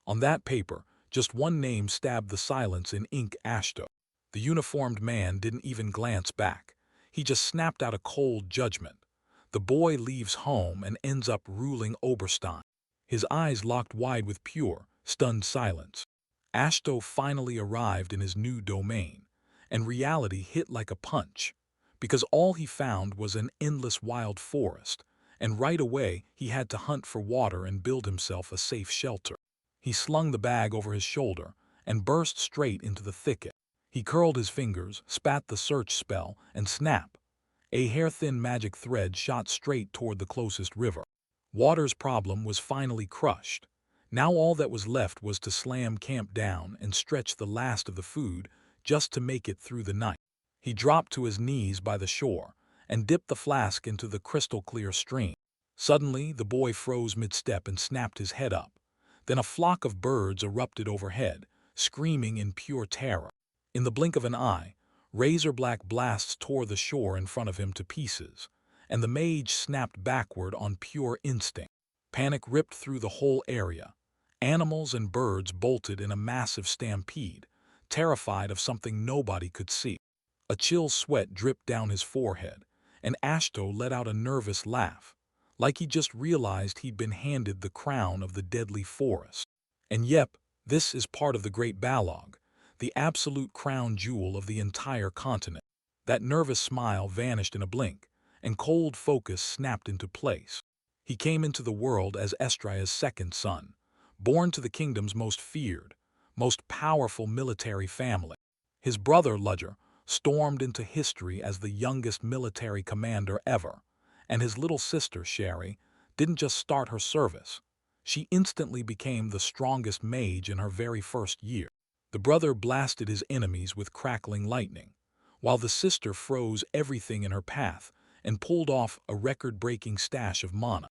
On that paper, just one name stabbed the silence in ink: Ashto. The uniformed man didn't even glance back. He just snapped out a cold judgment. The boy leaves home and ends up ruling Oberstein. His eyes locked wide with pure, stunned silence. Ashto finally arrived in his new domain, and reality hit like a punch. Because all he found was an endless wild forest, and right away he had to hunt for water and build himself a safe shelter. He slung the bag over his shoulder and burst straight into the thicket. He curled his fingers, spat the search spell, and snap! A hair-thin magic thread shot straight toward the closest river. Water's problem was finally crushed. Now all that was left was to slam camp down and stretch the last of the food just to make it through the night. He dropped to his knees by the shore and dipped the flask into the crystal-clear stream. Suddenly, the boy froze mid-step and snapped his head up. Then a flock of birds erupted overhead, screaming in pure terror. In the blink of an eye, razor-black blasts tore the shore in front of him to pieces, and the mage snapped backward on pure instinct. Panic ripped through the whole area. Animals and birds bolted in a massive stampede, terrified of something nobody could see. A chill sweat dripped down his forehead, and Ashto let out a nervous laugh, like he just realized he'd been handed the crown of the deadly forest. And yep, this is part of the Great Balog, the absolute crown jewel of the entire continent. That nervous smile vanished in a blink, and cold focus snapped into place. He came into the world as Estria's second son, born to the kingdom's most feared, most powerful military family. His brother, Ludger, stormed into history as the youngest military commander ever, and his little sister, Sherry, didn't just start her service. She instantly became the strongest mage in her very first year. The brother blasted his enemies with crackling lightning, while the sister froze everything in her path and pulled off a record-breaking stash of mana.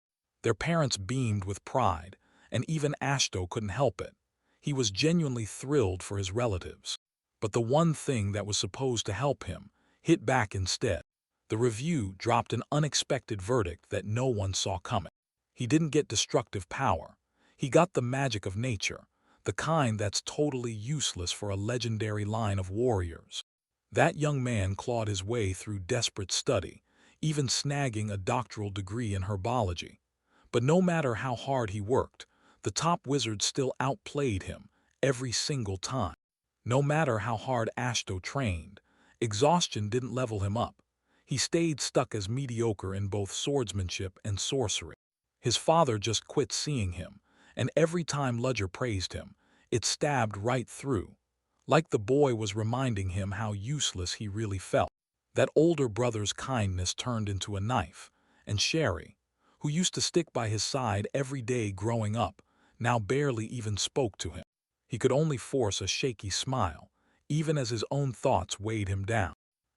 Their parents beamed with pride, and even Ashto couldn't help it. He was genuinely thrilled for his relatives. But the one thing that was supposed to help him hit back instead. The review dropped an unexpected verdict that no one saw coming. He didn't get destructive power. He got the magic of nature, the kind that's totally useless for a legendary line of warriors. That young man clawed his way through desperate study, even snagging a doctoral degree in herbology. But no matter how hard he worked, the top wizard still outplayed him every single time. No matter how hard Ashto trained, exhaustion didn't level him up. He stayed stuck as mediocre in both swordsmanship and sorcery. His father just quit seeing him, and every time Ludger praised him, it stabbed right through, like the boy was reminding him how useless he really felt. That older brother's kindness turned into a knife, and Sherry, who used to stick by his side every day growing up, now barely even spoke to him. He could only force a shaky smile, even as his own thoughts weighed him down.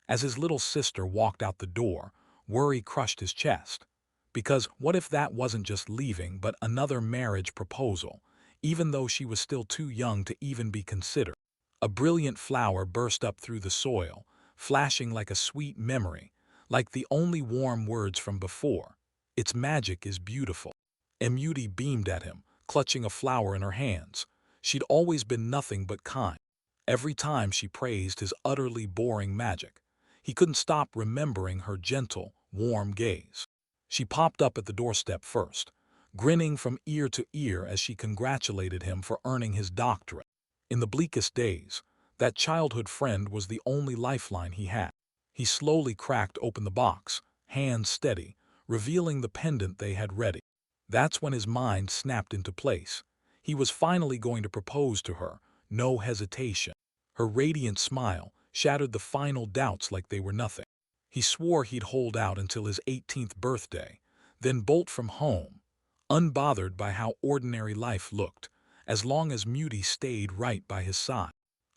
As his little sister walked out the door, worry crushed his chest. Because what if that wasn't just leaving but another marriage proposal, even though she was still too young to even be considered? A brilliant flower burst up through the soil, flashing like a sweet memory, like the only warm words from before. Its magic is beautiful. Emuti beamed at him, clutching a flower in her hands. She'd always been nothing but kind. Every time she praised his utterly boring magic, he couldn't stop remembering her gentle, warm gaze. She popped up at the doorstep first, grinning from ear to ear as she congratulated him for earning his doctorate. In the bleakest days, that childhood friend was the only lifeline he had. He slowly cracked open the box, hands steady, revealing the pendant they had ready. That's when his mind snapped into place. He was finally going to propose to her, no hesitation. Her radiant smile shattered the final doubts like they were nothing. He swore he'd hold out until his 18th birthday, then bolt from home, unbothered by how ordinary life looked, as long as Muti stayed right by his side.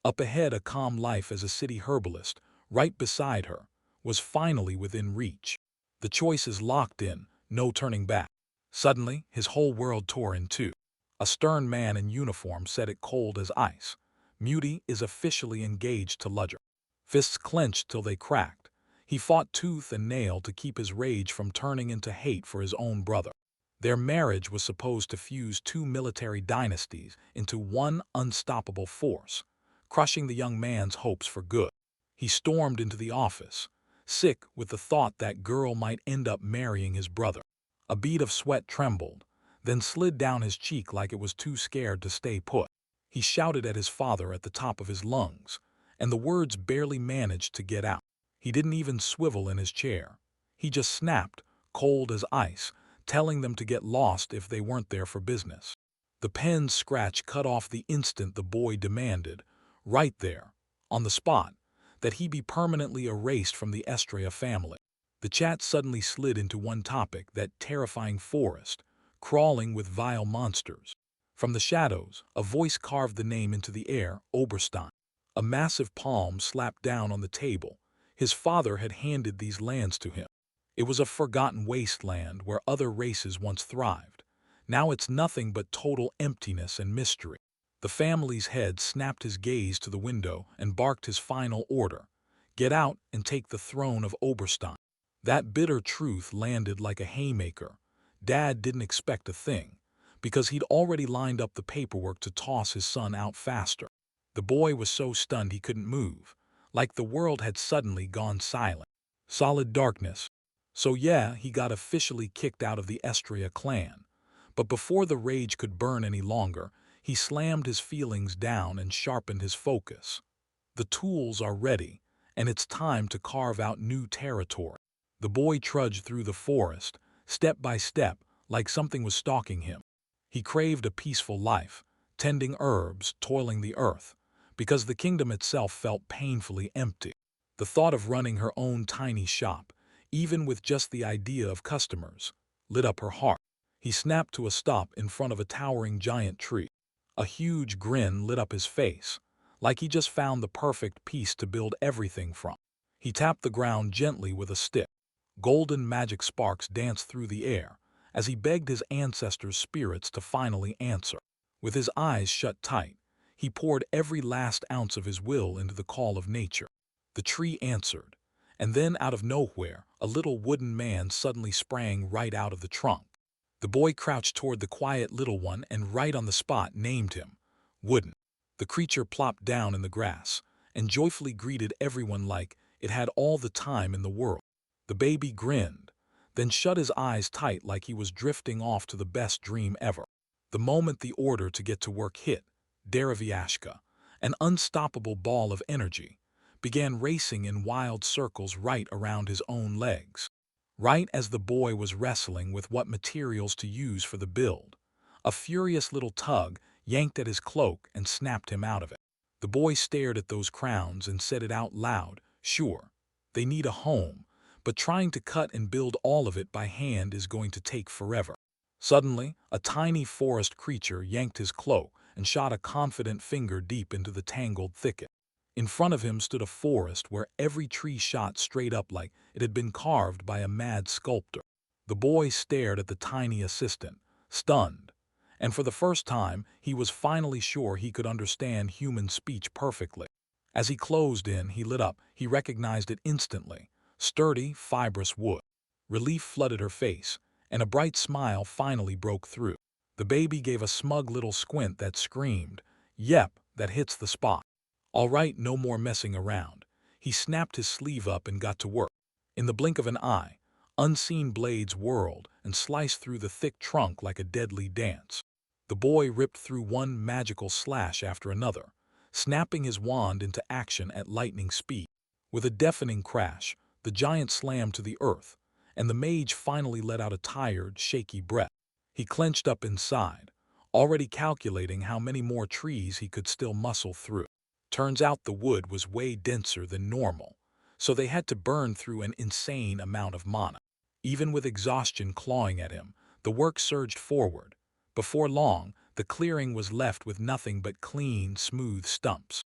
Up ahead, a calm life as a city herbalist, right beside her, was finally within reach. The choice is locked in, no turning back. Suddenly, his whole world tore in two. A stern man in uniform said it cold as ice. Muti is officially engaged to Ludger. Fists clenched till they cracked. He fought tooth and nail to keep his rage from turning into hate for his own brother. Their marriage was supposed to fuse two military dynasties into one unstoppable force, crushing the young man's hopes for good. He stormed into the office, sick with the thought that girl might end up marrying his brother. A bead of sweat trembled, then slid down his cheek like it was too scared to stay put. He shouted at his father at the top of his lungs, and the words barely managed to get out. He didn't even swivel in his chair. He just snapped, cold as ice, telling them to get lost if they weren't there for business. The pen's scratch cut off the instant the boy demanded, right there, on the spot, that he be permanently erased from the Estrella family. The chat suddenly slid into one topic, that terrifying forest, crawling with vile monsters. From the shadows, a voice carved the name into the air, Oberstein. A massive palm slapped down on the table. His father had handed these lands to him. It was a forgotten wasteland where other races once thrived. Now it's nothing but total emptiness and mystery. The family's head snapped his gaze to the window and barked his final order. Get out and take the throne of Oberstein. That bitter truth landed like a haymaker. Dad didn't expect a thing, because he'd already lined up the paperwork to toss his son out faster. The boy was so stunned he couldn't move, like the world had suddenly gone silent. Solid darkness. So yeah, he got officially kicked out of the Estrella clan. But before the rage could burn any longer, he slammed his feelings down and sharpened his focus. The tools are ready, and it's time to carve out new territory. The boy trudged through the forest, step by step, like something was stalking him. He craved a peaceful life, tending herbs, toiling the earth, because the kingdom itself felt painfully empty. The thought of running her own tiny shop, even with just the idea of customers, lit up her heart. He snapped to a stop in front of a towering giant tree. A huge grin lit up his face, like he just found the perfect piece to build everything from. He tapped the ground gently with a stick. Golden magic sparks danced through the air as he begged his ancestors' spirits to finally answer. With his eyes shut tight, he poured every last ounce of his will into the call of nature. The tree answered, and then out of nowhere, a little wooden man suddenly sprang right out of the trunk. The boy crouched toward the quiet little one and right on the spot named him Wooden. The creature plopped down in the grass and joyfully greeted everyone like it had all the time in the world. The baby grinned, then shut his eyes tight like he was drifting off to the best dream ever. The moment the order to get to work hit, Daraviashka, an unstoppable ball of energy, began racing in wild circles right around his own legs. Right as the boy was wrestling with what materials to use for the build, a furious little tug yanked at his cloak and snapped him out of it. The boy stared at those crowns and said it out loud, sure, they need a home, but trying to cut and build all of it by hand is going to take forever. Suddenly, a tiny forest creature yanked his cloak and shot a confident finger deep into the tangled thicket. In front of him stood a forest where every tree shot straight up like it had been carved by a mad sculptor. The boy stared at the tiny assistant, stunned, and for the first time he was finally sure he could understand human speech perfectly. As he closed in, he lit up. He recognized it instantly. Sturdy, fibrous wood. Relief flooded her face, and a bright smile finally broke through. The baby gave a smug little squint that screamed, "Yep, that hits the spot." All right, no more messing around. He snapped his sleeve up and got to work. In the blink of an eye, unseen blades whirled and sliced through the thick trunk like a deadly dance. The boy ripped through one magical slash after another, snapping his wand into action at lightning speed. With a deafening crash, the giant slammed to the earth, and the mage finally let out a tired, shaky breath. He clenched up inside, already calculating how many more trees he could still muscle through. Turns out the wood was way denser than normal, so they had to burn through an insane amount of mana. Even with exhaustion clawing at him, the work surged forward. Before long, the clearing was left with nothing but clean, smooth stumps.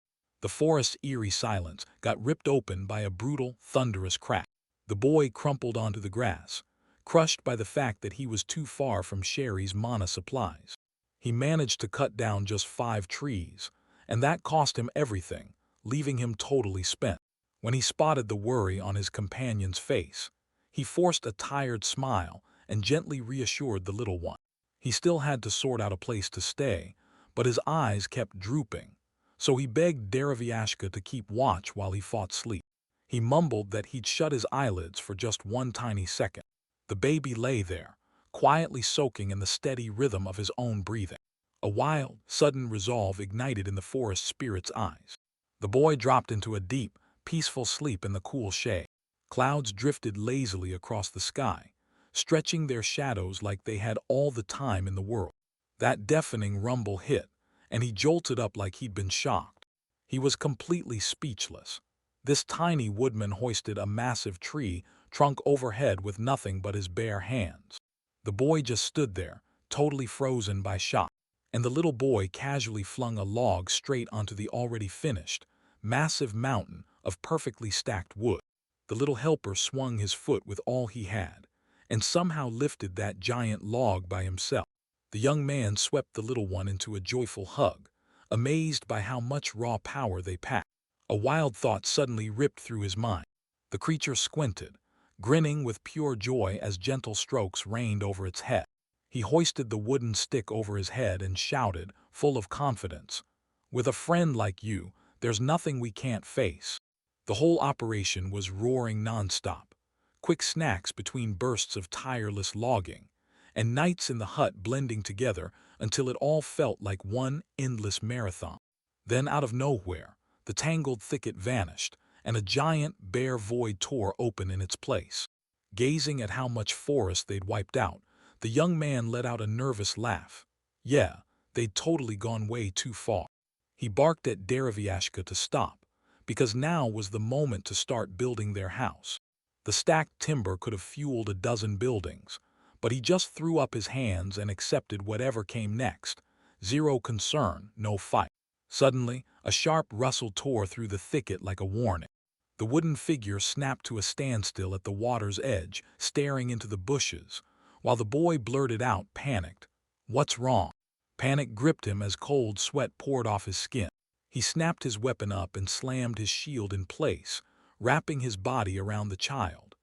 The forest's eerie silence got ripped open by a brutal, thunderous crack. The boy crumpled onto the grass, crushed by the fact that he was too far from Sherry's mana supplies. He managed to cut down just 5 trees, and that cost him everything, leaving him totally spent. When he spotted the worry on his companion's face, he forced a tired smile and gently reassured the little one. He still had to sort out a place to stay, but his eyes kept drooping, so he begged Derivyashka to keep watch while he fought sleep. He mumbled that he'd shut his eyelids for just one tiny second. The baby lay there, quietly soaking in the steady rhythm of his own breathing. A wild, sudden resolve ignited in the forest spirit's eyes. The boy dropped into a deep, peaceful sleep in the cool shade. Clouds drifted lazily across the sky, stretching their shadows like they had all the time in the world. That deafening rumble hit, and he jolted up like he'd been shocked. He was completely speechless. This tiny woodman hoisted a massive tree trunk overhead with nothing but his bare hands. The boy just stood there, totally frozen by shock, and the little boy casually flung a log straight onto the already finished, massive mountain of perfectly stacked wood. The little helper swung his foot with all he had, and somehow lifted that giant log by himself. The young man swept the little one into a joyful hug, amazed by how much raw power they packed. A wild thought suddenly ripped through his mind. The creature squinted, grinning with pure joy as gentle strokes rained over its head. He hoisted the wooden stick over his head and shouted, full of confidence, "With a friend like you, there's nothing we can't face." The whole operation was roaring nonstop, quick snacks between bursts of tireless logging, and nights in the hut blending together until it all felt like one endless marathon. Then out of nowhere, the tangled thicket vanished, and a giant, bare void tore open in its place. Gazing at how much forest they'd wiped out, the young man let out a nervous laugh. Yeah, they'd totally gone way too far. He barked at Derivyashka to stop, because now was the moment to start building their house. The stacked timber could have fueled a dozen buildings, but he just threw up his hands and accepted whatever came next. Zero concern, no fight. Suddenly, a sharp rustle tore through the thicket like a warning. The wooden figure snapped to a standstill at the water's edge, staring into the bushes, while the boy blurted out, panicked, "What's wrong?" Panic gripped him as cold sweat poured off his skin. He snapped his weapon up and slammed his shield in place, wrapping his body around the child.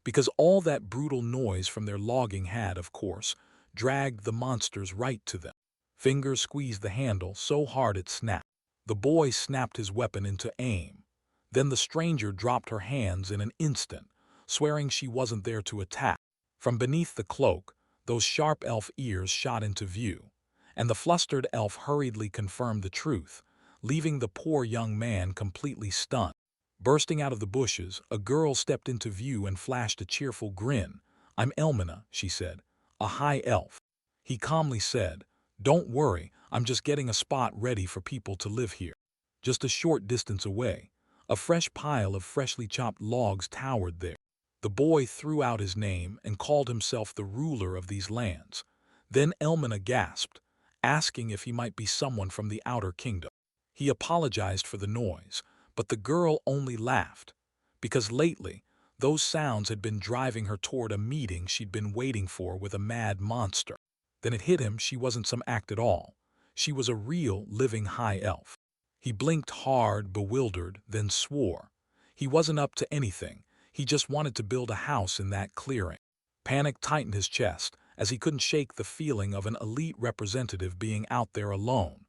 Because all that brutal noise from their logging had, of course, dragged the monsters right to them. Fingers squeezed the handle so hard it snapped. The boy snapped his weapon into aim. Then the stranger dropped her hands in an instant, swearing she wasn't there to attack. From beneath the cloak, those sharp elf ears shot into view, and the flustered elf hurriedly confirmed the truth, leaving the poor young man completely stunned. Bursting out of the bushes, a girl stepped into view and flashed a cheerful grin. "I'm Elmina," she said, "a high elf." He calmly said, "Don't worry, I'm just getting a spot ready for people to live here." Just a short distance away, a fresh pile of freshly chopped logs towered there. The boy threw out his name and called himself the ruler of these lands. Then Elmina gasped, asking if he might be someone from the outer kingdom. He apologized for the noise, but the girl only laughed, because lately, those sounds had been driving her toward a meeting she'd been waiting for with a mad monster. Then it hit him she wasn't some act at all. She was a real, living high elf. He blinked hard, bewildered, then swore. He wasn't up to anything. He just wanted to build a house in that clearing. Panic tightened his chest, as he couldn't shake the feeling of an elite representative being out there alone,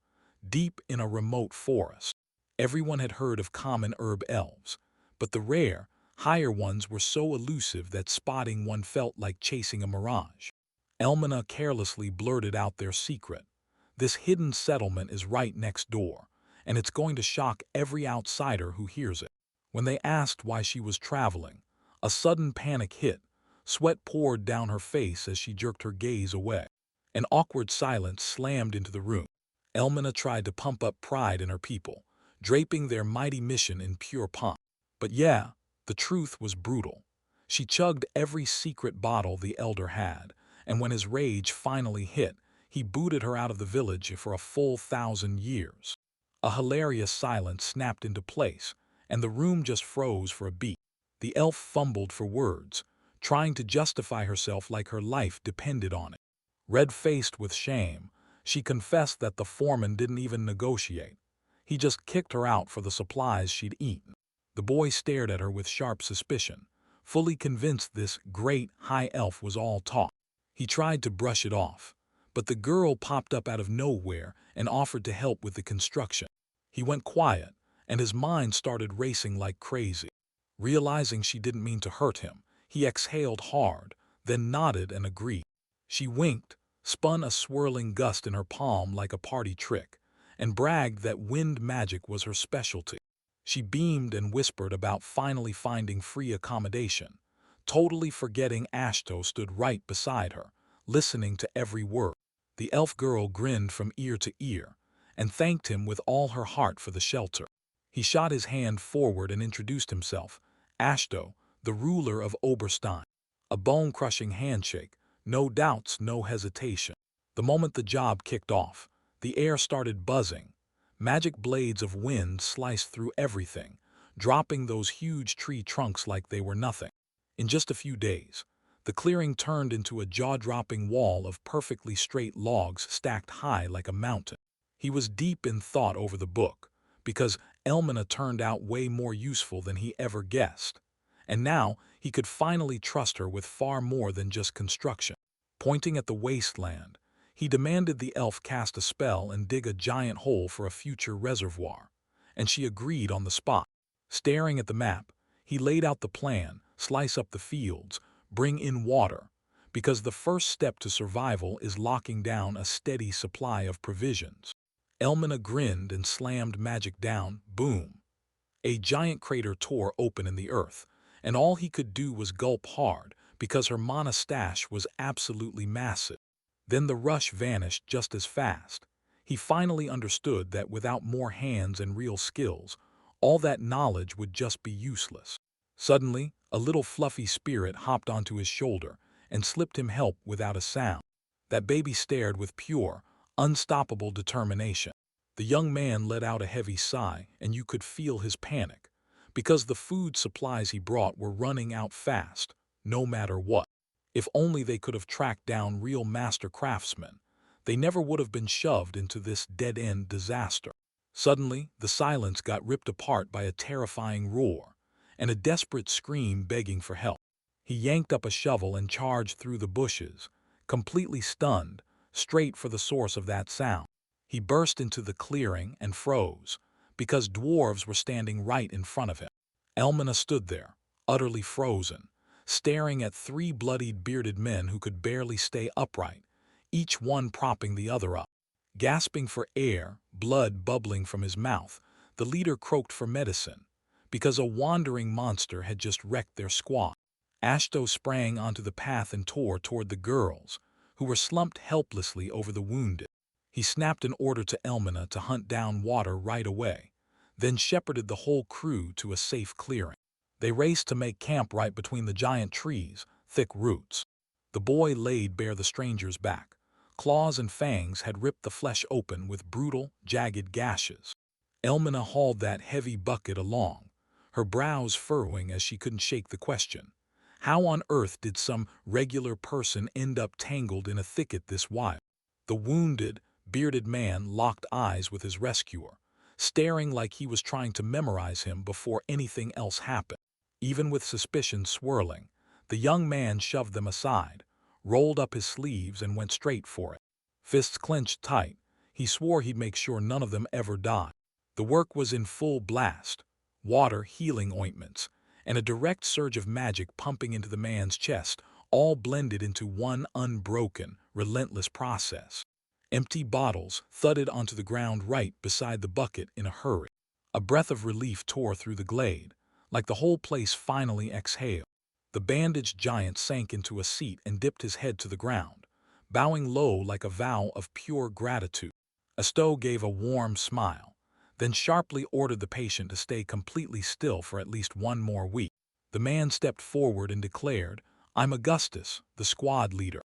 deep in a remote forest. Everyone had heard of common herb elves, but the rare, higher ones were so elusive that spotting one felt like chasing a mirage. Elmina carelessly blurted out their secret. "This hidden settlement is right next door, and it's going to shock every outsider who hears it." When they asked why she was traveling, a sudden panic hit. Sweat poured down her face as she jerked her gaze away. An awkward silence slammed into the room. Elmina tried to pump up pride in her people, draping their mighty mission in pure pomp. But yeah, the truth was brutal. She chugged every secret bottle the elder had, and when his rage finally hit, he booted her out of the village for a full 1,000 years. A hilarious silence snapped into place, and the room just froze for a beat. The elf fumbled for words, trying to justify herself like her life depended on it. Red-faced with shame, she confessed that the foreman didn't even negotiate. He just kicked her out for the supplies she'd eaten. The boy stared at her with sharp suspicion, fully convinced this great high elf was all talk. He tried to brush it off, but the girl popped up out of nowhere and offered to help with the construction. He went quiet, and his mind started racing like crazy. Realizing she didn't mean to hurt him, he exhaled hard, then nodded and agreed. She winked, spun a swirling gust in her palm like a party trick, and bragged that wind magic was her specialty. She beamed and whispered about finally finding free accommodation, totally forgetting Ashto stood right beside her, listening to every word. The elf girl grinned from ear to ear and thanked him with all her heart for the shelter. He shot his hand forward and introduced himself, Ashto, the ruler of Oberstein. A bone-crushing handshake, no doubts, no hesitation. The moment the job kicked off, the air started buzzing. Magic blades of wind sliced through everything, dropping those huge tree trunks like they were nothing. In just a few days, the clearing turned into a jaw-dropping wall of perfectly straight logs stacked high like a mountain. He was deep in thought over the book, because Elmina turned out way more useful than he ever guessed. And now he could finally trust her with far more than just construction. Pointing at the wasteland, he demanded the elf cast a spell and dig a giant hole for a future reservoir, and she agreed on the spot. Staring at the map, he laid out the plan: slice up the fields, bring in water, because the first step to survival is locking down a steady supply of provisions. Elmina grinned and slammed magic down. Boom! A giant crater tore open in the earth, and all he could do was gulp hard because her mana stash was absolutely massive. Then the rush vanished just as fast. He finally understood that without more hands and real skills, all that knowledge would just be useless. Suddenly, a little fluffy spirit hopped onto his shoulder and slipped him help without a sound. That baby stared with pure, unstoppable determination. The young man let out a heavy sigh, and you could feel his panic, because the food supplies he brought were running out fast, no matter what. If only they could have tracked down real master craftsmen, they never would have been shoved into this dead-end disaster. Suddenly, the silence got ripped apart by a terrifying roar, and a desperate scream begging for help. He yanked up a shovel and charged through the bushes, completely stunned, straight for the source of that sound. He burst into the clearing and froze, because dwarves were standing right in front of him. Elmina stood there, utterly frozen, staring at three bloodied bearded men who could barely stay upright, each one propping the other up. Gasping for air, blood bubbling from his mouth, the leader croaked for medicine, because a wandering monster had just wrecked their squad. Ashto sprang onto the path and tore toward the girls, who were slumped helplessly over the wounded. He snapped an order to Elmina to hunt down water right away, then shepherded the whole crew to a safe clearing. They raced to make camp right between the giant trees, thick roots. The boy laid bare the stranger's back. Claws and fangs had ripped the flesh open with brutal, jagged gashes. Elmina hauled that heavy bucket along, her brows furrowing as she couldn't shake the question. How on earth did some regular person end up tangled in a thicket this wild? The wounded, bearded man locked eyes with his rescuer, staring like he was trying to memorize him before anything else happened. Even with suspicion swirling, the young man shoved them aside, rolled up his sleeves and went straight for it. Fists clenched tight, he swore he'd make sure none of them ever died. The work was in full blast, water, healing ointments, and a direct surge of magic pumping into the man's chest, all blended into one unbroken, relentless process. Empty bottles thudded onto the ground right beside the bucket in a hurry. A breath of relief tore through the glade, like the whole place finally exhaled. The bandaged giant sank into a seat and dipped his head to the ground, bowing low like a vow of pure gratitude. Asto gave a warm smile, then sharply ordered the patient to stay completely still for at least one more week. The man stepped forward and declared, "I'm Augustus, the squad leader."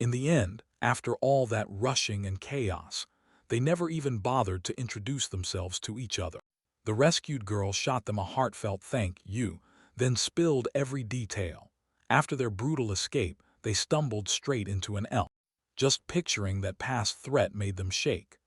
In the end, after all that rushing and chaos, they never even bothered to introduce themselves to each other. The rescued girl shot them a heartfelt thank you, then spilled every detail. After their brutal escape, they stumbled straight into an elf. Just picturing that past threat made them shake,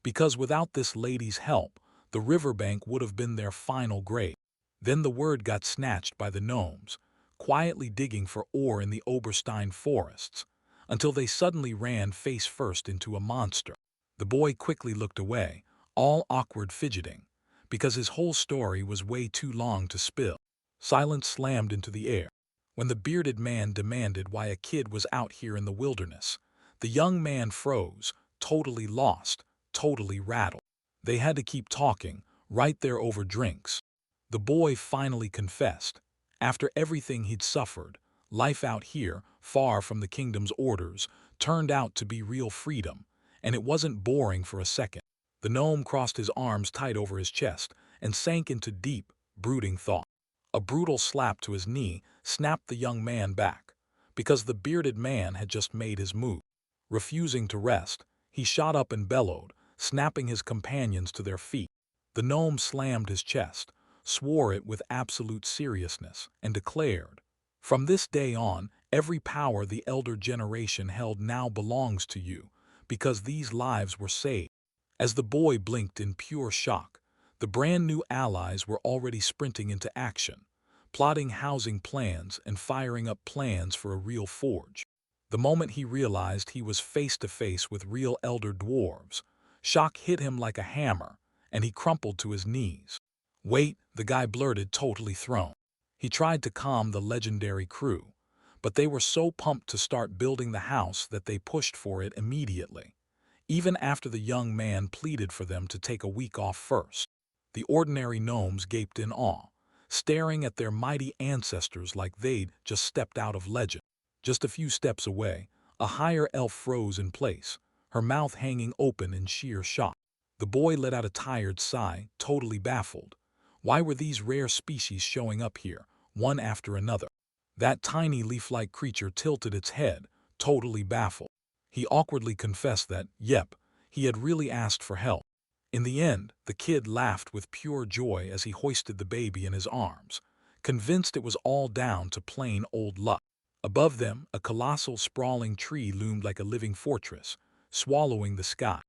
because without this lady's help, the riverbank would have been their final grave. Then the word got snatched by the gnomes, quietly digging for ore in the Oberstein forests. until they suddenly ran face first into a monster. The boy quickly looked away, all awkward fidgeting, because his whole story was way too long to spill. Silence slammed into the air. When the bearded man demanded why a kid was out here in the wilderness, the young man froze, totally lost, totally rattled. They had to keep talking, right there over drinks. The boy finally confessed. After everything he'd suffered, life out here, far from the kingdom's orders, turned out to be real freedom, and it wasn't boring for a second. The gnome crossed his arms tight over his chest and sank into deep, brooding thought. A brutal slap to his knee snapped the young man back, because the bearded man had just made his move. Refusing to rest, he shot up and bellowed, snapping his companions to their feet. The gnome slammed his chest, swore it with absolute seriousness, and declared, "From this day on, every power the elder generation held now belongs to you, because these lives were saved." As the boy blinked in pure shock, the brand new allies were already sprinting into action, plotting housing plans and firing up plans for a real forge. The moment he realized he was face to face with real elder dwarves, shock hit him like a hammer, and he crumpled to his knees. "Wait," the guy blurted, totally thrown. He tried to calm the legendary crew, but they were so pumped to start building the house that they pushed for it immediately, even after the young man pleaded for them to take a week off first. The ordinary gnomes gaped in awe, staring at their mighty ancestors like they'd just stepped out of legend. Just a few steps away, a higher elf froze in place, her mouth hanging open in sheer shock. The boy let out a tired sigh, totally baffled. Why were these rare species showing up here, one after another? That tiny leaf-like creature tilted its head, totally baffled. He awkwardly confessed that, yep, he had really asked for help. In the end, the kid laughed with pure joy as he hoisted the baby in his arms, convinced it was all down to plain old luck. Above them, a colossal sprawling tree loomed like a living fortress, swallowing the sky.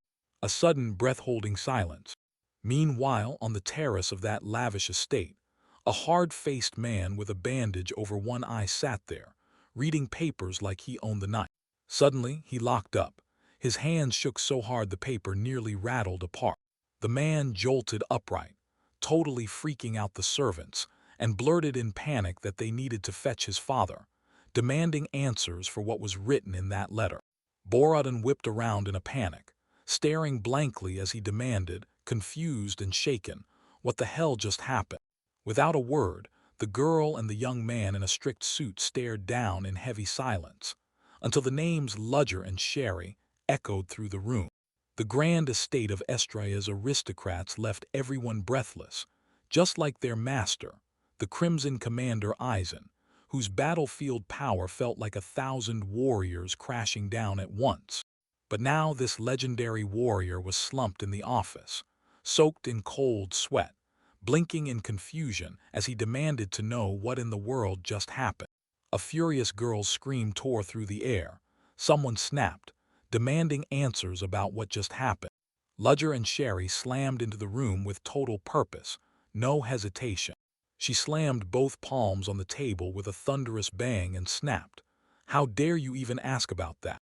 A sudden breath-holding silence. Meanwhile, on the terrace of that lavish estate, a hard-faced man with a bandage over one eye sat there, reading papers like he owned the night. Suddenly, he locked up. His hands shook so hard the paper nearly rattled apart. The man jolted upright, totally freaking out the servants, and blurted in panic that they needed to fetch his father, demanding answers for what was written in that letter. Borodin whipped around in a panic, staring blankly as he demanded, confused and shaken, what the hell just happened? Without a word, the girl and the young man in a strict suit stared down in heavy silence, until the names Ludger and Sherry echoed through the room. The grand estate of Estria's aristocrats left everyone breathless, just like their master, the Crimson Commander Eisen, whose battlefield power felt like 1,000 warriors crashing down at once. But now this legendary warrior was slumped in the office, soaked in cold sweat, blinking in confusion as he demanded to know what in the world just happened. A furious girl's scream tore through the air. Someone snapped, demanding answers about what just happened. Ludger and Sherry slammed into the room with total purpose, no hesitation. She slammed both palms on the table with a thunderous bang and snapped, "How dare you even ask about that?"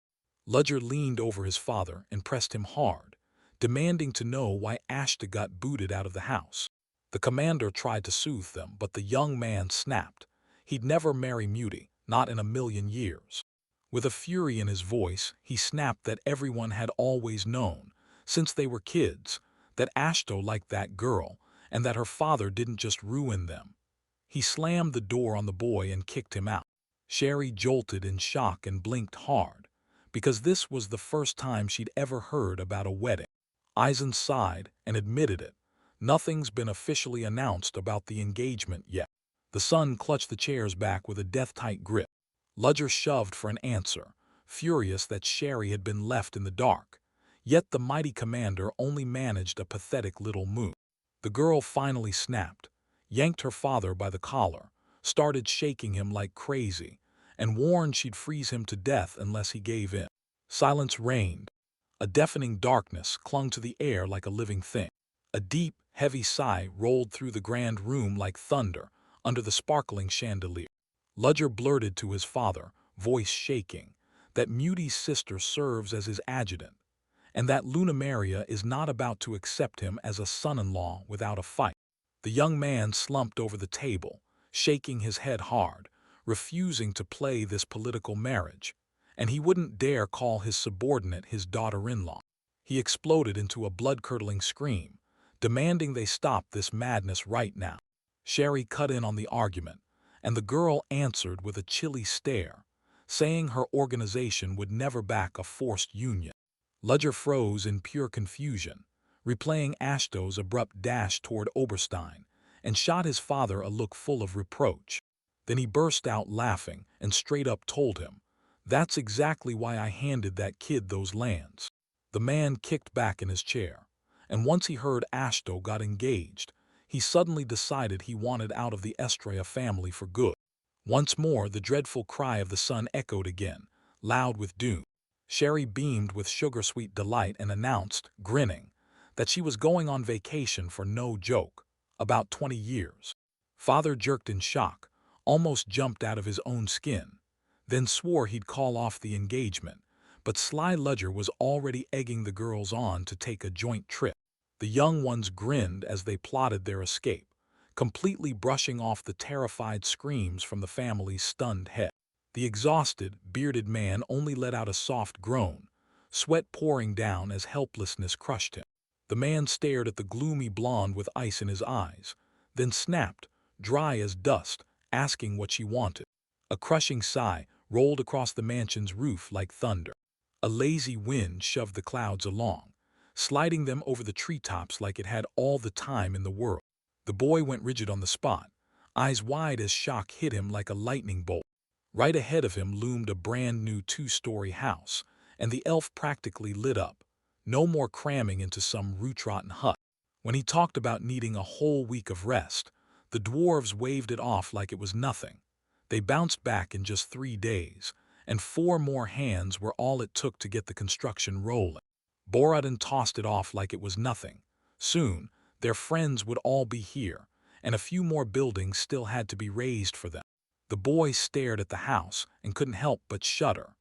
Ludger leaned over his father and pressed him hard, demanding to know why Ashta got booted out of the house. The commander tried to soothe them, but the young man snapped. He'd never marry Muti, not in a million years. With a fury in his voice, he snapped that everyone had always known, since they were kids, that Ashto liked that girl, and that her father didn't just ruin them. He slammed the door on the boy and kicked him out. Sherry jolted in shock and blinked hard, because this was the first time she'd ever heard about a wedding. Eisen sighed and admitted it. Nothing's been officially announced about the engagement yet. The son clutched the chairs back with a death-tight grip. Ludger shoved for an answer, furious that Sherry had been left in the dark. Yet the mighty commander only managed a pathetic little move. The girl finally snapped, yanked her father by the collar, started shaking him like crazy, and warned she'd freeze him to death unless he gave in. Silence reigned. A deafening darkness clung to the air like a living thing. A deep, heavy sigh rolled through the grand room like thunder under the sparkling chandelier. Ludger blurted to his father, voice shaking, that Muti's sister serves as his adjutant, and that Luna Maria is not about to accept him as a son-in-law without a fight. The young man slumped over the table, shaking his head hard, refusing to play this political marriage, and he wouldn't dare call his subordinate his daughter-in-law. He exploded into a blood-curdling scream, demanding they stop this madness right now. Sherry cut in on the argument, and the girl answered with a chilly stare, saying her organization would never back a forced union. Ludger froze in pure confusion, replaying Ashto's abrupt dash toward Oberstein, and shot his father a look full of reproach. Then he burst out laughing and straight up told him, "That's exactly why I handed that kid those lands." The man kicked back in his chair, and once he heard Ashto got engaged, he suddenly decided he wanted out of the Estrella family for good. Once more the dreadful cry of the son echoed again, loud with doom. Sherry beamed with sugar-sweet delight and announced, grinning, that she was going on vacation for no joke, about 20 years. Father jerked in shock, almost jumped out of his own skin, then swore he'd call off the engagement, but Sly Ludger was already egging the girls on to take a joint trip. The young ones grinned as they plotted their escape, completely brushing off the terrified screams from the family's stunned head. The exhausted, bearded man only let out a soft groan, sweat pouring down as helplessness crushed him. The man stared at the gloomy blonde with ice in his eyes, then snapped, dry as dust, asking what she wanted. A crushing sigh rolled across the mansion's roof like thunder. A lazy wind shoved the clouds along, sliding them over the treetops like it had all the time in the world. The boy went rigid on the spot, eyes wide as shock hit him like a lightning bolt. Right ahead of him loomed a brand-new 2-story house, and the elf practically lit up, no more cramming into some root-rotten hut. When he talked about needing a whole week of rest, the dwarves waved it off like it was nothing. They bounced back in just 3 days, and 4 more hands were all it took to get the construction rolling. Borodin tossed it off like it was nothing. Soon, their friends would all be here, and a few more buildings still had to be raised for them. The boy stared at the house and couldn't help but shudder.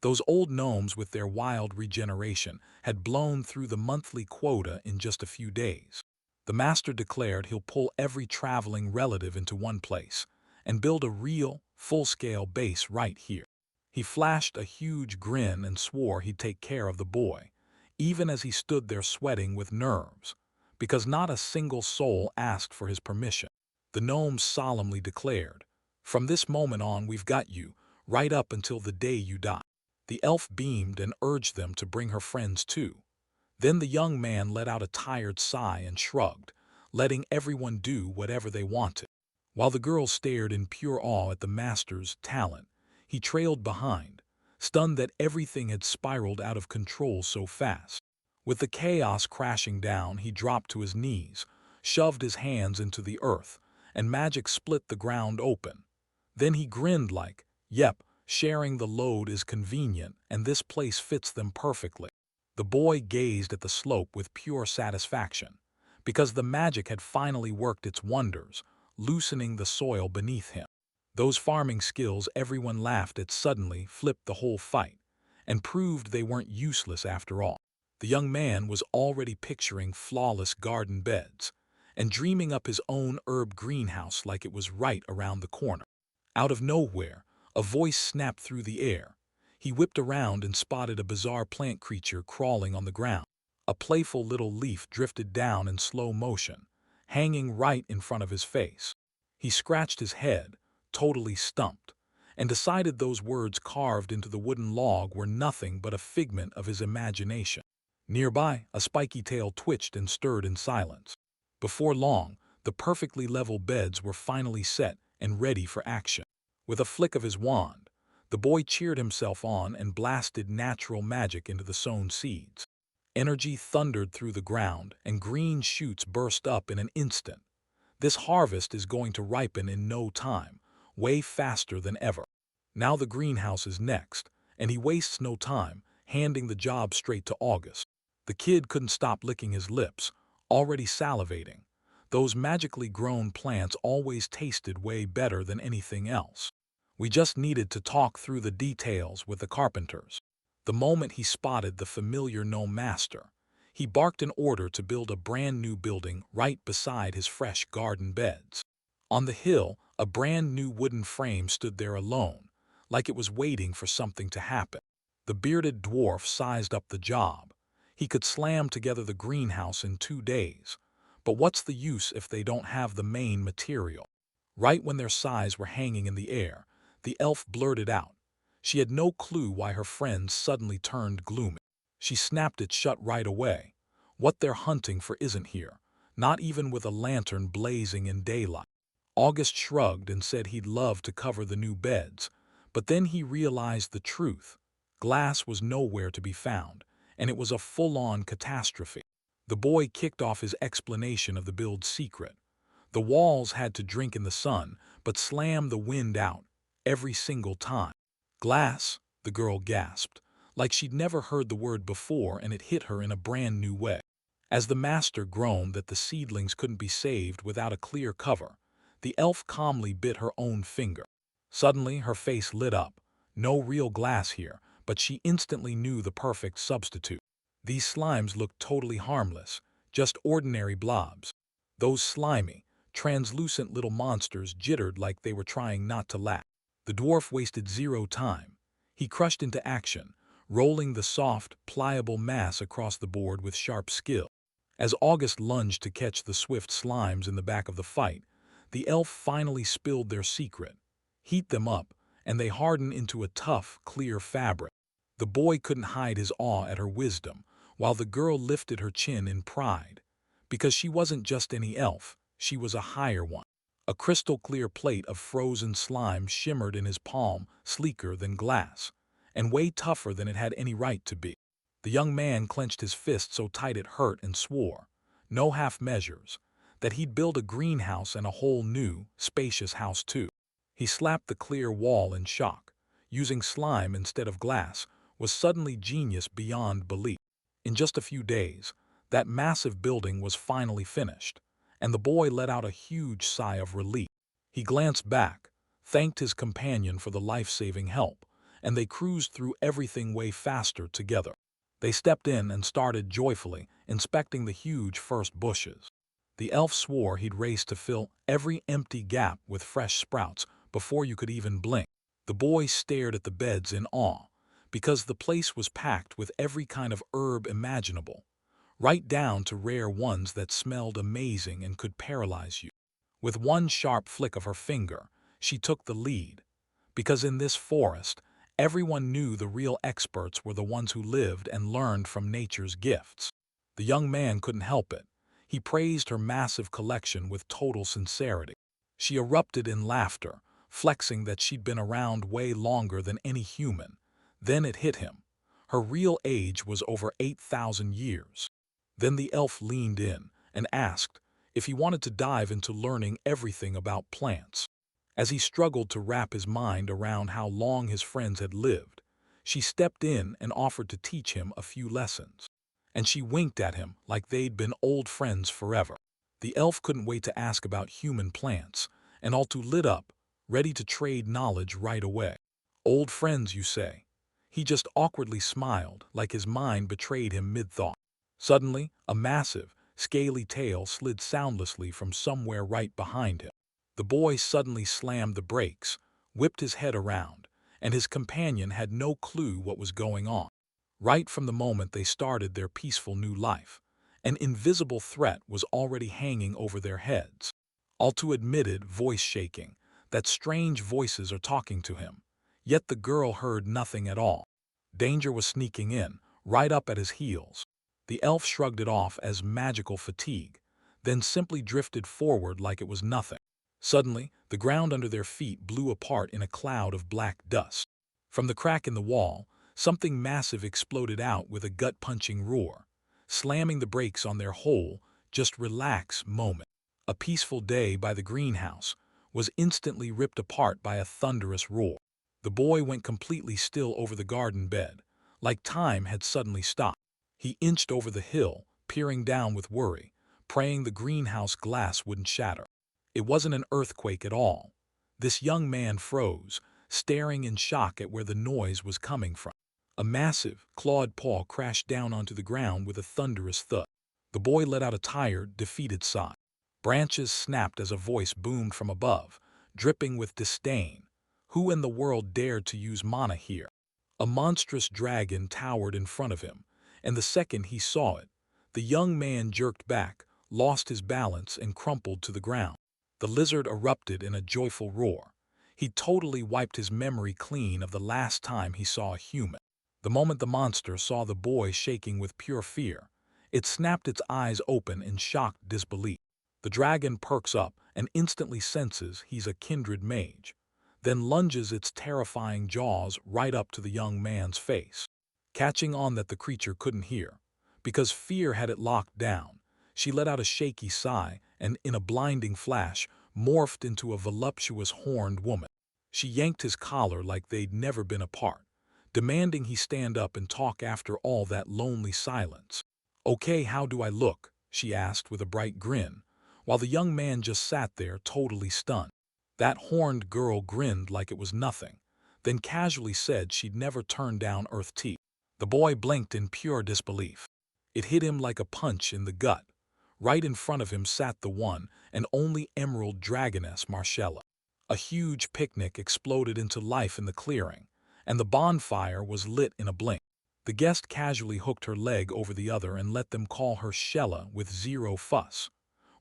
Those old gnomes with their wild regeneration had blown through the monthly quota in just a few days. The master declared he'll pull every traveling relative into one place and build a real, full-scale base right here. He flashed a huge grin and swore he'd take care of the boy, even as he stood there sweating with nerves, because not a single soul asked for his permission. The gnomes solemnly declared, "From this moment on we've got you, right up until the day you die." The elf beamed and urged them to bring her friends too. Then the young man let out a tired sigh and shrugged, letting everyone do whatever they wanted. While the girls stared in pure awe at the master's talent, he trailed behind, stunned that everything had spiraled out of control so fast. With the chaos crashing down, he dropped to his knees, shoved his hands into the earth, and magic split the ground open. Then he grinned like, "Yep, sharing the load is convenient, and this place fits them perfectly." The boy gazed at the slope with pure satisfaction, because the magic had finally worked its wonders, loosening the soil beneath him. Those farming skills everyone laughed at suddenly flipped the whole fight, and proved they weren't useless after all. The young man was already picturing flawless garden beds, and dreaming up his own herb greenhouse like it was right around the corner. Out of nowhere, a voice snapped through the air. He whipped around and spotted a bizarre plant creature crawling on the ground. A playful little leaf drifted down in slow motion, hanging right in front of his face. He scratched his head, totally stumped, and decided those words carved into the wooden log were nothing but a figment of his imagination. Nearby, a spiky tail twitched and stirred in silence. Before long, the perfectly level beds were finally set and ready for action. With a flick of his wand, the boy cheered himself on and blasted natural magic into the sown seeds. Energy thundered through the ground, and green shoots burst up in an instant. This harvest is going to ripen in no time, way faster than ever. Now the greenhouse is next, and he wastes no time, handing the job straight to August. The kid couldn't stop licking his lips, already salivating. Those magically grown plants always tasted way better than anything else. We just needed to talk through the details with the carpenters. The moment he spotted the familiar gnome master, he barked an order to build a brand new building right beside his fresh garden beds. On the hill, a brand new wooden frame stood there alone, like it was waiting for something to happen. The bearded dwarf sized up the job. He could slam together the greenhouse in 2 days. But what's the use if they don't have the main material? Right when their sighs were hanging in the air, the elf blurted out. She had no clue why her friends suddenly turned gloomy. She snapped it shut right away. What they're hunting for isn't here, not even with a lantern blazing in daylight. August shrugged and said he'd love to cover the new beds, but then he realized the truth. Glass was nowhere to be found, and it was a full-on catastrophe. The boy kicked off his explanation of the build's secret. The walls had to drink in the sun, but slam the wind out, every single time. Glass, the girl gasped, like she'd never heard the word before, and it hit her in a brand new way. As the master groaned that the seedlings couldn't be saved without a clear cover, the elf calmly bit her own finger. Suddenly, her face lit up. No real glass here, but she instantly knew the perfect substitute. These slimes looked totally harmless, just ordinary blobs. Those slimy, translucent little monsters jittered like they were trying not to laugh. The dwarf wasted zero time. He crushed into action, rolling the soft, pliable mass across the board with sharp skill. As August lunged to catch the swift slimes in the back of the fight, the elf finally spilled their secret. Heat them up, and they harden into a tough, clear fabric. The boy couldn't hide his awe at her wisdom, while the girl lifted her chin in pride. Because she wasn't just any elf, she was a higher one. A crystal-clear plate of frozen slime shimmered in his palm, sleeker than glass, and way tougher than it had any right to be. The young man clenched his fist so tight it hurt and swore, no half measures, that he'd build a greenhouse and a whole new, spacious house too. He slapped the clear wall in shock. Using slime instead of glass was suddenly genius beyond belief. In just a few days, that massive building was finally finished, and the boy let out a huge sigh of relief. He glanced back, thanked his companion for the life-saving help, and they cruised through everything way faster together. They stepped in and started joyfully inspecting the huge first bushes. The elf swore he'd race to fill every empty gap with fresh sprouts before you could even blink. The boy stared at the beds in awe, because the place was packed with every kind of herb imaginable, right down to rare ones that smelled amazing and could paralyze you. With one sharp flick of her finger, she took the lead, because in this forest, everyone knew the real experts were the ones who lived and learned from nature's gifts. The young man couldn't help it. He praised her massive collection with total sincerity. She erupted in laughter, flexing that she'd been around way longer than any human. Then it hit him. Her real age was over 8,000 years. Then the elf leaned in and asked if he wanted to dive into learning everything about plants. As he struggled to wrap his mind around how long his friends had lived, she stepped in and offered to teach him a few lessons. And she winked at him like they'd been old friends forever. The elf couldn't wait to ask about human plants, and Altu lit up, ready to trade knowledge right away. Old friends, you say? He just awkwardly smiled, like his mind betrayed him mid-thought. Suddenly, a massive, scaly tail slid soundlessly from somewhere right behind him. The boy suddenly slammed the brakes, whipped his head around, and his companion had no clue what was going on. Right from the moment they started their peaceful new life, an invisible threat was already hanging over their heads. Altu admitted, voice shaking, that strange voices are talking to him. Yet the girl heard nothing at all. Danger was sneaking in, right up at his heels. The elf shrugged it off as magical fatigue, then simply drifted forward like it was nothing. Suddenly, the ground under their feet blew apart in a cloud of black dust. From the crack in the wall, something massive exploded out with a gut-punching roar, slamming the brakes on their whole, just relax moment. A peaceful day by the greenhouse was instantly ripped apart by a thunderous roar. The boy went completely still over the garden bed, like time had suddenly stopped. He inched over the hill, peering down with worry, praying the greenhouse glass wouldn't shatter. It wasn't an earthquake at all. This young man froze, staring in shock at where the noise was coming from. A massive, clawed paw crashed down onto the ground with a thunderous thud. The boy let out a tired, defeated sigh. Branches snapped as a voice boomed from above, dripping with disdain. Who in the world dared to use mana here? A monstrous dragon towered in front of him, and the second he saw it, the young man jerked back, lost his balance, and crumpled to the ground. The lizard erupted in a joyful roar. He totally wiped his memory clean of the last time he saw a human. The moment the monster saw the boy shaking with pure fear, it snapped its eyes open in shocked disbelief. The dragon perks up and instantly senses he's a kindred mage, then lunges its terrifying jaws right up to the young man's face. Catching on that the creature couldn't hear, because fear had it locked down, she let out a shaky sigh and, in a blinding flash, morphed into a voluptuous horned woman. She yanked his collar like they'd never been apart, demanding he stand up and talk after all that lonely silence. "Okay, how do I look?" she asked with a bright grin, while the young man just sat there totally stunned. That horned girl grinned like it was nothing, then casually said she'd never turn down Earth tea. The boy blinked in pure disbelief. It hit him like a punch in the gut. Right in front of him sat the one and only emerald dragoness Marcella. A huge picnic exploded into life in the clearing, and the bonfire was lit in a blink. The guest casually hooked her leg over the other and let them call her Shella with zero fuss,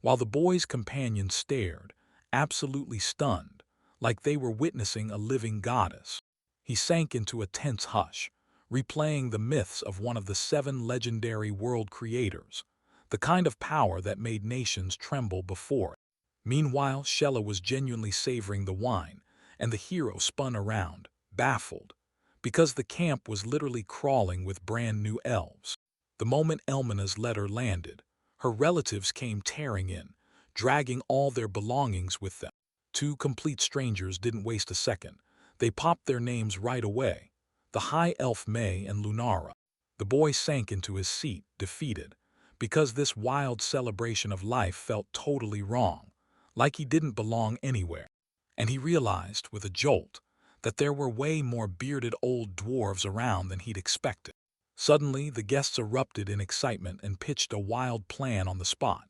while the boy's companion stared, absolutely stunned, like they were witnessing a living goddess. He sank into a tense hush, replaying the myths of one of the 7 legendary world creators, the kind of power that made nations tremble before it. Meanwhile, Shella was genuinely savoring the wine, and the hero spun around, baffled, because the camp was literally crawling with brand new elves. The moment Elmina's letter landed, her relatives came tearing in, dragging all their belongings with them. 2 complete strangers didn't waste a second. They popped their names right away: the High Elf May and Lunara. The boy sank into his seat, defeated, because this wild celebration of life felt totally wrong, like he didn't belong anywhere. And he realized, with a jolt, that there were way more bearded old dwarves around than he'd expected. Suddenly, the guests erupted in excitement and pitched a wild plan on the spot.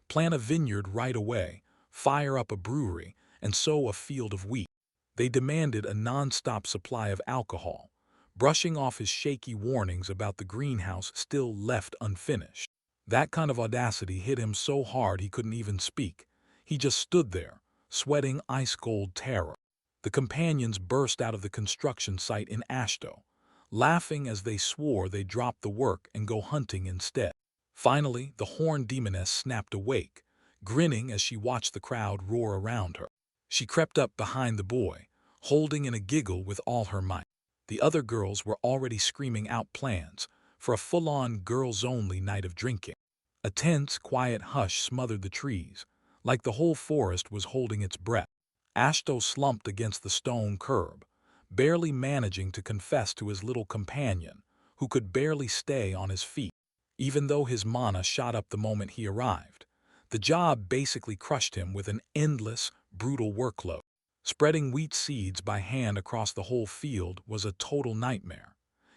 Plant a vineyard right away, fire up a brewery, and sow a field of wheat. They demanded a non-stop supply of alcohol, brushing off his shaky warnings about the greenhouse still left unfinished. That kind of audacity hit him so hard he couldn't even speak. He just stood there, sweating ice-cold terror. The companions burst out of the construction site in Ashto, laughing as they swore they'd drop the work and go hunting instead. Finally, the horned demoness snapped awake, grinning as she watched the crowd roar around her. She crept up behind the boy, holding in a giggle with all her might. The other girls were already screaming out plans for a full-on girls-only night of drinking. A tense, quiet hush smothered the trees, like the whole forest was holding its breath. Ashto slumped against the stone curb, barely managing to confess to his little companion, who could barely stay on his feet. Even though his mana shot up the moment he arrived, the job basically crushed him with an endless, brutal workload. Spreading wheat seeds by hand across the whole field was a total nightmare.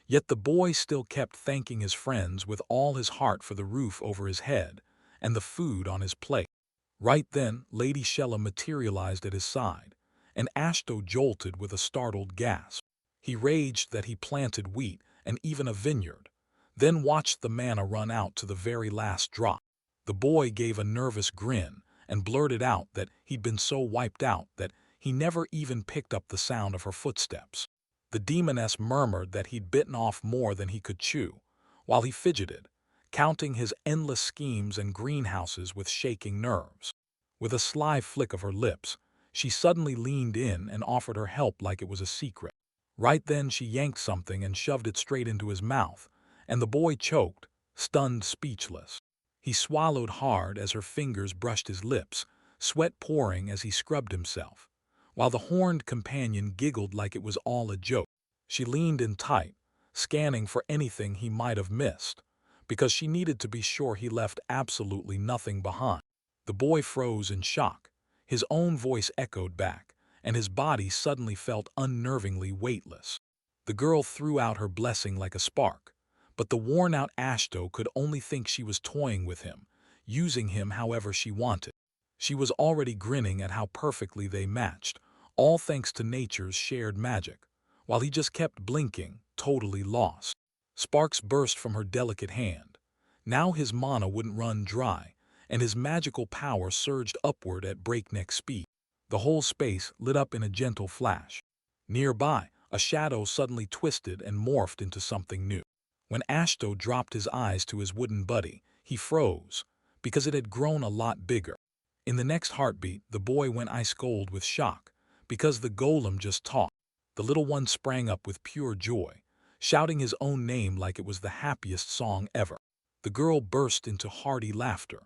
Yet the boy still kept thanking his friends with all his heart for the roof over his head and the food on his plate. Right then, Lady Shella materialized at his side, and Ashto jolted with a startled gasp. He raged that he planted wheat and even a vineyard, then watched the mana run out to the very last drop. The boy gave a nervous grin and blurted out that he'd been so wiped out that he never even picked up the sound of her footsteps. The demoness murmured that he'd bitten off more than he could chew, while he fidgeted, counting his endless schemes and greenhouses with shaking nerves. With a sly flick of her lips, she suddenly leaned in and offered her help like it was a secret. Right then she yanked something and shoved it straight into his mouth, and the boy choked, stunned speechless. He swallowed hard as her fingers brushed his lips, sweat pouring as he scrubbed himself, while the horned companion giggled like it was all a joke. She leaned in tight, scanning for anything he might have missed, because she needed to be sure he left absolutely nothing behind. The boy froze in shock. His own voice echoed back, and his body suddenly felt unnervingly weightless. The girl threw out her blessing like a spark, but the worn-out Ashto could only think she was toying with him, using him however she wanted. She was already grinning at how perfectly they matched, all thanks to nature's shared magic, while he just kept blinking, totally lost. Sparks burst from her delicate hand. Now his mana wouldn't run dry, and his magical power surged upward at breakneck speed. The whole space lit up in a gentle flash. Nearby, a shadow suddenly twisted and morphed into something new. When Ashto dropped his eyes to his wooden buddy, he froze, because it had grown a lot bigger. In the next heartbeat, the boy went ice cold with shock, because the golem just talked. The little one sprang up with pure joy, shouting his own name like it was the happiest song ever. The girl burst into hearty laughter,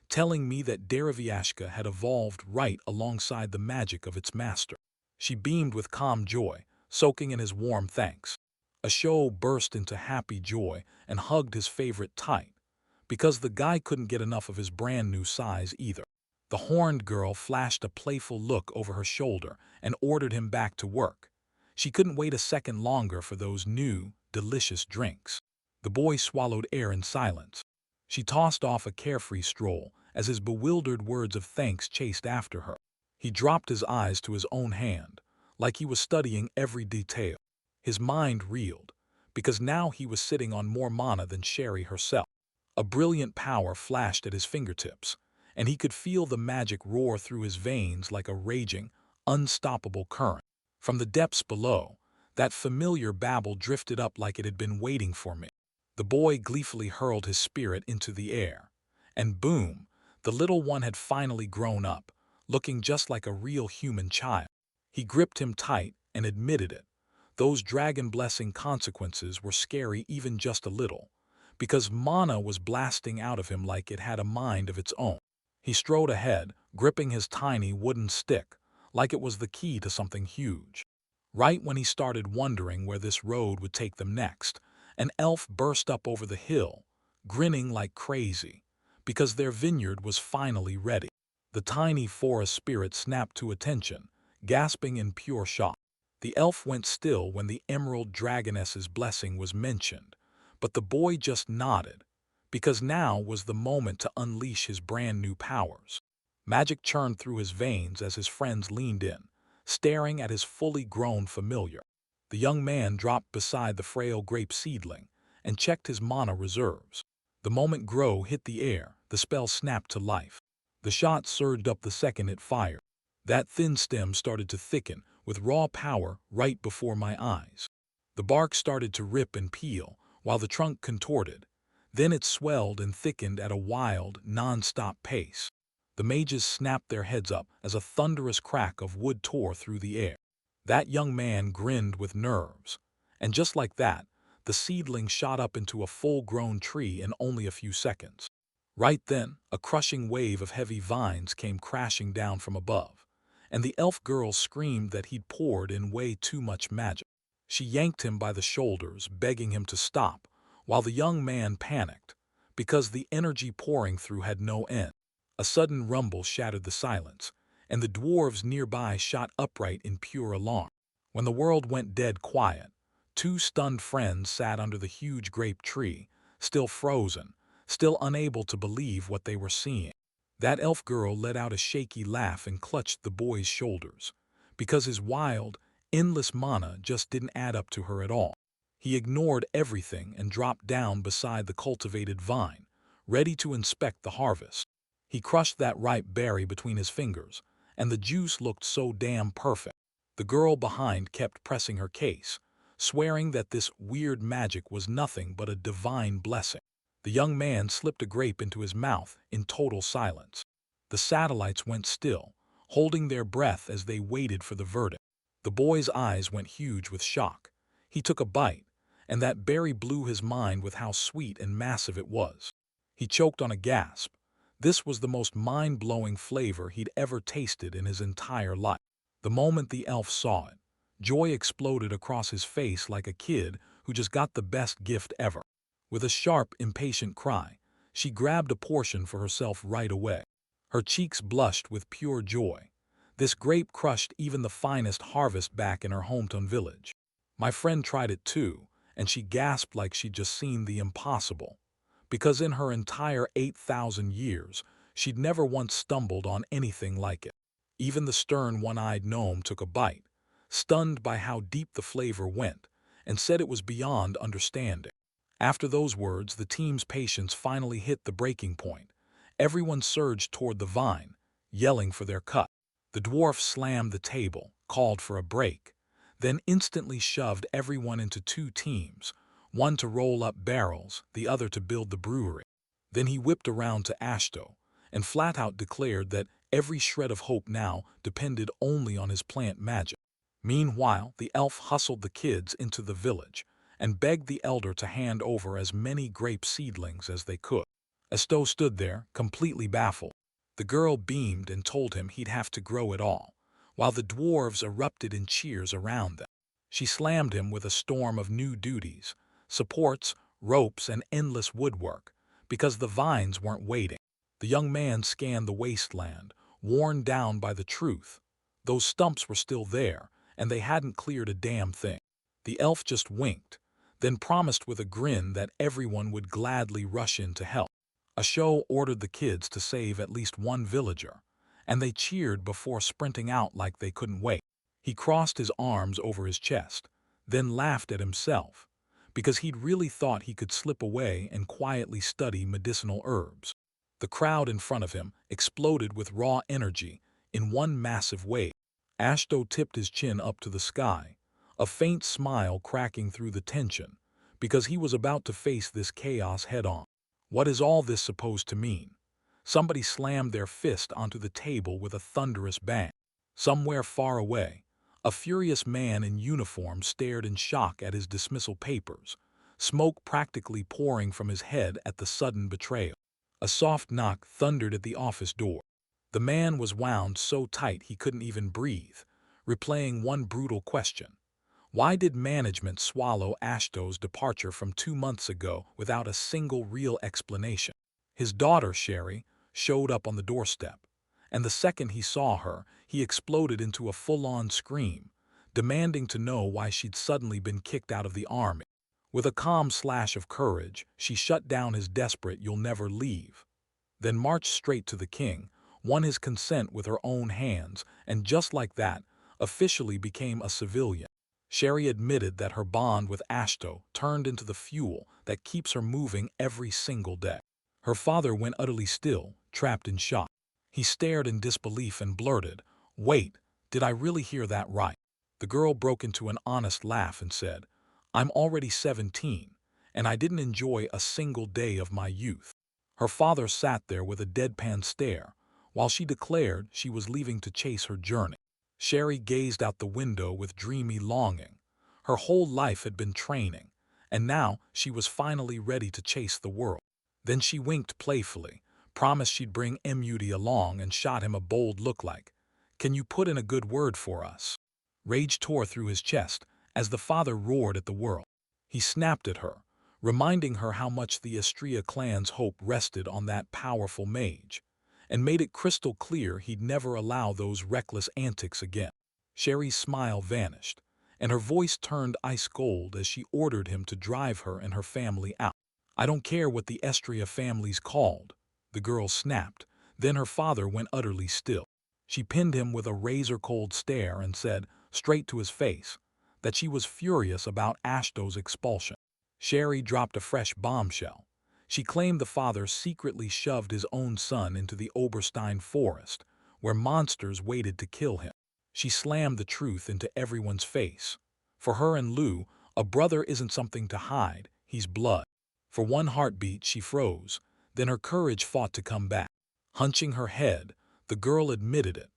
telling me that Derivyashka had evolved right alongside the magic of its master. She beamed with calm joy, soaking in his warm thanks. Asho burst into happy joy and hugged his favorite tight, because the guy couldn't get enough of his brand new size either. The horned girl flashed a playful look over her shoulder and ordered him back to work. She couldn't wait a second longer for those new, delicious drinks. The boy swallowed air in silence. She tossed off a carefree stroll as his bewildered words of thanks chased after her. He dropped his eyes to his own hand, like he was studying every detail. His mind reeled, because now he was sitting on more mana than Sherry herself. A brilliant power flashed at his fingertips, and he could feel the magic roar through his veins like a raging, unstoppable current. From the depths below, that familiar babble drifted up like it had been waiting for me. The boy gleefully hurled his spirit into the air, and boom, the little one had finally grown up, looking just like a real human child. He gripped him tight and admitted it. Those dragon blessing consequences were scary even just a little, because mana was blasting out of him like it had a mind of its own. He strode ahead, gripping his tiny wooden stick, like it was the key to something huge. Right when he started wondering where this road would take them next, an elf burst up over the hill, grinning like crazy, because their vineyard was finally ready. The tiny forest spirit snapped to attention, gasping in pure shock. The elf went still when the emerald dragoness's blessing was mentioned, but the boy just nodded, because now was the moment to unleash his brand new powers. Magic churned through his veins as his friends leaned in, staring at his fully grown familiar. The young man dropped beside the frail grape seedling and checked his mana reserves. The moment Grow hit the air, the spell snapped to life. The shot surged up the second it fired. That thin stem started to thicken with raw power right before my eyes. The bark started to rip and peel, while the trunk contorted. Then it swelled and thickened at a wild, non-stop pace. The mages snapped their heads up as a thunderous crack of wood tore through the air. That young man grinned with nerves, and just like that, the seedling shot up into a full-grown tree in only a few seconds. Right then, a crushing wave of heavy vines came crashing down from above, and the elf girl screamed that he'd poured in way too much magic. She yanked him by the shoulders, begging him to stop, while the young man panicked, because the energy pouring through had no end. A sudden rumble shattered the silence, and the dwarves nearby shot upright in pure alarm. When the world went dead quiet, two stunned friends sat under the huge grape tree, still frozen, still unable to believe what they were seeing. That elf girl let out a shaky laugh and clutched the boy's shoulders, because his wild, endless mana just didn't add up to her at all. He ignored everything and dropped down beside the cultivated vine, ready to inspect the harvest. He crushed that ripe berry between his fingers, and the juice looked so damn perfect. The girl behind kept pressing her case, swearing that this weird magic was nothing but a divine blessing. The young man slipped a grape into his mouth in total silence. The satellites went still, holding their breath as they waited for the verdict. The boy's eyes went huge with shock. He took a bite, and that berry blew his mind with how sweet and massive it was. He choked on a gasp. This was the most mind-blowing flavor he'd ever tasted in his entire life. The moment the elf saw it, joy exploded across his face like a kid who just got the best gift ever. With a sharp, impatient cry, she grabbed a portion for herself right away. Her cheeks blushed with pure joy. This grape crushed even the finest harvest back in her hometown village. My friend tried it too, and she gasped like she'd just seen the impossible. Because in her entire 8,000 years, she'd never once stumbled on anything like it. Even the stern one-eyed gnome took a bite, stunned by how deep the flavor went, and said it was beyond understanding. After those words, the team's patience finally hit the breaking point. Everyone surged toward the vine, yelling for their cut. The dwarf slammed the table, called for a break, then instantly shoved everyone into two teams, one to roll up barrels, the other to build the brewery. Then he whipped around to Ashto, and flat out declared that every shred of hope now depended only on his plant magic. Meanwhile, the elf hustled the kids into the village and begged the elder to hand over as many grape seedlings as they could. Ashto stood there, completely baffled. The girl beamed and told him he'd have to grow it all, while the dwarves erupted in cheers around them. She slammed him with a storm of new duties, supports, ropes, and endless woodwork, because the vines weren't waiting. The young man scanned the wasteland, worn down by the truth. Those stumps were still there, and they hadn't cleared a damn thing. The elf just winked, then promised with a grin that everyone would gladly rush in to help. Ashto ordered the kids to save at least one villager, and they cheered before sprinting out like they couldn't wait. He crossed his arms over his chest, then laughed at himself, because he'd really thought he could slip away and quietly study medicinal herbs. The crowd in front of him exploded with raw energy in one massive wave. Ashto tipped his chin up to the sky, a faint smile cracking through the tension, because he was about to face this chaos head-on. What is all this supposed to mean? Somebody slammed their fist onto the table with a thunderous bang. Somewhere far away, a furious man in uniform stared in shock at his dismissal papers, smoke practically pouring from his head at the sudden betrayal. A soft knock thundered at the office door. The man was wound so tight he couldn't even breathe, replaying one brutal question. Why did management swallow Ashto's departure from 2 months ago without a single real explanation? His daughter, Sherry, showed up on the doorstep, and the second he saw her, he exploded into a full-on scream, demanding to know why she'd suddenly been kicked out of the army. With a calm slash of courage, she shut down his desperate "you'll never leave," then marched straight to the king, won his consent with her own hands, and just like that, officially became a civilian. Sherry admitted that her bond with Ashto turned into the fuel that keeps her moving every single day. Her father went utterly still, trapped in shock. He stared in disbelief and blurted, "Wait, did I really hear that right?" The girl broke into an honest laugh and said, "I'm already 17, and I didn't enjoy a single day of my youth." Her father sat there with a deadpan stare, while she declared she was leaving to chase her journey. Sherry gazed out the window with dreamy longing. Her whole life had been training, and now she was finally ready to chase the world. Then she winked playfully, promised she'd bring Mudi along, and shot him a bold look like, "Can you put in a good word for us?" Rage tore through his chest as the father roared at the world. He snapped at her, reminding her how much the Astria clan's hope rested on that powerful mage, and made it crystal clear he'd never allow those reckless antics again. Sherry's smile vanished, and her voice turned ice cold as she ordered him to drive her and her family out. "I don't care what the Estria family's called," the girl snapped. Then her father went utterly still. She pinned him with a razor-cold stare and said, straight to his face, that she was furious about Ashto's expulsion. Sherry dropped a fresh bombshell. She claimed the father secretly shoved his own son into the Oberstein forest, where monsters waited to kill him. She slammed the truth into everyone's face. For her and Lou, a brother isn't something to hide, he's blood. For one heartbeat, she froze, then her courage fought to come back. Hunching her head, the girl admitted it.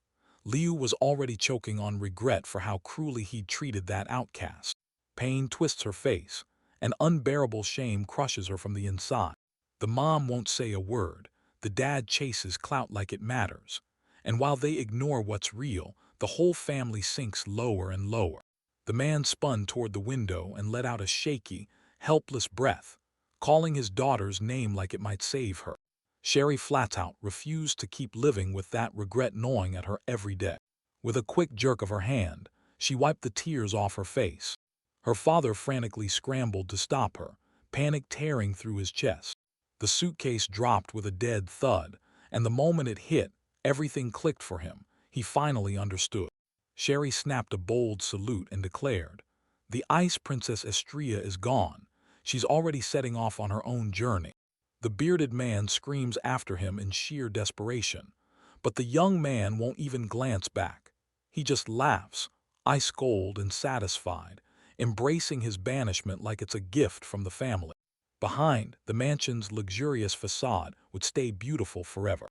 Liu was already choking on regret for how cruelly he'd treated that outcast. Pain twists her face, and unbearable shame crushes her from the inside. The mom won't say a word, the dad chases clout like it matters, and while they ignore what's real, the whole family sinks lower and lower. The man spun toward the window and let out a shaky, helpless breath, calling his daughter's name like it might save her. Sherry flat out refused to keep living with that regret gnawing at her every day. With a quick jerk of her hand, she wiped the tears off her face. Her father frantically scrambled to stop her, panic tearing through his chest. The suitcase dropped with a dead thud, and the moment it hit, everything clicked for him. He finally understood. Sherry snapped a bold salute and declared, "The Ice Princess Estrella is gone. She's already setting off on her own journey." The bearded man screams after him in sheer desperation, but the young man won't even glance back. He just laughs, ice-cold and satisfied, embracing his banishment like it's a gift from the family. Behind, the mansion's luxurious facade would stay beautiful forever.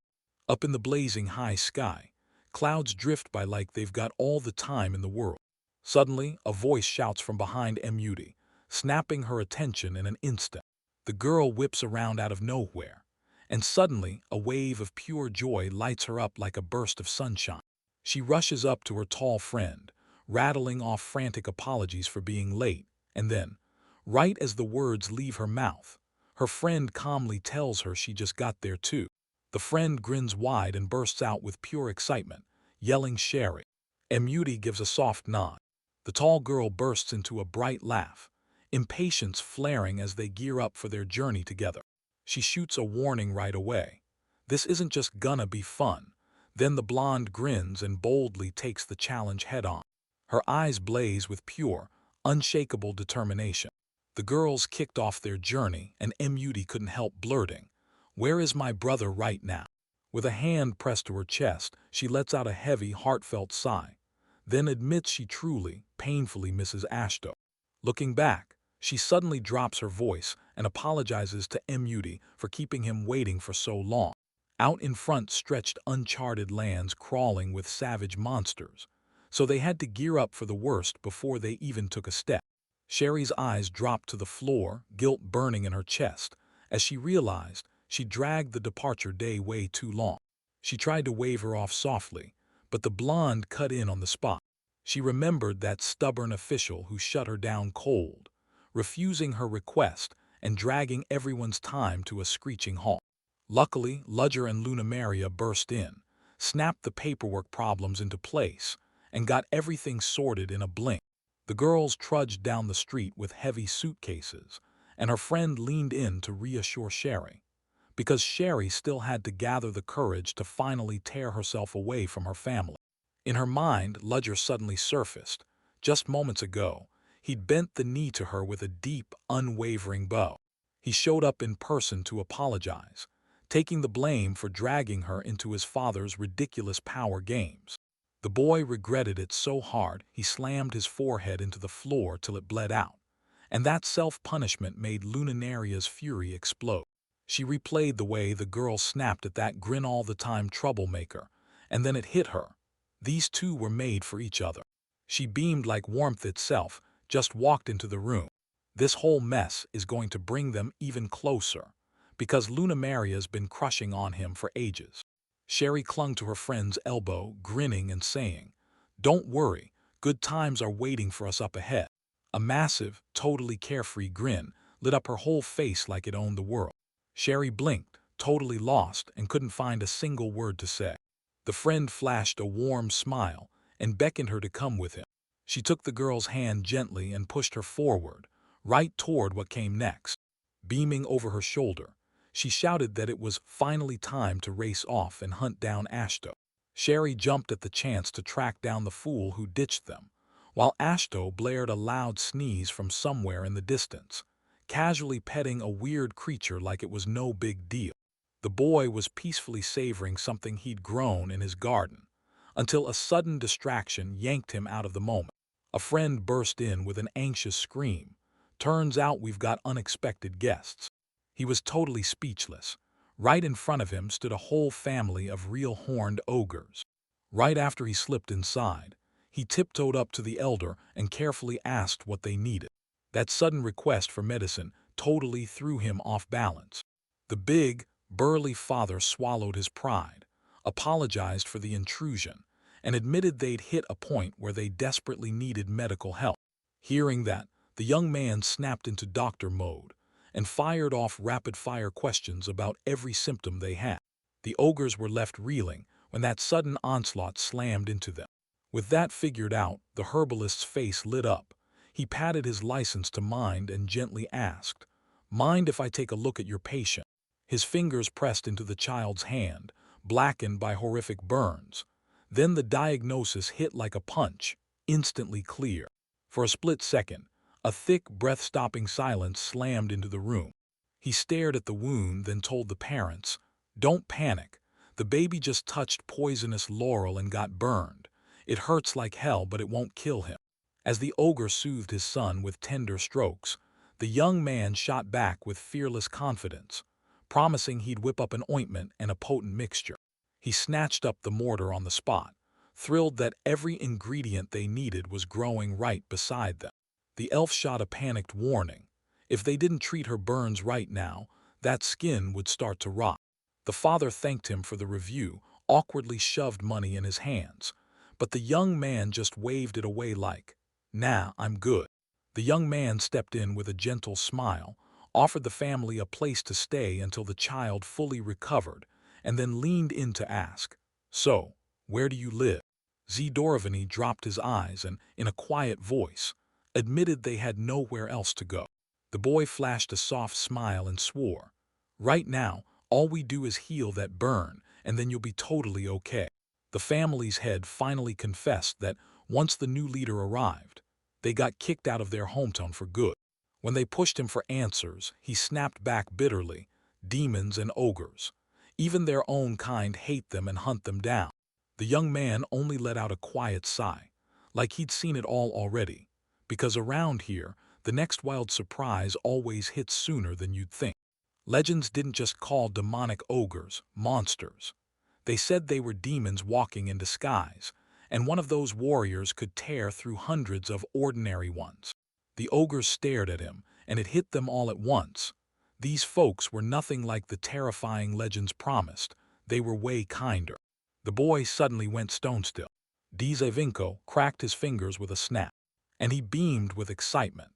Up in the blazing high sky, clouds drift by like they've got all the time in the world. Suddenly, a voice shouts from behind Muti, snapping her attention in an instant. The girl whips around out of nowhere, and suddenly a wave of pure joy lights her up like a burst of sunshine. She rushes up to her tall friend, rattling off frantic apologies for being late, and then, right as the words leave her mouth, her friend calmly tells her she just got there too. The friend grins wide and bursts out with pure excitement, yelling Sherry. Muti gives a soft nod. The tall girl bursts into a bright laugh, impatience flaring as they gear up for their journey together. She shoots a warning right away. This isn't just gonna be fun. Then the blonde grins and boldly takes the challenge head-on. Her eyes blaze with pure, unshakable determination. The girls kicked off their journey, and Muti couldn't help blurting, "Where is my brother right now?" With a hand pressed to her chest, she lets out a heavy, heartfelt sigh, then admits she truly, painfully misses Ashto. Looking back, she suddenly drops her voice and apologizes to Muti for keeping him waiting for so long. Out in front stretched uncharted lands crawling with savage monsters, so they had to gear up for the worst before they even took a step. Sherry's eyes dropped to the floor, guilt burning in her chest, as she realized she dragged the departure day way too long. She tried to wave her off softly, but the blonde cut in on the spot. She remembered that stubborn official who shut her down cold, refusing her request and dragging everyone's time to a screeching halt. Luckily, Ludger and Lunamaria burst in, snapped the paperwork problems into place, and got everything sorted in a blink. The girls trudged down the street with heavy suitcases, and her friend leaned in to reassure Sherry, because Sherry still had to gather the courage to finally tear herself away from her family. In her mind, Ludger suddenly surfaced. Just moments ago, he'd bent the knee to her with a deep, unwavering bow. He showed up in person to apologize, taking the blame for dragging her into his father's ridiculous power games. The boy regretted it so hard he slammed his forehead into the floor till it bled out, and that self-punishment made Lunanaria's fury explode. She replayed the way the girl snapped at that grin-all-the-time troublemaker, and then it hit her. These two were made for each other. She beamed like warmth itself, just walked into the room. This whole mess is going to bring them even closer, because Lunamaria's been crushing on him for ages. Sherry clung to her friend's elbow, grinning and saying, "Don't worry, good times are waiting for us up ahead." A massive, totally carefree grin lit up her whole face like it owned the world. Sherry blinked, totally lost, and couldn't find a single word to say. The friend flashed a warm smile and beckoned her to come with him. She took the girl's hand gently and pushed her forward, right toward what came next. Beaming over her shoulder, she shouted that it was finally time to race off and hunt down Ashto. Sherry jumped at the chance to track down the fool who ditched them, while Ashto blared a loud sneeze from somewhere in the distance, casually petting a weird creature like it was no big deal. The boy was peacefully savoring something he'd grown in his garden, until a sudden distraction yanked him out of the moment. A friend burst in with an anxious scream. "Turns out we've got unexpected guests." He was totally speechless. Right in front of him stood a whole family of real horned ogres. Right after he slipped inside, he tiptoed up to the elder and carefully asked what they needed. That sudden request for medicine totally threw him off balance. The big, burly father swallowed his pride, apologized for the intrusion, and admitted they'd hit a point where they desperately needed medical help. Hearing that, the young man snapped into doctor mode and fired off rapid-fire questions about every symptom they had. The ogres were left reeling when that sudden onslaught slammed into them. With that figured out, the herbalist's face lit up. He patted his license to mind and gently asked, "Mind if I take a look at your patient?" His fingers pressed into the child's hand, blackened by horrific burns. Then the diagnosis hit like a punch, instantly clear. For a split second, a thick, breath-stopping silence slammed into the room. He stared at the wound, then told the parents, "Don't panic. The baby just touched poisonous laurel and got burned. It hurts like hell, but it won't kill him." As the ogre soothed his son with tender strokes, the young man shot back with fearless confidence, promising he'd whip up an ointment and a potent mixture. He snatched up the mortar on the spot, thrilled that every ingredient they needed was growing right beside them. The elf shot a panicked warning. If they didn't treat her burns right now, that skin would start to rot. The father thanked him for the review, awkwardly shoved money in his hands. But the young man just waved it away like, "Nah, I'm good." The young man stepped in with a gentle smile, offered the family a place to stay until the child fully recovered, and then leaned in to ask, "So, where do you live?" Zdorovany dropped his eyes and, in a quiet voice, admitted they had nowhere else to go. The boy flashed a soft smile and swore, "Right now, all we do is heal that burn, and then you'll be totally okay." The family's head finally confessed that once the new leader arrived, they got kicked out of their hometown for good. When they pushed him for answers, he snapped back bitterly, "Demons and ogres. Even their own kind hate them and hunt them down." The young man only let out a quiet sigh, like he'd seen it all already, because around here, the next wild surprise always hits sooner than you'd think. Legends didn't just call demonic ogres monsters. They said they were demons walking in disguise, and one of those warriors could tear through hundreds of ordinary ones. The ogres stared at him, and it hit them all at once. These folks were nothing like the terrifying legends promised. They were way kinder. The boy suddenly went stone still. Dzievinko cracked his fingers with a snap, and he beamed with excitement,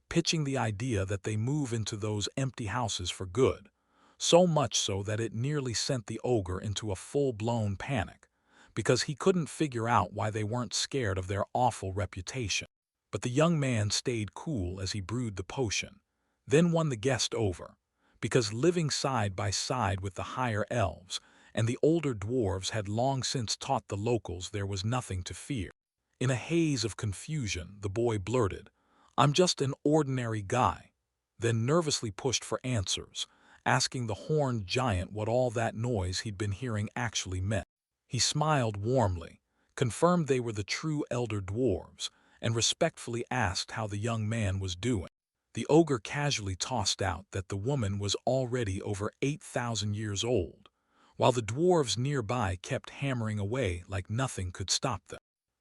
pitching the idea that they move into those empty houses for good. So much so that it nearly sent the ogre into a full-blown panic, because he couldn't figure out why they weren't scared of their awful reputation. But the young man stayed cool as he brewed the potion, then won the guest over, because living side by side with the higher elves and the older dwarves had long since taught the locals there was nothing to fear. In a haze of confusion, the boy blurted, "I'm just an ordinary guy," then nervously pushed for answers, asking the horned giant what all that noise he'd been hearing actually meant. He smiled warmly, confirmed they were the true elder dwarves, and respectfully asked how the young man was doing. The ogre casually tossed out that the woman was already over 8,000 years old, while the dwarves nearby kept hammering away like nothing could stop them.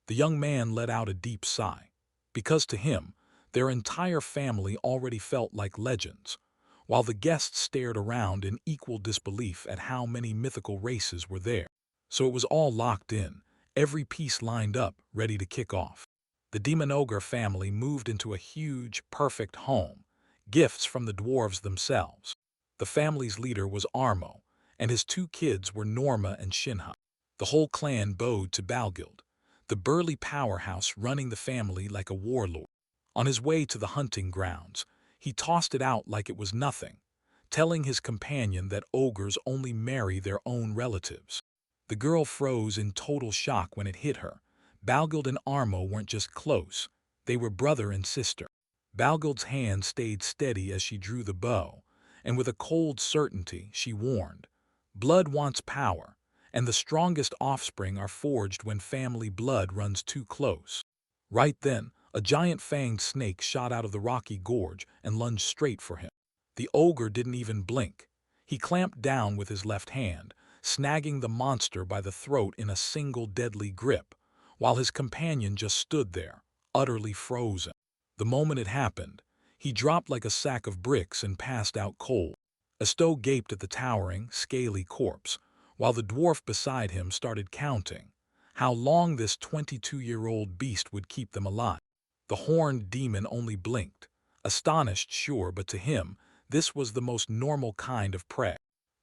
The young man let out a deep sigh, because to him, their entire family already felt like legends, while the guests stared around in equal disbelief at how many mythical races were there. So it was all locked in, every piece lined up, ready to kick off. The demon ogre family moved into a huge, perfect home, gifts from the dwarves themselves. The family's leader was Armo, and his two kids were Norma and Shinha. The whole clan bowed to Balgild, the burly powerhouse running the family like a warlord. On his way to the hunting grounds, he tossed it out like it was nothing, telling his companion that ogres only marry their own relatives. The girl froze in total shock when it hit her. Balgild and Armo weren't just close, they were brother and sister. Balgild's hand stayed steady as she drew the bow, and with a cold certainty she warned, "Blood wants power, and the strongest offspring are forged when family blood runs too close." Right then, a giant fanged snake shot out of the rocky gorge and lunged straight for him. The ogre didn't even blink. He clamped down with his left hand, snagging the monster by the throat in a single deadly grip, while his companion just stood there, utterly frozen. The moment it happened, he dropped like a sack of bricks and passed out cold. Asto gaped at the towering, scaly corpse, while the dwarf beside him started counting how long this 22-year-old beast would keep them alive. The horned demon only blinked, astonished, sure, but to him, this was the most normal kind of prey.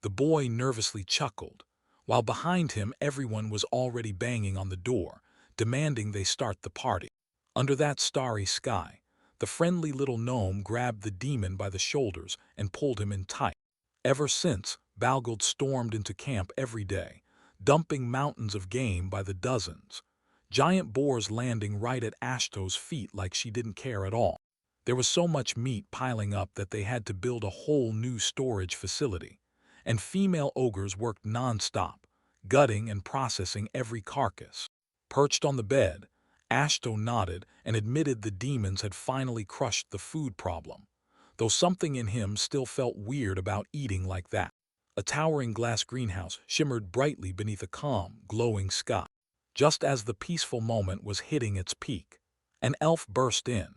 The boy nervously chuckled, while behind him everyone was already banging on the door, demanding they start the party. Under that starry sky, the friendly little gnome grabbed the demon by the shoulders and pulled him in tight. Ever since, Balgold stormed into camp every day, dumping mountains of game by the dozens. Giant boars landing right at Ashto's feet like she didn't care at all. There was so much meat piling up that they had to build a whole new storage facility. And female ogres worked non-stop, gutting and processing every carcass. Perched on the bed, Ashto nodded and admitted the demons had finally crushed the food problem, though something in him still felt weird about eating like that. A towering glass greenhouse shimmered brightly beneath a calm, glowing sky. Just as the peaceful moment was hitting its peak, an elf burst in.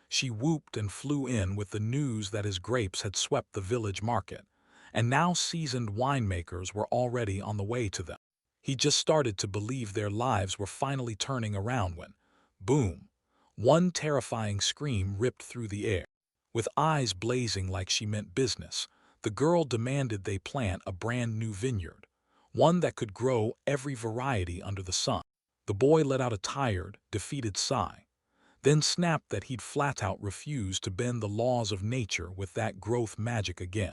She whooped and flew in with the news that his grapes had swept the village market, and now seasoned winemakers were already on the way to them. He just started to believe their lives were finally turning around when, boom, one terrifying scream ripped through the air. With eyes blazing like she meant business, the girl demanded they plant a brand new vineyard, one that could grow every variety under the sun. The boy let out a tired, defeated sigh, then snapped that he'd flat-out refused to bend the laws of nature with that growth magic again.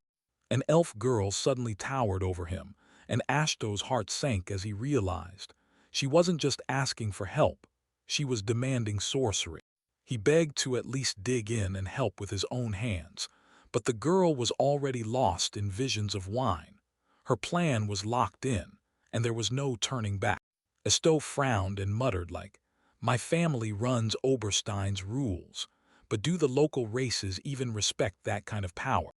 An elf girl suddenly towered over him, and Ashto's heart sank as he realized she wasn't just asking for help, she was demanding sorcery. He begged to at least dig in and help with his own hands, but the girl was already lost in visions of wine. Her plan was locked in, and there was no turning back. Ashto frowned and muttered like, "My family runs Oberstein's rules, but do the local races even respect that kind of power?"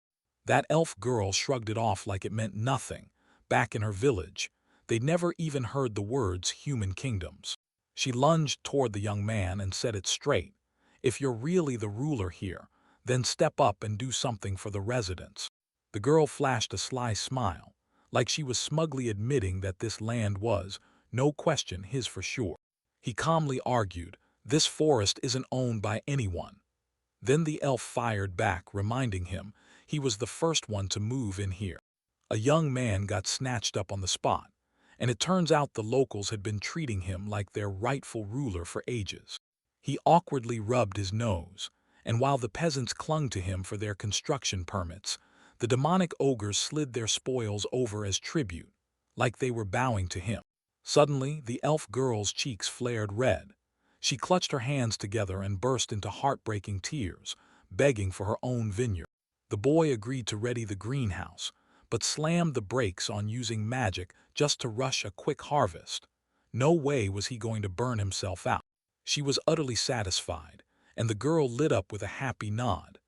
That elf girl shrugged it off like it meant nothing. Back in her village, they'd never even heard the words human kingdoms. She lunged toward the young man and said it straight. "If you're really the ruler here, then step up and do something for the residents." The girl flashed a sly smile, like she was smugly admitting that this land was, no question, his for sure. He calmly argued, "This forest isn't owned by anyone." Then the elf fired back, reminding him he was the first one to move in here. A young man got snatched up on the spot, and it turns out the locals had been treating him like their rightful ruler for ages. He awkwardly rubbed his nose, and while the peasants clung to him for their construction permits, the demonic ogres slid their spoils over as tribute, like they were bowing to him. Suddenly, the elf girl's cheeks flared red. She clutched her hands together and burst into heartbreaking tears, begging for her own vineyard. The boy agreed to ready the greenhouse, but slammed the brakes on using magic just to rush a quick harvest. No way was he going to burn himself out. She was utterly satisfied, and the girl lit up with a happy nod,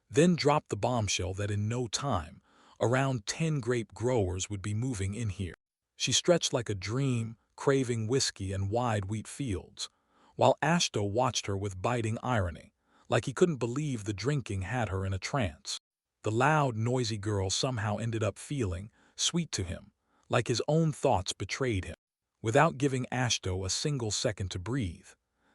then dropped the bombshell that in no time, around 10 grape growers would be moving in here. She stretched like a dream, craving whiskey and wide wheat fields, while Ashto watched her with biting irony, like he couldn't believe the drinking had her in a trance. The loud, noisy girl somehow ended up feeling sweet to him, like his own thoughts betrayed him. Without giving Ashto a single second to breathe,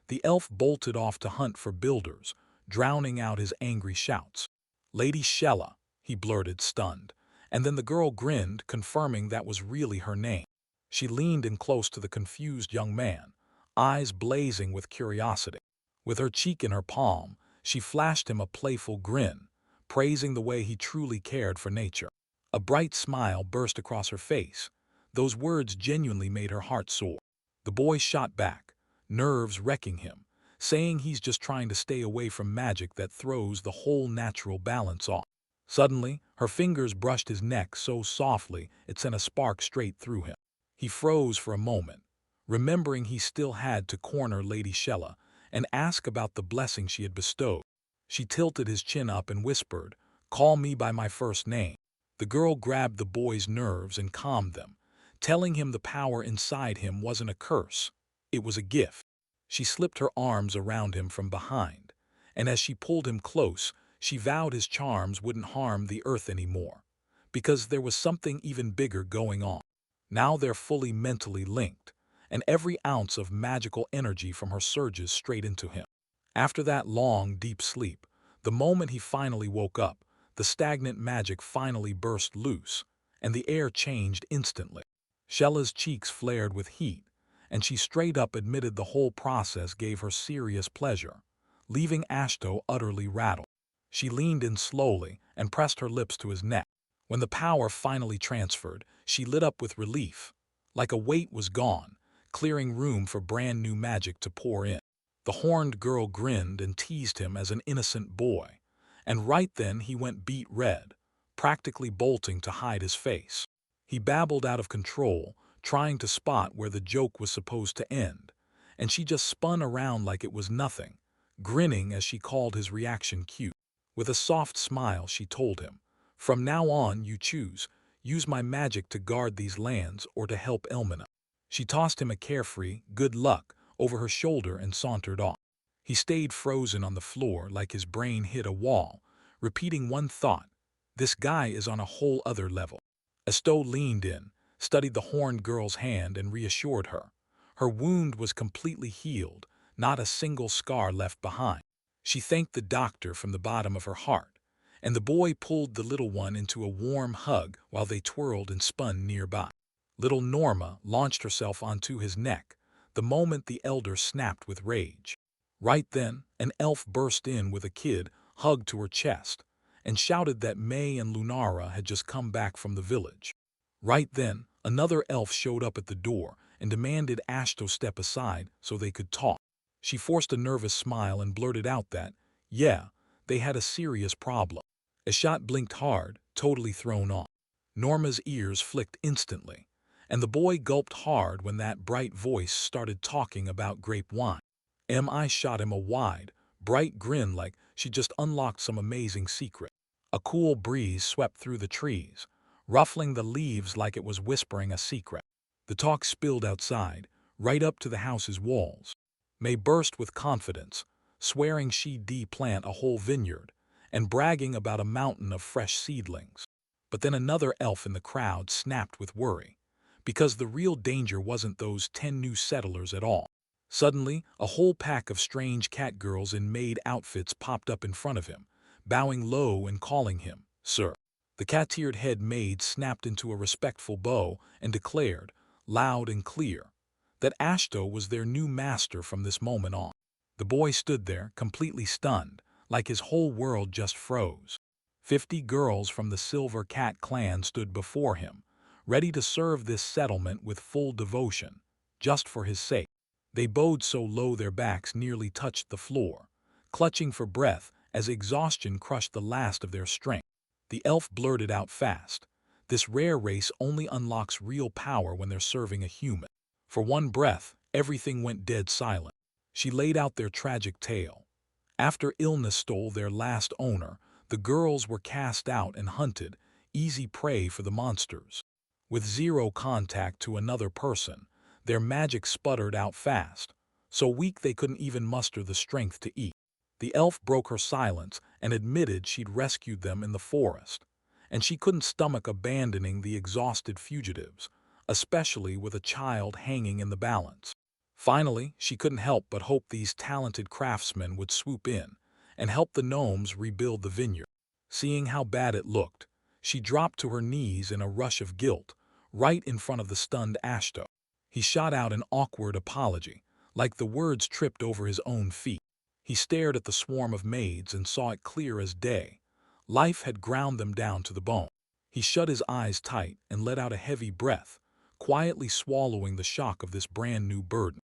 the elf bolted off to hunt for builders, drowning out his angry shouts. "Lady Shella," he blurted, stunned, and then the girl grinned, confirming that was really her name. She leaned in close to the confused young man, eyes blazing with curiosity. With her cheek in her palm, she flashed him a playful grin, praising the way he truly cared for nature. A bright smile burst across her face. Those words genuinely made her heart soar. The boy shot back, nerves wrecking him, saying he's just trying to stay away from magic that throws the whole natural balance off. Suddenly, her fingers brushed his neck so softly it sent a spark straight through him. He froze for a moment, remembering he still had to corner Lady Shella and ask about the blessing she had bestowed. She tilted his chin up and whispered, "Call me by my first name." The girl grabbed the boy's nerves and calmed them, telling him the power inside him wasn't a curse, it was a gift. She slipped her arms around him from behind, and as she pulled him close, she vowed his charms wouldn't harm the earth anymore, because there was something even bigger going on. Now they're fully mentally linked, and every ounce of magical energy from her surges straight into him. After that long, deep sleep, the moment he finally woke up, the stagnant magic finally burst loose, and the air changed instantly. Shella's cheeks flared with heat, and she straight up admitted the whole process gave her serious pleasure, leaving Ashto utterly rattled. She leaned in slowly and pressed her lips to his neck. When the power finally transferred, she lit up with relief. Like a weight was gone, clearing room for brand new magic to pour in. The horned girl grinned and teased him as an innocent boy, and right then he went beet red, practically bolting to hide his face. He babbled out of control, trying to spot where the joke was supposed to end, and she just spun around like it was nothing, grinning as she called his reaction cute. With a soft smile, she told him, "From now on, you choose. Use my magic to guard these lands or to help Elmina." She tossed him a carefree, "Good luck," over her shoulder and sauntered off. He stayed frozen on the floor like his brain hit a wall, repeating one thought: this guy is on a whole other level. Esto leaned in, studied the horned girl's hand and reassured her. Her wound was completely healed, not a single scar left behind. She thanked the doctor from the bottom of her heart, and the boy pulled the little one into a warm hug while they twirled and spun nearby. Little Norma launched herself onto his neck the moment the elder snapped with rage. Right then, an elf burst in with a kid hugged to her chest and shouted that May and Lunara had just come back from the village. Right then, another elf showed up at the door and demanded Ashto step aside so they could talk. She forced a nervous smile and blurted out that, yeah, they had a serious problem. Eshat blinked hard, totally thrown off. Norma's ears flicked instantly, and the boy gulped hard when that bright voice started talking about grape wine. M.I. shot him a wide, bright grin like she just unlocked some amazing secret. A cool breeze swept through the trees, ruffling the leaves like it was whispering a secret. The talk spilled outside, right up to the house's walls. May burst with confidence, swearing she'd plant a whole vineyard, and bragging about a mountain of fresh seedlings. But then another elf in the crowd snapped with worry, because the real danger wasn't those 10 new settlers at all. Suddenly, a whole pack of strange cat girls in maid outfits popped up in front of him, bowing low and calling him, "Sir." The cat-eared head maid snapped into a respectful bow and declared, loud and clear, that Ashto was their new master from this moment on. The boy stood there, completely stunned, like his whole world just froze. 50 girls from the Silver Cat clan stood before him, ready to serve this settlement with full devotion, just for his sake. They bowed so low their backs nearly touched the floor, clutching for breath as exhaustion crushed the last of their strength. The elf blurted out fast, "This rare race only unlocks real power when they're serving a human." For one breath, everything went dead silent. She laid out their tragic tale. After illness stole their last owner, the girls were cast out and hunted, easy prey for the monsters. With zero contact to another person, their magic sputtered out fast, so weak they couldn't even muster the strength to eat. The elf broke her silence and admitted she'd rescued them in the forest, and she couldn't stomach abandoning the exhausted fugitives, especially with a child hanging in the balance. Finally, she couldn't help but hope these talented craftsmen would swoop in and help the gnomes rebuild the vineyard. Seeing how bad it looked, she dropped to her knees in a rush of guilt, right in front of the stunned Ashto. He shot out an awkward apology, like the words tripped over his own feet. He stared at the swarm of maids and saw it clear as day. Life had ground them down to the bone. He shut his eyes tight and let out a heavy breath, quietly swallowing the shock of this brand new burden.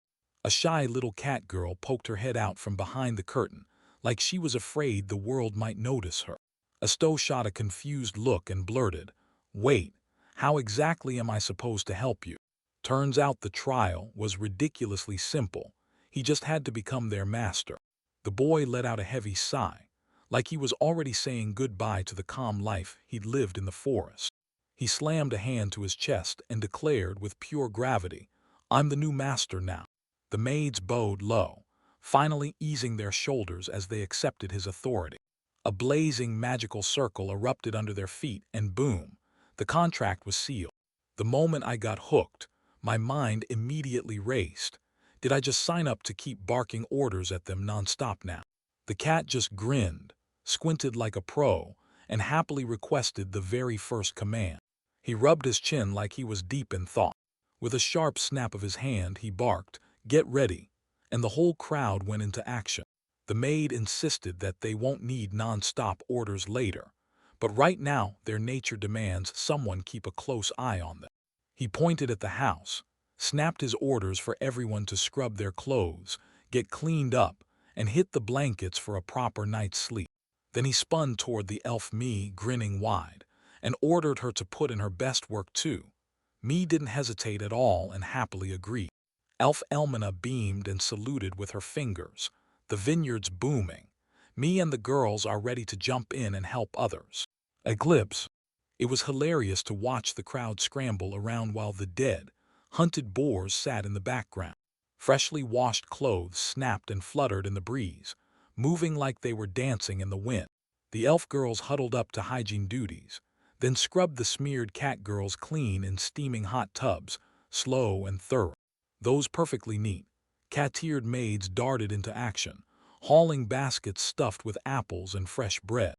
A shy little cat girl poked her head out from behind the curtain, like she was afraid the world might notice her. Asto shot a confused look and blurted, "Wait, how exactly am I supposed to help you?" Turns out the trial was ridiculously simple. He just had to become their master. The boy let out a heavy sigh, like he was already saying goodbye to the calm life he'd lived in the forest. He slammed a hand to his chest and declared with pure gravity, "I'm the new master now." The maids bowed low, finally easing their shoulders as they accepted his authority. A blazing magical circle erupted under their feet and boom, the contract was sealed. The moment I got hooked, my mind immediately raced. Did I just sign up to keep barking orders at them nonstop now? The cat just grinned, squinted like a pro, and happily requested the very first command. He rubbed his chin like he was deep in thought. With a sharp snap of his hand, he barked, "Get ready," and the whole crowd went into action. The maid insisted that they won't need non-stop orders later, but right now their nature demands someone keep a close eye on them. He pointed at the house, snapped his orders for everyone to scrub their clothes, get cleaned up, and hit the blankets for a proper night's sleep. Then he spun toward the elf Me, grinning wide, and ordered her to put in her best work too. Me didn't hesitate at all and happily agreed. Elf Elmina beamed and saluted with her fingers. The vineyard's booming. Me and the girls are ready to jump in and help others. Eclipse. It was hilarious to watch the crowd scramble around while the dead, hunted boars sat in the background. Freshly washed clothes snapped and fluttered in the breeze, moving like they were dancing in the wind. The elf girls huddled up to hygiene duties, then scrubbed the smeared cat girls clean in steaming hot tubs, slow and thorough. Those perfectly neat, cat-eared maids darted into action, hauling baskets stuffed with apples and fresh bread.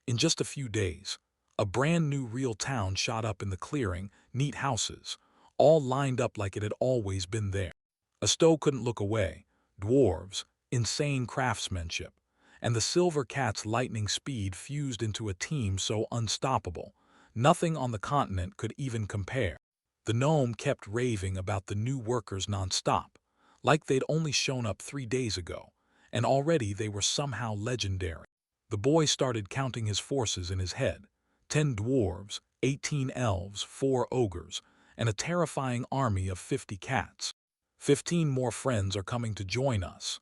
In just a few days, a brand new real town shot up in the clearing, neat houses, all lined up like it had always been there. Asto couldn't look away. Dwarves, insane craftsmanship, and the silver cat's lightning speed fused into a team so unstoppable, nothing on the continent could even compare. The gnome kept raving about the new workers nonstop, like they'd only shown up 3 days ago, and already they were somehow legendary. The boy started counting his forces in his head: 10 dwarves, 18 elves, 4 ogres, and a terrifying army of 50 cats. 15 more friends are coming to join us,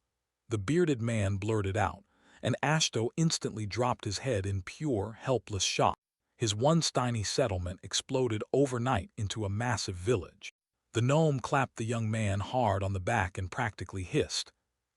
the bearded man blurted out, and Ashto instantly dropped his head in pure, helpless shock. His one-tiny settlement exploded overnight into a massive village. The gnome clapped the young man hard on the back and practically hissed,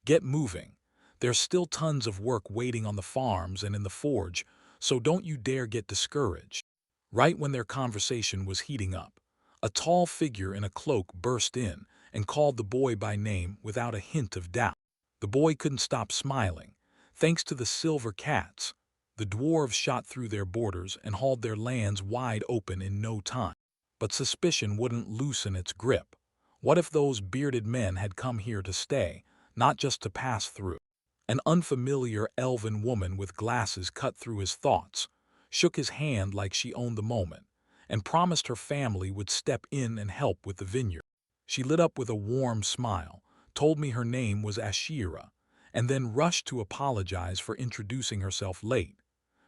"Get moving. There's still tons of work waiting on the farms and in the forge, so don't you dare get discouraged." Right when their conversation was heating up, a tall figure in a cloak burst in and called the boy by name without a hint of doubt. The boy couldn't stop smiling. Thanks to the silver cats, the dwarves shot through their borders and hauled their lands wide open in no time. But suspicion wouldn't loosen its grip. What if those bearded men had come here to stay, not just to pass through? An unfamiliar elven woman with glasses cut through his thoughts, shook his hand like she owned the moment, and promised her family would step in and help with the vineyard. She lit up with a warm smile, told me her name was Ashira, and then rushed to apologize for introducing herself late,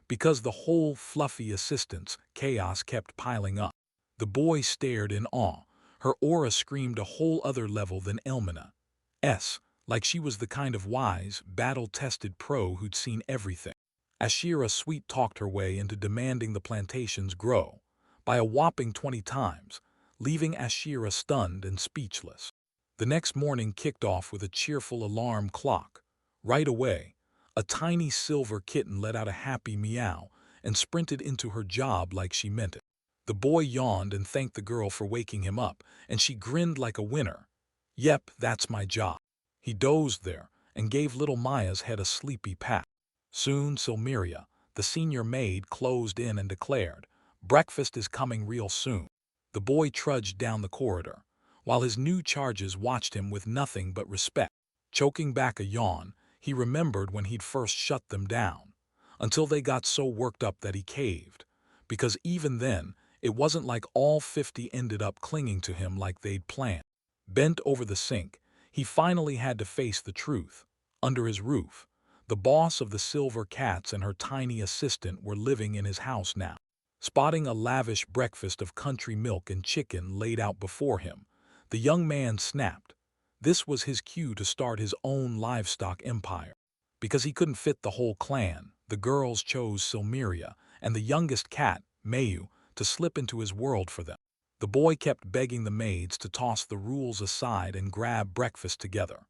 because the whole fluffy assistant's chaos kept piling up. The boy stared in awe. Her aura screamed a whole other level than Elmina's, like she was the kind of wise, battle-tested pro who'd seen everything. Ashira sweet-talked her way into demanding the plantations grow, by a whopping 20 times, leaving Ashira stunned and speechless. The next morning kicked off with a cheerful alarm clock. Right away, a tiny silver kitten let out a happy meow and sprinted into her job like she meant it. The boy yawned and thanked the girl for waking him up, and she grinned like a winner. "Yep, that's my job." He dozed there and gave little Maya's head a sleepy pat. Soon Silmeria, the senior maid, closed in and declared, "Breakfast is coming real soon." The boy trudged down the corridor, while his new charges watched him with nothing but respect. Choking back a yawn, he remembered when he'd first shut them down, until they got so worked up that he caved, because even then, it wasn't like all 50 ended up clinging to him like they'd planned. Bent over the sink, he finally had to face the truth. Under his roof, the boss of the Silver Cats and her tiny assistant were living in his house now. Spotting a lavish breakfast of country milk and chicken laid out before him, the young man snapped. This was his cue to start his own livestock empire. Because he couldn't fit the whole clan, the girls chose Silmeria and the youngest cat, Mayu, to slip into his world for them. The boy kept begging the maids to toss the rules aside and grab breakfast together.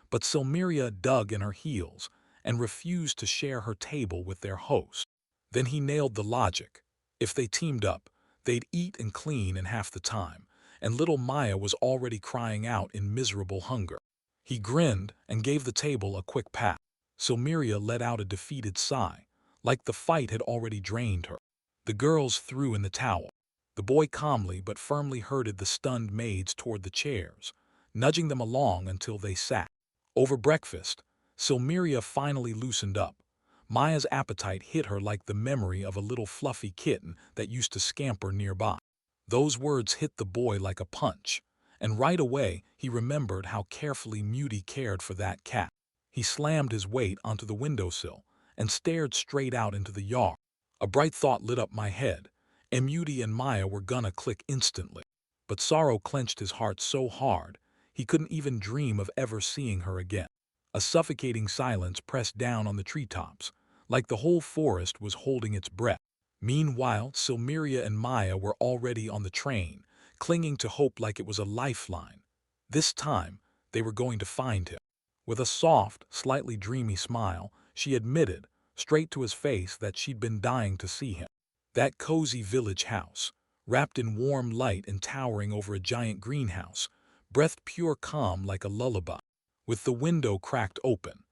But Silmeria dug in her heels and refused to share her table with their host. Then he nailed the logic. If they teamed up, they'd eat and clean in half the time, and little Maya was already crying out in miserable hunger. He grinned and gave the table a quick pat. Silmeria let out a defeated sigh, like the fight had already drained her. The girls threw in the towel. The boy calmly but firmly herded the stunned maids toward the chairs, nudging them along until they sat. Over breakfast, Silmeria finally loosened up. Maya's appetite hit her like the memory of a little fluffy kitten that used to scamper nearby. Those words hit the boy like a punch, and right away he remembered how carefully Muti cared for that cat. He slammed his weight onto the windowsill and stared straight out into the yard. A bright thought lit up my head, and Muti and Maya were gonna click instantly. But sorrow clenched his heart so hard, he couldn't even dream of ever seeing her again. A suffocating silence pressed down on the treetops, like the whole forest was holding its breath. Meanwhile, Silmeria and Maya were already on the train, clinging to hope like it was a lifeline. This time, they were going to find him. With a soft, slightly dreamy smile, she admitted, straight to his face, that she'd been dying to see him. That cozy village house, wrapped in warm light and towering over a giant greenhouse, breathed pure calm like a lullaby. With the window cracked open,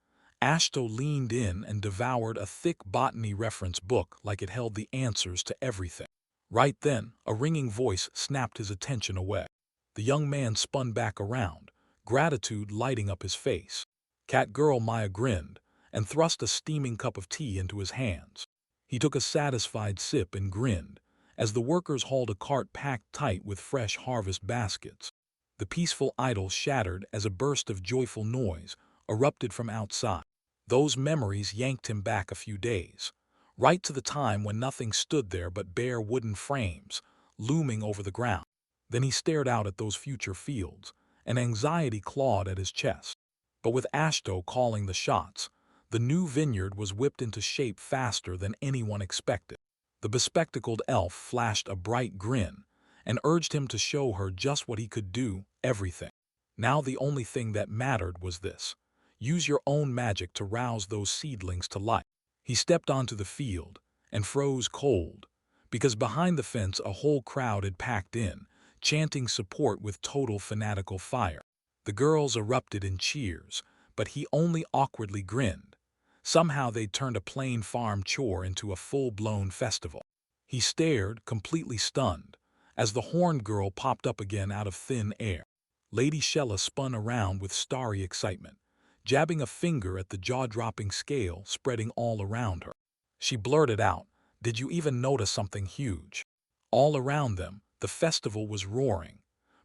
Ashto leaned in and devoured a thick botany reference book like it held the answers to everything. Right then, a ringing voice snapped his attention away. The young man spun back around, gratitude lighting up his face. Cat-girl Maya grinned and thrust a steaming cup of tea into his hands. He took a satisfied sip and grinned as the workers hauled a cart packed tight with fresh harvest baskets. The peaceful idyll shattered as a burst of joyful noise erupted from outside. Those memories yanked him back a few days, right to the time when nothing stood there but bare wooden frames, looming over the ground. Then he stared out at those future fields, and anxiety clawed at his chest. But with Ashto calling the shots, the new vineyard was whipped into shape faster than anyone expected. The bespectacled elf flashed a bright grin and urged him to show her just what he could do, everything. Now the only thing that mattered was this: use your own magic to rouse those seedlings to life. He stepped onto the field and froze cold, because behind the fence a whole crowd had packed in, chanting support with total fanatical fire. The girls erupted in cheers, but he only awkwardly grinned. Somehow they'd turned a plain farm chore into a full-blown festival. He stared, completely stunned, as the horned girl popped up again out of thin air. Lady Shella spun around with starry excitement, jabbing a finger at the jaw-dropping scale spreading all around her. She blurted out, "Did you even notice something huge?" All around them, the festival was roaring.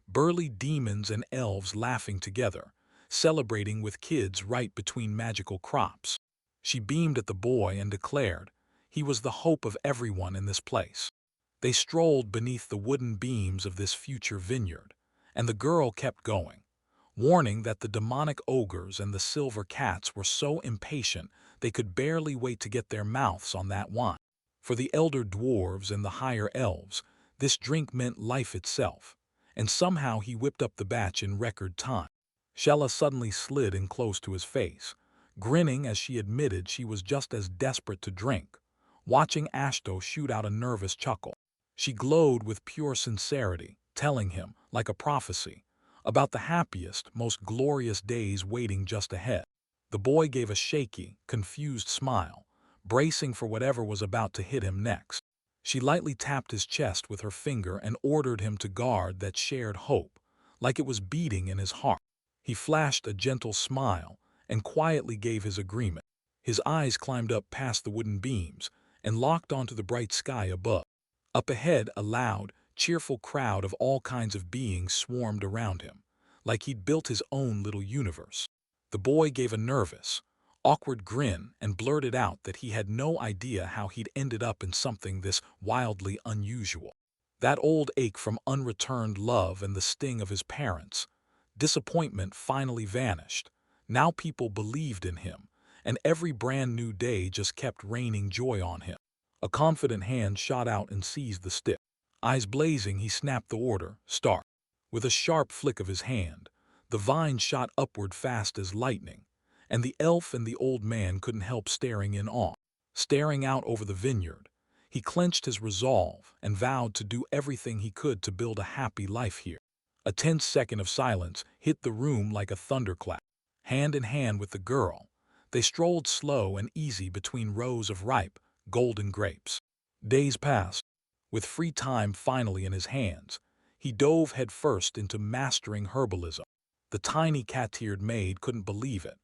Burly demons and elves laughing together, celebrating with kids right between magical crops. She beamed at the boy and declared he was the hope of everyone in this place. They strolled beneath the wooden beams of this future vineyard, and the girl kept going, warning that the demonic ogres and the silver cats were so impatient they could barely wait to get their mouths on that wine. For the elder dwarves and the higher elves, this drink meant life itself, and somehow he whipped up the batch in record time. Shella suddenly slid in close to his face, grinning as she admitted she was just as desperate to drink, watching Ashto shoot out a nervous chuckle. She glowed with pure sincerity, telling him, like a prophecy, about the happiest, most glorious days waiting just ahead. The boy gave a shaky, confused smile, bracing for whatever was about to hit him next. She lightly tapped his chest with her finger and ordered him to guard that shared hope, like it was beating in his heart. He flashed a gentle smile and quietly gave his agreement. His eyes climbed up past the wooden beams and locked onto the bright sky above. Up ahead, a loud, cheerful crowd of all kinds of beings swarmed around him, like he'd built his own little universe. The boy gave a nervous, awkward grin and blurted out that he had no idea how he'd ended up in something this wildly unusual. That old ache from unreturned love and the sting of his parents' disappointment finally vanished. Now people believed in him, and every brand new day just kept raining joy on him. A confident hand shot out and seized the stick. Eyes blazing, he snapped the order, "Start." With a sharp flick of his hand, the vine shot upward fast as lightning, and the elf and the old man couldn't help staring in awe. Staring out over the vineyard, he clenched his resolve and vowed to do everything he could to build a happy life here. A tense second of silence hit the room like a thunderclap. Hand in hand with the girl, they strolled slow and easy between rows of ripe, golden grapes. Days passed. With free time finally in his hands, he dove headfirst into mastering herbalism. The tiny cat-eared maid couldn't believe it.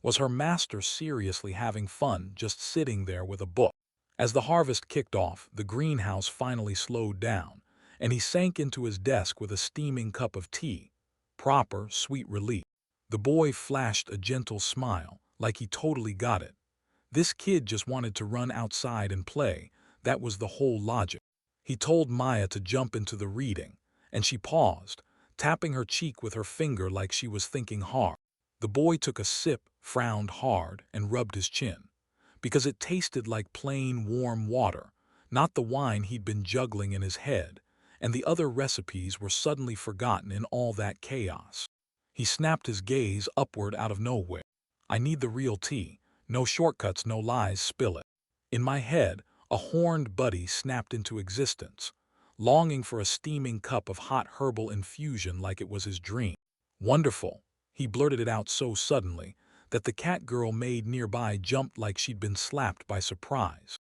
Was her master seriously having fun just sitting there with a book? As the harvest kicked off, the greenhouse finally slowed down, and he sank into his desk with a steaming cup of tea. Proper, sweet relief. The boy flashed a gentle smile, like he totally got it. This kid just wanted to run outside and play. That was the whole logic. He told Maya to jump into the reading, and she paused, tapping her cheek with her finger like she was thinking hard. The boy took a sip, frowned hard, and rubbed his chin, because it tasted like plain, warm water, not the wine he'd been juggling in his head, and the other recipes were suddenly forgotten in all that chaos. He snapped his gaze upward out of nowhere. I need the real tea. No shortcuts, no lies, spill it. In my head, a horned buddy snapped into existence, longing for a steaming cup of hot herbal infusion like it was his dream. Wonderful, he blurted it out so suddenly that the cat girl maid nearby jumped like she'd been slapped by surprise.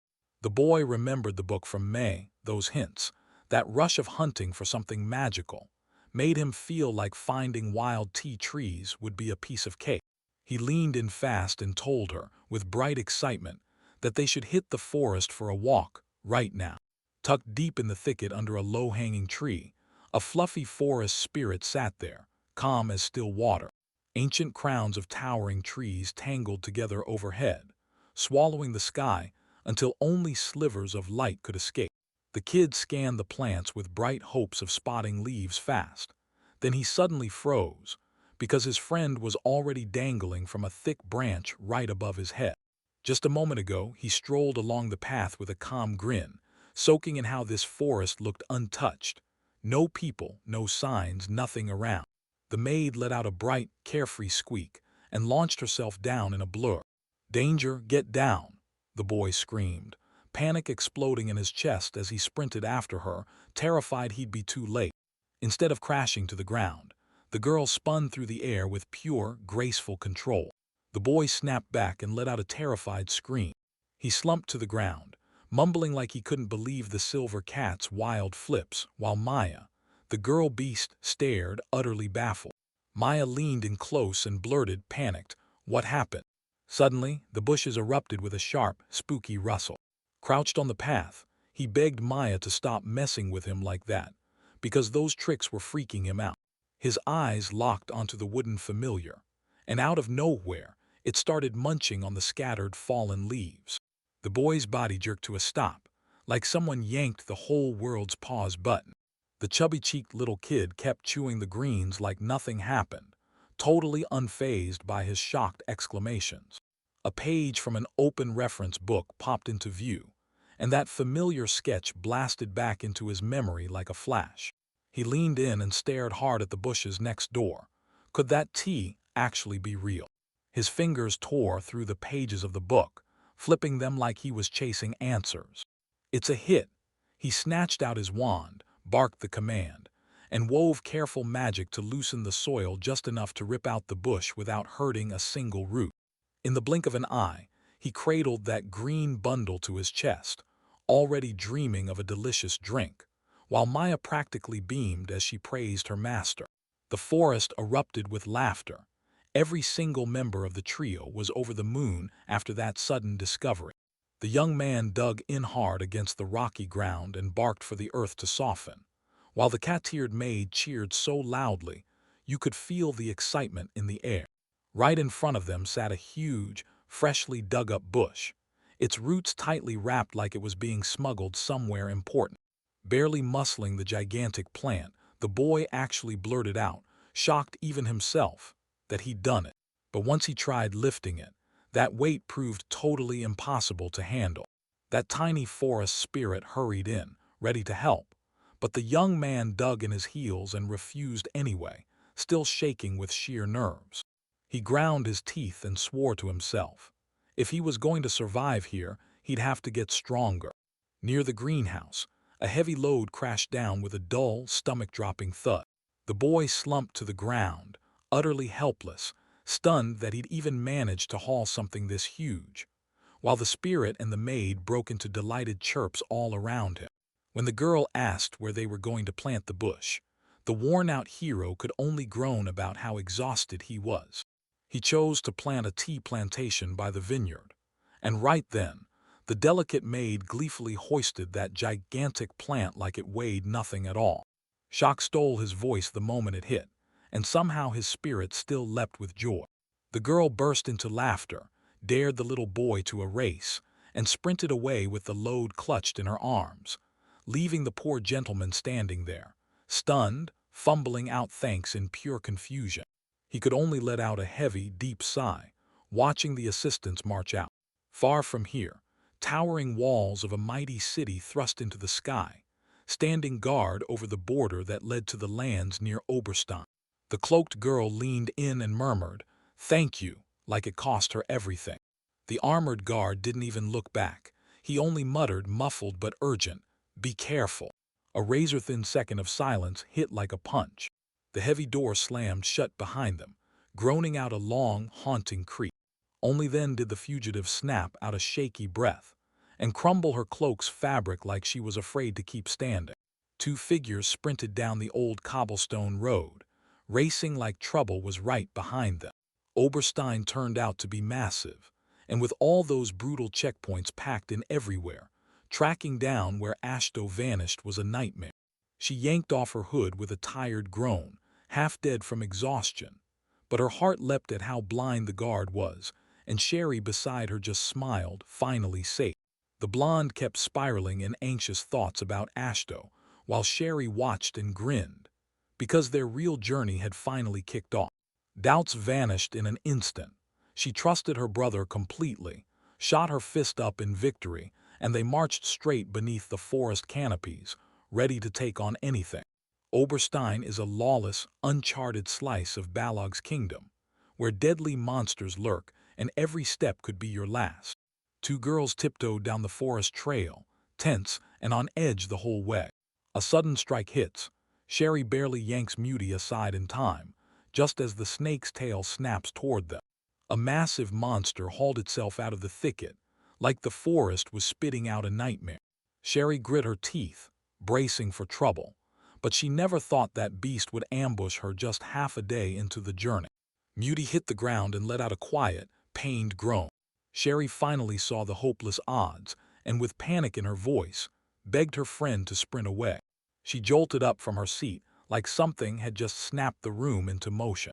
The boy remembered the book from May, those hints, that rush of hunting for something magical, made him feel like finding wild tea trees would be a piece of cake. He leaned in fast and told her, with bright excitement, that they should hit the forest for a walk, right now. Tucked deep in the thicket under a low-hanging tree, a fluffy forest spirit sat there, calm as still water. Ancient crowns of towering trees tangled together overhead, swallowing the sky until only slivers of light could escape. The kid scanned the plants with bright hopes of spotting leaves fast. Then he suddenly froze, because his friend was already dangling from a thick branch right above his head. Just a moment ago, he strolled along the path with a calm grin, soaking in how this forest looked untouched. No people, no signs, nothing around. The maid let out a bright, carefree squeak and launched herself down in a blur. "Danger, get down!" the boy screamed, panic exploding in his chest as he sprinted after her, terrified he'd be too late. Instead of crashing to the ground, the girl spun through the air with pure, graceful control. The boy snapped back and let out a terrified scream. He slumped to the ground, mumbling like he couldn't believe the silver cat's wild flips, while Maya, the girl beast, stared, utterly baffled. Maya leaned in close and blurted, panicked, "What happened?" Suddenly, the bushes erupted with a sharp, spooky rustle. Crouched on the path, he begged Maya to stop messing with him like that, because those tricks were freaking him out. His eyes locked onto the wooden familiar, and out of nowhere, it started munching on the scattered fallen leaves. The boy's body jerked to a stop, like someone yanked the whole world's pause button. The chubby-cheeked little kid kept chewing the greens like nothing happened, totally unfazed by his shocked exclamations. A page from an open reference book popped into view, and that familiar sketch blasted back into his memory like a flash. He leaned in and stared hard at the bushes next door. Could that tea actually be real? His fingers tore through the pages of the book, flipping them like he was chasing answers. "It's a hit." He snatched out his wand, barked the command, and wove careful magic to loosen the soil just enough to rip out the bush without hurting a single root. In the blink of an eye, he cradled that green bundle to his chest, already dreaming of a delicious drink, while Maya practically beamed as she praised her master. The forest erupted with laughter. Every single member of the trio was over the moon after that sudden discovery. The young man dug in hard against the rocky ground and barked for the earth to soften, while the cat-eared maid cheered so loudly you could feel the excitement in the air. Right in front of them sat a huge, freshly dug-up bush, its roots tightly wrapped like it was being smuggled somewhere important. Barely muscling the gigantic plant, the boy actually blurted out, shocked even himself, that he'd done it. But once he tried lifting it, that weight proved totally impossible to handle. That tiny forest spirit hurried in, ready to help, but the young man dug in his heels and refused anyway, still shaking with sheer nerves. He ground his teeth and swore to himself. If he was going to survive here, he'd have to get stronger. Near the greenhouse, a heavy load crashed down with a dull, stomach-dropping thud. The boy slumped to the ground, utterly helpless, stunned that he'd even managed to haul something this huge, while the spirit and the maid broke into delighted chirps all around him. When the girl asked where they were going to plant the bush, the worn-out hero could only groan about how exhausted he was. He chose to plant a tea plantation by the vineyard, and right then, the delicate maid gleefully hoisted that gigantic plant like it weighed nothing at all. Shock stole his voice the moment it hit, and somehow his spirit still leapt with joy. The girl burst into laughter, dared the little boy to a race, and sprinted away with the load clutched in her arms, leaving the poor gentleman standing there, stunned, fumbling out thanks in pure confusion. He could only let out a heavy, deep sigh, watching the assistants march out. Far from here, towering walls of a mighty city thrust into the sky, standing guard over the border that led to the lands near Oberstein. The cloaked girl leaned in and murmured, "Thank you," like it cost her everything. The armored guard didn't even look back. He only muttered, muffled but urgent, "Be careful." A razor-thin second of silence hit like a punch. The heavy door slammed shut behind them, groaning out a long, haunting creak. Only then did the fugitive snap out a shaky breath and crumble her cloak's fabric like she was afraid to keep standing. Two figures sprinted down the old cobblestone road, racing like trouble was right behind them. Oberstein turned out to be massive, and with all those brutal checkpoints packed in everywhere, tracking down where Ashto vanished was a nightmare. She yanked off her hood with a tired groan, half dead from exhaustion, but her heart leapt at how blind the guard was, and Sherry beside her just smiled, finally safe. The blonde kept spiraling in anxious thoughts about Ashto, while Sherry watched and grinned, because their real journey had finally kicked off. Doubts vanished in an instant. She trusted her brother completely, shot her fist up in victory, and they marched straight beneath the forest canopies, ready to take on anything. Oberstein is a lawless, uncharted slice of Balog's kingdom, where deadly monsters lurk and every step could be your last. Two girls tiptoed down the forest trail, tense and on edge the whole way. A sudden strike hits. Sherry barely yanks Muty aside in time, just as the snake's tail snaps toward them. A massive monster hauled itself out of the thicket, like the forest was spitting out a nightmare. Sherry grit her teeth, bracing for trouble, but she never thought that beast would ambush her just half a day into the journey. Muty hit the ground and let out a quiet, pained groan. Sherry finally saw the hopeless odds, and with panic in her voice, begged her friend to sprint away. She jolted up from her seat like something had just snapped the room into motion.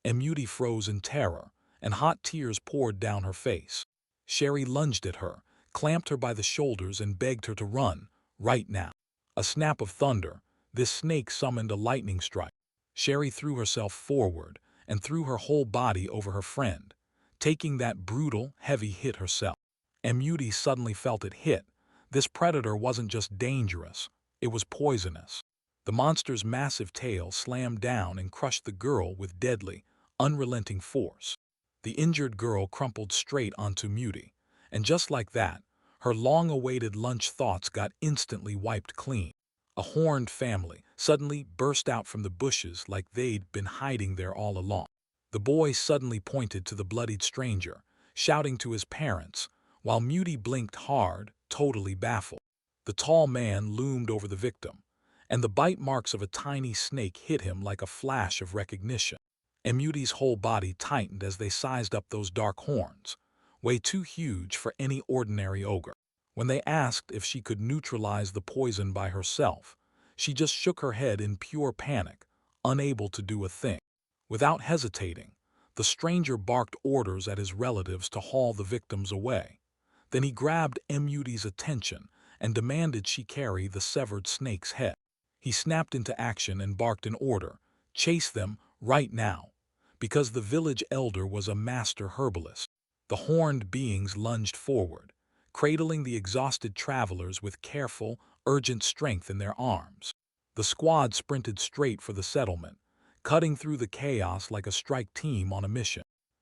And Muty froze in terror, and hot tears poured down her face. Sherry lunged at her, clamped her by the shoulders and begged her to run, right now. A snap of thunder, this snake summoned a lightning strike. Sherry threw herself forward and threw her whole body over her friend, taking that brutal, heavy hit herself. And Muty suddenly felt it hit. This predator wasn't just dangerous, it was poisonous. The monster's massive tail slammed down and crushed the girl with deadly, unrelenting force. The injured girl crumpled straight onto Muty, and just like that, her long-awaited lunch thoughts got instantly wiped clean. A horned family suddenly burst out from the bushes like they'd been hiding there all along. The boy suddenly pointed to the bloodied stranger, shouting to his parents, while Muty blinked hard, totally baffled. The tall man loomed over the victim, and the bite marks of a tiny snake hit him like a flash of recognition. And Muty's whole body tightened as they sized up those dark horns, way too huge for any ordinary ogre. When they asked if she could neutralize the poison by herself, she just shook her head in pure panic, unable to do a thing. Without hesitating, the stranger barked orders at his relatives to haul the victims away. Then he grabbed Muty's attention and demanded she carry the severed snake's head. He snapped into action and barked an order, "Chase them, right now," because the village elder was a master herbalist. The horned beings lunged forward, cradling the exhausted travelers with careful, urgent strength in their arms. The squad sprinted straight for the settlement, cutting through the chaos like a strike team on a mission.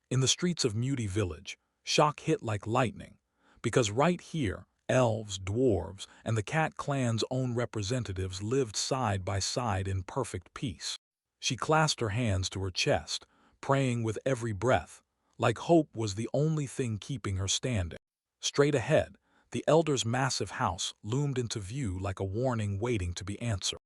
In the streets of Muty Village, shock hit like lightning, because right here, elves, dwarves, and the cat clan's own representatives lived side by side in perfect peace. She clasped her hands to her chest, praying with every breath, like hope was the only thing keeping her standing. Straight ahead, The elder's massive house loomed into view like a warning waiting to be answered.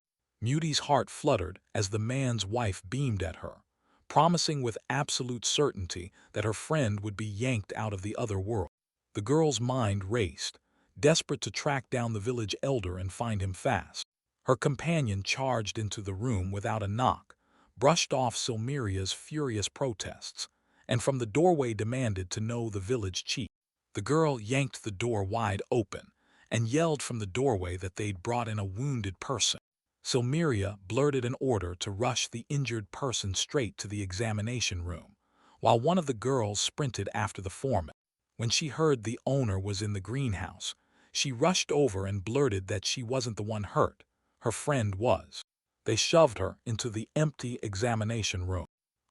Muty's heart fluttered as the man's wife beamed at her, promising with absolute certainty that her friend would be yanked out of the other world. The girl's mind raced, desperate to track down the village elder and find him fast. Her companion charged into the room without a knock, brushed off Silmeria's furious protests, and from the doorway demanded to know the village chief. The girl yanked the door wide open and yelled from the doorway that they'd brought in a wounded person. Silmeria blurted an order to rush the injured person straight to the examination room, while one of the girls sprinted after the foreman. When she heard the owner was in the greenhouse, she rushed over and blurted that she wasn't the one hurt. Her friend was. They shoved her into the empty examination room.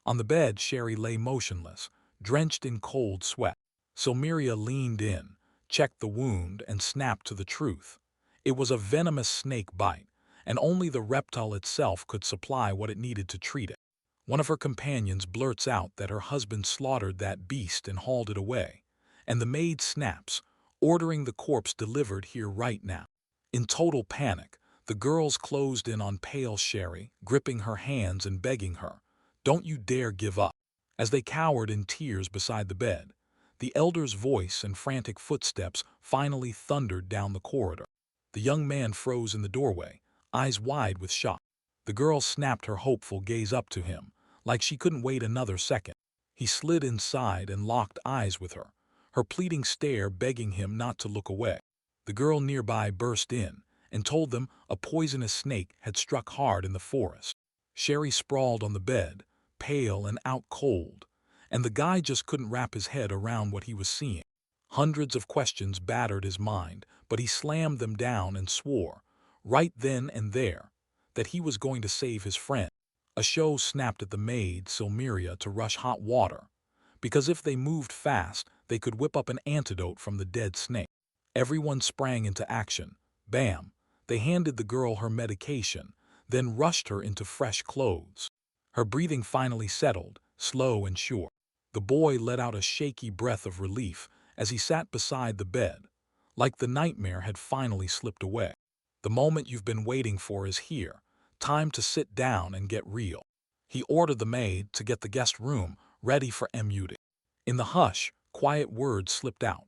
On the bed, Sherry lay motionless, drenched in cold sweat. Silmeria leaned in, checked the wound, and snapped to the truth. It was a venomous snake bite, and only the reptile itself could supply what it needed to treat it. One of her companions blurts out that her husband slaughtered that beast and hauled it away, and the maid snaps, ordering the corpse delivered here right now. In total panic, the girls closed in on pale Sherry, gripping her hands and begging her, "Don't you dare give up." As they cowered in tears beside the bed, the elder's voice and frantic footsteps finally thundered down the corridor. The young man froze in the doorway, eyes wide with shock. The girl snapped her hopeful gaze up to him, like she couldn't wait another second. He slid inside and locked eyes with her, her pleading stare begging him not to look away. The girl nearby burst in and told them a poisonous snake had struck hard in the forest. Sherry sprawled on the bed, pale and out cold, and the guy just couldn't wrap his head around what he was seeing. Hundreds of questions battered his mind, but he slammed them down and swore, right then and there, that he was going to save his friend. A show snapped at the maid, Silmeria, to rush hot water, because if they moved fast, they could whip up an antidote from the dead snake. Everyone sprang into action. Bam! They handed the girl her medication, then rushed her into fresh clothes. Her breathing finally settled, slow and sure. The boy let out a shaky breath of relief as he sat beside the bed, like the nightmare had finally slipped away. The moment you've been waiting for is here. Time to sit down and get real. He ordered the maid to get the guest room ready for Muty. In the hush, quiet words slipped out,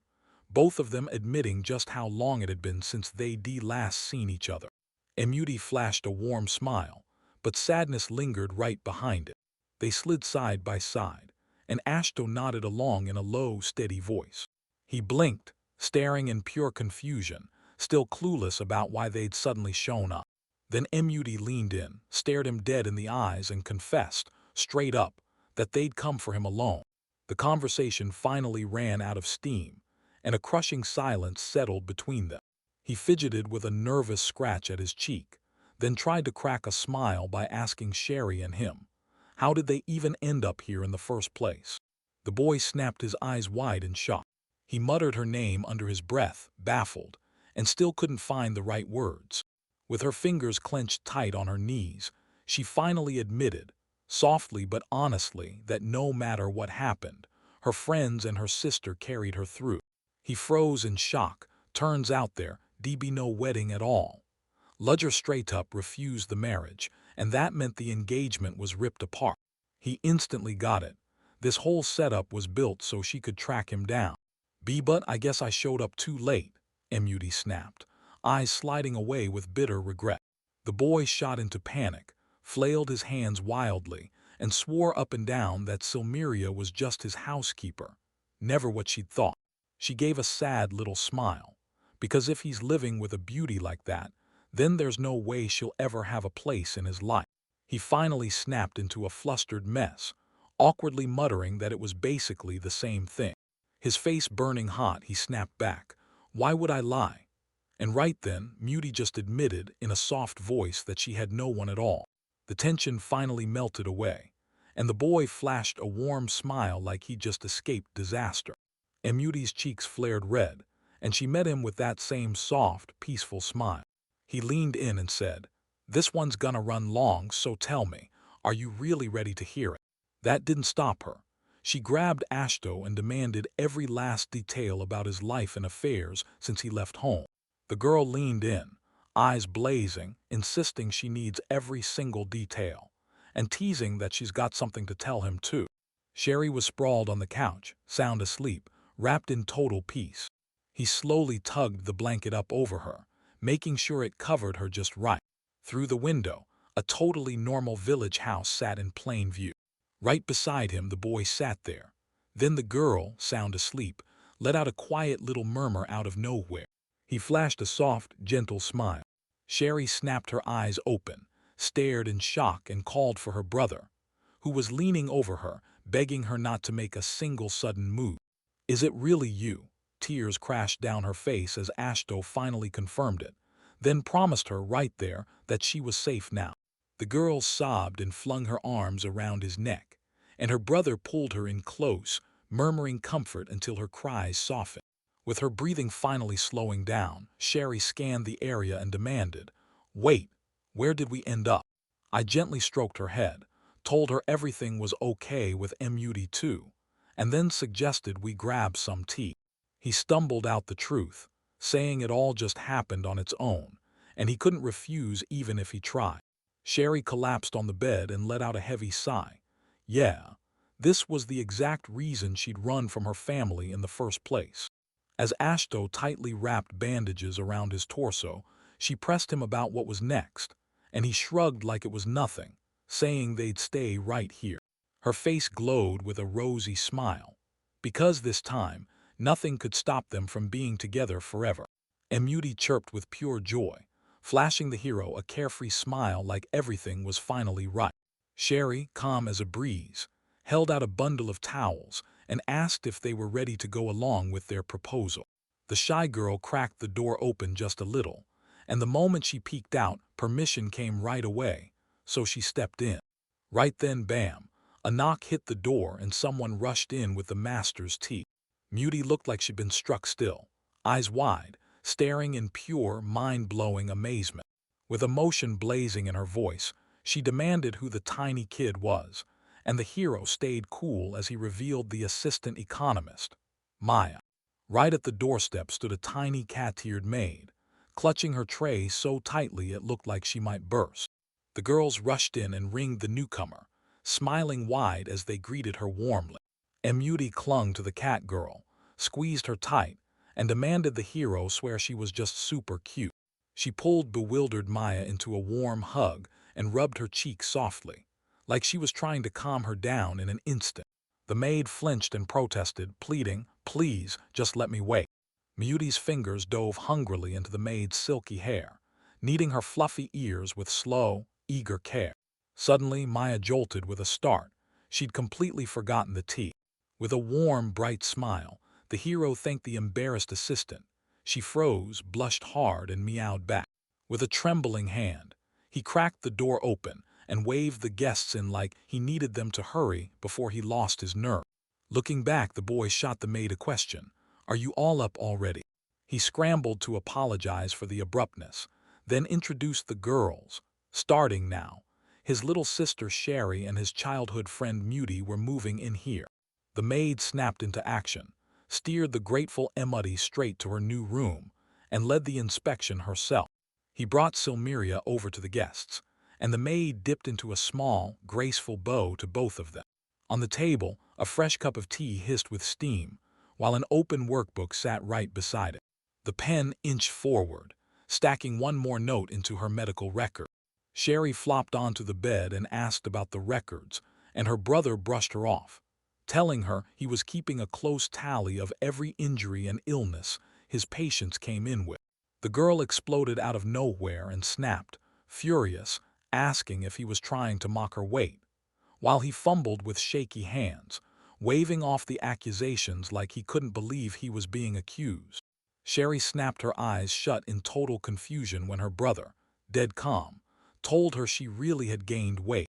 both of them admitting just how long it had been since they'd last seen each other. Muty flashed a warm smile, but sadness lingered right behind it. They slid side by side, and Ashto nodded along in a low, steady voice. He blinked, staring in pure confusion, still clueless about why they'd suddenly shown up. Then Muty leaned in, stared him dead in the eyes, and confessed, straight up, that they'd come for him alone. The conversation finally ran out of steam, and a crushing silence settled between them. He fidgeted with a nervous scratch at his cheek, then tried to crack a smile by asking Sherry and him, how did they even end up here in the first place? The boy snapped his eyes wide in shock. He muttered her name under his breath, baffled, and still couldn't find the right words. With her fingers clenched tight on her knees, she finally admitted, softly but honestly, that no matter what happened, her friends and her sister carried her through. He froze in shock. Turns out there'd be no wedding at all. Ludger straight up refused the marriage, and that meant the engagement was ripped apart. He instantly got it. This whole setup was built so she could track him down. But I guess I showed up too late, Muty snapped, eyes sliding away with bitter regret. The boy shot into panic, flailed his hands wildly, and swore up and down that Silmeria was just his housekeeper, never what she'd thought. She gave a sad little smile, because if he's living with a beauty like that, then there's no way she'll ever have a place in his life. He finally snapped into a flustered mess, awkwardly muttering that it was basically the same thing. His face burning hot, he snapped back, "Why would I lie?" And right then, Muty just admitted in a soft voice that she had no one at all. The tension finally melted away, and the boy flashed a warm smile like he'd just escaped disaster. Muty's cheeks flared red, and she met him with that same soft, peaceful smile. He leaned in and said, "This one's gonna run long, so tell me, are you really ready to hear it?" That didn't stop her. She grabbed Ashto and demanded every last detail about his life and affairs since he left home. The girl leaned in, eyes blazing, insisting she needs every single detail, and teasing that she's got something to tell him too. Sherry was sprawled on the couch, sound asleep, wrapped in total peace. He slowly tugged the blanket up over her, making sure it covered her just right. Through the window, a totally normal village house sat in plain view. Right beside him, the boy sat there. Then the girl, sound asleep, let out a quiet little murmur out of nowhere. He flashed a soft, gentle smile. Sherry snapped her eyes open, stared in shock, and called for her brother, who was leaning over her, begging her not to make a single sudden move. "Is it really you?" Tears crashed down her face as Ashto finally confirmed it, then promised her right there that she was safe now. The girl sobbed and flung her arms around his neck, and her brother pulled her in close, murmuring comfort until her cries softened. With her breathing finally slowing down, Sherry scanned the area and demanded, "Wait, where did we end up?" I gently stroked her head, told her everything was okay with MUD too, and then suggested we grab some tea. He stumbled out the truth, saying it all just happened on its own, and he couldn't refuse even if he tried. Sherry collapsed on the bed and let out a heavy sigh. Yeah, this was the exact reason she'd run from her family in the first place. As Ashto tightly wrapped bandages around his torso, she pressed him about what was next, and he shrugged like it was nothing, saying they'd stay right here. Her face glowed with a rosy smile, because this time, nothing could stop them from being together forever. Emudi chirped with pure joy, flashing the hero a carefree smile like everything was finally right. Sherry, calm as a breeze, held out a bundle of towels and asked if they were ready to go along with their proposal. The shy girl cracked the door open just a little, and the moment she peeked out, permission came right away, so she stepped in. Right then, bam, a knock hit the door and someone rushed in with the master's tea. Muty looked like she'd been struck still, eyes wide, staring in pure, mind-blowing amazement. With emotion blazing in her voice, she demanded who the tiny kid was, and the hero stayed cool as he revealed the assistant economist, Maya. Right at the doorstep stood a tiny cat-eared maid, clutching her tray so tightly it looked like she might burst. The girls rushed in and ringed the newcomer, smiling wide as they greeted her warmly. Emudi clung to the cat girl, squeezed her tight, and demanded the hero swear she was just super cute. She pulled bewildered Maya into a warm hug and rubbed her cheek softly, like she was trying to calm her down in an instant. The maid flinched and protested, pleading, "Please, just let me wait." Muti's fingers dove hungrily into the maid's silky hair, kneading her fluffy ears with slow, eager care. Suddenly, Maya jolted with a start. She'd completely forgotten the tea. With a warm, bright smile, the hero thanked the embarrassed assistant. She froze, blushed hard, and meowed back. With a trembling hand, he cracked the door open and waved the guests in like he needed them to hurry before he lost his nerve. Looking back, the boy shot the maid a question. "Are you all up already?" He scrambled to apologize for the abruptness, then introduced the girls. Starting now, his little sister Sherry and his childhood friend Muty were moving in here. The maid snapped into action, steered the grateful Emudi straight to her new room, and led the inspection herself. He brought Silmeria over to the guests, and the maid dipped into a small, graceful bow to both of them. On the table, a fresh cup of tea hissed with steam, while an open workbook sat right beside it. The pen inched forward, stacking one more note into her medical record. Sherry flopped onto the bed and asked about the records, and her brother brushed her off, telling her he was keeping a close tally of every injury and illness his patients came in with. The girl exploded out of nowhere and snapped, furious, asking if he was trying to mock her weight, while he fumbled with shaky hands, waving off the accusations like he couldn't believe he was being accused. Sherry snapped her eyes shut in total confusion when her brother, dead calm, told her she really had gained weight.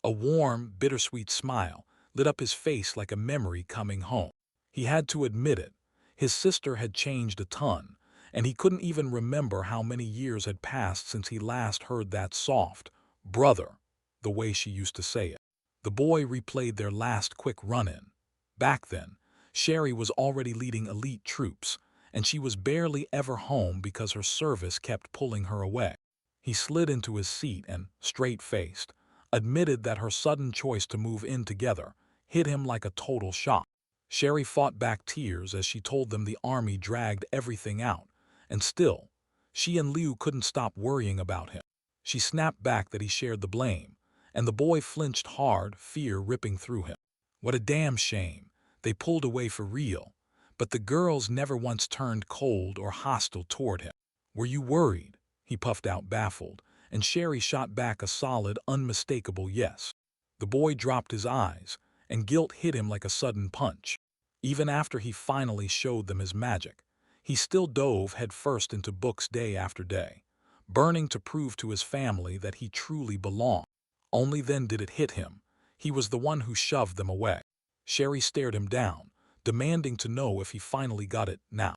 A warm, bittersweet smile lit up his face like a memory coming home. He had to admit it. His sister had changed a ton, and he couldn't even remember how many years had passed since he last heard that soft, "brother," the way she used to say it. The boy replayed their last quick run-in. Back then, Sherry was already leading elite troops, and she was barely ever home because her service kept pulling her away. He slid into his seat and, straight-faced, admitted that her sudden choice to move in together hit him like a total shock. Sherry fought back tears as she told them the army dragged everything out, and still, she and Liu couldn't stop worrying about him. She snapped back that he shared the blame, and the boy flinched hard, fear ripping through him. What a damn shame. They pulled away for real, but the girls never once turned cold or hostile toward him. Were you worried? He puffed out baffled, and Sherry shot back a solid, unmistakable yes. The boy dropped his eyes, and guilt hit him like a sudden punch. Even after he finally showed them his magic, he still dove headfirst into books day after day, burning to prove to his family that he truly belonged. Only then did it hit him. He was the one who shoved them away. Sherry stared him down, demanding to know if he finally got it now.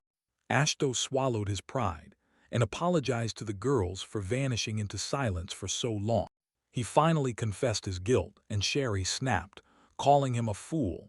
Ashto swallowed his pride and apologized to the girls for vanishing into silence for so long. He finally confessed his guilt, and Sherry snapped, calling him a fool,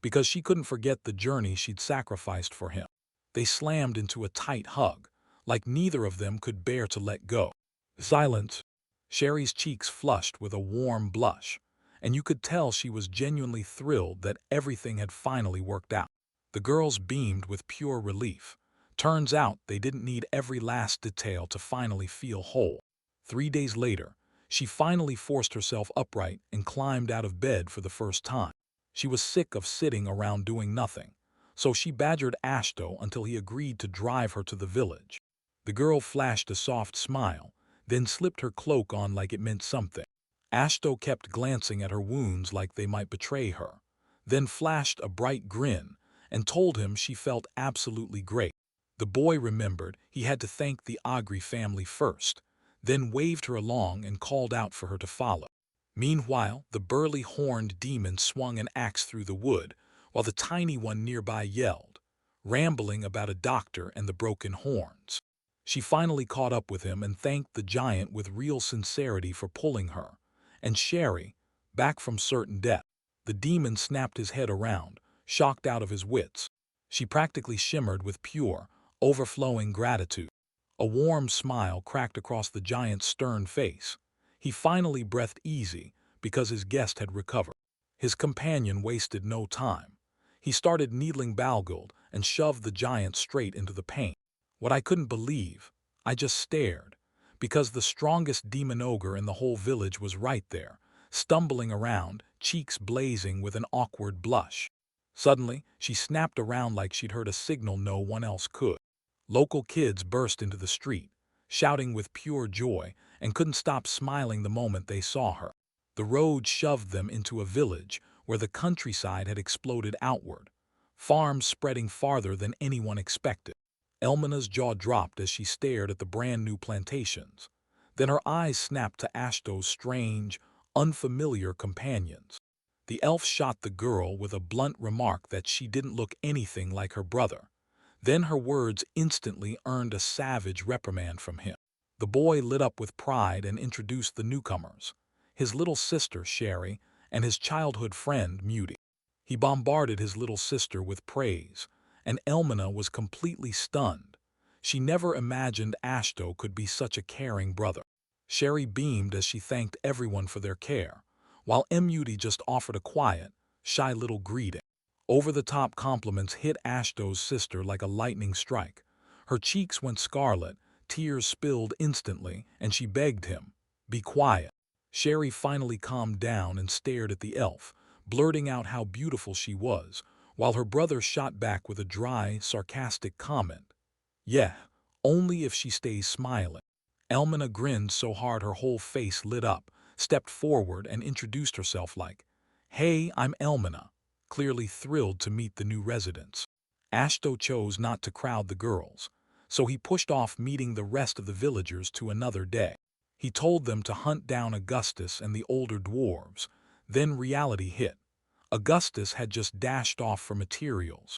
because she couldn't forget the journey she'd sacrificed for him. They slammed into a tight hug, like neither of them could bear to let go. Silence. Sherry's cheeks flushed with a warm blush, and you could tell she was genuinely thrilled that everything had finally worked out. The girls beamed with pure relief. Turns out they didn't need every last detail to finally feel whole. 3 days later, she finally forced herself upright and climbed out of bed for the first time. She was sick of sitting around doing nothing, so she badgered Ashto until he agreed to drive her to the village. The girl flashed a soft smile, then slipped her cloak on like it meant something. Ashto kept glancing at her wounds like they might betray her, then flashed a bright grin and told him she felt absolutely great. The boy remembered he had to thank the Agri family first, then waved her along and called out for her to follow. Meanwhile, the burly horned demon swung an axe through the wood, while the tiny one nearby yelled, rambling about a doctor and the broken horns. She finally caught up with him and thanked the giant with real sincerity for pulling her, and Sherry, back from certain death. The demon snapped his head around, shocked out of his wits. She practically shimmered with pure, overflowing gratitude. A warm smile cracked across the giant's stern face. He finally breathed easy because his guest had recovered. His companion wasted no time. He started needling Balgold and shoved the giant straight into the paint. What I couldn't believe, I just stared, because the strongest demon ogre in the whole village was right there, stumbling around, cheeks blazing with an awkward blush. Suddenly, she snapped around like she'd heard a signal no one else could. Local kids burst into the street, shouting with pure joy, and couldn't stop smiling the moment they saw her. The road shoved them into a village where the countryside had exploded outward, farms spreading farther than anyone expected. Elmina's jaw dropped as she stared at the brand-new plantations. Then her eyes snapped to Ashto's strange, unfamiliar companions. The elf shot the girl with a blunt remark that she didn't look anything like her brother. Then her words instantly earned a savage reprimand from him. The boy lit up with pride and introduced the newcomers, his little sister Sherry and his childhood friend Muty. He bombarded his little sister with praise, and Elmina was completely stunned. She never imagined Ashto could be such a caring brother. Sherry beamed as she thanked everyone for their care, while Muty just offered a quiet, shy little greeting. Over-the-top compliments hit Ashto's sister like a lightning strike. Her cheeks went scarlet, tears spilled instantly, and she begged him, "Be quiet." Sherry finally calmed down and stared at the elf, blurting out how beautiful she was, while her brother shot back with a dry, sarcastic comment. "Yeah, only if she stays smiling." Elmina grinned so hard her whole face lit up, stepped forward and introduced herself like, "Hey, I'm Elmina," clearly thrilled to meet the new residents. Ashto chose not to crowd the girls, so he pushed off meeting the rest of the villagers to another day. He told them to hunt down Augustus and the older dwarves. Then reality hit. Augustus had just dashed off for materials.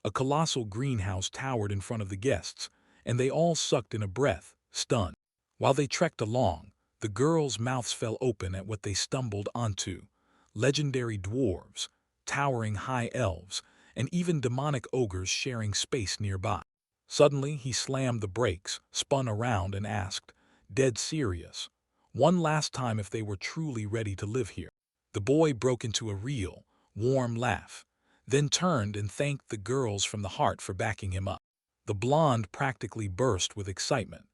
A colossal greenhouse towered in front of the guests, and they all sucked in a breath, stunned. While they trekked along, the girls' mouths fell open at what they stumbled onto. Legendary dwarves, towering high elves, and even demonic ogres sharing space nearby. Suddenly, he slammed the brakes, spun around, and asked, dead serious, one last time if they were truly ready to live here. The boy broke into a real, warm laugh, then turned and thanked the girls from the heart for backing him up. The blonde practically burst with excitement,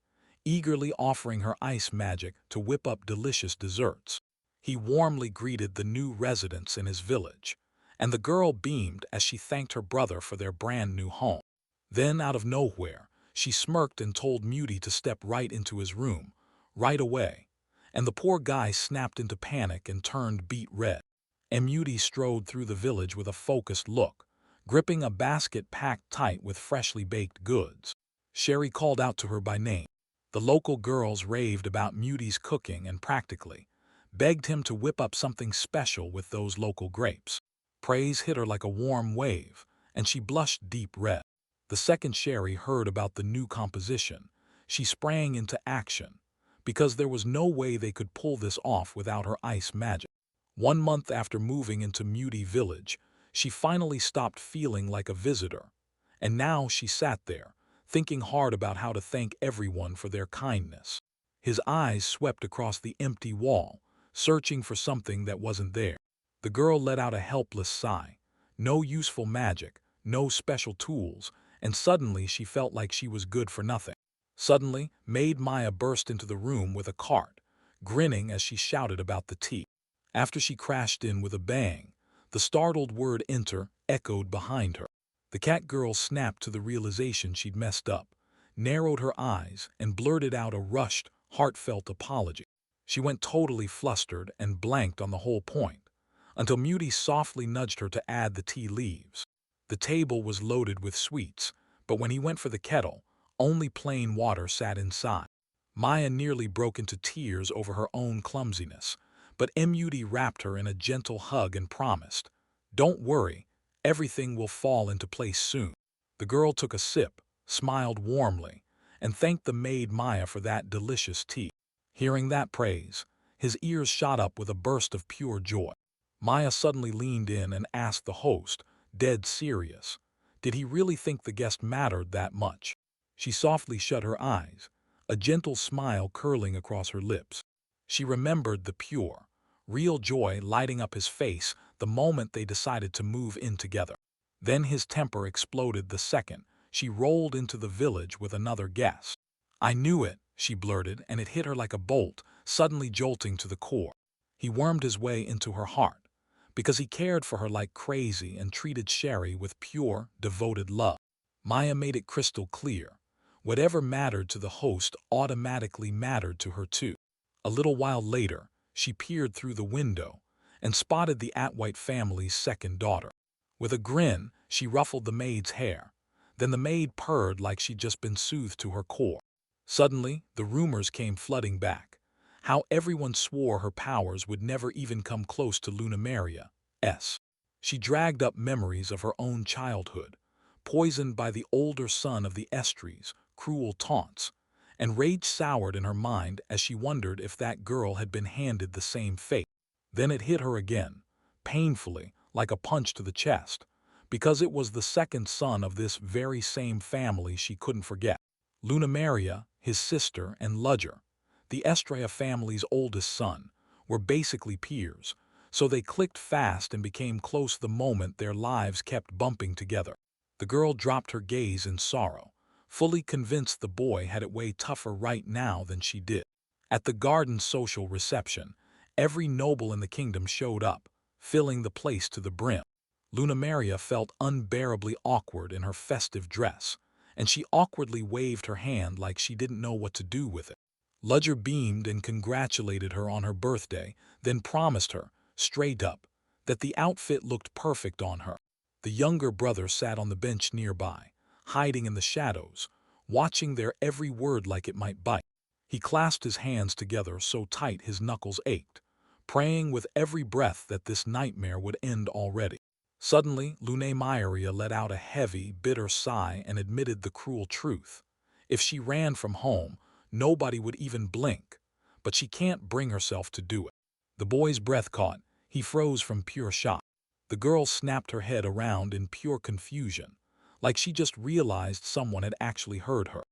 eagerly offering her ice magic to whip up delicious desserts. He warmly greeted the new residents in his village, and the girl beamed as she thanked her brother for their brand new home. Then, out of nowhere, she smirked and told Muty to step right into his room, right away, and the poor guy snapped into panic and turned beet red. And Muty strode through the village with a focused look, gripping a basket packed tight with freshly baked goods. Sherry called out to her by name. The local girls raved about Muty's cooking and practically begged him to whip up something special with those local grapes. Praise hit her like a warm wave, and she blushed deep red. The second Sherry heard about the new composition, she sprang into action, because there was no way they could pull this off without her ice magic. 1 month after moving into Muty Village, she finally stopped feeling like a visitor, and now she sat there, thinking hard about how to thank everyone for their kindness. His eyes swept across the empty wall, searching for something that wasn't there. The girl let out a helpless sigh. No useful magic, no special tools, and suddenly she felt like she was good for nothing. Suddenly, Maid Maya burst into the room with a cart, grinning as she shouted about the tea. After she crashed in with a bang, the startled word "enter" echoed behind her. The cat girl snapped to the realization she'd messed up, narrowed her eyes, and blurted out a rushed, heartfelt apology. She went totally flustered and blanked on the whole point, until Muty softly nudged her to add the tea leaves. The table was loaded with sweets, but when he went for the kettle, only plain water sat inside. Maya nearly broke into tears over her own clumsiness, but Muty wrapped her in a gentle hug and promised, "Don't worry, everything will fall into place soon." The girl took a sip, smiled warmly, and thanked the maid Maya for that delicious tea. Hearing that praise, his ears shot up with a burst of pure joy. Maya suddenly leaned in and asked the host, dead serious, did he really think the guest mattered that much? She softly shut her eyes, a gentle smile curling across her lips. She remembered the pure, real joy lighting up his face the moment they decided to move in together. Then his temper exploded the second she rolled into the village with another guest. "I knew it," she blurted, and it hit her like a bolt, suddenly jolting to the core. He wormed his way into her heart, because he cared for her like crazy and treated Sherry with pure, devoted love. Maya made it crystal clear. Whatever mattered to the host automatically mattered to her too. A little while later, she peered through the window and spotted the Atwhite family's second daughter. With a grin, she ruffled the maid's hair. Then the maid purred like she'd just been soothed to her core. Suddenly, the rumors came flooding back. How everyone swore her powers would never even come close to Lunamaria's. She dragged up memories of her own childhood, poisoned by the older son of the Estries' cruel taunts, and rage soured in her mind as she wondered if that girl had been handed the same fate. Then it hit her again, painfully, like a punch to the chest, because it was the second son of this very same family she couldn't forget. Lunamaria, his sister, and Ludger, the Estrella family's oldest son, were basically peers, so they clicked fast and became close the moment their lives kept bumping together. The girl dropped her gaze in sorrow, fully convinced the boy had it way tougher right now than she did. At the garden's social reception, every noble in the kingdom showed up, filling the place to the brim. Lunamaria felt unbearably awkward in her festive dress, and she awkwardly waved her hand like she didn't know what to do with it. Ludger beamed and congratulated her on her birthday, then promised her, straight up, that the outfit looked perfect on her. The younger brother sat on the bench nearby, hiding in the shadows, watching their every word like it might bite. He clasped his hands together so tight his knuckles ached, praying with every breath that this nightmare would end already. Suddenly, Lunamaria let out a heavy, bitter sigh and admitted the cruel truth. If she ran from home, nobody would even blink, but she can't bring herself to do it. The boy's breath caught. He froze from pure shock. The girl snapped her head around in pure confusion, like she just realized someone had actually heard her.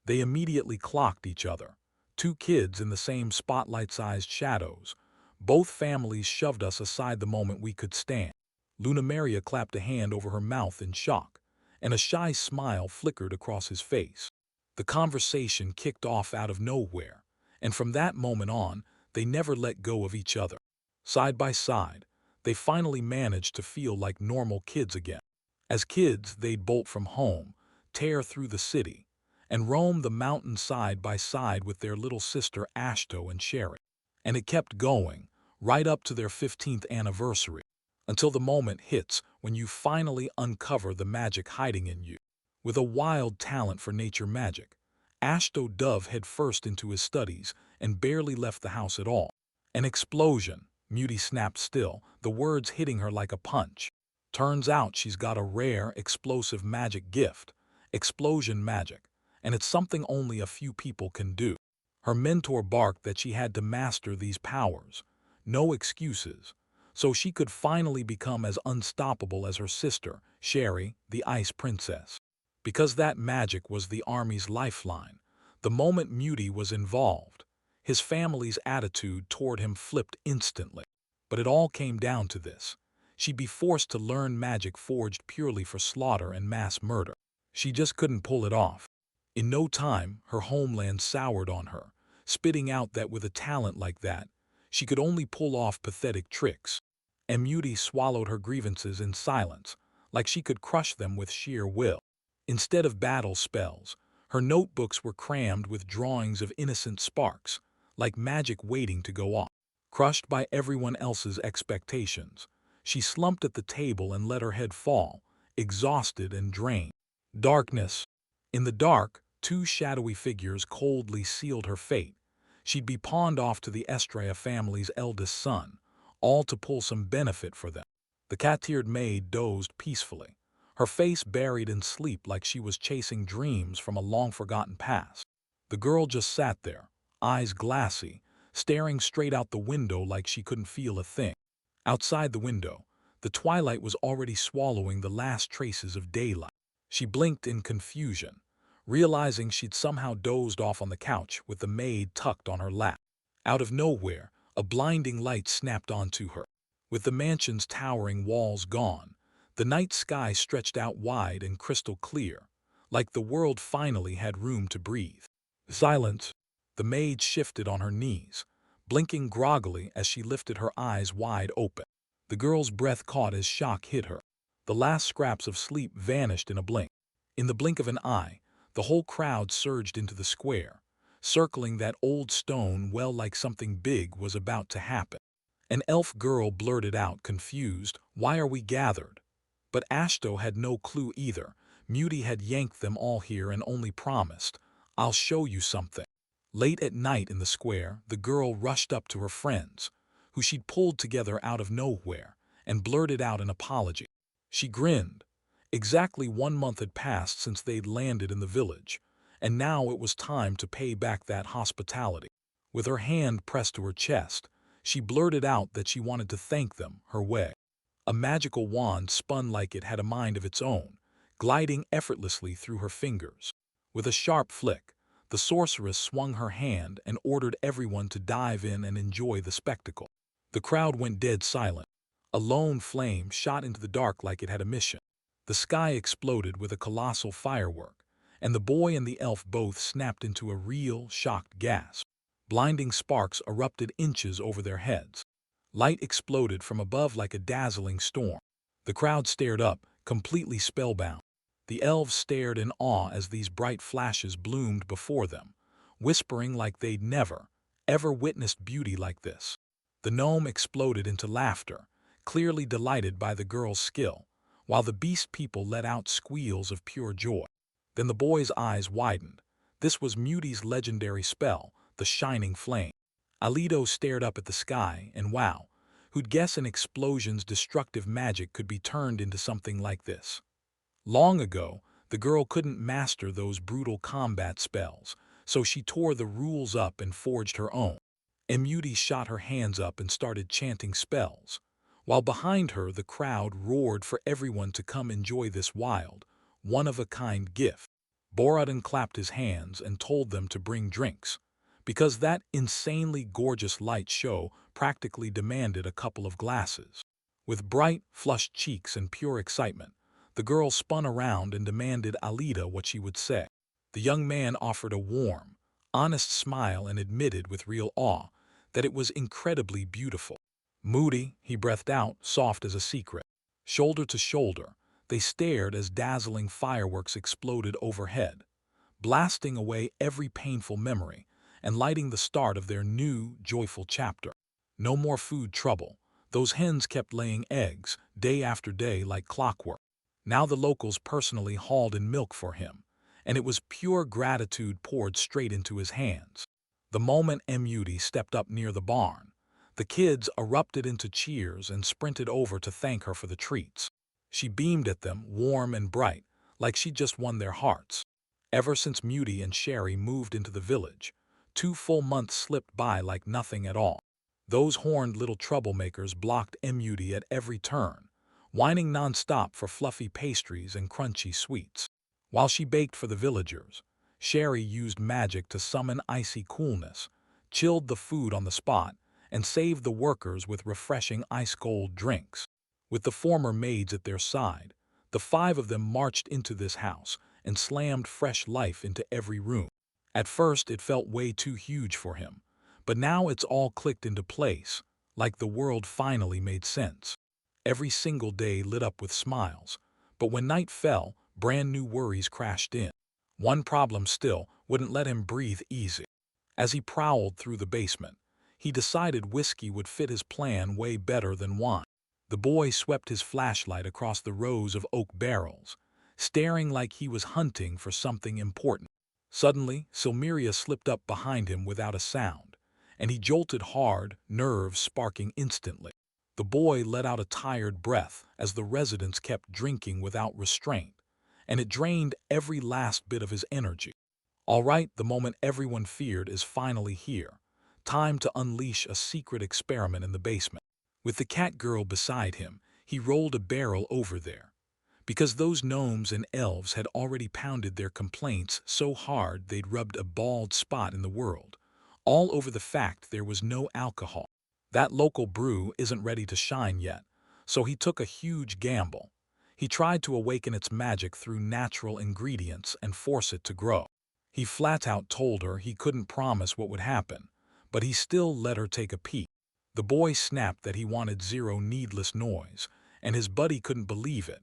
They immediately clocked each other. Two kids in the same spotlight-sized shadows. Both families shoved us aside the moment we could stand. Luna Maria clapped a hand over her mouth in shock, and a shy smile flickered across his face. The conversation kicked off out of nowhere, and from that moment on, they never let go of each other. Side by side, they finally managed to feel like normal kids again. As kids, they'd bolt from home, tear through the city, and roam the mountains side by side with their little sister Ashto and Sherry. And it kept going, right up to their 15th anniversary, until the moment hits when you finally uncover the magic hiding in you. With a wild talent for nature magic, Ashto dove headfirst into his studies and barely left the house at all. An explosion. Muty snapped still, the words hitting her like a punch. Turns out she's got a rare, explosive magic gift, explosion magic, and it's something only a few people can do. Her mentor barked that she had to master these powers. No excuses. So she could finally become as unstoppable as her sister, Sherry, the Ice Princess. Because that magic was the army's lifeline, the moment Muty was involved, his family's attitude toward him flipped instantly. But it all came down to this. She'd be forced to learn magic forged purely for slaughter and mass murder. She just couldn't pull it off. In no time, her homeland soured on her, spitting out that with a talent like that, she could only pull off pathetic tricks. And Muty swallowed her grievances in silence, like she could crush them with sheer will. Instead of battle spells, her notebooks were crammed with drawings of innocent sparks, like magic waiting to go off. Crushed by everyone else's expectations, she slumped at the table and let her head fall, exhausted and drained. Darkness. In the dark, two shadowy figures coldly sealed her fate. She'd be pawned off to the Estrella family's eldest son, all to pull some benefit for them. The cat-eared maid dozed peacefully, her face buried in sleep like she was chasing dreams from a long-forgotten past. The girl just sat there, eyes glassy, staring straight out the window like she couldn't feel a thing. Outside the window, the twilight was already swallowing the last traces of daylight. She blinked in confusion, realizing she'd somehow dozed off on the couch with the maid tucked on her lap. Out of nowhere, a blinding light snapped onto her. With the mansion's towering walls gone, the night sky stretched out wide and crystal clear, like the world finally had room to breathe. Silence. The maid shifted on her knees, blinking groggily as she lifted her eyes wide open. The girl's breath caught as shock hit her. The last scraps of sleep vanished in a blink. In the blink of an eye, the whole crowd surged into the square, circling that old stone well like something big was about to happen. An elf girl blurted out, confused, "Why are we gathered?" But Ashto had no clue either. Muty had yanked them all here and only promised, "I'll show you something." Late at night in the square, the girl rushed up to her friends, who she'd pulled together out of nowhere, and blurted out an apology. She grinned. Exactly 1 month had passed since they'd landed in the village, and now it was time to pay back that hospitality. With her hand pressed to her chest, she blurted out that she wanted to thank them her way. A magical wand spun like it had a mind of its own, gliding effortlessly through her fingers. With a sharp flick, the sorceress swung her hand and ordered everyone to dive in and enjoy the spectacle. The crowd went dead silent. A lone flame shot into the dark like it had a mission. The sky exploded with a colossal firework, and the boy and the elf both snapped into a real, shocked gasp. Blinding sparks erupted inches over their heads. Light exploded from above like a dazzling storm. The crowd stared up, completely spellbound. The elves stared in awe as these bright flashes bloomed before them, whispering like they'd never, ever witnessed beauty like this. The gnome exploded into laughter, clearly delighted by the girl's skill, while the beast people let out squeals of pure joy. Then the boy's eyes widened. This was Muty's legendary spell, the Shining Flame. Alito stared up at the sky, and wow, who'd guess an explosion's destructive magic could be turned into something like this? Long ago, the girl couldn't master those brutal combat spells, so she tore the rules up and forged her own. And Muty shot her hands up and started chanting spells. while behind her the crowd roared for everyone to come enjoy this wild, one-of-a-kind gift. Borodin clapped his hands and told them to bring drinks, because that insanely gorgeous light show practically demanded a couple of glasses. With bright, flushed cheeks and pure excitement, the girl spun around and demanded Alida what she would say. The young man offered a warm, honest smile and admitted with real awe that it was incredibly beautiful. Moody, he breathed out, soft as a secret. Shoulder to shoulder, they stared as dazzling fireworks exploded overhead, blasting away every painful memory and lighting the start of their new, joyful chapter. No more food trouble. Those hens kept laying eggs, day after day like clockwork. Now the locals personally hauled in milk for him, and it was pure gratitude poured straight into his hands. The moment Mudi stepped up near the barn, the kids erupted into cheers and sprinted over to thank her for the treats. She beamed at them, warm and bright, like she'd just won their hearts. Ever since Mudi and Sherry moved into the village, 2 full months slipped by like nothing at all. Those horned little troublemakers blocked Mudi at every turn, whining non-stop for fluffy pastries and crunchy sweets. While she baked for the villagers, Sherry used magic to summon icy coolness, chilled the food on the spot, and saved the workers with refreshing ice-cold drinks. With the former maids at their side, the 5 of them marched into this house and slammed fresh life into every room. At first it felt way too huge for him, but now it's all clicked into place, like the world finally made sense. Every single day lit up with smiles, but when night fell, brand new worries crashed in. One problem still wouldn't let him breathe easy. As he prowled through the basement, he decided whiskey would fit his plan way better than wine. The boy swept his flashlight across the rows of oak barrels, staring like he was hunting for something important. Suddenly, Silmeria slipped up behind him without a sound, and he jolted hard, nerves sparking instantly. The boy let out a tired breath as the residents kept drinking without restraint, and it drained every last bit of his energy. All right, the moment everyone feared is finally here. Time to unleash a secret experiment in the basement. With the cat girl beside him, he rolled a barrel over there, because those gnomes and elves had already pounded their complaints so hard they'd rubbed a bald spot in the world, all over the fact there was no alcohol. That local brew isn't ready to shine yet, so he took a huge gamble. He tried to awaken its magic through natural ingredients and force it to grow. He flat out told her he couldn't promise what would happen, but he still let her take a peek. The boy snapped that he wanted zero needless noise, and his buddy couldn't believe it,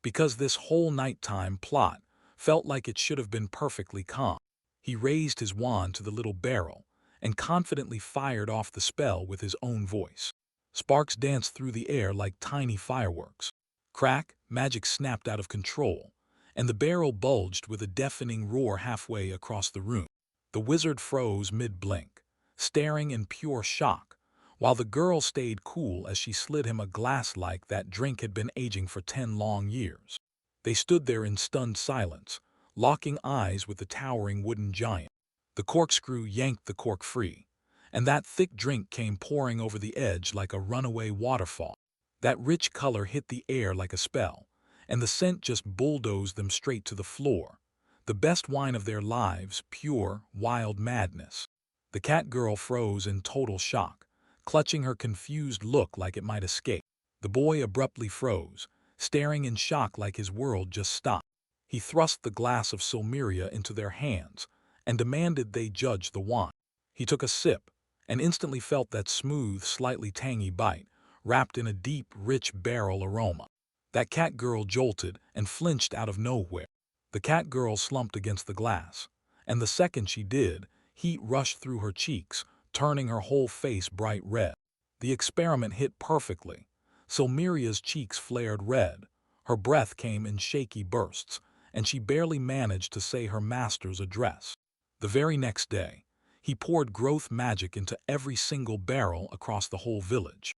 because this whole nighttime plot felt like it should have been perfectly calm. He raised his wand to the little barrel and confidently fired off the spell with his own voice. Sparks danced through the air like tiny fireworks. Crack, magic snapped out of control, and the barrel bulged with a deafening roar halfway across the room. The wizard froze mid-blink, staring in pure shock, while the girl stayed cool as she slid him a glass like that drink had been aging for 10 long years. They stood there in stunned silence, locking eyes with the towering wooden giant. The corkscrew yanked the cork free, and that thick drink came pouring over the edge like a runaway waterfall. That rich color hit the air like a spell, and the scent just bulldozed them straight to the floor. The best wine of their lives, pure, wild madness. The cat girl froze in total shock, clutching her confused look like it might escape. The boy abruptly froze, staring in shock like his world just stopped. He thrust the glass of Silmeria into their hands and demanded they judge the wine. He took a sip and instantly felt that smooth, slightly tangy bite, wrapped in a deep, rich barrel aroma. That cat girl jolted and flinched out of nowhere. The cat girl slumped against the glass, and the second she did, heat rushed through her cheeks, turning her whole face bright red. The experiment hit perfectly. Silmeria's cheeks flared red, her breath came in shaky bursts, and she barely managed to say her master's address. The very next day, he poured growth magic into every single barrel across the whole village.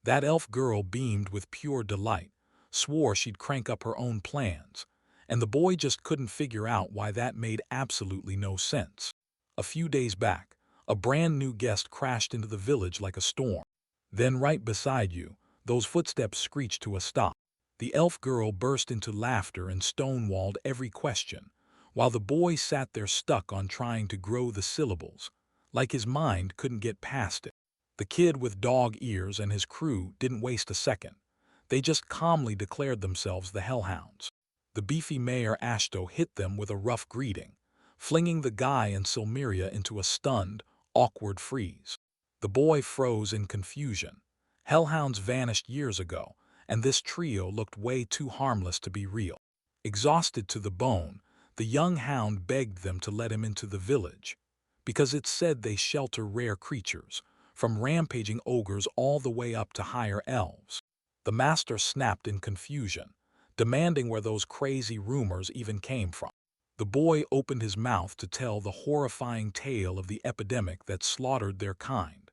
That elf girl beamed with pure delight, swore she'd crank up her own plans, and the boy just couldn't figure out why that made absolutely no sense. A few days back, a brand new guest crashed into the village like a storm. Then right beside you, Those footsteps screeched to a stop. The elf girl burst into laughter and stonewalled every question, while the boy sat there stuck on trying to grow the syllables, like his mind couldn't get past it. The kid with dog ears and his crew didn't waste a second. They just calmly declared themselves the Hellhounds. The beefy Mayor Ashto hit them with a rough greeting, flinging the guy and Silmeria into a stunned, awkward freeze. The boy froze in confusion. Hellhounds vanished years ago, and this trio looked way too harmless to be real. Exhausted to the bone, the young hound begged them to let him into the village, because it said they shelter rare creatures, from rampaging ogres all the way up to higher elves. The master snapped in confusion, demanding where those crazy rumors even came from. The boy opened his mouth to tell the horrifying tale of the epidemic that slaughtered their kind.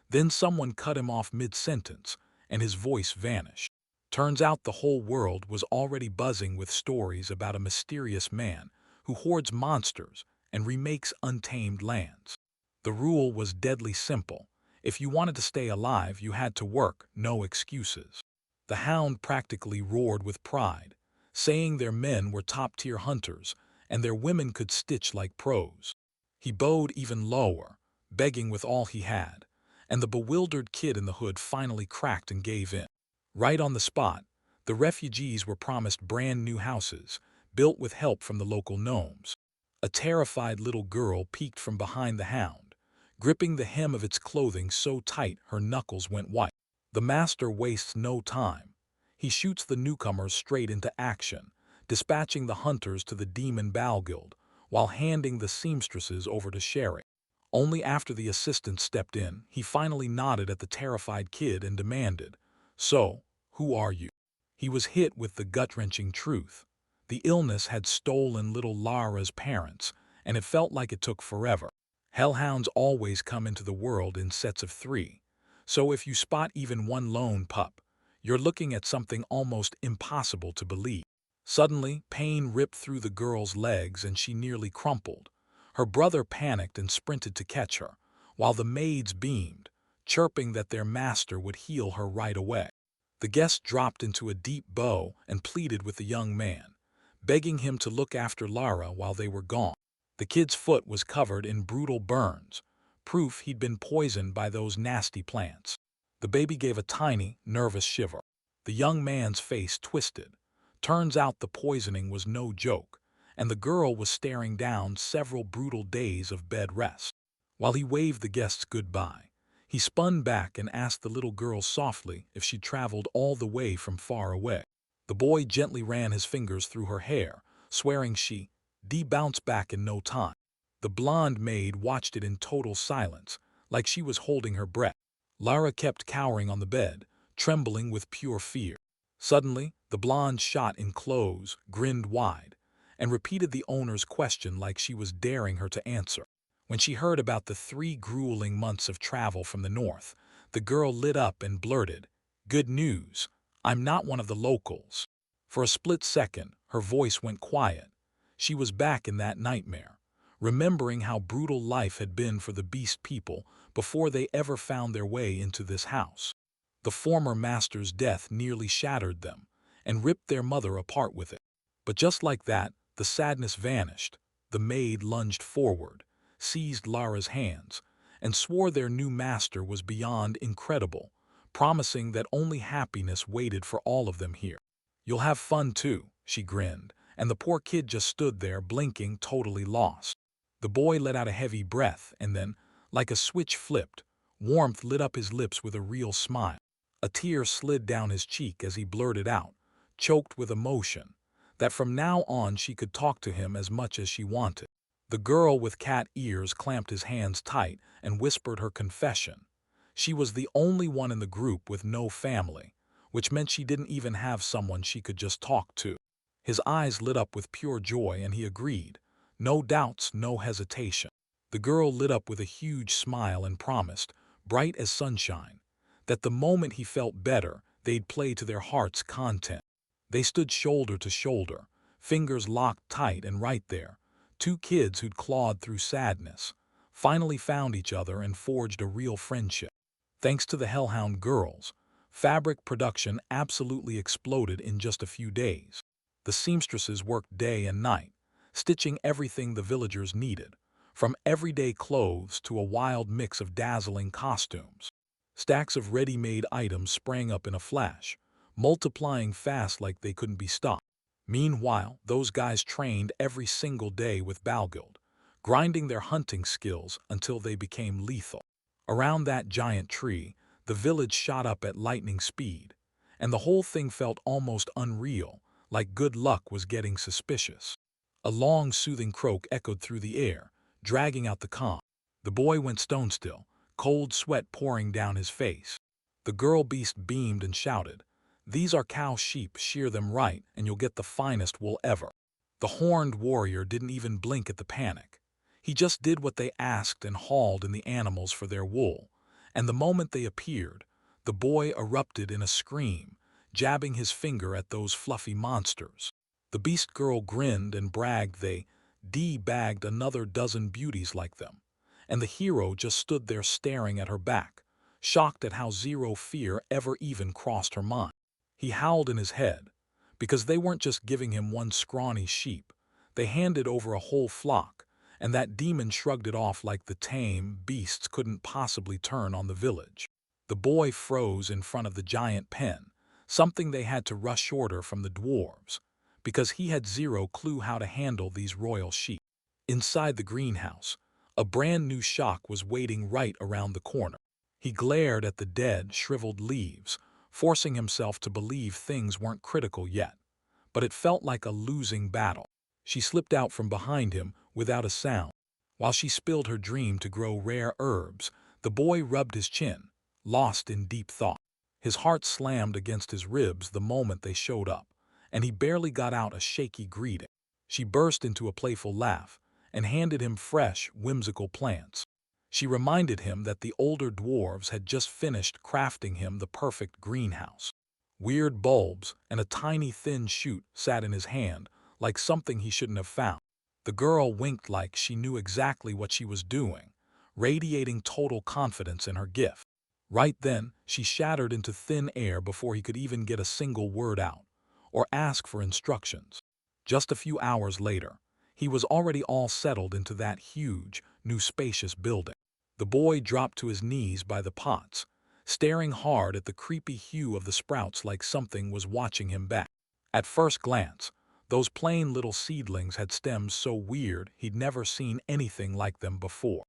Then someone cut him off mid-sentence, and his voice vanished. Turns out the whole world was already buzzing with stories about a mysterious man who hoards monsters and remakes untamed lands. The rule was deadly simple. If you wanted to stay alive, you had to work, no excuses. The hound practically roared with pride, saying their men were top-tier hunters and their women could stitch like pros. He bowed even lower, begging with all he had, and the bewildered kid in the hood finally cracked and gave in. Right on the spot, the refugees were promised brand new houses, built with help from the local gnomes. A terrified little girl peeked from behind the hound, gripping the hem of its clothing so tight her knuckles went white. The master wastes no time. He shoots the newcomers straight into action, dispatching the hunters to the demon Balguild, while handing the seamstresses over to Sherry. Only after the assistant stepped in, he finally nodded at the terrified kid and demanded, "So, who are you?" He was hit with the gut-wrenching truth. The illness had stolen little Lara's parents, and it felt like it took forever. Hellhounds always come into the world in sets of 3, so if you spot even one lone pup, you're looking at something almost impossible to believe. Suddenly, pain ripped through the girl's legs and she nearly crumpled. Her brother panicked and sprinted to catch her, while the maids beamed, chirping that their master would heal her right away. The guest dropped into a deep bow and pleaded with the young man, begging him to look after Lara while they were gone. The kid's foot was covered in brutal burns, proof he'd been poisoned by those nasty plants. The baby gave a tiny, nervous shiver. The young man's face twisted. Turns out the poisoning was no joke, and the girl was staring down several brutal days of bed rest. While he waved the guests goodbye, he spun back and asked the little girl softly if she'd traveled all the way from far away. The boy gently ran his fingers through her hair, swearing she'd bounce back in no time. The blonde maid watched it in total silence, like she was holding her breath. Lara kept cowering on the bed, trembling with pure fear. Suddenly, the blonde shot in clothes grinned wide and repeated the owner's question like she was daring her to answer. When she heard about the 3 grueling months of travel from the north, the girl lit up and blurted, "Good news, I'm not one of the locals." For a split second, her voice went quiet. She was back in that nightmare, remembering how brutal life had been for the beast people before they ever found their way into this house. The former master's death nearly shattered them and ripped their mother apart with it. But just like that, the sadness vanished. The maid lunged forward, seized Lara's hands, and swore their new master was beyond incredible, promising that only happiness waited for all of them here. "You'll have fun too," she grinned, and the poor kid just stood there blinking, totally lost. The boy let out a heavy breath and then, like a switch flipped, warmth lit up his lips with a real smile. A tear slid down his cheek as he blurted out, choked with emotion, that from now on she could talk to him as much as she wanted. The girl with cat ears clamped his hands tight and whispered her confession. She was the only one in the group with no family, which meant she didn't even have someone she could just talk to. His eyes lit up with pure joy and he agreed. No doubts, no hesitation. The girl lit up with a huge smile and promised, bright as sunshine, that the moment he felt better, they'd play to their heart's content. They stood shoulder to shoulder, fingers locked tight, and right there, 2 kids who'd clawed through sadness, finally found each other and forged a real friendship. Thanks to the Hellhound girls, Fabric production absolutely exploded in just a few days. The seamstresses worked day and night, stitching everything the villagers needed, from everyday clothes to a wild mix of dazzling costumes. Stacks of ready-made items sprang up in a flash, multiplying fast like they couldn't be stopped. Meanwhile, those guys trained every single day with Balgild, grinding their hunting skills until they became lethal. Around that giant tree, the village shot up at lightning speed, and the whole thing felt almost unreal, like good luck was getting suspicious. A long, soothing croak echoed through the air, dragging out the calm. The boy went stone still, cold sweat pouring down his face. The girl beast beamed and shouted, "These are cow sheep, shear them right, and you'll get the finest wool ever." The horned warrior didn't even blink at the panic. He just did what they asked and hauled in the animals for their wool, and the moment they appeared, the boy erupted in a scream, jabbing his finger at those fluffy monsters. The beast girl grinned and bragged they de-bagged another dozen beauties like them, and the hero just stood there staring at her back, shocked at how zero fear ever even crossed her mind. He howled in his head, because they weren't just giving him one scrawny sheep, they handed over a whole flock, and that demon shrugged it off like the tame beasts couldn't possibly turn on the village. The boy froze in front of the giant pen, something they had to rush order from the dwarves, because he had zero clue how to handle these royal sheep. Inside the greenhouse, a brand new shock was waiting right around the corner. He glared at the dead, shriveled leaves, forcing himself to believe things weren't critical yet. But it felt like a losing battle. She slipped out from behind him without a sound. While she spilled her dream to grow rare herbs, the boy rubbed his chin, lost in deep thought. His heart slammed against his ribs the moment they showed up, and he barely got out a shaky greeting. She burst into a playful laugh and handed him fresh, whimsical plants. She reminded him that the older dwarves had just finished crafting him the perfect greenhouse. Weird bulbs and a tiny thin shoot sat in his hand, like something he shouldn't have found. The girl winked like she knew exactly what she was doing, radiating total confidence in her gift. Right then, she shattered into thin air before he could even get a single word out, or ask for instructions. Just a few hours later, he was already all settled into that huge, new spacious building. The boy dropped to his knees by the pots, staring hard at the creepy hue of the sprouts like something was watching him back. At first glance, those plain little seedlings had stems so weird he'd never seen anything like them before.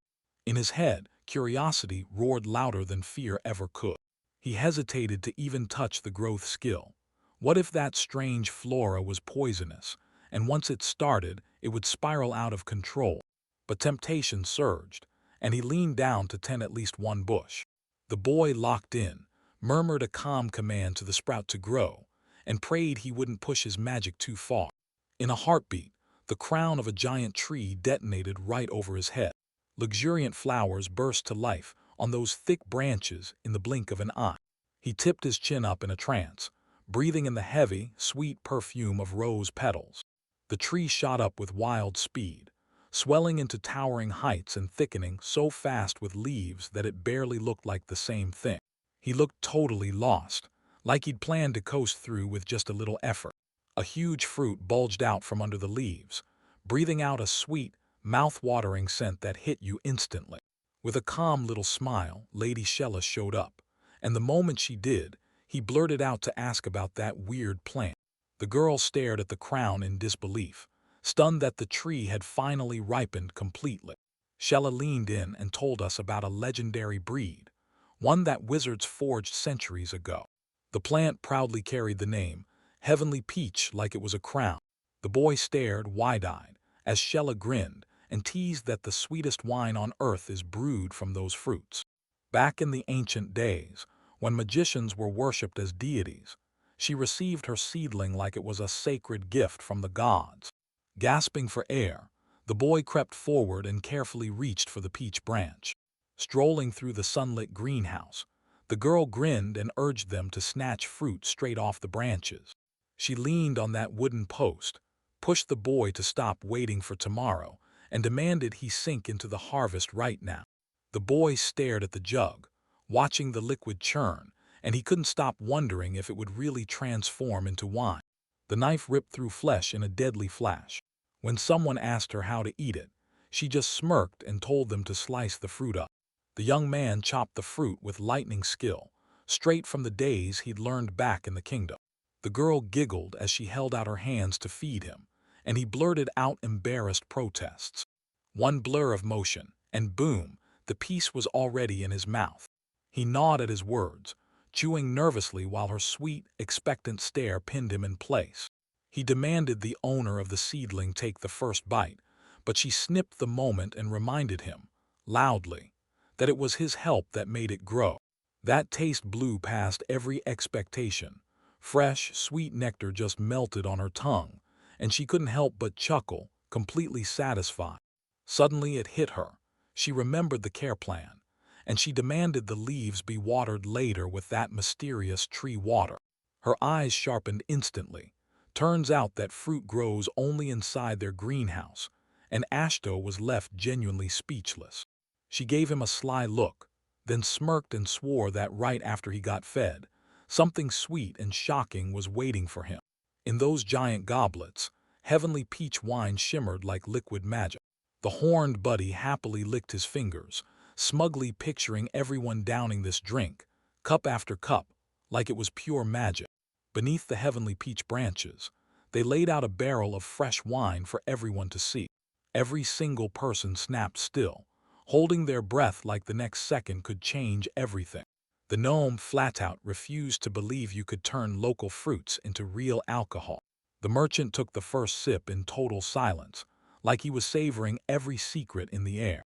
In his head, curiosity roared louder than fear ever could. He hesitated to even touch the growth skill. What if that strange flora was poisonous, and once it started, it would spiral out of control? But temptation surged, and he leaned down to tend at least one bush. The boy locked in, murmured a calm command to the sprout to grow, and prayed he wouldn't push his magic too far. In a heartbeat, the crown of a giant tree detonated right over his head. Luxuriant flowers burst to life on those thick branches in the blink of an eye. He tipped his chin up in a trance, breathing in the heavy, sweet perfume of rose petals. The tree shot up with wild speed, swelling into towering heights and thickening so fast with leaves that it barely looked like the same thing. He looked totally lost, like he'd planned to coast through with just a little effort. A huge fruit bulged out from under the leaves, breathing out a sweet, mouth-watering scent that hit you instantly. With a calm little smile, Lady Shella showed up, and the moment she did, he blurted out to ask about that weird plant. The girl stared at the crown in disbelief, stunned that the tree had finally ripened completely. Shella leaned in and told us about a legendary breed, one that wizards forged centuries ago. The plant proudly carried the name, Heavenly Peach, like it was a crown. The boy stared wide-eyed as Shella grinned and teased that the sweetest wine on earth is brewed from those fruits. Back in the ancient days, when magicians were worshipped as deities, she received her seedling like it was a sacred gift from the gods. Gasping for air, the boy crept forward and carefully reached for the peach branch. Strolling through the sunlit greenhouse, the girl grinned and urged them to snatch fruit straight off the branches. She leaned on that wooden post, pushed the boy to stop waiting for tomorrow, and demanded he sink into the harvest right now. The boy stared at the jug, watching the liquid churn, and he couldn't stop wondering if it would really transform into wine. The knife ripped through flesh in a deadly flash. When someone asked her how to eat it, she just smirked and told them to slice the fruit up. The young man chopped the fruit with lightning skill, straight from the days he'd learned back in the kingdom. The girl giggled as she held out her hands to feed him, and he blurted out embarrassed protests. One blur of motion, and boom, the piece was already in his mouth. He gnawed at his words, chewing nervously while her sweet, expectant stare pinned him in place. He demanded the owner of the seedling take the first bite, but she snipped the moment and reminded him, loudly, that it was his help that made it grow. That taste blew past every expectation. Fresh, sweet nectar just melted on her tongue, and she couldn't help but chuckle, completely satisfied. Suddenly it hit her. She remembered the care plan, and she demanded the leaves be watered later with that mysterious tree water. Her eyes sharpened instantly. Turns out that fruit grows only inside their greenhouse, and Ashto was left genuinely speechless. She gave him a sly look, then smirked and swore that right after he got fed, something sweet and shocking was waiting for him. In those giant goblets, heavenly peach wine shimmered like liquid magic. The horned buddy happily licked his fingers, smugly picturing everyone downing this drink, cup after cup, like it was pure magic. Beneath the heavenly peach branches, they laid out a barrel of fresh wine for everyone to see. Every single person snapped still, holding their breath like the next second could change everything. The gnome flat-out refused to believe you could turn local fruits into real alcohol. The merchant took the first sip in total silence, like he was savoring every secret in the air.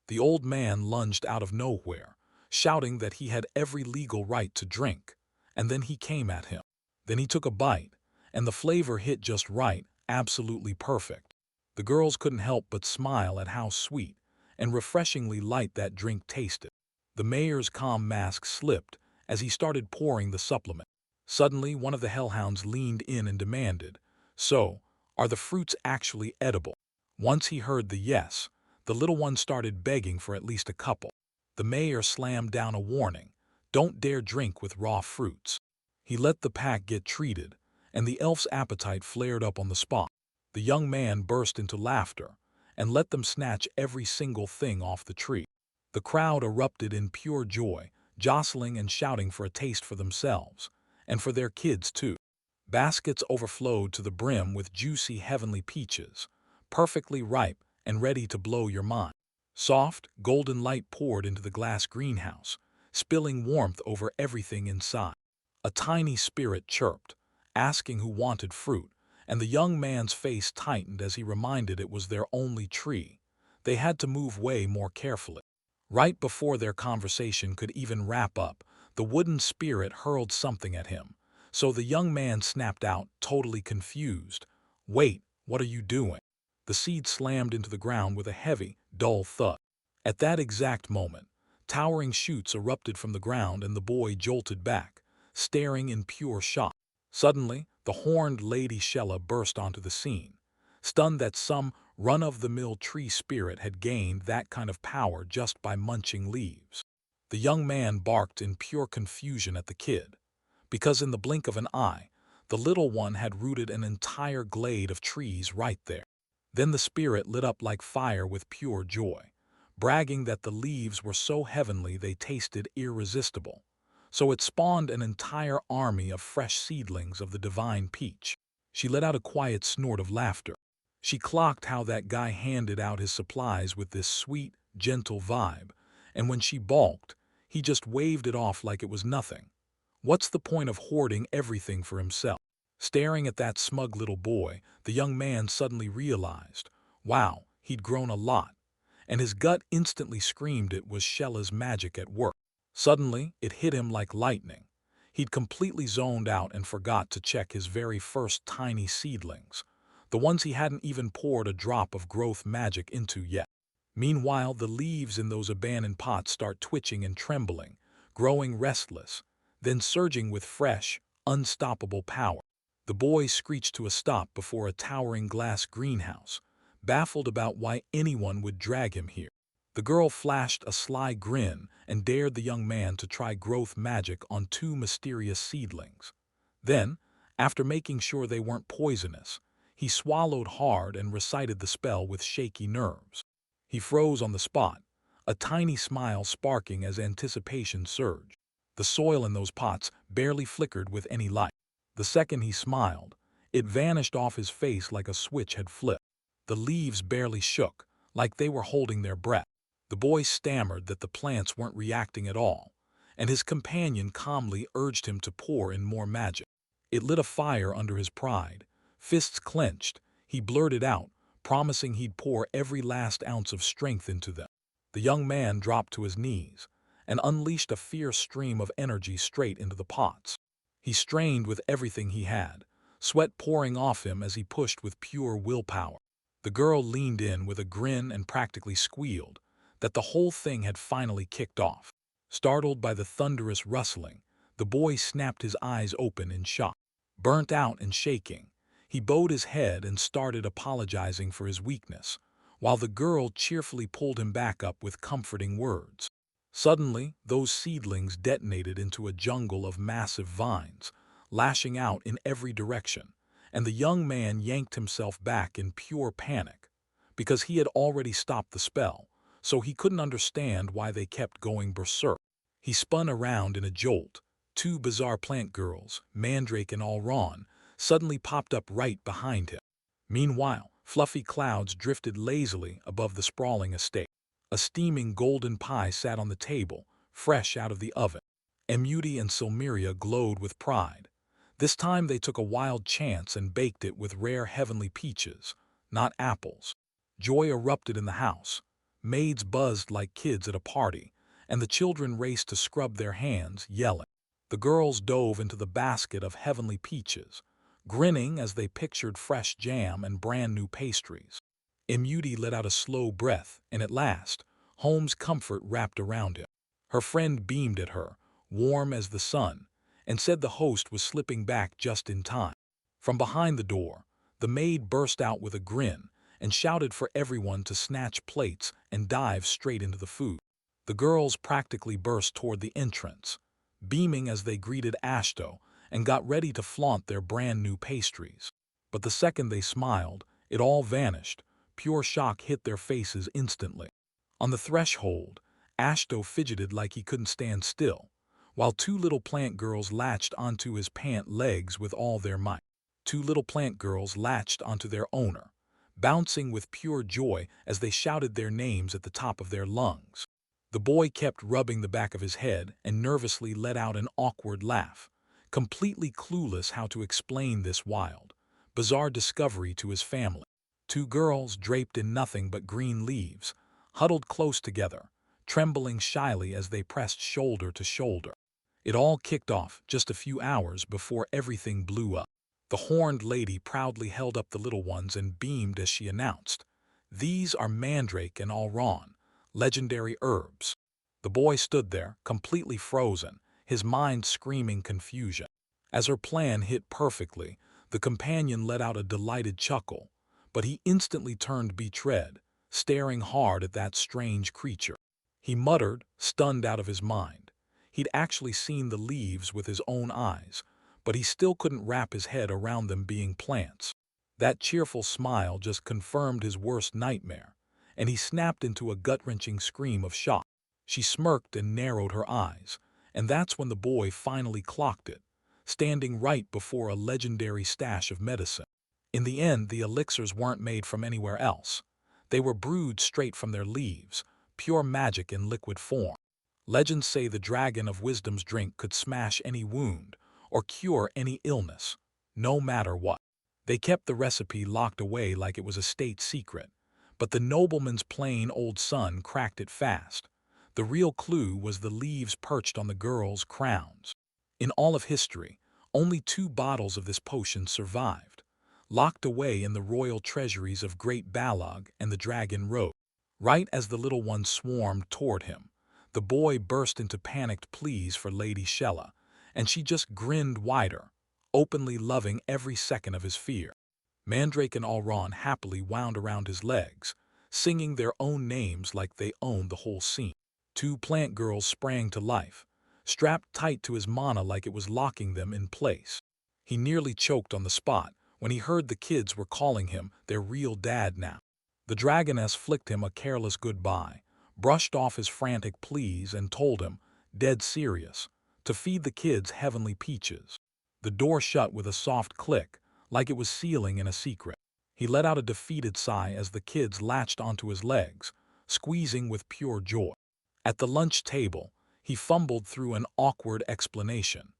The old man lunged out of nowhere, shouting that he had every legal right to drink, and then he came at him. Then he took a bite, and the flavor hit just right, absolutely perfect. The girls couldn't help but smile at how sweet and refreshingly light that drink tasted. The mayor's calm mask slipped as he started pouring the supplement. Suddenly, one of the hellhounds leaned in and demanded, "So, are the fruits actually edible?" Once he heard the yes, the little one started begging for at least a couple. The mayor slammed down a warning, "Don't dare drink with raw fruits." He let the pack get treated, and the elf's appetite flared up on the spot. The young man burst into laughter and let them snatch every single thing off the tree. The crowd erupted in pure joy, jostling and shouting for a taste for themselves, and for their kids too. Baskets overflowed to the brim with juicy heavenly peaches, perfectly ripe and ready to blow your mind. Soft, golden light poured into the glass greenhouse, spilling warmth over everything inside. A tiny spirit chirped, asking who wanted fruit, and the young man's face tightened as he reminded it was their only tree. They had to move way more carefully. Right before their conversation could even wrap up, the wooden spirit hurled something at him. So the young man snapped out, totally confused, "Wait, what are you doing?" The seed slammed into the ground with a heavy, dull thud. At that exact moment, towering shoots erupted from the ground and the boy jolted back, staring in pure shock. Suddenly, the horned Lady Shella burst onto the scene, stunned that some run-of-the-mill tree spirit had gained that kind of power just by munching leaves. The young man barked in pure confusion at the kid, because in the blink of an eye, the little one had rooted an entire glade of trees right there. Then the spirit lit up like fire with pure joy, bragging that the leaves were so heavenly they tasted irresistible. So it spawned an entire army of fresh seedlings of the divine peach. She let out a quiet snort of laughter. She clocked how that guy handed out his supplies with this sweet, gentle vibe, and when she balked, he just waved it off like it was nothing. What's the point of hoarding everything for himself? Staring at that smug little boy, the young man suddenly realized, wow, he'd grown a lot, and his gut instantly screamed it was Shella's magic at work. Suddenly, it hit him like lightning. He'd completely zoned out and forgot to check his very first tiny seedlings, the ones he hadn't even poured a drop of growth magic into yet. Meanwhile, the leaves in those abandoned pots start twitching and trembling, growing restless, then surging with fresh, unstoppable power. The boy screeched to a stop before a towering glass greenhouse, baffled about why anyone would drag him here. The girl flashed a sly grin and dared the young man to try growth magic on two mysterious seedlings. Then, after making sure they weren't poisonous, he swallowed hard and recited the spell with shaky nerves. He froze on the spot, a tiny smile sparking as anticipation surged. The soil in those pots barely flickered with any light. The second he smiled, it vanished off his face like a switch had flipped. The leaves barely shook, like they were holding their breath. The boy stammered that the plants weren't reacting at all, and his companion calmly urged him to pour in more magic. It lit a fire under his pride. Fists clenched, he blurted out, promising he'd pour every last ounce of strength into them. The young man dropped to his knees and unleashed a fierce stream of energy straight into the pots. He strained with everything he had, sweat pouring off him as he pushed with pure willpower. The girl leaned in with a grin and practically squealed that the whole thing had finally kicked off. Startled by the thunderous rustling, the boy snapped his eyes open in shock. Burnt out and shaking, he bowed his head and started apologizing for his weakness, while the girl cheerfully pulled him back up with comforting words. Suddenly, those seedlings detonated into a jungle of massive vines, lashing out in every direction, and the young man yanked himself back in pure panic, because he had already stopped the spell, so he couldn't understand why they kept going berserk. He spun around in a jolt. Two bizarre plant girls, Mandrake and Alron, suddenly popped up right behind him. Meanwhile, fluffy clouds drifted lazily above the sprawling estate. A steaming golden pie sat on the table, fresh out of the oven. Emuti and Silmeria glowed with pride. This time they took a wild chance and baked it with rare heavenly peaches, not apples. Joy erupted in the house. Maids buzzed like kids at a party, and the children raced to scrub their hands, yelling. The girls dove into the basket of heavenly peaches, grinning as they pictured fresh jam and brand new pastries. Emuti let out a slow breath, and at last, home's comfort wrapped around him. Her friend beamed at her, warm as the sun, and said the host was slipping back just in time. From behind the door, the maid burst out with a grin and shouted for everyone to snatch plates and dive straight into the food. The girls practically burst toward the entrance, beaming as they greeted Ashto and got ready to flaunt their brand new pastries. But the second they smiled, it all vanished. Pure shock hit their faces instantly. On the threshold, Ashto fidgeted like he couldn't stand still, while two little plant girls latched onto his pant legs with all their might. Two little plant girls latched onto their owner, bouncing with pure joy as they shouted their names at the top of their lungs. The boy kept rubbing the back of his head and nervously let out an awkward laugh, completely clueless how to explain this wild, bizarre discovery to his family. Two girls draped in nothing but green leaves, huddled close together, trembling shyly as they pressed shoulder to shoulder. It all kicked off just a few hours before everything blew up. The horned lady proudly held up the little ones and beamed as she announced, "These are Mandrake and Alron, legendary herbs." The boy stood there, completely frozen, his mind screaming confusion. As her plan hit perfectly, the companion let out a delighted chuckle, but he instantly turned betrayed, staring hard at that strange creature. He muttered, stunned out of his mind. He'd actually seen the leaves with his own eyes, but he still couldn't wrap his head around them being plants. That cheerful smile just confirmed his worst nightmare, and he snapped into a gut-wrenching scream of shock. She smirked and narrowed her eyes, and that's when the boy finally clocked it, standing right before a legendary stash of medicine. In the end, the elixirs weren't made from anywhere else. They were brewed straight from their leaves, pure magic in liquid form. Legends say the dragon of wisdom's drink could smash any wound or cure any illness, no matter what. They kept the recipe locked away like it was a state secret, but the nobleman's plain old son cracked it fast. The real clue was the leaves perched on the girls' crowns. In all of history, only 2 bottles of this potion survived, locked away in the royal treasuries of Great Balog and the Dragon Road. Right as the little one swarmed toward him, the boy burst into panicked pleas for Lady Shella, and she just grinned wider, openly loving every second of his fear. Mandrake and Alron happily wound around his legs, singing their own names like they owned the whole scene. Two plant girls sprang to life, strapped tight to his mana like it was locking them in place. He nearly choked on the spot when he heard the kids were calling him their real dad now. The dragoness flicked him a careless goodbye, brushed off his frantic pleas, and told him, dead serious, to feed the kids heavenly peaches. The door shut with a soft click, like it was sealing in a secret. He let out a defeated sigh as the kids latched onto his legs, squeezing with pure joy. At the lunch table, he fumbled through an awkward explanation.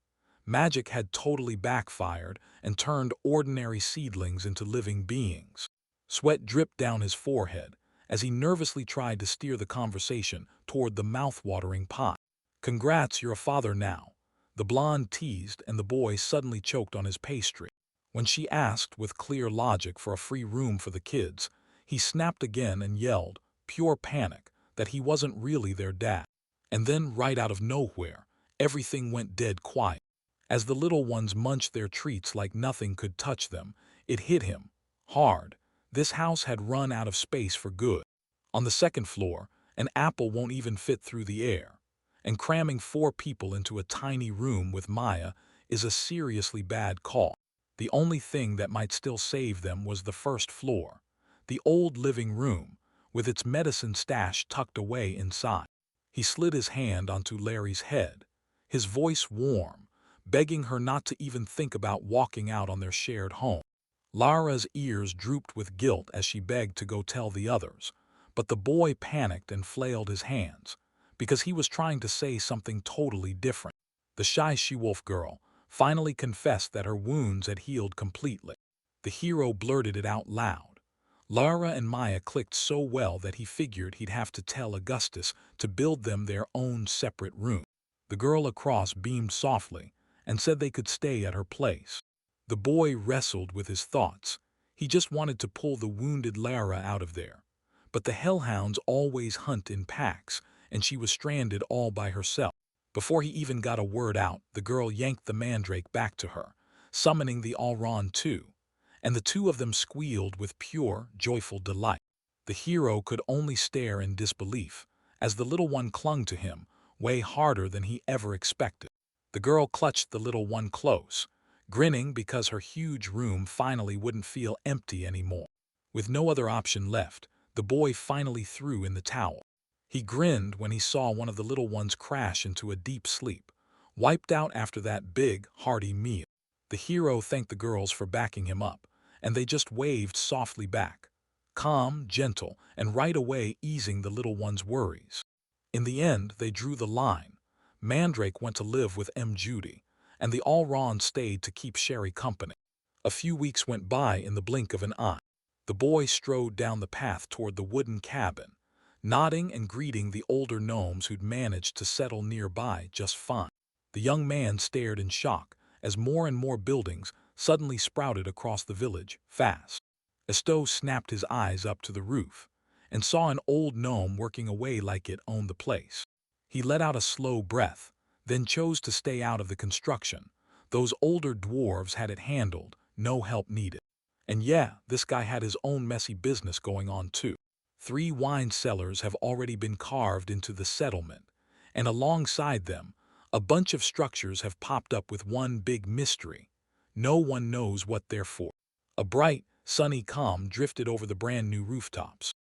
Magic had totally backfired and turned ordinary seedlings into living beings. Sweat dripped down his forehead as he nervously tried to steer the conversation toward the mouth-watering pie. "Congrats, you're a father now," the blonde teased, and the boy suddenly choked on his pastry. When she asked with clear logic for a free room for the kids, he snapped again and yelled, pure panic, that he wasn't really their dad. And then, right out of nowhere, everything went dead quiet. As the little ones munched their treats like nothing could touch them, it hit him hard. This house had run out of space for good. On the second floor, an apple won't even fit through the air. And cramming 4 people into a tiny room with Maya is a seriously bad call. The only thing that might still save them was the first floor, the old living room, with its medicine stash tucked away inside. He slid his hand onto Larry's head, his voice warm, begging her not to even think about walking out on their shared home. Lara's ears drooped with guilt as she begged to go tell the others, but the boy panicked and flailed his hands, because he was trying to say something totally different. The shy she-wolf girl finally confessed that her wounds had healed completely. The hero blurted it out loud. Lara and Maya clicked so well that he figured he'd have to tell Augustus to build them their own separate room. The girl across beamed softly and said they could stay at her place. The boy wrestled with his thoughts. He just wanted to pull the wounded Lara out of there. But the hellhounds always hunt in packs, and she was stranded all by herself. Before he even got a word out, the girl yanked the mandrake back to her, summoning the Allron too, and the two of them squealed with pure, joyful delight. The hero could only stare in disbelief, as the little one clung to him, way harder than he ever expected. The girl clutched the little one close, grinning because her huge room finally wouldn't feel empty anymore. With no other option left, the boy finally threw in the towel. He grinned when he saw one of the little ones crash into a deep sleep, wiped out after that big, hearty meal. The hero thanked the girls for backing him up, and they just waved softly back, calm, gentle, and right away easing the little one's worries. In the end, they drew the line. Mandrake went to live with M. Judy, and the Allron stayed to keep Sherry company. A few weeks went by in the blink of an eye. The boy strode down the path toward the wooden cabin, nodding and greeting the older gnomes who'd managed to settle nearby just fine. The young man stared in shock as more and more buildings suddenly sprouted across the village, fast. Esto snapped his eyes up to the roof and saw an old gnome working away like it owned the place. He let out a slow breath, then chose to stay out of the construction. Those older dwarves had it handled, no help needed. And yeah, this guy had his own messy business going on too. 3 wine cellars have already been carved into the settlement, and alongside them, a bunch of structures have popped up with one big mystery. No one knows what they're for. A bright, sunny calm drifted over the brand new rooftops.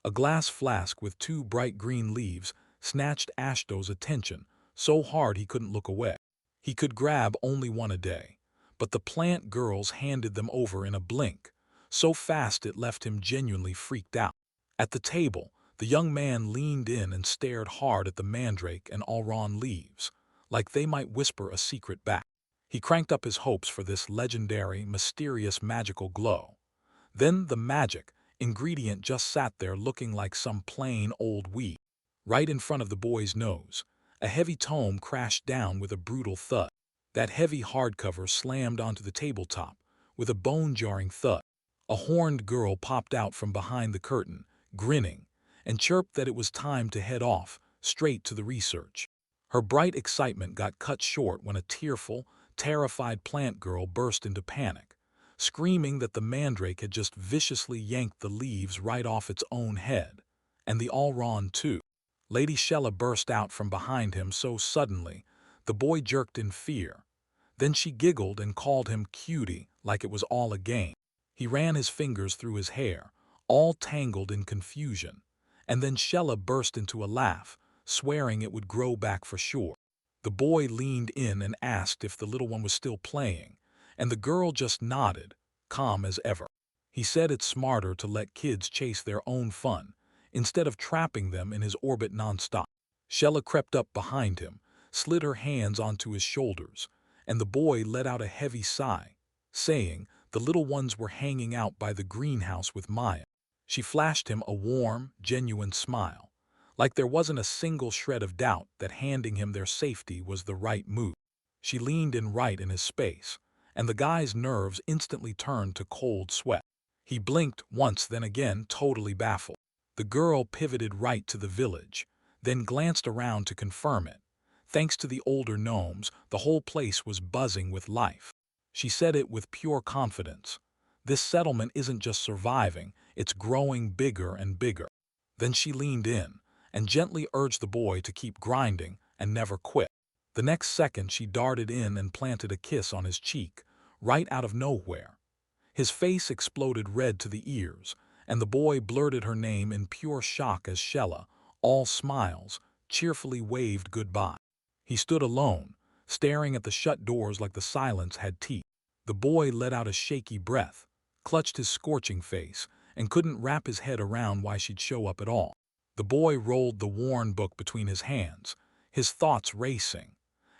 A glass flask with 2 bright green leaves snatched Ashto's attention so hard he couldn't look away. He could grab only one a day, but the plant girls handed them over in a blink, so fast it left him genuinely freaked out. At the table, the young man leaned in and stared hard at the mandrake and Allron leaves, like they might whisper a secret back. He cranked up his hopes for this legendary, mysterious magical glow. Then the magic ingredient just sat there looking like some plain old weed. Right in front of the boy's nose, a heavy tome crashed down with a brutal thud. That heavy hardcover slammed onto the tabletop with a bone-jarring thud. A horned girl popped out from behind the curtain, grinning, and chirped that it was time to head off, straight to the research. Her bright excitement got cut short when a tearful, terrified plant girl burst into panic, screaming that the mandrake had just viciously yanked the leaves right off its own head. And the Allron too. Lady Shella burst out from behind him so suddenly, the boy jerked in fear. Then she giggled and called him cutie like it was all a game. He ran his fingers through his hair, all tangled in confusion. And then Shella burst into a laugh, swearing it would grow back for sure. The boy leaned in and asked if the little one was still playing, and the girl just nodded, calm as ever. He said it's smarter to let kids chase their own fun, instead of trapping them in his orbit nonstop. Shella crept up behind him, slid her hands onto his shoulders, and the boy let out a heavy sigh, saying the little ones were hanging out by the greenhouse with Maya. She flashed him a warm, genuine smile, like there wasn't a single shred of doubt that handing him their safety was the right move. She leaned in right in his space, and the guy's nerves instantly turned to cold sweat. He blinked once, then again, totally baffled. The girl pivoted right to the village, then glanced around to confirm it. Thanks to the older gnomes, the whole place was buzzing with life. She said it with pure confidence. This settlement isn't just surviving, it's growing bigger and bigger. Then she leaned in and gently urged the boy to keep grinding and never quit. The next second she darted in and planted a kiss on his cheek, right out of nowhere. His face exploded red to the ears, and the boy blurted her name in pure shock as Shella, all smiles, cheerfully waved goodbye. He stood alone, staring at the shut doors like the silence had teeth. The boy let out a shaky breath, clutched his scorching face, and couldn't wrap his head around why she'd show up at all. The boy rolled the worn book between his hands, his thoughts racing.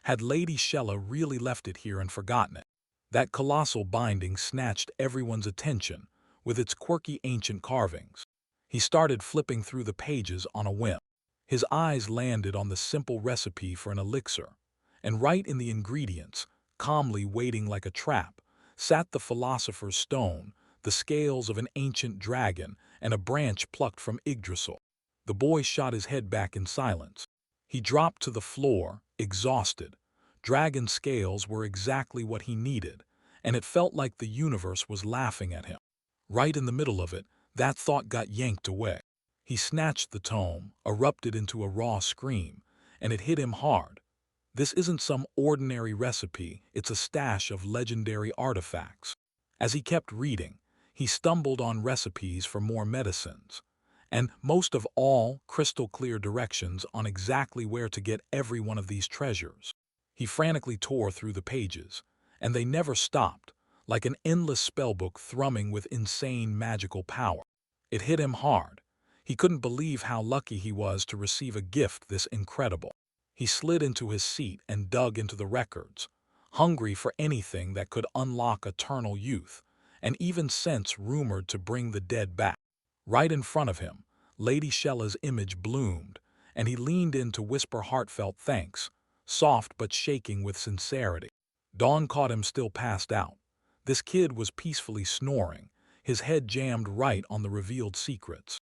Had Lady Shella really left it here and forgotten it? That colossal binding snatched everyone's attention with its quirky ancient carvings. He started flipping through the pages on a whim. His eyes landed on the simple recipe for an elixir, and right in the ingredients, calmly waiting like a trap, sat the philosopher's stone, the scales of an ancient dragon, and a branch plucked from Yggdrasil. The boy shot his head back in silence. He dropped to the floor, exhausted. Dragon scales were exactly what he needed, and it felt like the universe was laughing at him. Right in the middle of it, that thought got yanked away. He snatched the tome, erupted into a raw scream, and it hit him hard. This isn't some ordinary recipe, it's a stash of legendary artifacts. As he kept reading, he stumbled on recipes for more medicines, and most of all, crystal-clear directions on exactly where to get every one of these treasures. He frantically tore through the pages, and they never stopped, like an endless spellbook thrumming with insane magical power. It hit him hard. He couldn't believe how lucky he was to receive a gift this incredible. He slid into his seat and dug into the records, hungry for anything that could unlock eternal youth, and even sense rumored to bring the dead back. Right in front of him, Lady Shella's image bloomed, and he leaned in to whisper heartfelt thanks, soft but shaking with sincerity. Dawn caught him still passed out. This kid was peacefully snoring, his head jammed right on the revealed secrets.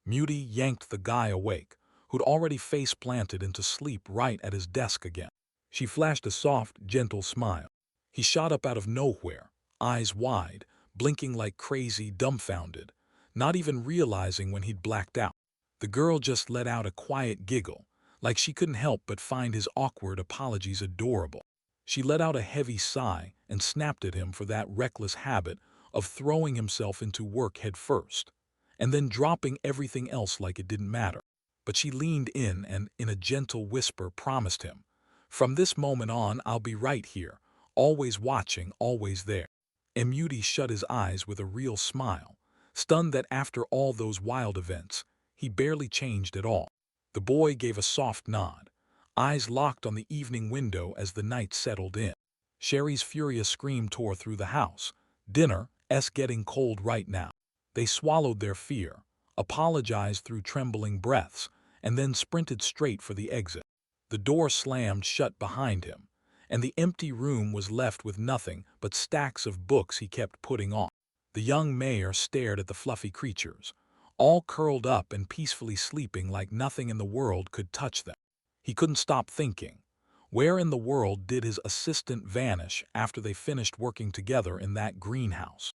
Muty yanked the guy awake, who'd already face-planted into sleep right at his desk again. She flashed a soft, gentle smile. He shot up out of nowhere, eyes wide, blinking like crazy, dumbfounded, not even realizing when he'd blacked out. The girl just let out a quiet giggle, like she couldn't help but find his awkward apologies adorable. She let out a heavy sigh and snapped at him for that reckless habit of throwing himself into work head first, and then dropping everything else like it didn't matter. But she leaned in and, in a gentle whisper, promised him, "From this moment on, I'll be right here, always watching, always there." Muty shut his eyes with a real smile, stunned that after all those wild events, he barely changed at all. The boy gave a soft nod, eyes locked on the evening window as the night settled in. Sherry's furious scream tore through the house. Dinner's getting cold right now. They swallowed their fear, apologized through trembling breaths, and then sprinted straight for the exit. The door slammed shut behind him, and the empty room was left with nothing but stacks of books he kept putting on. The young mayor stared at the fluffy creatures, all curled up and peacefully sleeping like nothing in the world could touch them. He couldn't stop thinking, Where in the world did his assistant vanish after they finished working together in that greenhouse?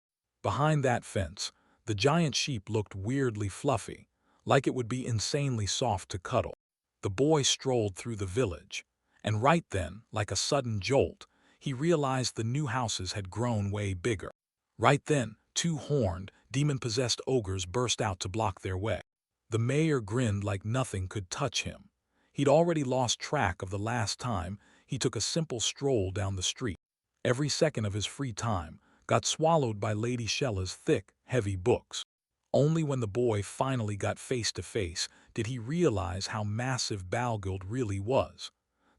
Behind that fence, the giant sheep looked weirdly fluffy, like it would be insanely soft to cuddle. The boy strolled through the village, and right then, like a sudden jolt, he realized the new houses had grown way bigger. Right then, two horned, demon-possessed ogres burst out to block their way. The mayor grinned like nothing could touch him. He'd already lost track of the last time he took a simple stroll down the street. Every second of his free time got swallowed by Lady Shella's thick, heavy books. Only when the boy finally got face to face did he realize how massive Balgild really was.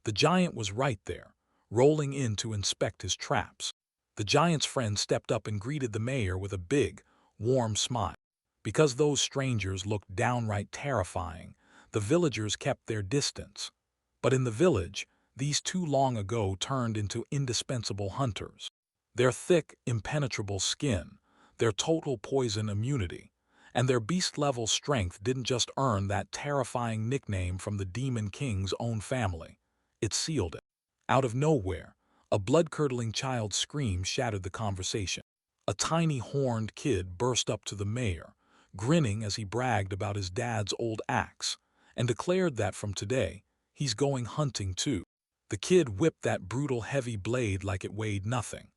The giant was right there, rolling in to inspect his traps. The giant's friend stepped up and greeted the mayor with a big, warm smile. Because those strangers looked downright terrifying, the villagers kept their distance. But in the village, these two long ago turned into indispensable hunters. Their thick, impenetrable skin, their total poison immunity, and their beast-level strength didn't just earn that terrifying nickname from the Demon King's own family. It sealed it. Out of nowhere, a blood-curdling child's scream shattered the conversation. A tiny horned kid burst up to the mayor, grinning as he bragged about his dad's old axe, and declared that from today, he's going hunting too. The kid whipped that brutal heavy blade like it weighed nothing,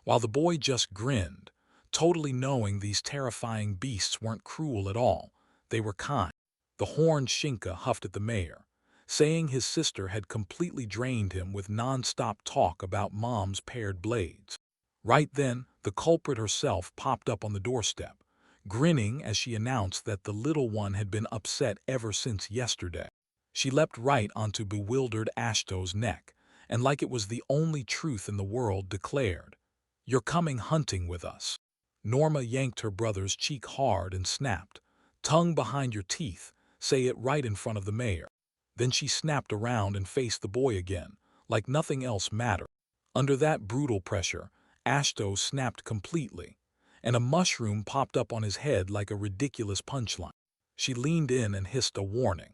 while the boy just grinned, totally knowing these terrifying beasts weren't cruel at all, they were kind. The horned Shinka huffed at the mayor, saying his sister had completely drained him with non-stop talk about mom's paired blades. Right then, the culprit herself popped up on the doorstep, grinning as she announced that the little one had been upset ever since yesterday. She leapt right onto bewildered Ashto's neck, and like it was the only truth in the world declared, "You're coming hunting with us." Norma yanked her brother's cheek hard and snapped, "Tongue behind your teeth, say it right in front of the mayor." Then she snapped around and faced the boy again, like nothing else mattered. Under that brutal pressure, Ashto snapped completely, and a mushroom popped up on his head like a ridiculous punchline. She leaned in and hissed a warning.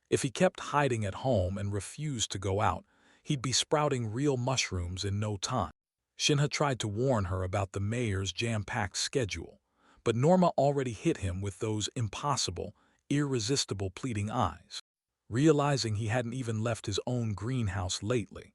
If he kept hiding at home and refused to go out, he'd be sprouting real mushrooms in no time. Shinha tried to warn her about the mayor's jam-packed schedule, but Norma already hit him with those impossible, irresistible pleading eyes. Realizing he hadn't even left his own greenhouse lately,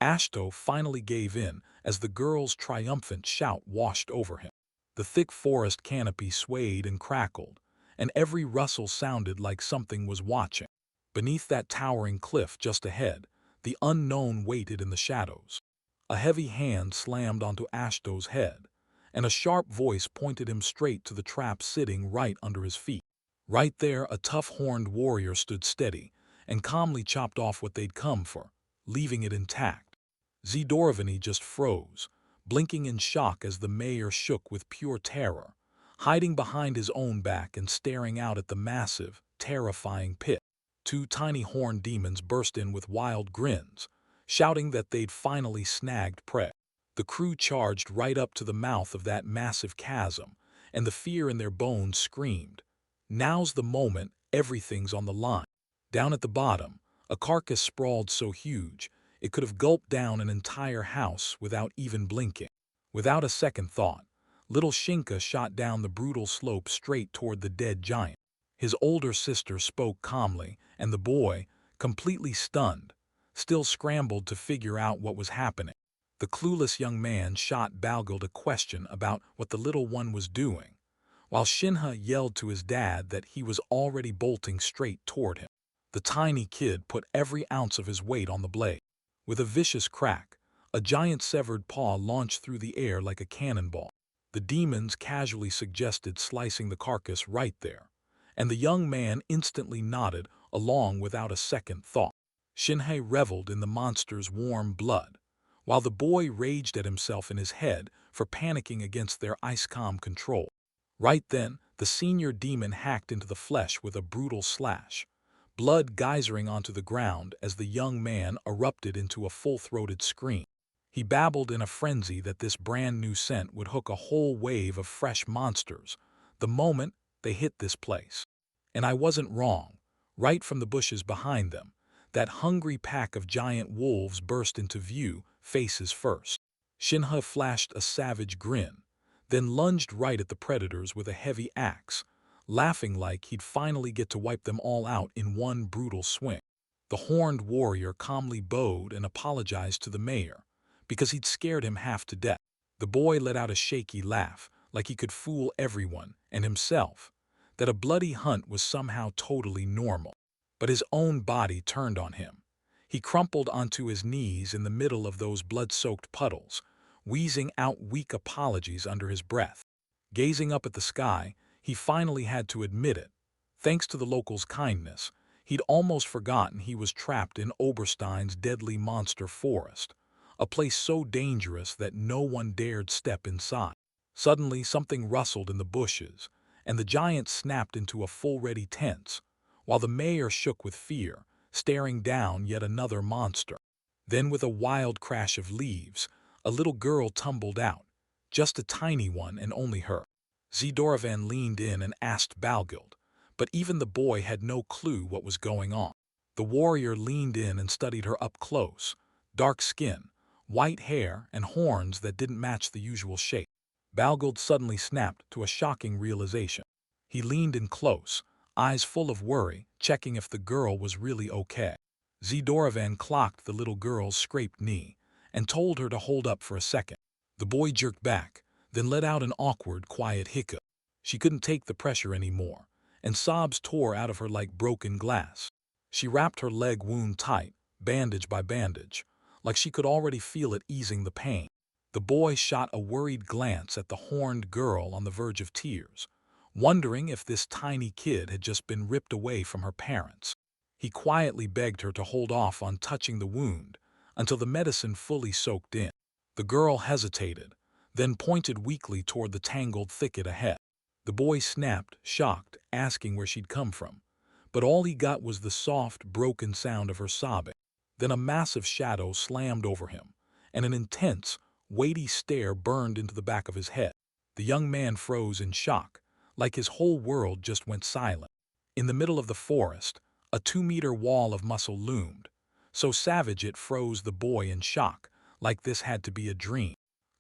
Ashto finally gave in as the girl's triumphant shout washed over him. The thick forest canopy swayed and crackled, and every rustle sounded like something was watching. Beneath that towering cliff just ahead, the unknown waited in the shadows. A heavy hand slammed onto Ashto's head, and a sharp voice pointed him straight to the trap sitting right under his feet. Right there, a tough-horned warrior stood steady and calmly chopped off what they'd come for, leaving it intact. Zdorovany just froze, blinking in shock as the mayor shook with pure terror, hiding behind his own back and staring out at the massive, terrifying pit. Two tiny horned demons burst in with wild grins, shouting that they'd finally snagged prey. The crew charged right up to the mouth of that massive chasm, and the fear in their bones screamed, "Now's the moment, everything's on the line." Down at the bottom, a carcass sprawled so huge, it could have gulped down an entire house without even blinking. Without a second thought, little Shinka shot down the brutal slope straight toward the dead giant. His older sister spoke calmly, and the boy, completely stunned, still scrambled to figure out what was happening. The clueless young man shot Balgild a question about what the little one was doing, while Shinha yelled to his dad that he was already bolting straight toward him. The tiny kid put every ounce of his weight on the blade. With a vicious crack, a giant severed paw launched through the air like a cannonball. The demons casually suggested slicing the carcass right there, and the young man instantly nodded along without a second thought. Shinhei reveled in the monster's warm blood, while the boy raged at himself in his head for panicking against their ice-calm control. Right then, the senior demon hacked into the flesh with a brutal slash, blood geysering onto the ground as the young man erupted into a full-throated scream. He babbled in a frenzy that this brand-new scent would hook a whole wave of fresh monsters the moment they hit this place. And I wasn't wrong. Right from the bushes behind them, That hungry pack of giant wolves burst into view, faces first. Shinha flashed a savage grin, then lunged right at the predators with a heavy axe, laughing like he'd finally get to wipe them all out in one brutal swing. The horned warrior calmly bowed and apologized to the mayor, because he'd scared him half to death. The boy let out a shaky laugh, like he could fool everyone, and himself, that a bloody hunt was somehow totally normal. But his own body turned on him. He crumpled onto his knees in the middle of those blood-soaked puddles, wheezing out weak apologies under his breath. Gazing up at the sky, he finally had to admit it. Thanks to the locals' kindness, he'd almost forgotten he was trapped in Oberstein's deadly monster forest, a place so dangerous that no one dared step inside. Suddenly, something rustled in the bushes, and the giant snapped into a full-ready tense, while the mayor shook with fear, staring down yet another monster. Then, with a wild crash of leaves, a little girl tumbled out, just a tiny one and only her. Zdoravan leaned in and asked Balgild, but even the boy had no clue what was going on. The warrior leaned in and studied her up close, dark skin, white hair, and horns that didn't match the usual shape. Balgild suddenly snapped to a shocking realization. He leaned in close, eyes full of worry, checking if the girl was really okay. Zdoravan clocked the little girl's scraped knee and told her to hold up for a second. The boy jerked back, then let out an awkward, quiet hiccup. She couldn't take the pressure anymore, and sobs tore out of her like broken glass. She wrapped her leg wound tight, bandage by bandage, like she could already feel it easing the pain. The boy shot a worried glance at the horned girl on the verge of tears, wondering if this tiny kid had just been ripped away from her parents. He quietly begged her to hold off on touching the wound until the medicine fully soaked in. The girl hesitated, then pointed weakly toward the tangled thicket ahead. The boy snapped, shocked, asking where she'd come from, but all he got was the soft, broken sound of her sobbing. Then a massive shadow slammed over him, and an intense, weighty stare burned into the back of his head. The young man froze in shock, like his whole world just went silent. In the middle of the forest, a 2-meter wall of muscle loomed, so savage it froze the boy in shock, like this had to be a dream.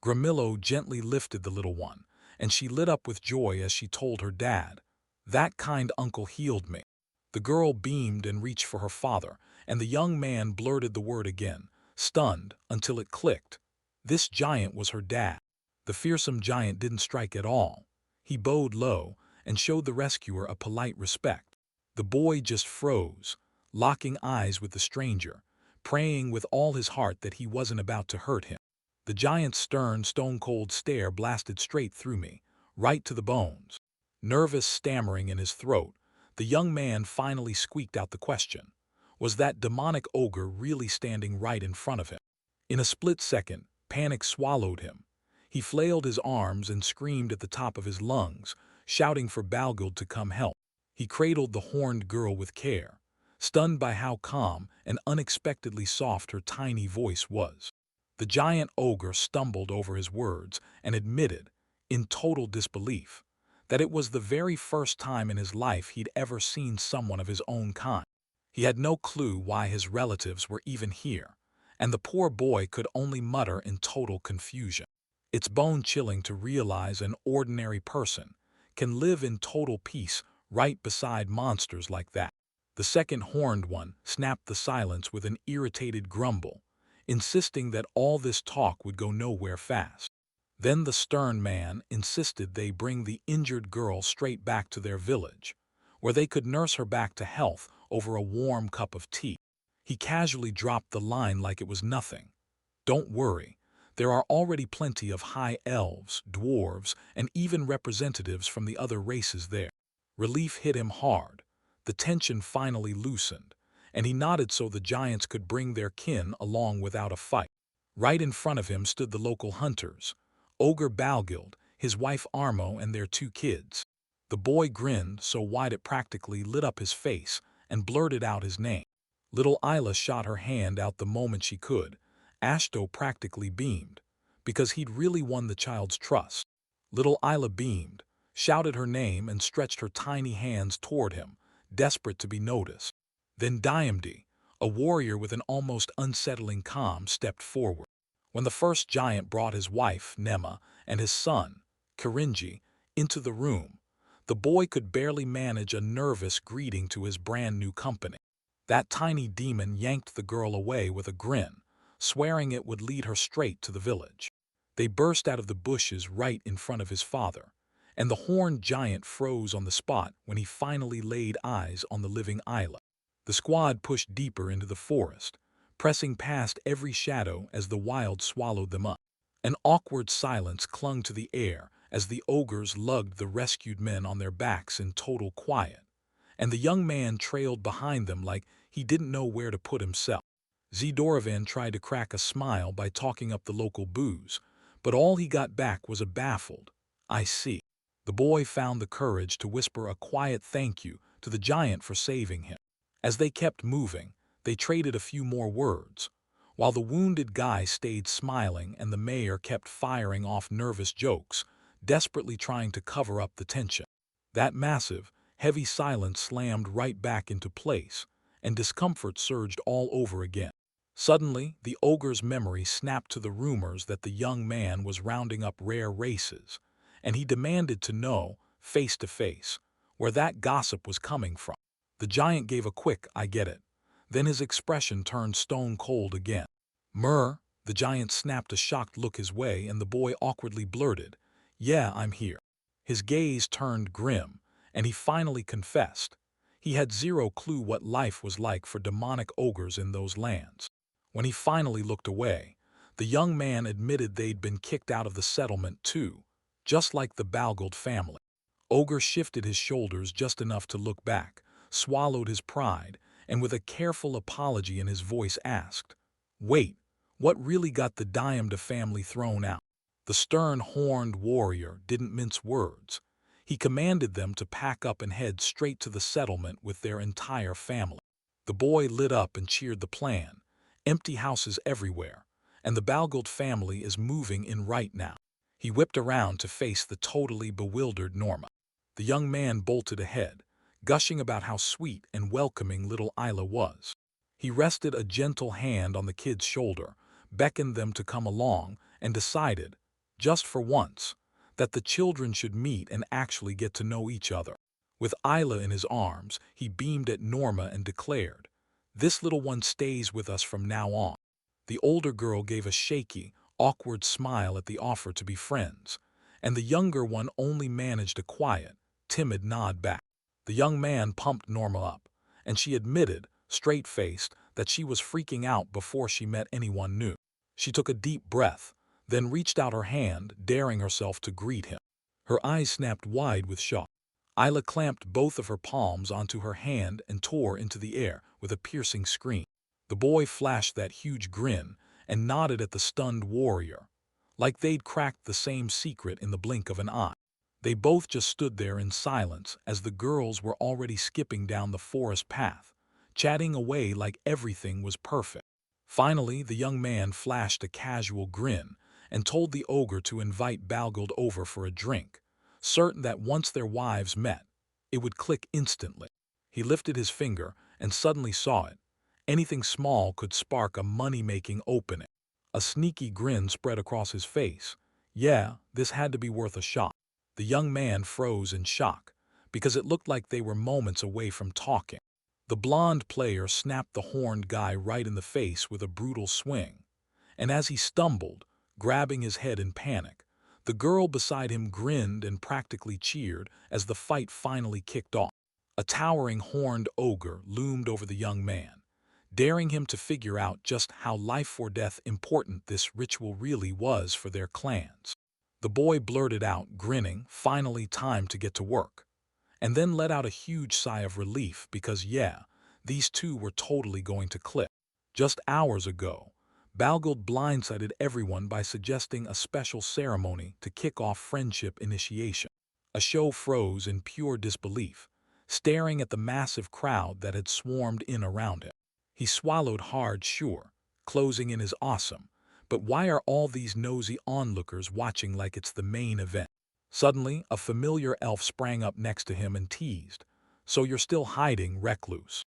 Gramillo gently lifted the little one, and she lit up with joy as she told her dad, "That kind uncle healed me." The girl beamed and reached for her father, and the young man blurted the word again, stunned until it clicked. This giant was her dad. The fearsome giant didn't strike at all. He bowed low and showed the rescuer a polite respect. The boy just froze, locking eyes with the stranger, praying with all his heart that he wasn't about to hurt him. The giant's stern, stone-cold stare blasted straight through me, right to the bones. Nervous stammering in his throat, the young man finally squeaked out the question. Was that demonic ogre really standing right in front of him? In a split second, panic swallowed him. He flailed his arms and screamed at the top of his lungs, shouting for Balgild to come help. He cradled the horned girl with care, stunned by how calm and unexpectedly soft her tiny voice was. The giant ogre stumbled over his words and admitted, in total disbelief, that it was the very first time in his life he'd ever seen someone of his own kind. He had no clue why his relatives were even here, and the poor boy could only mutter in total confusion. It's bone-chilling to realize an ordinary person can live in total peace right beside monsters like that. The second horned one snapped the silence with an irritated grumble, insisting that all this talk would go nowhere fast. Then the stern man insisted they bring the injured girl straight back to their village, where they could nurse her back to health over a warm cup of tea. He casually dropped the line like it was nothing. "Don't worry, there are already plenty of high elves, dwarves, and even representatives from the other races there." Relief hit him hard. The tension finally loosened, and he nodded so the giants could bring their kin along without a fight. Right in front of him stood the local hunters, Ogre Balgild, his wife Armo, and their 2 kids. The boy grinned so wide it practically lit up his face and blurted out his name. Little Isla shot her hand out the moment she could. Ashto practically beamed, because he'd really won the child's trust. Little Isla beamed, shouted her name, and stretched her tiny hands toward him, desperate to be noticed. Then Diamdi, A warrior with an almost unsettling calm stepped forward. When the first giant brought his wife, Nema, and his son, Kirinji, into the room, the boy could barely manage a nervous greeting to his brand-new company. That tiny demon yanked the girl away with a grin, swearing it would lead her straight to the village. They burst out of the bushes right in front of his father, and the horned giant froze on the spot when he finally laid eyes on the living Isla. The squad pushed deeper into the forest, pressing past every shadow as the wild swallowed them up. An awkward silence clung to the air as the ogres lugged the rescued men on their backs in total quiet, and the young man trailed behind them like he didn't know where to put himself. Zdoravan tried to crack a smile by talking up the local booze, but all he got back was a baffled, "I see." The boy found the courage to whisper a quiet thank you to the giant for saving him. As they kept moving, they traded a few more words, while the wounded guy stayed smiling and the mayor kept firing off nervous jokes, desperately trying to cover up the tension. That massive, heavy silence slammed right back into place, and discomfort surged all over again. Suddenly, the ogre's memory snapped to the rumors that the young man was rounding up rare races, and he demanded to know, face to face, where that gossip was coming from. The giant gave a quick, "I get it." Then his expression turned stone cold again. "Mur," the giant snapped a shocked look his way, and the boy awkwardly blurted, "Yeah, I'm here." His gaze turned grim, and he finally confessed. He had zero clue what life was like for demonic ogres in those lands. When he finally looked away, the young man admitted they'd been kicked out of the settlement too, just like the Balgold family. Ogre shifted his shoulders just enough to look back, swallowed his pride, and with a careful apology in his voice asked, "Wait, what really got the Diamda family thrown out?" The stern horned warrior didn't mince words. He commanded them to pack up and head straight to the settlement with their entire family. The boy lit up and cheered the plan. Empty houses everywhere, and the Balgold family is moving in right now. He whipped around to face the totally bewildered Norma. The young man bolted ahead, gushing about how sweet and welcoming little Isla was. He rested a gentle hand on the kid's shoulder, beckoned them to come along, and decided, just for once, that the children should meet and actually get to know each other. With Isla in his arms, he beamed at Norma and declared, "This little one stays with us from now on." The older girl gave a shaky, awkward smile at the offer to be friends, and the younger one only managed a quiet, timid nod back. The young man pumped Norma up, and she admitted, straight-faced, that she was freaking out before she met anyone new. She took a deep breath, then reached out her hand, daring herself to greet him. Her eyes snapped wide with shock. Isla clamped both of her palms onto her hand and tore into the air with a piercing scream. The boy flashed that huge grin and nodded at the stunned warrior, like they'd cracked the same secret in the blink of an eye. They both just stood there in silence as the girls were already skipping down the forest path, chatting away like everything was perfect. Finally, the young man flashed a casual grin and told the ogre to invite Balgold over for a drink, certain that once their wives met, it would click instantly. He lifted his finger and suddenly saw it. Anything small could spark a money-making opening. A sneaky grin spread across his face. Yeah, this had to be worth a shot. The young man froze in shock, because it looked like they were moments away from talking. The blonde player snapped the horned guy right in the face with a brutal swing, and as he stumbled, grabbing his head in panic, the girl beside him grinned and practically cheered as the fight finally kicked off. A towering horned ogre loomed over the young man, daring him to figure out just how life-or-death important this ritual really was for their clans. The boy blurted out, grinning, finally time to get to work, and then let out a huge sigh of relief because, yeah, these two were totally going to click. Just hours ago, Balgold blindsided everyone by suggesting a special ceremony to kick off friendship initiation. A show froze in pure disbelief, staring at the massive crowd that had swarmed in around him. He swallowed hard, sure, closing in his awesome, but why are all these nosy onlookers watching like it's the main event? Suddenly, a familiar elf sprang up next to him and teased, "So you're still hiding, recluse?"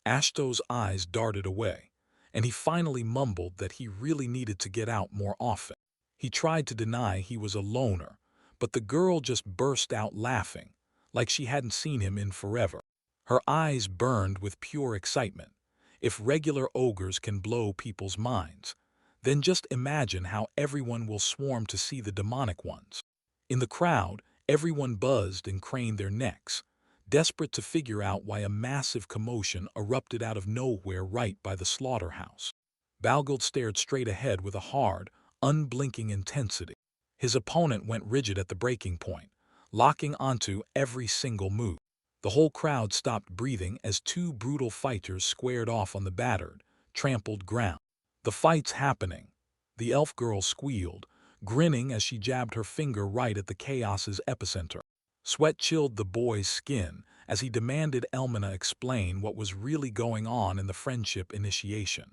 Ashto's eyes darted away, and he finally mumbled that he really needed to get out more often. He tried to deny he was a loner, but the girl just burst out laughing, like she hadn't seen him in forever. Her eyes burned with pure excitement. If regular ogres can blow people's minds, then just imagine how everyone will swarm to see the demonic ones. In the crowd, everyone buzzed and craned their necks, desperate to figure out why a massive commotion erupted out of nowhere right by the slaughterhouse. Balgold stared straight ahead with a hard, unblinking intensity. His opponent went rigid at the breaking point, locking onto every single move. The whole crowd stopped breathing as two brutal fighters squared off on the battered, trampled ground. The fight's happening. The elf girl squealed, grinning as she jabbed her finger right at the chaos's epicenter. Sweat chilled the boy's skin as he demanded Elmina explain what was really going on in the friendship initiation.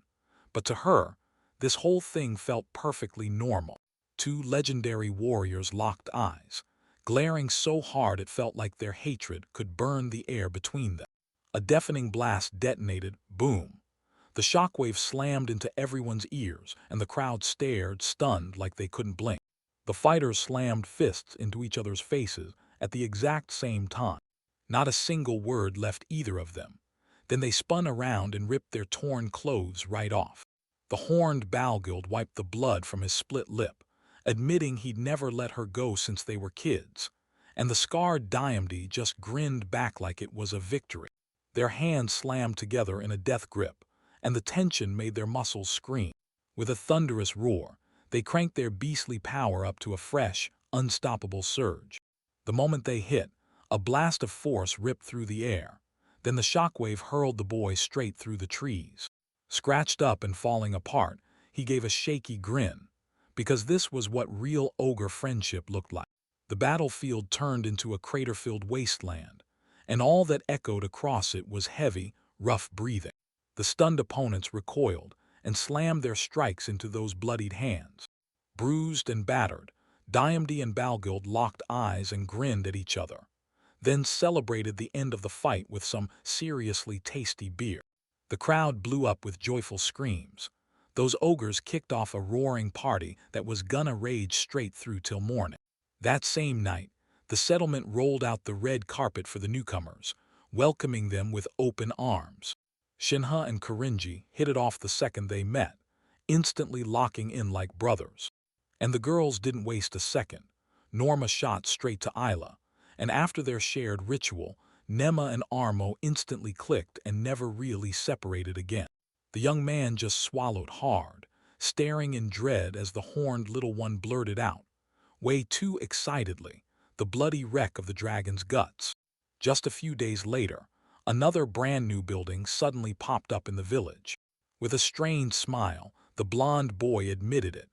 But to her, this whole thing felt perfectly normal. Two legendary warriors locked eyes, glaring so hard it felt like their hatred could burn the air between them. A deafening blast detonated, boom. The shockwave slammed into everyone's ears, and the crowd stared, stunned like they couldn't blink. The fighters slammed fists into each other's faces at the exact same time. Not a single word left either of them. Then they spun around and ripped their torn clothes right off. The horned Balgild wiped the blood from his split lip, admitting he'd never let her go since they were kids. And the scarred Diomede just grinned back like it was a victory. Their hands slammed together in a death grip, and the tension made their muscles scream. With a thunderous roar, they cranked their beastly power up to a fresh, unstoppable surge. The moment they hit, a blast of force ripped through the air. Then the shockwave hurled the boy straight through the trees. Scratched up and falling apart, he gave a shaky grin, because this was what real ogre friendship looked like. The battlefield turned into a crater-filled wasteland, and all that echoed across it was heavy, rough breathing. The stunned opponents recoiled and slammed their strikes into those bloodied hands. Bruised and battered, Diomede and Balgild locked eyes and grinned at each other, then celebrated the end of the fight with some seriously tasty beer. The crowd blew up with joyful screams. Those ogres kicked off a roaring party that was gonna rage straight through till morning. That same night, the settlement rolled out the red carpet for the newcomers, welcoming them with open arms. Shinha and Korinji hit it off the second they met, instantly locking in like brothers. And the girls didn't waste a second. Norma shot straight to Isla, and after their shared ritual, Nema and Armo instantly clicked and never really separated again. The young man just swallowed hard, staring in dread as the horned little one blurted out, way too excitedly, the bloody wreck of the dragon's guts. Just a few days later, another brand new building suddenly popped up in the village. With a strained smile, the blond boy admitted it.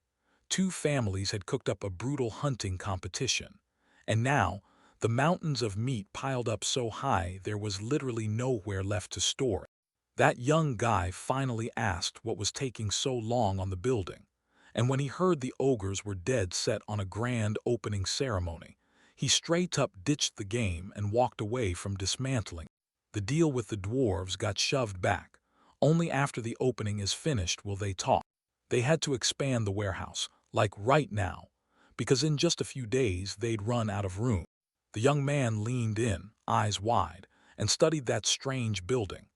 Two families had cooked up a brutal hunting competition, and now, the mountains of meat piled up so high there was literally nowhere left to store it. That young guy finally asked what was taking so long on the building, and when he heard the ogres were dead set on a grand opening ceremony, he straight up ditched the game and walked away from dismantling. The deal with the dwarves got shoved back. Only after the opening is finished will they talk. They had to expand the warehouse, like right now, because in just a few days they'd run out of room. The young man leaned in, eyes wide, and studied that strange building,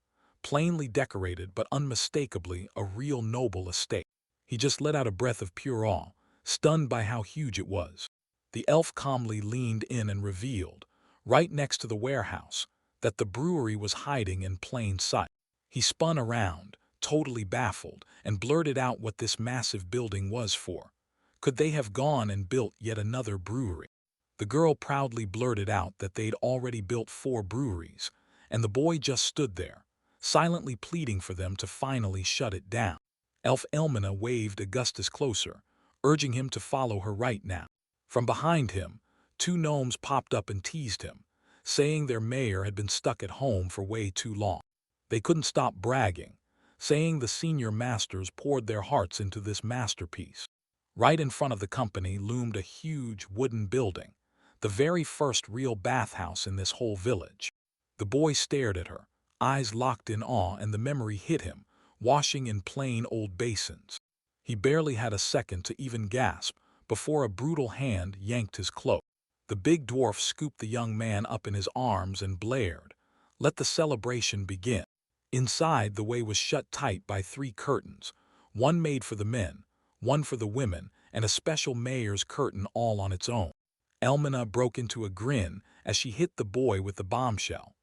plainly decorated but unmistakably a real noble estate. He just let out a breath of pure awe, stunned by how huge it was. The elf calmly leaned in and revealed, right next to the warehouse, that the brewery was hiding in plain sight. He spun around, totally baffled, and blurted out what this massive building was for. Could they have gone and built yet another brewery? The girl proudly blurted out that they'd already built 4 breweries, and the boy just stood there, silently pleading for them to finally shut it down. Elf Elmina waved Augustus closer, urging him to follow her right now. From behind him, 2 gnomes popped up and teased him, saying their mayor had been stuck at home for way too long. They couldn't stop bragging, saying the senior masters poured their hearts into this masterpiece. Right in front of the company loomed a huge wooden building, the very first real bathhouse in this whole village. The boy stared at her, eyes locked in awe, and the memory hit him, washing in plain old basins. He barely had a second to even gasp before a brutal hand yanked his cloak. The big dwarf scooped the young man up in his arms and blared, "Let the celebration begin." Inside, the way was shut tight by 3 curtains, one made for the men, one for the women, and a special mayor's curtain all on its own. Elmina broke into a grin as she hit the boy with the bombshell.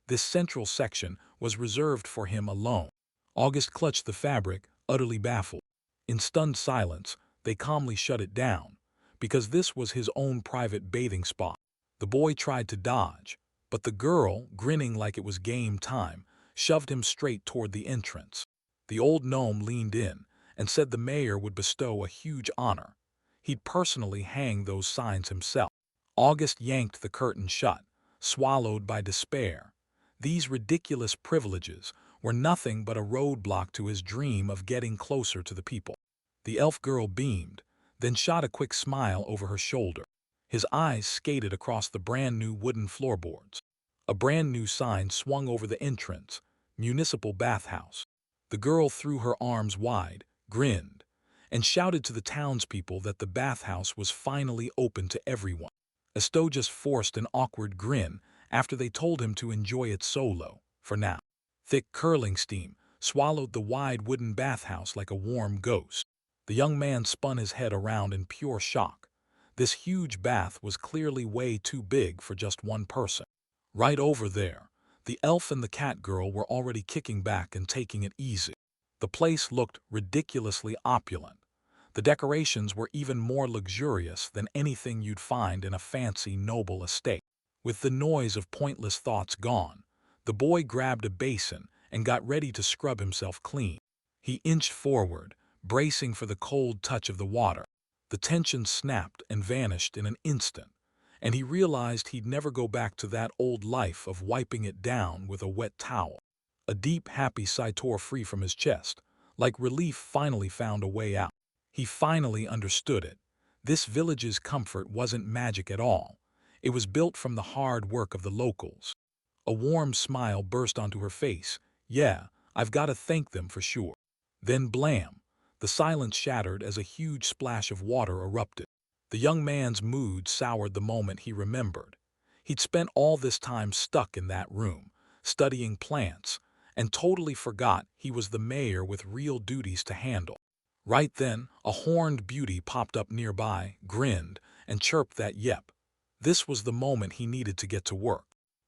This central section was reserved for him alone. August clutched the fabric, utterly baffled. In stunned silence, they calmly shut it down, because this was his own private bathing spot. The boy tried to dodge, but the girl, grinning like it was game time, shoved him straight toward the entrance. The old gnome leaned in and said the mayor would bestow a huge honor. He'd personally hang those signs himself. August yanked the curtain shut, swallowed by despair. These ridiculous privileges were nothing but a roadblock to his dream of getting closer to the people. The elf girl beamed, then shot a quick smile over her shoulder. His eyes skated across the brand-new wooden floorboards. A brand-new sign swung over the entrance, "Municipal Bathhouse." The girl threw her arms wide, grinned, and shouted to the townspeople that the bathhouse was finally open to everyone. Esto just forced an awkward grin after they told him to enjoy it solo, for now. Thick curling steam swallowed the wide wooden bathhouse like a warm ghost. The young man spun his head around in pure shock. This huge bath was clearly way too big for just one person. Right over there, the elf and the cat girl were already kicking back and taking it easy. The place looked ridiculously opulent. The decorations were even more luxurious than anything you'd find in a fancy noble estate. With the noise of pointless thoughts gone, the boy grabbed a basin and got ready to scrub himself clean. He inched forward, bracing for the cold touch of the water. The tension snapped and vanished in an instant, and he realized he'd never go back to that old life of wiping it down with a wet towel. A deep, happy sigh tore free from his chest, like relief finally found a way out. He finally understood it. This village's comfort wasn't magic at all. It was built from the hard work of the locals. A warm smile burst onto her face. "Yeah, I've got to thank them for sure." Then blam! The silence shattered as a huge splash of water erupted. The young man's mood soured the moment he remembered. He'd spent all this time stuck in that room, studying plants, and totally forgot he was the mayor with real duties to handle. Right then, a horned beauty popped up nearby, grinned, and chirped that yep. This was the moment he needed to get to work.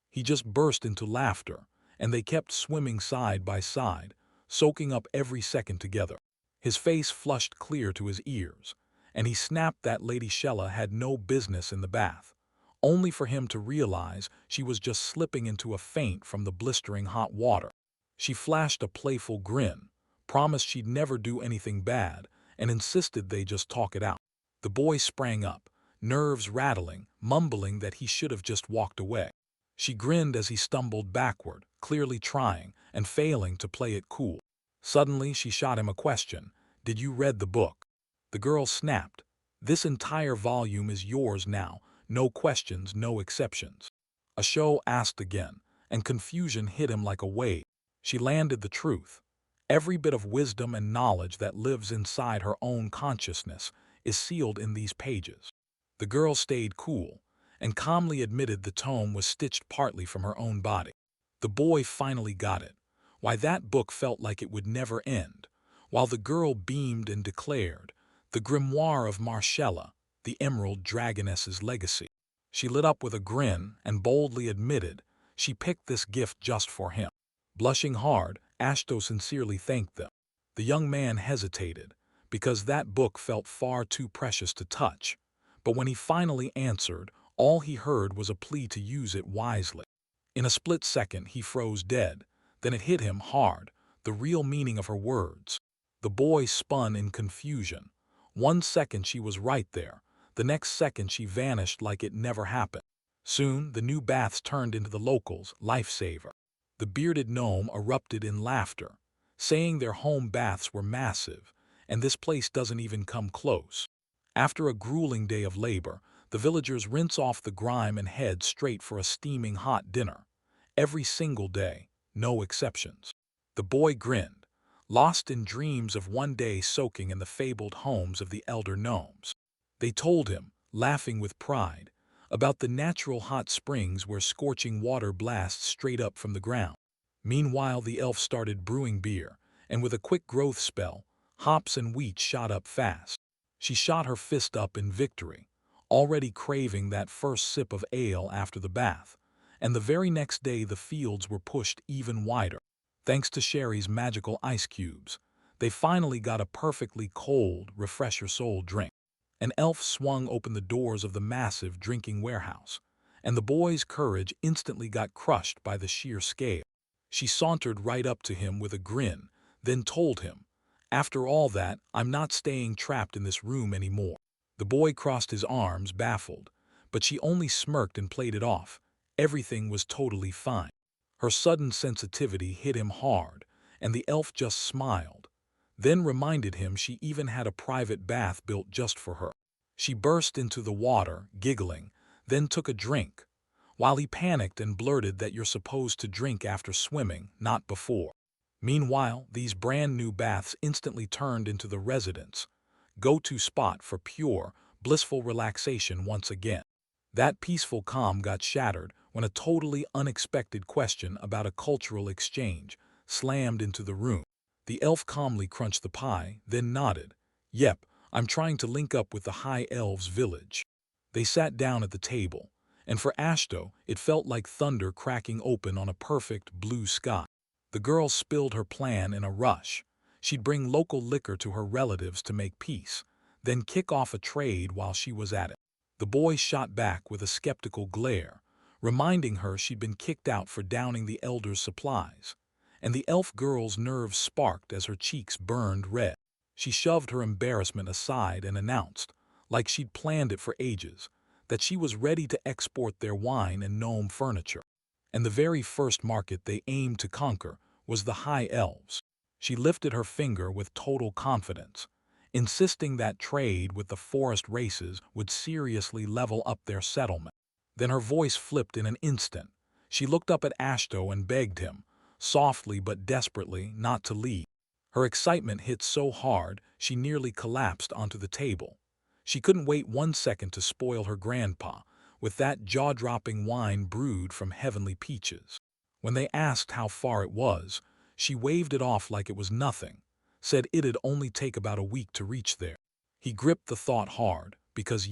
He just burst into laughter, and they kept swimming side by side, soaking up every second together. His face flushed clear to his ears, and he snapped that Lady Shella had no business in the bath, only for him to realize she was just slipping into a faint from the blistering hot water. She flashed a playful grin, promised she'd never do anything bad, and insisted they just talk it out. The boy sprang up, nerves rattling, mumbling that he should have just walked away. She grinned as he stumbled backward, clearly trying and failing to play it cool. Suddenly, she shot him a question. "Did you read the book?" The girl snapped. "This entire volume is yours now, no questions, no exceptions." Asho asked again, and confusion hit him like a wave. She landed the truth. Every bit of wisdom and knowledge that lives inside her own consciousness is sealed in these pages. The girl stayed cool, and calmly admitted the tome was stitched partly from her own body. The boy finally got it. Why, that book felt like it would never end, while the girl beamed and declared, "The Grimoire of Marcella, the Emerald Dragoness's legacy." She lit up with a grin and boldly admitted she picked this gift just for him. Blushing hard, Ashto sincerely thanked them. The young man hesitated, because that book felt far too precious to touch, but when he finally answered, all he heard was a plea to use it wisely. In a split second, he froze dead. Then it hit him hard, the real meaning of her words. The boy spun in confusion. One second she was right there, the next second she vanished like it never happened. Soon, the new baths turned into the locals' lifesaver. The bearded gnome erupted in laughter, saying their home baths were massive, and this place doesn't even come close. After a grueling day of labor, the villagers rinse off the grime and head straight for a steaming hot dinner. Every single day, no exceptions. The boy grinned, lost in dreams of one day soaking in the fabled homes of the elder gnomes. They told him, laughing with pride, about the natural hot springs where scorching water blasts straight up from the ground. Meanwhile, the elf started brewing beer, and with a quick growth spell, hops and wheat shot up fast. She shot her fist up in victory, already craving that first sip of ale after the bath, and the very next day the fields were pushed even wider. Thanks to Sherry's magical ice cubes, they finally got a perfectly cold, refresh-your-soul drink. An elf swung open the doors of the massive drinking warehouse, and the boy's courage instantly got crushed by the sheer scale. She sauntered right up to him with a grin, then told him, "After all that, I'm not staying trapped in this room anymore." The boy crossed his arms, baffled, but she only smirked and played it off. Everything was totally fine. Her sudden sensitivity hit him hard, and the elf just smiled, then reminded him she even had a private bath built just for her. She burst into the water, giggling, then took a drink, while he panicked and blurted that you're supposed to drink after swimming, not before. Meanwhile, these brand new baths instantly turned into the residents' go-to spot for pure, blissful relaxation once again. That peaceful calm got shattered when a totally unexpected question about a cultural exchange slammed into the room. The elf calmly crunched the pie, then nodded. "Yep, I'm trying to link up with the High Elves village." They sat down at the table, and for Ashto, it felt like thunder cracking open on a perfect blue sky. The girl spilled her plan in a rush. She'd bring local liquor to her relatives to make peace, then kick off a trade while she was at it. The boy shot back with a skeptical glare, reminding her she'd been kicked out for downing the elders' supplies, and the elf girl's nerves sparked as her cheeks burned red. She shoved her embarrassment aside and announced, like she'd planned it for ages, that she was ready to export their wine and gnome furniture. And the very first market they aimed to conquer was the High Elves. She lifted her finger with total confidence, insisting that trade with the forest races would seriously level up their settlement. Then her voice flipped in an instant. She looked up at Ashto and begged him, softly but desperately, not to leave. Her excitement hit so hard she nearly collapsed onto the table. She couldn't wait 1 second to spoil her grandpa with that jaw-dropping wine brewed from heavenly peaches. When they asked how far it was, she waved it off like it was nothing, said it'd only take about a week to reach there. He gripped the thought hard, because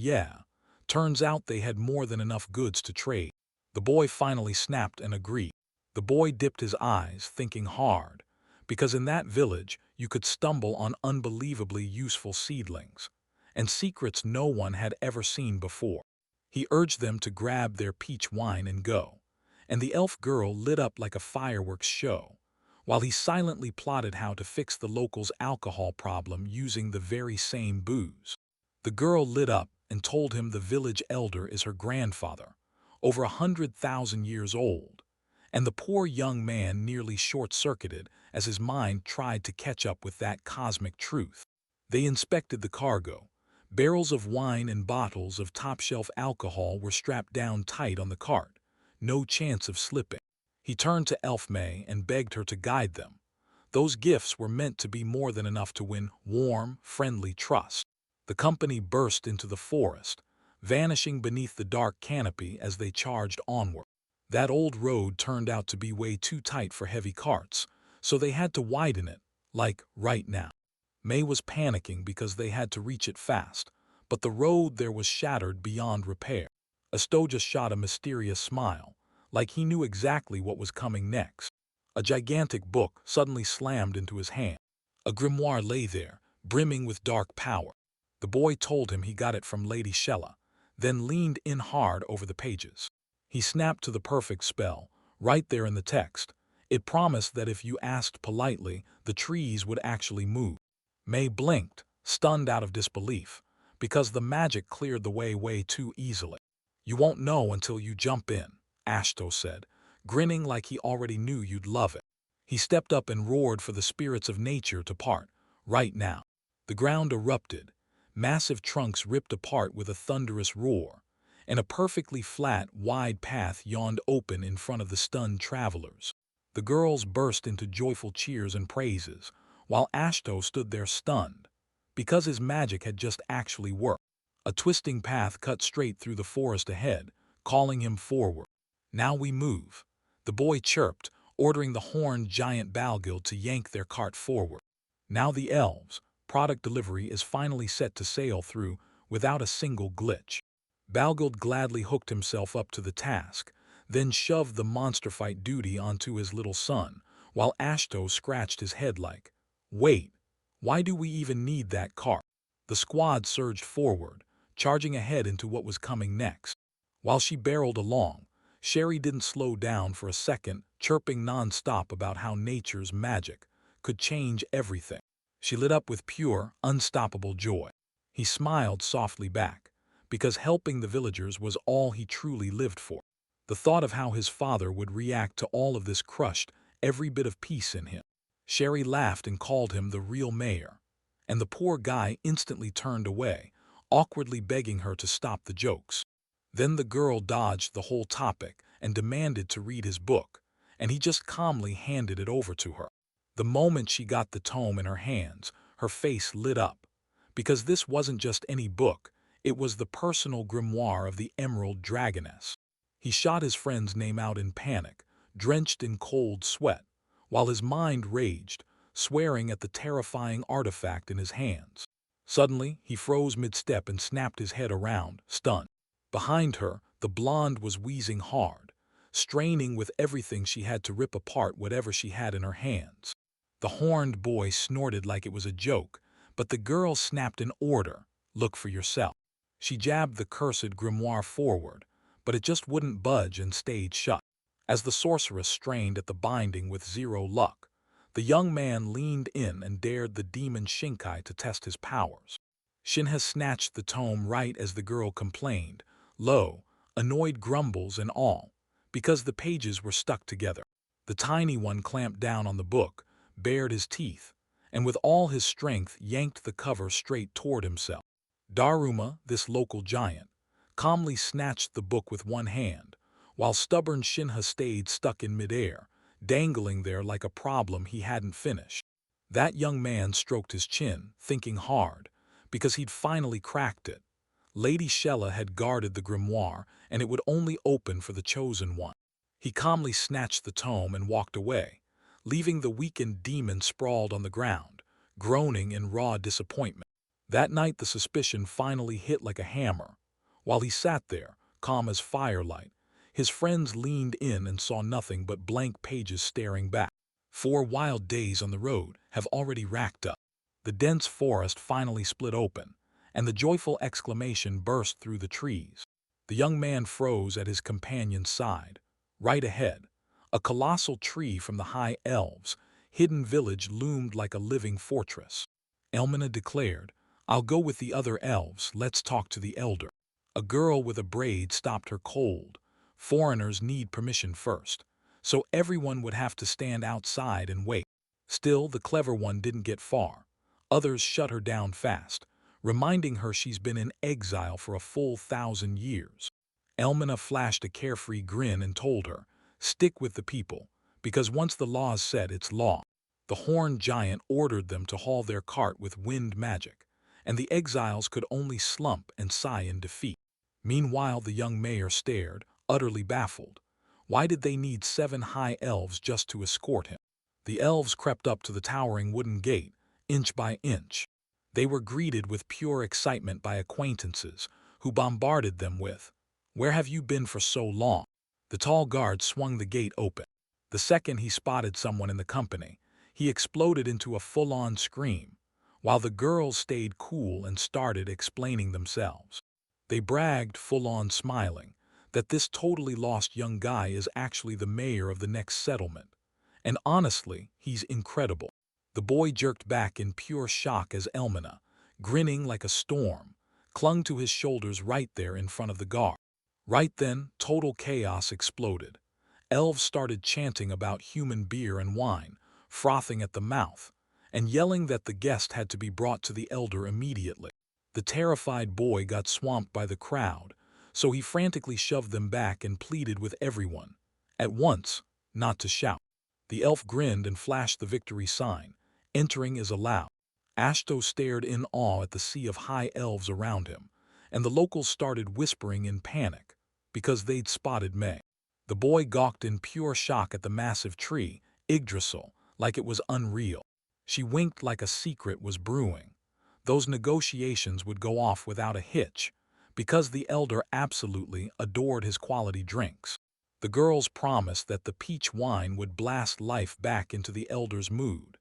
turns out they had more than enough goods to trade. The boy finally snapped and agreed. The boy dipped his eyes, thinking hard, because in that village you could stumble on unbelievably useful seedlings, and secrets no one had ever seen before. He urged them to grab their peach wine and go, and the elf girl lit up like a fireworks show, while he silently plotted how to fix the locals' alcohol problem using the very same booze. The girl lit up and told him the village elder is her grandfather, over 100,000 years old, and the poor young man nearly short-circuited as his mind tried to catch up with that cosmic truth. They inspected the cargo. Barrels of wine and bottles of top-shelf alcohol were strapped down tight on the cart, no chance of slipping. He turned to Elf May and begged her to guide them. Those gifts were meant to be more than enough to win warm, friendly trust. The company burst into the forest, vanishing beneath the dark canopy as they charged onward. That old road turned out to be way too tight for heavy carts, so they had to widen it, like right now. May was panicking because they had to reach it fast, but the road there was shattered beyond repair. Astoja shot a mysterious smile, like he knew exactly what was coming next. A gigantic book suddenly slammed into his hand. A grimoire lay there, brimming with dark power. The boy told him he got it from Lady Shella, then leaned in hard over the pages. He snapped to the perfect spell, right there in the text. It promised that if you asked politely, the trees would actually move. May blinked, stunned out of disbelief, because the magic cleared the way too easily. "You won't know until you jump in," Ashto said, grinning like he already knew you'd love it. He stepped up and roared for the spirits of nature to part, right now. The ground erupted. Massive trunks ripped apart with a thunderous roar, and a perfectly flat, wide path yawned open in front of the stunned travelers. The girls burst into joyful cheers and praises, while Ashto stood there stunned, because his magic had just actually worked. A twisting path cut straight through the forest ahead, calling him forward. "Now we move," the boy chirped, ordering the horned giant Balgil to yank their cart forward. Now the elves' product delivery is finally set to sail through without a single glitch. Balgil gladly hooked himself up to the task, then shoved the monster fight duty onto his little son, while Ashto scratched his head like, "Wait, why do we even need that cart?" The squad surged forward, charging ahead into what was coming next. While she barreled along, Sherry didn't slow down for a second, chirping non-stop about how nature's magic could change everything. She lit up with pure, unstoppable joy. He smiled softly back, because helping the villagers was all he truly lived for. The thought of how his father would react to all of this crushed every bit of peace in him. Sherry laughed and called him the real mayor, and the poor guy instantly turned away, awkwardly begging her to stop the jokes. Then the girl dodged the whole topic and demanded to read his book, and he just calmly handed it over to her. The moment she got the tome in her hands, her face lit up, because this wasn't just any book, it was the personal grimoire of the Emerald Dragoness. He shot his friend's name out in panic, drenched in cold sweat, while his mind raged, swearing at the terrifying artifact in his hands. Suddenly, he froze mid-step and snapped his head around, stunned. Behind her, the blonde was wheezing hard, straining with everything she had to rip apart whatever she had in her hands. The horned boy snorted like it was a joke, but the girl snapped an order, "Look for yourself." She jabbed the cursed grimoire forward, but it just wouldn't budge and stayed shut. As the sorceress strained at the binding with zero luck, the young man leaned in and dared the demon Shinkai to test his powers. Shinha snatched the tome right as the girl complained, low, annoyed grumbles and all, because the pages were stuck together. The tiny one clamped down on the book, bared his teeth, and with all his strength yanked the cover straight toward himself. Daruma, this local giant, calmly snatched the book with one hand, while stubborn Shinha stayed stuck in midair, dangling there like a problem he hadn't finished. That young man stroked his chin, thinking hard, because he'd finally cracked it. Lady Shella had guarded the grimoire, and it would only open for the chosen one. He calmly snatched the tome and walked away, leaving the weakened demon sprawled on the ground, groaning in raw disappointment. That night the suspicion finally hit like a hammer. While he sat there, calm as firelight, his friends leaned in and saw nothing but blank pages staring back. 4 wild days on the road have already racked up. The dense forest finally split open, and the joyful exclamation burst through the trees. The young man froze at his companion's side. Right ahead, a colossal tree from the High Elves' hidden village loomed like a living fortress. Elmina declared, "I'll go with the other elves, let's talk to the elder." A girl with a braid stopped her cold. Foreigners need permission first, so everyone would have to stand outside and wait. Still, the clever one didn't get far. Others shut her down fast, reminding her she's been in exile for a full 1,000 years. Elmina flashed a carefree grin and told her, "Stick with the people, because once the law's set, it's law." The horned giant ordered them to haul their cart with wind magic, and the exiles could only slump and sigh in defeat. Meanwhile, the young mayor stared, utterly baffled. Why did they need 7 high elves just to escort him? The elves crept up to the towering wooden gate, inch by inch. They were greeted with pure excitement by acquaintances, who bombarded them with, "Where have you been for so long?" The tall guard swung the gate open. The second he spotted someone in the company, he exploded into a full-on scream, while the girls stayed cool and started explaining themselves. They bragged, full-on smiling, that this totally lost young guy is actually the mayor of the next settlement. And honestly, he's incredible. The boy jerked back in pure shock as Elmina, grinning like a storm, clung to his shoulders right there in front of the guard. Right then, total chaos exploded. Elves started chanting about human beer and wine, frothing at the mouth, and yelling that the guest had to be brought to the elder immediately. The terrified boy got swamped by the crowd, so he frantically shoved them back and pleaded with everyone, at once, not to shout. The elf grinned and flashed the victory sign. Entering is allowed. Ashto stared in awe at the sea of high elves around him, and the locals started whispering in panic, because they'd spotted May. The boy gawked in pure shock at the massive tree, Yggdrasil, like it was unreal. She winked like a secret was brewing. Those negotiations would go off without a hitch, because the elder absolutely adored his quality drinks. The girls promised that the peach wine would blast life back into the elder's mood.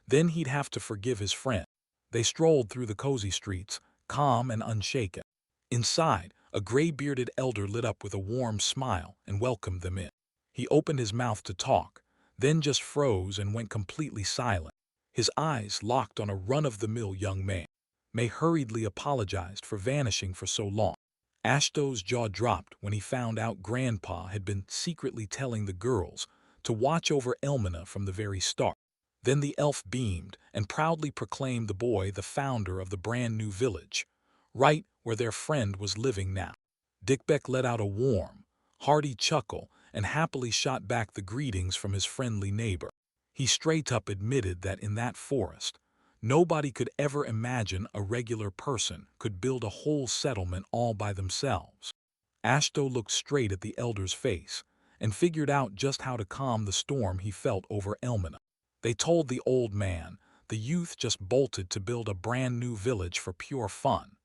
Then he'd have to forgive his friend. They strolled through the cozy streets, calm and unshaken. Inside, a gray-bearded elder lit up with a warm smile and welcomed them in. He opened his mouth to talk, then just froze and went completely silent. His eyes locked on a run-of-the-mill young man. May hurriedly apologized for vanishing for so long. Ashto's jaw dropped when he found out Grandpa had been secretly telling the girls to watch over Elmina from the very start. Then the elf beamed and proudly proclaimed the boy the founder of the brand new village, right where their friend was living now. Dickbeck let out a warm, hearty chuckle and happily shot back the greetings from his friendly neighbor. He straight up admitted that in that forest, nobody could ever imagine a regular person could build a whole settlement all by themselves. Ashto looked straight at the elder's face and figured out just how to calm the storm he felt over Elmina. They told the old man the youth just bolted to build a brand new village for pure fun,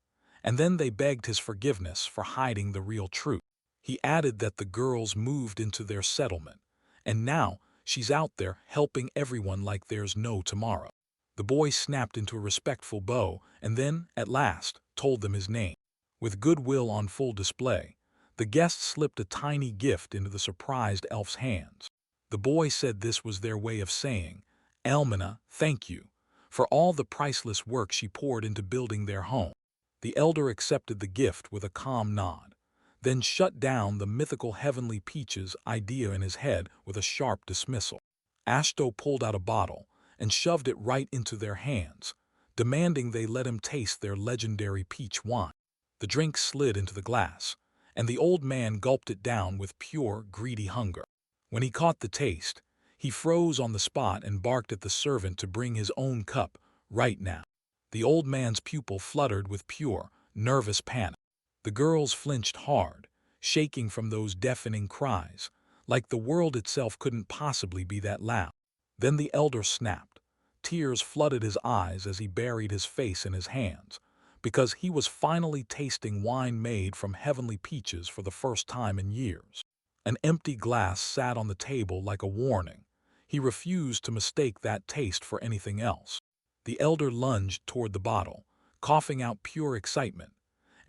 and then they begged his forgiveness for hiding the real truth. He added that the girls moved into their settlement, and now she's out there helping everyone like there's no tomorrow. The boy snapped into a respectful bow and then, at last, told them his name. With goodwill on full display, the guests slipped a tiny gift into the surprised elf's hands. The boy said this was their way of saying, "Elmina, thank you for all the priceless work she poured into building their home." The elder accepted the gift with a calm nod, then shut down the mythical heavenly peaches idea in his head with a sharp dismissal. Ashto pulled out a bottle and shoved it right into their hands, demanding they let him taste their legendary peach wine. The drink slid into the glass, and the old man gulped it down with pure, greedy hunger. When he caught the taste, he froze on the spot and barked at the servant to bring his own cup right now. The old man's pupil fluttered with pure, nervous panic. The girls flinched hard, shaking from those deafening cries, like the world itself couldn't possibly be that loud. Then the elder snapped. Tears flooded his eyes as he buried his face in his hands, because he was finally tasting wine made from heavenly peaches for the first time in years. An empty glass sat on the table like a warning. He refused to mistake that taste for anything else. The elder lunged toward the bottle, coughing out pure excitement,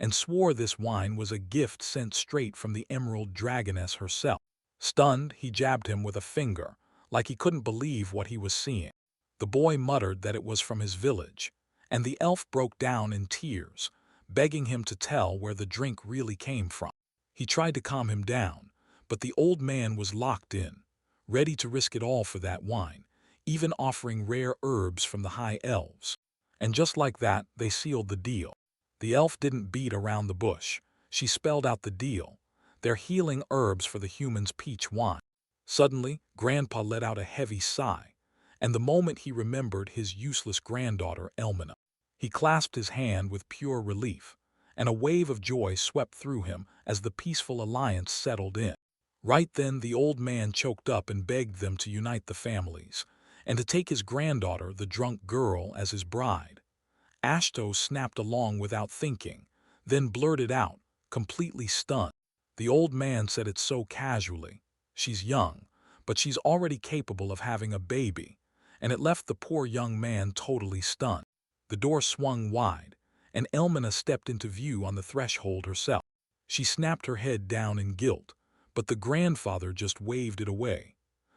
and swore this wine was a gift sent straight from the Emerald Dragoness herself. Stunned, he jabbed him with a finger, like he couldn't believe what he was seeing. The boy muttered that it was from his village, and the elf broke down in tears, begging him to tell where the drink really came from. He tried to calm him down, but the old man was locked in, ready to risk it all for that wine, even offering rare herbs from the high elves. And just like that, they sealed the deal. The elf didn't beat around the bush. She spelled out the deal. They're healing herbs for the human's peach wine. Suddenly, Grandpa let out a heavy sigh, and the moment he remembered his useless granddaughter, Elmina, he clasped his hand with pure relief, and a wave of joy swept through him as the peaceful alliance settled in. Right then, the old man choked up and begged them to unite the families, and to take his granddaughter, the drunk girl, as his bride. Ashto snapped along without thinking, then blurted out, completely stunned. The old man said it so casually. She's young, but she's already capable of having a baby, and it left the poor young man totally stunned. The door swung wide, and Elmina stepped into view on the threshold herself. She snapped her head down in guilt, but the grandfather just waved it away.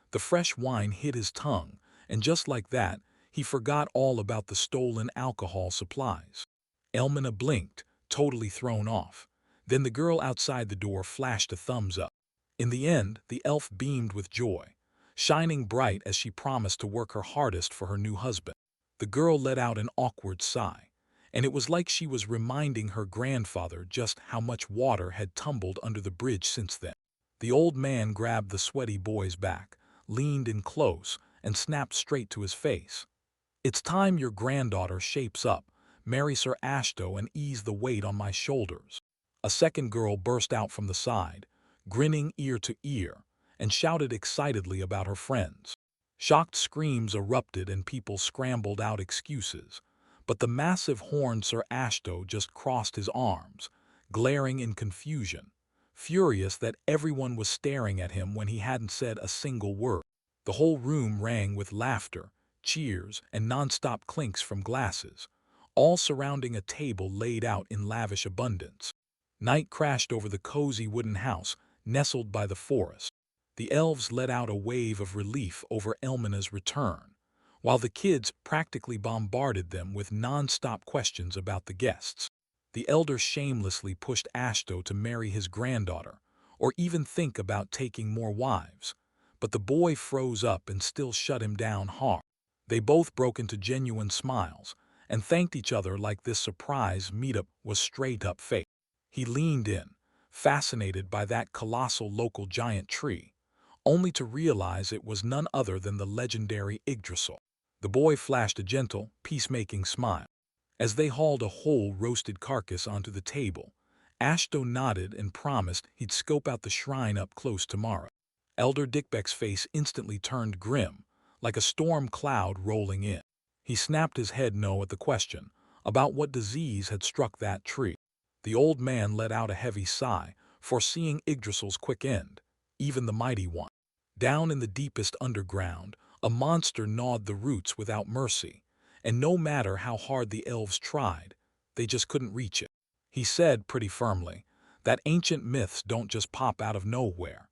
The fresh wine hit his tongue, and just like that, he forgot all about the stolen alcohol supplies. Elmina blinked, totally thrown off. Then the girl outside the door flashed a thumbs up. In the end, the elf beamed with joy, shining bright as she promised to work her hardest for her new husband. The girl let out an awkward sigh, and it was like she was reminding her grandfather just how much water had tumbled under the bridge since then. The old man grabbed the sweaty boy's back, leaned in close, and snapped straight to his face. "It's time your granddaughter shapes up. Marry Sir Ashto and ease the weight on my shoulders." A second girl burst out from the side, grinning ear to ear, and shouted excitedly about her friends. Shocked screams erupted and people scrambled out excuses. But the massive horned Sir Ashto just crossed his arms, glaring in confusion, furious that everyone was staring at him when he hadn't said a single word. The whole room rang with laughter, cheers, and non-stop clinks from glasses, all surrounding a table laid out in lavish abundance. Night crashed over the cozy wooden house, nestled by the forest. The elves let out a wave of relief over Elmina's return, while the kids practically bombarded them with non-stop questions about the guests. The elder shamelessly pushed Ashto to marry his granddaughter, or even think about taking more wives, but the boy froze up and still shut him down hard. They both broke into genuine smiles and thanked each other like this surprise meetup was straight-up fake. He leaned in, fascinated by that colossal local giant tree, only to realize it was none other than the legendary Yggdrasil. The boy flashed a gentle, peacemaking smile. As they hauled a whole roasted carcass onto the table, Ashto nodded and promised he'd scope out the shrine up close tomorrow. Elder Dickbeck's face instantly turned grim, like a storm cloud rolling in. He snapped his head no at the question about what disease had struck that tree. The old man let out a heavy sigh, foreseeing Yggdrasil's quick end, even the mighty one. Down in the deepest underground, a monster gnawed the roots without mercy, and no matter how hard the elves tried, they just couldn't reach it. He said pretty firmly that ancient myths don't just pop out of nowhere,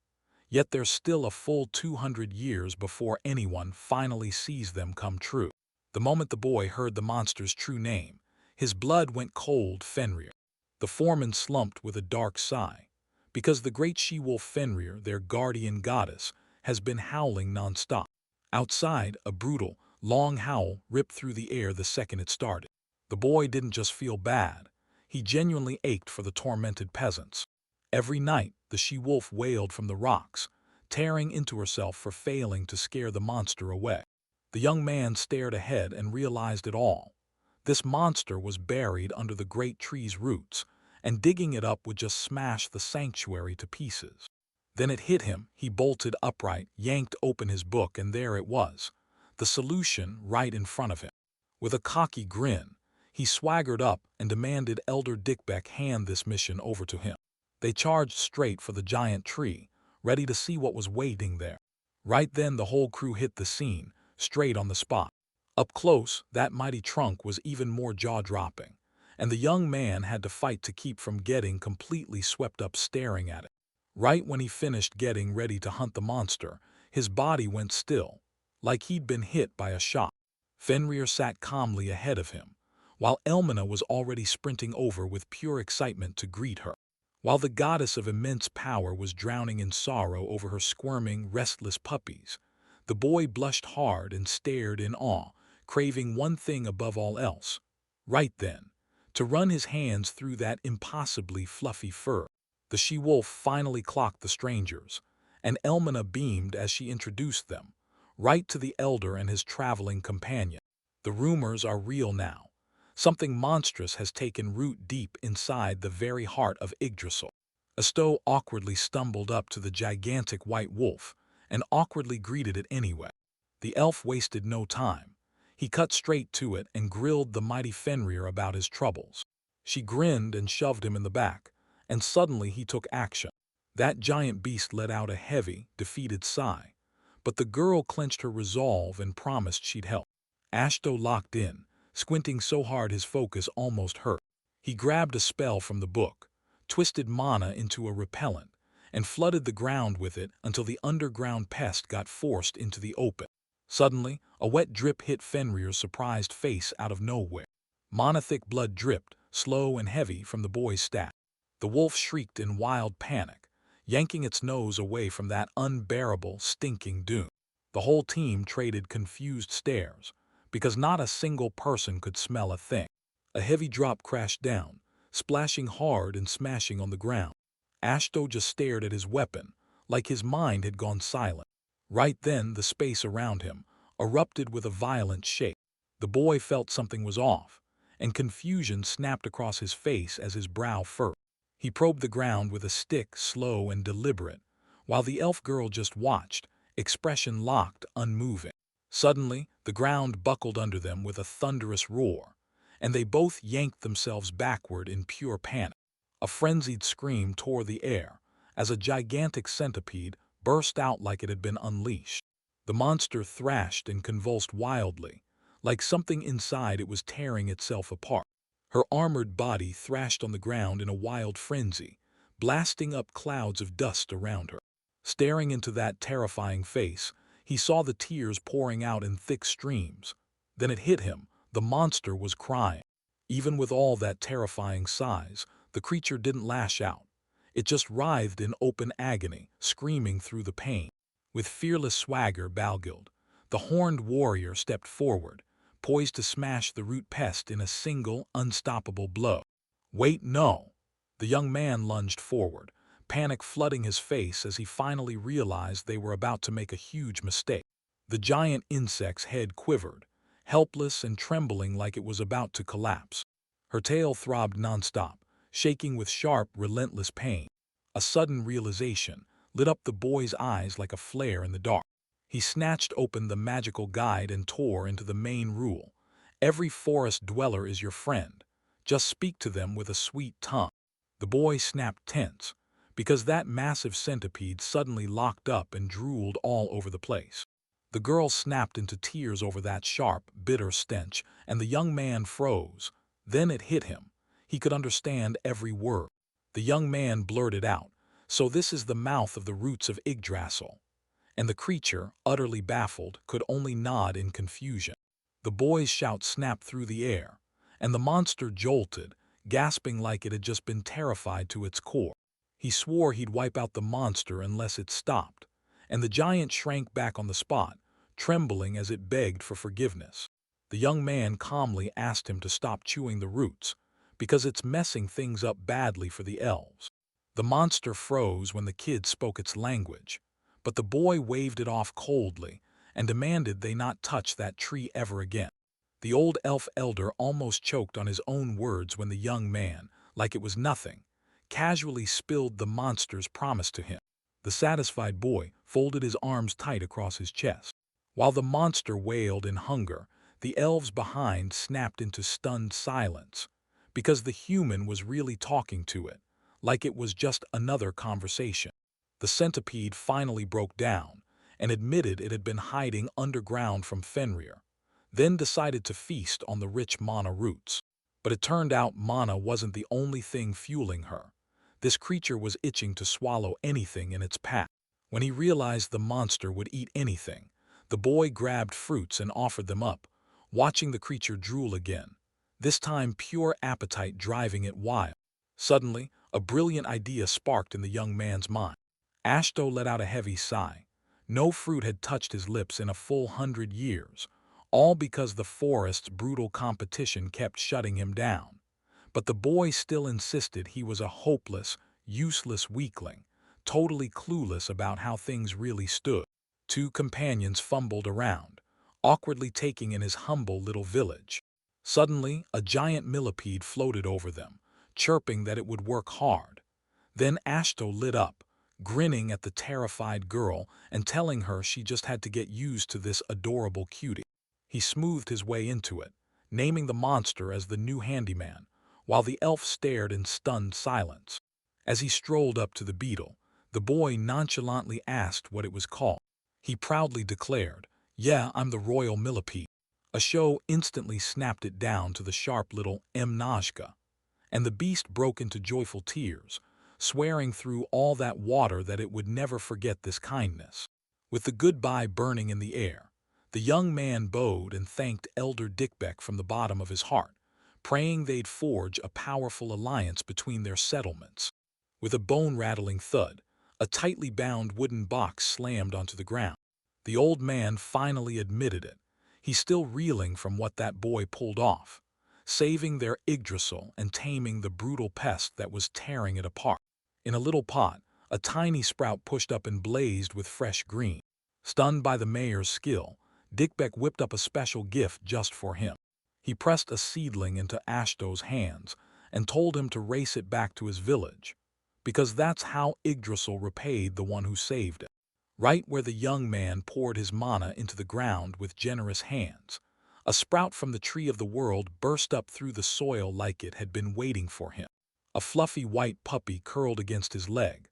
yet there's still a full 200 years before anyone finally sees them come true. The moment the boy heard the monster's true name, his blood went cold. Fenrir. The foreman slumped with a dark sigh, because the great she-wolf Fenrir, their guardian goddess, has been howling non-stop. Outside, a brutal, long howl ripped through the air the second it started. The boy didn't just feel bad, he genuinely ached for the tormented peasants. Every night, the she-wolf wailed from the rocks, tearing into herself for failing to scare the monster away. The young man stared ahead and realized it all. This monster was buried under the great tree's roots, and digging it up would just smash the sanctuary to pieces. Then it hit him. He bolted upright, yanked open his book, and there it was, the solution right in front of him. With a cocky grin, he swaggered up and demanded Elder Dickbeck hand this mission over to him. They charged straight for the giant tree, ready to see what was waiting there. Right then the whole crew hit the scene, straight on the spot. Up close, that mighty trunk was even more jaw-dropping, and the young man had to fight to keep from getting completely swept up staring at it. Right when he finished getting ready to hunt the monster, his body went still, like he'd been hit by a shot. Fenrir sat calmly ahead of him, while Elmina was already sprinting over with pure excitement to greet her. While the goddess of immense power was drowning in sorrow over her squirming, restless puppies, the boy blushed hard and stared in awe, craving one thing above all else. Right then, to run his hands through that impossibly fluffy fur. The she-wolf finally clocked the strangers, and Elmina beamed as she introduced them, right to the elder and his traveling companion. The rumors are real now. Something monstrous has taken root deep inside the very heart of Yggdrasil. Asto awkwardly stumbled up to the gigantic white wolf and awkwardly greeted it anyway. The elf wasted no time. He cut straight to it and grilled the mighty Fenrir about his troubles. She grinned and shoved him in the back, and suddenly he took action. That giant beast let out a heavy, defeated sigh, but the girl clenched her resolve and promised she'd help. Ashto locked in, squinting so hard his focus almost hurt. He grabbed a spell from the book, twisted mana into a repellent, and flooded the ground with it until the underground pest got forced into the open. Suddenly, a wet drip hit Fenrir's surprised face out of nowhere. Mana-thick blood dripped, slow and heavy, from the boy's staff. The wolf shrieked in wild panic, yanking its nose away from that unbearable, stinking doom. The whole team traded confused stares, because not a single person could smell a thing. A heavy drop crashed down, splashing hard and smashing on the ground. Ashto just stared at his weapon, like his mind had gone silent. Right then, the space around him erupted with a violent shake. The boy felt something was off, and confusion snapped across his face as his brow furrowed. He probed the ground with a stick, slow and deliberate, while the elf girl just watched, expression locked, unmoving. Suddenly, the ground buckled under them with a thunderous roar, and they both yanked themselves backward in pure panic. A frenzied scream tore the air as a gigantic centipede burst out like it had been unleashed. The monster thrashed and convulsed wildly, like something inside it was tearing itself apart. Her armored body thrashed on the ground in a wild frenzy, blasting up clouds of dust around her. Staring into that terrifying face, he saw the tears pouring out in thick streams. Then it hit him, the monster was crying. Even with all that terrifying size, the creature didn't lash out. It just writhed in open agony, screaming through the pain. With fearless swagger, Balgild, the horned warrior, stepped forward, poised to smash the root pest in a single, unstoppable blow. Wait, no! The young man lunged forward, panic flooding his face as he finally realized they were about to make a huge mistake. The giant insect's head quivered, helpless and trembling like it was about to collapse. Her tail throbbed nonstop, shaking with sharp, relentless pain. A sudden realization lit up the boy's eyes like a flare in the dark. He snatched open the magical guide and tore into the main rule. Every forest dweller is your friend. Just speak to them with a sweet tongue. The boy snapped tense, because that massive centipede suddenly locked up and drooled all over the place. The girl snapped into tears over that sharp, bitter stench, and the young man froze. Then it hit him. He could understand every word. The young man blurted out, "So this is the mouth of the roots of Yggdrasil." And the creature, utterly baffled, could only nod in confusion. The boy's shout snapped through the air, and the monster jolted, gasping like it had just been terrified to its core. He swore he'd wipe out the monster unless it stopped, and the giant shrank back on the spot, trembling as it begged for forgiveness. The young man calmly asked him to stop chewing the roots, because it's messing things up badly for the elves. The monster froze when the kid spoke its language, but the boy waved it off coldly and demanded they not touch that tree ever again. The old elf elder almost choked on his own words when the young man, like it was nothing, casually spilled the monster's promise to him. The satisfied boy folded his arms tight across his chest. While the monster wailed in hunger, the elves behind snapped into stunned silence, because the human was really talking to it, like it was just another conversation. The centipede finally broke down and admitted it had been hiding underground from Fenrir, then decided to feast on the rich mana roots. But it turned out mana wasn't the only thing fueling her. This creature was itching to swallow anything in its path. When he realized the monster would eat anything, the boy grabbed fruits and offered them up, watching the creature drool again, this time pure appetite driving it wild. Suddenly, a brilliant idea sparked in the young man's mind. Ashto let out a heavy sigh. No fruit had touched his lips in a full 100 years, all because the forest's brutal competition kept shutting him down. But the boy still insisted he was a hopeless, useless weakling, totally clueless about how things really stood. Two companions fumbled around, awkwardly taking in his humble little village. Suddenly, a giant millipede floated over them, chirping that it would work hard. Then Ashto lit up, grinning at the terrified girl and telling her she just had to get used to this adorable cutie. He smoothed his way into it, naming the monster as the new handyman, while the elf stared in stunned silence. As he strolled up to the beetle, the boy nonchalantly asked what it was called. He proudly declared, "Yeah, I'm the royal millipede." A show instantly snapped it down to the sharp little Mnajka, and the beast broke into joyful tears, swearing through all that water that it would never forget this kindness. With the goodbye burning in the air, the young man bowed and thanked Elder Dickbeck from the bottom of his heart, praying they'd forge a powerful alliance between their settlements. With a bone-rattling thud, a tightly bound wooden box slammed onto the ground. The old man finally admitted it. He's still reeling from what that boy pulled off, saving their Yggdrasil and taming the brutal pest that was tearing it apart. In a little pot, a tiny sprout pushed up and blazed with fresh green. Stunned by the mayor's skill, Dickbeck whipped up a special gift just for him. He pressed a seedling into Ashto's hands and told him to race it back to his village, because that's how Yggdrasil repaid the one who saved it. Right where the young man poured his mana into the ground with generous hands, a sprout from the tree of the world burst up through the soil like it had been waiting for him. A fluffy white puppy curled against his leg,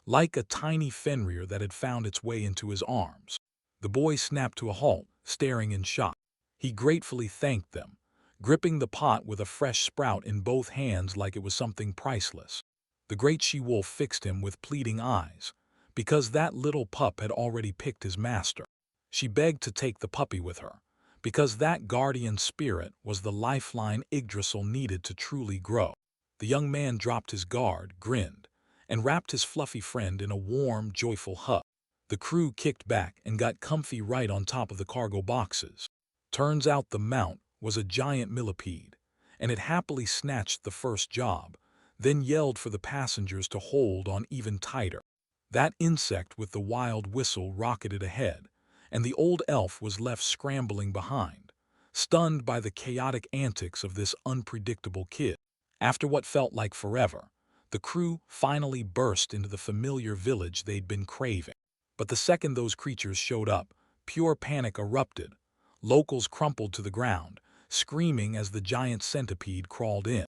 like a tiny Fenrir that had found its way into his arms. The boy snapped to a halt, staring in shock. He gratefully thanked them, gripping the pot with a fresh sprout in both hands like it was something priceless. The great she-wolf fixed him with pleading eyes, because that little pup had already picked his master. She begged to take the puppy with her, because that guardian spirit was the lifeline Yggdrasil needed to truly grow. The young man dropped his guard, grinned, and wrapped his fluffy friend in a warm, joyful hug. The crew kicked back and got comfy right on top of the cargo boxes. Turns out the mount was a giant millipede, and it happily snatched the first job, then yelled for the passengers to hold on even tighter. That insect with the wild whistle rocketed ahead, and the old elf was left scrambling behind, stunned by the chaotic antics of this unpredictable kid. After what felt like forever, the crew finally burst into the familiar village they'd been craving. But the second those creatures showed up, pure panic erupted. Locals crumpled to the ground, screaming as the giant centipede crawled in.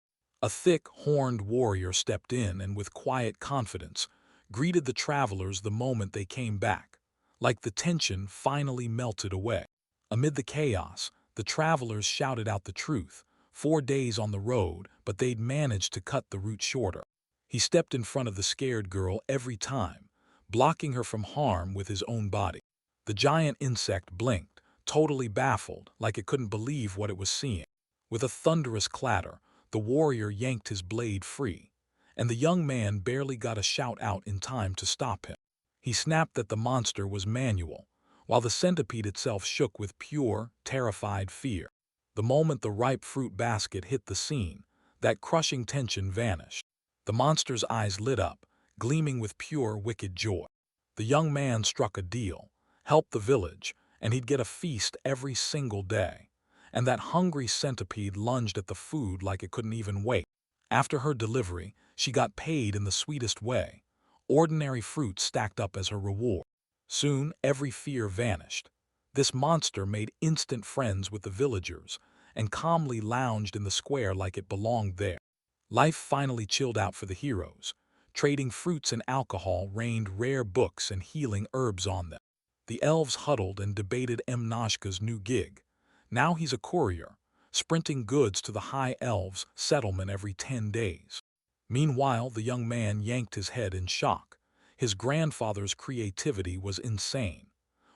A thick, horned warrior stepped in and with quiet confidence greeted the travelers the moment they came back, like the tension finally melted away. Amid the chaos, the travelers shouted out the truth. 4 days on the road, but they'd managed to cut the route shorter. He stepped in front of the scared girl every time, blocking her from harm with his own body. The giant insect blinked, totally baffled, like it couldn't believe what it was seeing. With a thunderous clatter, the warrior yanked his blade free, and the young man barely got a shout out in time to stop him. He snapped that the monster was manual, while the centipede itself shook with pure, terrified fear. The moment the ripe fruit basket hit the scene, that crushing tension vanished. The monster's eyes lit up, gleaming with pure, wicked joy. The young man struck a deal, helped the village, and he'd get a feast every single day. And that hungry centipede lunged at the food like it couldn't even wait. After her delivery, she got paid in the sweetest way. Ordinary fruit stacked up as her reward. Soon, every fear vanished. This monster made instant friends with the villagers and calmly lounged in the square like it belonged there. Life finally chilled out for the heroes. Trading fruits and alcohol rained rare books and healing herbs on them. The elves huddled and debated Mnoshka's new gig. Now he's a courier, sprinting goods to the High Elves' settlement every 10 days. Meanwhile, the young man yanked his head in shock. His grandfather's creativity was insane.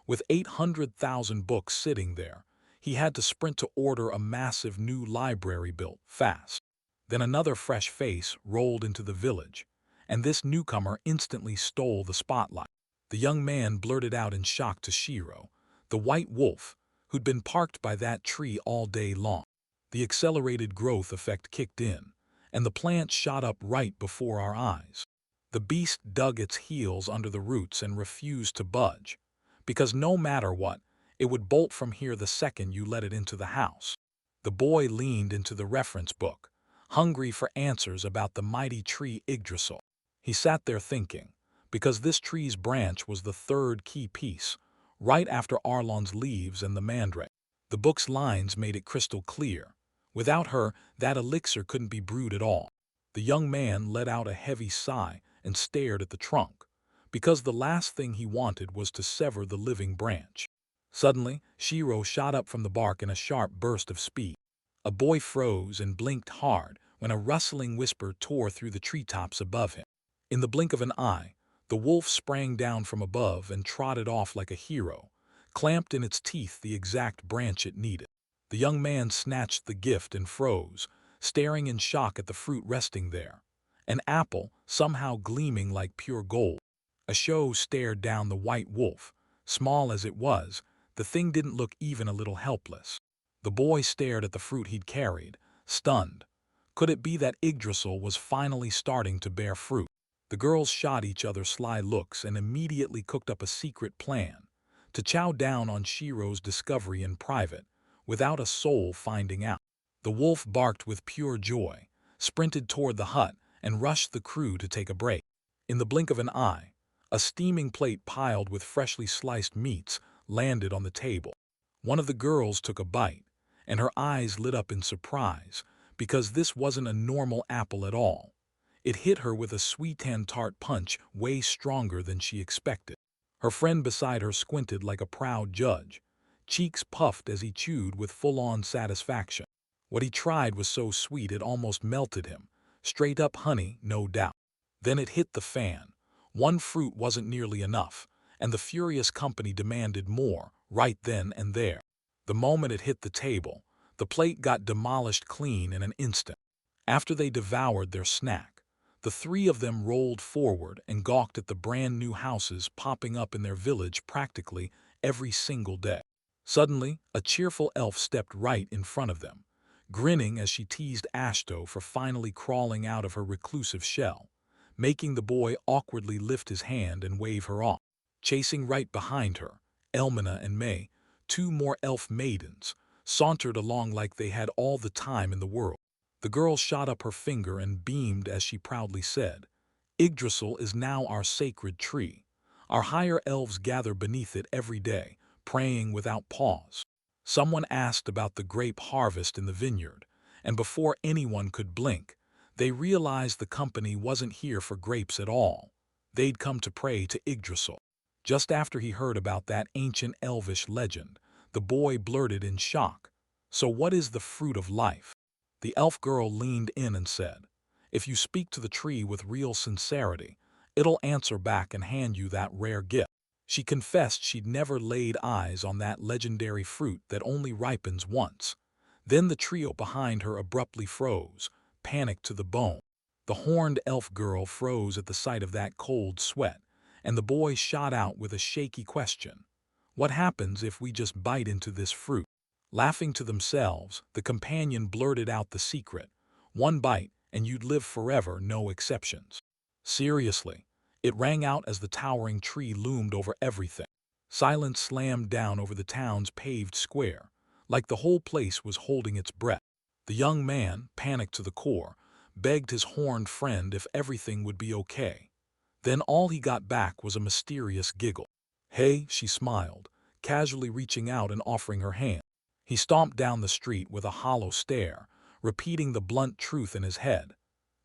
With 800,000 books sitting there, he had to sprint to order a massive new library built fast. Then another fresh face rolled into the village, and this newcomer instantly stole the spotlight. The young man blurted out in shock to Shiro, the white wolf, who'd been parked by that tree all day long. The accelerated growth effect kicked in, and the plant shot up right before our eyes. The beast dug its heels under the roots and refused to budge, because no matter what, it would bolt from here the second you let it into the house. The boy leaned into the reference book, hungry for answers about the mighty tree Yggdrasil. He sat there thinking, because this tree's branch was the third key piece, right after Arlon's leaves and the mandrake. The book's lines made it crystal clear. Without her, that elixir couldn't be brewed at all. The young man let out a heavy sigh and stared at the trunk, because the last thing he wanted was to sever the living branch. Suddenly, Shiro shot up from the bark in a sharp burst of speed. A boy froze and blinked hard when a rustling whisper tore through the treetops above him. In the blink of an eye, the wolf sprang down from above and trotted off like a hero, clamped in its teeth the exact branch it needed. The young man snatched the gift and froze, staring in shock at the fruit resting there. An apple, somehow gleaming like pure gold. A show stared down the white wolf. Small as it was, the thing didn't look even a little helpless. The boy stared at the fruit he'd carried, stunned. Could it be that Yggdrasil was finally starting to bear fruit? The girls shot each other sly looks and immediately cooked up a secret plan. to chow down on Shiro's discovery in private, without a soul finding out. The wolf barked with pure joy, sprinted toward the hut, and rushed the crew to take a break. In the blink of an eye, a steaming plate piled with freshly sliced meats landed on the table. One of the girls took a bite, and her eyes lit up in surprise, because this wasn't a normal apple at all. It hit her with a sweet and tart punch way stronger than she expected. Her friend beside her squinted like a proud judge, cheeks puffed as he chewed with full-on satisfaction. What he tried was so sweet it almost melted him. Straight up honey, no doubt. Then it hit the fan. One fruit wasn't nearly enough, and the furious company demanded more, right then and there. The moment it hit the table, the plate got demolished clean in an instant. After they devoured their snack, the three of them rolled forward and gawked at the brand new houses popping up in their village practically every single day. Suddenly, a cheerful elf stepped right in front of them, grinning as she teased Ashto for finally crawling out of her reclusive shell, making the boy awkwardly lift his hand and wave her off. Chasing right behind her, Elmina and May, two more elf maidens, sauntered along like they had all the time in the world. The girl shot up her finger and beamed as she proudly said, "Yggdrasil is now our sacred tree. Our higher elves gather beneath it every day, praying without pause." Someone asked about the grape harvest in the vineyard, and before anyone could blink, they realized the company wasn't here for grapes at all. They'd come to pray to Yggdrasil. Just after he heard about that ancient elvish legend, the boy blurted in shock, "So what is the fruit of life?" The elf girl leaned in and said, "If you speak to the tree with real sincerity, it'll answer back and hand you that rare gift." She confessed she'd never laid eyes on that legendary fruit that only ripens once. Then the trio behind her abruptly froze, panicked to the bone. The horned elf girl froze at the sight of that cold sweat, and the boy shot out with a shaky question, "What happens if we just bite into this fruit?" Laughing to themselves, the companion blurted out the secret, "One bite, and you'd live forever, no exceptions." Seriously, it rang out as the towering tree loomed over everything. Silence slammed down over the town's paved square, like the whole place was holding its breath. The young man, panicked to the core, begged his horned friend if everything would be okay. Then all he got back was a mysterious giggle. "Hey," she smiled, casually reaching out and offering her hand. He stomped down the street with a hollow stare, repeating the blunt truth in his head.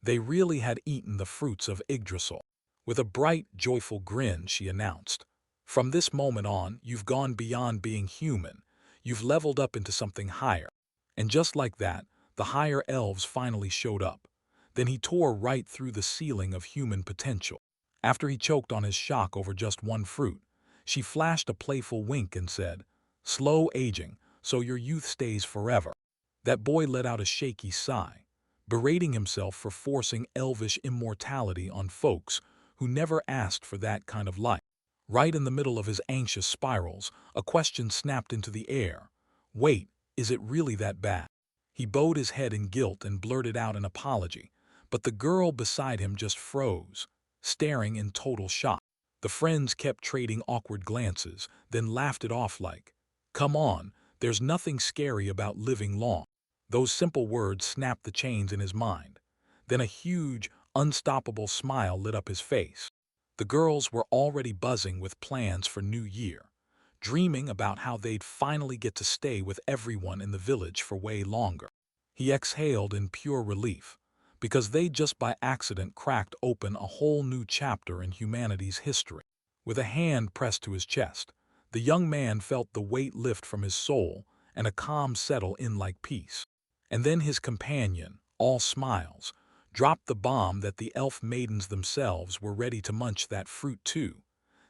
They really had eaten the fruits of Yggdrasil. With a bright, joyful grin, she announced, "From this moment on, you've gone beyond being human. You've leveled up into something higher." And just like that, the higher elves finally showed up. Then he tore right through the ceiling of human potential. After he choked on his shock over just one fruit, she flashed a playful wink and said, "Slow aging, so your youth stays forever." That boy let out a shaky sigh, berating himself for forcing elvish immortality on folks who never asked for that kind of life. Right in the middle of his anxious spirals, a question snapped into the air. "Wait, is it really that bad?" He bowed his head in guilt and blurted out an apology, but the girl beside him just froze, staring in total shock. The friends kept trading awkward glances, then laughed it off like, "Come on, there's nothing scary about living long." Those simple words snapped the chains in his mind. Then a huge, unstoppable smile lit up his face. The girls were already buzzing with plans for New Year, dreaming about how they'd finally get to stay with everyone in the village for way longer. He exhaled in pure relief, because they'd just by accident cracked open a whole new chapter in humanity's history. With a hand pressed to his chest, the young man felt the weight lift from his soul and a calm settle in like peace. And then his companion, all smiles, dropped the bomb that the elf maidens themselves were ready to munch that fruit too,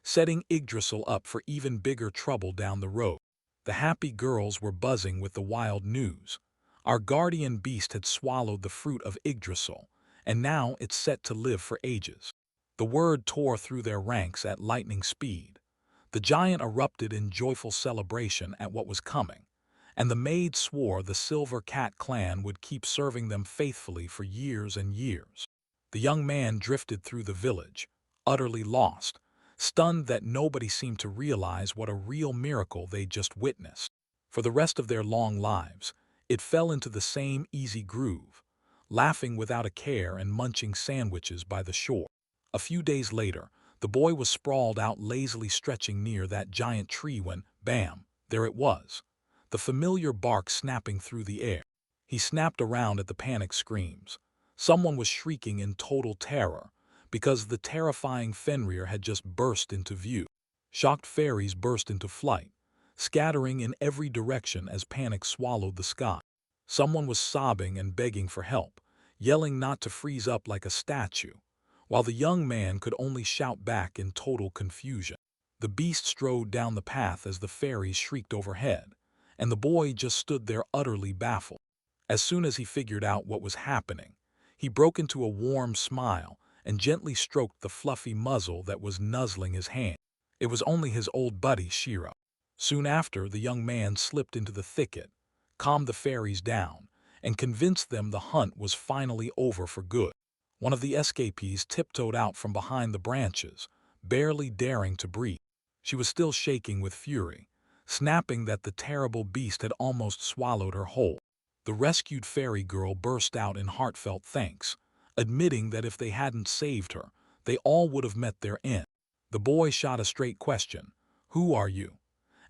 setting Yggdrasil up for even bigger trouble down the road. The happy girls were buzzing with the wild news. Our guardian beast had swallowed the fruit of Yggdrasil, and now it's set to live for ages. The word tore through their ranks at lightning speed. The giant erupted in joyful celebration at what was coming, and the maid swore the Silver Cat clan would keep serving them faithfully for years and years. The young man drifted through the village, utterly lost, stunned that nobody seemed to realize what a real miracle they just witnessed. For the rest of their long lives, it fell into the same easy groove, laughing without a care and munching sandwiches by the shore. A few days later, the boy was sprawled out lazily stretching near that giant tree when, bam, there it was, the familiar bark snapping through the air. He snapped around at the panic screams. Someone was shrieking in total terror, because the terrifying Fenrir had just burst into view. Shocked fairies burst into flight, scattering in every direction as panic swallowed the sky. Someone was sobbing and begging for help, yelling not to freeze up like a statue, while the young man could only shout back in total confusion. The beast strode down the path as the fairies shrieked overhead, and the boy just stood there utterly baffled. As soon as he figured out what was happening, he broke into a warm smile and gently stroked the fluffy muzzle that was nuzzling his hand. It was only his old buddy Shiro. Soon after, the young man slipped into the thicket, calmed the fairies down, and convinced them the hunt was finally over for good. One of the escapees tiptoed out from behind the branches, barely daring to breathe. She was still shaking with fury, snapping that the terrible beast had almost swallowed her whole. The rescued fairy girl burst out in heartfelt thanks, admitting that if they hadn't saved her, they all would have met their end. The boy shot a straight question, "Who are you?"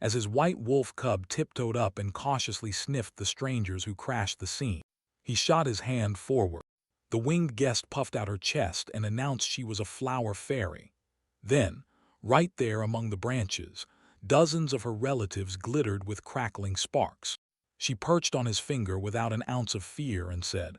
as his white wolf cub tiptoed up and cautiously sniffed the strangers who crashed the scene. He shot his hand forward. The winged guest puffed out her chest and announced she was a flower fairy. Then, right there among the branches, dozens of her relatives glittered with crackling sparks. She perched on his finger without an ounce of fear and said,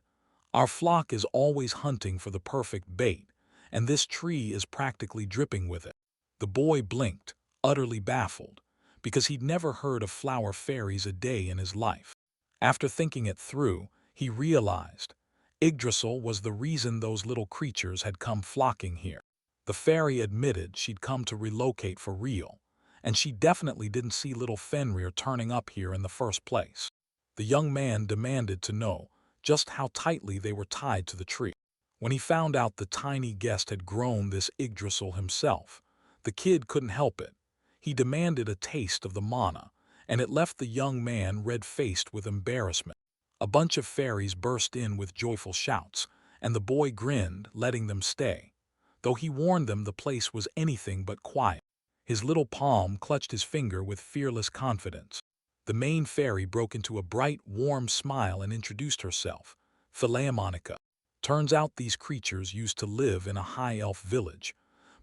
"Our flock is always hunting for the perfect bait, and this tree is practically dripping with it." The boy blinked, utterly baffled, because he'd never heard of flower fairies a day in his life. After thinking it through, he realized Yggdrasil was the reason those little creatures had come flocking here. The fairy admitted she'd come to relocate for real, and she definitely didn't see little Fenrir turning up here in the first place. The young man demanded to know just how tightly they were tied to the tree. When he found out the tiny guest had grown this Yggdrasil himself, the kid couldn't help it. He demanded a taste of the mana, and it left the young man red-faced with embarrassment. A bunch of fairies burst in with joyful shouts, and the boy grinned, letting them stay, though he warned them the place was anything but quiet. His little palm clutched his finger with fearless confidence. The main fairy broke into a bright, warm smile and introduced herself, Philamonica. Turns out these creatures used to live in a high-elf village,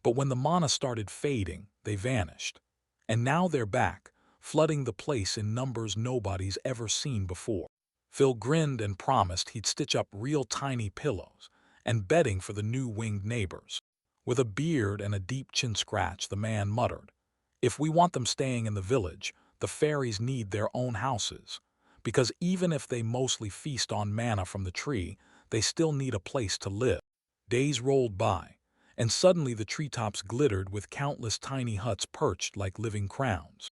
but when the mana started fading, they vanished. And now they're back, flooding the place in numbers nobody's ever seen before. Phil grinned and promised he'd stitch up real tiny pillows and bedding for the new winged neighbors. With a beard and a deep chin scratch, the man muttered, "If we want them staying in the village, the fairies need their own houses, because even if they mostly feast on mana from the tree, they still need a place to live." Days rolled by, and suddenly the treetops glittered with countless tiny huts perched like living crowns.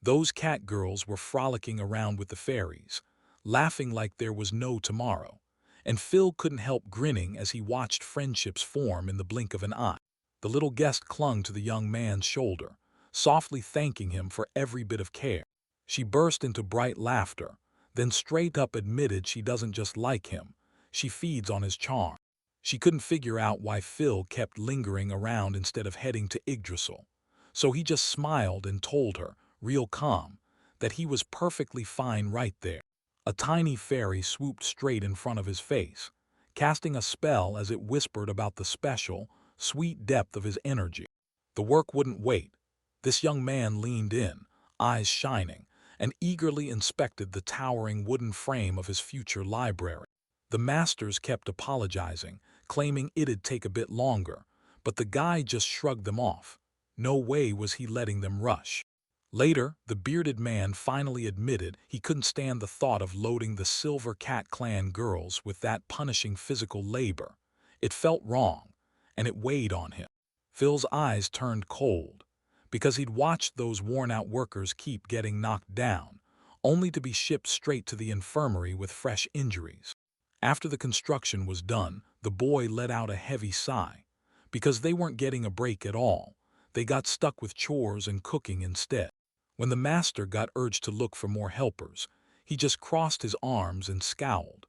Those cat girls were frolicking around with the fairies, laughing like there was no tomorrow, and Phil couldn't help grinning as he watched friendships form in the blink of an eye. The little guest clung to the young man's shoulder, softly thanking him for every bit of care. She burst into bright laughter, then straight up admitted she doesn't just like him, she feeds on his charm. She couldn't figure out why Phil kept lingering around instead of heading to Yggdrasil, so he just smiled and told her, real calm, that he was perfectly fine right there. A tiny fairy swooped straight in front of his face, casting a spell as it whispered about the special, sweet depth of his energy. The work wouldn't wait. This young man leaned in, eyes shining, and eagerly inspected the towering wooden frame of his future library. The masters kept apologizing, claiming it'd take a bit longer, but the guy just shrugged them off. No way was he letting them rush. Later, the bearded man finally admitted he couldn't stand the thought of loading the Silver Cat Clan girls with that punishing physical labor. It felt wrong, and it weighed on him. Phil's eyes turned cold, because he'd watched those worn-out workers keep getting knocked down, only to be shipped straight to the infirmary with fresh injuries. After the construction was done, the boy let out a heavy sigh, because they weren't getting a break at all. They got stuck with chores and cooking instead. When the master got urged to look for more helpers, he just crossed his arms and scowled,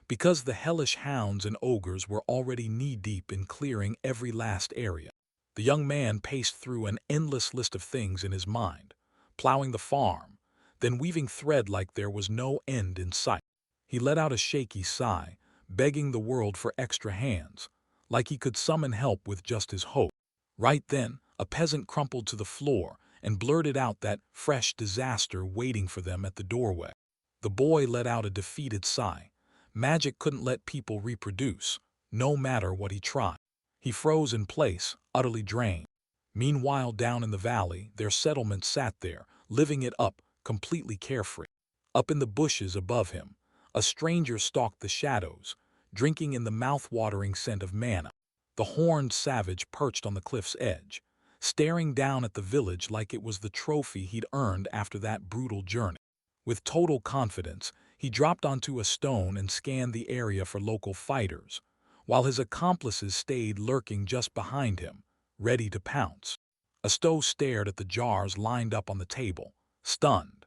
because the hellish hounds and ogres were already knee-deep in clearing every last area. The young man paced through an endless list of things in his mind, plowing the farm, then weaving thread like there was no end in sight. He let out a shaky sigh, begging the world for extra hands, like he could summon help with just his hope. Right then, a peasant crumpled to the floor and blurted out that fresh disaster waiting for them at the doorway. The boy let out a defeated sigh. Magic couldn't let people reproduce, no matter what he tried. He froze in place, utterly drained. Meanwhile, down in the valley, their settlement sat there, living it up, completely carefree. Up in the bushes above him, a stranger stalked the shadows, drinking in the mouth-watering scent of manna. The horned savage perched on the cliff's edge, staring down at the village like it was the trophy he'd earned after that brutal journey. With total confidence, he dropped onto a stone and scanned the area for local fighters, while his accomplices stayed lurking just behind him, ready to pounce. Asto stared at the jars lined up on the table, stunned.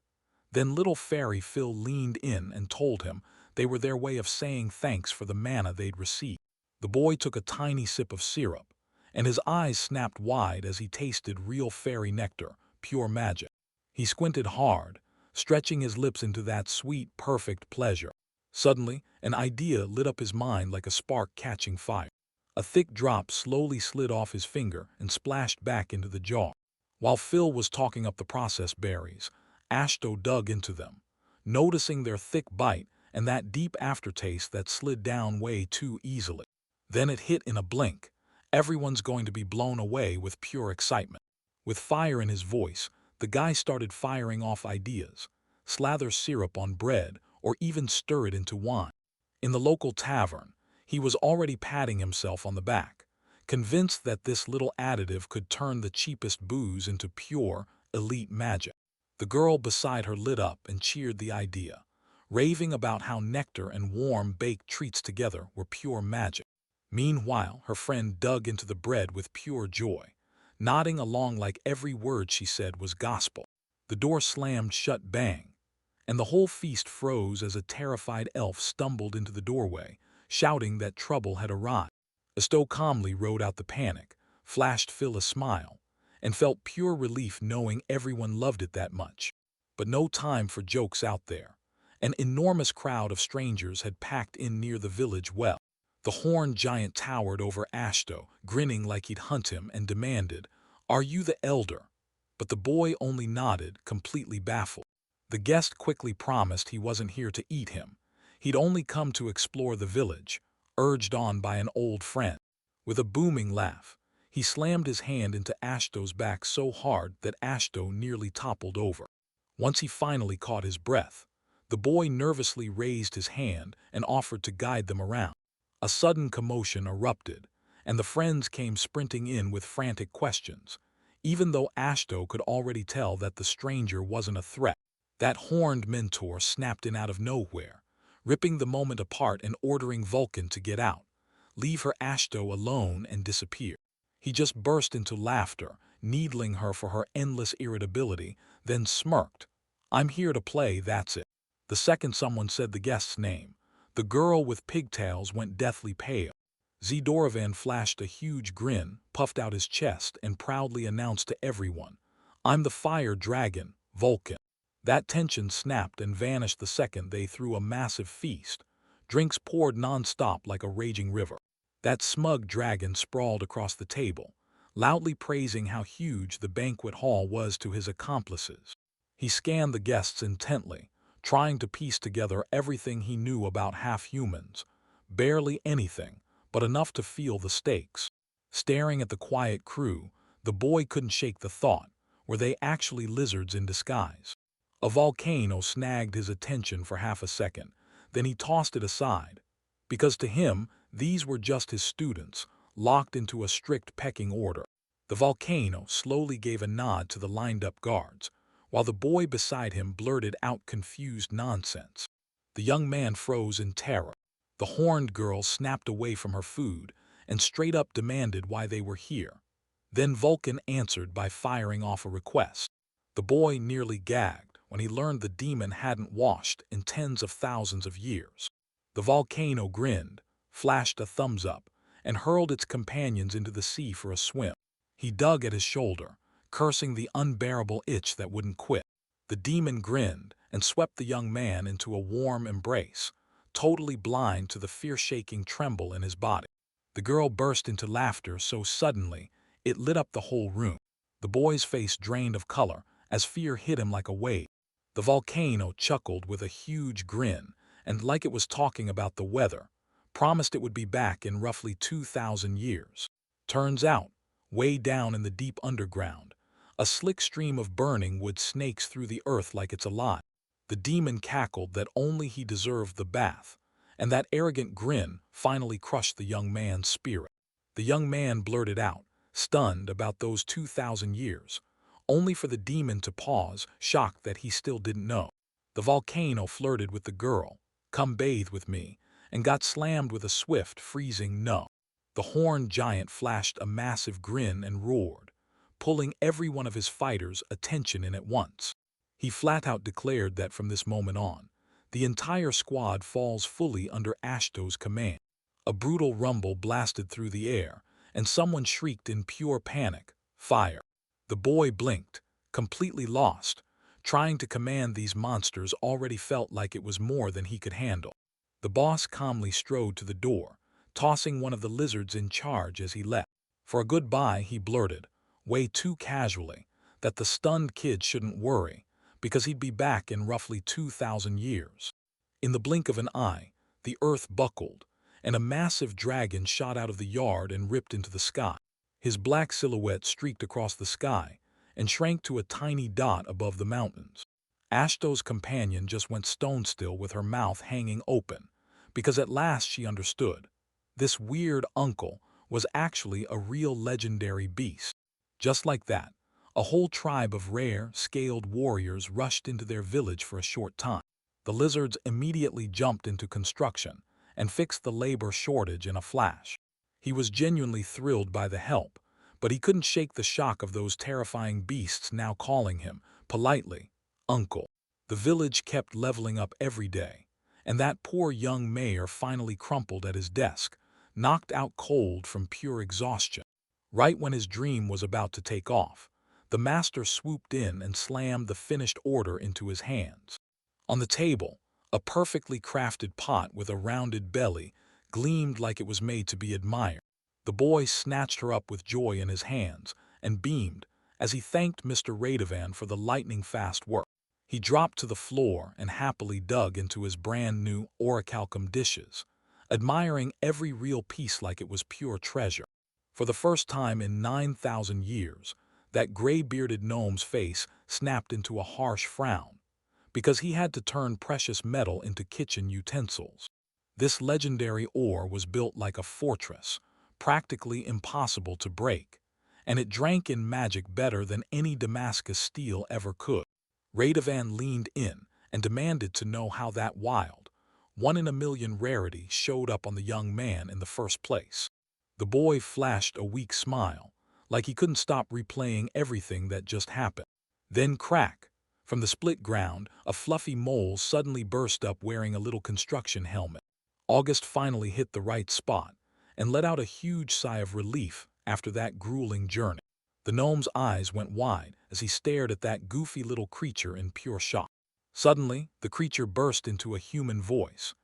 Then little fairy Phil leaned in and told him they were their way of saying thanks for the manna they'd received. The boy took a tiny sip of syrup, and his eyes snapped wide as he tasted real fairy nectar, pure magic. He squinted hard, stretching his lips into that sweet, perfect pleasure. Suddenly, an idea lit up his mind like a spark catching fire. A thick drop slowly slid off his finger and splashed back into the jar. While Phil was talking up the processed berries, Ashto dug into them, noticing their thick bite and that deep aftertaste that slid down way too easily. Then it hit in a blink. Everyone's going to be blown away with pure excitement. With fire in his voice, the guy started firing off ideas. Slather syrup on bread or even stir it into wine. In the local tavern, he was already patting himself on the back, convinced that this little additive could turn the cheapest booze into pure, elite magic. The girl beside her lit up and cheered the idea, raving about how nectar and warm baked treats together were pure magic. Meanwhile, her friend dug into the bread with pure joy, nodding along like every word she said was gospel. The door slammed shut bang, and the whole feast froze as a terrified elf stumbled into the doorway, shouting that trouble had arrived. Asto calmly rode out the panic, flashed Phil a smile, and felt pure relief knowing everyone loved it that much. But no time for jokes out there. An enormous crowd of strangers had packed in near the village well. The horned giant towered over Ashto, grinning like he'd hunt him, and demanded, "Are you the elder?" But the boy only nodded, completely baffled. The guest quickly promised he wasn't here to eat him. He'd only come to explore the village, urged on by an old friend. With a booming laugh, he slammed his hand into Ashto's back so hard that Ashto nearly toppled over. Once he finally caught his breath, the boy nervously raised his hand and offered to guide them around. A sudden commotion erupted, and the friends came sprinting in with frantic questions, even though Ashto could already tell that the stranger wasn't a threat. That horned mentor snapped in out of nowhere, ripping the moment apart and ordering Vulcan to get out, leave her Ashto alone, and disappear. He just burst into laughter, needling her for her endless irritability, then smirked. "I'm here to play, that's it." The second someone said the guest's name, the girl with pigtails went deathly pale. Zdorovan flashed a huge grin, puffed out his chest, and proudly announced to everyone, "I'm the fire dragon, Vulcan." That tension snapped and vanished the second they threw a massive feast. Drinks poured non-stop like a raging river. That smug dragon sprawled across the table, loudly praising how huge the banquet hall was to his accomplices. He scanned the guests intently, trying to piece together everything he knew about half-humans. Barely anything, but enough to feel the stakes. Staring at the quiet crew, the boy couldn't shake the thought, were they actually lizards in disguise? A volcano snagged his attention for half a second, then he tossed it aside, because to him, these were just his students, locked into a strict pecking order. The volcano slowly gave a nod to the lined-up guards, while the boy beside him blurted out confused nonsense. The young man froze in terror. The horned girl snapped away from her food and straight up demanded why they were here. Then Vulcan answered by firing off a request. The boy nearly gagged when he learned the demon hadn't washed in tens of thousands of years. The volcano grinned, flashed a thumbs up, and hurled its companions into the sea for a swim. He dug at his shoulder, cursing the unbearable itch that wouldn't quit. The demon grinned and swept the young man into a warm embrace, totally blind to the fear-shaking tremble in his body. The girl burst into laughter so suddenly it lit up the whole room. The boy's face drained of color as fear hit him like a wave. The volcano chuckled with a huge grin and, like it was talking about the weather, promised it would be back in roughly 2,000 years. Turns out, way down in the deep underground, a slick stream of burning wood snakes through the earth like it's alive. The demon cackled that only he deserved the bath, and that arrogant grin finally crushed the young man's spirit. The young man blurted out, stunned about those 2,000 years, only for the demon to pause, shocked that he still didn't know. The volcano flirted with the girl, "Come bathe with me," and got slammed with a swift, freezing no. The horned giant flashed a massive grin and roared, pulling every one of his fighters' attention in at once. He flat out declared that from this moment on, the entire squad falls fully under Ashto's command. A brutal rumble blasted through the air, and someone shrieked in pure panic, "Fire!" The boy blinked, completely lost. Trying to command these monsters already felt like it was more than he could handle. The boss calmly strode to the door, tossing one of the lizards in charge as he left. For a goodbye, he blurted, way too casually, that the stunned kid shouldn't worry, because he'd be back in roughly 2,000 years. In the blink of an eye, the earth buckled, and a massive dragon shot out of the yard and ripped into the sky. His black silhouette streaked across the sky and shrank to a tiny dot above the mountains. Ashto's companion just went stone still with her mouth hanging open, because at last she understood. This weird uncle was actually a real legendary beast. Just like that, a whole tribe of rare, scaled warriors rushed into their village for a short time. The lizards immediately jumped into construction and fixed the labor shortage in a flash. He was genuinely thrilled by the help, but he couldn't shake the shock of those terrifying beasts now calling him, politely, "Uncle." The village kept leveling up every day, and that poor young mayor finally crumpled at his desk, knocked out cold from pure exhaustion. Right when his dream was about to take off, the master swooped in and slammed the finished order into his hands. On the table, a perfectly crafted pot with a rounded belly gleamed like it was made to be admired. The boy snatched her up with joy in his hands and beamed as he thanked Mr. Radovan for the lightning-fast work. He dropped to the floor and happily dug into his brand-new orichalcum dishes, admiring every real piece like it was pure treasure. For the first time in 9,000 years, that gray-bearded gnome's face snapped into a harsh frown, because he had to turn precious metal into kitchen utensils. This legendary ore was built like a fortress, practically impossible to break, and it drank in magic better than any Damascus steel ever could. Radovan leaned in and demanded to know how that wild, one-in-a-million rarity showed up on the young man in the first place. The boy flashed a weak smile, like he couldn't stop replaying everything that just happened. Then crack! From the split ground, a fluffy mole suddenly burst up wearing a little construction helmet. August finally hit the right spot and let out a huge sigh of relief after that grueling journey. The gnome's eyes went wide as he stared at that goofy little creature in pure shock. Suddenly, the creature burst into a human voice,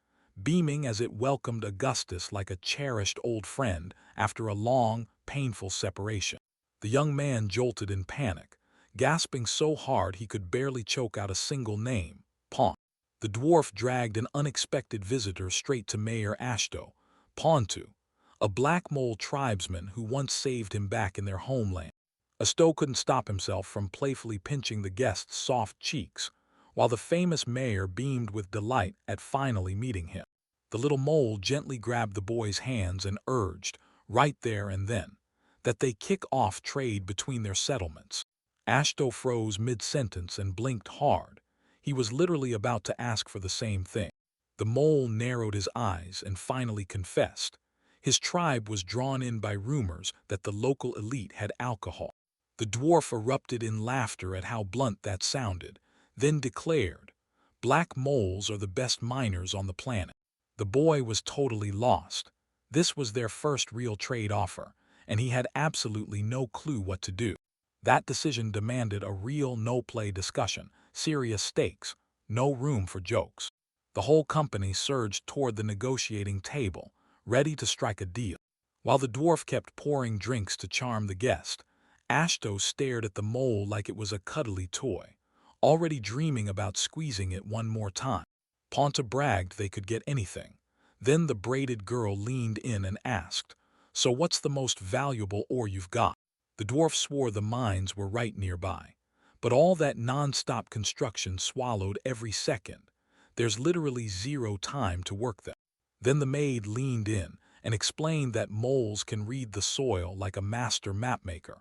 beaming as it welcomed Augustus like a cherished old friend after a long, painful separation. The young man jolted in panic, gasping so hard he could barely choke out a single name, Pawn. The dwarf dragged an unexpected visitor straight to Mayor Ashto, Pontu, a black mole tribesman who once saved him back in their homeland. Ashto couldn't stop himself from playfully pinching the guest's soft cheeks, while the famous mayor beamed with delight at finally meeting him. The little mole gently grabbed the boy's hands and urged, right there and then, that they kick off trade between their settlements. Ashto froze mid-sentence and blinked hard. He was literally about to ask for the same thing. The mole narrowed his eyes and finally confessed. His tribe was drawn in by rumors that the local elite had alcohol. The dwarf erupted in laughter at how blunt that sounded, then declared, "Black moles are the best miners on the planet." The boy was totally lost. This was their first real trade offer, and he had absolutely no clue what to do. That decision demanded a real no-play discussion, serious stakes, no room for jokes. The whole company surged toward the negotiating table, ready to strike a deal. While the dwarf kept pouring drinks to charm the guest, Ashto stared at the mole like it was a cuddly toy, already dreaming about squeezing it one more time. Ponta bragged they could get anything. Then the braided girl leaned in and asked, "So what's the most valuable ore you've got?" The dwarf swore the mines were right nearby. But all that non-stop construction swallowed every second. There's literally zero time to work them. Then the maid leaned in and explained that moles can read the soil like a master mapmaker,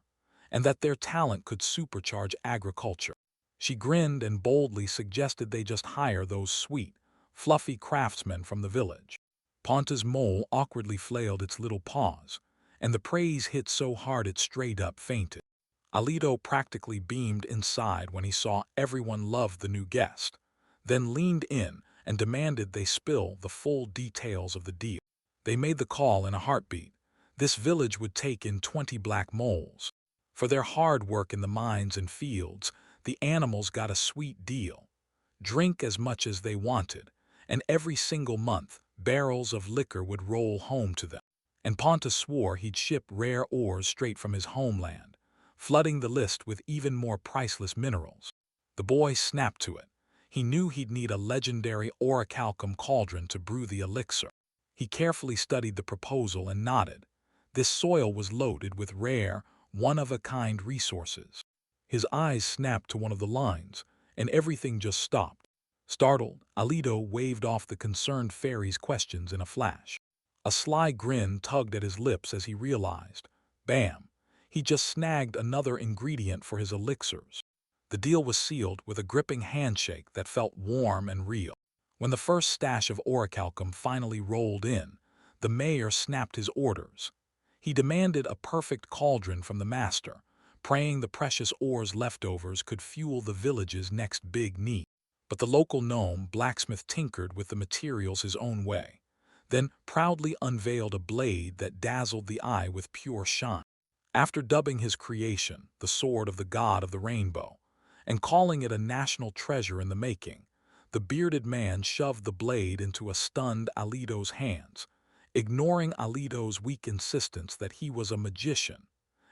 and that their talent could supercharge agriculture. She grinned and boldly suggested they just hire those sweet, fluffy craftsmen from the village. Ponta's mole awkwardly flailed its little paws, and the praise hit so hard it straight up fainted. Alito practically beamed inside when he saw everyone loved the new guest, then leaned in and demanded they spill the full details of the deal. They made the call in a heartbeat. This village would take in 20 black moles. For their hard work in the mines and fields, the animals got a sweet deal. Drink as much as they wanted, and every single month, barrels of liquor would roll home to them. And Ponta swore he'd ship rare ores straight from his homeland, flooding the list with even more priceless minerals. The boy snapped to it. He knew he'd need a legendary orichalcum cauldron to brew the elixir. He carefully studied the proposal and nodded. This soil was loaded with rare, one-of-a-kind resources. His eyes snapped to one of the lines, and everything just stopped. Startled, Alito waved off the concerned fairy's questions in a flash. A sly grin tugged at his lips as he realized, bam, he just snagged another ingredient for his elixirs. The deal was sealed with a gripping handshake that felt warm and real. When the first stash of orichalcum finally rolled in, the mayor snapped his orders. He demanded a perfect cauldron from the master, praying the precious ore's leftovers could fuel the village's next big need. But the local gnome blacksmith tinkered with the materials his own way, then proudly unveiled a blade that dazzled the eye with pure shine. After dubbing his creation the sword of the god of the rainbow, and calling it a national treasure in the making, the bearded man shoved the blade into a stunned Alito's hands, ignoring Alito's weak insistence that he was a magician,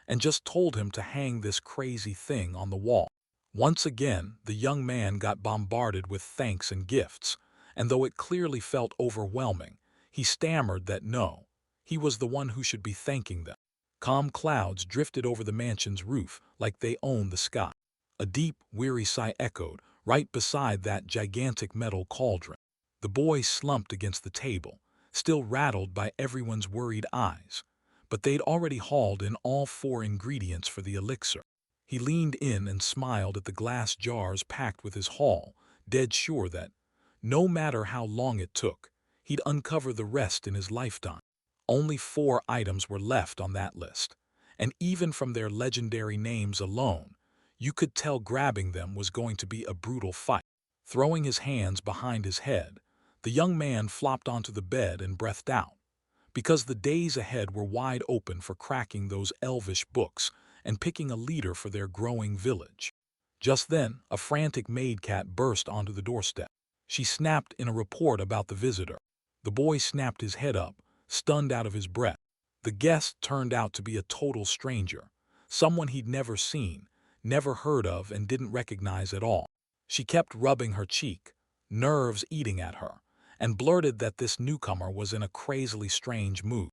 and just told him to hang this crazy thing on the wall. Once again, the young man got bombarded with thanks and gifts, and though it clearly felt overwhelming, he stammered that no, he was the one who should be thanking them. Calm clouds drifted over the mansion's roof like they owned the sky. A deep, weary sigh echoed right beside that gigantic metal cauldron. The boy slumped against the table, still rattled by everyone's worried eyes, but they'd already hauled in all 4 ingredients for the elixir. He leaned in and smiled at the glass jars packed with his haul, dead sure that, no matter how long it took, he'd uncover the rest in his lifetime. Only 4 items were left on that list, and even from their legendary names alone, you could tell grabbing them was going to be a brutal fight. Throwing his hands behind his head, the young man flopped onto the bed and breathed out, because the days ahead were wide open for cracking those elvish books and picking a leader for their growing village. Just then, a frantic maid cat burst onto the doorstep. She snapped in a report about the visitor. The boy snapped his head up, stunned out of his breath. The guest turned out to be a total stranger, someone he'd never seen, never heard of, and didn't recognize at all. She kept rubbing her cheek, nerves eating at her, and blurted that this newcomer was in a crazily strange mood.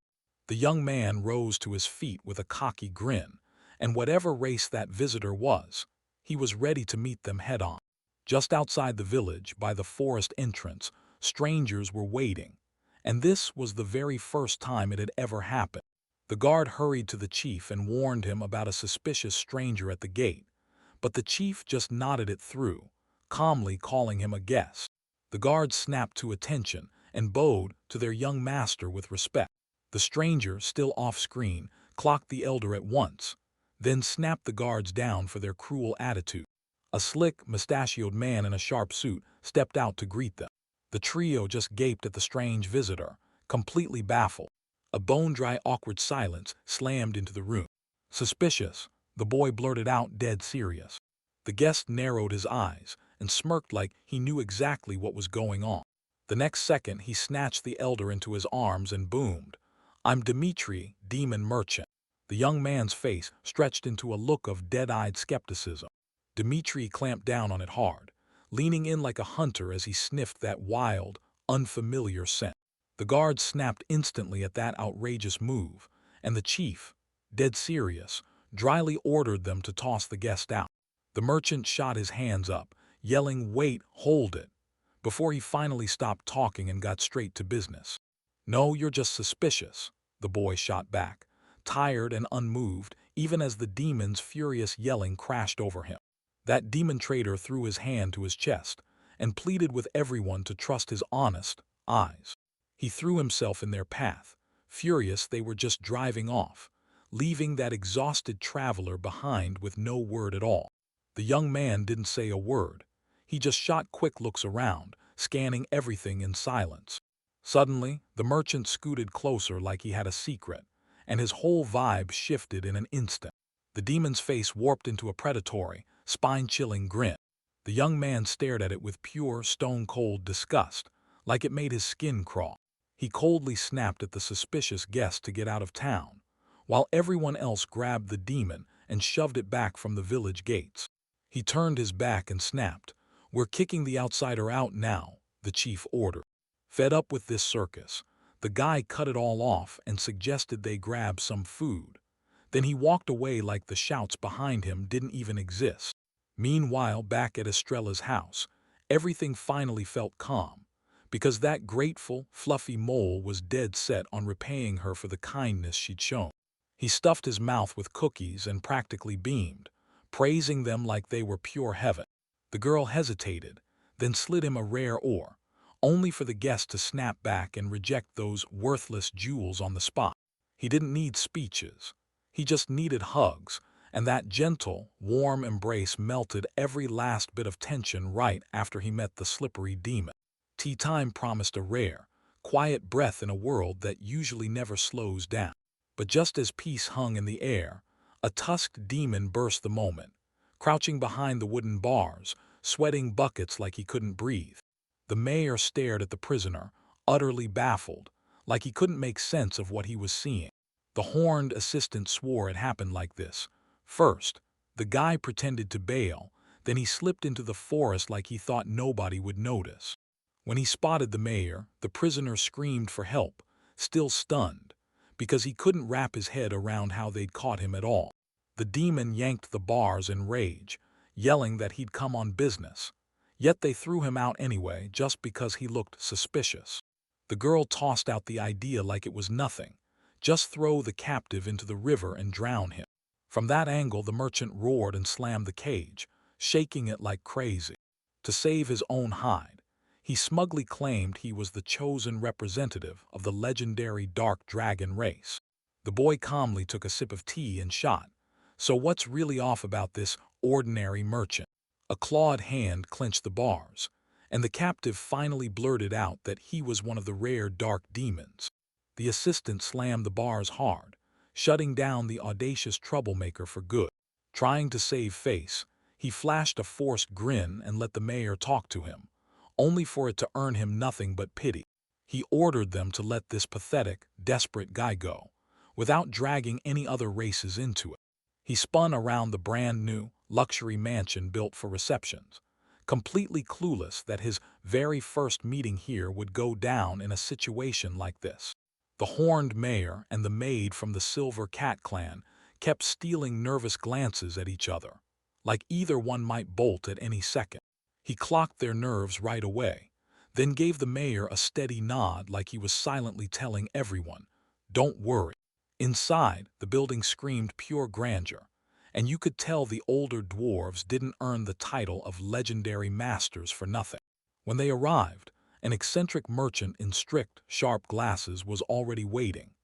The young man rose to his feet with a cocky grin, and whatever race that visitor was, he was ready to meet them head-on. Just outside the village, by the forest entrance, strangers were waiting, and this was the very first time it had ever happened. The guard hurried to the chief and warned him about a suspicious stranger at the gate, but the chief just nodded it through, calmly calling him a guest. The guard snapped to attention and bowed to their young master with respect. The stranger, still off-screen, clocked the elder at once, then snapped the guards down for their cruel attitude. A slick, mustachioed man in a sharp suit stepped out to greet them. The trio just gaped at the strange visitor, completely baffled. A bone-dry, awkward silence slammed into the room. "Suspicious," the boy blurted out, dead serious. The guest narrowed his eyes and smirked like he knew exactly what was going on. The next second, he snatched the elder into his arms and boomed, "I'm Dmitri, demon merchant." The young man's face stretched into a look of dead-eyed skepticism. Dmitri clamped down on it hard, leaning in like a hunter as he sniffed that wild, unfamiliar scent. The guards snapped instantly at that outrageous move, and the chief, dead serious, dryly ordered them to toss the guest out. The merchant shot his hands up, yelling, "Wait, hold it," before he finally stopped talking and got straight to business. "No, you're just suspicious," the boy shot back, tired and unmoved, even as the demon's furious yelling crashed over him. That demon trader threw his hand to his chest and pleaded with everyone to trust his honest eyes. He threw himself in their path, furious they were just driving off, leaving that exhausted traveler behind with no word at all. The young man didn't say a word. He just shot quick looks around, scanning everything in silence. Suddenly, the merchant scooted closer like he had a secret, and his whole vibe shifted in an instant. The demon's face warped into a predatory, spine-chilling grin. The young man stared at it with pure, stone-cold disgust, like it made his skin crawl. He coldly snapped at the suspicious guest to get out of town, while everyone else grabbed the demon and shoved it back from the village gates. He turned his back and snapped, "We're kicking the outsider out now," the chief ordered. Fed up with this circus, the guy cut it all off and suggested they grab some food. Then he walked away like the shouts behind him didn't even exist. Meanwhile, back at Estrella's house, everything finally felt calm, because that grateful, fluffy mole was dead set on repaying her for the kindness she'd shown. He stuffed his mouth with cookies and practically beamed, praising them like they were pure heaven. The girl hesitated, then slid him a rare ore, only for the guest to snap back and reject those worthless jewels on the spot. He didn't need speeches. He just needed hugs, and that gentle, warm embrace melted every last bit of tension right after he met the slippery demon. Tea time promised a rare, quiet breath in a world that usually never slows down. But just as peace hung in the air, a tusked demon burst the moment, crouching behind the wooden bars, sweating buckets like he couldn't breathe. The mayor stared at the prisoner, utterly baffled, like he couldn't make sense of what he was seeing. The horned assistant swore it happened like this. First, the guy pretended to bail, then he slipped into the forest like he thought nobody would notice. When he spotted the mayor, the prisoner screamed for help, still stunned, because he couldn't wrap his head around how they'd caught him at all. The demon yanked the bars in rage, yelling that he'd come on business. Yet they threw him out anyway just because he looked suspicious. The girl tossed out the idea like it was nothing. Just throw the captive into the river and drown him. From that angle, the merchant roared and slammed the cage, shaking it like crazy. To save his own hide, he smugly claimed he was the chosen representative of the legendary dark dragon race. The boy calmly took a sip of tea and shot, "So what's really off about this ordinary merchant?" A clawed hand clenched the bars, and the captive finally blurted out that he was one of the rare dark demons. The assistant slammed the bars hard, shutting down the audacious troublemaker for good. Trying to save face, he flashed a forced grin and let the mayor talk to him, only for it to earn him nothing but pity. He ordered them to let this pathetic, desperate guy go, without dragging any other races into it. He spun around the brand-new, luxury mansion built for receptions, completely clueless that his very first meeting here would go down in a situation like this. The horned mayor and the maid from the Silver Cat clan kept stealing nervous glances at each other, like either one might bolt at any second. He clocked their nerves right away, then gave the mayor a steady nod like he was silently telling everyone, "Don't worry." Inside, the building screamed pure grandeur, and you could tell the older dwarves didn't earn the title of legendary masters for nothing. When they arrived, an eccentric merchant in strict, sharp glasses was already waiting,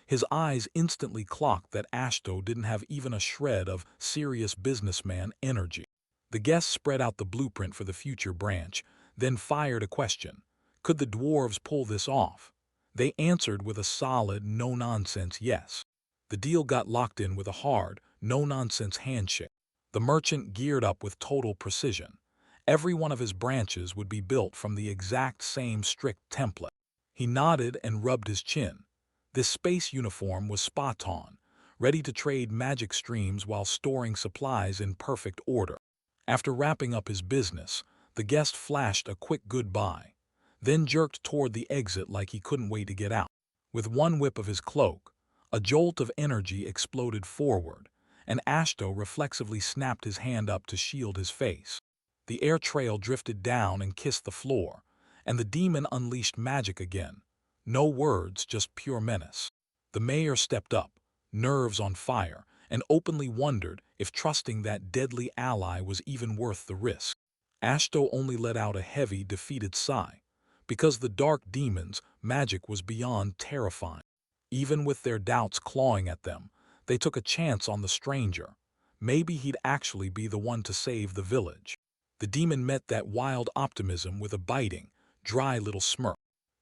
His eyes instantly clocked that Ashto didn't have even a shred of serious businessman energy. The guest spread out the blueprint for the future branch, then fired a question. Could the dwarves pull this off? They answered with a solid, no-nonsense yes. The deal got locked in with a hard, no-nonsense handshake. The merchant geared up with total precision. Every one of his branches would be built from the exact same strict template. He nodded and rubbed his chin. This space uniform was spot-on, ready to trade magic streams while storing supplies in perfect order. After wrapping up his business, the guest flashed a quick goodbye, then jerked toward the exit like he couldn't wait to get out. With one whip of his cloak, a jolt of energy exploded forward, and Ashto reflexively snapped his hand up to shield his face. The air trail drifted down and kissed the floor, and the demon unleashed magic again. No words, just pure menace. The mayor stepped up, nerves on fire, and openly wondered if trusting that deadly ally was even worth the risk. Ashto only let out a heavy, defeated sigh, because the dark demons' magic was beyond terrifying. Even with their doubts clawing at them, they took a chance on the stranger. Maybe he'd actually be the one to save the village. The demon met that wild optimism with a biting, dry little smirk.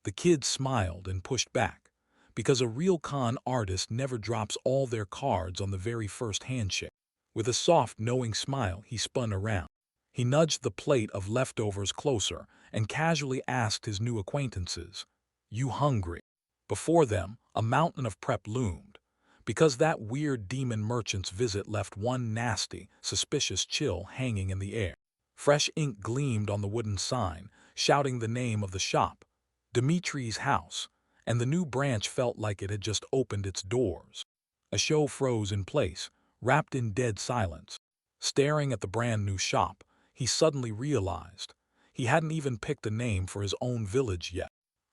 The kid smiled and pushed back, because a real con artist never drops all their cards on the very first handshake. With a soft, knowing smile, he spun around. He nudged the plate of leftovers closer and casually asked his new acquaintances, "You hungry?" Before them, a mountain of prep loomed, because that weird demon merchant's visit left one nasty, suspicious chill hanging in the air. Fresh ink gleamed on the wooden sign, shouting the name of the shop, Dimitri's house, and the new branch felt like it had just opened its doors. A show froze in place, wrapped in dead silence. Staring at the brand new shop, he suddenly realized he hadn't even picked a name for his own village yet.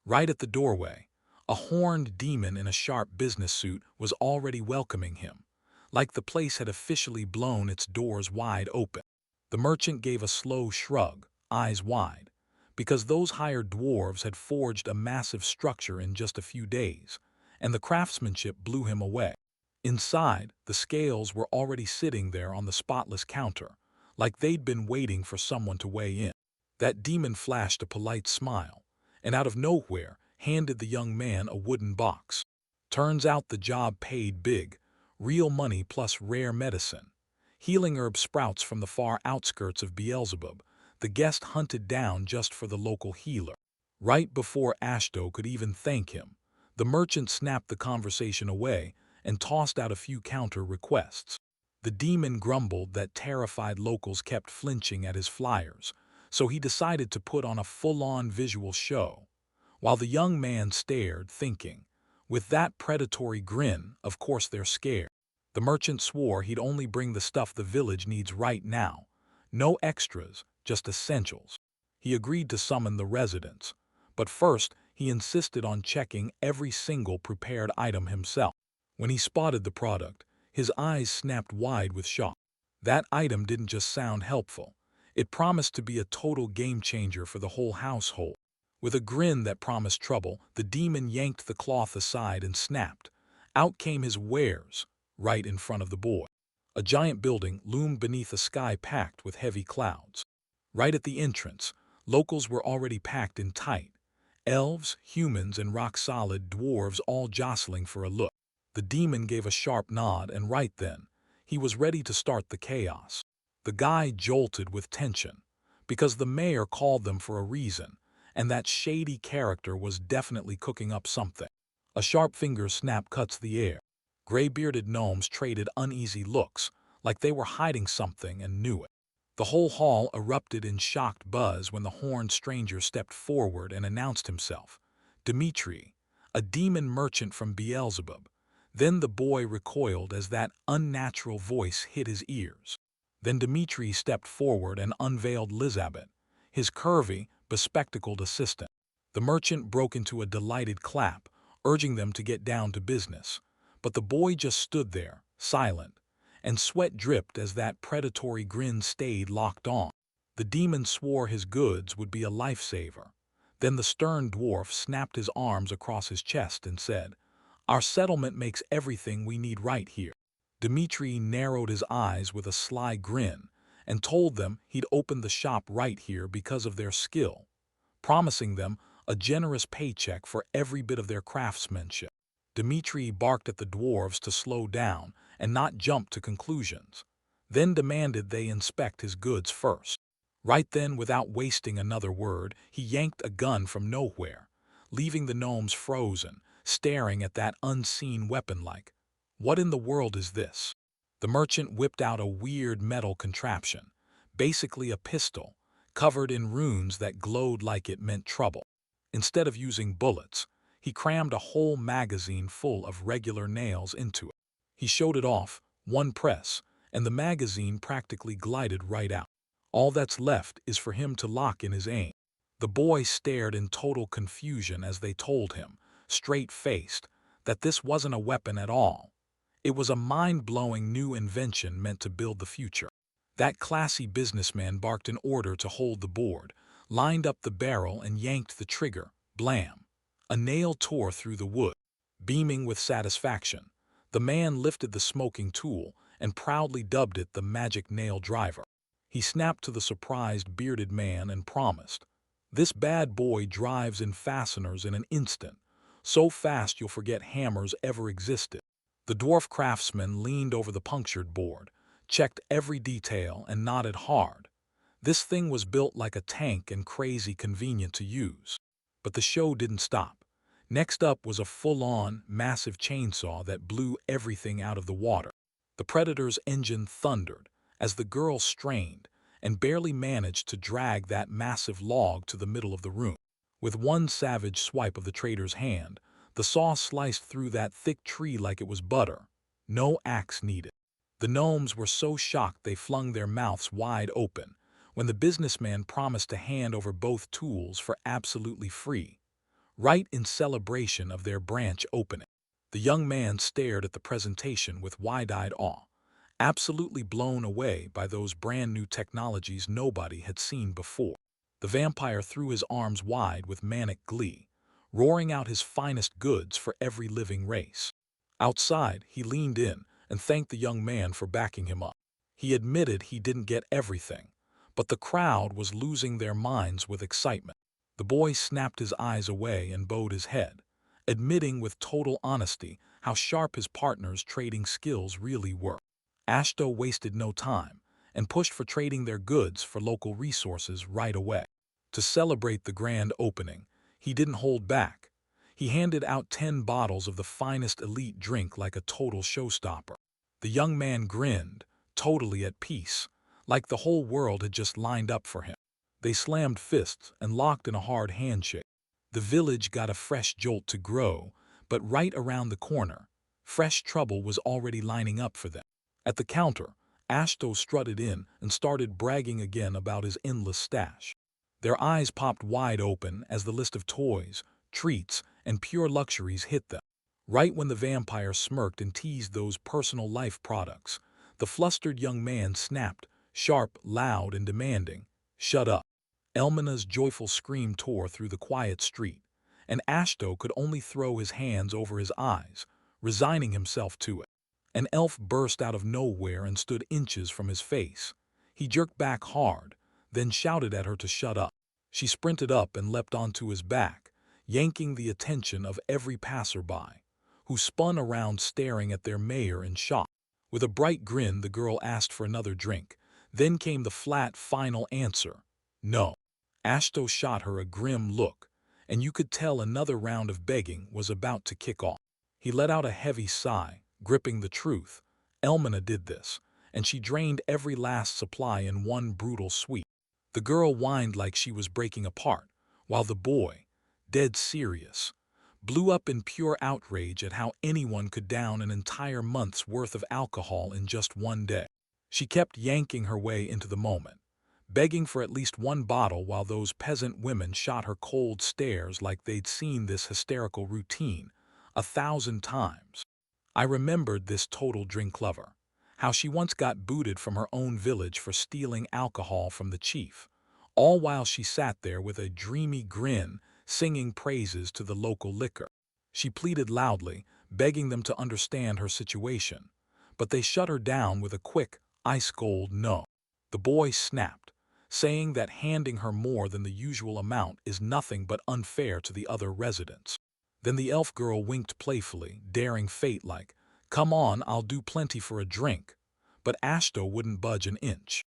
Right at the doorway, a horned demon in a sharp business suit was already welcoming him, like the place had officially blown its doors wide open. The merchant gave a slow shrug, eyes wide, because those hired dwarves had forged a massive structure in just a few days, and the craftsmanship blew him away. Inside, the scales were already sitting there on the spotless counter, like they'd been waiting for someone to weigh in. That demon flashed a polite smile, and out of nowhere handed the young man a wooden box. Turns out the job paid big, real money plus rare medicine. Healing herb sprouts from the far outskirts of Beelzebub, the guest hunted down just for the local healer. Right before Ashto could even thank him, the merchant snapped the conversation away and tossed out a few counter requests. The demon grumbled that terrified locals kept flinching at his flyers, so he decided to put on a full-on visual show. While the young man stared, thinking, with that predatory grin, of course they're scared. The merchant swore he'd only bring the stuff the village needs right now. No extras, just essentials. He agreed to summon the residents, but first he insisted on checking every single prepared item himself. When he spotted the product, his eyes snapped wide with shock. That item didn't just sound helpful. It promised to be a total game-changer for the whole household. With a grin that promised trouble, the demon yanked the cloth aside and snapped. Out came his wares, right in front of the boy. A giant building loomed beneath a sky packed with heavy clouds. Right at the entrance, locals were already packed in tight. Elves, humans, and rock-solid dwarves all jostling for a look. The demon gave a sharp nod, and right then, he was ready to start the chaos. The guy jolted with tension, because the mayor called them for a reason, and that shady character was definitely cooking up something. A sharp finger snap cuts the air. Gray-bearded gnomes traded uneasy looks, like they were hiding something and knew it. The whole hall erupted in shocked buzz when the horned stranger stepped forward and announced himself, Dimitri, a demon merchant from Beelzebub. Then the boy recoiled as that unnatural voice hit his ears. Then Dimitri stepped forward and unveiled Lizabeth, his curvy, bespectacled assistant. The merchant broke into a delighted clap, urging them to get down to business. But the boy just stood there, silent, and sweat dripped as that predatory grin stayed locked on. The demon swore his goods would be a lifesaver. Then the stern dwarf snapped his arms across his chest and said, Our settlement makes everything we need right here. Dmitri narrowed his eyes with a sly grin and told them he'd opened the shop right here because of their skill, promising them a generous paycheck for every bit of their craftsmanship. Dmitri barked at the dwarves to slow down and not jump to conclusions, then demanded they inspect his goods first. Right then, without wasting another word, he yanked a gun from nowhere, leaving the gnomes frozen, staring at that unseen weapon like, "What in the world is this?" The merchant whipped out a weird metal contraption, basically a pistol, covered in runes that glowed like it meant trouble. Instead of using bullets, he crammed a whole magazine full of regular nails into it. He showed it off, one press, and the magazine practically glided right out. All that's left is for him to lock in his aim. The boy stared in total confusion as they told him, straight-faced, that this wasn't a weapon at all. It was a mind-blowing new invention meant to build the future. That classy businessman barked an order to hold the board, lined up the barrel and yanked the trigger. Blam! A nail tore through the wood. Beaming with satisfaction, the man lifted the smoking tool and proudly dubbed it the magic nail driver. He snapped to the surprised bearded man and promised, "This bad boy drives in fasteners in an instant, so fast you'll forget hammers ever existed." The dwarf craftsman leaned over the punctured board, checked every detail and nodded hard. This thing was built like a tank and crazy convenient to use. But the show didn't stop. Next up was a full-on, massive chainsaw that blew everything out of the water. The Predator's engine thundered as the girl strained and barely managed to drag that massive log to the middle of the room. With one savage swipe of the trader's hand, the saw sliced through that thick tree like it was butter. No axe needed. The gnomes were so shocked they flung their mouths wide open when the businessman promised to hand over both tools for absolutely free, right in celebration of their branch opening. The young man stared at the presentation with wide-eyed awe, absolutely blown away by those brand-new technologies nobody had seen before. The vampire threw his arms wide with manic glee, roaring out his finest goods for every living race. Outside, he leaned in and thanked the young man for backing him up. He admitted he didn't get everything, but the crowd was losing their minds with excitement. The boy snapped his eyes away and bowed his head, admitting with total honesty how sharp his partner's trading skills really were. Ashto wasted no time and pushed for trading their goods for local resources right away. To celebrate the grand opening, he didn't hold back. He handed out 10 bottles of the finest elite drink like a total showstopper. The young man grinned, totally at peace, like the whole world had just lined up for him. They slammed fists and locked in a hard handshake. The village got a fresh jolt to grow, but right around the corner, fresh trouble was already lining up for them. At the counter, Ashto strutted in and started bragging again about his endless stash. Their eyes popped wide open as the list of toys, treats, and pure luxuries hit them. Right when the vampire smirked and teased those personal life products, the flustered young man snapped, sharp, loud, and demanding, "Shut up." Elmina's joyful scream tore through the quiet street, and Ashto could only throw his hands over his eyes, resigning himself to it. An elf burst out of nowhere and stood inches from his face. He jerked back hard, then shouted at her to shut up. She sprinted up and leapt onto his back, yanking the attention of every passerby, who spun around staring at their mayor in shock. With a bright grin, the girl asked for another drink. Then came the flat, final answer, "No." Ashto shot her a grim look, and you could tell another round of begging was about to kick off. He let out a heavy sigh, gripping the truth. Elmina did this, and she drained every last supply in one brutal sweep. The girl whined like she was breaking apart, while the boy, dead serious, blew up in pure outrage at how anyone could down an entire month's worth of alcohol in just one day. She kept yanking her way into the moment, begging for at least one bottle while those peasant women shot her cold stares like they'd seen this hysterical routine 1,000 times. I remembered this total drink lover, how she once got booted from her own village for stealing alcohol from the chief, all while she sat there with a dreamy grin, singing praises to the local liquor. She pleaded loudly, begging them to understand her situation. But they shut her down with a quick, ice-cold no. The boy snapped, saying that handing her more than the usual amount is nothing but unfair to the other residents. Then the elf girl winked playfully, daring fate like, "Come on, I'll do plenty for a drink." But Ashto wouldn't budge an inch.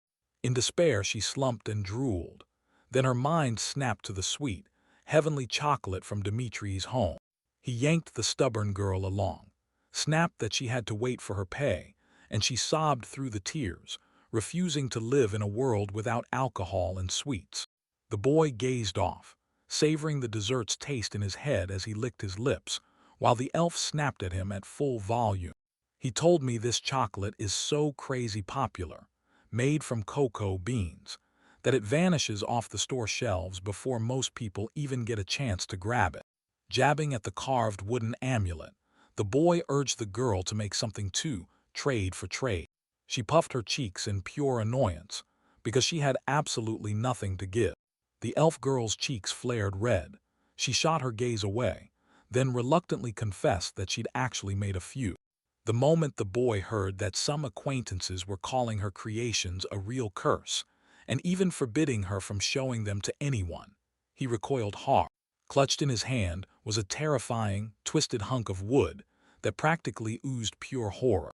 In despair, she slumped and drooled. Then her mind snapped to the sweet, heavenly chocolate from Dimitri's home. He yanked the stubborn girl along, snapped that she had to wait for her pay, and she sobbed through the tears, refusing to live in a world without alcohol and sweets. The boy gazed off, savoring the dessert's taste in his head as he licked his lips, while the elf snapped at him at full volume. "He told me this chocolate is so crazy popular, made from cocoa beans, that it vanishes off the store shelves before most people even get a chance to grab it." Jabbing at the carved wooden amulet, the boy urged the girl to make something too, trade for trade. She puffed her cheeks in pure annoyance, because she had absolutely nothing to give. The elf girl's cheeks flared red. She shot her gaze away, then reluctantly confessed that she'd actually made a few. The moment the boy heard that some acquaintances were calling her creations a real curse, and even forbidding her from showing them to anyone, he recoiled hard. Clutched in his hand was a terrifying, twisted hunk of wood that practically oozed pure horror.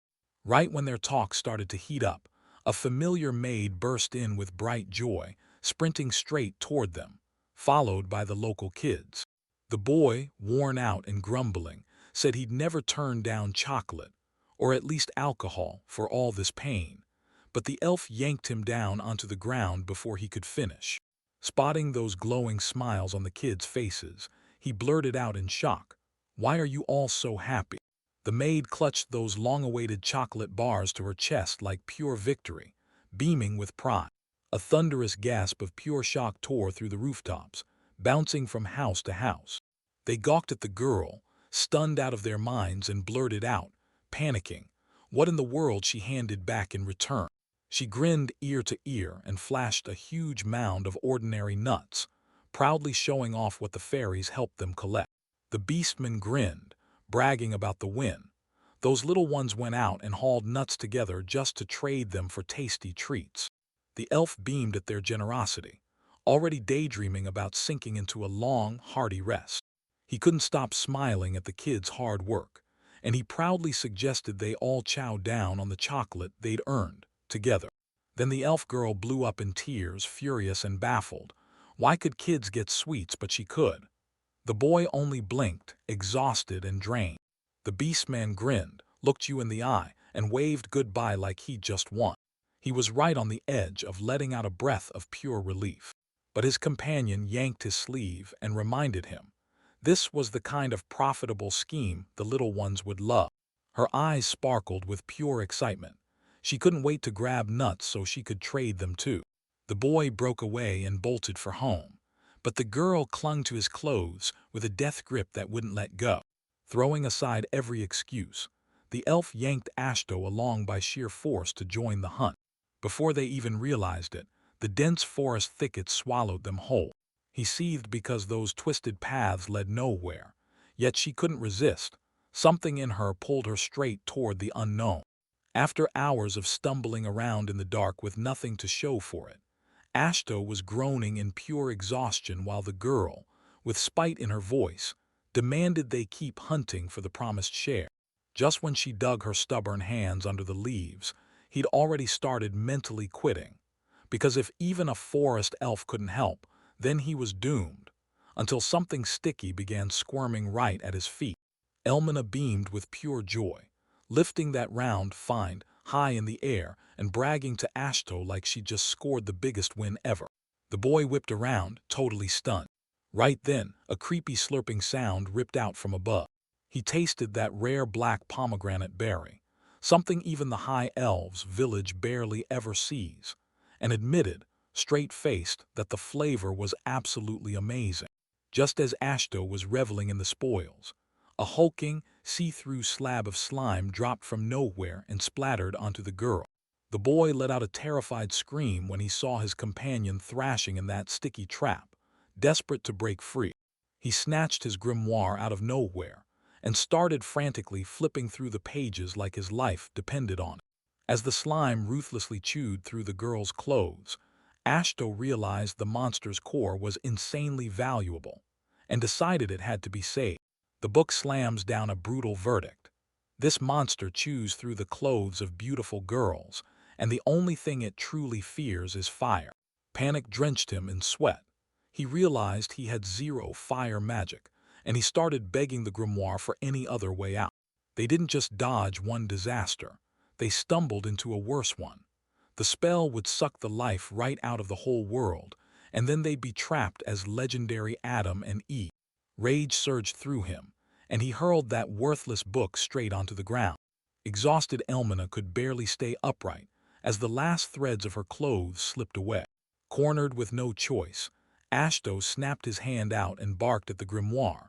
Right when their talk started to heat up, a familiar maid burst in with bright joy, sprinting straight toward them, followed by the local kids. The boy, worn out and grumbling, said he'd never turn down chocolate, or at least alcohol, for all this pain, but the elf yanked him down onto the ground before he could finish. Spotting those glowing smiles on the kids' faces, he blurted out in shock, "Why are you all so happy?" The maid clutched those long-awaited chocolate bars to her chest like pure victory, beaming with pride. A thunderous gasp of pure shock tore through the rooftops, bouncing from house to house. They gawked at the girl, stunned out of their minds, and blurted out, panicking, what in the world she handed back in return. She grinned ear to ear and flashed a huge mound of ordinary nuts, proudly showing off what the fairies helped them collect. The beastmen grinned, bragging about the win. Those little ones went out and hauled nuts together just to trade them for tasty treats. The elf beamed at their generosity, already daydreaming about sinking into a long, hearty rest. He couldn't stop smiling at the kids' hard work, and he proudly suggested they all chow down on the chocolate they'd earned together. Then the elf girl blew up in tears, furious and baffled. Why could kids get sweets but she could? The boy only blinked, exhausted and drained. The beastman grinned, looked you in the eye, and waved goodbye like he'd just won. He was right on the edge of letting out a breath of pure relief. But his companion yanked his sleeve and reminded him this was the kind of profitable scheme the little ones would love. Her eyes sparkled with pure excitement. She couldn't wait to grab nuts so she could trade them too. The boy broke away and bolted for home, but the girl clung to his clothes with a death grip that wouldn't let go. Throwing aside every excuse, the elf yanked Ashto along by sheer force to join the hunt. Before they even realized it, the dense forest thicket swallowed them whole. He seethed because those twisted paths led nowhere, yet she couldn't resist. Something in her pulled her straight toward the unknown. After hours of stumbling around in the dark with nothing to show for it, Ashto was groaning in pure exhaustion while the girl, with spite in her voice, demanded they keep hunting for the promised share. Just when she dug her stubborn hands under the leaves, he'd already started mentally quitting. Because if even a forest elf couldn't help, then he was doomed, until something sticky began squirming right at his feet. Elmina beamed with pure joy, lifting that round find high in the air and bragging to Ashto like she'd just scored the biggest win ever. The boy whipped around, totally stunned. Right then, a creepy slurping sound ripped out from above. He tasted that rare black pomegranate berry, something even the high elves' village barely ever sees, and admitted, straight-faced, that the flavor was absolutely amazing. Just as Ashto was reveling in the spoils, a hulking, see-through slab of slime dropped from nowhere and splattered onto the girl. The boy let out a terrified scream when he saw his companion thrashing in that sticky trap, desperate to break free. He snatched his grimoire out of nowhere and started frantically flipping through the pages like his life depended on it. As the slime ruthlessly chewed through the girl's clothes, Ashto realized the monster's core was insanely valuable and decided it had to be saved. The book slams down a brutal verdict. This monster chews through the clothes of beautiful girls, and the only thing it truly fears is fire. Panic drenched him in sweat. He realized he had zero fire magic, and he started begging the grimoire for any other way out. They didn't just dodge one disaster, they stumbled into a worse one. The spell would suck the life right out of the whole world, and then they'd be trapped as legendary Adam and Eve. Rage surged through him, and he hurled that worthless book straight onto the ground. Exhausted Elmina could barely stay upright as the last threads of her clothes slipped away. Cornered with no choice, Ashto snapped his hand out and barked at the grimoire.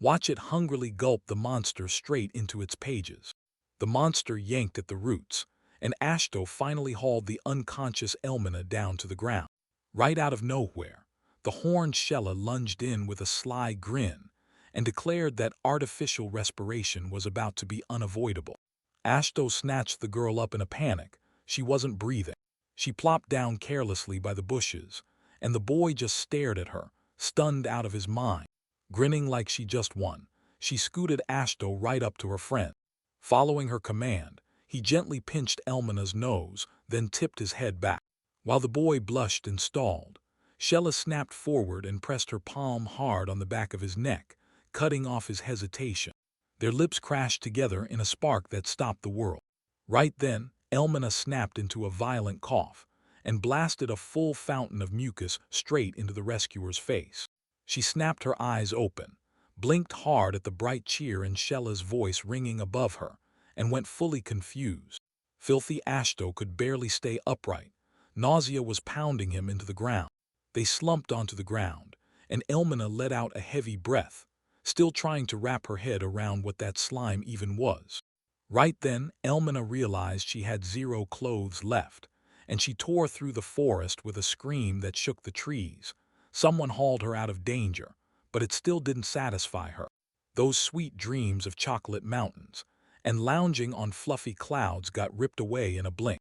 Watch it hungrily gulp the monster straight into its pages. The monster yanked at the roots, and Ashto finally hauled the unconscious Elmina down to the ground. Right out of nowhere, the horned Shella lunged in with a sly grin and declared that artificial respiration was about to be unavoidable. Ashto snatched the girl up in a panic. She wasn't breathing. She plopped down carelessly by the bushes, and the boy just stared at her, stunned out of his mind. Grinning like she just won, she scooted Ashto right up to her friend. Following her command, he gently pinched Elmina's nose, then tipped his head back. While the boy blushed and stalled, Shella snapped forward and pressed her palm hard on the back of his neck, cutting off his hesitation. Their lips crashed together in a spark that stopped the world. Right then, Elmina snapped into a violent cough and blasted a full fountain of mucus straight into the rescuer's face. She snapped her eyes open, blinked hard at the bright cheer in Shella's voice ringing above her, and went fully confused. Filthy Ashto could barely stay upright. Nausea was pounding him into the ground. They slumped onto the ground, and Elmina let out a heavy breath, still trying to wrap her head around what that slime even was. Right then, Elmina realized she had zero clothes left, and she tore through the forest with a scream that shook the trees. Someone hauled her out of danger, but it still didn't satisfy her. Those sweet dreams of chocolate mountains and lounging on fluffy clouds got ripped away in a blink.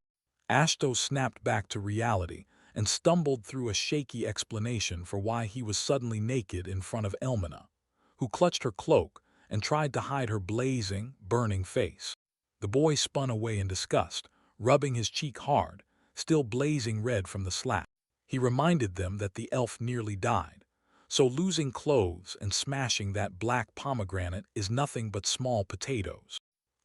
Ashto snapped back to reality and stumbled through a shaky explanation for why he was suddenly naked in front of Elmina, who clutched her cloak and tried to hide her blazing, burning face. The boy spun away in disgust, rubbing his cheek hard, still blazing red from the slap. He reminded them that the elf nearly died, so losing clothes and smashing that black pomegranate is nothing but small potatoes.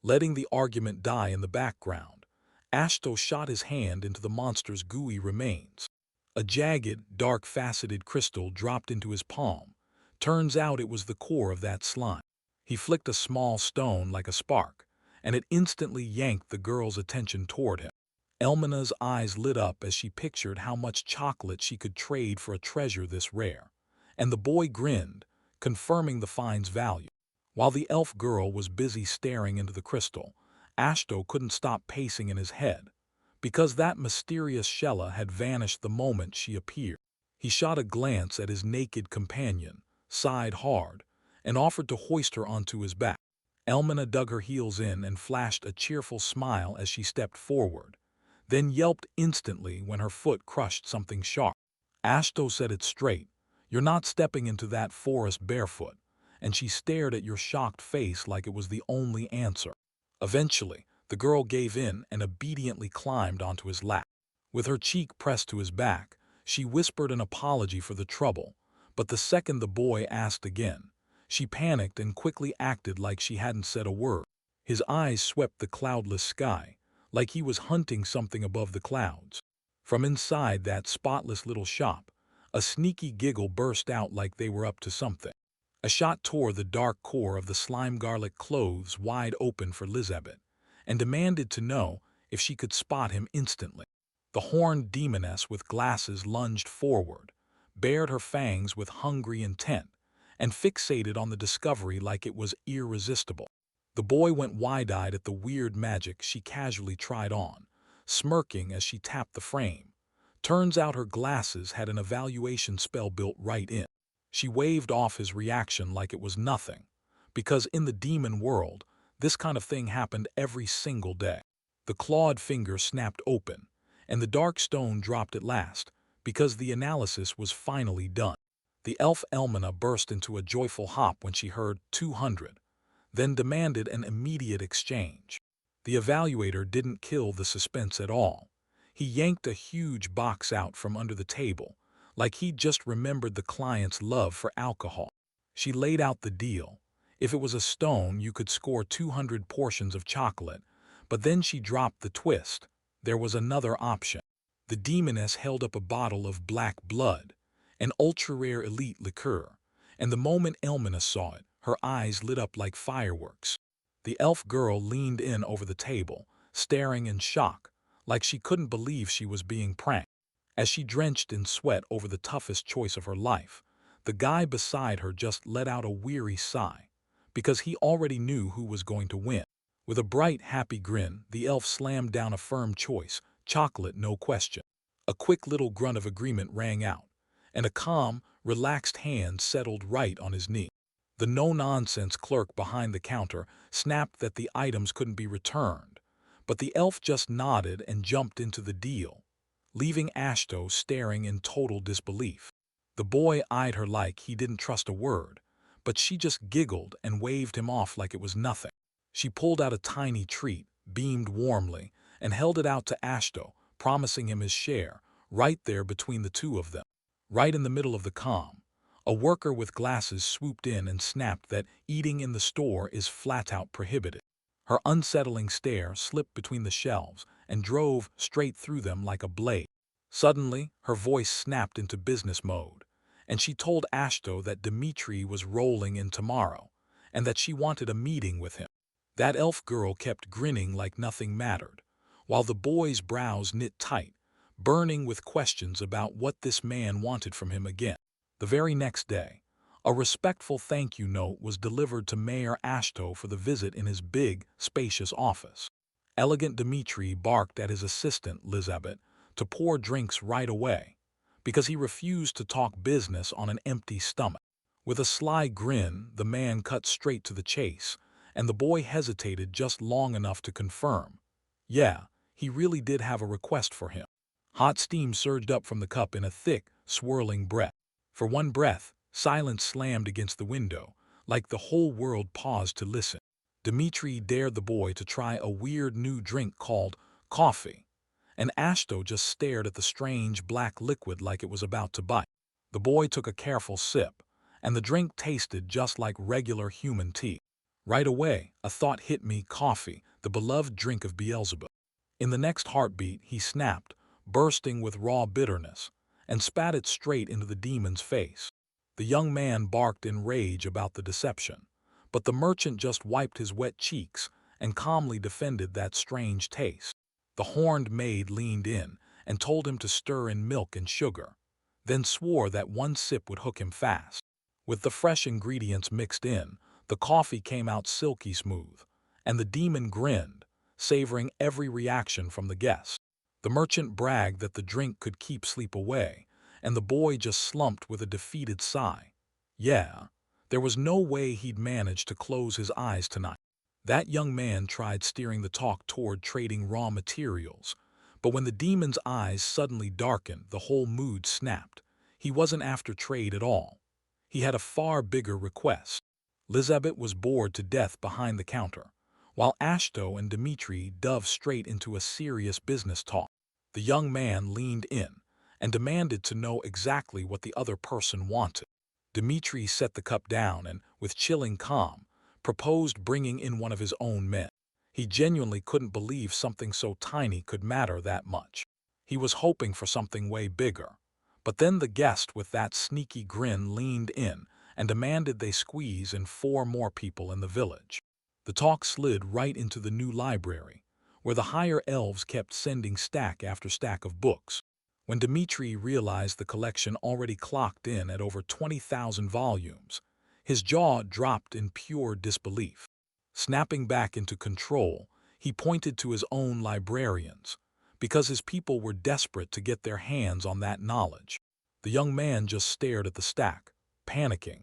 Letting the argument die in the background, Ashto shot his hand into the monster's gooey remains. A jagged, dark-faceted crystal dropped into his palm. Turns out it was the core of that slime. He flicked a small stone like a spark, and it instantly yanked the girl's attention toward him. Elmina's eyes lit up as she pictured how much chocolate she could trade for a treasure this rare, and the boy grinned, confirming the find's value. While the elf girl was busy staring into the crystal, Ashto couldn't stop pacing in his head, because that mysterious Shella had vanished the moment she appeared. He shot a glance at his naked companion, sighed hard, and offered to hoist her onto his back. Elmina dug her heels in and flashed a cheerful smile as she stepped forward, then yelped instantly when her foot crushed something sharp. Ashto set it straight. "You're not stepping into that forest barefoot," and she stared at your shocked face like it was the only answer. Eventually, the girl gave in and obediently climbed onto his lap. With her cheek pressed to his back, she whispered an apology for the trouble, but the second the boy asked again, she panicked and quickly acted like she hadn't said a word. His eyes swept the cloudless sky, like he was hunting something above the clouds. From inside that spotless little shop, a sneaky giggle burst out like they were up to something. A shot tore the dark core of the slime-garlic clothes wide open for Lizabeth, and demanded to know if she could spot him instantly. The horned demoness with glasses lunged forward, bared her fangs with hungry intent, and fixated on the discovery like it was irresistible. The boy went wide-eyed at the weird magic she casually tried on, smirking as she tapped the frame. Turns out her glasses had an evaluation spell built right in. She waved off his reaction like it was nothing, because in the demon world, this kind of thing happened every single day. The clawed finger snapped open, and the dark stone dropped at last, because the analysis was finally done. The elf Elmina burst into a joyful hop when she heard 200, then demanded an immediate exchange. The evaluator didn't kill the suspense at all. He yanked a huge box out from under the table, like he'd just remembered the client's love for alcohol. She laid out the deal. If it was a stone, you could score 200 portions of chocolate, but then she dropped the twist. There was another option. The demoness held up a bottle of black blood, an ultra-rare elite liqueur, and the moment Elmina saw it, her eyes lit up like fireworks. The elf girl leaned in over the table, staring in shock, like she couldn't believe she was being pranked. As she drenched in sweat over the toughest choice of her life, the guy beside her just let out a weary sigh, because he already knew who was going to win. With a bright, happy grin, the elf slammed down a firm choice, chocolate no question. A quick little grunt of agreement rang out, and a calm, relaxed hand settled right on his knee. The no-nonsense clerk behind the counter snapped that the items couldn't be returned, but the elf just nodded and jumped into the deal, leaving Ashto staring in total disbelief. The boy eyed her like he didn't trust a word, but she just giggled and waved him off like it was nothing. She pulled out a tiny treat, beamed warmly, and held it out to Ashto, promising him his share, right there between the two of them. Right in the middle of the calm, a worker with glasses swooped in and snapped that eating in the store is flat-out prohibited. Her unsettling stare slipped between the shelves and drove straight through them like a blade. Suddenly, her voice snapped into business mode, and she told Ashto that Dimitri was rolling in tomorrow, and that she wanted a meeting with him. That elf girl kept grinning like nothing mattered, while the boy's brows knit tight, burning with questions about what this man wanted from him again. The very next day, a respectful thank you note was delivered to Mayor Ashto for the visit in his big, spacious office. Elegant Dimitri barked at his assistant, Elizabeth, to pour drinks right away, because he refused to talk business on an empty stomach. With a sly grin, the man cut straight to the chase, and the boy hesitated just long enough to confirm. Yeah, he really did have a request for him. Hot steam surged up from the cup in a thick, swirling breath. For one breath, silence slammed against the window, like the whole world paused to listen. Dimitri dared the boy to try a weird new drink called coffee, and Ashto just stared at the strange black liquid like it was about to bite. The boy took a careful sip, and the drink tasted just like regular human tea. Right away, a thought hit me: coffee, the beloved drink of Beelzebub. In the next heartbeat, he snapped, bursting with raw bitterness, and spat it straight into the demon's face. The young man barked in rage about the deception, but the merchant just wiped his wet cheeks and calmly defended that strange taste. The horned maid leaned in and told him to stir in milk and sugar, then swore that one sip would hook him fast. With the fresh ingredients mixed in, the coffee came out silky smooth, and the demon grinned, savoring every reaction from the guest. The merchant bragged that the drink could keep sleep away, and the boy just slumped with a defeated sigh. Yeah, there was no way he'd manage to close his eyes tonight. That young man tried steering the talk toward trading raw materials, but when the demon's eyes suddenly darkened, the whole mood snapped. He wasn't after trade at all. He had a far bigger request. Elizabeth was bored to death behind the counter, while Ashto and Dimitri dove straight into a serious business talk. The young man leaned in and demanded to know exactly what the other person wanted. Dimitri set the cup down and, with chilling calm, proposed bringing in one of his own men. He genuinely couldn't believe something so tiny could matter that much. He was hoping for something way bigger. But then the guest with that sneaky grin leaned in and demanded they squeeze in 4 more people in the village. The talk slid right into the new library, where the higher elves kept sending stack after stack of books. When Dimitri realized the collection already clocked in at over 20,000 volumes, his jaw dropped in pure disbelief. Snapping back into control, he pointed to his own librarians, because his people were desperate to get their hands on that knowledge. The young man just stared at the stack, panicking,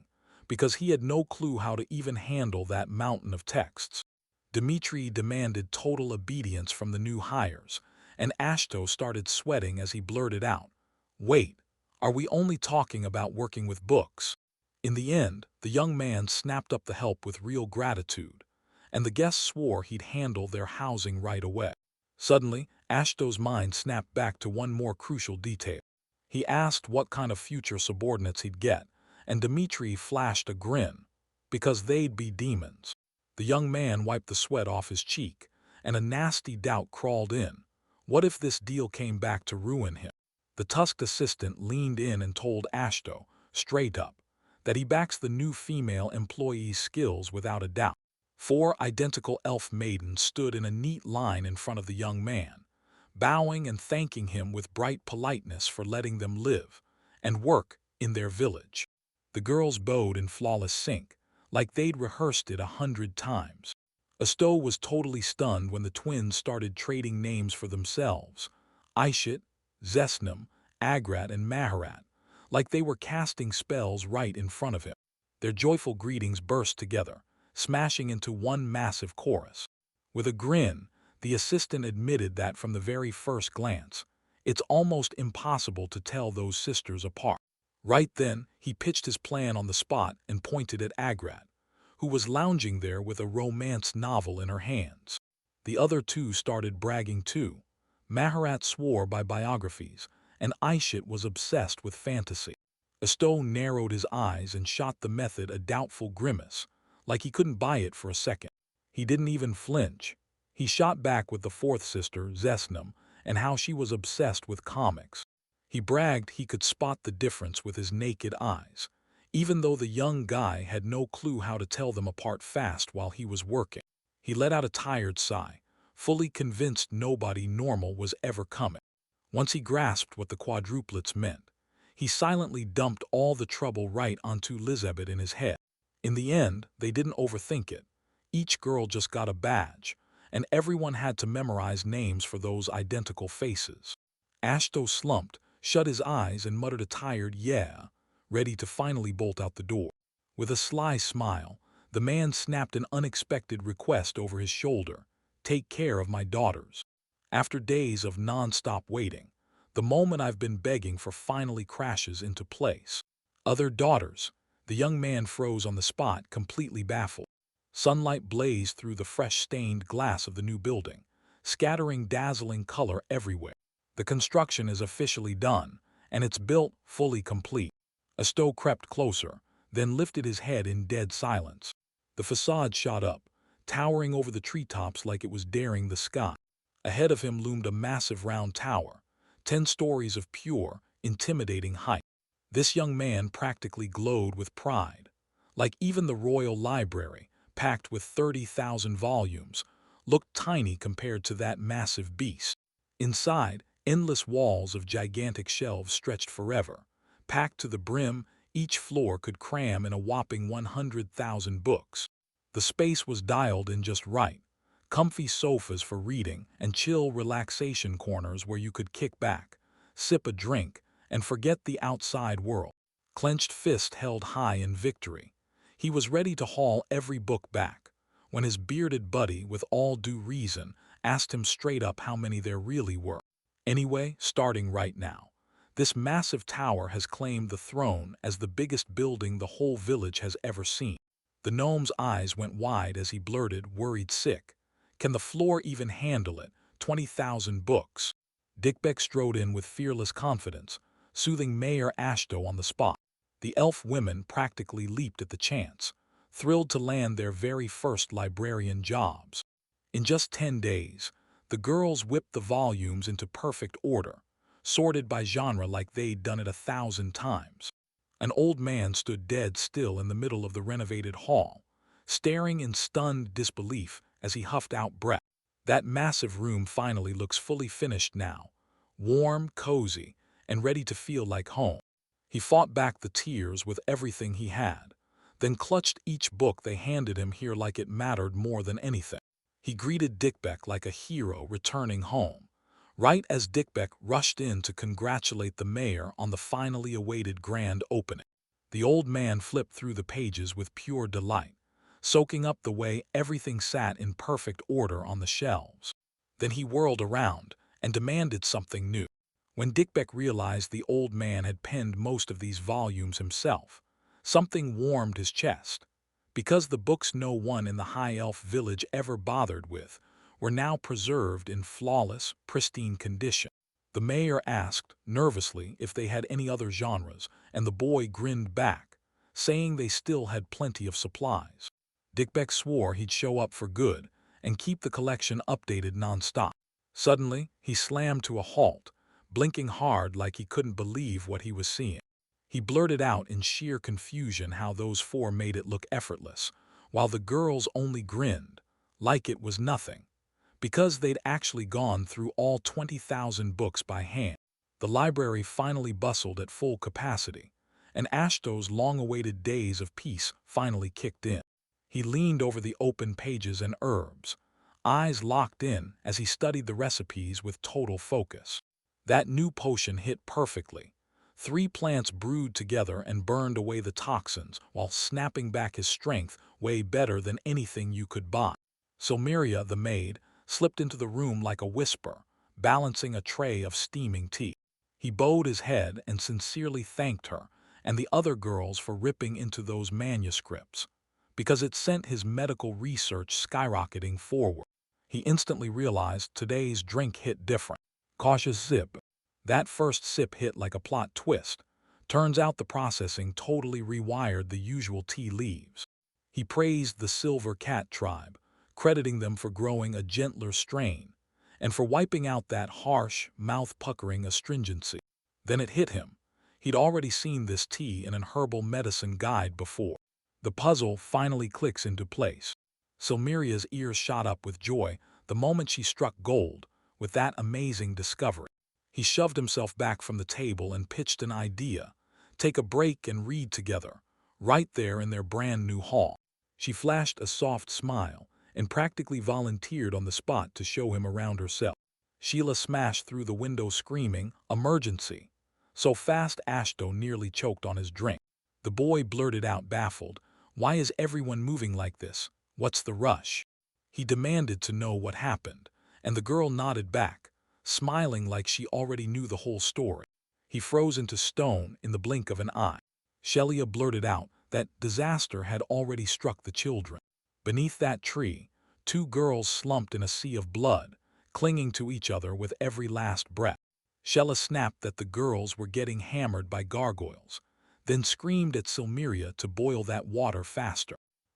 because he had no clue how to even handle that mountain of texts. Dmitri demanded total obedience from the new hires, and Ashto started sweating as he blurted out, "Wait, are we only talking about working with books?" In the end, the young man snapped up the help with real gratitude, and the guests swore he'd handle their housing right away. Suddenly, Ashto's mind snapped back to one more crucial detail. He asked what kind of future subordinates he'd get, and Dmitri flashed a grin, because they'd be demons. The young man wiped the sweat off his cheek, and a nasty doubt crawled in. What if this deal came back to ruin him? The tusked assistant leaned in and told Ashto, straight up, that he backs the new female employee's skills without a doubt. 4 identical elf maidens stood in a neat line in front of the young man, bowing and thanking him with bright politeness for letting them live and work in their village. The girls bowed in flawless sync, like they'd rehearsed it 100 times. Asto was totally stunned when the twins started trading names for themselves: Aishit, Zesnam, Agrat, and Maharat, like they were casting spells right in front of him. Their joyful greetings burst together, smashing into one massive chorus. With a grin, the assistant admitted that from the very first glance, it's almost impossible to tell those sisters apart. Right then, he pitched his plan on the spot and pointed at Agrat, who was lounging there with a romance novel in her hands. The other two started bragging too. Maharat swore by biographies, and Aishit was obsessed with fantasy. Asto narrowed his eyes and shot the method a doubtful grimace, like he couldn't buy it for a second. He didn't even flinch. He shot back with the fourth sister, Zesnam, and how she was obsessed with comics. He bragged he could spot the difference with his naked eyes, even though the young guy had no clue how to tell them apart fast while he was working. He let out a tired sigh, fully convinced nobody normal was ever coming. Once he grasped what the quadruplets meant, he silently dumped all the trouble right onto Lizabeth in his head. In the end, they didn't overthink it. Each girl just got a badge, and everyone had to memorize names for those identical faces. Ashto slumped, shut his eyes, and muttered a tired "yeah," ready to finally bolt out the door. With a sly smile, the man snapped an unexpected request over his shoulder: "Take care of my daughters." After days of non-stop waiting, the moment I've been begging for finally crashes into place. Other daughters. The young man froze on the spot, completely baffled. Sunlight blazed through the fresh-stained glass of the new building, scattering dazzling color everywhere. The construction is officially done, and it's built fully complete. Asto crept closer, then lifted his head in dead silence. The facade shot up, towering over the treetops like it was daring the sky. Ahead of him loomed a massive round tower, 10 stories of pure, intimidating height. This young man practically glowed with pride, like even the royal library, packed with 30,000 volumes, looked tiny compared to that massive beast. Inside, endless walls of gigantic shelves stretched forever. Packed to the brim, each floor could cram in a whopping 100,000 books. The space was dialed in just right. Comfy sofas for reading and chill relaxation corners where you could kick back, sip a drink, and forget the outside world. Clenched fist held high in victory. He was ready to haul every book back, when his bearded buddy, with all due reason, asked him straight up how many there really were. Anyway, starting right now, this massive tower has claimed the throne as the biggest building the whole village has ever seen. The gnome's eyes went wide as he blurted, worried sick, "Can the floor even handle it? 20,000 books." Dickbeck strode in with fearless confidence, soothing Mayor Ashto on the spot. The elf women practically leaped at the chance, thrilled to land their very first librarian jobs. In just 10 days, the girls whipped the volumes into perfect order, sorted by genre like they'd done it 1,000 times. An old man stood dead still in the middle of the renovated hall, staring in stunned disbelief as he huffed out breath. That massive room finally looks fully finished now, warm, cozy, and ready to feel like home. He fought back the tears with everything he had, then clutched each book they handed him here like it mattered more than anything. He greeted Dickbeck like a hero returning home, right as Dickbeck rushed in to congratulate the mayor on the finally awaited grand opening. The old man flipped through the pages with pure delight, soaking up the way everything sat in perfect order on the shelves. Then he whirled around and demanded something new. When Dickbeck realized the old man had penned most of these volumes himself, something warmed his chest. Because the books no one in the High Elf village ever bothered with were now preserved in flawless, pristine condition. The mayor asked, nervously, if they had any other genres, and the boy grinned back, saying they still had plenty of supplies. Dickbeck swore he'd show up for good and keep the collection updated non-stop. Suddenly, he slammed to a halt, blinking hard like he couldn't believe what he was seeing. He blurted out in sheer confusion how those four made it look effortless, while the girls only grinned, like it was nothing, because they'd actually gone through all 20,000 books by hand. The library finally bustled at full capacity, and Ashto's long-awaited days of peace finally kicked in. He leaned over the open pages and herbs, eyes locked in as he studied the recipes with total focus. That new potion hit perfectly. 3 plants brewed together and burned away the toxins while snapping back his strength way better than anything you could buy. Silmeria, the maid, slipped into the room like a whisper, balancing a tray of steaming tea. He bowed his head and sincerely thanked her and the other girls for ripping into those manuscripts, because it sent his medical research skyrocketing forward. He instantly realized today's drink hit different. Cautious sip. That first sip hit like a plot twist. Turns out the processing totally rewired the usual tea leaves. He praised the Silver Cat tribe, crediting them for growing a gentler strain, and for wiping out that harsh, mouth-puckering astringency. Then it hit him. He'd already seen this tea in an herbal medicine guide before. The puzzle finally clicks into place. Silmeria's ears shot up with joy the moment she struck gold with that amazing discovery. He shoved himself back from the table and pitched an idea. Take a break and read together, right there in their brand new hall. She flashed a soft smile and practically volunteered on the spot to show him around herself. Sheila smashed through the window screaming, "Emergency!" so fast Ashto nearly choked on his drink. The boy blurted out baffled, "Why is everyone moving like this? What's the rush?" He demanded to know what happened, and the girl nodded back, smiling like she already knew the whole story. He froze into stone in the blink of an eye. Shelia blurted out that disaster had already struck the children. Beneath that tree, 2 girls slumped in a sea of blood, clinging to each other with every last breath. Shella snapped that the girls were getting hammered by gargoyles, then screamed at Silmeria to boil that water faster.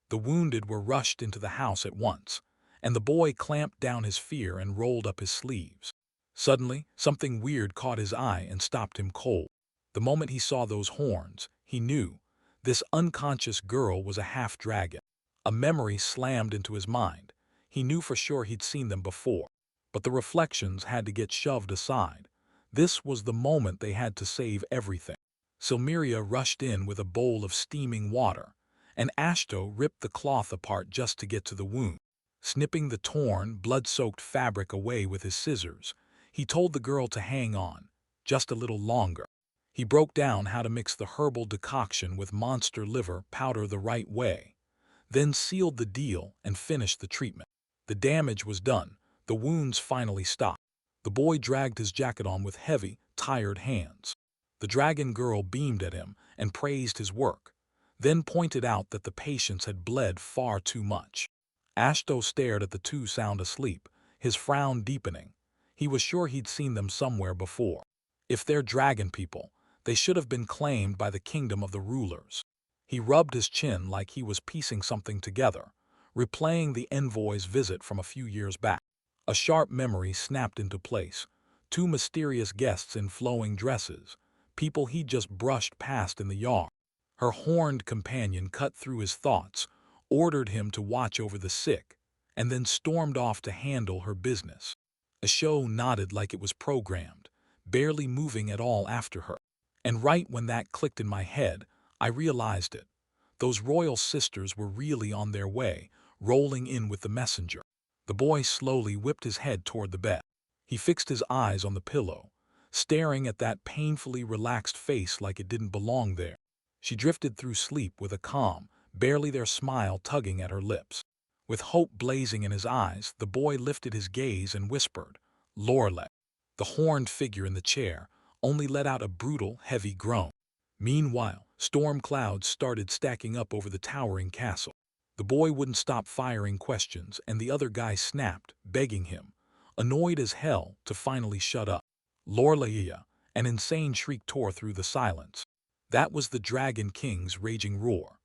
The wounded were rushed into the house at once, and the boy clamped down his fear and rolled up his sleeves. Suddenly, something weird caught his eye and stopped him cold. The moment he saw those horns, he knew this unconscious girl was a half-dragon. A memory slammed into his mind. He knew for sure he'd seen them before, but the reflections had to get shoved aside. This was the moment they had to save everything. Silmeria rushed in with a bowl of steaming water, and Ashto ripped the cloth apart just to get to the wound. Snipping the torn, blood-soaked fabric away with his scissors, he told the girl to hang on, just a little longer. He broke down how to mix the herbal decoction with monster liver powder the right way, then sealed the deal and finished the treatment. The damage was done. The wounds finally stopped. The boy dragged his jacket on with heavy, tired hands. The dragon girl beamed at him and praised his work, then pointed out that the patients had bled far too much. Ashto stared at the 2 sound asleep, his frown deepening. He was sure he'd seen them somewhere before. If they're dragon people, they should have been claimed by the kingdom of the rulers. He rubbed his chin like he was piecing something together, replaying the envoy's visit from a few years back. A sharp memory snapped into place. 2 mysterious guests in flowing dresses, people he'd just brushed past in the yard. Her horned companion cut through his thoughts, ordered him to watch over the sick, and then stormed off to handle her business. Asho nodded like it was programmed, barely moving at all after her. And right when that clicked in my head, I realized it. Those royal sisters were really on their way, rolling in with the messenger. The boy slowly whipped his head toward the bed. He fixed his eyes on the pillow, staring at that painfully relaxed face like it didn't belong there. She drifted through sleep with a calm, barely there smile tugging at her lips. With hope blazing in his eyes, the boy lifted his gaze and whispered, "Lorelei." The horned figure in the chair only let out a brutal, heavy groan. Meanwhile, storm clouds started stacking up over the towering castle. The boy wouldn't stop firing questions, and the other guy snapped, begging him, annoyed as hell, to finally shut up. Lorelei, an insane shriek tore through the silence. That was the Dragon King's raging roar,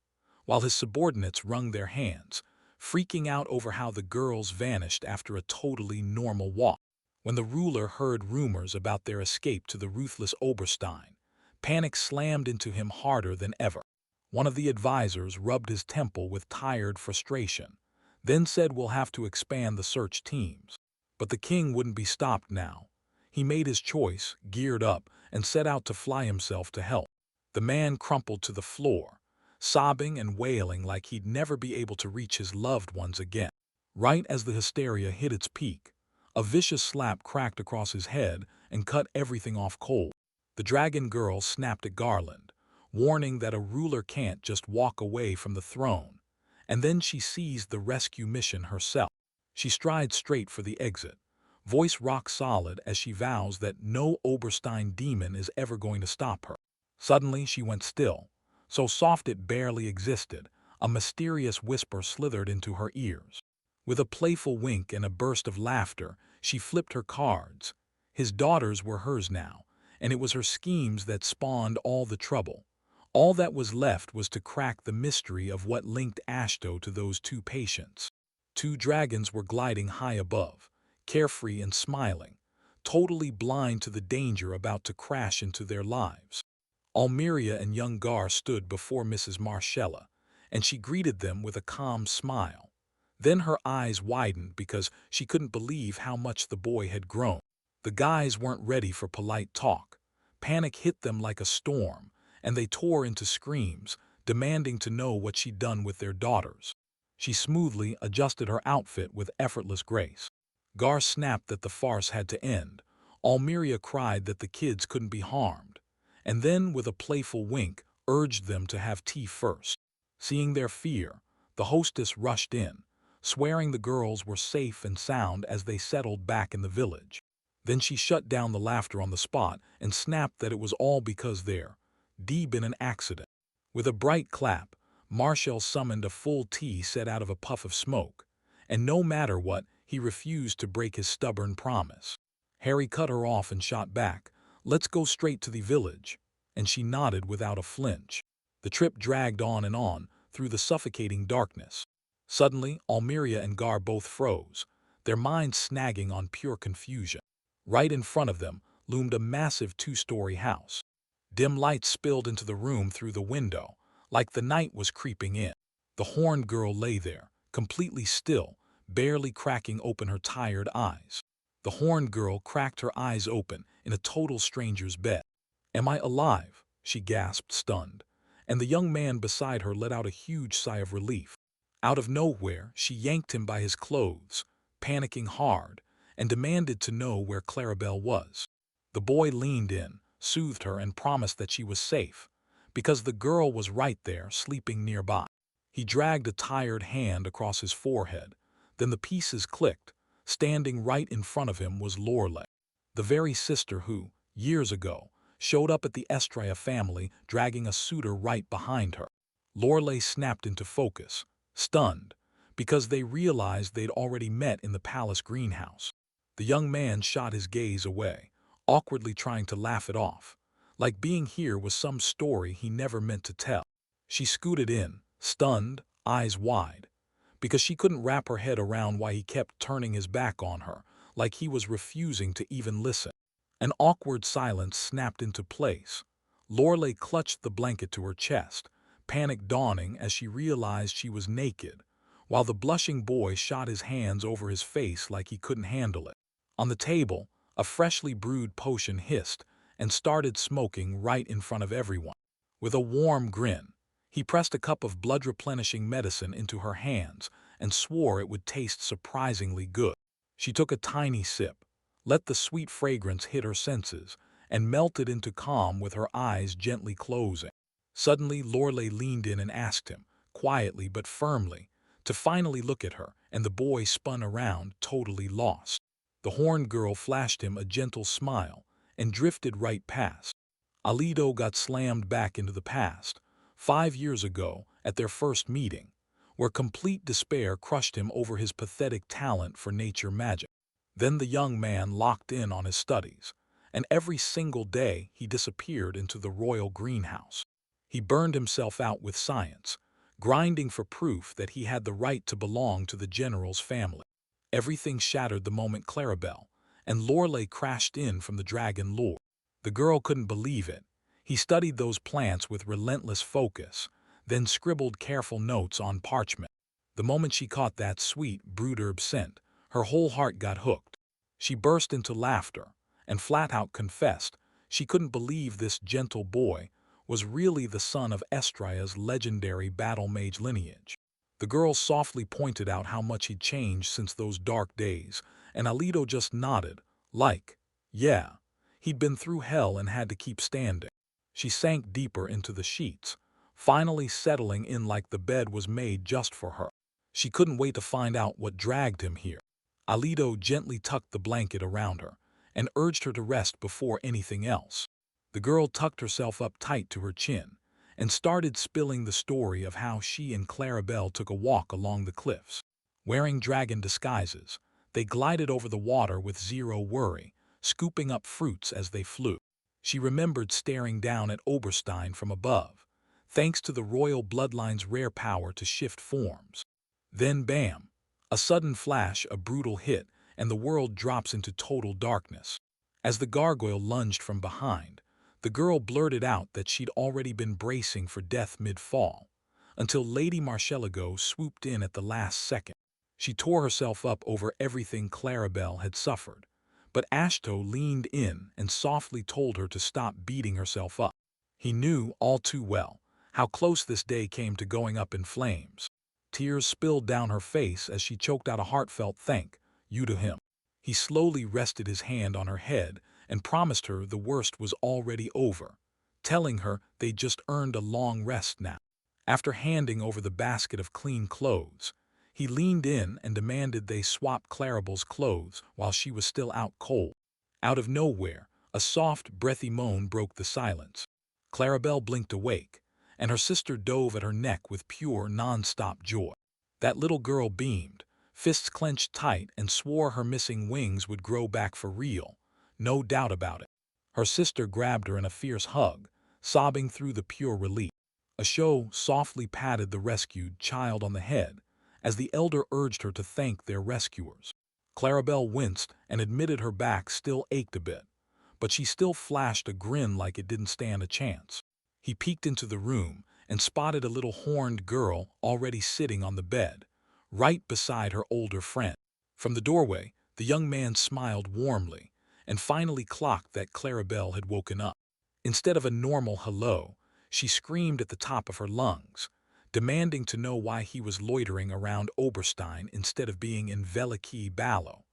while his subordinates wrung their hands, freaking out over how the girls vanished after a totally normal walk. When the ruler heard rumors about their escape to the ruthless Oberstein, panic slammed into him harder than ever. One of the advisors rubbed his temple with tired frustration, then said, "We'll have to expand the search teams." But the king wouldn't be stopped now. He made his choice, geared up, and set out to fly himself to help. The man crumpled to the floor, sobbing and wailing like he'd never be able to reach his loved ones again. Right as the hysteria hit its peak, a vicious slap cracked across his head and cut everything off cold. The dragon girl snapped at Garland, warning that a ruler can't just walk away from the throne, and then she seized the rescue mission herself. She strides straight for the exit, voice rock solid as she vows that no Oberstein demon is ever going to stop her. Suddenly she went still, so soft it barely existed. A mysterious whisper slithered into her ears. With a playful wink and a burst of laughter, she flipped her cards. His daughters were hers now, and it was her schemes that spawned all the trouble. All that was left was to crack the mystery of what linked Ashto to those two patients. Two dragons were gliding high above, carefree and smiling, totally blind to the danger about to crash into their lives. Almeria and young Gar stood before Mrs. Marcella, and she greeted them with a calm smile. Then her eyes widened because she couldn't believe how much the boy had grown. The guys weren't ready for polite talk. Panic hit them like a storm, and they tore into screams, demanding to know what she'd done with their daughters. She smoothly adjusted her outfit with effortless grace. Gar snapped that the farce had to end. Almeria cried that the kids couldn't be harmed, and then, with a playful wink, urged them to have tea first. Seeing their fear, the hostess rushed in, swearing the girls were safe and sound as they settled back in the village. Then she shut down the laughter on the spot and snapped that it was all because there'd been an accident. With a bright clap, Marshall summoned a full tea set out of a puff of smoke, and no matter what, he refused to break his stubborn promise. Harry cut her off and shot back, "Let's go straight to the village," and she nodded without a flinch. The trip dragged on through the suffocating darkness. Suddenly, Almeria and Gar both froze, their minds snagging on pure confusion. Right in front of them loomed a massive two-story house. Dim light spilled into the room through the window, like the night was creeping in. The horned girl lay there, completely still, barely cracking open her tired eyes. The horned girl cracked her eyes open in a total stranger's bed. "Am I alive?" she gasped, stunned, and the young man beside her let out a huge sigh of relief. Out of nowhere, she yanked him by his clothes, panicking hard, and demanded to know where Clarabelle was. The boy leaned in, soothed her, and promised that she was safe, because the girl was right there, sleeping nearby. He dragged a tired hand across his forehead. Then the pieces clicked. Standing right in front of him was Lorelei, the very sister who, years ago, showed up at the Estrella family dragging a suitor right behind her. Lorelei snapped into focus, stunned, because they realized they'd already met in the palace greenhouse. The young man shot his gaze away, awkwardly trying to laugh it off, like being here was some story he never meant to tell. She scooted in, stunned, eyes wide, because she couldn't wrap her head around why he kept turning his back on her, like he was refusing to even listen. An awkward silence snapped into place. Lorelei clutched the blanket to her chest, panic dawning as she realized she was naked, while the blushing boy shot his hands over his face like he couldn't handle it. On the table, a freshly brewed potion hissed and started smoking right in front of everyone. With a warm grin, he pressed a cup of blood-replenishing medicine into her hands and swore it would taste surprisingly good. She took a tiny sip, let the sweet fragrance hit her senses, and melted into calm with her eyes gently closing. Suddenly, Lorelei leaned in and asked him, quietly but firmly, to finally look at her, and the boy spun around, totally lost. The horned girl flashed him a gentle smile and drifted right past. Alito got slammed back into the past, 5 years ago, at their first meeting, where complete despair crushed him over his pathetic talent for nature magic. Then the young man locked in on his studies, and every single day he disappeared into the royal greenhouse. He burned himself out with science, grinding for proof that he had the right to belong to the general's family. Everything shattered the moment Clarabelle and Lorelei crashed in from the dragon lore. The girl couldn't believe it. He studied those plants with relentless focus, then scribbled careful notes on parchment. The moment she caught that sweet, brood herb scent, her whole heart got hooked. She burst into laughter, and flat out confessed she couldn't believe this gentle boy was really the son of Estria's legendary battle mage lineage. The girl softly pointed out how much he'd changed since those dark days, and Alito just nodded, like, yeah, he'd been through hell and had to keep standing. She sank deeper into the sheets, finally settling in like the bed was made just for her. She couldn't wait to find out what dragged him here. Alito gently tucked the blanket around her and urged her to rest before anything else. The girl tucked herself up tight to her chin and started spilling the story of how she and Clarabelle took a walk along the cliffs. Wearing dragon disguises, they glided over the water with zero worry, scooping up fruits as they flew. She remembered staring down at Oberstein from above, thanks to the royal bloodline's rare power to shift forms. Then bam! A sudden flash, a brutal hit, and the world drops into total darkness. As the gargoyle lunged from behind, the girl blurted out that she'd already been bracing for death mid-fall, until Lady Marcheligo swooped in at the last second. She tore herself up over everything Clarabelle had suffered, but Ashto leaned in and softly told her to stop beating herself up. He knew all too well how close this day came to going up in flames. Tears spilled down her face as she choked out a heartfelt thank you to him. He slowly rested his hand on her head and promised her the worst was already over, telling her they'd just earned a long rest now. After handing over the basket of clean clothes, he leaned in and demanded they swap Clarabelle's clothes while she was still out cold. Out of nowhere, a soft, breathy moan broke the silence. Clarabelle blinked awake, and her sister dove at her neck with pure, non-stop joy. That little girl beamed, fists clenched tight, and swore her missing wings would grow back for real. No doubt about it. Her sister grabbed her in a fierce hug, sobbing through the pure relief. Asho softly patted the rescued child on the head as the elder urged her to thank their rescuers. Clarabelle winced and admitted her back still ached a bit, but she still flashed a grin like it didn't stand a chance. He peeked into the room and spotted a little horned girl already sitting on the bed, right beside her older friend. From the doorway, the young man smiled warmly and finally clocked that Clarabelle had woken up. Instead of a normal hello, she screamed at the top of her lungs, demanding to know why he was loitering around Oberstein instead of being in Veliki Ballo,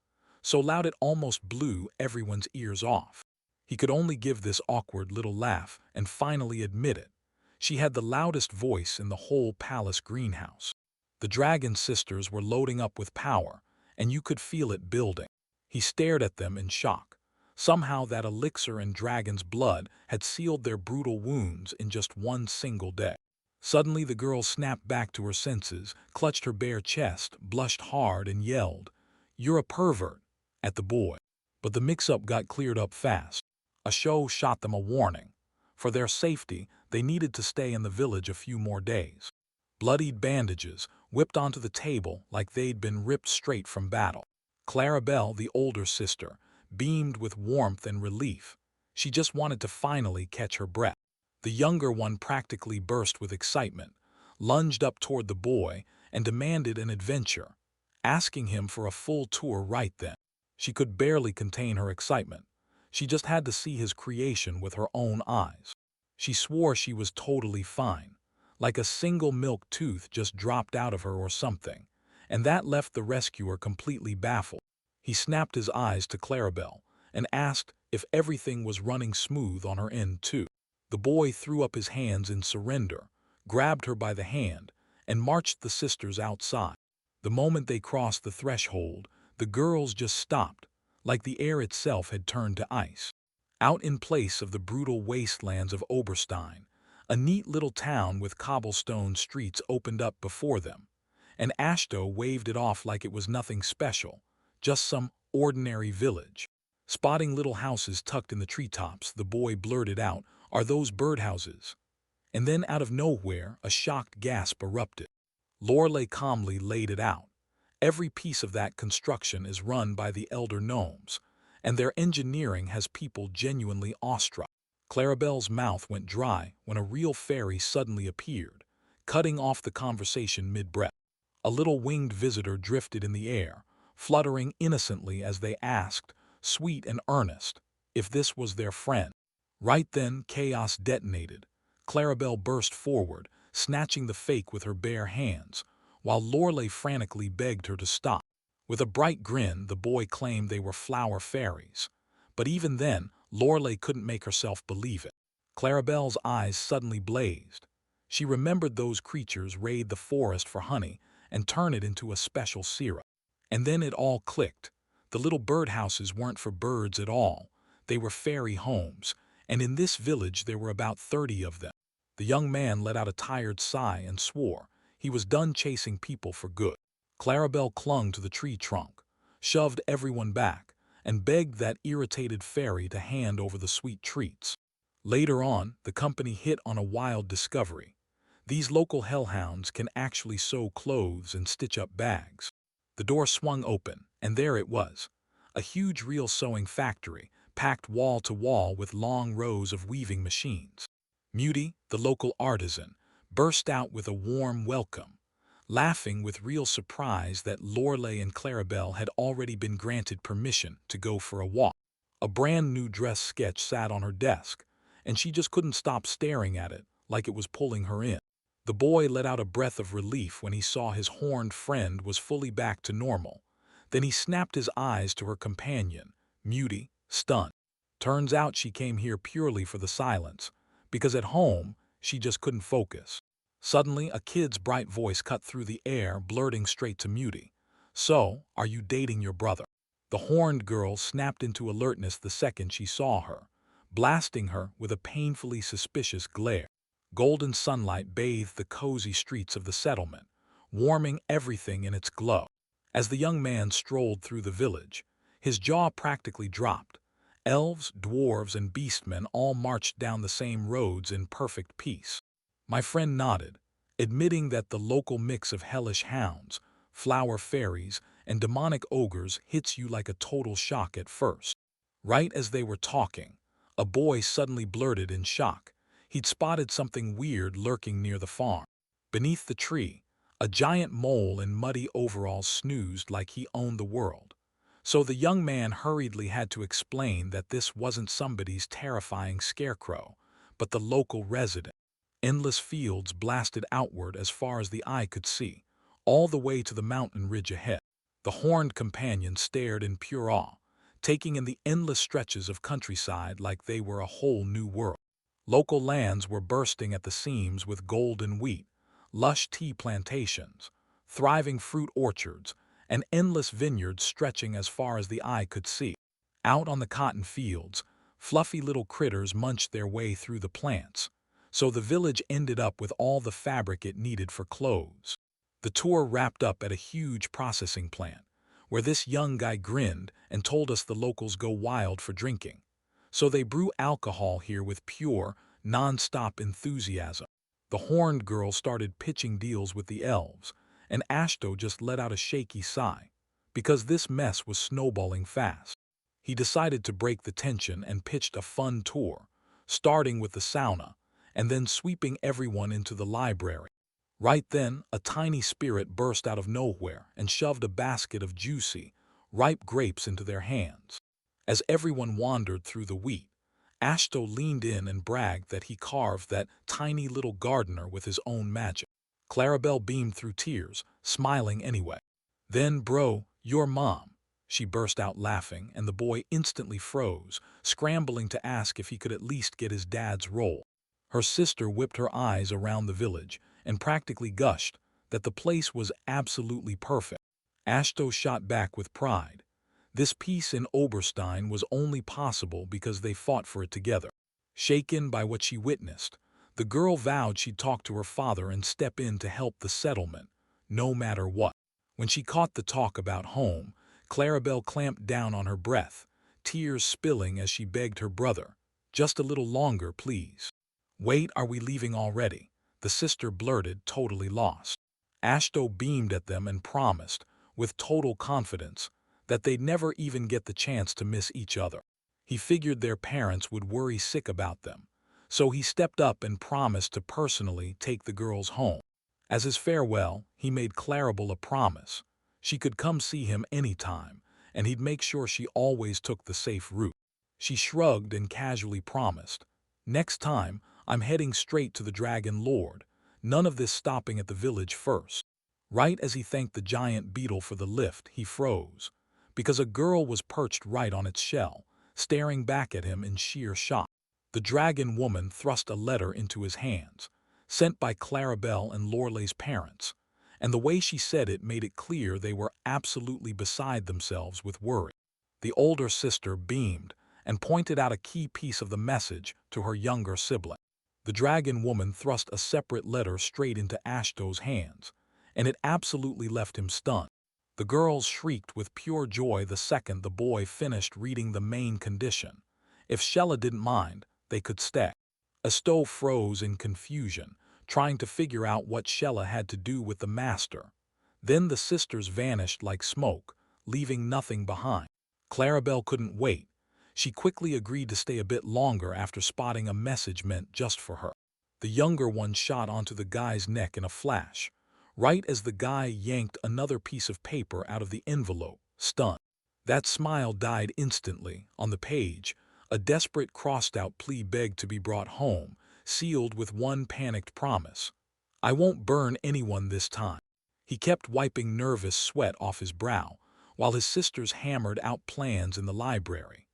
so loud it almost blew everyone's ears off. He could only give this awkward little laugh and finally admit it. She had the loudest voice in the whole palace greenhouse. The dragon sisters were loading up with power, and you could feel it building. He stared at them in shock. Somehow that elixir and dragon's blood had sealed their brutal wounds in just one single day. Suddenly the girl snapped back to her senses, clutched her bare chest, blushed hard, and yelled, "You're a pervert," at the boy. But the mix-up got cleared up fast. Asho shot them a warning. For their safety, they needed to stay in the village a few more days. Bloodied bandages whipped onto the table like they'd been ripped straight from battle. Clarabelle, the older sister, beamed with warmth and relief. She just wanted to finally catch her breath. The younger one practically burst with excitement, lunged up toward the boy, and demanded an adventure, asking him for a full tour right then. She could barely contain her excitement. She just had to see his creation with her own eyes. She swore she was totally fine, like a single milk tooth just dropped out of her or something, and that left the rescuer completely baffled. He snapped his eyes to Clarabelle and asked if everything was running smooth on her end too. The boy threw up his hands in surrender, grabbed her by the hand, and marched the sisters outside. The moment they crossed the threshold, the girls just stopped, like the air itself had turned to ice. Out in place of the brutal wastelands of Oberstein, a neat little town with cobblestone streets opened up before them, and Ashto waved it off like it was nothing special, just some ordinary village. Spotting little houses tucked in the treetops, the boy blurted out, "Are those birdhouses?" And then out of nowhere, a shocked gasp erupted. Lorelei calmly laid it out. Every piece of that construction is run by the elder gnomes, and their engineering has people genuinely awestruck. Clarabelle's mouth went dry when a real fairy suddenly appeared, cutting off the conversation mid-breath. A little winged visitor drifted in the air, fluttering innocently as they asked, sweet and earnest, if this was their friend. Right then, chaos detonated. Clarabelle burst forward, snatching the fake with her bare hands, while Lorelei frantically begged her to stop. With a bright grin, the boy claimed they were flower fairies. But even then, Lorelei couldn't make herself believe it. Clarabelle's eyes suddenly blazed. She remembered those creatures raid the forest for honey and turn it into a special syrup. And then it all clicked. The little birdhouses weren't for birds at all. They were fairy homes, and in this village there were about 30 of them. The young man let out a tired sigh and swore he was done chasing people for good. Clarabelle clung to the tree trunk, shoved everyone back, and begged that irritated fairy to hand over the sweet treats. Later on, the company hit on a wild discovery. These local hellhounds can actually sew clothes and stitch up bags. The door swung open, and there it was, a huge real sewing factory, packed wall to wall with long rows of weaving machines. Muty, the local artisan, burst out with a warm welcome, laughing with real surprise that Lorelei and Clarabelle had already been granted permission to go for a walk. A brand new dress sketch sat on her desk, and she just couldn't stop staring at it like it was pulling her in. The boy let out a breath of relief when he saw his horned friend was fully back to normal. Then he snapped his eyes to her companion, Muty, stunned. Turns out she came here purely for the silence, because at home, she just couldn't focus. Suddenly, a kid's bright voice cut through the air, blurting straight to Muty. "So, are you dating your brother?" The horned girl snapped into alertness the second she saw her, blasting her with a painfully suspicious glare. Golden sunlight bathed the cozy streets of the settlement, warming everything in its glow. As the young man strolled through the village, his jaw practically dropped. Elves, dwarves, and beastmen all marched down the same roads in perfect peace. My friend nodded, admitting that the local mix of hellish hounds, flower fairies, and demonic ogres hits you like a total shock at first. Right as they were talking, a boy suddenly blurted in shock. He'd spotted something weird lurking near the farm. Beneath the tree, a giant mole in muddy overalls snoozed like he owned the world. So the young man hurriedly had to explain that this wasn't somebody's terrifying scarecrow, but the local resident. Endless fields blasted outward as far as the eye could see, all the way to the mountain ridge ahead. The horned companion stared in pure awe, taking in the endless stretches of countryside like they were a whole new world. Local lands were bursting at the seams with golden wheat, lush tea plantations, thriving fruit orchards, and endless vineyards stretching as far as the eye could see. Out on the cotton fields, fluffy little critters munched their way through the plants, so the village ended up with all the fabric it needed for clothes. The tour wrapped up at a huge processing plant, where this young guy grinned and told us the locals go wild for drinking. So they brew alcohol here with pure, non-stop enthusiasm. The horned girl started pitching deals with the elves, and Ashto just let out a shaky sigh, because this mess was snowballing fast. He decided to break the tension and pitched a fun tour, starting with the sauna, and then sweeping everyone into the library. Right then, a tiny spirit burst out of nowhere and shoved a basket of juicy, ripe grapes into their hands. As everyone wandered through the wheat, Ashto leaned in and bragged that he carved that tiny little gardener with his own magic. Clarabelle beamed through tears, smiling anyway. "Then, bro, your mom," she burst out laughing, and the boy instantly froze, scrambling to ask if he could at least get his dad's role. Her sister whipped her eyes around the village and practically gushed that the place was absolutely perfect. Ashto shot back with pride. This peace in Oberstein was only possible because they fought for it together. Shaken by what she witnessed, the girl vowed she'd talk to her father and step in to help the settlement, no matter what. When she caught the talk about home, Clarabelle clamped down on her breath, tears spilling as she begged her brother, "Just a little longer, please." "Wait, are we leaving already?" the sister blurted, totally lost. Ashto beamed at them and promised, with total confidence, that they'd never even get the chance to miss each other. He figured their parents would worry sick about them, so he stepped up and promised to personally take the girls home. As his farewell, he made Clarabelle a promise. She could come see him anytime, and he'd make sure she always took the safe route. She shrugged and casually promised, "Next time, I'm heading straight to the Dragon Lord. None of this stopping at the village first." Right as he thanked the giant beetle for the lift, he froze, because a girl was perched right on its shell, staring back at him in sheer shock. The dragon woman thrust a letter into his hands, sent by Clarabelle and Lorelai's parents, and the way she said it made it clear they were absolutely beside themselves with worry. The older sister beamed and pointed out a key piece of the message to her younger sibling. The dragon woman thrust a separate letter straight into Ashto's hands, and it absolutely left him stunned. The girls shrieked with pure joy the second the boy finished reading the main condition. If Shella didn't mind, they could stay. Ashto froze in confusion, trying to figure out what Shella had to do with the master. Then the sisters vanished like smoke, leaving nothing behind. Clarabelle couldn't wait. She quickly agreed to stay a bit longer after spotting a message meant just for her. The younger one shot onto the guy's neck in a flash, right as the guy yanked another piece of paper out of the envelope, stunned. That smile died instantly. On the page, a desperate crossed-out plea begged to be brought home, sealed with one panicked promise: "I won't burn anyone this time." He kept wiping nervous sweat off his brow, while his sisters hammered out plans in the library.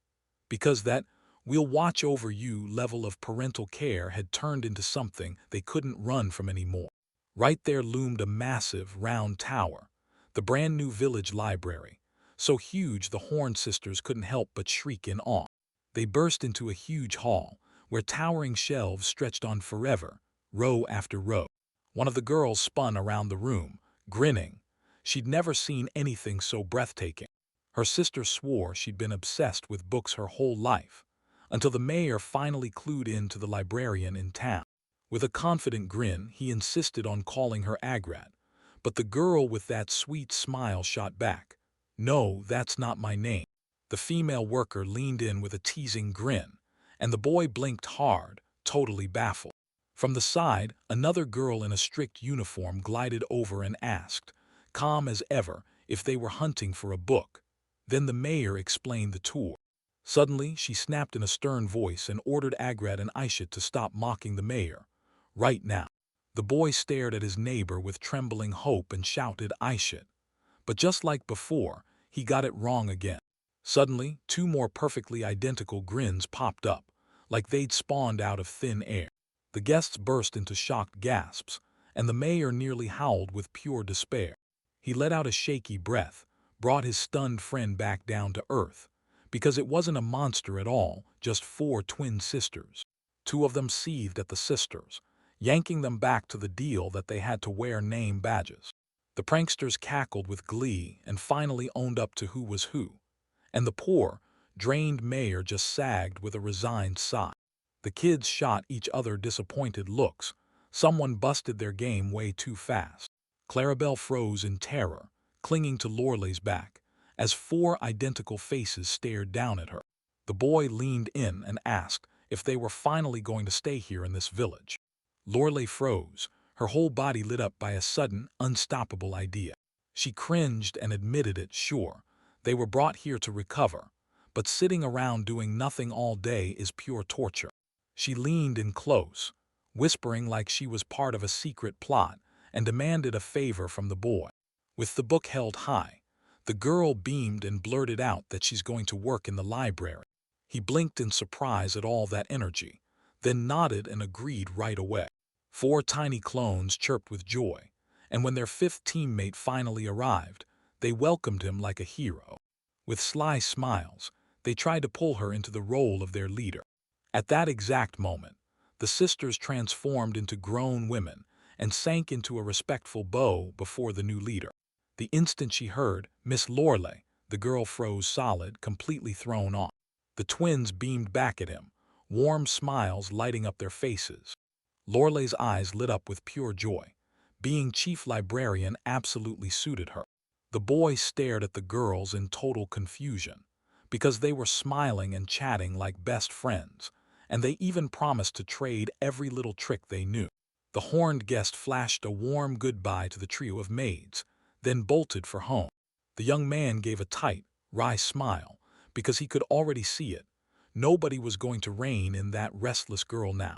Because that "we'll watch over you" level of parental care had turned into something they couldn't run from anymore. Right there loomed a massive, round tower, the brand new village library, so huge the Horn sisters couldn't help but shriek in awe. They burst into a huge hall, where towering shelves stretched on forever, row after row. One of the girls spun around the room, grinning. She'd never seen anything so breathtaking. Her sister swore she'd been obsessed with books her whole life, until the mayor finally clued in to the librarian in town. With a confident grin, he insisted on calling her Agrat, but the girl with that sweet smile shot back, "No, that's not my name." The female worker leaned in with a teasing grin, and the boy blinked hard, totally baffled. From the side, another girl in a strict uniform glided over and asked, calm as ever, if they were hunting for a book. Then the mayor explained the tour. Suddenly, she snapped in a stern voice and ordered Agrat and Aisha to stop mocking the mayor. Right now. The boy stared at his neighbor with trembling hope and shouted, "Aisha." But just like before, he got it wrong again. Suddenly, two more perfectly identical grins popped up, like they'd spawned out of thin air. The guests burst into shocked gasps, and the mayor nearly howled with pure despair. He let out a shaky breath, brought his stunned friend back down to earth, because it wasn't a monster at all, just four twin sisters. Two of them seethed at the sisters, yanking them back to the deal that they had to wear name badges. The pranksters cackled with glee and finally owned up to who was who, and the poor, drained mayor just sagged with a resigned sigh. The kids shot each other disappointed looks. Someone busted their game way too fast. Clarabelle froze in terror, clinging to Lorelai's back, as four identical faces stared down at her. The boy leaned in and asked if they were finally going to stay here in this village. Lorelai froze, her whole body lit up by a sudden, unstoppable idea. She cringed and admitted it, sure. They were brought here to recover, but sitting around doing nothing all day is pure torture. She leaned in close, whispering like she was part of a secret plot, and demanded a favor from the boy. With the book held high, the girl beamed and blurted out that she's going to work in the library. He blinked in surprise at all that energy, then nodded and agreed right away. 4 tiny clones chirped with joy, and when their 5th teammate finally arrived, they welcomed him like a hero. With sly smiles, they tried to pull her into the role of their leader. At that exact moment, the sisters transformed into grown women and sank into a respectful bow before the new leader. The instant she heard Miss Lorelei, the girl froze solid, completely thrown off. The twins beamed back at him, warm smiles lighting up their faces. Lorelai's eyes lit up with pure joy. Being chief librarian absolutely suited her. The boy stared at the girls in total confusion, because they were smiling and chatting like best friends, and they even promised to trade every little trick they knew. The horned guest flashed a warm goodbye to the trio of maids, then bolted for home. The young man gave a tight, wry smile, because he could already see it. Nobody was going to reign in that restless girl now.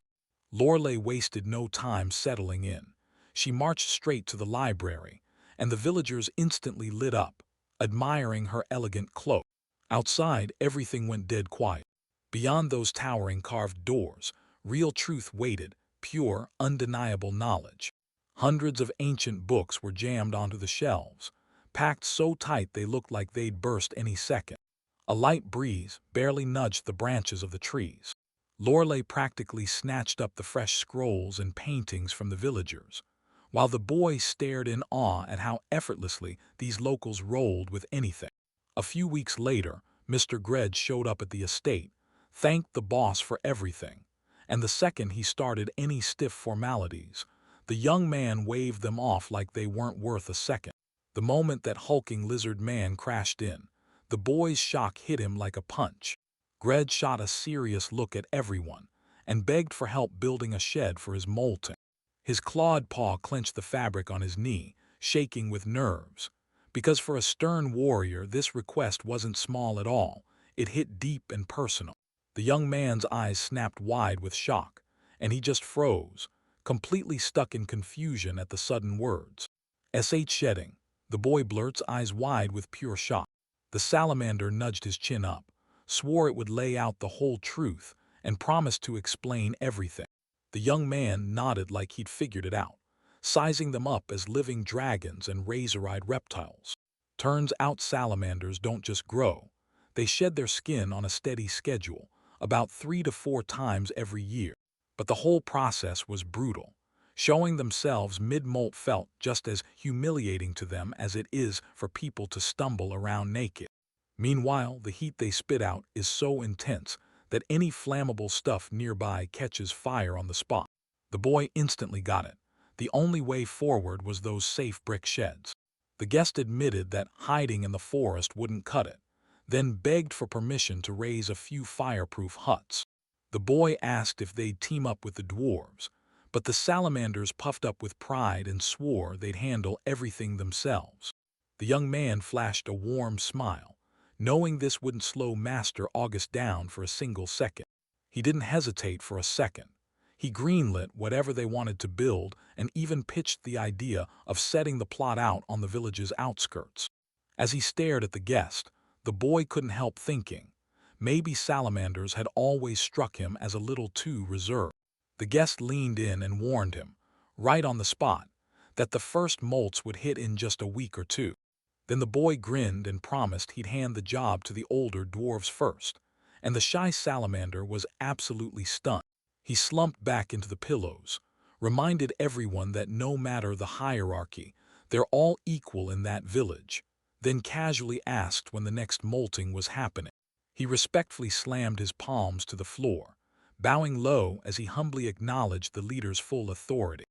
Lorelei wasted no time settling in. She marched straight to the library, and the villagers instantly lit up, admiring her elegant cloak. Outside, everything went dead quiet. Beyond those towering carved doors, real truth waited, pure, undeniable knowledge. Hundreds of ancient books were jammed onto the shelves, packed so tight they looked like they'd burst any second. A light breeze barely nudged the branches of the trees. Lorelei practically snatched up the fresh scrolls and paintings from the villagers, while the boy stared in awe at how effortlessly these locals rolled with anything. A few weeks later, Mr. Gredge showed up at the estate, thanked the boss for everything, and the second he started any stiff formalities, the young man waved them off like they weren't worth a second. The moment that hulking lizard man crashed in, the boy's shock hit him like a punch. Gred shot a serious look at everyone and begged for help building a shed for his molting. His clawed paw clenched the fabric on his knee, shaking with nerves. Because for a stern warrior, this request wasn't small at all. It hit deep and personal. The young man's eyes snapped wide with shock, and he just froze, completely stuck in confusion at the sudden words. "S.H. shedding," the boy blurts, eyes wide with pure shock. The salamander nudged his chin up, swore it would lay out the whole truth, and promised to explain everything. The young man nodded like he'd figured it out, sizing them up as living dragons and razor-eyed reptiles. Turns out salamanders don't just grow. They shed their skin on a steady schedule, about 3 to 4 times every year. But the whole process was brutal. Showing themselves mid-molt felt just as humiliating to them as it is for people to stumble around naked. Meanwhile, the heat they spit out is so intense that any flammable stuff nearby catches fire on the spot. The boy instantly got it. The only way forward was those safe brick sheds. The guest admitted that hiding in the forest wouldn't cut it, then begged for permission to raise a few fireproof huts. The boy asked if they'd team up with the dwarves, but the salamanders puffed up with pride and swore they'd handle everything themselves. The young man flashed a warm smile, knowing this wouldn't slow Master August down for a single second. He didn't hesitate for a second. He greenlit whatever they wanted to build and even pitched the idea of setting the plot out on the village's outskirts. As he stared at the guest, the boy couldn't help thinking, maybe salamanders had always struck him as a little too reserved. The guest leaned in and warned him, right on the spot, that the first molts would hit in just a week or two. Then the boy grinned and promised he'd hand the job to the older dwarves first, and the shy salamander was absolutely stunned. He slumped back into the pillows, reminded everyone that no matter the hierarchy, they're all equal in that village, then casually asked when the next molting was happening. He respectfully slammed his palms to the floor, bowing low as he humbly acknowledged the leader's full authority.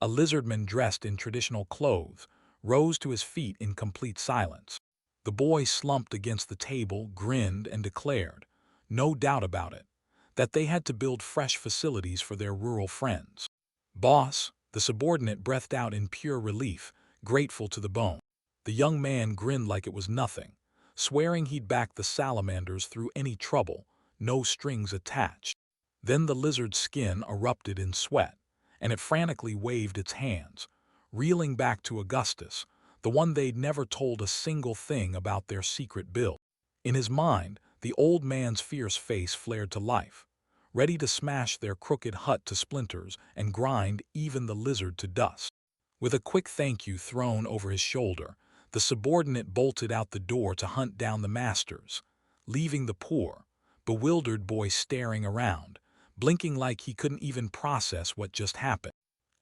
A lizardman dressed in traditional clothes rose to his feet in complete silence. The boy slumped against the table, grinned, and declared, no doubt about it, that they had to build fresh facilities for their rural friends. "Boss," the subordinate breathed out in pure relief, grateful to the bone. The young man grinned like it was nothing, swearing he'd back the salamanders through any trouble, no strings attached. Then the lizard's skin erupted in sweat, and it frantically waved its hands, reeling back to Augustus, the one they'd never told a single thing about their secret build. In his mind, the old man's fierce face flared to life. ready to smash their crooked hut to splinters and grind even the lizard to dust. With a quick thank you thrown over his shoulder, the subordinate bolted out the door to hunt down the masters, leaving the poor, bewildered boy staring around, blinking like he couldn't even process what just happened.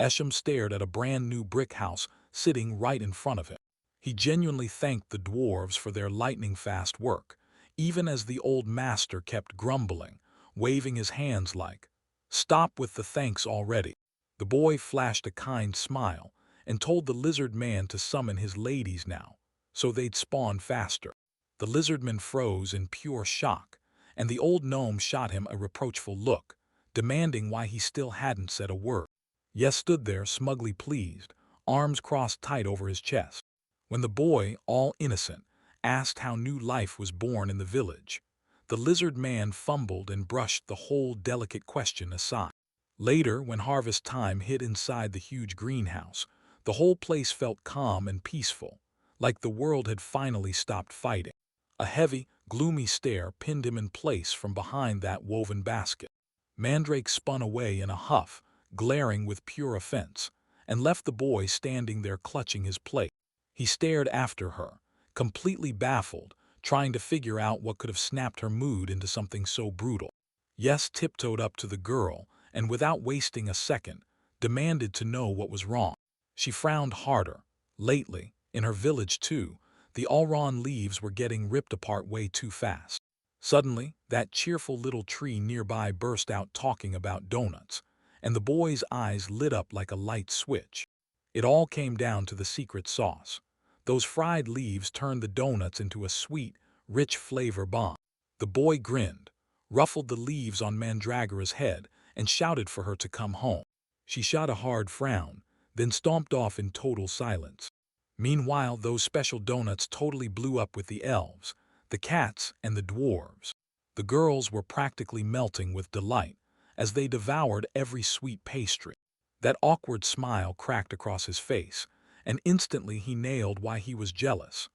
Esham stared at a brand-new brick house sitting right in front of him. He genuinely thanked the dwarves for their lightning-fast work, even as the old master kept grumbling, waving his hands like, "Stop with the thanks already." The boy flashed a kind smile and told the lizard man to summon his ladies now, so they'd spawn faster. The lizardman froze in pure shock, and the old gnome shot him a reproachful look, demanding why he still hadn't said a word. Yes stood there smugly pleased, arms crossed tight over his chest. When the boy, all innocent, asked how new life was born in the village, the lizard man fumbled and brushed the whole delicate question aside. Later, when harvest time hit inside the huge greenhouse, the whole place felt calm and peaceful, like the world had finally stopped fighting. A heavy, gloomy stare pinned him in place from behind that woven basket. Mandrake spun away in a huff, glaring with pure offense, and left the boy standing there clutching his plate. He stared after her, completely baffled, trying to figure out what could have snapped her mood into something so brutal. Yes tiptoed up to the girl, and without wasting a second, demanded to know what was wrong. She frowned harder. Lately, in her village too, the Alron leaves were getting ripped apart way too fast. Suddenly, that cheerful little tree nearby burst out talking about donuts, and the boy's eyes lit up like a light switch. It all came down to the secret sauce. Those fried leaves turned the donuts into a sweet, rich flavor bomb. The boy grinned, ruffled the leaves on Mandragora's head, and shouted for her to come home. She shot a hard frown, then stomped off in total silence. Meanwhile, those special donuts totally blew up with the elves, the cats, and the dwarves. The girls were practically melting with delight as they devoured every sweet pastry. That awkward smile cracked across his face, and instantly he nailed why he was jealous.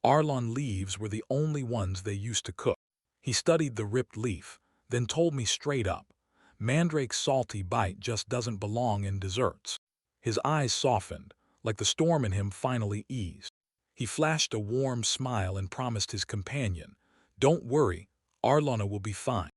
Arlon leaves were the only ones they used to cook. He studied the ripped leaf, then told me straight up, Mandrake's salty bite just doesn't belong in desserts. His eyes softened, like the storm in him finally eased. He flashed a warm smile and promised his companion, "Don't worry, Arlona will be fine."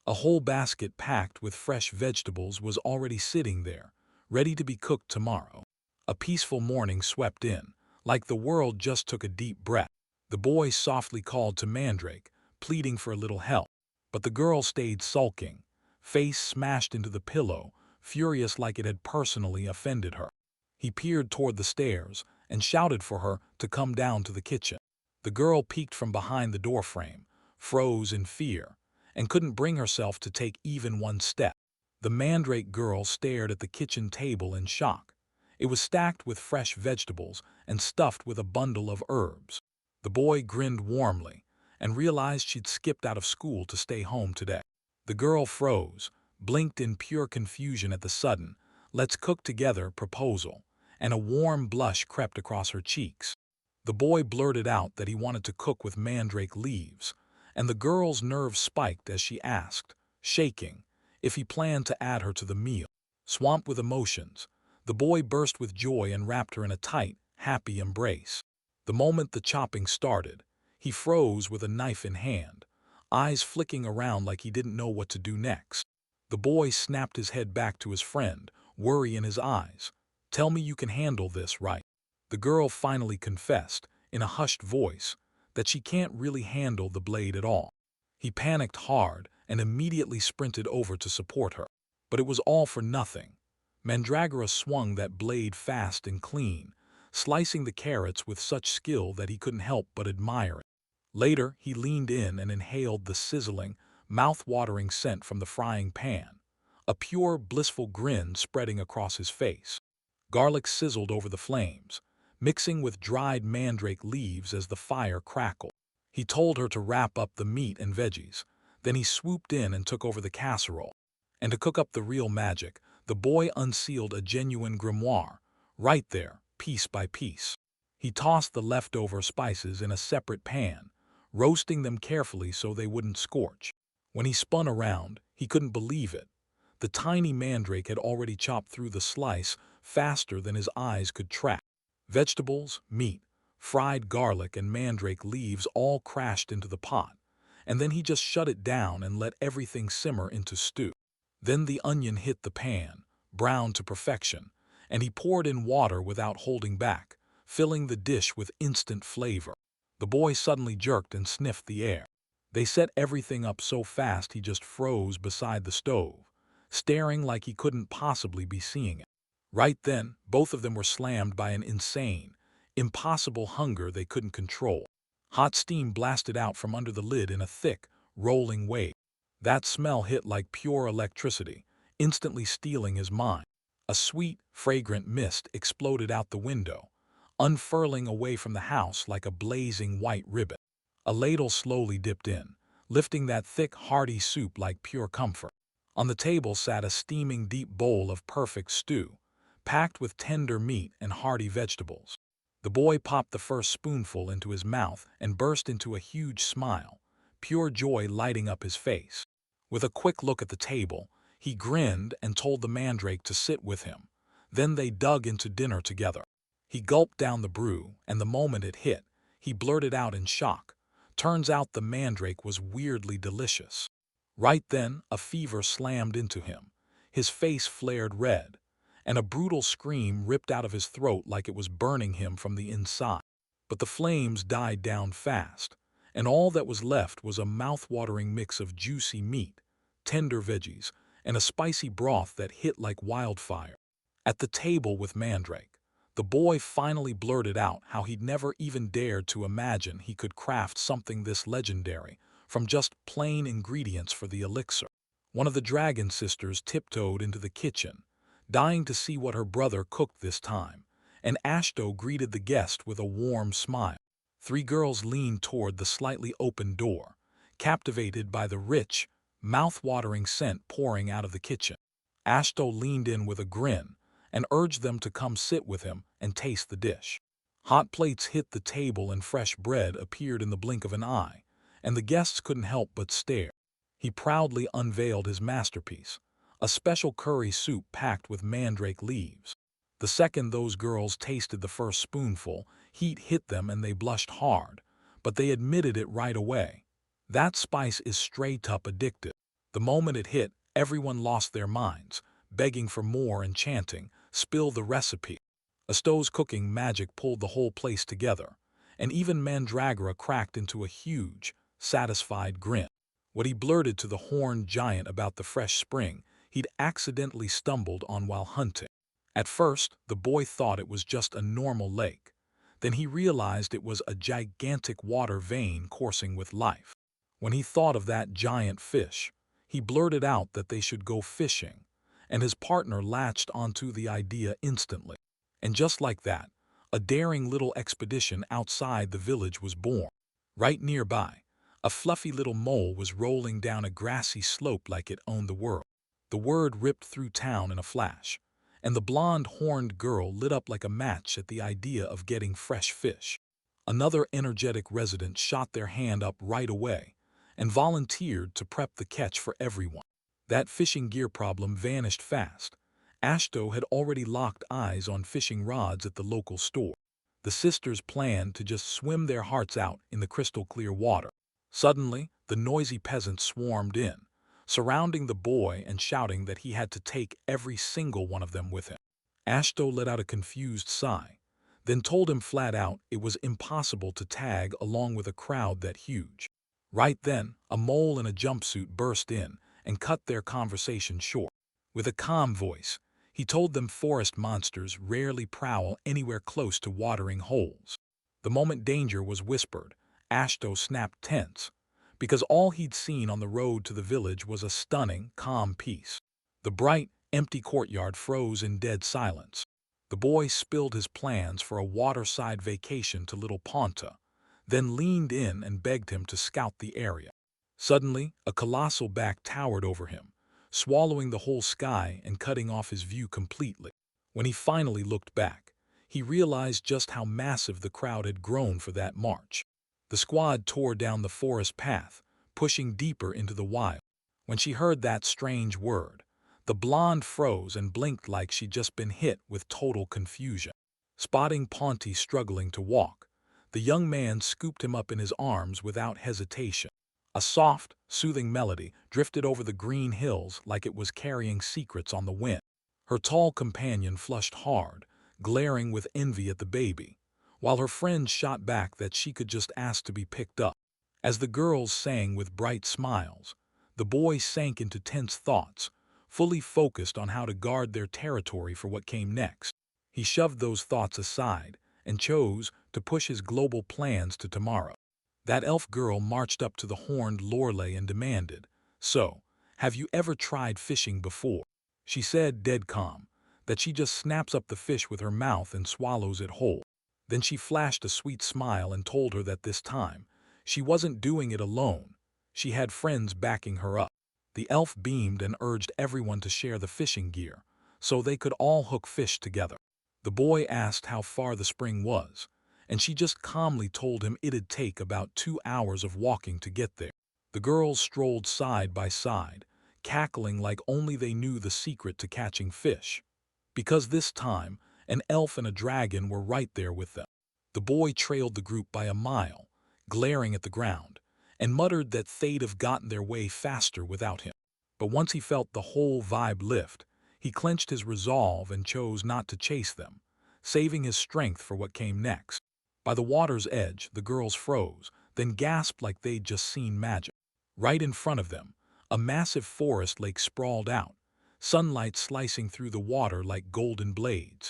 A whole basket packed with fresh vegetables was already sitting there, ready to be cooked tomorrow. A peaceful morning swept in, like the world just took a deep breath. The boy softly called to Mandrake, pleading for a little help, but the girl stayed sulking, face smashed into the pillow, furious like it had personally offended her. He peered toward the stairs and shouted for her to come down to the kitchen. The girl peeked from behind the doorframe, froze in fear, and couldn't bring herself to take even one step. The Mandrake girl stared at the kitchen table in shock. It was stacked with fresh vegetables and stuffed with a bundle of herbs. The boy grinned warmly and realized she'd skipped out of school to stay home today. The girl froze, blinked in pure confusion at the sudden, "let's cook together" proposal, and a warm blush crept across her cheeks. The boy blurted out that he wanted to cook with mandrake leaves, and the girl's nerves spiked as she asked, shaking, if he planned to add her to the meal. Swamped with emotions, the boy burst with joy and wrapped her in a tight, happy embrace. The moment the chopping started, he froze with a knife in hand, eyes flicking around like he didn't know what to do next. The boy snapped his head back to his friend, worry in his eyes. "Tell me you can handle this, right?" The girl finally confessed, in a hushed voice, that she can't really handle the blade at all. He panicked hard and immediately sprinted over to support her. But it was all for nothing. Mandragora swung that blade fast and clean, slicing the carrots with such skill that he couldn't help but admire it. Later, he leaned in and inhaled the sizzling, mouth-watering scent from the frying pan, a pure, blissful grin spreading across his face. Garlic sizzled over the flames, mixing with dried mandrake leaves as the fire crackled. He told her to wrap up the meat and veggies. Then he swooped in and took over the casserole. And to cook up the real magic, the boy unsealed a genuine grimoire, right there, piece by piece. He tossed the leftover spices in a separate pan, roasting them carefully so they wouldn't scorch. When he spun around, He couldn't believe it. The tiny mandrake had already chopped through the slice faster than his eyes could track. Vegetables, meat, fried garlic, and mandrake leaves all crashed into the pot, and then he just shut it down and let everything simmer into stew. Then the onion hit the pan, browned to perfection, and he poured in water without holding back, filling the dish with instant flavor. The boy suddenly jerked and sniffed the air. They set everything up so fast he just froze beside the stove, staring like he couldn't possibly be seeing it. Right then, both of them were slammed by an insane, impossible hunger they couldn't control. Hot steam blasted out from under the lid in a thick, rolling wave. That smell hit like pure electricity, instantly stealing his mind. A sweet, fragrant mist exploded out the window, unfurling away from the house like a blazing white ribbon. A ladle slowly dipped in, lifting that thick, hearty soup like pure comfort. On the table sat a steaming deep bowl of perfect stew, packed with tender meat and hearty vegetables. The boy popped the first spoonful into his mouth and burst into a huge smile, pure joy lighting up his face. With a quick look at the table, he grinned and told the mandrake to sit with him. Then they dug into dinner together. He gulped down the brew, and the moment it hit, he blurted out in shock. Turns out the mandrake was weirdly delicious. Right then, a fever slammed into him. His face flared red, and a brutal scream ripped out of his throat like it was burning him from the inside. But the flames died down fast, and all that was left was a mouth-watering mix of juicy meat, tender veggies, and a spicy broth that hit like wildfire. At the table with Mandrake, the boy finally blurted out how he'd never even dared to imagine he could craft something this legendary from just plain ingredients for the elixir. One of the dragon sisters tiptoed into the kitchen, dying to see what her brother cooked this time, and Ashto greeted the guest with a warm smile. Three girls leaned toward the slightly open door, captivated by the rich, mouth-watering scent pouring out of the kitchen. Ashto leaned in with a grin and urged them to come sit with him and taste the dish. Hot plates hit the table and fresh bread appeared in the blink of an eye, and the guests couldn't help but stare. He proudly unveiled his masterpiece, a special curry soup packed with mandrake leaves. The second those girls tasted the first spoonful, heat hit them and they blushed hard, but they admitted it right away. That spice is straight-up addictive. The moment it hit, everyone lost their minds, begging for more and chanting, "Spill the recipe." Asto's cooking magic pulled the whole place together, and even Mandragora cracked into a huge, satisfied grin. What he blurted to the horned giant about the fresh spring he'd accidentally stumbled on while hunting. At first, the boy thought it was just a normal lake. Then he realized it was a gigantic water vein coursing with life. When he thought of that giant fish, he blurted out that they should go fishing, and his partner latched onto the idea instantly. And just like that, a daring little expedition outside the village was born. Right nearby, a fluffy little mole was rolling down a grassy slope like it owned the world. The word ripped through town in a flash, and the blonde horned girl lit up like a match at the idea of getting fresh fish. Another energetic resident shot their hand up right away and volunteered to prep the catch for everyone. That fishing gear problem vanished fast. Ashto had already locked eyes on fishing rods at the local store. The sisters planned to just swim their hearts out in the crystal-clear water. Suddenly, the noisy peasants swarmed in, surrounding the boy and shouting that he had to take every single one of them with him. Ashto let out a confused sigh, then told him flat out it was impossible to tag along with a crowd that huge. Right then, a mole in a jumpsuit burst in and cut their conversation short. With a calm voice, he told them forest monsters rarely prowl anywhere close to watering holes. The moment danger was whispered, Ashto snapped tense, because all he'd seen on the road to the village was a stunning, calm peace. The bright, empty courtyard froze in dead silence. The boy spilled his plans for a waterside vacation to Little Ponta, then leaned in and begged him to scout the area. Suddenly, a colossal back towered over him, swallowing the whole sky and cutting off his view completely. When he finally looked back, he realized just how massive the crowd had grown for that march. The squad tore down the forest path, pushing deeper into the wild. When she heard that strange word, the blonde froze and blinked like she'd just been hit with total confusion. Spotting Ponty struggling to walk, the young man scooped him up in his arms without hesitation. A soft, soothing melody drifted over the green hills like it was carrying secrets on the wind. Her tall companion flushed hard, glaring with envy at the baby, while her friend shot back that she could just ask to be picked up. As the girls sang with bright smiles, the boy sank into tense thoughts, fully focused on how to guard their territory for what came next. He shoved those thoughts aside and chose to push his global plans to tomorrow. That elf girl marched up to the horned Lorelei and demanded, "So, have you ever tried fishing before?" She said, dead calm, that she just snaps up the fish with her mouth and swallows it whole. Then she flashed a sweet smile and told her that this time, she wasn't doing it alone. She had friends backing her up. The elf beamed and urged everyone to share the fishing gear, so they could all hook fish together. The boy asked how far the spring was, and she just calmly told him it'd take about 2 hours of walking to get there. The girls strolled side by side, cackling like only they knew the secret to catching fish. Because this time, an elf and a dragon were right there with them. The boy trailed the group by a mile, glaring at the ground, and muttered that they'd have gotten their way faster without him. But once he felt the whole vibe lift, he clenched his resolve and chose not to chase them, saving his strength for what came next. By the water's edge, the girls froze, then gasped like they'd just seen magic. Right in front of them, a massive forest lake sprawled out, sunlight slicing through the water like golden blades.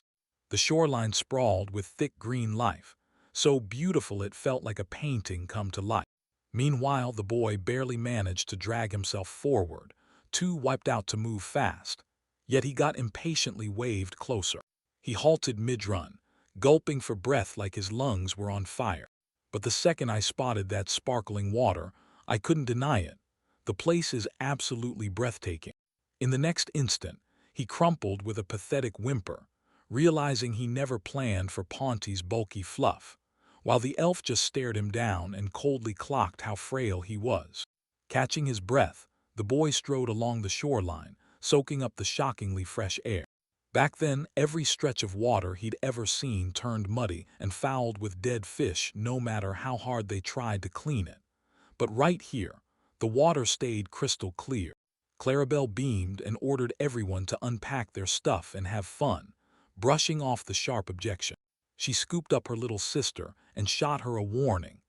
The shoreline sprawled with thick green life, so beautiful it felt like a painting come to life. Meanwhile, the boy barely managed to drag himself forward, too wiped out to move fast. Yet he got impatiently waved closer. He halted mid-run, gulping for breath like his lungs were on fire. But the second I spotted that sparkling water, I couldn't deny it. The place is absolutely breathtaking. In the next instant, he crumpled with a pathetic whimper, realizing he never planned for Ponty's bulky fluff, while the elf just stared him down and coldly clocked how frail he was. Catching his breath, the boy strode along the shoreline, soaking up the shockingly fresh air. Back then, every stretch of water he'd ever seen turned muddy and fouled with dead fish no matter how hard they tried to clean it. But right here, the water stayed crystal clear. Clarabelle beamed and ordered everyone to unpack their stuff and have fun, brushing off the sharp objection. She scooped up her little sister and shot her a warning.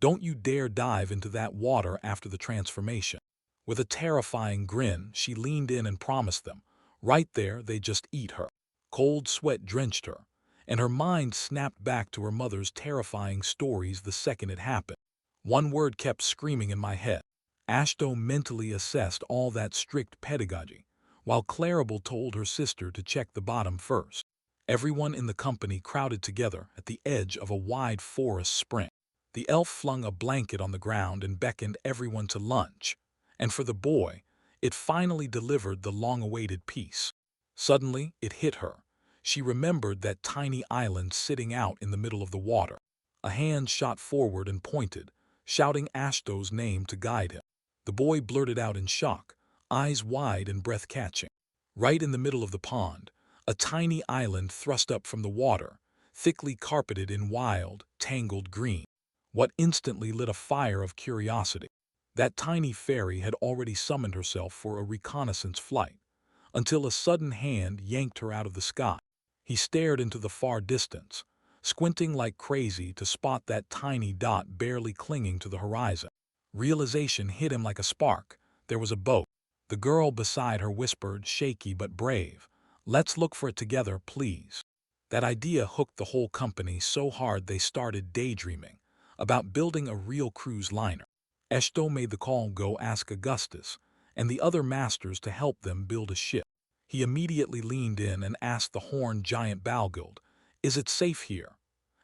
"Don't you dare dive into that water after the transformation." With a terrifying grin, she leaned in and promised them, right there they'd just eat her. Cold sweat drenched her, and her mind snapped back to her mother's terrifying stories the second it happened. One word kept screaming in my head. Ashto mentally assessed all that strict pedagogy, while Clarabelle told her sister to check the bottom first. Everyone in the company crowded together at the edge of a wide forest spring. The elf flung a blanket on the ground and beckoned everyone to lunch. And for the boy, it finally delivered the long-awaited peace. Suddenly, it hit her. She remembered that tiny island sitting out in the middle of the water. A hand shot forward and pointed, shouting Ashto's name to guide him. The boy blurted out in shock, eyes wide and breath-catching. Right in the middle of the pond, a tiny island thrust up from the water, thickly carpeted in wild, tangled green. What instantly lit a fire of curiosity. That tiny fairy had already summoned herself for a reconnaissance flight, until a sudden hand yanked her out of the sky. He stared into the far distance, squinting like crazy to spot that tiny dot barely clinging to the horizon. Realization hit him like a spark. There was a boat. The girl beside her whispered, shaky but brave, "Let's look for it together, please." That idea hooked the whole company so hard they started daydreaming about building a real cruise liner. Eshto made the call go ask Augustus and the other masters to help them build a ship. He immediately leaned in and asked the horned giant Balgold, "Is it safe here?"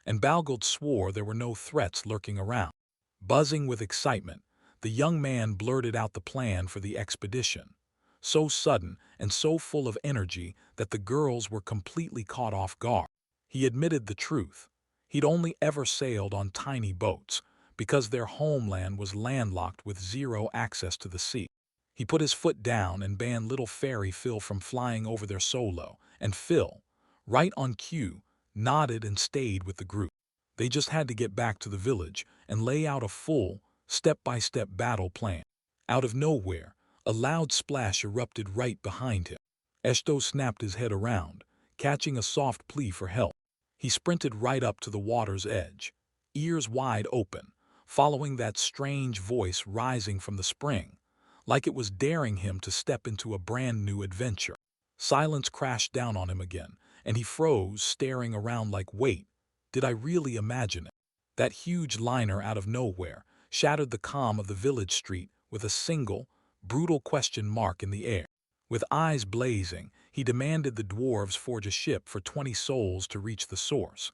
And Balgold swore there were no threats lurking around. Buzzing with excitement, the young man blurted out the plan for the expedition, so sudden and so full of energy that the girls were completely caught off guard. He admitted the truth. He'd only ever sailed on tiny boats, because their homeland was landlocked with zero access to the sea. He put his foot down and banned little fairy Phil from flying over their solo, and Phil, right on cue, nodded and stayed with the group. They just had to get back to the village and lay out a full, step-by-step battle plan. Out of nowhere, a loud splash erupted right behind him. Eshto snapped his head around, catching a soft plea for help. He sprinted right up to the water's edge, ears wide open, following that strange voice rising from the spring, like it was daring him to step into a brand new adventure. Silence crashed down on him again, and he froze, staring around like, wait, did I really imagine it? That huge liner out of nowhere shattered the calm of the village street with a single, brutal question mark in the air. With eyes blazing, he demanded the dwarves forge a ship for 20 souls to reach the source.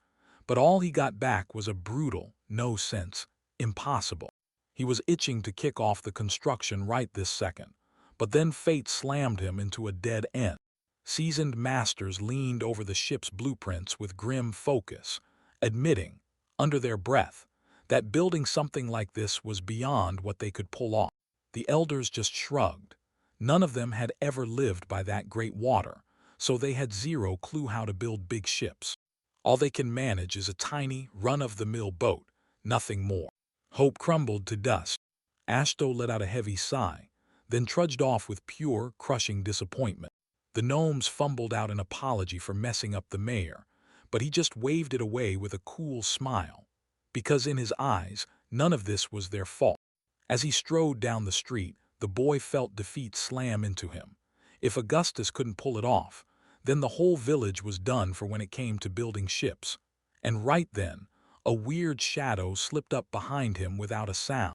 But all he got back was a brutal, no sense, impossible. He was itching to kick off the construction right this second, but then fate slammed him into a dead end. Seasoned masters leaned over the ship's blueprints with grim focus, admitting, under their breath, that building something like this was beyond what they could pull off. The elders just shrugged. None of them had ever lived by that great water, so they had zero clue how to build big ships. All they can manage is a tiny, run-of-the-mill boat, nothing more. Hope crumbled to dust. Ashto let out a heavy sigh, then trudged off with pure, crushing disappointment. The gnomes fumbled out an apology for messing up the mayor, but he just waved it away with a cool smile, because in his eyes, none of this was their fault. As he strode down the street, the boy felt defeat slam into him. If Augustus couldn't pull it off, then the whole village was done for when it came to building ships. And right then, a weird shadow slipped up behind him without a sound.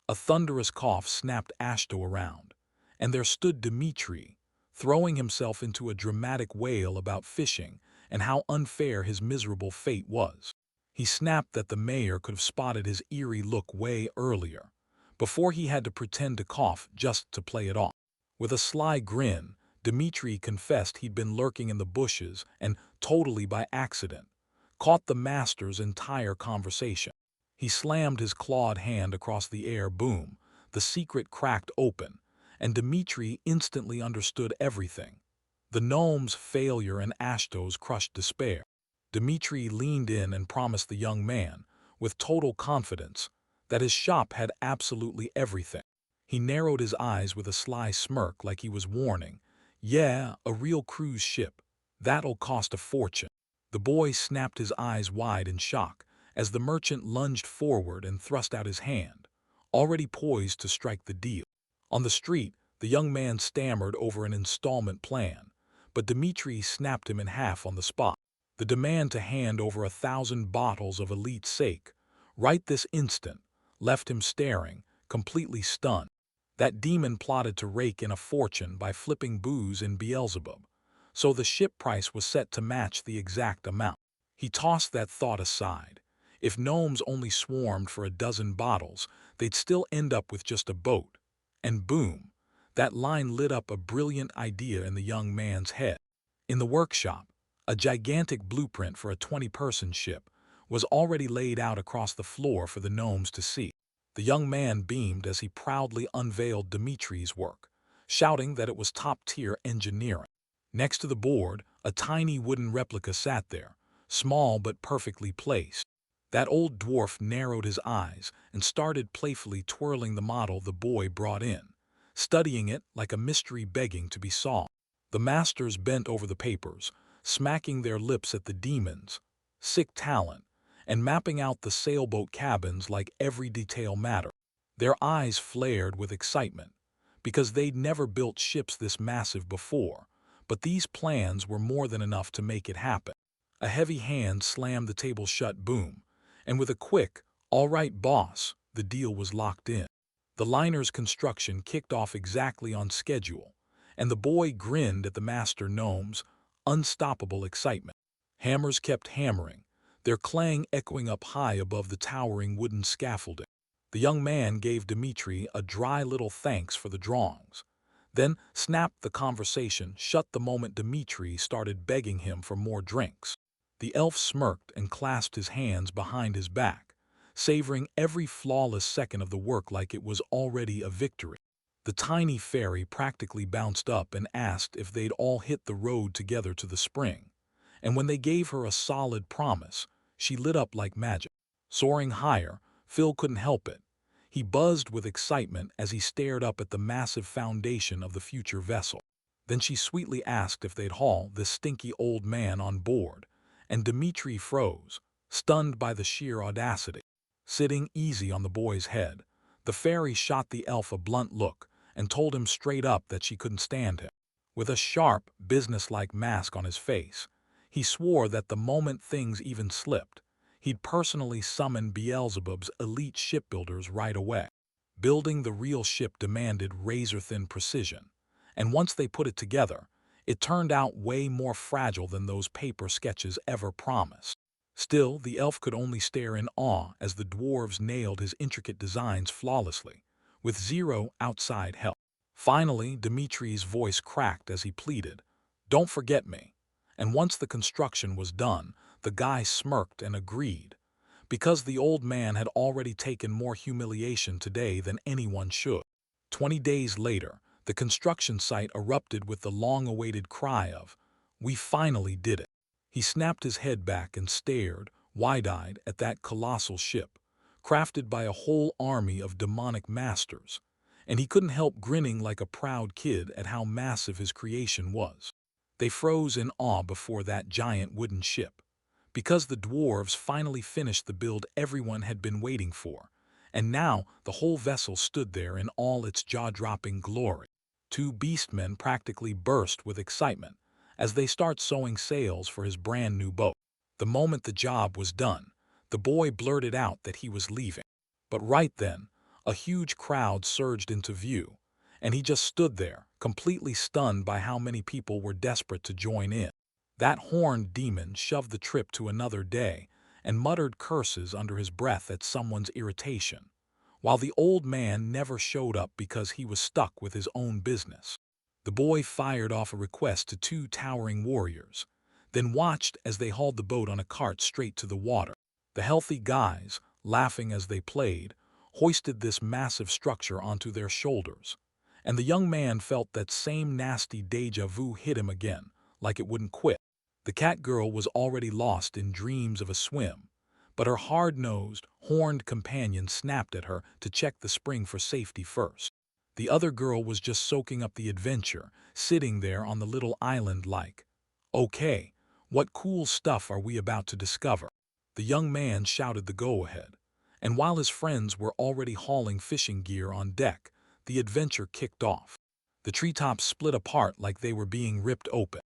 A thunderous cough snapped Ashto around, and there stood Dmitri, throwing himself into a dramatic wail about fishing and how unfair his miserable fate was. He snapped that the mayor could have spotted his eerie look way earlier, before he had to pretend to cough just to play it off. With a sly grin, Dmitri confessed he'd been lurking in the bushes and, totally by accident, caught the master's entire conversation. He slammed his clawed hand across the air, boom, the secret cracked open, and Dmitri instantly understood everything. The gnome's failure and Ashto's crushed despair. Dmitri leaned in and promised the young man, with total confidence, that his shop had absolutely everything. He narrowed his eyes with a sly smirk like he was warning, "Yeah, a real cruise ship. That'll cost a fortune." The boy snapped his eyes wide in shock as the merchant lunged forward and thrust out his hand, already poised to strike the deal. On the street, the young man stammered over an installment plan, but Dmitri snapped him in half on the spot. The demand to hand over 1,000 bottles of elite sake, right this instant, left him staring, completely stunned. That demon plotted to rake in a fortune by flipping booze in Beelzebub, so the ship price was set to match the exact amount. He tossed that thought aside. If gnomes only swarmed for a dozen bottles, they'd still end up with just a boat. And boom, that line lit up a brilliant idea in the young man's head. In the workshop, a gigantic blueprint for a 20-person ship was already laid out across the floor for the gnomes to see. The young man beamed as he proudly unveiled Dimitri's work, shouting that it was top-tier engineering. Next to the board, a tiny wooden replica sat there, small but perfectly placed. That old dwarf narrowed his eyes and started playfully twirling the model the boy brought in, studying it like a mystery begging to be solved. The masters bent over the papers, smacking their lips at the demon's sick talent, and mapping out the sailboat cabins like every detail mattered. Their eyes flared with excitement, because they'd never built ships this massive before, but these plans were more than enough to make it happen. A heavy hand slammed the table shut, boom, and with a quick, "All right, boss," the deal was locked in. The liner's construction kicked off exactly on schedule, and the boy grinned at the master gnome's unstoppable excitement. Hammers kept hammering, their clang echoing up high above the towering wooden scaffolding. The young man gave Dmitri a dry little thanks for the drawings, then snapped the conversation shut the moment Dmitri started begging him for more drinks. The elf smirked and clasped his hands behind his back, savoring every flawless second of the work like it was already a victory. The tiny fairy practically bounced up and asked if they'd all hit the road together to the spring. And when they gave her a solid promise, she lit up like magic. Soaring higher, Phil couldn't help it. He buzzed with excitement as he stared up at the massive foundation of the future vessel. Then she sweetly asked if they'd haul this stinky old man on board, and Dmitri froze, stunned by the sheer audacity. Sitting easy on the boy's head, the fairy shot the elf a blunt look and told him straight up that she couldn't stand him. With a sharp, businesslike mask on his face, he swore that the moment things even slipped, he'd personally summon Beelzebub's elite shipbuilders right away. Building the real ship demanded razor-thin precision, and once they put it together, it turned out way more fragile than those paper sketches ever promised. Still, the elf could only stare in awe as the dwarves nailed his intricate designs flawlessly, with zero outside help. Finally, Dimitri's voice cracked as he pleaded, "Don't forget me." And once the construction was done, the guy smirked and agreed, because the old man had already taken more humiliation today than anyone should. 20 days later, the construction site erupted with the long-awaited cry of, "We finally did it." He snapped his head back and stared, wide-eyed, at that colossal ship, crafted by a whole army of demonic masters, and he couldn't help grinning like a proud kid at how massive his creation was. They froze in awe before that giant wooden ship, because the dwarves finally finished the build everyone had been waiting for, and now the whole vessel stood there in all its jaw-dropping glory. Two beastmen practically burst with excitement as they start sewing sails for his brand new boat. The moment the job was done, the boy blurted out that he was leaving. But right then, a huge crowd surged into view, and he just stood there, completely stunned by how many people were desperate to join in. That horned demon shoved the trip to another day and muttered curses under his breath at someone's irritation, while the old man never showed up because he was stuck with his own business. The boy fired off a request to two towering warriors, then watched as they hauled the boat on a cart straight to the water. The healthy guys, laughing as they played, hoisted this massive structure onto their shoulders, and the young man felt that same nasty déjà vu hit him again, like it wouldn't quit. The cat girl was already lost in dreams of a swim, but her hard-nosed, horned companion snapped at her to check the spring for safety first. The other girl was just soaking up the adventure, sitting there on the little island like, "Okay, what cool stuff are we about to discover?" The young man shouted the go-ahead, and while his friends were already hauling fishing gear on deck, the adventure kicked off. The treetops split apart like they were being ripped open.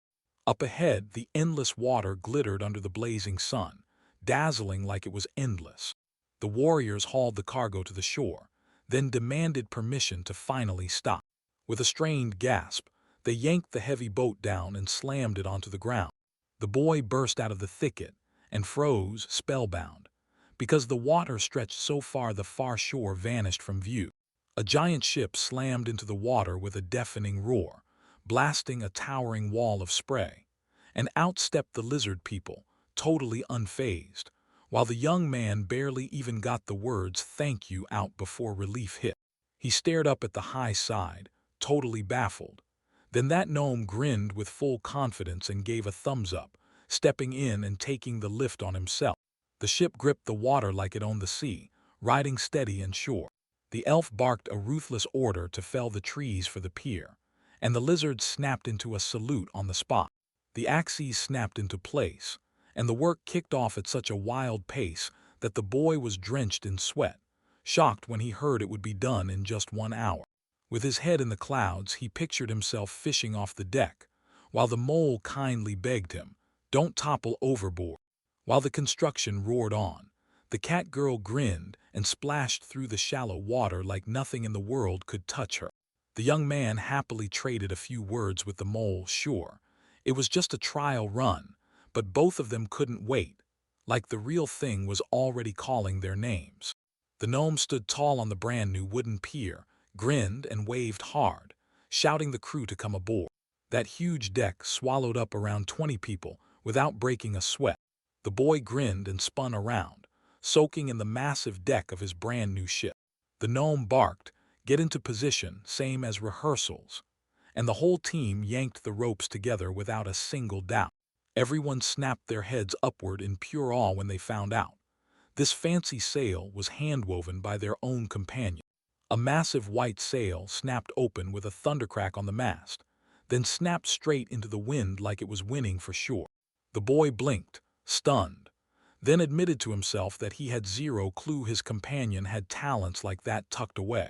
Up ahead, the endless water glittered under the blazing sun, dazzling like it was endless. The warriors hauled the cargo to the shore, then demanded permission to finally stop. With a strained gasp, they yanked the heavy boat down and slammed it onto the ground. The boy burst out of the thicket and froze, spellbound, because the water stretched so far the far shore vanished from view. A giant ship slammed into the water with a deafening roar, blasting a towering wall of spray, and out stepped the lizard people, totally unfazed, while the young man barely even got the words "thank you" out before relief hit. He stared up at the high side, totally baffled. Then that gnome grinned with full confidence and gave a thumbs up, stepping in and taking the lift on himself. The ship gripped the water like it owned the sea, riding steady and sure. The elf barked a ruthless order to fell the trees for the pier, and the lizards snapped into a salute on the spot. The axes snapped into place, and the work kicked off at such a wild pace that the boy was drenched in sweat, shocked when he heard it would be done in just 1 hour. With his head in the clouds, he pictured himself fishing off the deck, while the mole kindly begged him, "Don't topple overboard." While the construction roared on, the cat girl grinned and splashed through the shallow water like nothing in the world could touch her. The young man happily traded a few words with the mole, sure. It was just a trial run, but both of them couldn't wait, like the real thing was already calling their names. The gnome stood tall on the brand new wooden pier, grinned and waved hard, shouting the crew to come aboard. That huge deck swallowed up around 20 people without breaking a sweat. The boy grinned and spun around, soaking in the massive deck of his brand new ship. The gnome barked, Get into position, same as rehearsals. And the whole team yanked the ropes together without a single doubt. Everyone snapped their heads upward in pure awe when they found out. This fancy sail was handwoven by their own companion. A massive white sail snapped open with a thundercrack on the mast, then snapped straight into the wind like it was winning for sure. The boy blinked, stunned, then admitted to himself that he had zero clue his companion had talents like that tucked away.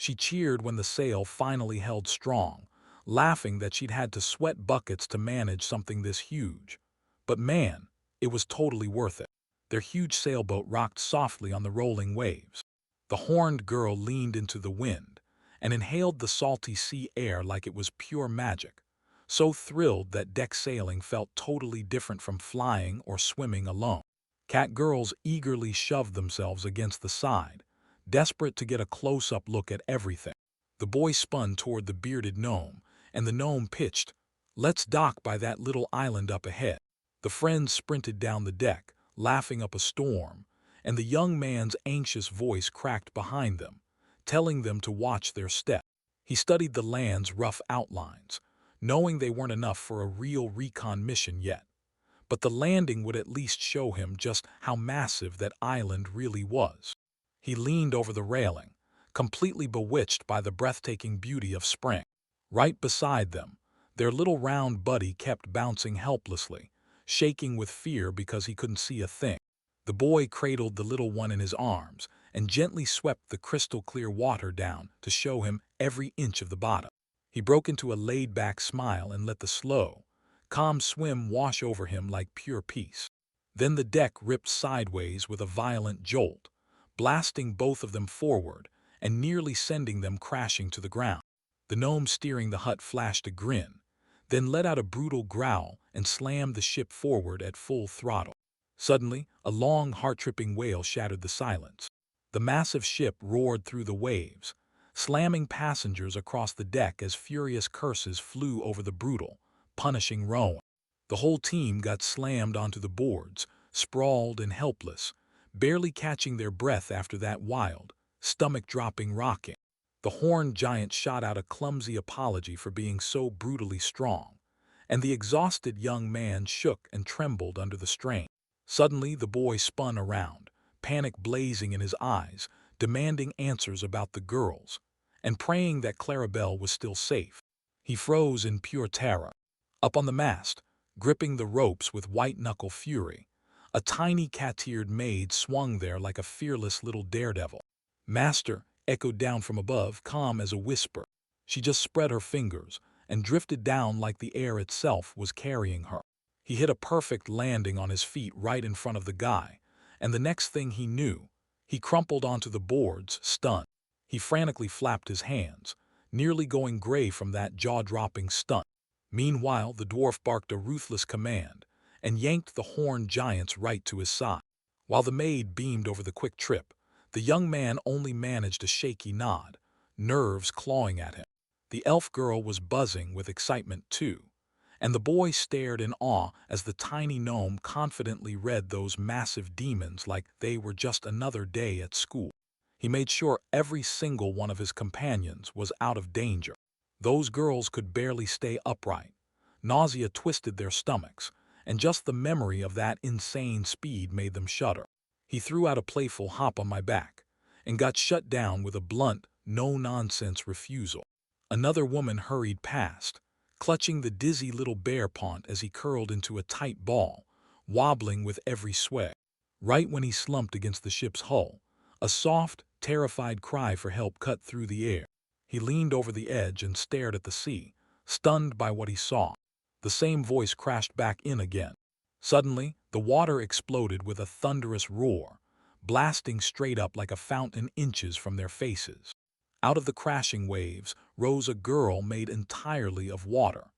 She cheered when the sail finally held strong, laughing that she'd had to sweat buckets to manage something this huge. But man, it was totally worth it. Their huge sailboat rocked softly on the rolling waves. The horned girl leaned into the wind and inhaled the salty sea air like it was pure magic, so thrilled that deck sailing felt totally different from flying or swimming alone. Cat girls eagerly shoved themselves against the side, desperate to get a close-up look at everything. The boy spun toward the bearded gnome, and the gnome pitched, "Let's dock by that little island up ahead." The friends sprinted down the deck, laughing up a storm, and the young man's anxious voice cracked behind them, telling them to watch their step. He studied the land's rough outlines, knowing they weren't enough for a real recon mission yet. But the landing would at least show him just how massive that island really was. He leaned over the railing, completely bewitched by the breathtaking beauty of spring. Right beside them, their little round buddy kept bouncing helplessly, shaking with fear because he couldn't see a thing. The boy cradled the little one in his arms and gently swept the crystal-clear water down to show him every inch of the bottom. He broke into a laid-back smile and let the slow, calm swim wash over him like pure peace. Then the deck ripped sideways with a violent jolt, blasting both of them forward and nearly sending them crashing to the ground. The gnome steering the hut flashed a grin, then let out a brutal growl and slammed the ship forward at full throttle. Suddenly, a long, heart-tripping wail shattered the silence. The massive ship roared through the waves, slamming passengers across the deck as furious curses flew over the brutal, punishing rowing. The whole team got slammed onto the boards, sprawled and helpless, barely catching their breath after that wild, stomach-dropping rocking. The horned giant shot out a clumsy apology for being so brutally strong, and the exhausted young man shook and trembled under the strain. Suddenly, the boy spun around, panic blazing in his eyes, demanding answers about the girls, and praying that Clarabelle was still safe. He froze in pure terror. Up on the mast, gripping the ropes with white-knuckle fury, a tiny cat-eared maid swung there like a fearless little daredevil. "Master," echoed down from above, calm as a whisper. She just spread her fingers and drifted down like the air itself was carrying her. He hit a perfect landing on his feet right in front of the guy, and the next thing he knew, he crumpled onto the boards, stunned. He frantically flapped his hands, nearly going gray from that jaw-dropping stunt. Meanwhile, the dwarf barked a ruthless command and yanked the horned giants right to his side. While the maid beamed over the quick trip, the young man only managed a shaky nod, nerves clawing at him. The elf girl was buzzing with excitement too, and the boy stared in awe as the tiny gnome confidently read those massive demons like they were just another day at school. He made sure every single one of his companions was out of danger. Those girls could barely stay upright. Nausea twisted their stomachs, and just the memory of that insane speed made them shudder. He threw out a playful "hop on my back" and got shut down with a blunt, no-nonsense refusal. Another woman hurried past, clutching the dizzy little bear paw as he curled into a tight ball, wobbling with every sway. Right when he slumped against the ship's hull, a soft, terrified cry for help cut through the air. He leaned over the edge and stared at the sea, stunned by what he saw. The same voice crashed back in again. Suddenly, the water exploded with a thunderous roar, blasting straight up like a fountain inches from their faces. Out of the crashing waves rose a girl made entirely of water,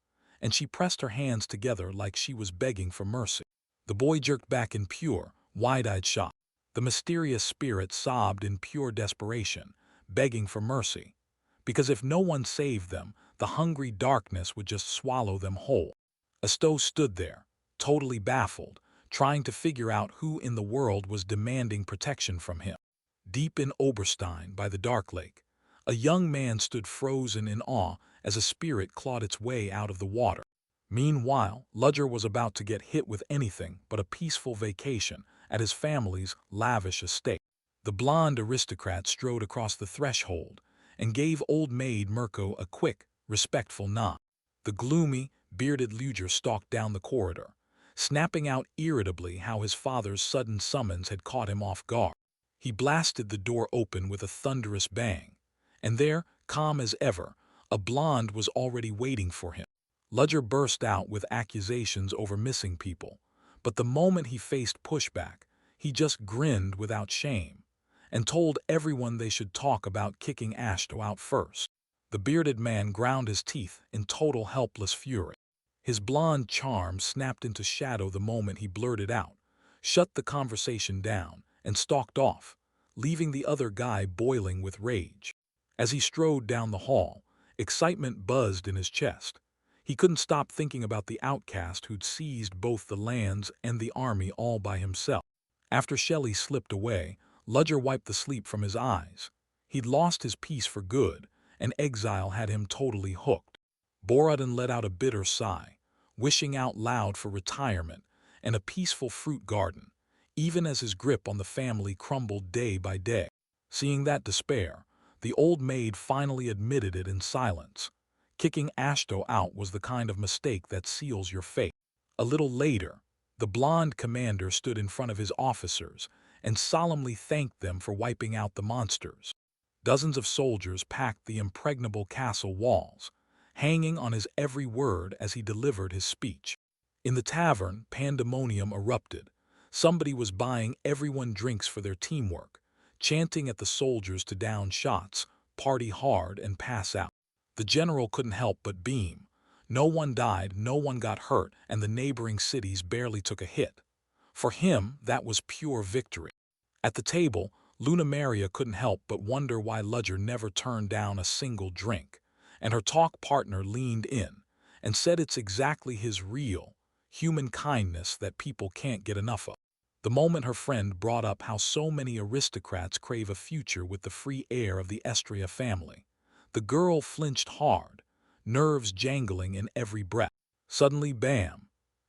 and she pressed her hands together like she was begging for mercy. The boy jerked back in pure, wide-eyed shock. The mysterious spirit sobbed in pure desperation, begging for mercy, because if no one saved them, the hungry darkness would just swallow them whole. Asto stood there, totally baffled, trying to figure out who in the world was demanding protection from him. Deep in Oberstein, by the Dark Lake, A young man stood frozen in awe as a spirit clawed its way out of the water. Meanwhile, Ludger was about to get hit with anything but a peaceful vacation at his family's lavish estate. The blonde aristocrat strode across the threshold and gave old maid Mirko a quick, respectful nod. The gloomy, bearded Ludger stalked down the corridor, snapping out irritably how his father's sudden summons had caught him off guard. He blasted the door open with a thunderous bang, and there, calm as ever, a blonde was already waiting for him. Ludger burst out with accusations over missing people, but the moment he faced pushback, he just grinned without shame and told everyone they should talk about kicking Ashto out first. The bearded man ground his teeth in total helpless fury. His blonde charm snapped into shadow the moment he blurted out, shut the conversation down, and stalked off, leaving the other guy boiling with rage. As he strode down the hall, excitement buzzed in his chest. He couldn't stop thinking about the outcast who'd seized both the lands and the army all by himself. After Shelley slipped away, Ludger wiped the sleep from his eyes. He'd lost his peace for good, and exile had him totally hooked. Borodin let out a bitter sigh, wishing out loud for retirement and a peaceful fruit garden, even as his grip on the family crumbled day by day. Seeing that despair, the old maid finally admitted it in silence. Kicking Ashto out was the kind of mistake that seals your fate. A little later, the blonde commander stood in front of his officers and solemnly thanked them for wiping out the monsters. Dozens of soldiers packed the impregnable castle walls, hanging on his every word as he delivered his speech. In the tavern, pandemonium erupted. Somebody was buying everyone drinks for their teamwork, chanting at the soldiers to down shots, party hard, and pass out. The general couldn't help but beam. No one died, no one got hurt, and the neighboring cities barely took a hit. For him, that was pure victory. At the table, Luna Maria couldn't help but wonder why Ludger never turned down a single drink, and her talk partner leaned in and said it's exactly his real, human kindness that people can't get enough of. The moment her friend brought up how so many aristocrats crave a future with the free heir of the Estria family, the girl flinched hard, nerves jangling in every breath. Suddenly, bam!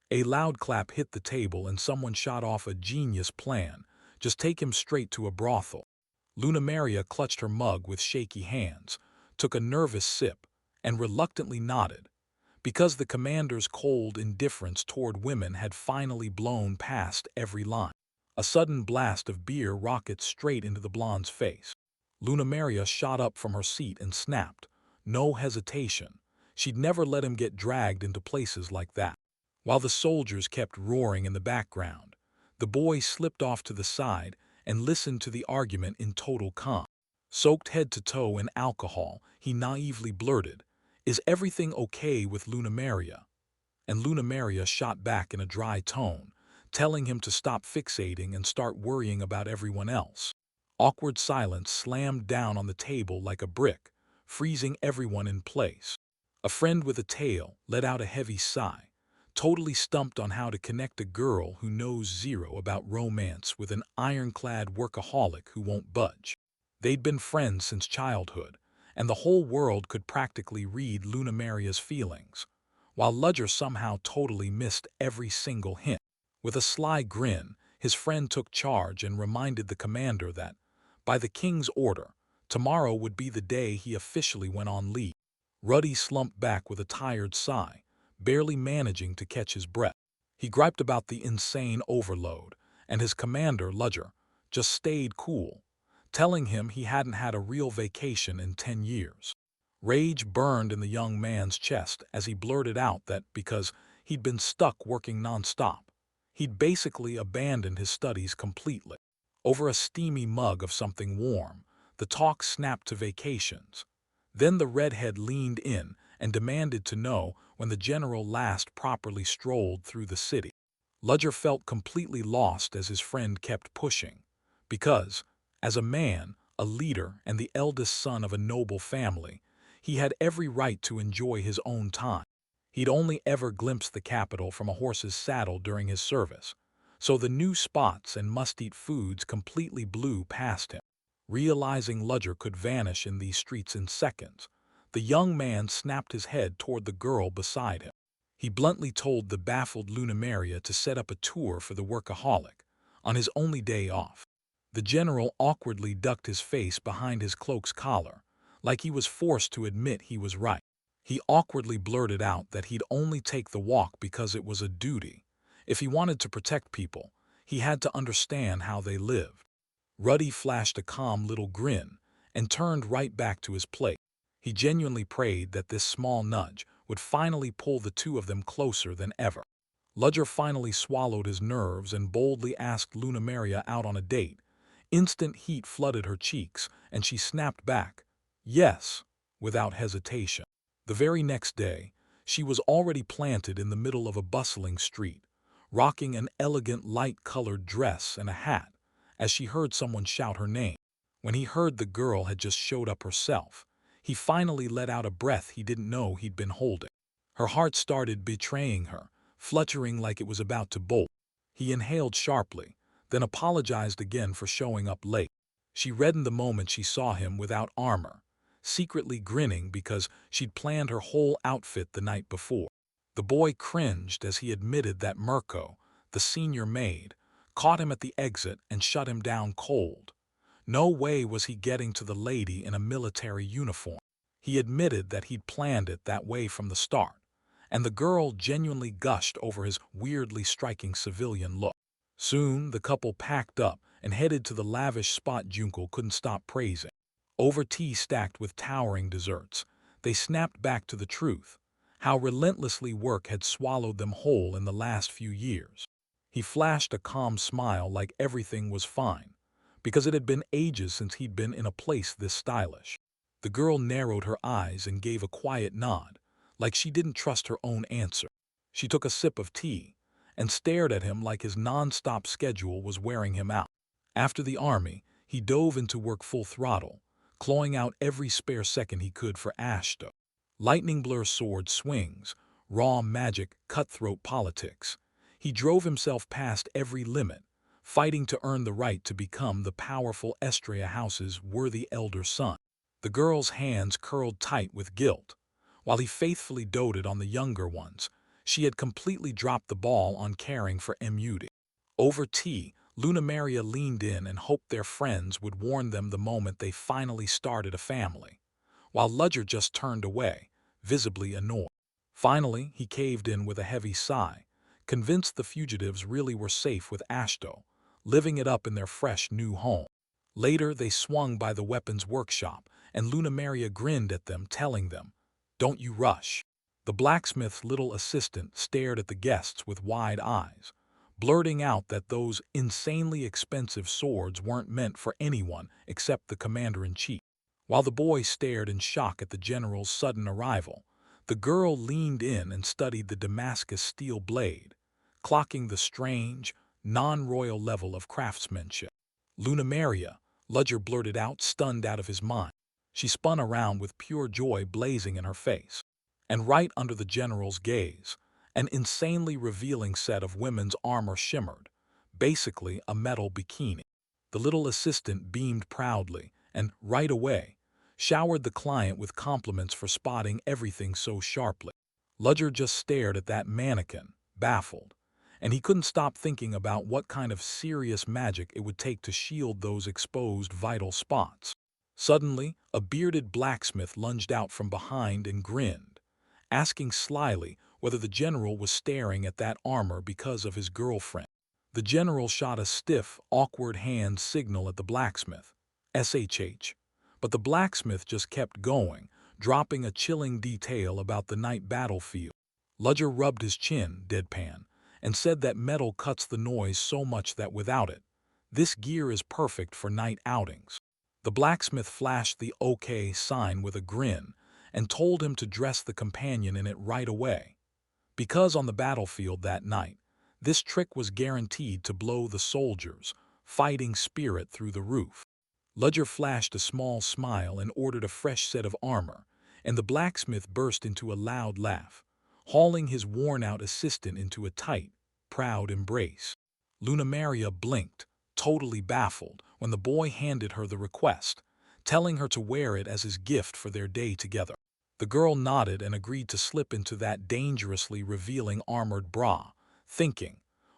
A loud clap hit the table and someone shot off a genius plan. Just take him straight to a brothel. Luna Maria clutched her mug with shaky hands, took a nervous sip, and reluctantly nodded, because the commander's cold indifference toward women had finally blown past every line. A sudden blast of beer rocketed straight into the blonde's face. Luna Maria shot up from her seat and snapped. No hesitation. She'd never let him get dragged into places like that. While the soldiers kept roaring in the background, the boy slipped off to the side and listened to the argument in total calm. Soaked head to toe in alcohol, he naively blurted, "Is everything okay with Luna Maria?" And Luna Maria shot back in a dry tone, telling him to stop fixating and start worrying about everyone else. Awkward silence slammed down on the table like a brick, freezing everyone in place. A friend with a tail let out a heavy sigh, totally stumped on how to connect a girl who knows zero about romance with an ironclad workaholic who won't budge. They'd been friends since childhood, and the whole world could practically read Luna Maria's feelings, while Ludger somehow totally missed every single hint. With a sly grin, his friend took charge and reminded the commander that, by the king's order, tomorrow would be the day he officially went on leave. Ruddy slumped back with a tired sigh, barely managing to catch his breath. He griped about the insane overload, and his commander, Ludger, just stayed cool, telling him he hadn't had a real vacation in 10 years. Rage burned in the young man's chest as he blurted out that because he'd been stuck working nonstop, he'd basically abandoned his studies completely. Over a steamy mug of something warm, the talk snapped to vacations. Then the redhead leaned in and demanded to know when the general last properly strolled through the city. Ludger felt completely lost as his friend kept pushing, because, as a man, a leader, and the eldest son of a noble family, he had every right to enjoy his own time. He'd only ever glimpsed the capital from a horse's saddle during his service, so the new spots and must-eat foods completely blew past him. Realizing Ludger could vanish in these streets in seconds, the young man snapped his head toward the girl beside him. He bluntly told the baffled Lunamaria to set up a tour for the workaholic on his only day off. The general awkwardly ducked his face behind his cloak's collar, like he was forced to admit he was right. He awkwardly blurted out that he'd only take the walk because it was a duty. If he wanted to protect people, he had to understand how they lived. Ruddy flashed a calm little grin and turned right back to his plate. He genuinely prayed that this small nudge would finally pull the two of them closer than ever. Ludger finally swallowed his nerves and boldly asked Lunamaria out on a date. Instant heat flooded her cheeks, and she snapped back, "Yes," without hesitation. The very next day, she was already planted in the middle of a bustling street, rocking an elegant light-colored dress and a hat, as she heard someone shout her name. When he heard the girl had just showed up herself, he finally let out a breath he didn't know he'd been holding. Her heart started betraying her, fluttering like it was about to bolt. He inhaled sharply, then apologized again for showing up late. She reddened the moment she saw him without armor, secretly grinning because she'd planned her whole outfit the night before. The boy cringed as he admitted that Mirko, the senior maid, caught him at the exit and shut him down cold. No way was he getting to the lady in a military uniform. He admitted that he'd planned it that way from the start, and the girl genuinely gushed over his weirdly striking civilian look. Soon, the couple packed up and headed to the lavish spot Junko couldn't stop praising. Over tea stacked with towering desserts, they snapped back to the truth, how relentlessly work had swallowed them whole in the last few years. He flashed a calm smile like everything was fine, because it had been ages since he'd been in a place this stylish. The girl narrowed her eyes and gave a quiet nod, like she didn't trust her own answer. She took a sip of tea and stared at him like his non-stop schedule was wearing him out. After the army, he dove into work full throttle, clawing out every spare second he could for Ashto. Lightning blur sword swings, raw magic, cutthroat politics. He drove himself past every limit, fighting to earn the right to become the powerful Estria house's worthy elder son. The girl's hands curled tight with guilt. While he faithfully doted on the younger ones, she had completely dropped the ball on caring for Mud. Over tea, Lunamaria leaned in and hoped their friends would warn them the moment they finally started a family, while Ludger just turned away, visibly annoyed. Finally, he caved in with a heavy sigh, convinced the fugitives really were safe with Ashto, living it up in their fresh new home. Later, they swung by the weapons workshop, and Lunamaria grinned at them, telling them, "Don't you rush." The blacksmith's little assistant stared at the guests with wide eyes, blurting out that those insanely expensive swords weren't meant for anyone except the commander-in-chief. While the boy stared in shock at the general's sudden arrival, the girl leaned in and studied the Damascus steel blade, clocking the strange, non-royal level of craftsmanship. "Lunamaria," Ludger blurted out, stunned out of his mind. She spun around with pure joy blazing in her face. And right under the general's gaze, an insanely revealing set of women's armor shimmered, basically a metal bikini. The little assistant beamed proudly and, right away, showered the client with compliments for spotting everything so sharply. Ludger just stared at that mannequin, baffled, and he couldn't stop thinking about what kind of serious magic it would take to shield those exposed vital spots. Suddenly, a bearded blacksmith lunged out from behind and grinned, asking slyly whether the general was staring at that armor because of his girlfriend. The general shot a stiff, awkward hand signal at the blacksmith, SHH, but the blacksmith just kept going, dropping a chilling detail about the night battlefield. Ludger rubbed his chin, deadpan, and said that metal cuts the noise so much that without it, this gear is perfect for night outings. The blacksmith flashed the OK sign with a grin and told him to dress the companion in it right away, because on the battlefield that night, this trick was guaranteed to blow the soldier's fighting spirit through the roof. Ludger flashed a small smile and ordered a fresh set of armor, and the blacksmith burst into a loud laugh, hauling his worn-out assistant into a tight, proud embrace. Lunamaria blinked, totally baffled when the boy handed her the request, telling her to wear it as his gift for their day together. The girl nodded and agreed to slip into that dangerously revealing armored bra, thinking,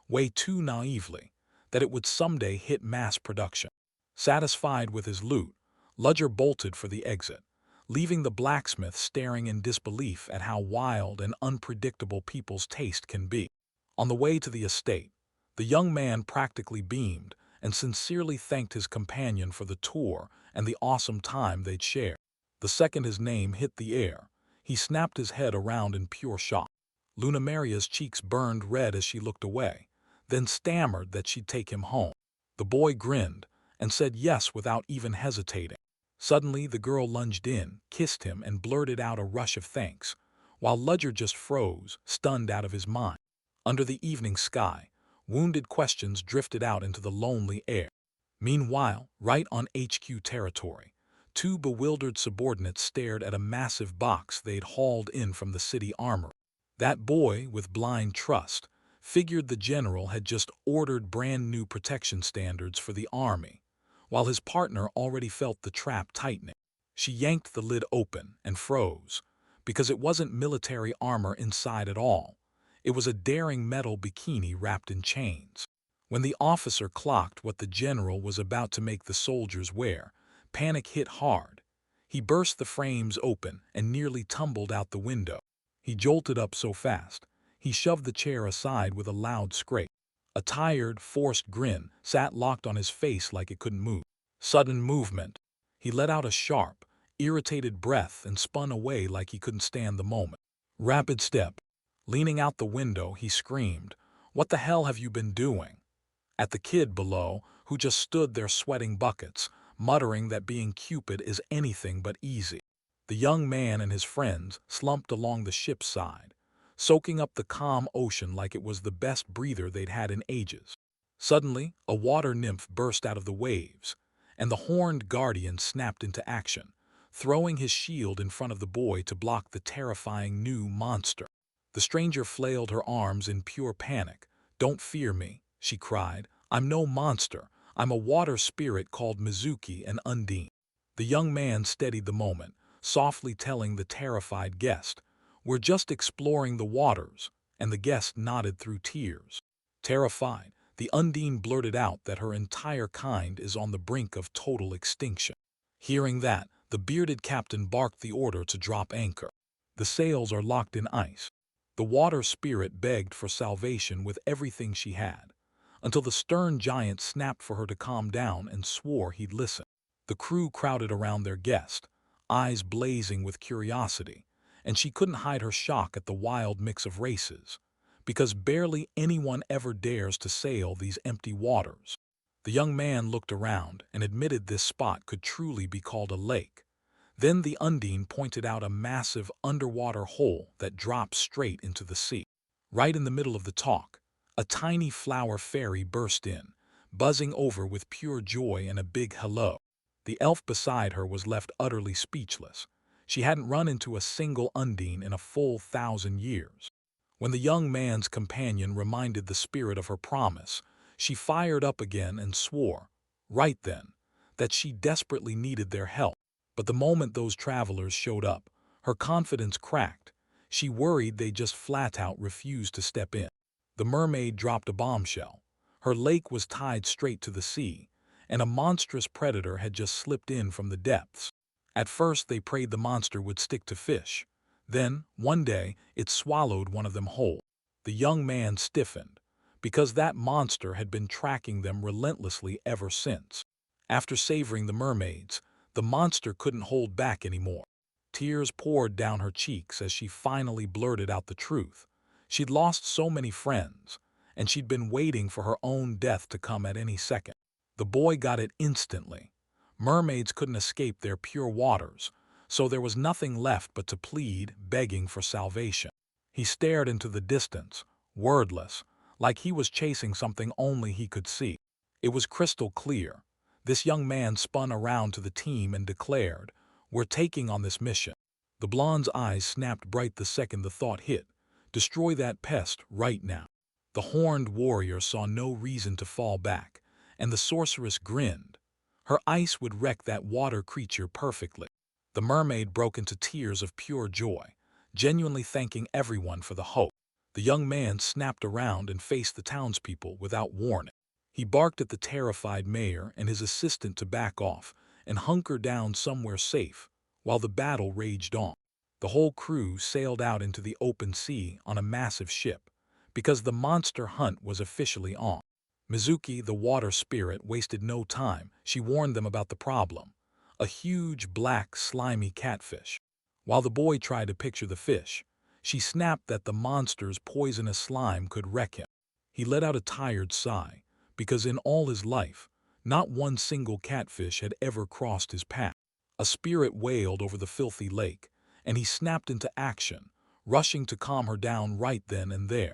way too naively, that it would someday hit mass production. Satisfied with his loot, Ludger bolted for the exit, leaving the blacksmith staring in disbelief at how wild and unpredictable people's taste can be. On the way to the estate, the young man practically beamed and sincerely thanked his companion for the tour and the awesome time they'd shared. The second his name hit the air, he snapped his head around in pure shock. Luna Maria's cheeks burned red as she looked away, then stammered that she'd take him home. The boy grinned and said yes without even hesitating. Suddenly, the girl lunged in, kissed him, and blurted out a rush of thanks, while Ludger just froze, stunned out of his mind. Under the evening sky, wounded questions drifted out into the lonely air. Meanwhile, right on HQ territory, two bewildered subordinates stared at a massive box they'd hauled in from the city armory. That boy, with blind trust, figured the general had just ordered brand new protection standards for the army, while his partner already felt the trap tightening. She yanked the lid open and froze, because it wasn't military armor inside at all. It was a daring metal bikini wrapped in chains. When the officer clocked what the general was about to make the soldiers wear, panic hit hard. He burst the frames open and nearly tumbled out the window. He jolted up so fast, he shoved the chair aside with a loud scrape. A tired, forced grin sat locked on his face like it couldn't move. Sudden movement. He let out a sharp, irritated breath and spun away like he couldn't stand the moment. Rapid step. Leaning out the window, he screamed, "What the hell have you been doing?" At the kid below, who just stood there sweating buckets, muttering that being Cupid is anything but easy. The young man and his friends slumped along the ship's side, soaking up the calm ocean like it was the best breather they'd had in ages. Suddenly, a water nymph burst out of the waves, and the horned guardian snapped into action, throwing his shield in front of the boy to block the terrifying new monster. The stranger flailed her arms in pure panic. "Don't fear me," she cried. "I'm no monster. I'm a water spirit called Mizuki and Undine." The young man steadied the moment, softly telling the terrified guest, "We're just exploring the waters," and the guest nodded through tears. Terrified, the Undine blurted out that her entire kind is on the brink of total extinction. Hearing that, the bearded captain barked the order to drop anchor. "The sails are locked in ice." The water spirit begged for salvation with everything she had, until the stern giant snapped for her to calm down and swore he'd listen. The crew crowded around their guest, eyes blazing with curiosity, and she couldn't hide her shock at the wild mix of races, because barely anyone ever dares to sail these empty waters. The young man looked around and admitted this spot could truly be called a lake. Then the Undine pointed out a massive underwater hole that dropped straight into the sea. Right in the middle of the talk, a tiny flower fairy burst in, buzzing over with pure joy and a big hello. The elf beside her was left utterly speechless. She hadn't run into a single Undine in a full 1,000 years. When the young man's companion reminded the spirit of her promise, she fired up again and swore, right then, that she desperately needed their help. But the moment those travelers showed up, her confidence cracked. She worried they just flat-out refused to step in. The mermaid dropped a bombshell. Her lake was tied straight to the sea, and a monstrous predator had just slipped in from the depths. At first they prayed the monster would stick to fish. Then, one day, it swallowed one of them whole. The young man stiffened, because that monster had been tracking them relentlessly ever since. After savoring the mermaids, the monster couldn't hold back anymore. Tears poured down her cheeks as she finally blurted out the truth. She'd lost so many friends, and she'd been waiting for her own death to come at any second. The boy got it instantly. Mermaids couldn't escape their pure waters, so there was nothing left but to plead, begging for salvation. He stared into the distance, wordless, like he was chasing something only he could see. It was crystal clear. This young man spun around to the team and declared, "We're taking on this mission." The blonde's eyes snapped bright the second the thought hit. Destroy that pest right now. The horned warrior saw no reason to fall back, and the sorceress grinned. Her ice would wreck that water creature perfectly. The mermaid broke into tears of pure joy, genuinely thanking everyone for the hope. The young man snapped around and faced the townspeople without warning. He barked at the terrified mayor and his assistant to back off and hunker down somewhere safe, while the battle raged on. The whole crew sailed out into the open sea on a massive ship, because the monster hunt was officially on. Mizuki, the water spirit, wasted no time. She warned them about the problem: a huge, black, slimy catfish. While the boy tried to picture the fish, she snapped that the monster's poisonous slime could wreck him. He let out a tired sigh, because in all his life, not one single catfish had ever crossed his path. A spirit wailed over the filthy lake, and he snapped into action, rushing to calm her down right then and there.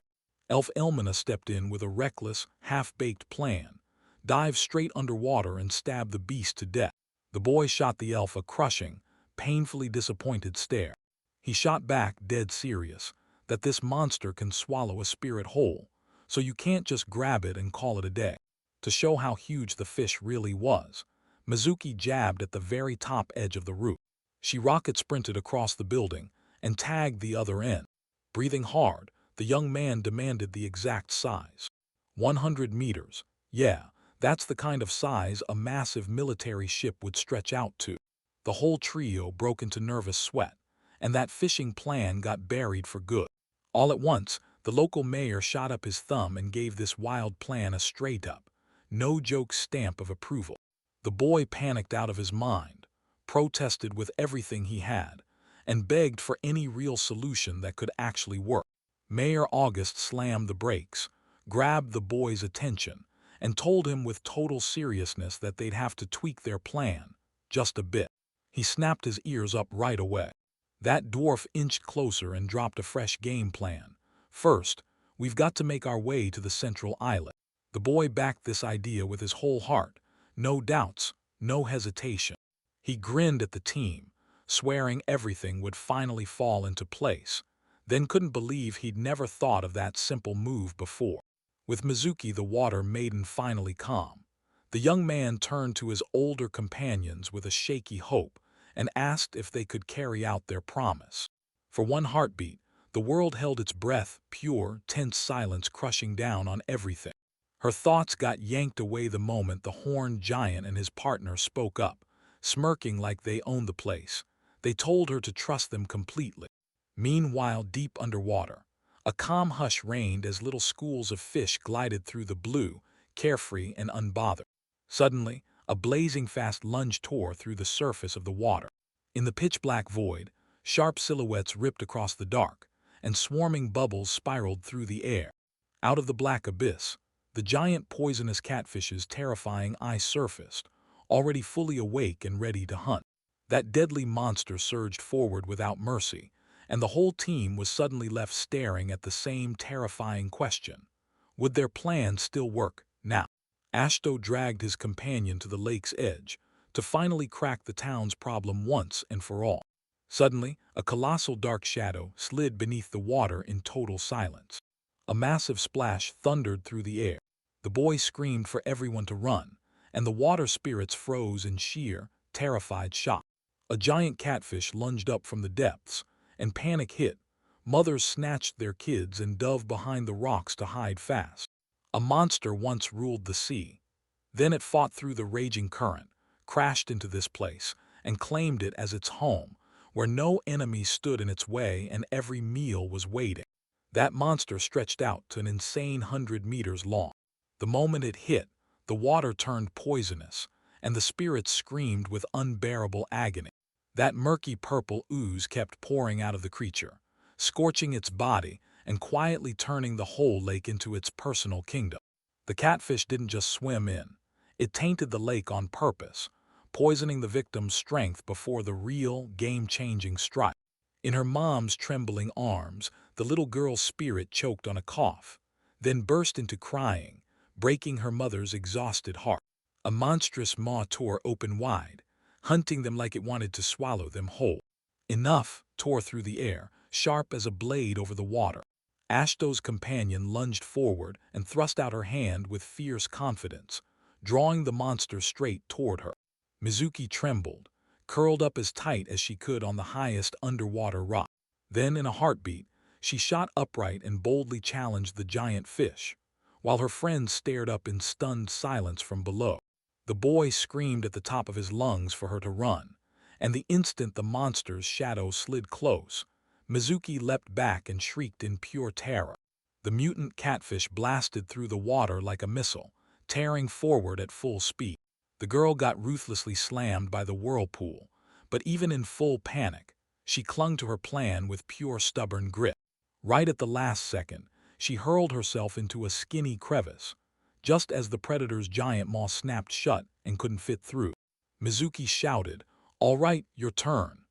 Elf Elmina stepped in with a reckless, half-baked plan: dive straight underwater and stab the beast to death. The boy shot the elf a crushing, painfully disappointed stare. He shot back, dead serious, that this monster can swallow a spirit whole, so you can't just grab it and call it a day. To show how huge the fish really was, Mizuki jabbed at the very top edge of the root. She rocket-sprinted across the building and tagged the other end. Breathing hard, the young man demanded the exact size. 100 meters. Yeah, that's the kind of size a massive military ship would stretch out to. The whole trio broke into nervous sweat, and that fishing plan got buried for good. All at once, the local mayor shot up his thumb and gave this wild plan a straight-up, no-joke stamp of approval. The boy panicked out of his mind, protested with everything he had, and begged for any real solution that could actually work. Mayor August slammed the brakes, grabbed the boy's attention, and told him with total seriousness that they'd have to tweak their plan, just a bit. He snapped his ears up right away. That dwarf inched closer and dropped a fresh game plan. First, we've got to make our way to the central islet. The boy backed this idea with his whole heart. No doubts, no hesitation. He grinned at the team, swearing everything would finally fall into place, then couldn't believe he'd never thought of that simple move before. With Mizuki, the water maiden, finally calm, the young man turned to his older companions with a shaky hope and asked if they could carry out their promise. For one heartbeat, the world held its breath, pure, tense silence crushing down on everything. Her thoughts got yanked away the moment the horned giant and his partner spoke up, smirking like they owned the place. They told her to trust them completely. Meanwhile, deep underwater, a calm hush reigned as little schools of fish glided through the blue, carefree and unbothered. Suddenly, a blazing fast lunge tore through the surface of the water. In the pitch-black void, sharp silhouettes ripped across the dark, and swarming bubbles spiraled through the air. Out of the black abyss, the giant poisonous catfish's terrifying eyes surfaced, already fully awake and ready to hunt. That deadly monster surged forward without mercy, and the whole team was suddenly left staring at the same terrifying question: would their plan still work now? Ashto dragged his companion to the lake's edge to finally crack the town's problem once and for all. Suddenly, a colossal dark shadow slid beneath the water in total silence. A massive splash thundered through the air. The boy screamed for everyone to run, and the water spirits froze in sheer, terrified shock. A giant catfish lunged up from the depths, and panic hit. Mothers snatched their kids and dove behind the rocks to hide fast. A monster once ruled the sea. Then it fought through the raging current, crashed into this place, and claimed it as its home, where no enemy stood in its way and every meal was waiting. That monster stretched out to an insane 100 meters long. The moment it hit, the water turned poisonous, and the spirits screamed with unbearable agony. That murky purple ooze kept pouring out of the creature, scorching its body and quietly turning the whole lake into its personal kingdom. The catfish didn't just swim in. It tainted the lake on purpose, poisoning the victim's strength before the real, game-changing strike. In her mom's trembling arms, the little girl's spirit choked on a cough, then burst into crying, breaking her mother's exhausted heart. A monstrous maw tore open wide, hunting them like it wanted to swallow them whole. Enough tore through the air, sharp as a blade over the water. Ashto's companion lunged forward and thrust out her hand with fierce confidence. drawing the monster straight toward her. Mizuki trembled, curled up as tight as she could on the highest underwater rock. Then, in a heartbeat, she shot upright and boldly challenged the giant fish, while her friends stared up in stunned silence from below. The boy screamed at the top of his lungs for her to run, and the instant the monster's shadow slid close, Mizuki leapt back and shrieked in pure terror. The mutant catfish blasted through the water like a missile, tearing forward at full speed. The girl got ruthlessly slammed by the whirlpool, but even in full panic, she clung to her plan with pure stubborn grit. Right at the last second, she hurled herself into a skinny crevice, just as the predator's giant maw snapped shut and couldn't fit through. Mizuki shouted, "All right, your turn,"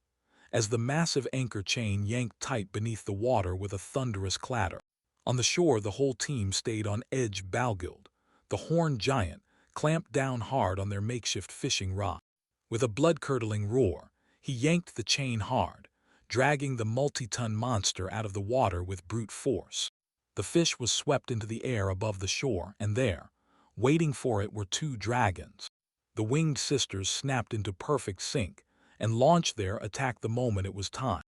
as the massive anchor chain yanked tight beneath the water with a thunderous clatter. On the shore, the whole team stayed on edge. Balguld, the horned giant, clamped down hard on their makeshift fishing rod. With a blood-curdling roar, he yanked the chain hard, dragging the multi-ton monster out of the water with brute force. The fish was swept into the air above the shore, and there, waiting for it, were two dragons. The winged sisters snapped into perfect sync and launched their attack the moment it was time.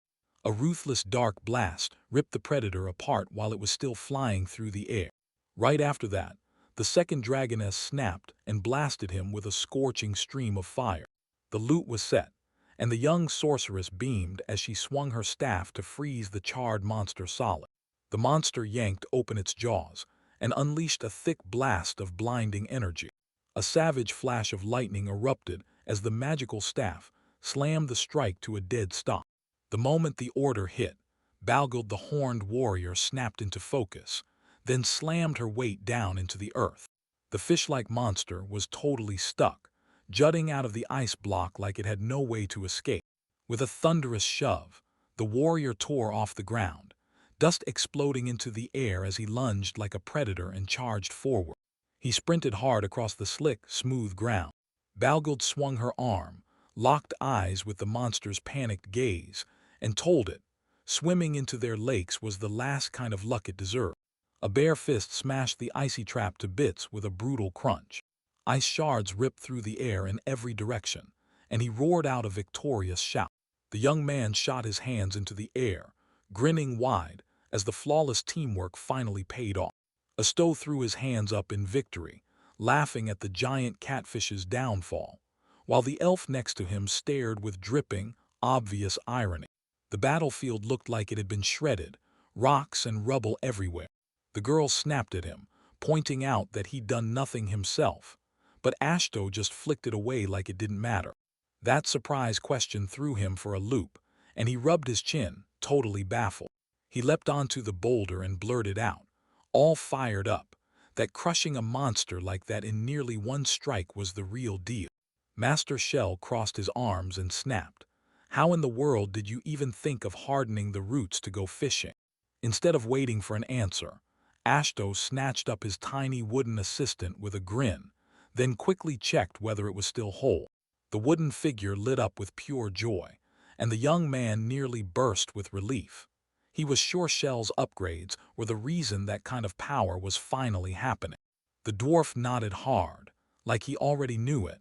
A ruthless dark blast ripped the predator apart while it was still flying through the air. Right after that, the second dragoness snapped and blasted him with a scorching stream of fire. The loot was set, and the young sorceress beamed as she swung her staff to freeze the charred monster solid. The monster yanked open its jaws and unleashed a thick blast of blinding energy. A savage flash of lightning erupted as the magical staff slammed the strike to a dead stop. The moment the order hit, Balguld the horned warrior snapped into focus, then slammed her weight down into the earth. The fish-like monster was totally stuck, jutting out of the ice block like it had no way to escape. With a thunderous shove, the warrior tore off the ground, dust exploding into the air as he lunged like a predator and charged forward. He sprinted hard across the slick, smooth ground. Balguld swung her arm, locked eyes with the monster's panicked gaze, and told it swimming into their lakes was the last kind of luck it deserved. A bare fist smashed the icy trap to bits with a brutal crunch. Ice shards ripped through the air in every direction, and he roared out a victorious shout. The young man shot his hands into the air, grinning wide as the flawless teamwork finally paid off. Asto threw his hands up in victory, laughing at the giant catfish's downfall, while the elf next to him stared with dripping, obvious irony. The battlefield looked like it had been shredded, rocks and rubble everywhere. The girl snapped at him, pointing out that he'd done nothing himself, but Ashto just flicked it away like it didn't matter. That surprise question threw him for a loop, and he rubbed his chin, totally baffled. He leapt onto the boulder and blurted out, all fired up, that crushing a monster like that in nearly one strike was the real deal. Master Shell crossed his arms and snapped, "How in the world did you even think of hardening the roots to go fishing?" Instead of waiting for an answer, Ashto snatched up his tiny wooden assistant with a grin, then quickly checked whether it was still whole. The wooden figure lit up with pure joy, and the young man nearly burst with relief. He was sure Shell's upgrades were the reason that kind of power was finally happening. The dwarf nodded hard, like he already knew it.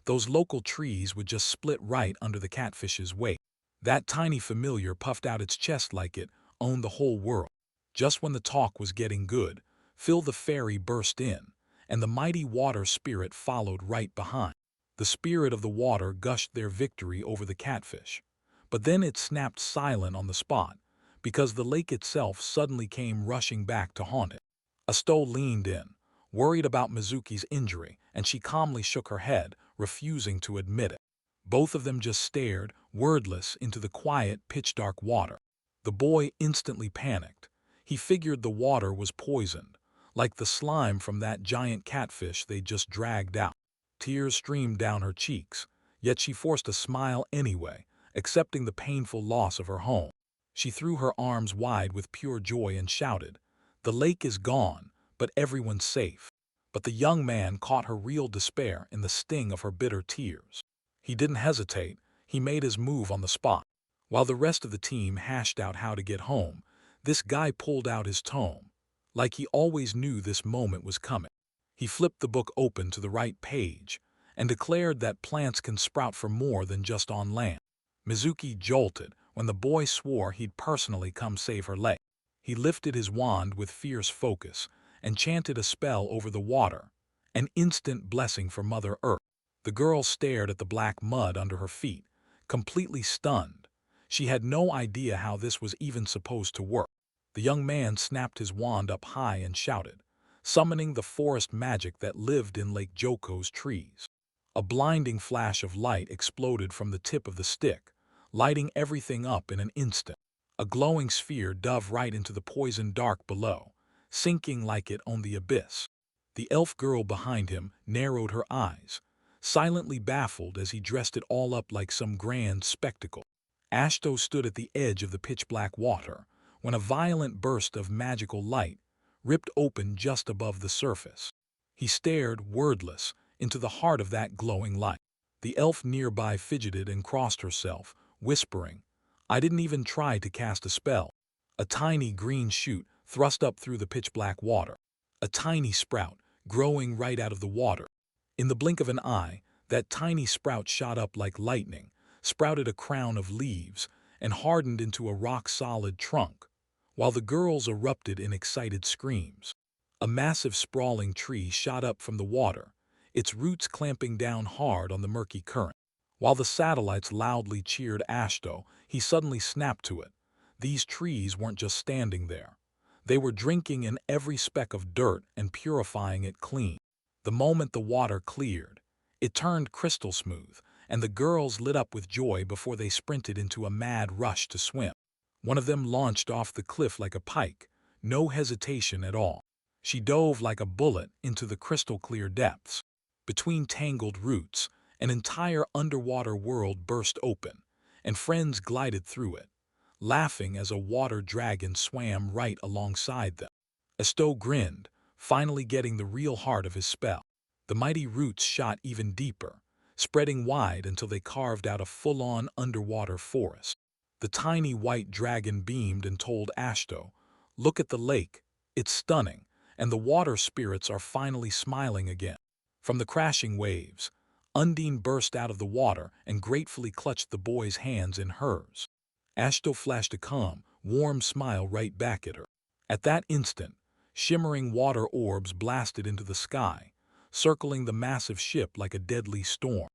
Those local trees would just split right under the catfish's weight. That tiny familiar puffed out its chest like it owned the whole world. Just when the talk was getting good, Phil the fairy burst in, and the mighty water spirit followed right behind. The spirit of the water gushed their victory over the catfish, but then it snapped silent on the spot, because the lake itself suddenly came rushing back to haunt it. Asto leaned in, worried about Mizuki's injury, and she calmly shook her head, refusing to admit it. Both of them just stared, wordless, into the quiet, pitch-dark water. The boy instantly panicked. He figured the water was poisoned, like the slime from that giant catfish they just dragged out. Tears streamed down her cheeks, yet she forced a smile anyway, accepting the painful loss of her home. She threw her arms wide with pure joy and shouted, "The lake is gone, but everyone's safe." But the young man caught her real despair in the sting of her bitter tears. He didn't hesitate, he made his move on the spot. While the rest of the team hashed out how to get home, this guy pulled out his tome, like he always knew this moment was coming. He flipped the book open to the right page and declared that plants can sprout for more than just on land. Mizuki jolted when the boy swore he'd personally come save her leg. He lifted his wand with fierce focus and chanted a spell over the water, an instant blessing for Mother Earth. The girl stared at the black mud under her feet, completely stunned. She had no idea how this was even supposed to work. The young man snapped his wand up high and shouted, summoning the forest magic that lived in Lake Joko's trees. A blinding flash of light exploded from the tip of the stick, lighting everything up in an instant. A glowing sphere dove right into the poison dark below, sinking like it owned the abyss. The elf girl behind him narrowed her eyes, silently baffled as he dressed it all up like some grand spectacle. Ashto stood at the edge of the pitch-black water when a violent burst of magical light ripped open just above the surface. He stared, wordless, into the heart of that glowing light. The elf nearby fidgeted and crossed herself, whispering, "I didn't even try to cast a spell." A tiny green shoot thrust up through the pitch-black water, a tiny sprout growing right out of the water. In the blink of an eye, that tiny sprout shot up like lightning, sprouted a crown of leaves, and hardened into a rock-solid trunk, while the girls erupted in excited screams. A massive sprawling tree shot up from the water, its roots clamping down hard on the murky current. While the satellites loudly cheered Ashto, he suddenly snapped to it. These trees weren't just standing there. They were drinking in every speck of dirt and purifying it clean. The moment the water cleared, it turned crystal smooth, and the girls lit up with joy before they sprinted into a mad rush to swim. One of them launched off the cliff like a pike, no hesitation at all. She dove like a bullet into the crystal-clear depths. Between tangled roots, an entire underwater world burst open, and friends glided through it, laughing as a water dragon swam right alongside them. Ashto grinned, finally getting the real heart of his spell. The mighty roots shot even deeper, spreading wide until they carved out a full-on underwater forest. The tiny white dragon beamed and told Ashto, "Look at the lake, it's stunning, and the water spirits are finally smiling again." From the crashing waves, Undine burst out of the water and gratefully clutched the boy's hands in hers. Ashto flashed a calm, warm smile right back at her. At that instant, shimmering water orbs blasted into the sky, circling the massive ship like a deadly storm.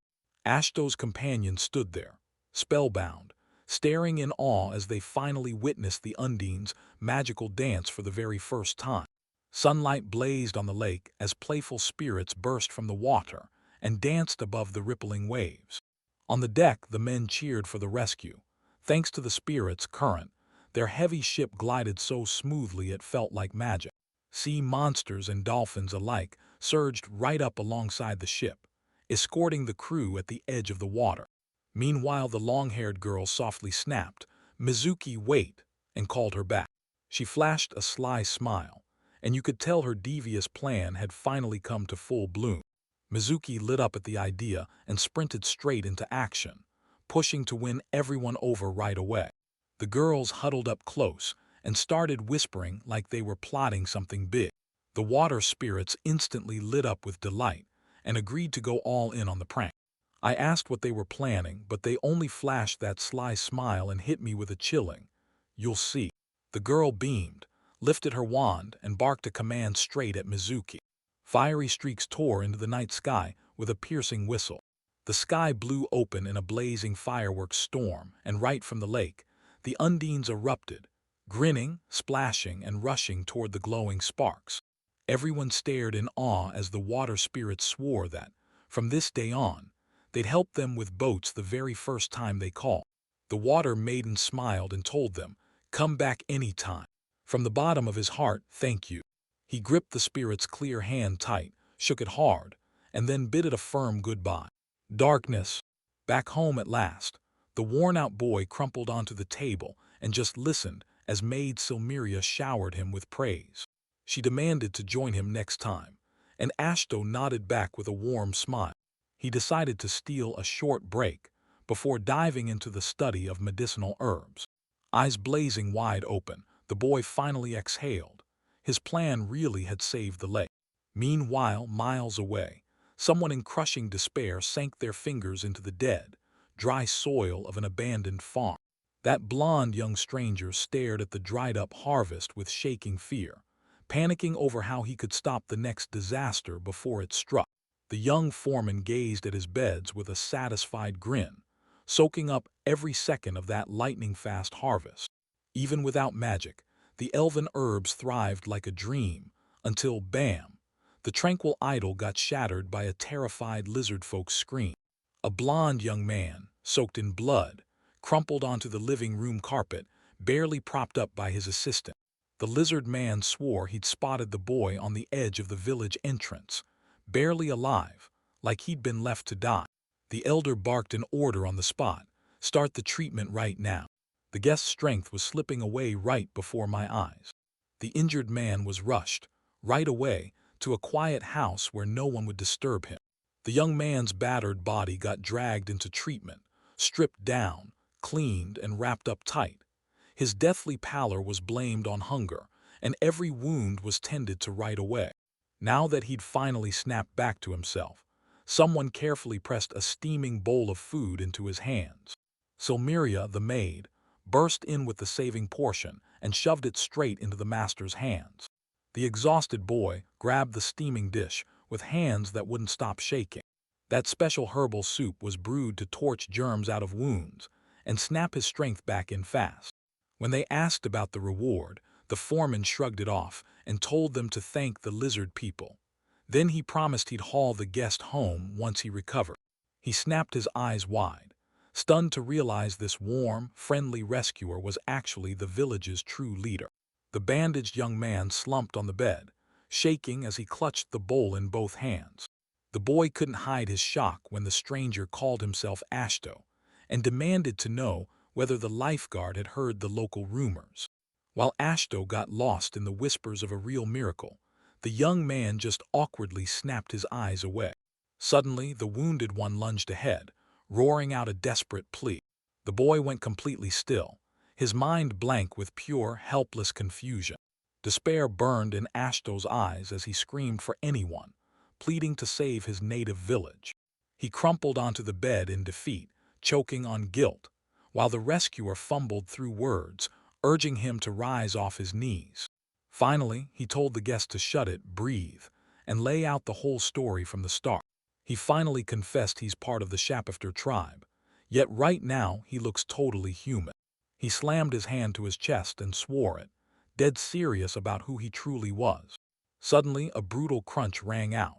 Ashto's companions stood there, spellbound, staring in awe as they finally witnessed the Undine's magical dance for the very first time. Sunlight blazed on the lake as playful spirits burst from the water and danced above the rippling waves. On the deck, the men cheered for the rescue. Thanks to the spirits' current, their heavy ship glided so smoothly it felt like magic. Sea monsters and dolphins alike surged right up alongside the ship, escorting the crew at the edge of the water. Meanwhile, the long-haired girl softly snapped, "Mizuki, wait," and called her back. She flashed a sly smile, and you could tell her devious plan had finally come to full bloom. Mizuki lit up at the idea and sprinted straight into action, pushing to win everyone over right away. The girls huddled up close and started whispering like they were plotting something big. The water spirits instantly lit up with delight and agreed to go all in on the prank. I asked what they were planning, but they only flashed that sly smile and hit me with a chilling, "You'll see." The girl beamed, lifted her wand, and barked a command straight at Mizuki. Fiery streaks tore into the night sky with a piercing whistle. The sky blew open in a blazing fireworks storm, and right from the lake, the Undines erupted, grinning, splashing, and rushing toward the glowing sparks. Everyone stared in awe as the water spirits swore that, from this day on, they'd help them with boats the very first time they called. The water maiden smiled and told them, "Come back any time." From the bottom of his heart, "Thank you." He gripped the spirit's clear hand tight, shook it hard, and then bid it a firm goodbye. Darkness. Back home at last, the worn-out boy crumpled onto the table and just listened as maid Silmeria showered him with praise. She demanded to join him next time, and Ashto nodded back with a warm smile. He decided to steal a short break before diving into the study of medicinal herbs. Eyes blazing wide open, the boy finally exhaled. His plan really had saved the lake. Meanwhile, miles away, someone in crushing despair sank their fingers into the dead, dry soil of an abandoned farm. That blond young stranger stared at the dried-up harvest with shaking fear, panicking over how he could stop the next disaster before it struck. The young foreman gazed at his beds with a satisfied grin, soaking up every second of that lightning-fast harvest. Even without magic, the elven herbs thrived like a dream, until bam! The tranquil idyll got shattered by a terrified lizard-folk's scream. A blond young man, soaked in blood, crumpled onto the living room carpet, barely propped up by his assistant. The lizard man swore he'd spotted the boy on the edge of the village entrance, barely alive, like he'd been left to die. The elder barked an order on the spot: "Start the treatment right now." The guest's strength was slipping away right before my eyes. The injured man was rushed, right away, to a quiet house where no one would disturb him. The young man's battered body got dragged into treatment, stripped down, cleaned, and wrapped up tight. His deathly pallor was blamed on hunger, and every wound was tended to right away. Now that he'd finally snapped back to himself, someone carefully pressed a steaming bowl of food into his hands. Silmeria, the maid, burst in with the saving portion and shoved it straight into the master's hands. The exhausted boy grabbed the steaming dish with hands that wouldn't stop shaking. That special herbal soup was brewed to torch germs out of wounds and snap his strength back in fast. When they asked about the reward, the foreman shrugged it off and told them to thank the lizard people. Then he promised he'd haul the guest home once he recovered. He snapped his eyes wide, stunned to realize this warm, friendly rescuer was actually the village's true leader. The bandaged young man slumped on the bed, shaking as he clutched the bowl in both hands. The boy couldn't hide his shock when the stranger called himself Ashto and demanded to know whether the lifeguard had heard the local rumors. While Ashto got lost in the whispers of a real miracle, the young man just awkwardly snapped his eyes away. Suddenly, the wounded one lunged ahead, roaring out a desperate plea. The boy went completely still, his mind blank with pure, helpless confusion. Despair burned in Ashto's eyes as he screamed for anyone, pleading to save his native village. He crumpled onto the bed in defeat, choking on guilt, while the rescuer fumbled through words, urging him to rise off his knees. Finally, he told the guest to shut it, breathe, and lay out the whole story from the start. He finally confessed he's part of the Shapefter tribe, yet right now he looks totally human. He slammed his hand to his chest and swore it, dead serious about who he truly was. Suddenly, a brutal crunch rang out,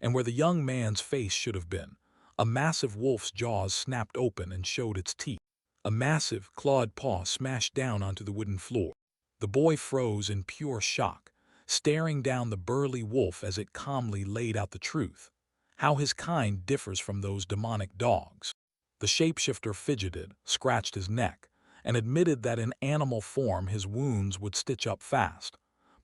and where the young man's face should have been, a massive wolf's jaws snapped open and showed its teeth. A massive, clawed paw smashed down onto the wooden floor. The boy froze in pure shock, staring down the burly wolf as it calmly laid out the truth: how his kind differs from those demonic dogs. The shapeshifter fidgeted, scratched his neck, and admitted that in animal form his wounds would stitch up fast.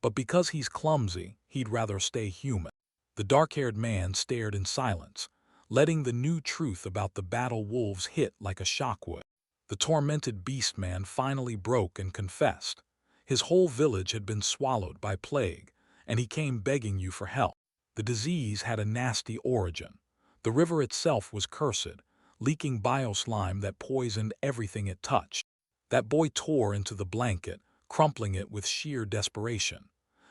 But because he's clumsy, he'd rather stay human. The dark-haired man stared in silence, letting the new truth about the battle wolves hit like a shockwood. The tormented beast-man finally broke and confessed. His whole village had been swallowed by plague, and he came begging you for help. The disease had a nasty origin. The river itself was cursed, leaking bioslime that poisoned everything it touched. That boy tore into the blanket, crumpling it with sheer desperation,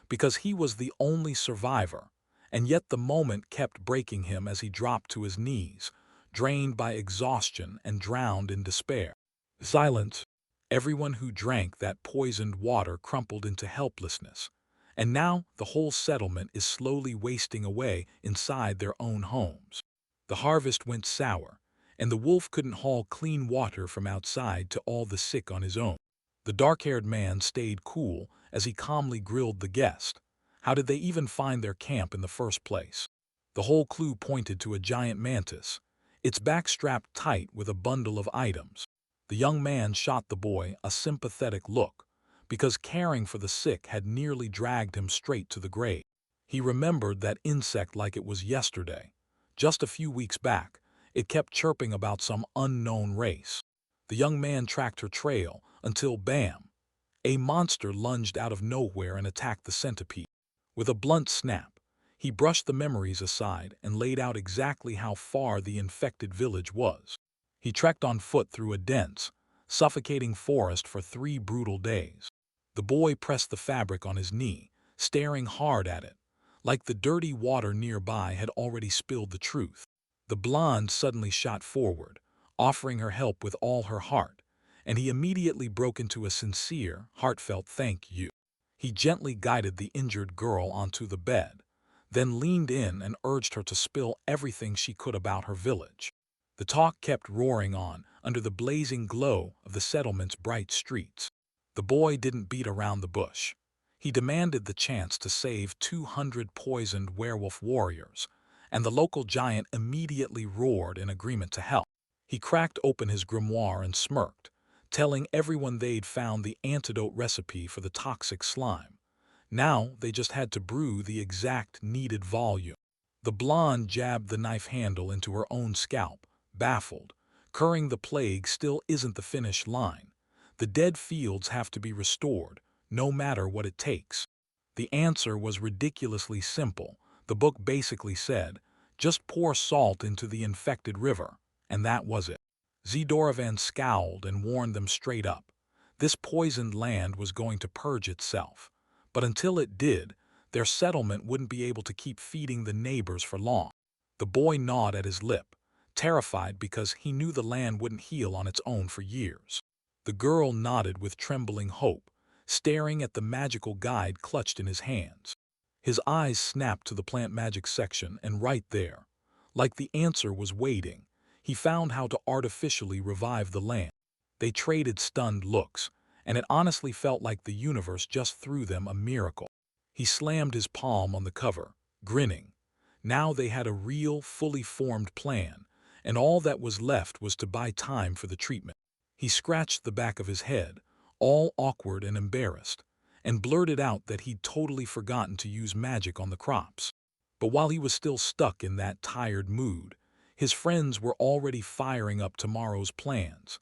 because he was the only survivor, and yet the moment kept breaking him as he dropped to his knees, drained by exhaustion and drowned in despair. Silence. Everyone who drank that poisoned water crumpled into helplessness, and now the whole settlement is slowly wasting away inside their own homes. The harvest went sour, and the wolf couldn't haul clean water from outside to all the sick on his own. The dark-haired man stayed cool as he calmly grilled the guest. How did they even find their camp in the first place? The whole clue pointed to a giant mantis, its back strapped tight with a bundle of items. The young man shot the boy a sympathetic look, because caring for the sick had nearly dragged him straight to the grave. He remembered that insect like it was yesterday. Just a few weeks back, it kept chirping about some unknown race. The young man tracked her trail until, bam, a monster lunged out of nowhere and attacked the centipede. With a blunt snap, He brushed the memories aside and laid out exactly how far the infected village was. He trekked on foot through a dense, suffocating forest for 3 brutal days. The boy pressed the fabric on his knee, staring hard at it, like the dirty water nearby had already spilled the truth. The blonde suddenly shot forward, offering her help with all her heart, and he immediately broke into a sincere, heartfelt thank you. He gently guided the injured girl onto the bed, then leaned in and urged her to spill everything she could about her village. The talk kept roaring on under the blazing glow of the settlement's bright streets. The boy didn't beat around the bush. He demanded the chance to save 200 poisoned werewolf warriors, and the local giant immediately roared in agreement to help. He cracked open his grimoire and smirked, telling everyone they'd found the antidote recipe for the toxic slime. Now they just had to brew the exact needed volume. The blonde jabbed the knife handle into her own scalp, baffled. Curing the plague still isn't the finish line. The dead fields have to be restored, no matter what it takes. The answer was ridiculously simple. The book basically said, just pour salt into the infected river, and that was it. Zdoravan scowled and warned them straight up. This poisoned land was going to purge itself. But until it did, their settlement wouldn't be able to keep feeding the neighbors for long. The boy gnawed at his lip, terrified because he knew the land wouldn't heal on its own for years. The girl nodded with trembling hope, staring at the magical guide clutched in his hands. His eyes snapped to the plant magic section, and right there, like the answer was waiting, he found how to artificially revive the land. They traded stunned looks, and it honestly felt like the universe just threw them a miracle. He slammed his palm on the cover, grinning. Now they had a real, fully formed plan, and all that was left was to buy time for the treatment. He scratched the back of his head, all awkward and embarrassed, and blurted out that he'd totally forgotten to use magic on the crops. But while he was still stuck in that tired mood, his friends were already firing up tomorrow's plans.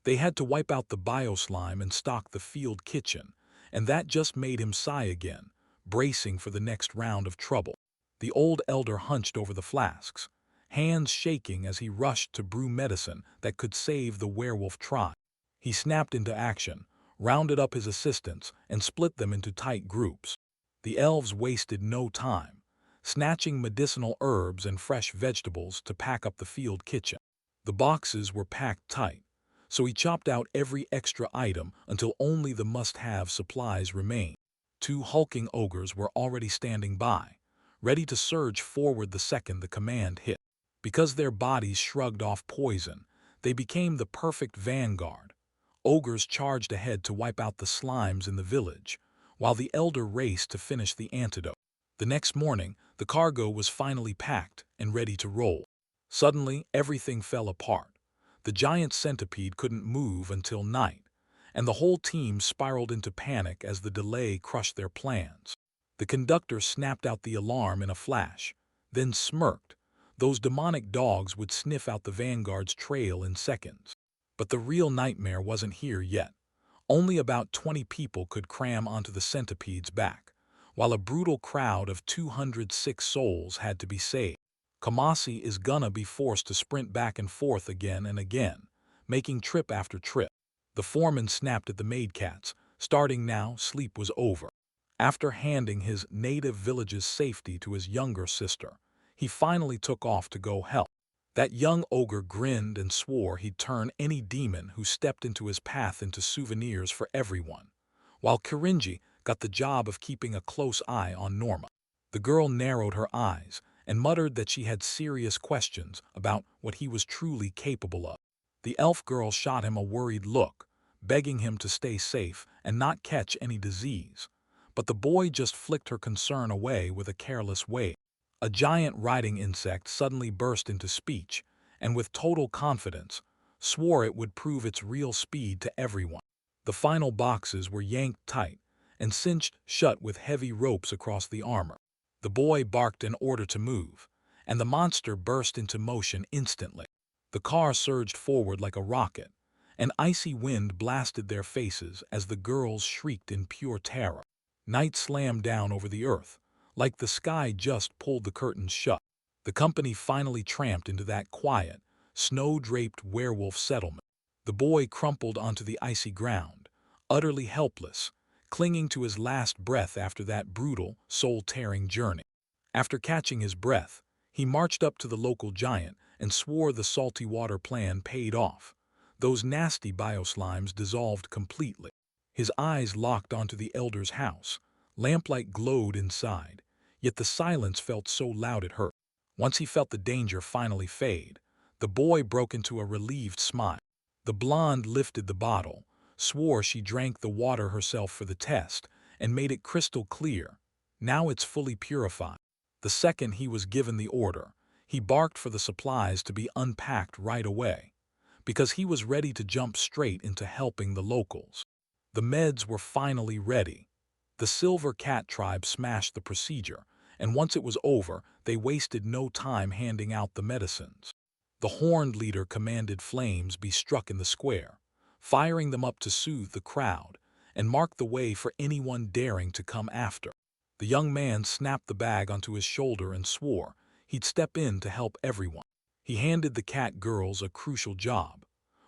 They had to wipe out the bioslime and stock the field kitchen, and that just made him sigh again, bracing for the next round of trouble. The old elder hunched over the flasks, hands shaking as he rushed to brew medicine that could save the werewolf tribe. He snapped into action, rounded up his assistants, and split them into tight groups. The elves wasted no time, snatching medicinal herbs and fresh vegetables to pack up the field kitchen. The boxes were packed tight, so he chopped out every extra item until only the must-have supplies remained. 2 hulking ogres were already standing by, ready to surge forward the second the command hit. Because their bodies shrugged off poison, they became the perfect vanguard. Ogres charged ahead to wipe out the slimes in the village, while the elder raced to finish the antidote. The next morning, the cargo was finally packed and ready to roll. Suddenly, everything fell apart. The giant centipede couldn't move until night, and the whole team spiraled into panic as the delay crushed their plans. The conductor snapped out the alarm in a flash, then smirked. Those demonic dogs would sniff out the vanguard's trail in seconds. But the real nightmare wasn't here yet. Only about 20 people could cram onto the centipede's back, while a brutal crowd of 206 souls had to be saved. Kamasi is gonna be forced to sprint back and forth again and again, making trip after trip. The foreman snapped at the maid cats. Starting now, sleep was over. After handing his native village's safety to his younger sister, he finally took off to go help. That young ogre grinned and swore he'd turn any demon who stepped into his path into souvenirs for everyone, while Kirinji got the job of keeping a close eye on Norma. The girl narrowed her eyes and muttered that she had serious questions about what he was truly capable of. The elf girl shot him a worried look, begging him to stay safe and not catch any disease. But the boy just flicked her concern away with a careless wave. A giant riding insect suddenly burst into speech, and with total confidence, swore it would prove its real speed to everyone. The final boxes were yanked tight and cinched shut with heavy ropes across the armor. The boy barked an order to move, and the monster burst into motion instantly. The car surged forward like a rocket. An icy wind blasted their faces as the girls shrieked in pure terror. Night slammed down over the earth, Like the sky just pulled the curtains shut. The company finally tramped into that quiet, snow-draped werewolf settlement. The boy crumpled onto the icy ground, utterly helpless, clinging to his last breath after that brutal, soul-tearing journey. After catching his breath, he marched up to the local giant and swore the salty water plan paid off. Those nasty bioslimes dissolved completely. His eyes locked onto the elder's house. Lamplight glowed inside, yet the silence felt so loud it hurt. Once he felt the danger finally fade, the boy broke into a relieved smile. The blonde lifted the bottle, swore she drank the water herself for the test, and made it crystal clear. Now it's fully purified. The second he was given the order, he barked for the supplies to be unpacked right away, because he was ready to jump straight into helping the locals. The meds were finally ready. The Silver Cat tribe smashed the procedure, and once it was over, they wasted no time handing out the medicines. The Horned Leader commanded flames be struck in the square, firing them up to soothe the crowd and mark the way for anyone daring to come after. The young man snapped the bag onto his shoulder and swore he'd step in to help everyone. He handed the cat girls a crucial job.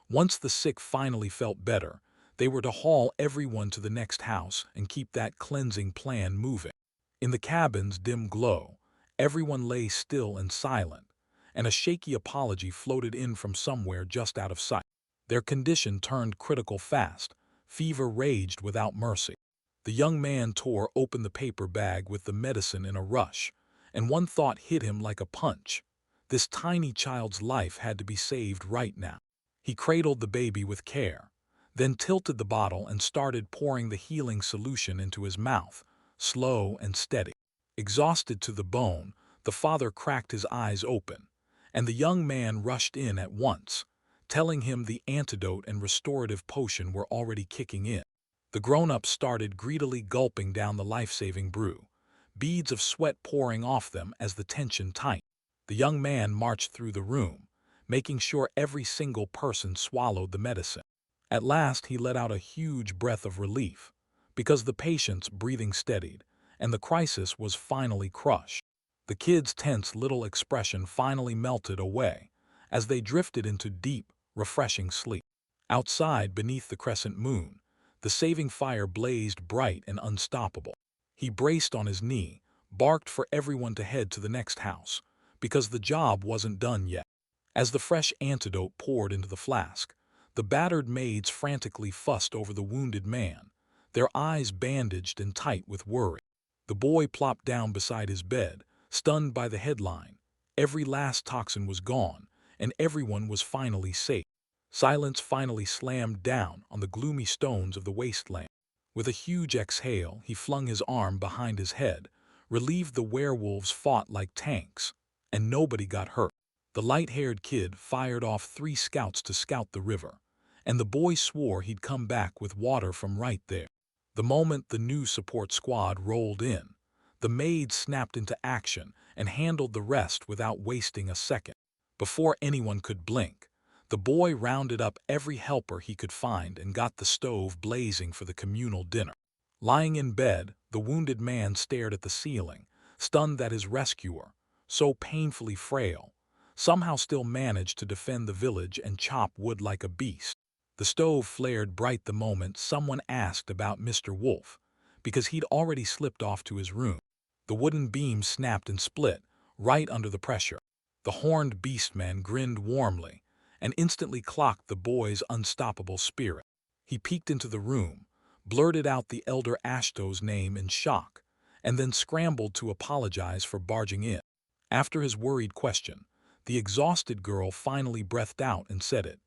Once the sick finally felt better, they were to haul everyone to the next house and keep that cleansing plan moving. In the cabin's dim glow, everyone lay still and silent, and a shaky apology floated in from somewhere just out of sight. Their condition turned critical fast. Fever raged without mercy. The young man tore open the paper bag with the medicine in a rush, and one thought hit him like a punch. This tiny child's life had to be saved right now. He cradled the baby with care, then tilted the bottle and started pouring the healing solution into his mouth, slow and steady. Exhausted to the bone, the father cracked his eyes open, and the young man rushed in at once, telling him the antidote and restorative potion were already kicking in. The grown-ups started greedily gulping down the life-saving brew, beads of sweat pouring off them as the tension tightened. The young man marched through the room, making sure every single person swallowed the medicine. At last he let out a huge breath of relief, because the patient's breathing steadied, and the crisis was finally crushed. The kids' tense little expression finally melted away as they drifted into deep, refreshing sleep. Outside, beneath the crescent moon, the saving fire blazed bright and unstoppable. He braced on his knee, barked for everyone to head to the next house, because the job wasn't done yet. As the fresh antidote poured into the flask, the battered maids frantically fussed over the wounded man, their eyes bandaged and tight with worry. The boy plopped down beside his bed, stunned by the headline. Every last toxin was gone, and everyone was finally safe. Silence finally slammed down on the gloomy stones of the wasteland. With a huge exhale, he flung his arm behind his head, relieved the werewolves fought like tanks, and nobody got hurt. The light-haired kid fired off 3 scouts to scout the river, and the boy swore he'd come back with water from right there. The moment the new support squad rolled in, the maids snapped into action and handled the rest without wasting a second. Before anyone could blink, the boy rounded up every helper he could find and got the stove blazing for the communal dinner. Lying in bed, the wounded man stared at the ceiling, stunned that his rescuer, so painfully frail, somehow still managed to defend the village and chop wood like a beast. The stove flared bright the moment someone asked about Mr. Wolf, because he'd already slipped off to his room. The wooden beam snapped and split, right under the pressure. The horned beastman grinned warmly and instantly clocked the boy's unstoppable spirit. He peeked into the room, blurted out the elder Ashto's name in shock, and then scrambled to apologize for barging in. After his worried question, the exhausted girl finally breathed out and said it.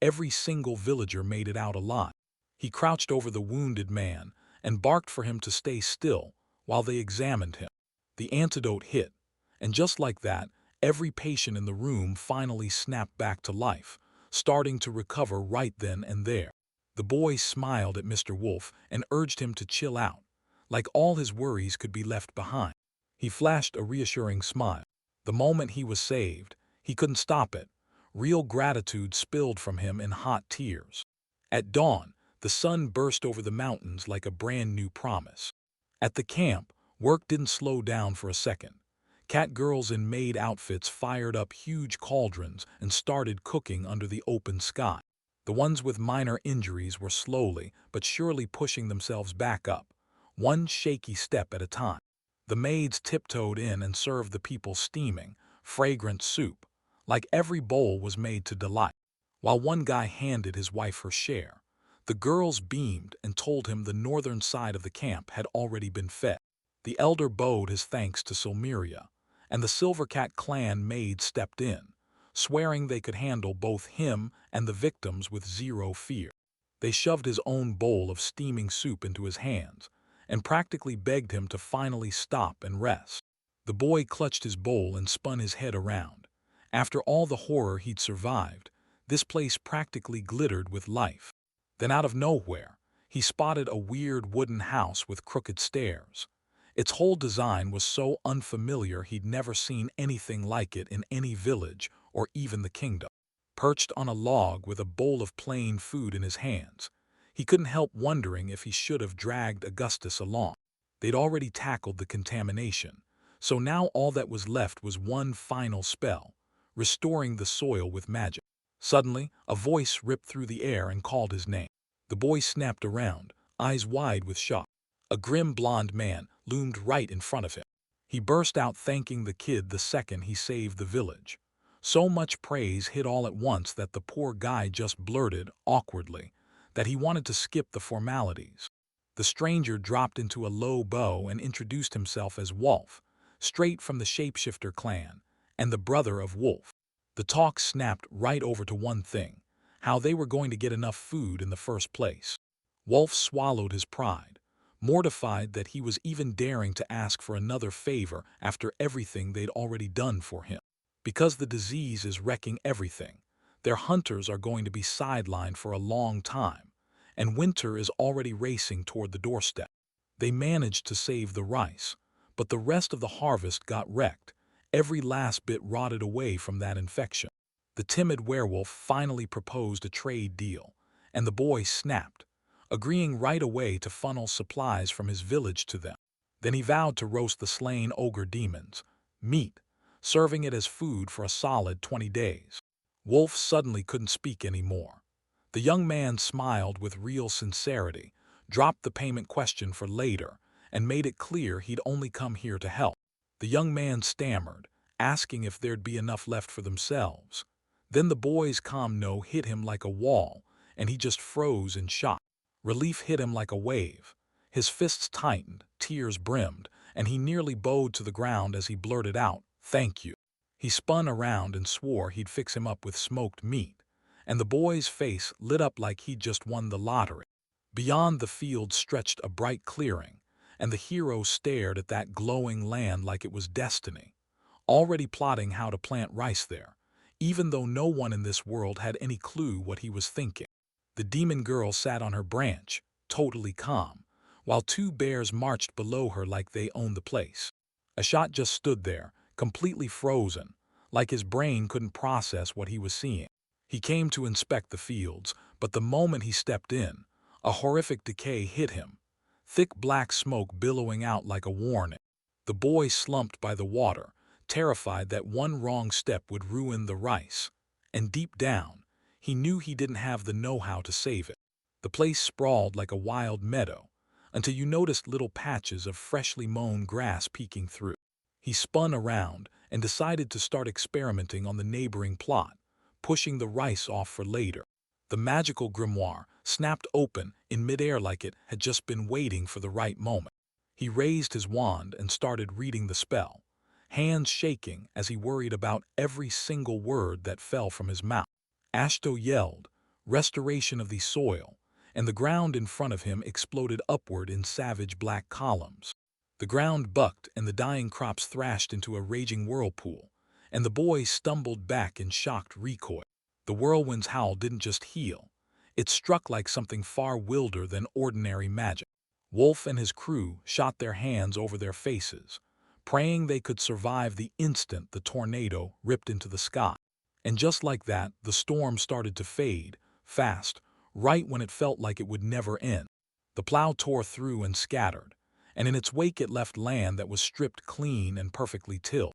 Every single villager made it out alive. He crouched over the wounded man and barked for him to stay still while they examined him. The antidote hit, and just like that, every patient in the room finally snapped back to life, starting to recover right then and there. The boy smiled at Mr. Wolf and urged him to chill out, like all his worries could be left behind. He flashed a reassuring smile. The moment he was saved, he couldn't stop it. Real gratitude spilled from him in hot tears. At dawn, the sun burst over the mountains like a brand new promise. At the camp, Work didn't slow down for a second. Cat girls in maid outfits fired up huge cauldrons and started cooking under the open sky. The ones with minor injuries were slowly but surely pushing themselves back up, one shaky step at a time. The maids tiptoed in and served the people steaming, fragrant soup, like every bowl was made to delight. While one guy handed his wife her share, the girls beamed and told him the northern side of the camp had already been fed. The elder bowed his thanks to Silmeria, and the Silver Cat clan maid stepped in, swearing they could handle both him and the victims with zero fear. They shoved his own bowl of steaming soup into his hands and practically begged him to finally stop and rest. The boy clutched his bowl and spun his head around. After all the horror he'd survived, this place practically glittered with life. Then out of nowhere, he spotted a weird wooden house with crooked stairs. Its whole design was so unfamiliar he'd never seen anything like it in any village or even the kingdom. Perched on a log with a bowl of plain food in his hands, he couldn't help wondering if he should have dragged Augustus along. They'd already tackled the contamination, so now all that was left was one final spell, restoring the soil with magic. Suddenly, a voice ripped through the air and called his name. The boy snapped around, eyes wide with shock. A grim blond man loomed right in front of him. He burst out thanking the kid the second he saved the village. So much praise hit all at once that the poor guy just blurted, awkwardly, that he wanted to skip the formalities. The stranger dropped into a low bow and introduced himself as Wolf, straight from the Shapeshifter clan, and the brother of Wolf. The talk snapped right over to one thing: how they were going to get enough food in the first place. Wolf swallowed his pride, mortified that he was even daring to ask for another favor after everything they'd already done for him. Because the disease is wrecking everything, their hunters are going to be sidelined for a long time, and winter is already racing toward the doorstep. They managed to save the rice, but the rest of the harvest got wrecked. Every last bit rotted away from that infection. The timid werewolf finally proposed a trade deal, and the boy snapped, agreeing right away to funnel supplies from his village to them. Then he vowed to roast the slain ogre demons, meat, serving it as food for a solid 20 days. Wolf suddenly couldn't speak anymore. The young man smiled with real sincerity, dropped the payment question for later, and made it clear he'd only come here to help. The young man stammered, asking if there'd be enough left for themselves. Then the boy's calm no hit him like a wall, and he just froze in shock. Relief hit him like a wave. His fists tightened, tears brimmed, and he nearly bowed to the ground as he blurted out, "Thank you." He spun around and swore he'd fix him up with smoked meat, and the boy's face lit up like he'd just won the lottery. Beyond the field stretched a bright clearing, and the hero stared at that glowing land like it was destiny, already plotting how to plant rice there, even though no one in this world had any clue what he was thinking. The demon girl sat on her branch, totally calm, while two bears marched below her like they owned the place. Ashot just stood there, completely frozen, like his brain couldn't process what he was seeing. He came to inspect the fields, but the moment he stepped in, a horrific decay hit him, thick black smoke billowing out like a warning. The boy slumped by the water, terrified that one wrong step would ruin the rice, and deep down, he knew he didn't have the know-how to save it. The place sprawled like a wild meadow, until you noticed little patches of freshly mown grass peeking through. He spun around and decided to start experimenting on the neighboring plot, pushing the rice off for later. The magical grimoire snapped open in midair like it had just been waiting for the right moment. He raised his wand and started reading the spell, hands shaking as he worried about every single word that fell from his mouth. Ashto yelled, "Restoration of the soil," and the ground in front of him exploded upward in savage black columns. The ground bucked and the dying crops thrashed into a raging whirlpool, and the boy stumbled back in shocked recoil. The whirlwind's howl didn't just heal, it struck like something far wilder than ordinary magic. Wolf and his crew shot their hands over their faces, praying they could survive the instant the tornado ripped into the sky. And just like that, the storm started to fade, fast, right when it felt like it would never end. The plow tore through and scattered, and in its wake it left land that was stripped clean and perfectly tilled.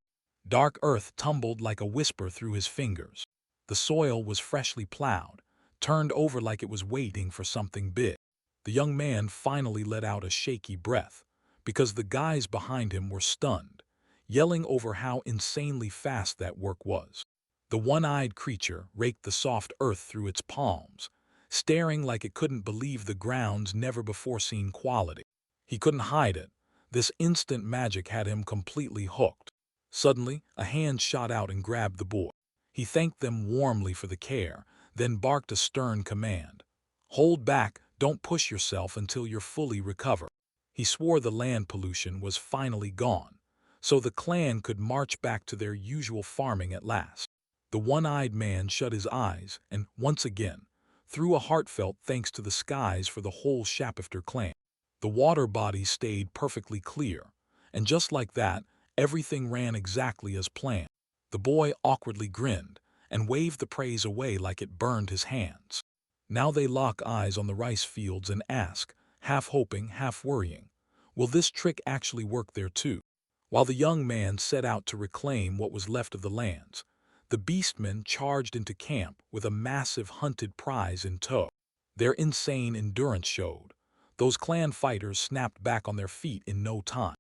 Dark earth tumbled like a whisper through his fingers. The soil was freshly plowed, turned over like it was waiting for something big. The young man finally let out a shaky breath, because the guys behind him were stunned, yelling over how insanely fast that work was. The one-eyed creature raked the soft earth through its palms, staring like it couldn't believe the ground's never-before-seen quality. He couldn't hide it. This instant magic had him completely hooked. Suddenly, a hand shot out and grabbed the boy. He thanked them warmly for the care, then barked a stern command. "Hold back, don't push yourself until you're fully recovered." He swore the land pollution was finally gone, so the clan could march back to their usual farming at last. The one-eyed man shut his eyes and, once again, threw a heartfelt thanks to the skies for the whole Shapifter clan. The water body stayed perfectly clear, and just like that, everything ran exactly as planned. The boy awkwardly grinned and waved the praise away like it burned his hands. Now they lock eyes on the rice fields and ask, half hoping, half worrying, will this trick actually work there too? While the young man set out to reclaim what was left of the lands, the beastmen charged into camp with a massive hunted prize in tow. Their insane endurance showed. Those clan fighters snapped back on their feet in no time.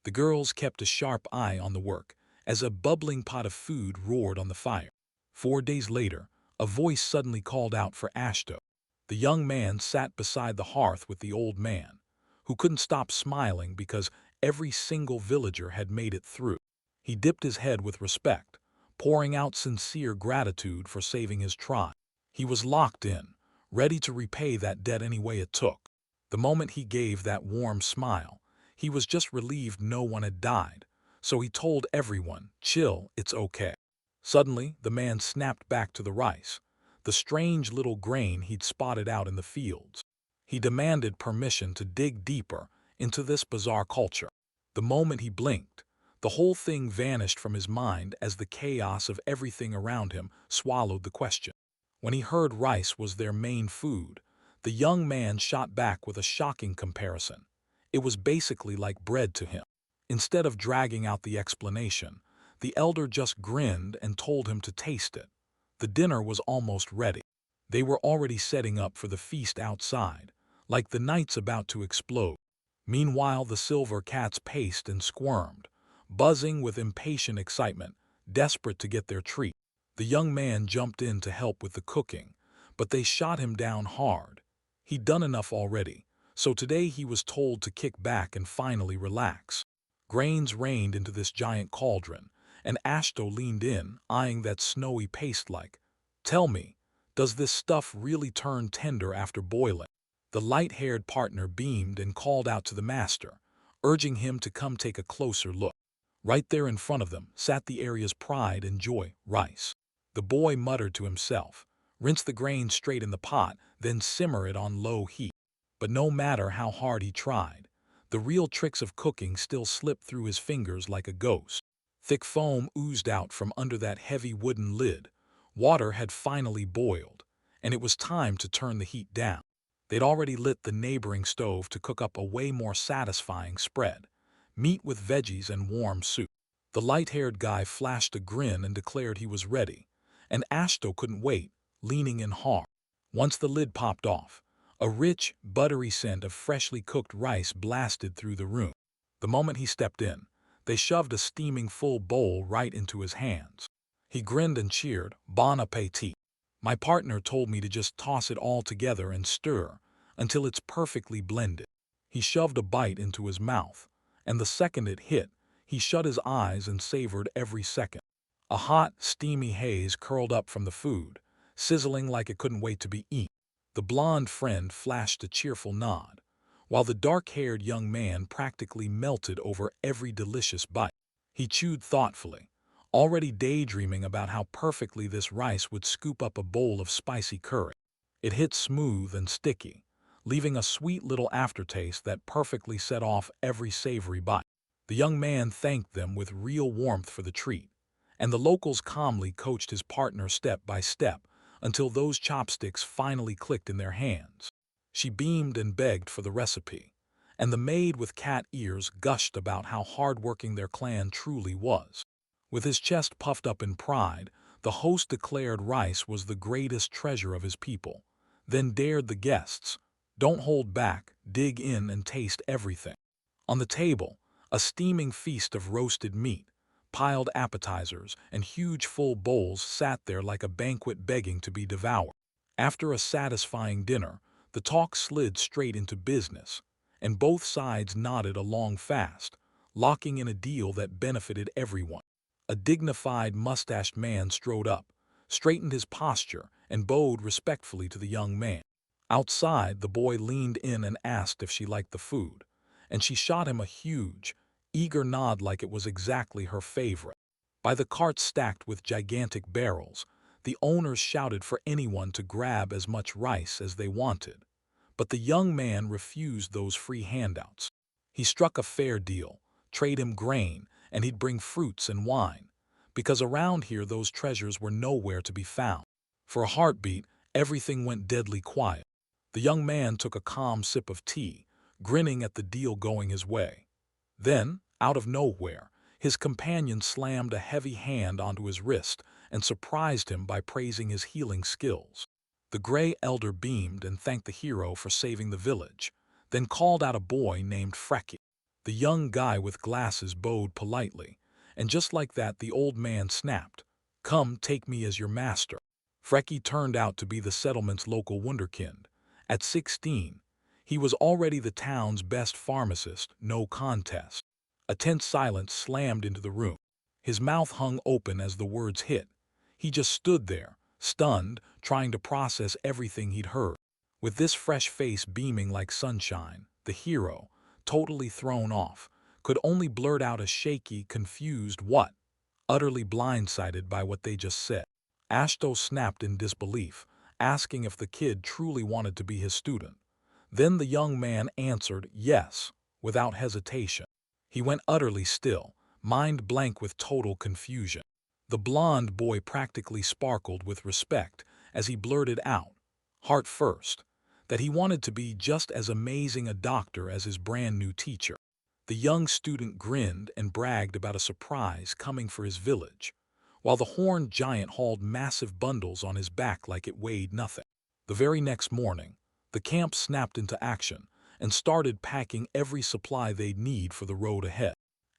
The girls kept a sharp eye on the work, as a bubbling pot of food roared on the fire. 4 days later, a voice suddenly called out for Ashto. The young man sat beside the hearth with the old man, who couldn't stop smiling because every single villager had made it through. He dipped his head with respect, pouring out sincere gratitude for saving his tribe. He was locked in, ready to repay that debt any way it took. The moment he gave that warm smile, he was just relieved no one had died, so he told everyone, "Chill, it's okay." Suddenly, the man snapped back to the rice, the strange little grain he'd spotted out in the fields. He demanded permission to dig deeper into this bizarre culture. The moment he blinked, the whole thing vanished from his mind as the chaos of everything around him swallowed the question. When he heard rice was their main food, the young man shot back with a shocking comparison. It was basically like bread to him. Instead of dragging out the explanation, the elder just grinned and told him to taste it. The dinner was almost ready. They were already setting up for the feast outside, like the night's about to explode. Meanwhile, the silver cats paced and squirmed, buzzing with impatient excitement, desperate to get their treat. The young man jumped in to help with the cooking, but they shot him down hard. He'd done enough already, so today he was told to kick back and finally relax. Grains rained into this giant cauldron, and Ashto leaned in, eyeing that snowy paste like, "Tell me, does this stuff really turn tender after boiling?" The light-haired partner beamed and called out to the master, urging him to come take a closer look. Right there in front of them sat the area's pride and joy, rice. The boy muttered to himself, "Rinse the grain straight in the pot, then simmer it on low heat." But no matter how hard he tried, the real tricks of cooking still slipped through his fingers like a ghost. Thick foam oozed out from under that heavy wooden lid. Water had finally boiled, and it was time to turn the heat down. They'd already lit the neighboring stove to cook up a way more satisfying spread, meat with veggies and warm soup. The light-haired guy flashed a grin and declared he was ready, and Ashto couldn't wait, leaning in hard. Once the lid popped off, a rich, buttery scent of freshly cooked rice blasted through the room. The moment he stepped in, they shoved a steaming full bowl right into his hands. He grinned and cheered, "Bon appétit." "My partner told me to just toss it all together and stir until it's perfectly blended." He shoved a bite into his mouth, and the second it hit, he shut his eyes and savored every second. A hot, steamy haze curled up from the food, sizzling like it couldn't wait to be eaten. The blonde friend flashed a cheerful nod, while the dark-haired young man practically melted over every delicious bite. He chewed thoughtfully, already daydreaming about how perfectly this rice would scoop up a bowl of spicy curry. It hit smooth and sticky, leaving a sweet little aftertaste that perfectly set off every savory bite. The young man thanked them with real warmth for the treat, and the locals calmly coached his partner step by step until those chopsticks finally clicked in their hands. She beamed and begged for the recipe, and the maid with cat ears gushed about how hard-working their clan truly was. With his chest puffed up in pride, the host declared rice was the greatest treasure of his people, then dared the guests, "Don't hold back, dig in and taste everything." On the table, a steaming feast of roasted meat, piled appetizers, and huge full bowls sat there like a banquet begging to be devoured. After a satisfying dinner, the talk slid straight into business, and both sides nodded along fast, locking in a deal that benefited everyone. A dignified, mustached man strode up, straightened his posture, and bowed respectfully to the young man. Outside, the boy leaned in and asked if she liked the food, and she shot him a huge, eager nod like it was exactly her favorite. By the cart stacked with gigantic barrels, the owners shouted for anyone to grab as much rice as they wanted. But the young man refused those free handouts. He struck a fair deal, trade him grain, and he'd bring fruits and wine, because around here those treasures were nowhere to be found. For a heartbeat, everything went deadly quiet. The young man took a calm sip of tea, grinning at the deal going his way. Then, out of nowhere, his companion slammed a heavy hand onto his wrist and surprised him by praising his healing skills. The gray elder beamed and thanked the hero for saving the village, then called out a boy named Frecky. The young guy with glasses bowed politely, and just like that the old man snapped, "Come, take me as your master." Frecky turned out to be the settlement's local wunderkind. At 16, he was already the town's best pharmacist, no contest. A tense silence slammed into the room. His mouth hung open as the words hit. He just stood there, stunned, trying to process everything he'd heard. With this fresh face beaming like sunshine, the hero, totally thrown off, could only blurt out a shaky, confused "what?" utterly blindsided by what they just said. Ashto snapped in disbelief, asking if the kid truly wanted to be his student. Then the young man answered yes, without hesitation. He went utterly still, mind blank with total confusion. The blond boy practically sparkled with respect as he blurted out, heart first, that he wanted to be just as amazing a doctor as his brand new teacher. The young student grinned and bragged about a surprise coming for his village, while the horned giant hauled massive bundles on his back like it weighed nothing. The very next morning, the camp snapped into action and started packing every supply they'd need for the road ahead.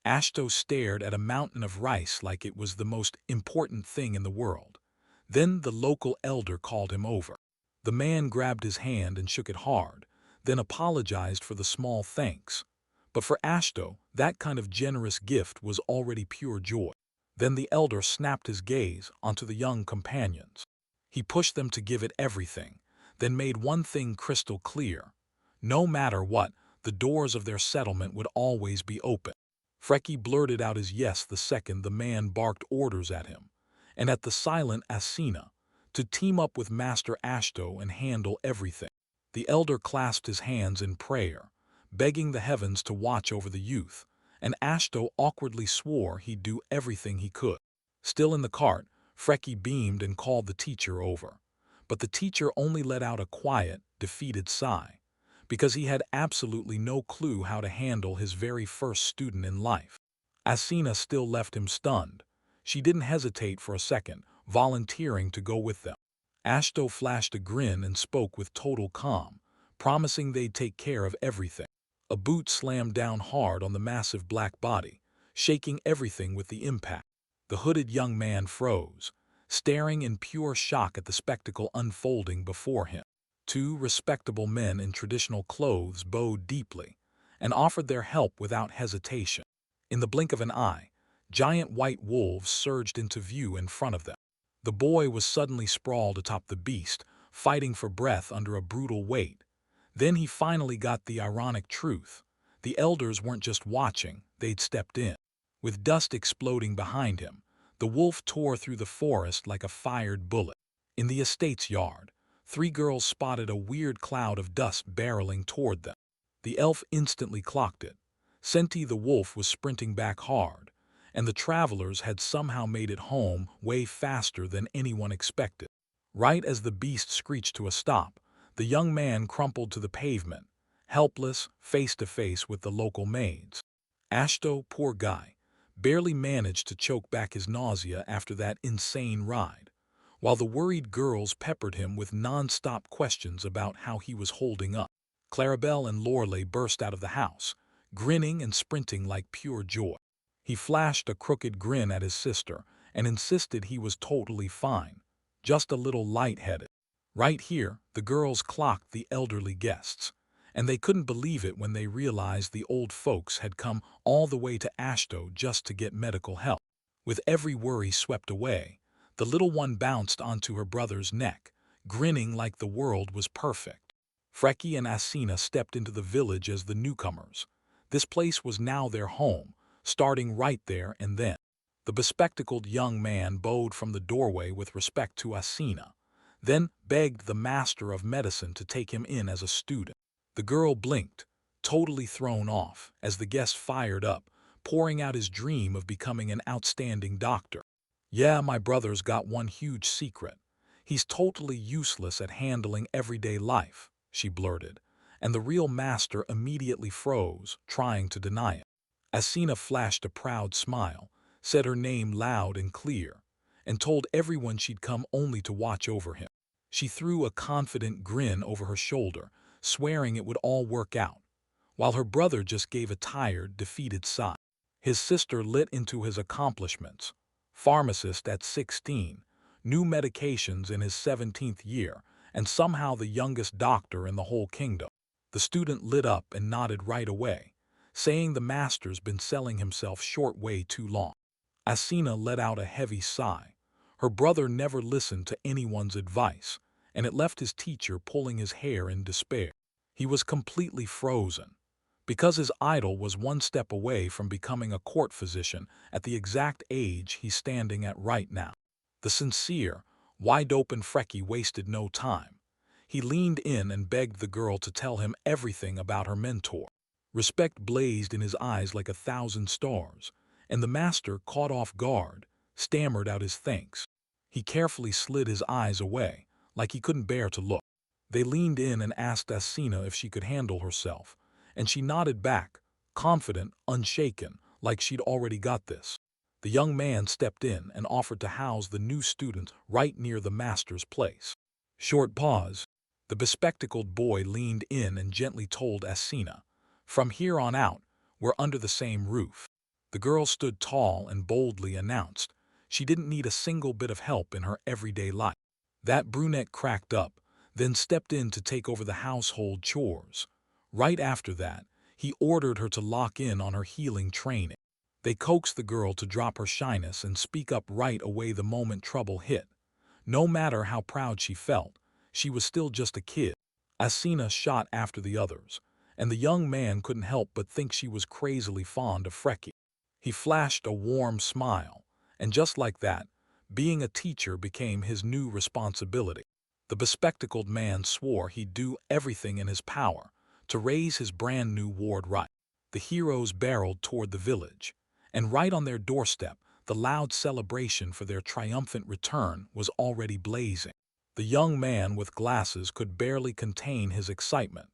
Ashto stared at a mountain of rice like it was the most important thing in the world. Then the local elder called him over. The man grabbed his hand and shook it hard, then apologized for the small thanks. But for Ashto, that kind of generous gift was already pure joy. Then the elder snapped his gaze onto the young companions. He pushed them to give it everything, then made one thing crystal clear. No matter what, the doors of their settlement would always be open. Frecky blurted out his yes the second the man barked orders at him, and at the silent Asina, to team up with Master Ashto and handle everything. The elder clasped his hands in prayer, begging the heavens to watch over the youth, and Ashto awkwardly swore he'd do everything he could. Still in the cart, Frecky beamed and called the teacher over. But the teacher only let out a quiet, defeated sigh, because he had absolutely no clue how to handle his very first student in life. Asina still left him stunned. She didn't hesitate for a second, volunteering to go with them. Ashto flashed a grin and spoke with total calm, promising they'd take care of everything. A boot slammed down hard on the massive black body, shaking everything with the impact. The hooded young man froze, staring in pure shock at the spectacle unfolding before him. Two respectable men in traditional clothes bowed deeply and offered their help without hesitation. In the blink of an eye, giant white wolves surged into view in front of them. The boy was suddenly sprawled atop the beast, fighting for breath under a brutal weight. Then he finally got the ironic truth. The elders weren't just watching, they'd stepped in. With dust exploding behind him, the wolf tore through the forest like a fired bullet. In the estate's yard, three girls spotted a weird cloud of dust barreling toward them. The elf instantly clocked it. Senti the wolf was sprinting back hard, and the travelers had somehow made it home way faster than anyone expected. Right as the beast screeched to a stop, the young man crumpled to the pavement, helpless, face to face with the local maids. Ashto, poor guy, barely managed to choke back his nausea after that insane ride, while the worried girls peppered him with non-stop questions about how he was holding up. Clarabelle and Lorelei burst out of the house, grinning and sprinting like pure joy. He flashed a crooked grin at his sister and insisted he was totally fine, just a little lightheaded. Right here, the girls clocked the elderly guests, and they couldn't believe it when they realized the old folks had come all the way to Ashto just to get medical help. With every worry swept away, the little one bounced onto her brother's neck, grinning like the world was perfect. Freki and Asina stepped into the village as the newcomers. This place was now their home, starting right there and then. The bespectacled young man bowed from the doorway with respect to Asina, then begged the master of medicine to take him in as a student. The girl blinked, totally thrown off, as the guest fired up, pouring out his dream of becoming an outstanding doctor. "Yeah, my brother's got one huge secret. He's totally useless at handling everyday life," she blurted, and the real master immediately froze, trying to deny it. Asina flashed a proud smile, said her name loud and clear, and told everyone she'd come only to watch over him. She threw a confident grin over her shoulder, swearing it would all work out, while her brother just gave a tired, defeated sigh. His sister lit into his accomplishments. Pharmacist at 16, new medications in his 17th year, and somehow the youngest doctor in the whole kingdom. The student lit up and nodded right away, saying the master's been selling himself short way too long. Asina let out a heavy sigh. Her brother never listened to anyone's advice, and it left his teacher pulling his hair in despair. He was completely frozen, because his idol was one step away from becoming a court physician at the exact age he's standing at right now. The sincere, wide-open Freki wasted no time. He leaned in and begged the girl to tell him everything about her mentor. Respect blazed in his eyes like 1,000 stars, and the master, caught off guard, stammered out his thanks. He carefully slid his eyes away, like he couldn't bear to look. They leaned in and asked Asina if she could handle herself, and she nodded back, confident, unshaken, like she'd already got this. The young man stepped in and offered to house the new student right near the master's place. Short pause. The bespectacled boy leaned in and gently told Asina, "From here on out, we're under the same roof." The girl stood tall and boldly announced she didn't need a single bit of help in her everyday life. That brunette cracked up, then stepped in to take over the household chores. Right after that, he ordered her to lock in on her healing training. They coaxed the girl to drop her shyness and speak up right away the moment trouble hit. No matter how proud she felt, she was still just a kid. Asina shot after the others, and the young man couldn't help but think she was crazily fond of Freki. He flashed a warm smile, and just like that, being a teacher became his new responsibility. The bespectacled man swore he'd do everything in his power to raise his brand new ward right. The heroes barreled toward the village, and right on their doorstep, the loud celebration for their triumphant return was already blazing. The young man with glasses could barely contain his excitement.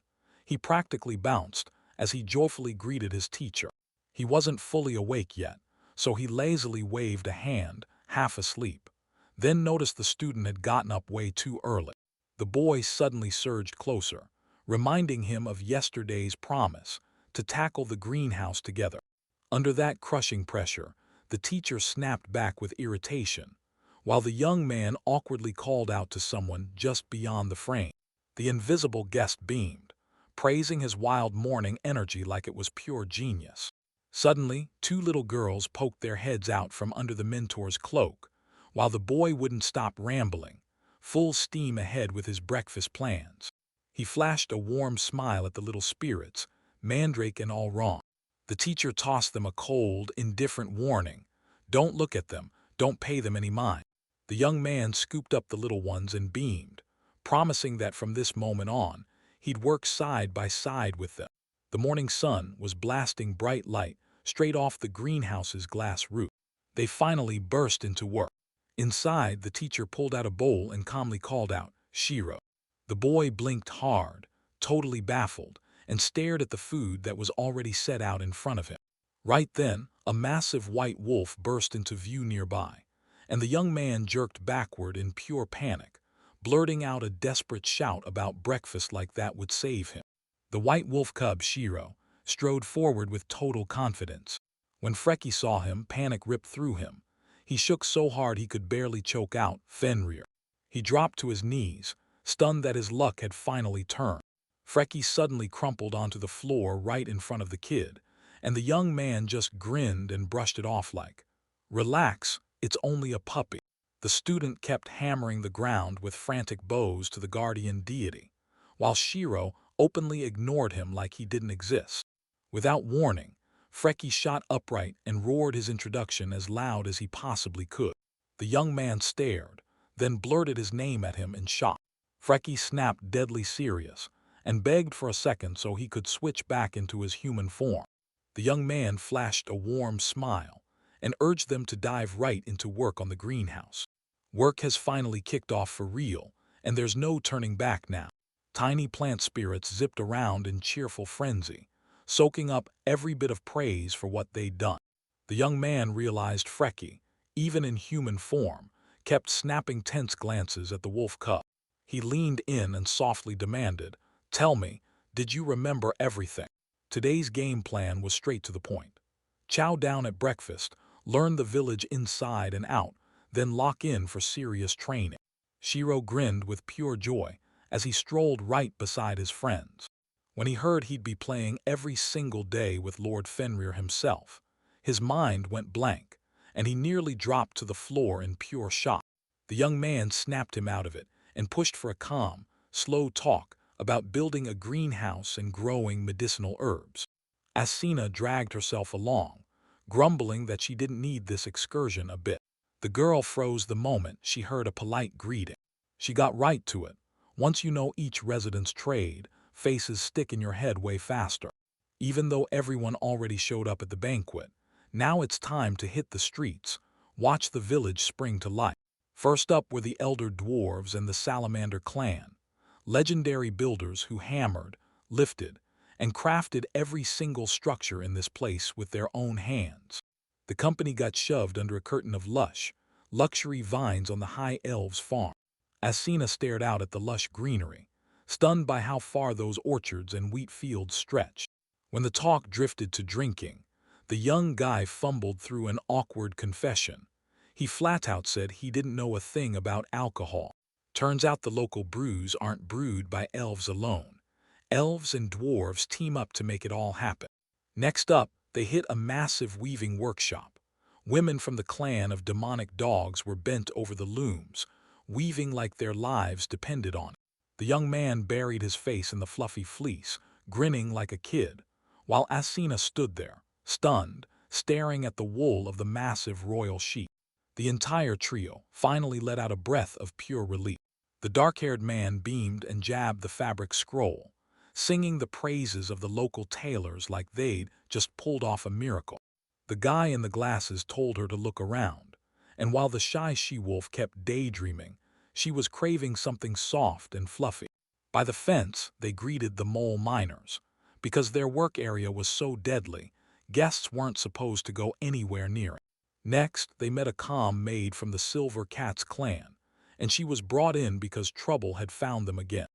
He practically bounced as he joyfully greeted his teacher. He wasn't fully awake yet, so he lazily waved a hand, half asleep, then noticed the student had gotten up way too early. The boy suddenly surged closer, reminding him of yesterday's promise to tackle the greenhouse together. Under that crushing pressure, the teacher snapped back with irritation, while the young man awkwardly called out to someone just beyond the frame. The invisible guest beamed, praising his wild morning energy like it was pure genius. Suddenly, two little girls poked their heads out from under the mentor's cloak, while the boy wouldn't stop rambling, full steam ahead with his breakfast plans. He flashed a warm smile at the little spirits, mandrake and all wrong. The teacher tossed them a cold, indifferent warning. "Don't look at them, don't pay them any mind." The young man scooped up the little ones and beamed, promising that from this moment on, he'd work side by side with them. The morning sun was blasting bright light straight off the greenhouse's glass roof. They finally burst into work. Inside, the teacher pulled out a bowl and calmly called out, "Shiro." The boy blinked hard, totally baffled, and stared at the food that was already set out in front of him. Right then, a massive white wolf burst into view nearby, and the young man jerked backward in pure panic, blurting out a desperate shout about breakfast like that would save him. The white wolf cub Shiro strode forward with total confidence. When Freki saw him, panic ripped through him. He shook so hard he could barely choke out Fenrir. He dropped to his knees, stunned that his luck had finally turned. Freki suddenly crumpled onto the floor right in front of the kid, and the young man just grinned and brushed it off like, "Relax, it's only a puppy." The student kept hammering the ground with frantic bows to the guardian deity, while Shiro openly ignored him like he didn't exist. Without warning, Freki shot upright and roared his introduction as loud as he possibly could. The young man stared, then blurted his name at him in shock. Freki snapped deadly serious and begged for a second so he could switch back into his human form. The young man flashed a warm smile and urged them to dive right into work on the greenhouse. Work has finally kicked off for real, and there's no turning back now. Tiny plant spirits zipped around in cheerful frenzy, soaking up every bit of praise for what they'd done. The young man realized Freki, even in human form, kept snapping tense glances at the wolf cub. He leaned in and softly demanded, "Tell me, did you remember everything?" Today's game plan was straight to the point. Chow down at breakfast, learn the village inside and out, then lock in for serious training. Shiro grinned with pure joy as he strolled right beside his friends. When he heard he'd be playing every single day with Lord Fenrir himself, his mind went blank, and he nearly dropped to the floor in pure shock. The young man snapped him out of it and pushed for a calm, slow talk about building a greenhouse and growing medicinal herbs. Asina dragged herself along, grumbling that she didn't need this excursion a bit. The girl froze the moment she heard a polite greeting. She got right to it. Once you know each resident's trade, faces stick in your head way faster. Even though everyone already showed up at the banquet, now it's time to hit the streets, watch the village spring to life. First up were the Elder Dwarves and the Salamander clan, legendary builders who hammered, lifted, and crafted every single structure in this place with their own hands. The company got shoved under a curtain of luxury vines on the High Elves' farm. Asina stared out at the lush greenery, stunned by how far those orchards and wheat fields stretched. When the talk drifted to drinking, the young guy fumbled through an awkward confession. He flat out said he didn't know a thing about alcohol. Turns out the local brews aren't brewed by elves alone. Elves and dwarves team up to make it all happen. Next up, they hit a massive weaving workshop. Women from the clan of demonic dogs were bent over the looms, weaving like their lives depended on it. The young man buried his face in the fluffy fleece, grinning like a kid, while Asina stood there, stunned, staring at the wool of the massive royal sheep. The entire trio finally let out a breath of pure relief. The dark-haired man beamed and jabbed the fabric scroll, singing the praises of the local tailors like they'd just pulled off a miracle. The guy in the glasses told her to look around, and while the shy she-wolf kept daydreaming, she was craving something soft and fluffy. By the fence, they greeted the mole miners. Because their work area was so deadly, guests weren't supposed to go anywhere near it. Next, they met a calm maid from the Silver Cat's clan, and she was brought in because trouble had found them again.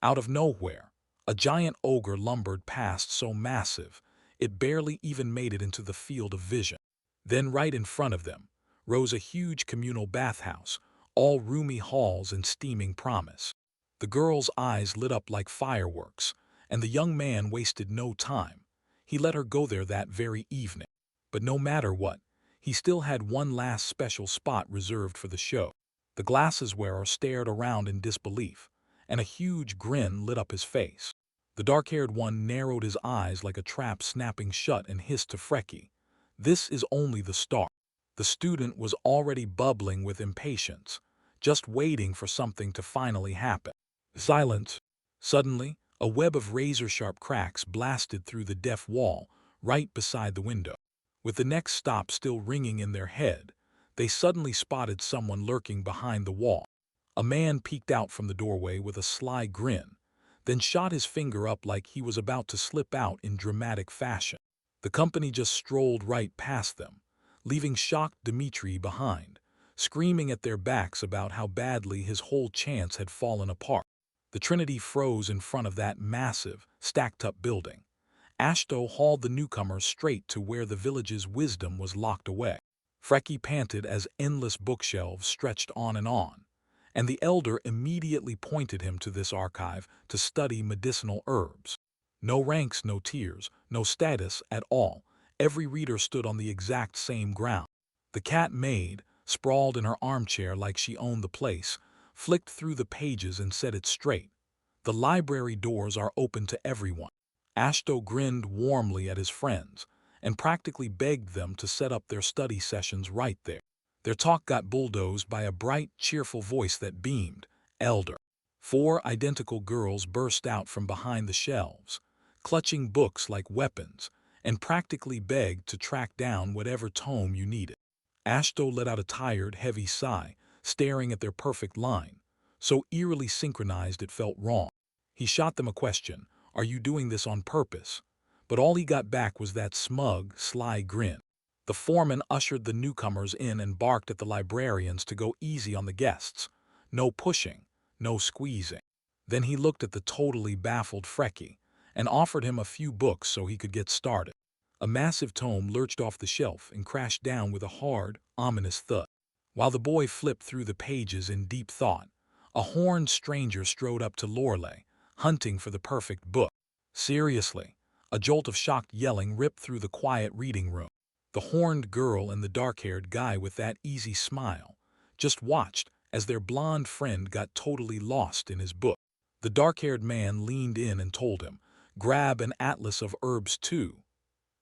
Out of nowhere, a giant ogre lumbered past so massive, it barely even made it into the field of vision. Then right in front of them rose a huge communal bathhouse, all roomy halls and steaming promise. The girl's eyes lit up like fireworks, and the young man wasted no time. He let her go there that very evening. But no matter what, he still had one last special spot reserved for the show. The glasses wearer stared around in disbelief, and a huge grin lit up his face. The dark-haired one narrowed his eyes like a trap snapping shut and hissed to Freki, "This is only the start." The student was already bubbling with impatience, just waiting for something to finally happen. Silence. Suddenly, a web of razor-sharp cracks blasted through the deaf wall right beside the window. With the next stop still ringing in their head, they suddenly spotted someone lurking behind the wall. A man peeked out from the doorway with a sly grin, then shot his finger up like he was about to slip out in dramatic fashion. The company just strolled right past them, leaving shocked Dmitri behind, screaming at their backs about how badly his whole chance had fallen apart. The Trinity froze in front of that massive, stacked-up building. Ashto hauled the newcomers straight to where the village's wisdom was locked away. Freki panted as endless bookshelves stretched on, and the elder immediately pointed him to this archive to study medicinal herbs. No ranks, no tiers, no status at all. Every reader stood on the exact same ground. The cat maid, sprawled in her armchair like she owned the place, flicked through the pages and set it straight. The library doors are open to everyone. Ashto grinned warmly at his friends and practically begged them to set up their study sessions right there. Their talk got bulldozed by a bright, cheerful voice that beamed, "Elder." 4 identical girls burst out from behind the shelves, clutching books like weapons, and practically begged to track down whatever tome you needed. Ashto let out a tired, heavy sigh, staring at their perfect line, so eerily synchronized it felt wrong. He shot them a question, "Are you doing this on purpose?" But all he got back was that smug, sly grin. The foreman ushered the newcomers in and barked at the librarians to go easy on the guests. No pushing, no squeezing. Then he looked at the totally baffled Freki and offered him a few books so he could get started. A massive tome lurched off the shelf and crashed down with a hard, ominous thud. While the boy flipped through the pages in deep thought, a horned stranger strode up to Lorelei, hunting for the perfect book. Seriously, a jolt of shocked yelling ripped through the quiet reading room. The horned girl and the dark-haired guy with that easy smile just watched as their blonde friend got totally lost in his book. The dark-haired man leaned in and told him, "Grab an atlas of herbs too."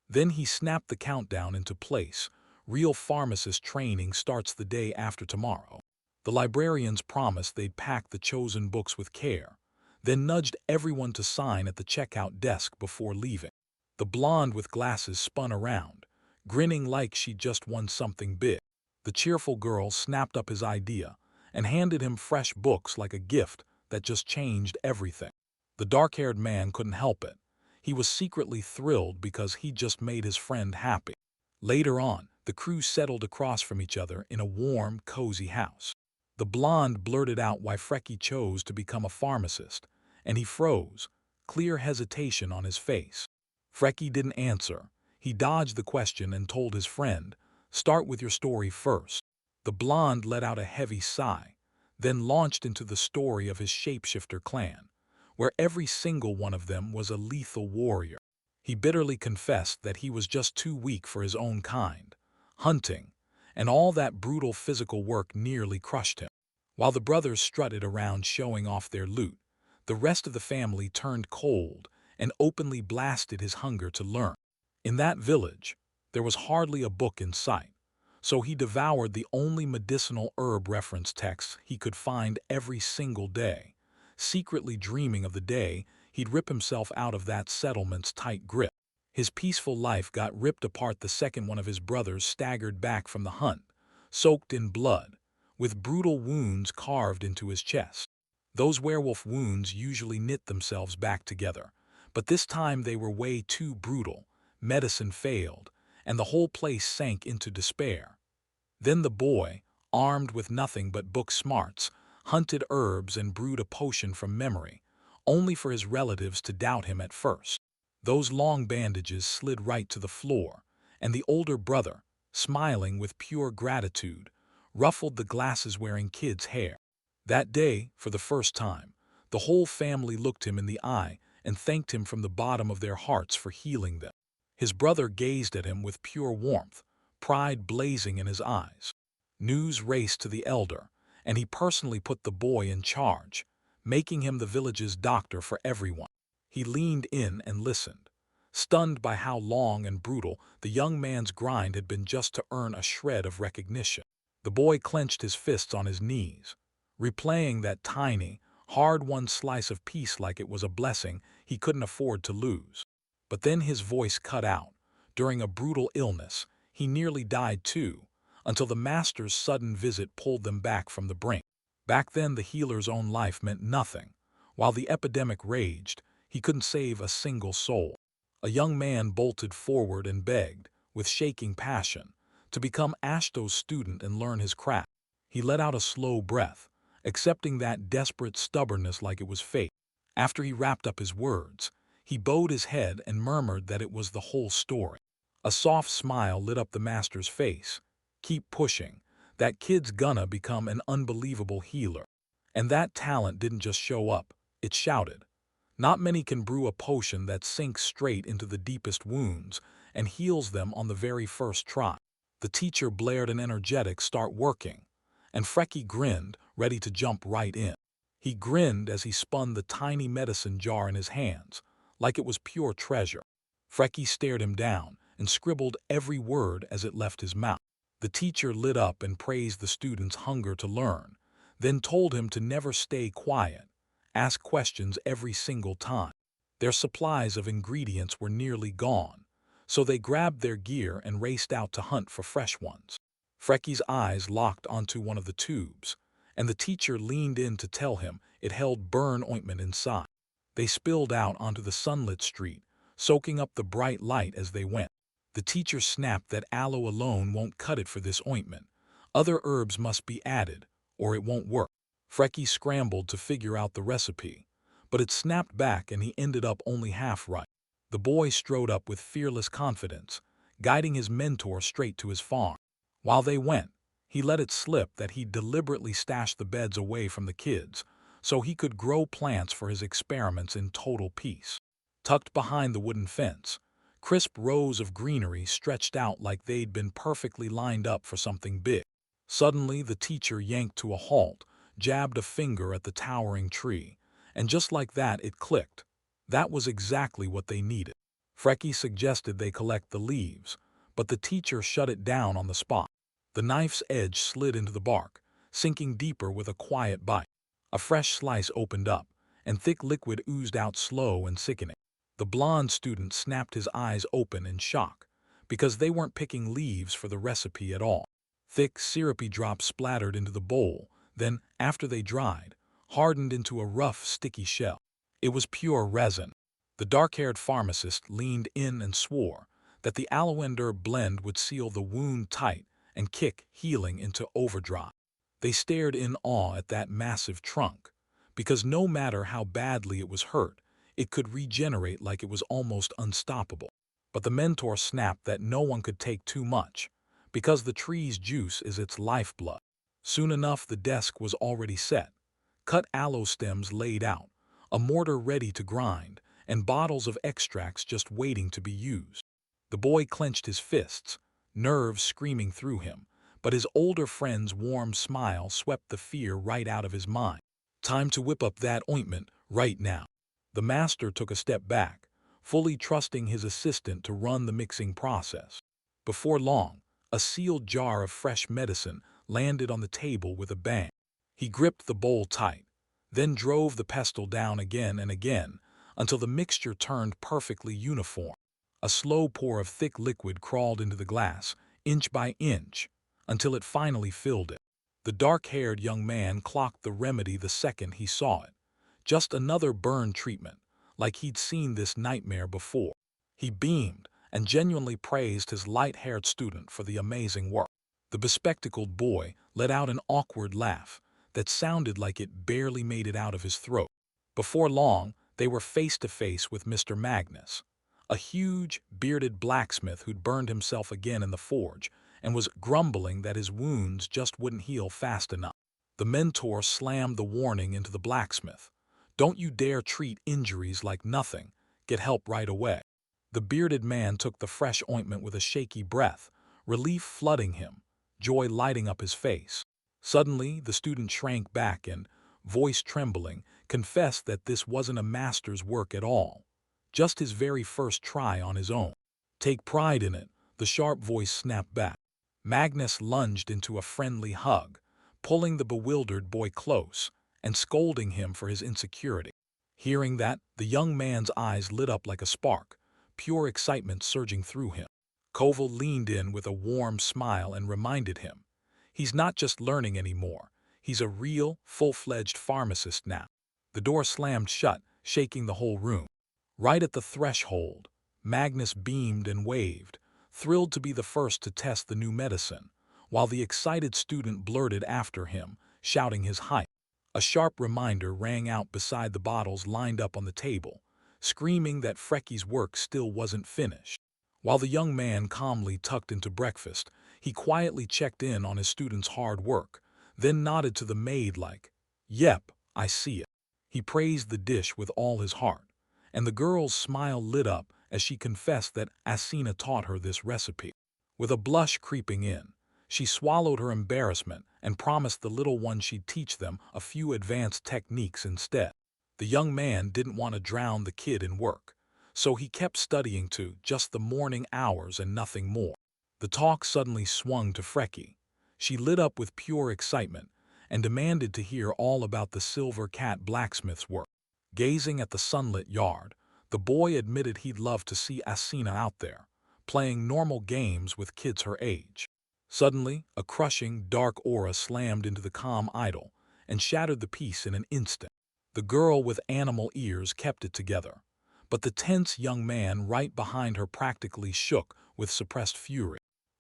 Then he snapped the countdown into place. "Real pharmacist training starts the day after tomorrow." The librarians promised they'd pack the chosen books with care, then nudged everyone to sign at the checkout desk before leaving. The blonde with glasses spun around, grinning like she'd just won something big. The cheerful girl snapped up his idea and handed him fresh books like a gift that just changed everything. The dark-haired man couldn't help it. He was secretly thrilled because he'd just made his friend happy. Later on, the crew settled across from each other in a warm, cozy house. The blonde blurted out why Freki chose to become a pharmacist, and he froze, clear hesitation on his face. Freki didn't answer. He dodged the question and told his friend, "Start with your story first." The blonde let out a heavy sigh, then launched into the story of his shapeshifter clan, where every single one of them was a lethal warrior. He bitterly confessed that he was just too weak for his own kind. Hunting, and all that brutal physical work nearly crushed him. While the brothers strutted around showing off their loot, the rest of the family turned cold and openly blasted his hunger to learn. In that village, there was hardly a book in sight, so he devoured the only medicinal herb reference texts he could find every single day, secretly dreaming of the day he'd rip himself out of that settlement's tight grip. His peaceful life got ripped apart the second one of his brothers staggered back from the hunt, soaked in blood, with brutal wounds carved into his chest. Those werewolf wounds usually knit themselves back together, but this time they were way too brutal. Medicine failed, and the whole place sank into despair. Then the boy, armed with nothing but book smarts, hunted herbs and brewed a potion from memory, only for his relatives to doubt him at first. Those long bandages slid right to the floor, and the older brother, smiling with pure gratitude, ruffled the glasses-wearing kid's hair. That day, for the first time, the whole family looked him in the eye and thanked him from the bottom of their hearts for healing them. His brother gazed at him with pure warmth, pride blazing in his eyes. News raced to the elder, and he personally put the boy in charge, making him the village's doctor for everyone. He leaned in and listened, stunned by how long and brutal the young man's grind had been just to earn a shred of recognition. The boy clenched his fists on his knees, replaying that tiny, hard-won slice of peace like it was a blessing he couldn't afford to lose. But then his voice cut out. During a brutal illness, he nearly died too, until the master's sudden visit pulled them back from the brink. Back then the healer's own life meant nothing, While the epidemic raged, he couldn't save a single soul. A young man bolted forward and begged, with shaking passion, to become Ashto's student and learn his craft. He let out a slow breath, accepting that desperate stubbornness like it was fate. After he wrapped up his words, he bowed his head and murmured that it was the whole story. A soft smile lit up the master's face. Keep pushing. That kid's gonna become an unbelievable healer. And that talent didn't just show up, it shouted. Not many can brew a potion that sinks straight into the deepest wounds and heals them on the very first try. The teacher blared an energetic "Start working," and Frecky grinned, ready to jump right in. He grinned as he spun the tiny medicine jar in his hands, like it was pure treasure. Frecky stared him down and scribbled every word as it left his mouth. The teacher lit up and praised the student's hunger to learn, then told him to never stay quiet, ask questions every single time. Their supplies of ingredients were nearly gone, so they grabbed their gear and raced out to hunt for fresh ones. Frecky's eyes locked onto one of the tubes, and the teacher leaned in to tell him it held burn ointment inside. They spilled out onto the sunlit street, soaking up the bright light as they went. The teacher snapped that aloe alone won't cut it for this ointment. Other herbs must be added, or it won't work. Frecky scrambled to figure out the recipe, but it snapped back and he ended up only half right. The boy strode up with fearless confidence, guiding his mentor straight to his farm. While they went, he let it slip that he'd deliberately stashed the beds away from the kids, so he could grow plants for his experiments in total peace. Tucked behind the wooden fence, crisp rows of greenery stretched out like they'd been perfectly lined up for something big. Suddenly, the teacher yanked to a halt, jabbed a finger at the towering tree, and just like that it clicked. That was exactly what they needed. Frecky suggested they collect the leaves, but the teacher shut it down on the spot. The knife's edge slid into the bark, sinking deeper with a quiet bite. A fresh slice opened up, and thick liquid oozed out slow and sickening. The blonde student snapped his eyes open in shock, because they weren't picking leaves for the recipe at all. Thick, syrupy drops splattered into the bowl, then, after they dried, hardened into a rough, sticky shell. It was pure resin. The dark-haired pharmacist leaned in and swore that the aloe and herb blend would seal the wound tight and kick healing into overdrive. They stared in awe at that massive trunk, because no matter how badly it was hurt, it could regenerate like it was almost unstoppable. But the mentor snapped that no one could take too much, because the tree's juice is its lifeblood. Soon enough, the desk was already set, cut aloe stems laid out, a mortar ready to grind, and bottles of extracts just waiting to be used. The boy clenched his fists, nerves screaming through him, but his older friend's warm smile swept the fear right out of his mind. Time to whip up that ointment right now. The master took a step back, fully trusting his assistant to run the mixing process. Before long, a sealed jar of fresh medicine landed on the table with a bang. He gripped the bowl tight, then drove the pestle down again and again until the mixture turned perfectly uniform. A slow pour of thick liquid crawled into the glass, inch by inch, until it finally filled it. The dark-haired young man clocked the remedy the second he saw it. Just another burn treatment, like he'd seen this nightmare before. He beamed and genuinely praised his light-haired student for the amazing work. The bespectacled boy let out an awkward laugh that sounded like it barely made it out of his throat. Before long, they were face to face with Mr. Magnus, a huge, bearded blacksmith who'd burned himself again in the forge and was grumbling that his wounds just wouldn't heal fast enough. The mentor slammed the warning into the blacksmith. "Don't you dare treat injuries like nothing. Get help right away." The bearded man took the fresh ointment with a shaky breath, relief flooding him, joy lighting up his face. Suddenly, the student shrank back and, voice trembling, confessed that this wasn't a master's work at all, just his very first try on his own. "Take pride in it," the sharp voice snapped back. Magnus lunged into a friendly hug, pulling the bewildered boy close and scolding him for his insecurity. Hearing that, the young man's eyes lit up like a spark, pure excitement surging through him. Koval leaned in with a warm smile and reminded him, he's not just learning anymore, he's a real, full-fledged pharmacist now. The door slammed shut, shaking the whole room. Right at the threshold, Magnus beamed and waved, thrilled to be the first to test the new medicine, while the excited student blurted after him, shouting his hype. A sharp reminder rang out beside the bottles lined up on the table, screaming that Frecky's work still wasn't finished. While the young man calmly tucked into breakfast, he quietly checked in on his student's hard work, then nodded to the maid like, "Yep, I see it." He praised the dish with all his heart, and the girl's smile lit up as she confessed that Asina taught her this recipe. With a blush creeping in, she swallowed her embarrassment and promised the little one she'd teach them a few advanced techniques instead. The young man didn't want to drown the kid in work, so he kept studying to just the morning hours and nothing more. The talk suddenly swung to Frecky. She lit up with pure excitement and demanded to hear all about the Silver Cat blacksmith's work. Gazing at the sunlit yard, the boy admitted he'd love to see Asina out there, playing normal games with kids her age. Suddenly, a crushing, dark aura slammed into the calm idol and shattered the peace in an instant. The girl with animal ears kept it together, but the tense young man right behind her practically shook with suppressed fury.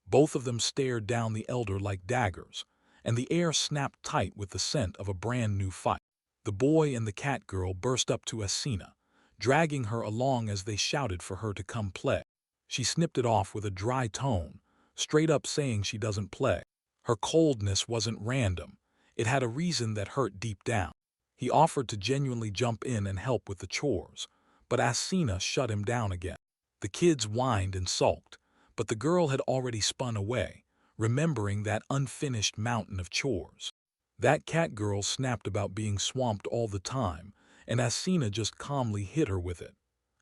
Both of them stared down the elder like daggers, and the air snapped tight with the scent of a brand new fight. The boy and the cat girl burst up to Asina, dragging her along as they shouted for her to come play. She snipped it off with a dry tone, straight up saying she doesn't play. Her coldness wasn't random. It had a reason that hurt deep down. He offered to genuinely jump in and help with the chores, but Asina shut him down again. The kids whined and sulked, but the girl had already spun away, remembering that unfinished mountain of chores. That cat girl snapped about being swamped all the time, and Asina just calmly hit her with it.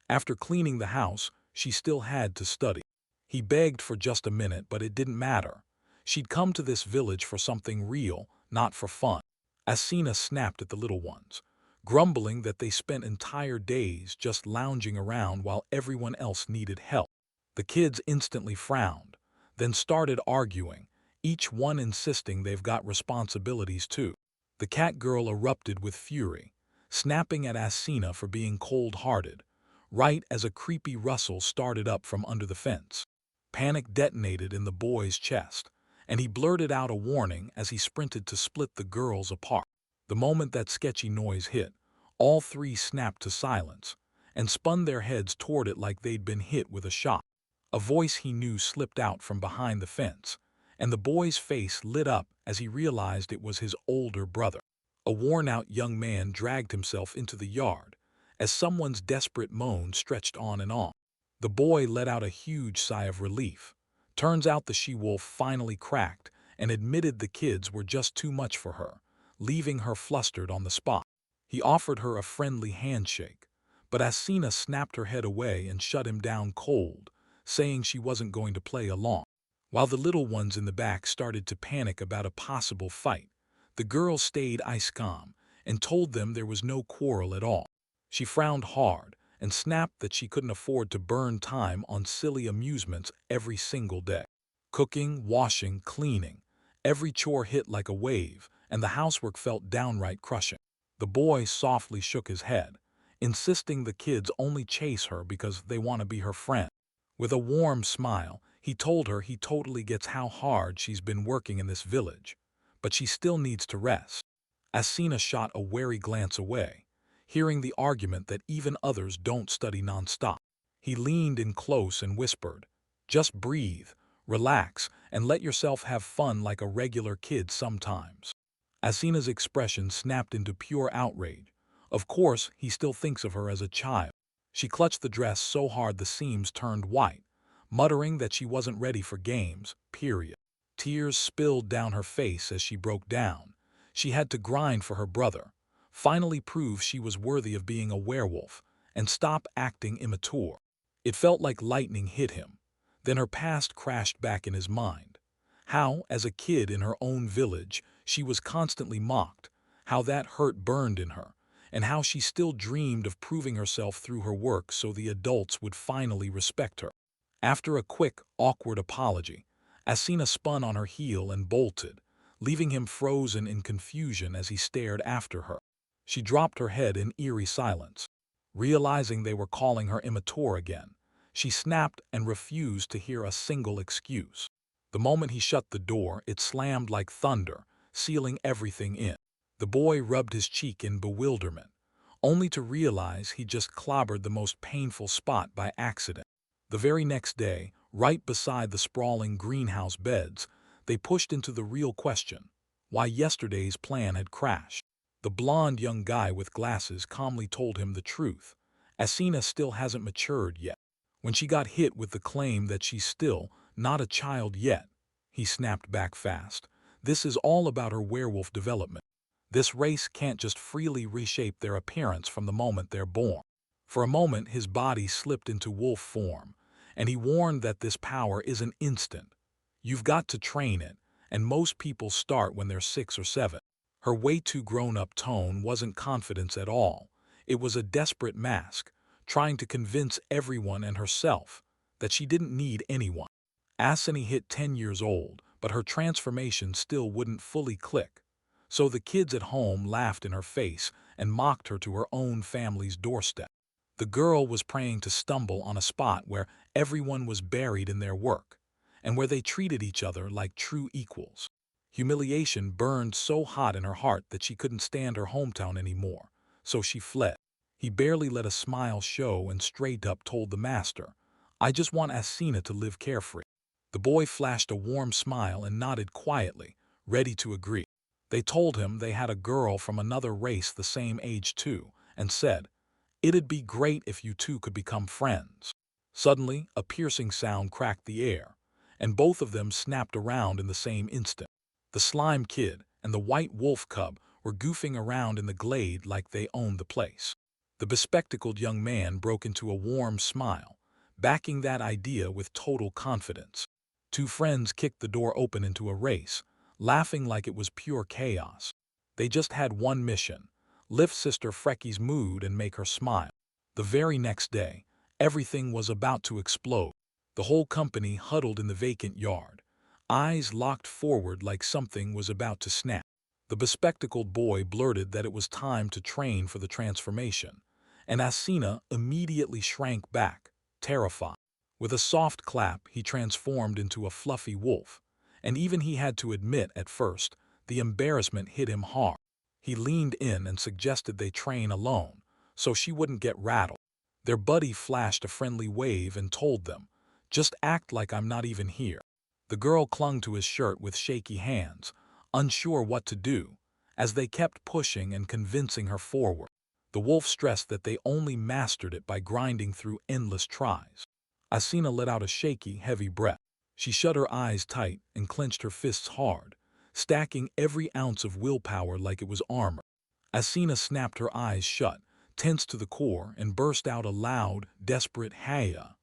After cleaning the house, she still had to study. He begged for just a minute, but it didn't matter. She'd come to this village for something real, not for fun. Asina snapped at the little ones, grumbling that they spent entire days just lounging around while everyone else needed help. The kids instantly frowned, then started arguing, each one insisting they've got responsibilities too. The cat girl erupted with fury, snapping at Asina for being cold-hearted, right as a creepy rustle started up from under the fence. Panic detonated in the boy's chest, and he blurted out a warning as he sprinted to split the girls apart. The moment that sketchy noise hit, all three snapped to silence and spun their heads toward it like they'd been hit with a shot. A voice he knew slipped out from behind the fence, and the boy's face lit up as he realized it was his older brother. A worn-out young man dragged himself into the yard as someone's desperate moan stretched on and on. The boy let out a huge sigh of relief. Turns out the she-wolf finally cracked and admitted the kids were just too much for her, leaving her flustered on the spot. He offered her a friendly handshake, but Asina snapped her head away and shut him down cold, saying she wasn't going to play along. While the little ones in the back started to panic about a possible fight, the girl stayed ice calm and told them there was no quarrel at all. She frowned hard and snapped that she couldn't afford to burn time on silly amusements every single day. Cooking, washing, cleaning, every chore hit like a wave, and the housework felt downright crushing. The boy softly shook his head, insisting the kids only chase her because they want to be her friend. With a warm smile, he told her he totally gets how hard she's been working in this village, but she still needs to rest. Asina shot a wary glance away, hearing the argument that even others don't study nonstop. He leaned in close and whispered, "Just breathe, relax, and let yourself have fun like a regular kid sometimes." Asina's expression snapped into pure outrage. Of course, he still thinks of her as a child. She clutched the dress so hard the seams turned white, muttering that she wasn't ready for games, period. Tears spilled down her face as she broke down. She had to grind for her brother, finally prove she was worthy of being a werewolf, and stop acting immature. It felt like lightning hit him. Then her past crashed back in his mind. How, as a kid in her own village, she was constantly mocked, how that hurt burned in her, and how she still dreamed of proving herself through her work so the adults would finally respect her. After a quick, awkward apology, Asina spun on her heel and bolted, leaving him frozen in confusion as he stared after her. She dropped her head in eerie silence. Realizing they were calling her immature again, she snapped and refused to hear a single excuse. The moment he shut the door, it slammed like thunder, sealing everything in. The boy rubbed his cheek in bewilderment, only to realize he just clobbered the most painful spot by accident. The very next day, right beside the sprawling greenhouse beds, they pushed into the real question: why yesterday's plan had crashed. The blond young guy with glasses calmly told him the truth. Asina still hasn't matured yet. When she got hit with the claim that she's still not a child yet, he snapped back fast. This is all about her werewolf development. This race can't just freely reshape their appearance from the moment they're born. For a moment, his body slipped into wolf form, and he warned that this power isn't instant. You've got to train it, and most people start when they're 6 or 7. Her way too grown-up tone wasn't confidence at all. It was a desperate mask, trying to convince everyone and herself that she didn't need anyone. Asani hit 10 years old, but her transformation still wouldn't fully click. So the kids at home laughed in her face and mocked her to her own family's doorstep. The girl was praying to stumble on a spot where everyone was buried in their work, and where they treated each other like true equals. Humiliation burned so hot in her heart that she couldn't stand her hometown anymore, so she fled. He barely let a smile show and straight up told the master, "I just want Asina to live carefree." The boy flashed a warm smile and nodded quietly, ready to agree. They told him they had a girl from another race the same age too, and said, "It'd be great if you two could become friends." Suddenly, a piercing sound cracked the air, and both of them snapped around in the same instant. The slime kid and the white wolf cub were goofing around in the glade like they owned the place. The bespectacled young man broke into a warm smile, backing that idea with total confidence. Two friends kicked the door open into a race, laughing like it was pure chaos. They just had one mission: lift Sister Frecky's mood and make her smile. The very next day, everything was about to explode. The whole company huddled in the vacant yard, eyes locked forward like something was about to snap. The bespectacled boy blurted that it was time to train for the transformation, and Asina immediately shrank back, terrified. With a soft clap, he transformed into a fluffy wolf, and even he had to admit at first, the embarrassment hit him hard. He leaned in and suggested they train alone, so she wouldn't get rattled. Their buddy flashed a friendly wave and told them, "Just act like I'm not even here." The girl clung to his shirt with shaky hands, unsure what to do, as they kept pushing and convincing her forward. The wolf stressed that they only mastered it by grinding through endless tries. Asina let out a shaky, heavy breath. She shut her eyes tight and clenched her fists hard, stacking every ounce of willpower like it was armor. Asina snapped her eyes shut, tense to the core, and burst out a loud, desperate "Haya,"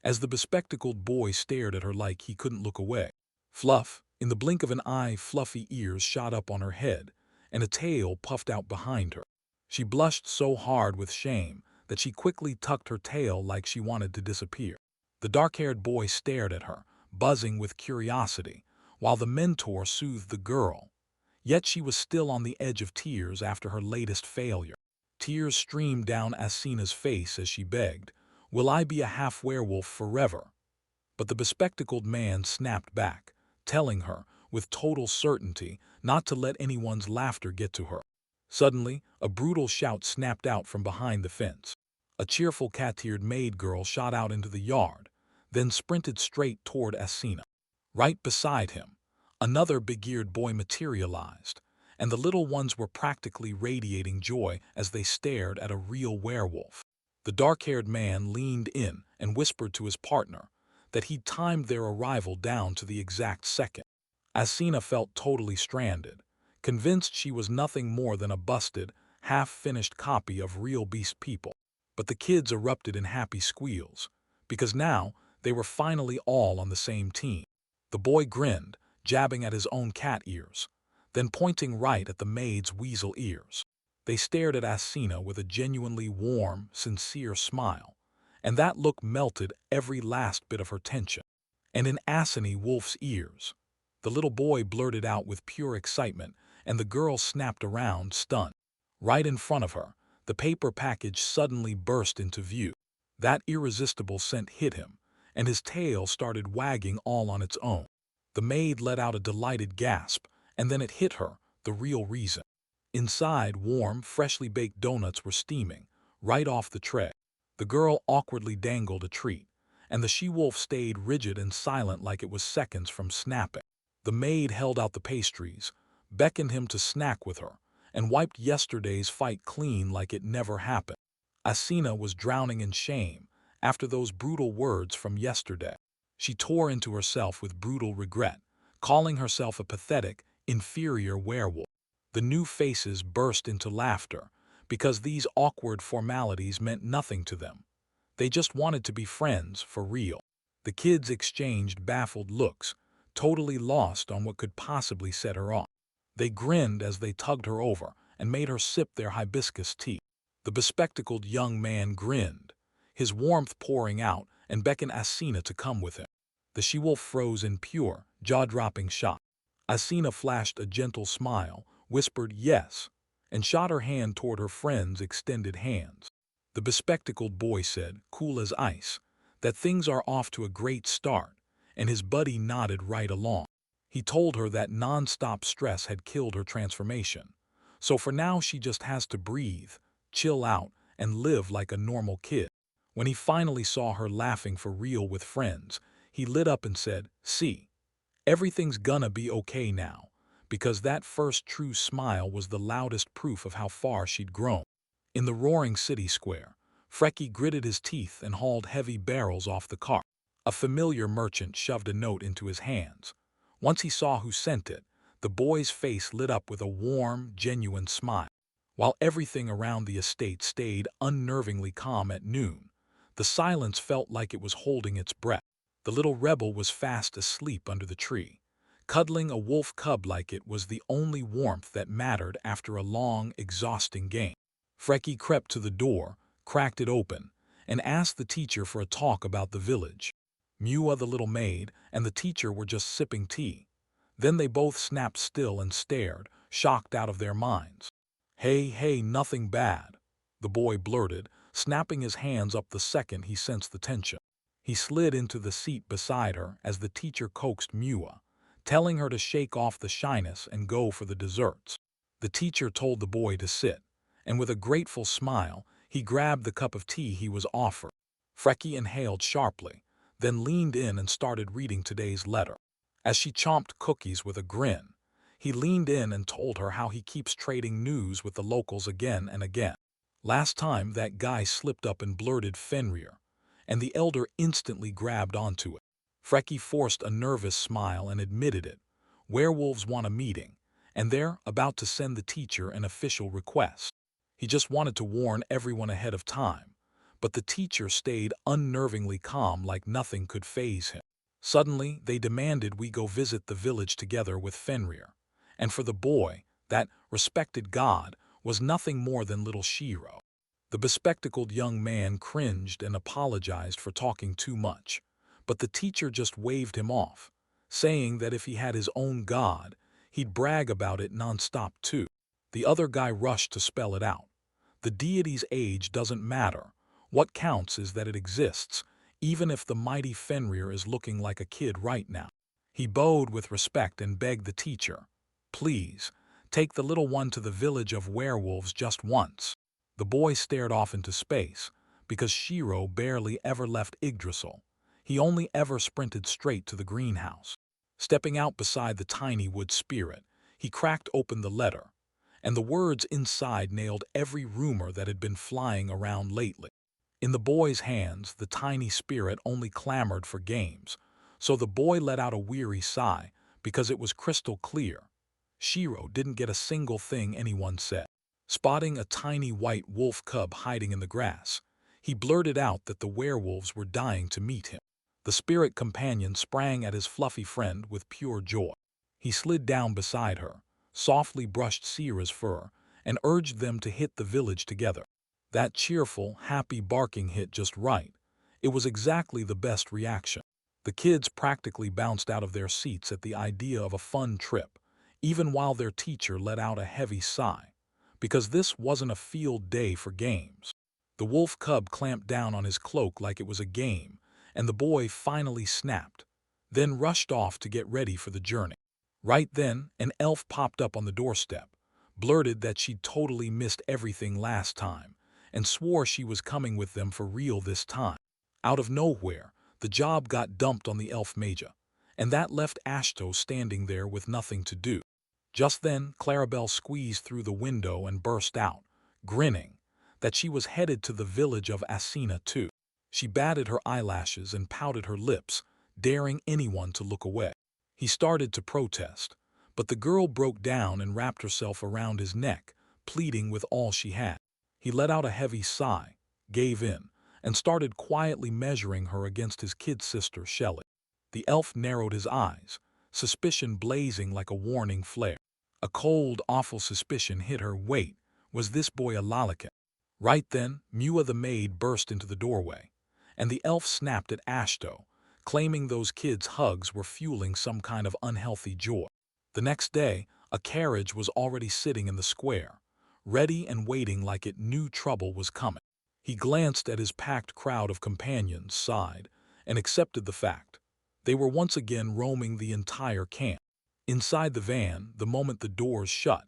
as the bespectacled boy stared at her like he couldn't look away. Fluff, in the blink of an eye, fluffy ears shot up on her head, and a tail puffed out behind her. She blushed so hard with shame that she quickly tucked her tail like she wanted to disappear. The dark-haired boy stared at her, buzzing with curiosity, while the mentor soothed the girl. Yet she was still on the edge of tears after her latest failure. Tears streamed down Asina's face as she begged, "Will I be a half-werewolf forever?" But the bespectacled man snapped back, telling her, with total certainty, not to let anyone's laughter get to her. Suddenly, a brutal shout snapped out from behind the fence. A cheerful cat-eared maid girl shot out into the yard, then sprinted straight toward Asina. Right beside him, another big-eared boy materialized, and the little ones were practically radiating joy as they stared at a real werewolf. The dark-haired man leaned in and whispered to his partner that he'd timed their arrival down to the exact second. Asina felt totally stranded, convinced she was nothing more than a busted, half-finished copy of real beast people. But the kids erupted in happy squeals, because now they were finally all on the same team. The boy grinned, jabbing at his own cat ears, then pointing right at the maid's weasel ears. They stared at Asina with a genuinely warm, sincere smile, and that look melted every last bit of her tension. And in Asini Wolf's ears, the little boy blurted out with pure excitement, and the girl snapped around, stunned. Right in front of her, the paper package suddenly burst into view. That irresistible scent hit him, and his tail started wagging all on its own. The maid let out a delighted gasp, and then it hit her, the real reason. Inside, warm, freshly baked donuts were steaming, right off the tray. The girl awkwardly dangled a treat, and the she-wolf stayed rigid and silent like it was seconds from snapping. The maid held out the pastries, beckoned him to snack with her, and wiped yesterday's fight clean like it never happened. Asina was drowning in shame after those brutal words from yesterday. She tore into herself with brutal regret, calling herself a pathetic, inferior werewolf. The new faces burst into laughter, because these awkward formalities meant nothing to them. They just wanted to be friends for real. The kids exchanged baffled looks, totally lost on what could possibly set her off. They grinned as they tugged her over and made her sip their hibiscus tea. The bespectacled young man grinned, his warmth pouring out, and beckoned Asina to come with him. The she-wolf froze in pure, jaw-dropping shock. Asina flashed a gentle smile, whispered yes, and shot her hand toward her friend's extended hands. The bespectacled boy said, cool as ice, that things are off to a great start, and his buddy nodded right along. He told her that non-stop stress had killed her transformation, so for now she just has to breathe, chill out, and live like a normal kid. When he finally saw her laughing for real with friends, he lit up and said, see, everything's gonna be okay now, because that first true smile was the loudest proof of how far she'd grown. In the roaring city square, Frecky gritted his teeth and hauled heavy barrels off the cart. A familiar merchant shoved a note into his hands. Once he saw who sent it, the boy's face lit up with a warm, genuine smile. While everything around the estate stayed unnervingly calm at noon, the silence felt like it was holding its breath. The little rebel was fast asleep under the tree. Cuddling a wolf cub like it was the only warmth that mattered after a long, exhausting game. Frecky crept to the door, cracked it open, and asked the teacher for a talk about the village. Mewa, the little maid, and the teacher were just sipping tea. Then they both snapped still and stared, shocked out of their minds. Hey, nothing bad, the boy blurted, snapping his hands up the second he sensed the tension. He slid into the seat beside her as the teacher coaxed Mewa, telling her to shake off the shyness and go for the desserts. The teacher told the boy to sit, and with a grateful smile, he grabbed the cup of tea he was offered. Frecky inhaled sharply, then leaned in and started reading today's letter. As she chomped cookies with a grin, he leaned in and told her how he keeps trading news with the locals again and again. Last time, that guy slipped up and blurted Fenrir, and the elder instantly grabbed onto it. Frecky forced a nervous smile and admitted it. Werewolves want a meeting, and they're about to send the teacher an official request. He just wanted to warn everyone ahead of time, but the teacher stayed unnervingly calm like nothing could faze him. Suddenly, they demanded we go visit the village together with Fenrir, and for the boy, that respected god was nothing more than little Shiro. The bespectacled young man cringed and apologized for talking too much, but the teacher just waved him off, saying that if he had his own god, he'd brag about it nonstop too. The other guy rushed to spell it out. The deity's age doesn't matter. What counts is that it exists, even if the mighty Fenrir is looking like a kid right now. He bowed with respect and begged the teacher, please, take the little one to the village of werewolves just once. The boy stared off into space, because Shiro barely ever left Yggdrasil. He only ever sprinted straight to the greenhouse. Stepping out beside the tiny wood spirit, he cracked open the letter, and the words inside nailed every rumor that had been flying around lately. In the boy's hands, the tiny spirit only clamored for games, so the boy let out a weary sigh because it was crystal clear. Shiro didn't get a single thing anyone said. Spotting a tiny white wolf cub hiding in the grass, he blurted out that the werewolves were dying to meet him. The spirit companion sprang at his fluffy friend with pure joy. He slid down beside her, softly brushed Sierra's fur, and urged them to hit the village together. That cheerful, happy barking hit just right. It was exactly the best reaction. The kids practically bounced out of their seats at the idea of a fun trip, even while their teacher let out a heavy sigh. because this wasn't a field day for games. The wolf cub clamped down on his cloak like it was a game, and the boy finally snapped, then rushed off to get ready for the journey. Right then, an elf popped up on the doorstep, blurted that she'd totally missed everything last time, and swore she was coming with them for real this time. Out of nowhere, the job got dumped on the elf Mage, and that left Ashto standing there with nothing to do. Just then, Clarabelle squeezed through the window and burst out, grinning, that she was headed to the village of Asina too. She batted her eyelashes and pouted her lips, daring anyone to look away. He started to protest, but the girl broke down and wrapped herself around his neck, pleading with all she had. He let out a heavy sigh, gave in, and started quietly measuring her against his kid sister, Shelley. The elf narrowed his eyes, suspicion blazing like a warning flare. A cold, awful suspicion hit her. Wait, was this boy a lollican? Right then, Mua the maid burst into the doorway, and the elf snapped at Ashto, claiming those kids' hugs were fueling some kind of unhealthy joy. The next day, a carriage was already sitting in the square, ready and waiting like it knew trouble was coming. He glanced at his packed crowd of companions, sighed, and accepted the fact. They were once again roaming the entire camp. Inside the van, the moment the doors shut,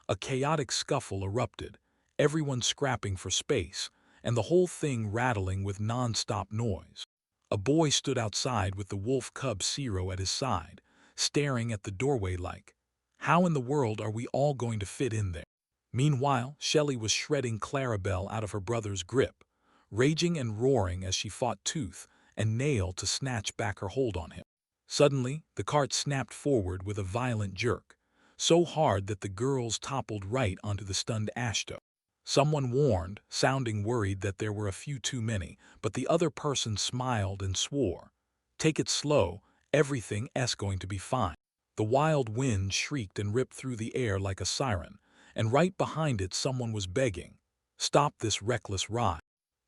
a chaotic scuffle erupted, everyone scrapping for space, and the whole thing rattling with non-stop noise. A boy stood outside with the wolf cub Ciro at his side, staring at the doorway like, how in the world are we all going to fit in there? Meanwhile, Shelley was shredding Clarabelle out of her brother's grip, raging and roaring as she fought tooth and nail to snatch back her hold on him. Suddenly, the cart snapped forward with a violent jerk, so hard that the girls toppled right onto the stunned Ashto. Someone warned, sounding worried that there were a few too many, but the other person smiled and swore, "Take it slow, everything's going to be fine." The wild wind shrieked and ripped through the air like a siren, and right behind it someone was begging, "Stop this reckless ride."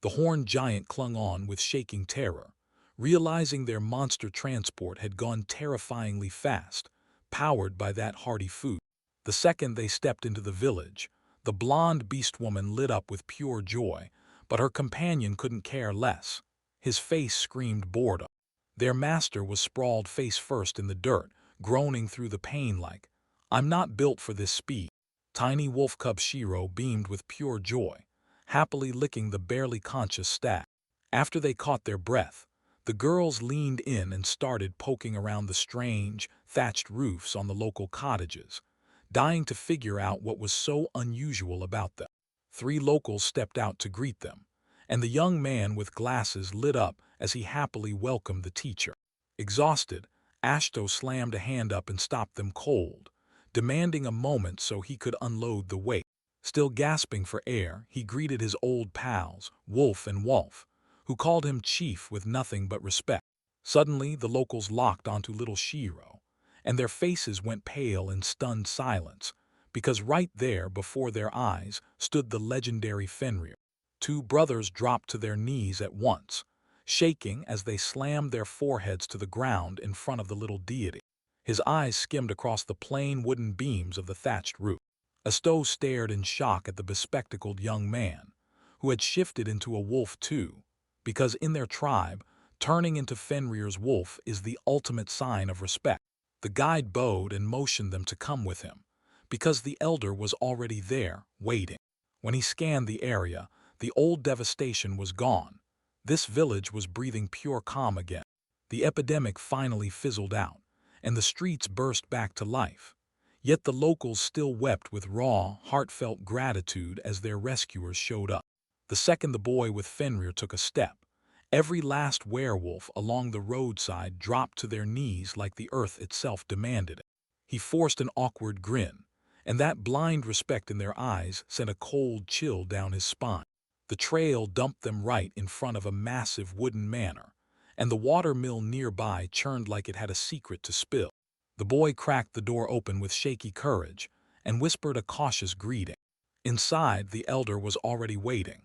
The horned giant clung on with shaking terror, realizing their monster transport had gone terrifyingly fast, powered by that hearty food. The second they stepped into the village, the blonde beast woman lit up with pure joy, but her companion couldn't care less. His face screamed boredom. Their master was sprawled face first in the dirt, groaning through the pain like, "I'm not built for this speed." Tiny wolf cub Shiro beamed with pure joy, happily licking the barely conscious stag. After they caught their breath, the girls leaned in and started poking around the strange, thatched roofs on the local cottages, dying to figure out what was so unusual about them. 3 locals stepped out to greet them, and the young man with glasses lit up as he happily welcomed the teacher. Exhausted, Ashto slammed a hand up and stopped them cold, demanding a moment so he could unload the weight. Still gasping for air, he greeted his old pals, Wolf and Wolf, who called him Chief with nothing but respect. Suddenly, the locals locked onto little Shiro, and their faces went pale in stunned silence, because right there before their eyes stood the legendary Fenrir. 2 brothers dropped to their knees at once, shaking as they slammed their foreheads to the ground in front of the little deity. His eyes skimmed across the plain wooden beams of the thatched roof. Asto stared in shock at the bespectacled young man, who had shifted into a wolf too, because in their tribe, turning into Fenrir's wolf is the ultimate sign of respect. The guide bowed and motioned them to come with him, because the elder was already there, waiting. When he scanned the area, the old devastation was gone. This village was breathing pure calm again. The epidemic finally fizzled out, and the streets burst back to life. Yet the locals still wept with raw, heartfelt gratitude as their rescuers showed up. The second the boy with Fenrir took a step, every last werewolf along the roadside dropped to their knees like the earth itself demanded it. He forced an awkward grin, and that blind respect in their eyes sent a cold chill down his spine. The trail dumped them right in front of a massive wooden manor, and the water mill nearby churned like it had a secret to spill. The boy cracked the door open with shaky courage and whispered a cautious greeting. Inside, the elder was already waiting.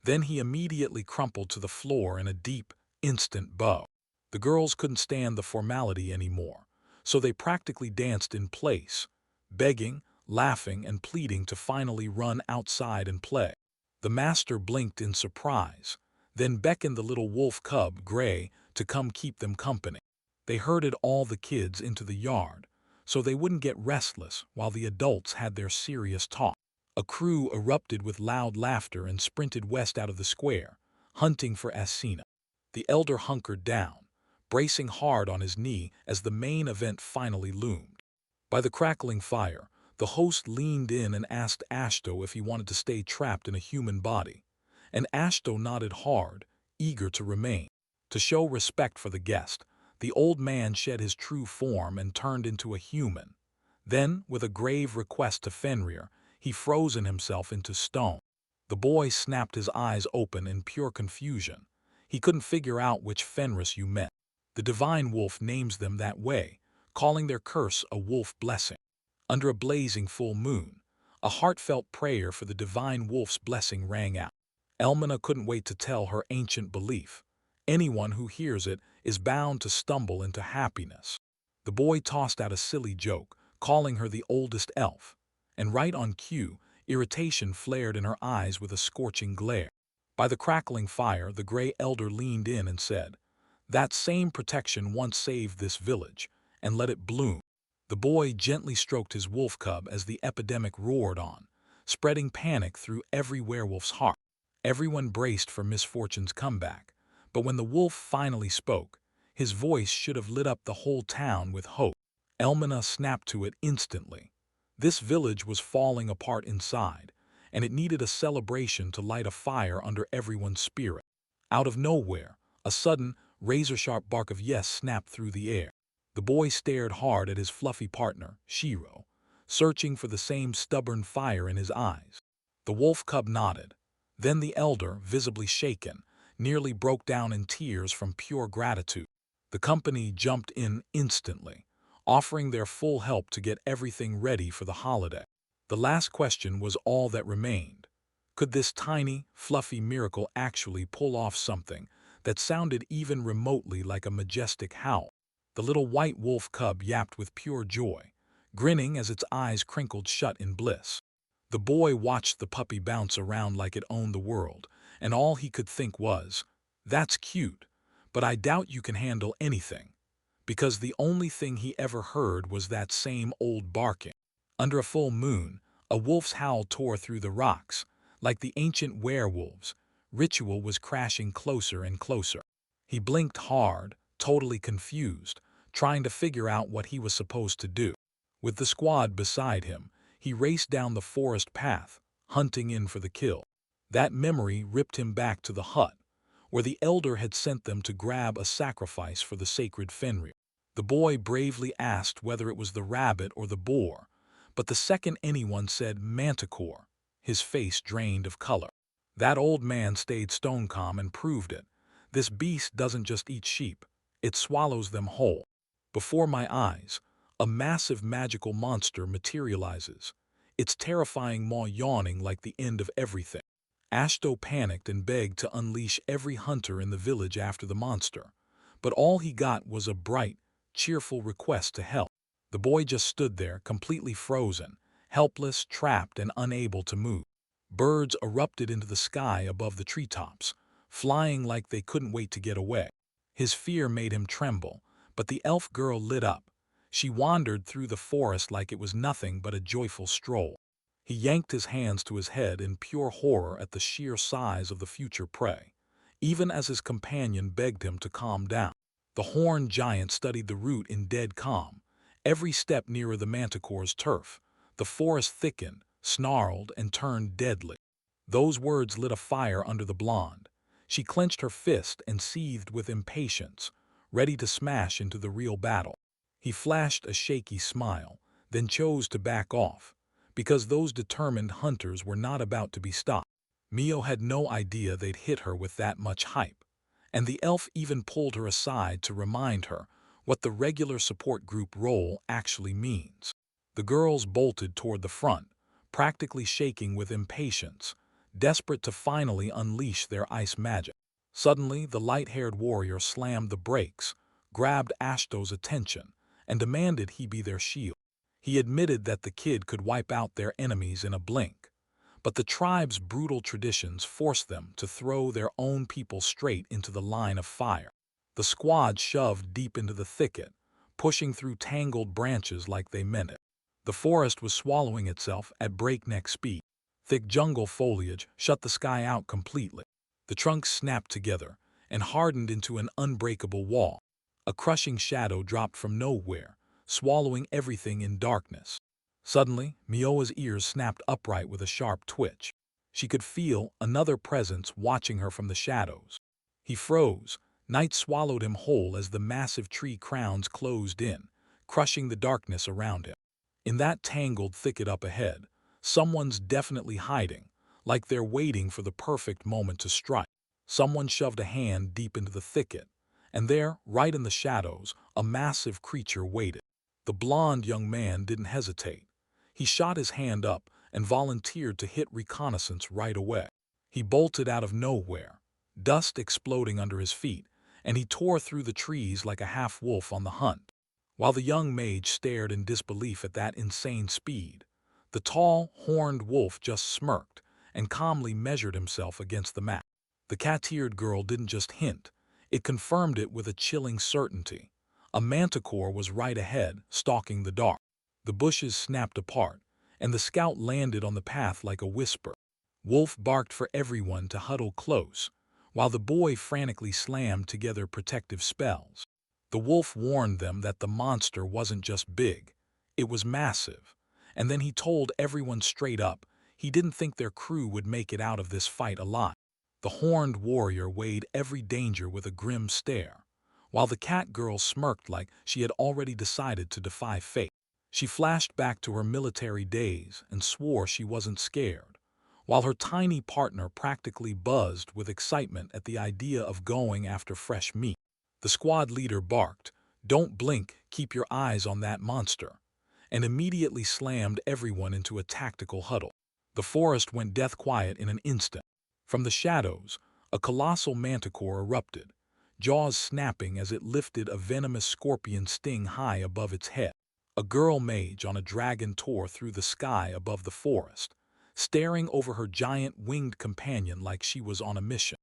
Then he immediately crumpled to the floor in a deep, instant bow. The girls couldn't stand the formality anymore, so they practically danced in place, begging, laughing and pleading to finally run outside and play. The master blinked in surprise, then beckoned the little wolf cub, Gray, to come keep them company. They herded all the kids into the yard, so they wouldn't get restless while the adults had their serious talk. A crew erupted with loud laughter and sprinted west out of the square, hunting for Asina. The elder hunkered down, bracing hard on his knee as the main event finally loomed. By the crackling fire, the host leaned in and asked Ashto if he wanted to stay trapped in a human body, and Ashto nodded hard, eager to remain. To show respect for the guest, the old man shed his true form and turned into a human. Then, with a grave request to Fenrir, he frozen himself into stone. The boy snapped his eyes open in pure confusion. He couldn't figure out which Fenris you meant. The divine wolf names them that way, calling their curse a wolf blessing. Under a blazing full moon, a heartfelt prayer for the divine wolf's blessing rang out. Elmina couldn't wait to tell her ancient belief. Anyone who hears it is bound to stumble into happiness. The boy tossed out a silly joke, calling her the oldest elf, and right on cue, irritation flared in her eyes with a scorching glare. By the crackling fire, the gray elder leaned in and said, "That same protection once saved this village, and let it bloom." The boy gently stroked his wolf cub as the epidemic roared on, spreading panic through every werewolf's heart. Everyone braced for misfortune's comeback, but when the wolf finally spoke, his voice should have lit up the whole town with hope. Elmina snapped to it instantly. This village was falling apart inside, and it needed a celebration to light a fire under everyone's spirit. Out of nowhere, a sudden, razor-sharp bark of yes snapped through the air. The boy stared hard at his fluffy partner, Shiro, searching for the same stubborn fire in his eyes. The wolf cub nodded. Then the elder, visibly shaken, nearly broke down in tears from pure gratitude. The company jumped in instantly, offering their full help to get everything ready for the holiday. The last question was all that remained. Could this tiny, fluffy miracle actually pull off something that sounded even remotely like a majestic howl? The little white wolf cub yapped with pure joy, grinning as its eyes crinkled shut in bliss. The boy watched the puppy bounce around like it owned the world, and all he could think was, "That's cute, but I doubt you can handle anything," because the only thing he ever heard was that same old barking. Under a full moon, a wolf's howl tore through the rocks. Like the ancient werewolves, Ritual was crashing closer and closer. He blinked hard, totally confused, trying to figure out what he was supposed to do. With the squad beside him, he raced down the forest path, hunting in for the kill. That memory ripped him back to the hut, where the elder had sent them to grab a sacrifice for the sacred Fenrir. The boy bravely asked whether it was the rabbit or the boar, but the second anyone said manticore, his face drained of color. That old man stayed stone calm and proved it. This beast doesn't just eat sheep, it swallows them whole. Before my eyes, a massive magical monster materializes, its terrifying maw yawning like the end of everything. Ashto panicked and begged to unleash every hunter in the village after the monster, but all he got was a bright, cheerful request to help. The boy just stood there, completely frozen, helpless, trapped, and unable to move. Birds erupted into the sky above the treetops, flying like they couldn't wait to get away. His fear made him tremble, but the elf girl lit up. She wandered through the forest like it was nothing but a joyful stroll. He yanked his hands to his head in pure horror at the sheer size of the future prey, even as his companion begged him to calm down. The horned giant studied the route in dead calm. Every step nearer the manticore's turf, the forest thickened, snarled, and turned deadly. Those words lit a fire under the blonde. She clenched her fist and seethed with impatience, ready to smash into the real battle. He flashed a shaky smile, then chose to back off, because those determined hunters were not about to be stopped. Mio had no idea they'd hit her with that much hype, and the elf even pulled her aside to remind her what the regular support group role actually means. The girls bolted toward the front, practically shaking with impatience, desperate to finally unleash their ice magic. Suddenly, the light-haired warrior slammed the brakes, grabbed Ashto's attention, and demanded he be their shield. He admitted that the kid could wipe out their enemies in a blink, but the tribe's brutal traditions forced them to throw their own people straight into the line of fire. The squad shoved deep into the thicket, pushing through tangled branches like they meant it. The forest was swallowing itself at breakneck speed. Thick jungle foliage shut the sky out completely. The trunks snapped together and hardened into an unbreakable wall. A crushing shadow dropped from nowhere, swallowing everything in darkness. Suddenly, Mioa's ears snapped upright with a sharp twitch. She could feel another presence watching her from the shadows. He froze. Night swallowed him whole as the massive tree crowns closed in, crushing the darkness around him. In that tangled thicket up ahead, someone's definitely hiding, like they're waiting for the perfect moment to strike. Someone shoved a hand deep into the thicket, and there, right in the shadows, a massive creature waited. The blond young man didn't hesitate. He shot his hand up and volunteered to hit reconnaissance right away. He bolted out of nowhere, dust exploding under his feet, and he tore through the trees like a half-wolf on the hunt. While the young mage stared in disbelief at that insane speed, the tall, horned wolf just smirked and calmly measured himself against the map. The cat-eared girl didn't just hint, it confirmed it with a chilling certainty. A manticore was right ahead, stalking the dark. The bushes snapped apart, and the scout landed on the path like a whisper. Wolf barked for everyone to huddle close, while the boy frantically slammed together protective spells. The wolf warned them that the monster wasn't just big, it was massive, and then he told everyone straight up he didn't think their crew would make it out of this fight alive. The horned warrior weighed every danger with a grim stare, while the cat girl smirked like she had already decided to defy fate. She flashed back to her military days and swore she wasn't scared, while her tiny partner practically buzzed with excitement at the idea of going after fresh meat. The squad leader barked, "Don't blink, keep your eyes on that monster," and immediately slammed everyone into a tactical huddle. The forest went death quiet in an instant. From the shadows, a colossal manticore erupted, jaws snapping as it lifted a venomous scorpion sting high above its head. A girl mage on a dragon tore through the sky above the forest, staring over her giant winged companion like she was on a mission.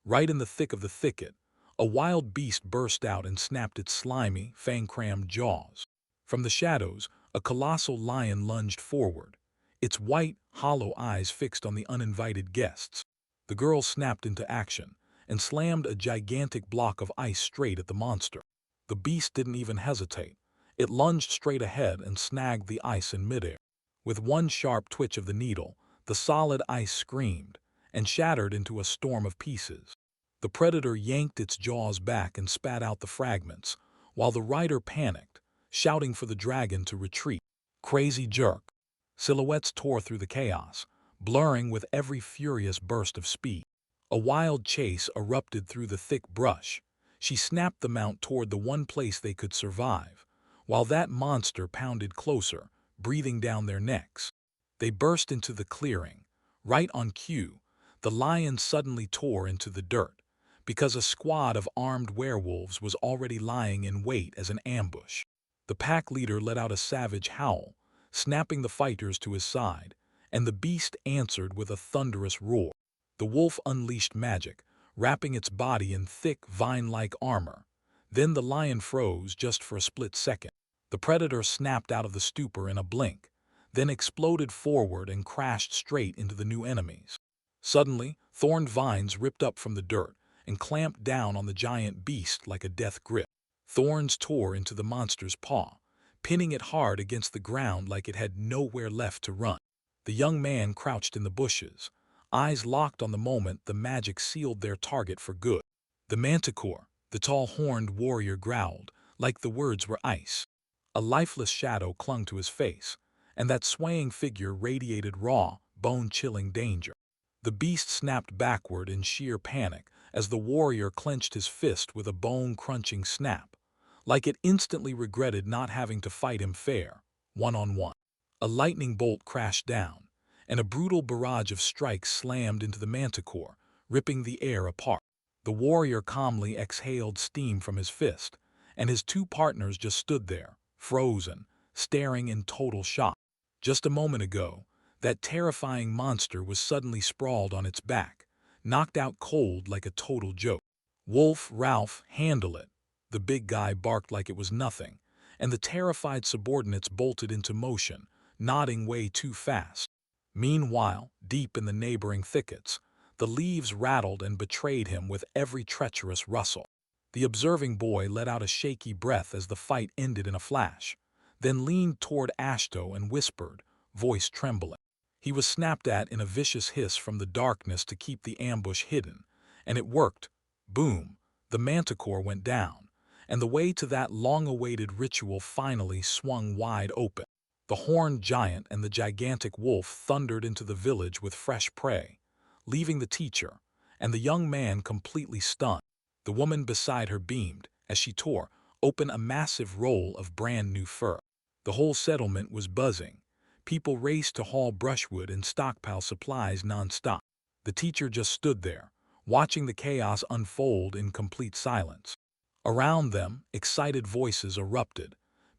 Right in the thick of the thicket, a wild beast burst out and snapped its slimy, fang-crammed jaws. From the shadows, a colossal lion lunged forward, its white, hollow eyes fixed on the uninvited guests. The girl snapped into action and slammed a gigantic block of ice straight at the monster. The beast didn't even hesitate. It lunged straight ahead and snagged the ice in midair. With one sharp twitch of the needle, the solid ice screamed and shattered into a storm of pieces. The predator yanked its jaws back and spat out the fragments, while the rider panicked, shouting for the dragon to retreat. Crazy jerk. Silhouettes tore through the chaos, blurring with every furious burst of speed. A wild chase erupted through the thick brush. She snapped the mount toward the one place they could survive, while that monster pounded closer, breathing down their necks. They burst into the clearing. Right on cue, the lion suddenly tore into the dirt, because a squad of armed werewolves was already lying in wait as an ambush. The pack leader let out a savage howl, snapping the fighters to his side, and the beast answered with a thunderous roar. The wolf unleashed magic, wrapping its body in thick, vine-like armor. Then the lion froze just for a split second. The predator snapped out of the stupor in a blink, then exploded forward and crashed straight into the new enemies. Suddenly, thorned vines ripped up from the dirt and clamped down on the giant beast like a death grip. Thorns tore into the monster's paw, pinning it hard against the ground like it had nowhere left to run. The young man crouched in the bushes, eyes locked on the moment the magic sealed their target for good. The manticore, the tall horned warrior, growled, like the words were ice. A lifeless shadow clung to his face, and that swaying figure radiated raw, bone-chilling danger. The beast snapped backward in sheer panic as the warrior clenched his fist with a bone-crunching snap, like it instantly regretted not having to fight him fair, one-on-one. A lightning bolt crashed down, and a brutal barrage of strikes slammed into the manticore, ripping the air apart. The warrior calmly exhaled steam from his fist, and his two partners just stood there, frozen, staring in total shock. Just a moment ago, that terrifying monster was suddenly sprawled on its back, knocked out cold like a total joke. "Wolf, Ralph, handle it," the big guy barked like it was nothing, and the terrified subordinates bolted into motion, nodding way too fast. Meanwhile, deep in the neighboring thickets, the leaves rattled and betrayed him with every treacherous rustle. The observing boy let out a shaky breath as the fight ended in a flash, then leaned toward Ashto and whispered, voice trembling. He was snapped at in a vicious hiss from the darkness to keep the ambush hidden, and it worked. Boom! The manticore went down, and the way to that long-awaited ritual finally swung wide open. The horned giant and the gigantic wolf thundered into the village with fresh prey, leaving the teacher and the young man completely stunned. The woman beside her beamed as she tore open a massive roll of brand-new fur. The whole settlement was buzzing. People raced to haul brushwood and stockpile supplies non-stop. The teacher just stood there, watching the chaos unfold in complete silence. Around them, excited voices erupted.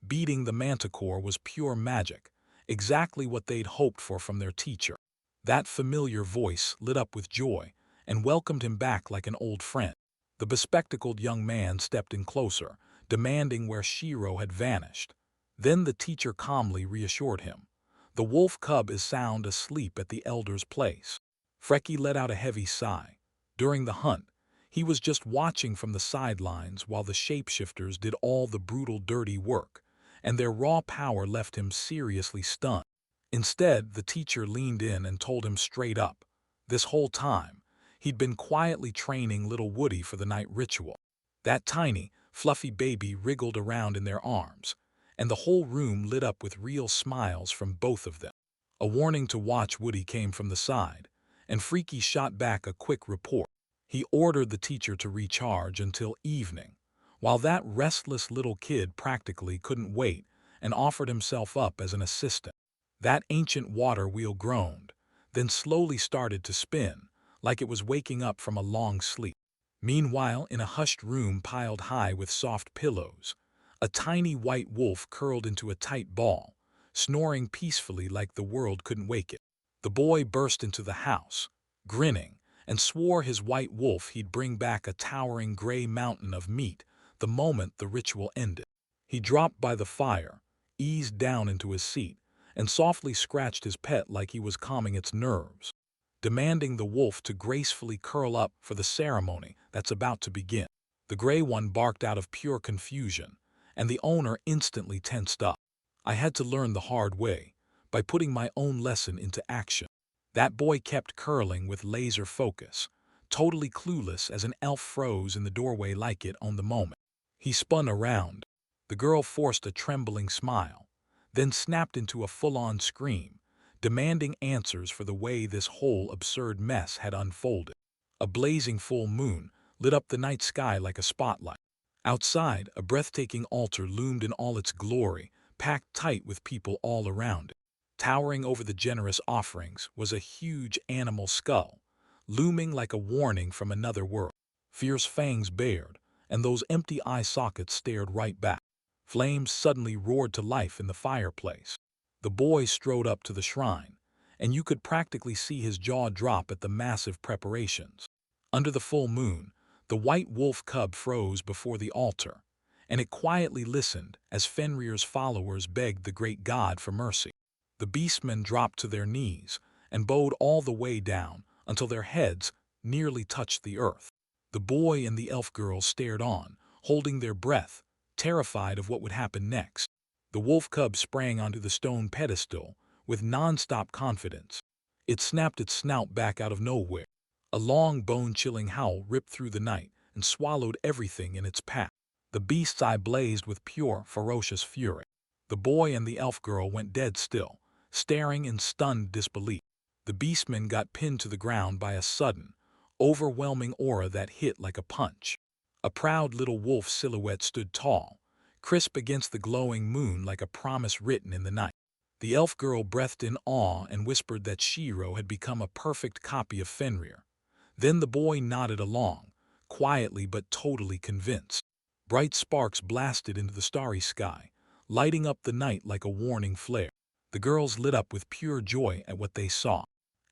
Beating the manticore was pure magic, exactly what they'd hoped for from their teacher. That familiar voice lit up with joy and welcomed him back like an old friend. The bespectacled young man stepped in closer, demanding where Shiro had vanished. Then the teacher calmly reassured him. The wolf cub is sound asleep at the elder's place. Freki let out a heavy sigh. During the hunt, he was just watching from the sidelines while the shapeshifters did all the brutal dirty work, and their raw power left him seriously stunned. Instead, the teacher leaned in and told him straight up. This whole time, he'd been quietly training little Woody for the night ritual. That tiny, fluffy baby wriggled around in their arms, and the whole room lit up with real smiles from both of them. A warning to watch Woody came from the side, and Freaky shot back a quick report. He ordered the teacher to recharge until evening, while that restless little kid practically couldn't wait and offered himself up as an assistant. That ancient water wheel groaned, then slowly started to spin, like it was waking up from a long sleep. Meanwhile, in a hushed room piled high with soft pillows, a tiny white wolf curled into a tight ball, snoring peacefully like the world couldn't wake it. The boy burst into the house, grinning, and swore his white wolf he'd bring back a towering gray mountain of meat the moment the ritual ended. He dropped by the fire, eased down into his seat, and softly scratched his pet like he was calming its nerves, demanding the wolf to gracefully curl up for the ceremony that's about to begin. The gray one barked out of pure confusion, and the owner instantly tensed up. I had to learn the hard way, by putting my own lesson into action. That boy kept curling with laser focus, totally clueless as an elf froze in the doorway like it on the moment. He spun around. The girl forced a trembling smile, then snapped into a full-on scream, demanding answers for the way this whole absurd mess had unfolded. A blazing full moon lit up the night sky like a spotlight. Outside, a breathtaking altar loomed in all its glory, packed tight with people all around it. Towering over the generous offerings was a huge animal skull, looming like a warning from another world. Fierce fangs bared, and those empty eye sockets stared right back. Flames suddenly roared to life in the fireplace. The boy strode up to the shrine, and you could practically see his jaw drop at the massive preparations. Under the full moon, the white wolf cub froze before the altar, and it quietly listened as Fenrir's followers begged the great god for mercy. The beastmen dropped to their knees and bowed all the way down until their heads nearly touched the earth. The boy and the elf girl stared on, holding their breath, terrified of what would happen next. The wolf cub sprang onto the stone pedestal with non-stop confidence. It snapped its snout back out of nowhere. A long, bone-chilling howl ripped through the night and swallowed everything in its path. The beast's eye blazed with pure, ferocious fury. The boy and the elf girl went dead still, staring in stunned disbelief. The beastman got pinned to the ground by a sudden, overwhelming aura that hit like a punch. A proud little wolf silhouette stood tall, crisp against the glowing moon like a promise written in the night. The elf girl breathed in awe and whispered that Shiro had become a perfect copy of Fenrir. Then the boy nodded along, quietly but totally convinced. Bright sparks blasted into the starry sky, lighting up the night like a warning flare. The girls lit up with pure joy at what they saw.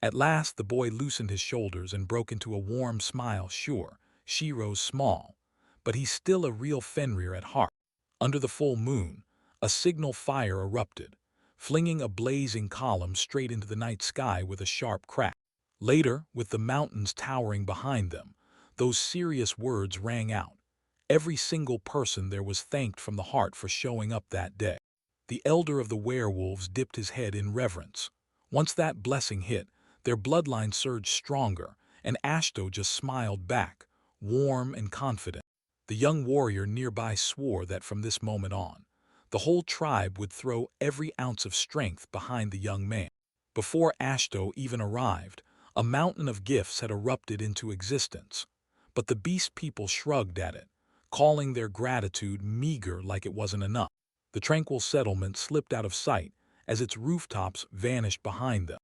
At last the boy loosened his shoulders and broke into a warm smile. Sure, Shiro's small, but he's still a real Fenrir at heart. Under the full moon, a signal fire erupted, flinging a blazing column straight into the night sky with a sharp crack. Later, with the mountains towering behind them, those serious words rang out. Every single person there was thanked from the heart for showing up that day. The elder of the werewolves dipped his head in reverence. Once that blessing hit, their bloodline surged stronger, and Ashto just smiled back, warm and confident. The young warrior nearby swore that from this moment on, the whole tribe would throw every ounce of strength behind the young man. Before Ashto even arrived, a mountain of gifts had erupted into existence. But the beast people shrugged at it, calling their gratitude meager like it wasn't enough. The tranquil settlement slipped out of sight as its rooftops vanished behind them.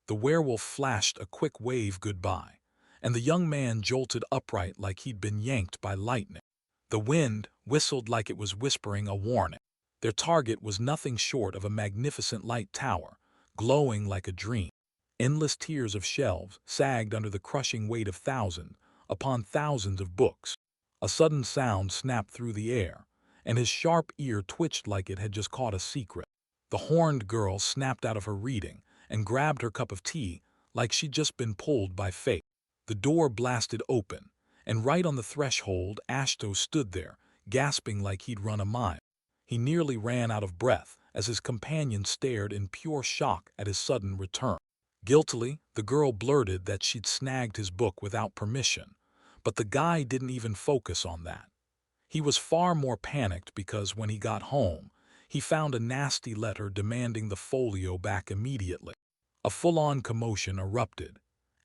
The werewolf flashed a quick wave goodbye, and the young man jolted upright like he'd been yanked by lightning. The wind whistled like it was whispering a warning. Their target was nothing short of a magnificent light tower, glowing like a dream. Endless tiers of shelves sagged under the crushing weight of thousands upon thousands of books. A sudden sound snapped through the air, and his sharp ear twitched like it had just caught a secret. The horned girl snapped out of her reading and grabbed her cup of tea like she'd just been pulled by fate. The door blasted open, and right on the threshold Ashto stood there, gasping like he'd run a mile. He nearly ran out of breath as his companion stared in pure shock at his sudden return. Guiltily, the girl blurted that she'd snagged his book without permission, but the guy didn't even focus on that. He was far more panicked because when he got home, he found a nasty letter demanding the folio back immediately. A full-on commotion erupted.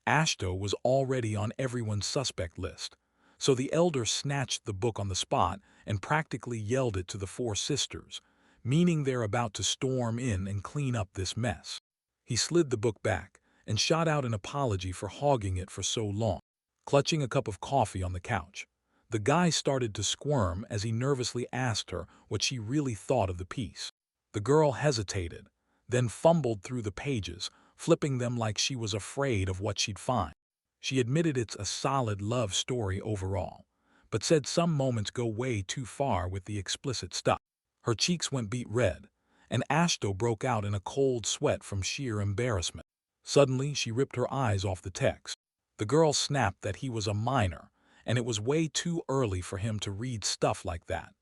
Ashto was already on everyone's suspect list, so the elder snatched the book on the spot and practically yelled it to the four sisters, meaning they're about to storm in and clean up this mess. He slid the book back and shot out an apology for hogging it for so long. Clutching a cup of coffee on the couch, the guy started to squirm as he nervously asked her what she really thought of the piece. The girl hesitated, then fumbled through the pages, flipping them like she was afraid of what she'd find. She admitted it's a solid love story overall, but said some moments go way too far with the explicit stuff. Her cheeks went beet red, and Ashto broke out in a cold sweat from sheer embarrassment. Suddenly, she ripped her eyes off the text. The girl snapped that he was a minor, and it was way too early for him to read stuff like that.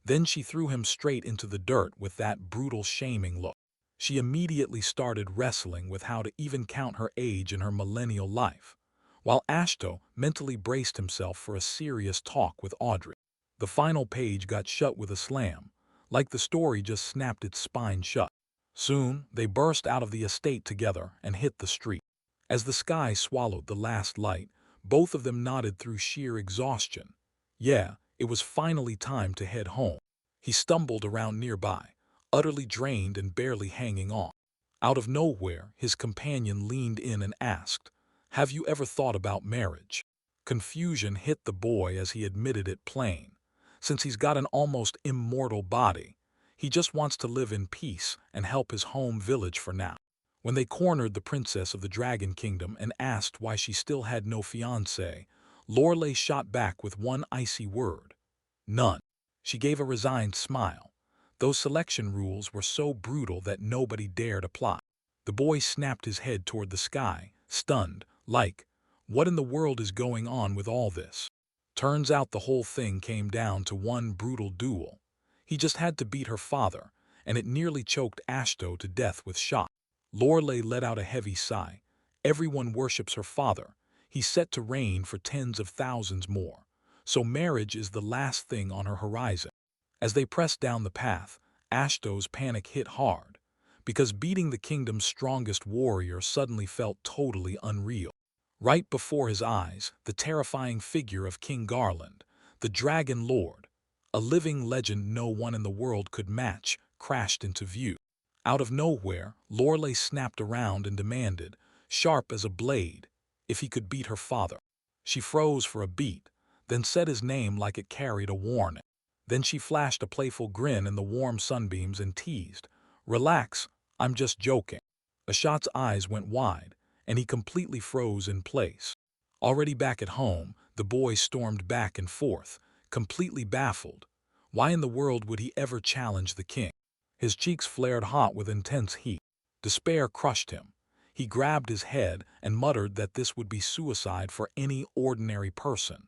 Then she threw him straight into the dirt with that brutal shaming look. She immediately started wrestling with how to even count her age in her millennial life, while Ashto mentally braced himself for a serious talk with Audrey. The final page got shut with a slam, like the story just snapped its spine shut. Soon, they burst out of the estate together and hit the street. As the sky swallowed the last light, both of them nodded through sheer exhaustion. Yeah, it was finally time to head home. He stumbled around nearby, utterly drained and barely hanging on. Out of nowhere, his companion leaned in and asked, "Have you ever thought about marriage?" Confusion hit the boy as he admitted it plain. Since he's got an almost immortal body, he just wants to live in peace and help his home village for now. When they cornered the princess of the Dragon Kingdom and asked why she still had no fiancé, Lorelei shot back with one icy word: none. She gave a resigned smile. Those selection rules were so brutal that nobody dared apply. The boy snapped his head toward the sky, stunned, like, what in the world is going on with all this? Turns out the whole thing came down to one brutal duel. He just had to beat her father, and it nearly choked Ashto to death with shock. Lorelei let out a heavy sigh. Everyone worships her father. He's set to reign for tens of thousands more. So marriage is the last thing on her horizon. As they pressed down the path, Ashto's panic hit hard, because beating the kingdom's strongest warrior suddenly felt totally unreal. Right before his eyes, the terrifying figure of King Garland, the Dragon Lord, a living legend no one in the world could match, crashed into view. Out of nowhere, Lorelei snapped around and demanded, sharp as a blade, if he could beat her father. She froze for a beat, then said his name like it carried a warning. Then she flashed a playful grin in the warm sunbeams and teased, "Relax, I'm just joking." Ashot's eyes went wide, and he completely froze in place. Already back at home, the boy stormed back and forth, completely baffled. Why in the world would he ever challenge the king? His cheeks flared hot with intense heat. Despair crushed him. He grabbed his head and muttered that this would be suicide for any ordinary person.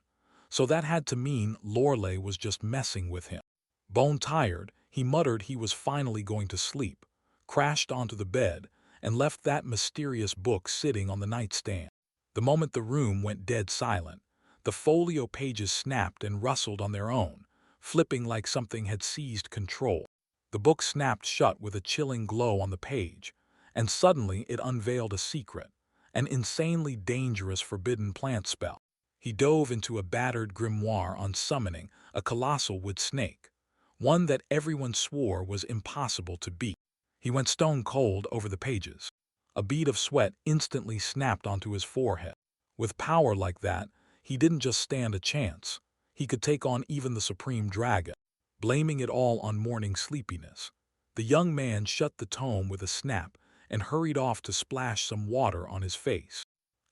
So that had to mean Lorelei was just messing with him. Bone-tired, he muttered he was finally going to sleep, crashed onto the bed, and left that mysterious book sitting on the nightstand. The moment the room went dead silent, the folio pages snapped and rustled on their own, flipping like something had seized control. The book snapped shut with a chilling glow on the page, and suddenly it unveiled a secret, an insanely dangerous forbidden plant spell. He dove into a battered grimoire on summoning a colossal wood snake, one that everyone swore was impossible to beat. He went stone cold over the pages. A bead of sweat instantly snapped onto his forehead. With power like that, he didn't just stand a chance. He could take on even the supreme dragon. Blaming it all on morning sleepiness, the young man shut the tome with a snap and hurried off to splash some water on his face.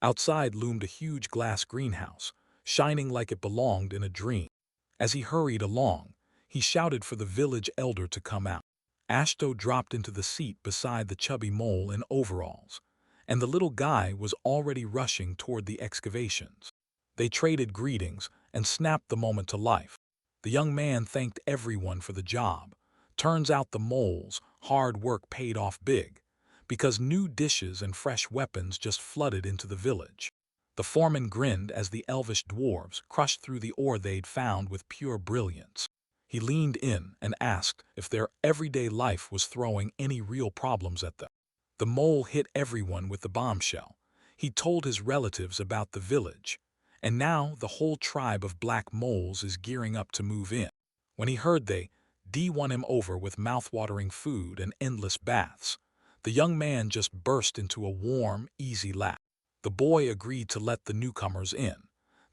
Outside loomed a huge glass greenhouse, shining like it belonged in a dream. As he hurried along, he shouted for the village elder to come out. Ashto dropped into the seat beside the chubby mole in overalls, and the little guy was already rushing toward the excavations. They traded greetings and snapped the moment to life. The young man thanked everyone for the job. Turns out the mole's hard work paid off big, because new dishes and fresh weapons just flooded into the village. The foreman grinned as the elvish dwarves crushed through the ore they'd found with pure brilliance. He leaned in and asked if their everyday life was throwing any real problems at them. The mole hit everyone with the bombshell. He told his relatives about the village, and now the whole tribe of black moles is gearing up to move in. When he heard they won him over with mouth-watering food and endless baths, the young man just burst into a warm, easy laugh. The boy agreed to let the newcomers in,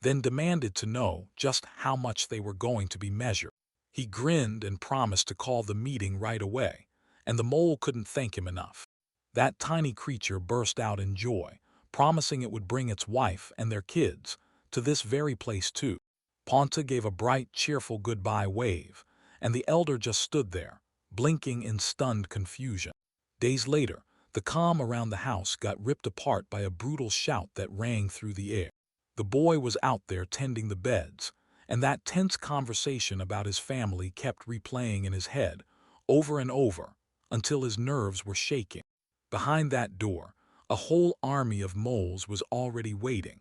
then demanded to know just how much they were going to be measured. He grinned and promised to call the meeting right away, and the mole couldn't thank him enough. That tiny creature burst out in joy, promising it would bring its wife and their kids to this very place too. Ponta gave a bright, cheerful goodbye wave, and the elder just stood there, blinking in stunned confusion. Days later, the calm around the house got ripped apart by a brutal shout that rang through the air. The boy was out there tending the beds, and that tense conversation about his family kept replaying in his head, over and over, until his nerves were shaking. Behind that door, a whole army of moles was already waiting,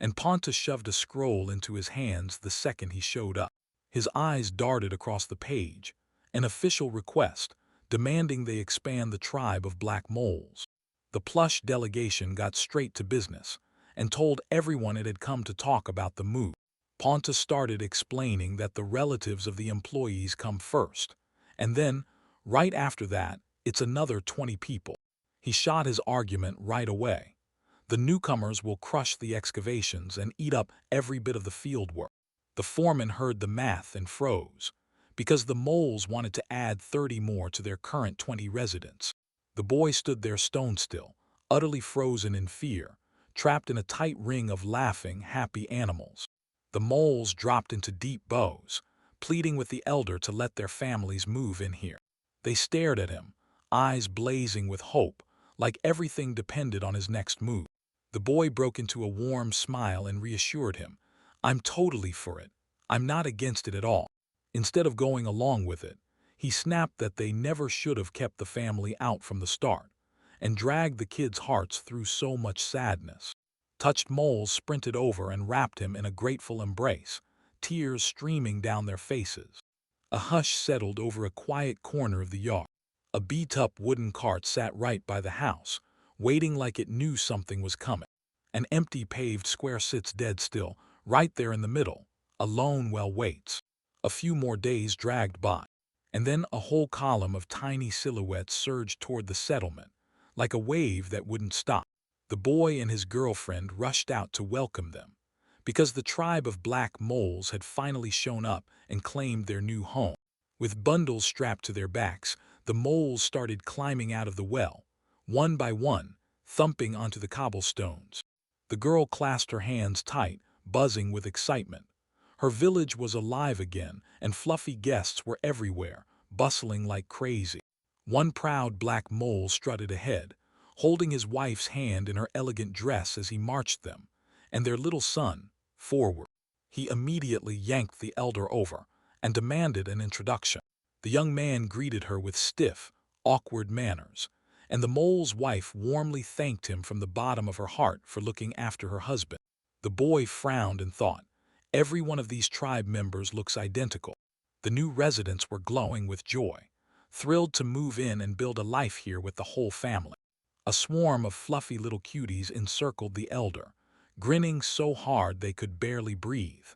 and Ponta shoved a scroll into his hands the second he showed up. His eyes darted across the page, an official request, demanding they expand the tribe of black moles. The plush delegation got straight to business and told everyone it had come to talk about the move. Ponta started explaining that the relatives of the employees come first, and then, right after that, it's another 20 people. He shot his argument right away. The newcomers will crush the excavations and eat up every bit of the field work. The foreman heard the math and froze, because the moles wanted to add 30 more to their current 20 residents. The boy stood there stone still, utterly frozen in fear, trapped in a tight ring of laughing, happy animals. The moles dropped into deep bows, pleading with the elder to let their families move in here. They stared at him, eyes blazing with hope, like everything depended on his next move. The boy broke into a warm smile and reassured him, "I'm totally for it. I'm not against it at all." Instead of going along with it, he snapped that they never should have kept the family out from the start, and dragged the kids' hearts through so much sadness. Touched moles sprinted over and wrapped him in a grateful embrace, tears streaming down their faces. A hush settled over a quiet corner of the yard. A beat-up wooden cart sat right by the house, waiting like it knew something was coming. An empty paved square sits dead still, right there in the middle, alone while waits. A few more days dragged by, and then a whole column of tiny silhouettes surged toward the settlement, like a wave that wouldn't stop. The boy and his girlfriend rushed out to welcome them, because the tribe of black moles had finally shown up and claimed their new home. With bundles strapped to their backs, the moles started climbing out of the well, one by one, thumping onto the cobblestones. The girl clasped her hands tight, buzzing with excitement. Her village was alive again, and fluffy guests were everywhere, bustling like crazy. One proud black mole strutted ahead, holding his wife's hand in her elegant dress as he marched them, and their little son, forward. He immediately yanked the elder over and demanded an introduction. The young man greeted her with stiff, awkward manners, and the mole's wife warmly thanked him from the bottom of her heart for looking after her husband. The boy frowned and thought, every one of these tribe members looks identical. The new residents were glowing with joy, thrilled to move in and build a life here with the whole family. A swarm of fluffy little cuties encircled the elder, grinning so hard they could barely breathe,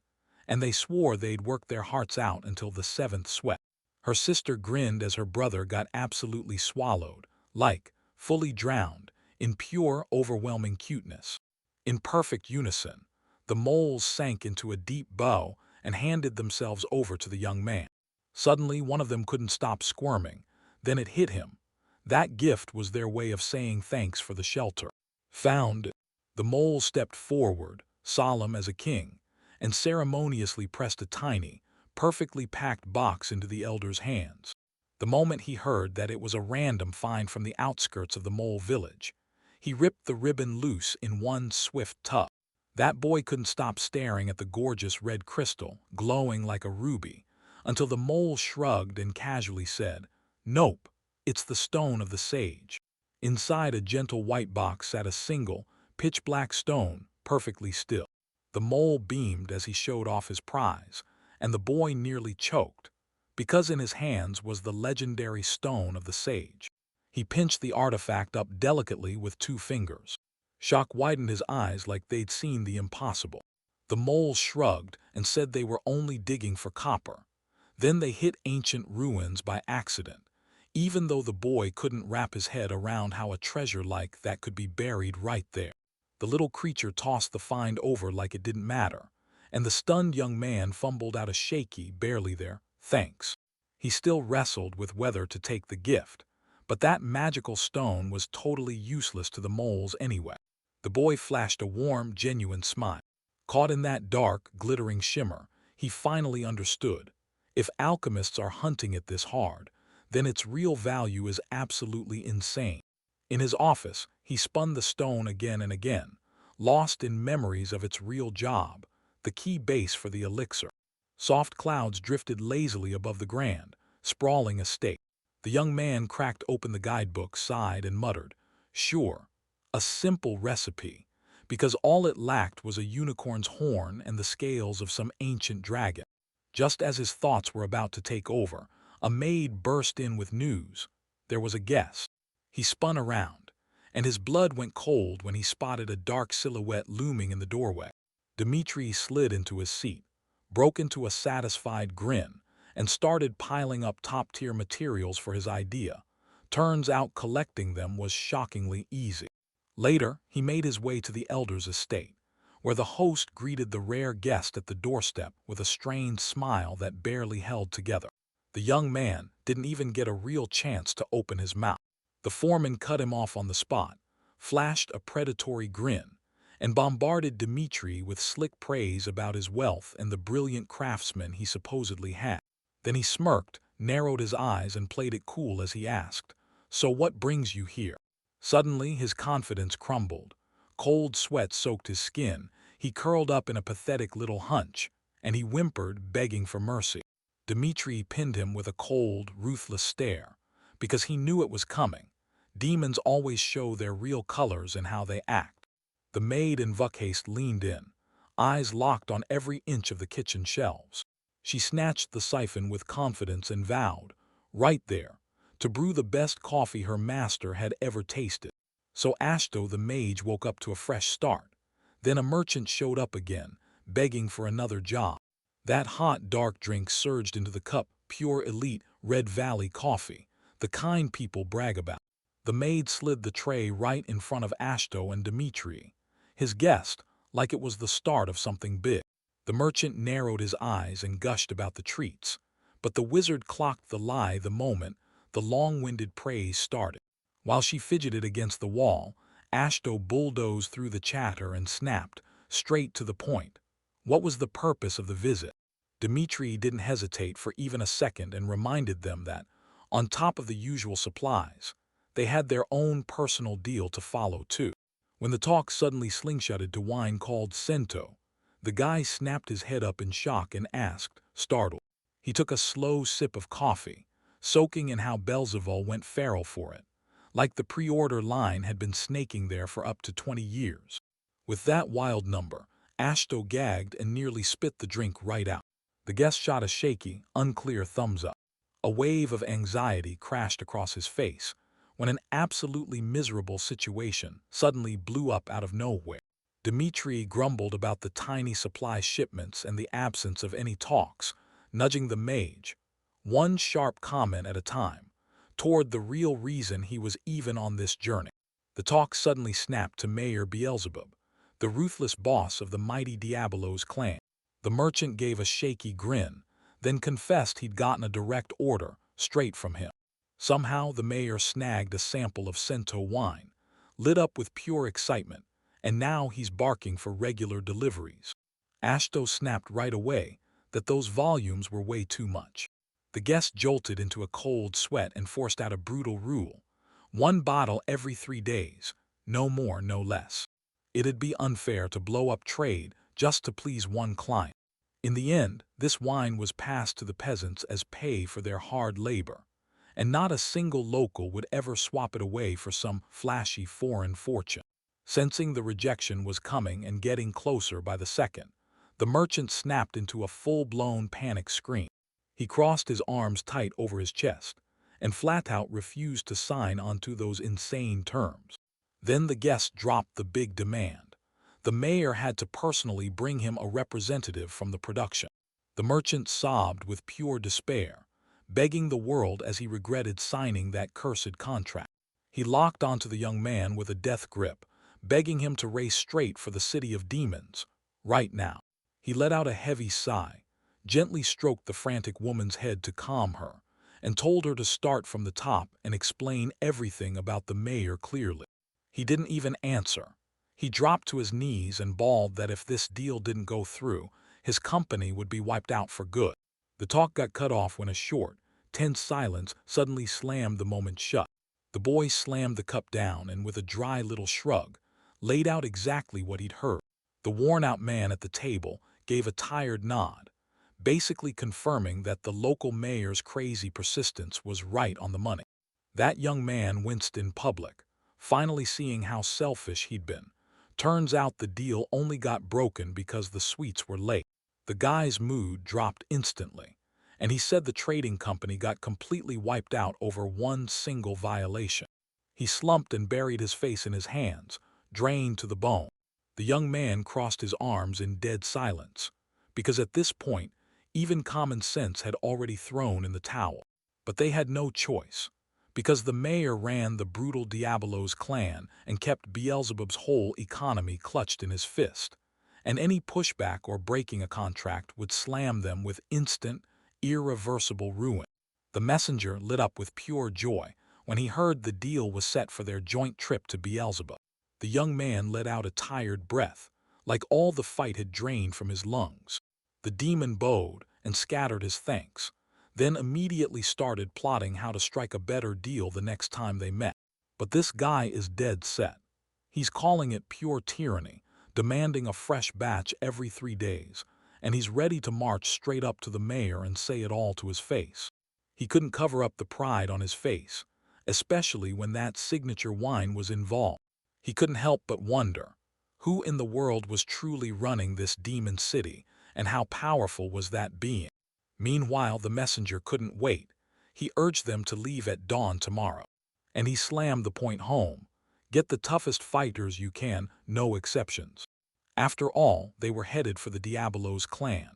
and they swore they'd work their hearts out until the seventh sweat. Her sister grinned as her brother got absolutely swallowed, like, fully drowned, in pure, overwhelming cuteness. In perfect unison, the moles sank into a deep bow and handed themselves over to the young man. Suddenly, one of them couldn't stop squirming. Then it hit him. That gift was their way of saying thanks for the shelter. Found. The mole stepped forward, solemn as a king, and ceremoniously pressed a tiny, perfectly packed box into the elder's hands. The moment he heard that it was a random find from the outskirts of the mole village, he ripped the ribbon loose in one swift tug. That boy couldn't stop staring at the gorgeous red crystal, glowing like a ruby, until the mole shrugged and casually said, "Nope, it's the stone of the sage." Inside a gentle white box sat a single, pitch-black stone, perfectly still. The mole beamed as he showed off his prize, and the boy nearly choked, because in his hands was the legendary stone of the sage. He pinched the artifact up delicately with 2 fingers. Shock widened his eyes like they'd seen the impossible. The mole shrugged and said they were only digging for copper. Then they hit ancient ruins by accident, even though the boy couldn't wrap his head around how a treasure like that could be buried right there. The little creature tossed the find over like it didn't matter, and the stunned young man fumbled out a shaky, barely there, "Thanks." He still wrestled with whether to take the gift, but that magical stone was totally useless to the moles anyway. The boy flashed a warm, genuine smile. Caught in that dark, glittering shimmer, he finally understood. If alchemists are hunting it this hard, then its real value is absolutely insane. In his office, he spun the stone again and again, lost in memories of its real job, the key base for the elixir. Soft clouds drifted lazily above the grand, sprawling estate. The young man cracked open the guidebook, sighed, and muttered, "Sure, a simple recipe," because all it lacked was a unicorn's horn and the scales of some ancient dragon. Just as his thoughts were about to take over, a maid burst in with news. There was a guest. He spun around, and his blood went cold when he spotted a dark silhouette looming in the doorway. Dmitri slid into his seat, broke into a satisfied grin, and started piling up top-tier materials for his idea. Turns out collecting them was shockingly easy. Later, he made his way to the elder's estate, where the host greeted the rare guest at the doorstep with a strained smile that barely held together. The young man didn't even get a real chance to open his mouth. The foreman cut him off on the spot, flashed a predatory grin, and bombarded Dmitri with slick praise about his wealth and the brilliant craftsman he supposedly had. Then he smirked, narrowed his eyes, and played it cool as he asked, "So what brings you here?" Suddenly, his confidence crumbled. Cold sweat soaked his skin, he curled up in a pathetic little hunch, and he whimpered, begging for mercy. Dmitri pinned him with a cold, ruthless stare, because he knew it was coming. Demons always show their real colors in how they act. The maid in Vuckhaste leaned in, eyes locked on every inch of the kitchen shelves. She snatched the siphon with confidence and vowed, right there, to brew the best coffee her master had ever tasted. So Ashto the mage woke up to a fresh start. Then a merchant showed up again, begging for another job. That hot, dark drink surged into the cup, pure elite Red Valley coffee, the kind people brag about. The maid slid the tray right in front of Ashto and Dmitri. His guest, like it was the start of something big. The merchant narrowed his eyes and gushed about the treats, but the wizard clocked the lie the moment the long-winded praise started. While she fidgeted against the wall, Ashto bulldozed through the chatter and snapped, straight to the point. What was the purpose of the visit? Dmitri didn't hesitate for even a second and reminded them that, on top of the usual supplies, they had their own personal deal to follow too. When the talk suddenly slingshotted to wine called Sento, the guy snapped his head up in shock and asked, startled. He took a slow sip of coffee, soaking in how Beelzebul went feral for it, like the pre-order line had been snaking there for up to 20 years. With that wild number, Ashto gagged and nearly spit the drink right out. The guest shot a shaky, unclear thumbs up. A wave of anxiety crashed across his face when an absolutely miserable situation suddenly blew up out of nowhere. Dmitri grumbled about the tiny supply shipments and the absence of any talks, nudging the mage, one sharp comment at a time, toward the real reason he was even on this journey. The talk suddenly snapped to Mayor Beelzebub, the ruthless boss of the mighty Diabolos clan. The merchant gave a shaky grin, then confessed he'd gotten a direct order straight from him. Somehow the mayor snagged a sample of Sento wine, lit up with pure excitement, and now he's barking for regular deliveries. Ashto snapped right away that those volumes were way too much. The guest jolted into a cold sweat and forced out a brutal rule: one bottle every 3 days, no more, no less. It'd be unfair to blow up trade just to please one client. In the end, this wine was passed to the peasants as pay for their hard labor, and not a single local would ever swap it away for some flashy foreign fortune. Sensing the rejection was coming and getting closer by the second, the merchant snapped into a full-blown panic scream. He crossed his arms tight over his chest, and flat-out refused to sign onto those insane terms. Then the guest dropped the big demand. The mayor had to personally bring him a representative from the production. The merchant sobbed with pure despair, begging the world as he regretted signing that cursed contract. He locked onto the young man with a death grip, begging him to race straight for the city of demons, right now. He let out a heavy sigh, gently stroked the frantic woman's head to calm her, and told her to start from the top and explain everything about the mayor clearly. He didn't even answer. He dropped to his knees and bawled that if this deal didn't go through, his company would be wiped out for good. The talk got cut off when a short, tense silence suddenly slammed the moment shut. The boy slammed the cup down and, with a dry little shrug, laid out exactly what he'd heard. The worn-out man at the table gave a tired nod, basically confirming that the local mayor's crazy persistence was right on the money. That young man winced in public, finally seeing how selfish he'd been. Turns out the deal only got broken because the sweets were late. The guy's mood dropped instantly, and he said the trading company got completely wiped out over one single violation. He slumped and buried his face in his hands, drained to the bone. The young man crossed his arms in dead silence, because at this point, even common sense had already thrown in the towel. But they had no choice, because the mayor ran the brutal Diabolos clan and kept Beelzebub's whole economy clutched in his fist, and any pushback or breaking a contract would slam them with instant, irreversible ruin. The messenger lit up with pure joy when he heard the deal was set for their joint trip to Beelzebub. The young man let out a tired breath, like all the fight had drained from his lungs. The demon bowed and scattered his thanks, then immediately started plotting how to strike a better deal the next time they met. But this guy is dead set. He's calling it pure tyranny, demanding a fresh batch every 3 days, and he's ready to march straight up to the mayor and say it all to his face. He couldn't cover up the pride on his face, especially when that signature wine was involved. He couldn't help but wonder, who in the world was truly running this demon city, and how powerful was that being? Meanwhile, the messenger couldn't wait. He urged them to leave at dawn tomorrow. And he slammed the point home: get the toughest fighters you can, no exceptions. After all, they were headed for the Diabolos clan,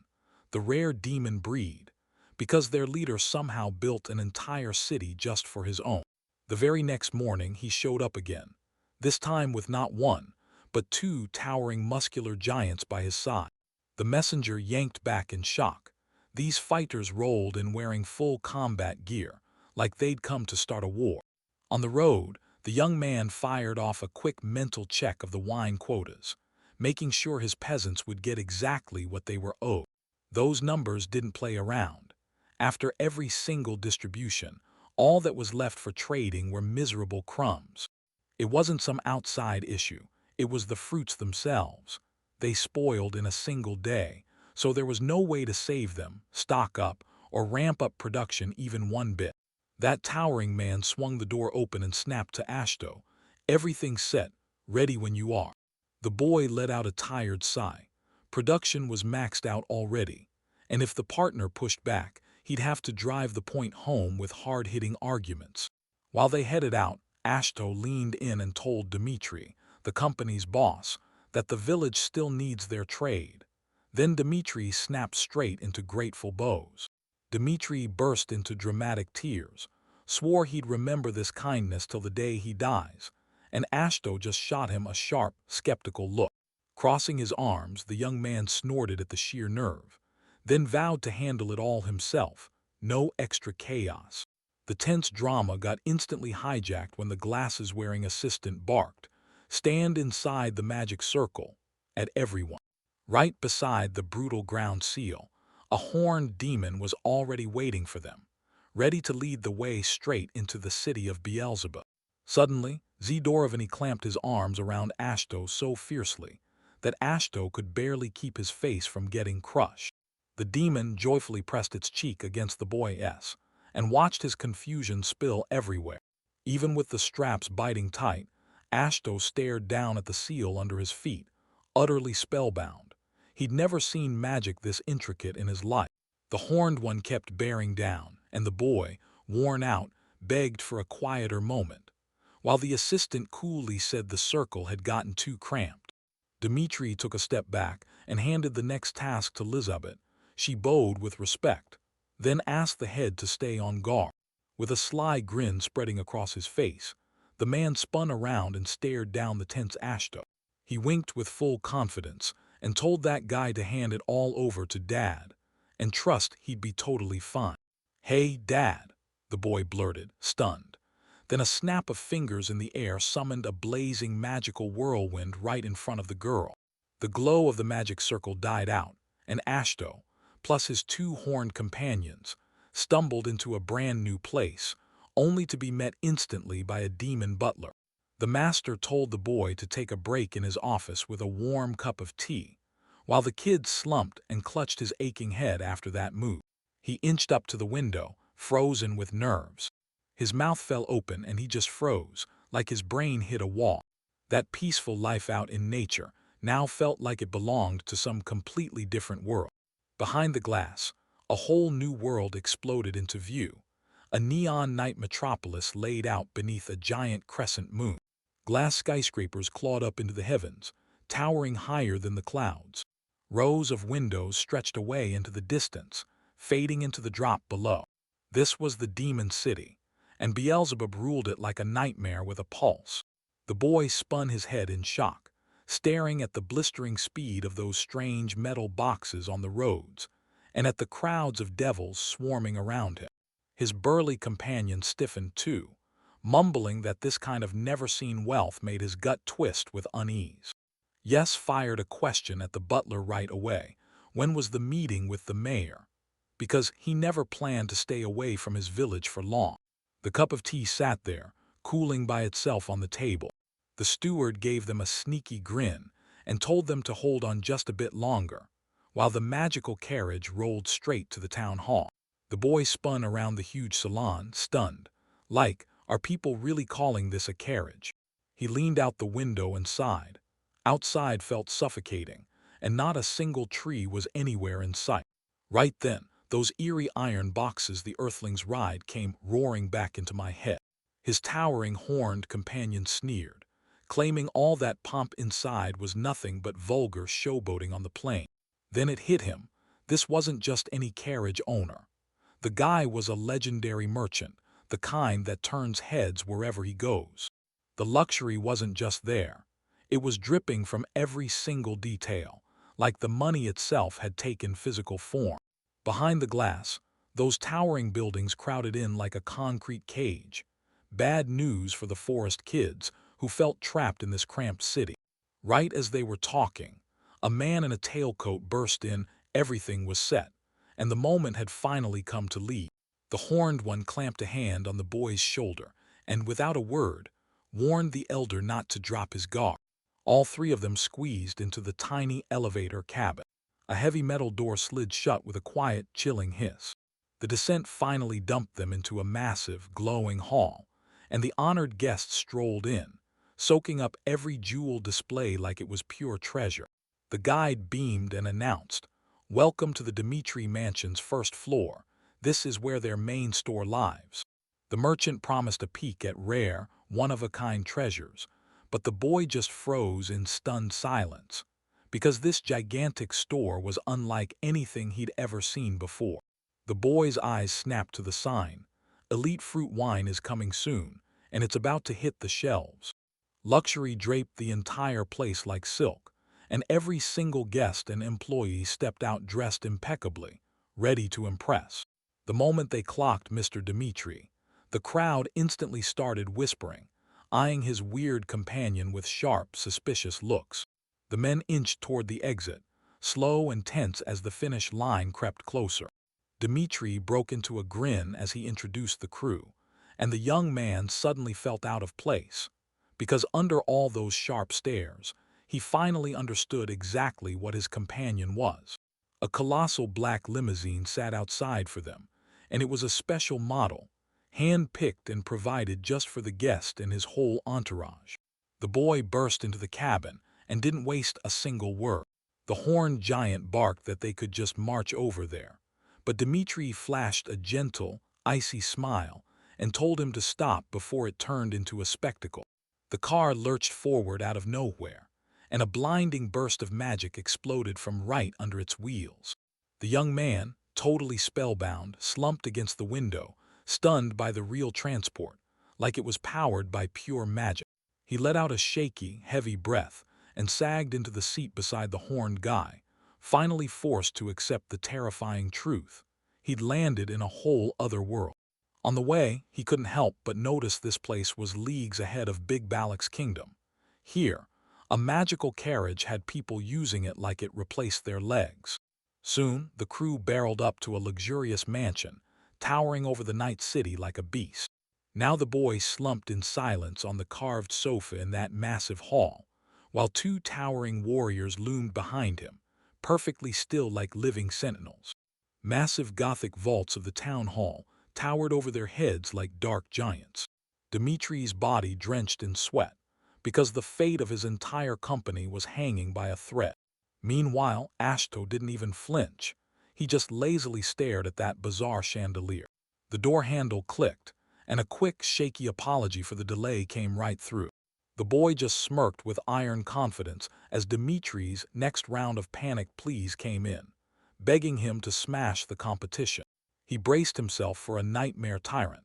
the rare demon breed, because their leader somehow built an entire city just for his own. The very next morning he showed up again, this time with not one, but two towering muscular giants by his side. The messenger yanked back in shock. These fighters rolled in wearing full combat gear, like they'd come to start a war. On the road, the young man fired off a quick mental check of the wine quotas, making sure his peasants would get exactly what they were owed. Those numbers didn't play around. After every single distribution, all that was left for trading were miserable crumbs. It wasn't some outside issue, it was the fruits themselves. They spoiled in a single day, so there was no way to save them, stock up, or ramp up production even one bit. That towering man swung the door open and snapped to Ashto. "Everything's set, ready when you are." The boy let out a tired sigh. Production was maxed out already, and if the partner pushed back, he'd have to drive the point home with hard-hitting arguments. While they headed out, Ashto leaned in and told Dmitri, the company's boss, that the village still needs their trade. Then Dmitri snapped straight into grateful bows. Dmitri burst into dramatic tears, swore he'd remember this kindness till the day he dies, and Ashto just shot him a sharp, skeptical look. Crossing his arms, the young man snorted at the sheer nerve, then vowed to handle it all himself, no extra chaos. The tense drama got instantly hijacked when the glasses-wearing assistant barked, "Stand inside the magic circle," at everyone. Right beside the brutal ground seal, a horned demon was already waiting for them, ready to lead the way straight into the city of Beelzebub. Suddenly, Zdorovany clamped his arms around Ashto so fiercely that Ashto could barely keep his face from getting crushed. The demon joyfully pressed its cheek against the boy's and watched his confusion spill everywhere. Even with the straps biting tight, Ashto stared down at the seal under his feet, utterly spellbound. He'd never seen magic this intricate in his life. The horned one kept bearing down, and the boy, worn out, begged for a quieter moment, while the assistant coolly said the circle had gotten too cramped. Dmitri took a step back and handed the next task to Lizabeth. She bowed with respect, then asked the head to stay on guard. With a sly grin spreading across his face, the man spun around and stared down the tense Ashto. He winked with full confidence and told that guy to hand it all over to Dad and trust he'd be totally fine. "Hey, Dad," the boy blurted, stunned. Then a snap of fingers in the air summoned a blazing magical whirlwind right in front of the girl. The glow of the magic circle died out, and Ashto, plus his two horned companions, stumbled into a brand new place, only to be met instantly by a demon butler. The master told the boy to take a break in his office with a warm cup of tea, while the kid slumped and clutched his aching head after that move. He inched up to the window, frozen with nerves. His mouth fell open and he just froze, like his brain hit a wall. That peaceful life out in nature now felt like it belonged to some completely different world. Behind the glass, a whole new world exploded into view. A neon night metropolis laid out beneath a giant crescent moon. Glass skyscrapers clawed up into the heavens, towering higher than the clouds. Rows of windows stretched away into the distance, fading into the drop below. This was the demon city, and Beelzebub ruled it like a nightmare with a pulse. The boy spun his head in shock, staring at the blistering speed of those strange metal boxes on the roads, and at the crowds of devils swarming around him. His burly companion stiffened too, mumbling that this kind of never-seen wealth made his gut twist with unease. Yes fired a question at the butler right away. When was the meeting with the mayor? Because he never planned to stay away from his village for long. The cup of tea sat there, cooling by itself on the table. The steward gave them a sneaky grin and told them to hold on just a bit longer, while the magical carriage rolled straight to the town hall. The boy spun around the huge salon, stunned. Like, are people really calling this a carriage? He leaned out the window and sighed. Outside felt suffocating, and not a single tree was anywhere in sight. Right then, those eerie iron boxes the Earthlings ride came roaring back into my head. His towering horned companion sneered, claiming all that pomp inside was nothing but vulgar showboating on the plain. Then it hit him. This wasn't just any carriage owner. The guy was a legendary merchant, the kind that turns heads wherever he goes. The luxury wasn't just there. It was dripping from every single detail, like the money itself had taken physical form. Behind the glass, those towering buildings crowded in like a concrete cage. Bad news for the forest kids who felt trapped in this cramped city. Right as they were talking, a man in a tailcoat burst in. Everything was set, and the moment had finally come to leave. The horned one clamped a hand on the boy's shoulder and, without a word, warned the elder not to drop his guard. All three of them squeezed into the tiny elevator cabin. A heavy metal door slid shut with a quiet, chilling hiss. The descent finally dumped them into a massive, glowing hall, and the honored guests strolled in, soaking up every jewel display like it was pure treasure. The guide beamed and announced, "Welcome to the Dmitri Mansion's first floor. This is where their main store lives." The merchant promised a peek at rare, one-of-a-kind treasures, but the boy just froze in stunned silence, because this gigantic store was unlike anything he'd ever seen before. The boy's eyes snapped to the sign. Elite fruit wine is coming soon, and it's about to hit the shelves. Luxury draped the entire place like silk, and every single guest and employee stepped out dressed impeccably, ready to impress. The moment they clocked Mr. Dmitri, the crowd instantly started whispering, eyeing his weird companion with sharp, suspicious looks. The men inched toward the exit, slow and tense as the finish line crept closer. Dmitri broke into a grin as he introduced the crew, and the young man suddenly felt out of place, because under all those sharp stares, he finally understood exactly what his companion was. A colossal black limousine sat outside for them, and it was a special model, hand-picked and provided just for the guest and his whole entourage. The boy burst into the cabin and didn't waste a single word. The horned giant barked that they could just march over there, but Dmitri flashed a gentle, icy smile and told him to stop before it turned into a spectacle. The car lurched forward out of nowhere, and a blinding burst of magic exploded from right under its wheels. The young man, totally spellbound, slumped against the window, stunned by the real transport, like it was powered by pure magic. He let out a shaky, heavy breath and sagged into the seat beside the horned guy, finally forced to accept the terrifying truth. He'd landed in a whole other world. On the way, he couldn't help but notice this place was leagues ahead of Big Balak's kingdom. Here, a magical carriage had people using it like it replaced their legs. Soon, the crew barreled up to a luxurious mansion, towering over the night city like a beast. Now the boy slumped in silence on the carved sofa in that massive hall, while two towering warriors loomed behind him, perfectly still like living sentinels. Massive Gothic vaults of the town hall towered over their heads like dark giants. Dimitri's body drenched in sweat, because the fate of his entire company was hanging by a thread. Meanwhile, Ashto didn't even flinch. He just lazily stared at that bizarre chandelier. The door handle clicked, and a quick, shaky apology for the delay came right through. The boy just smirked with iron confidence as Dimitri's next round of panic pleas came in, begging him to smash the competition. He braced himself for a nightmare tyrant,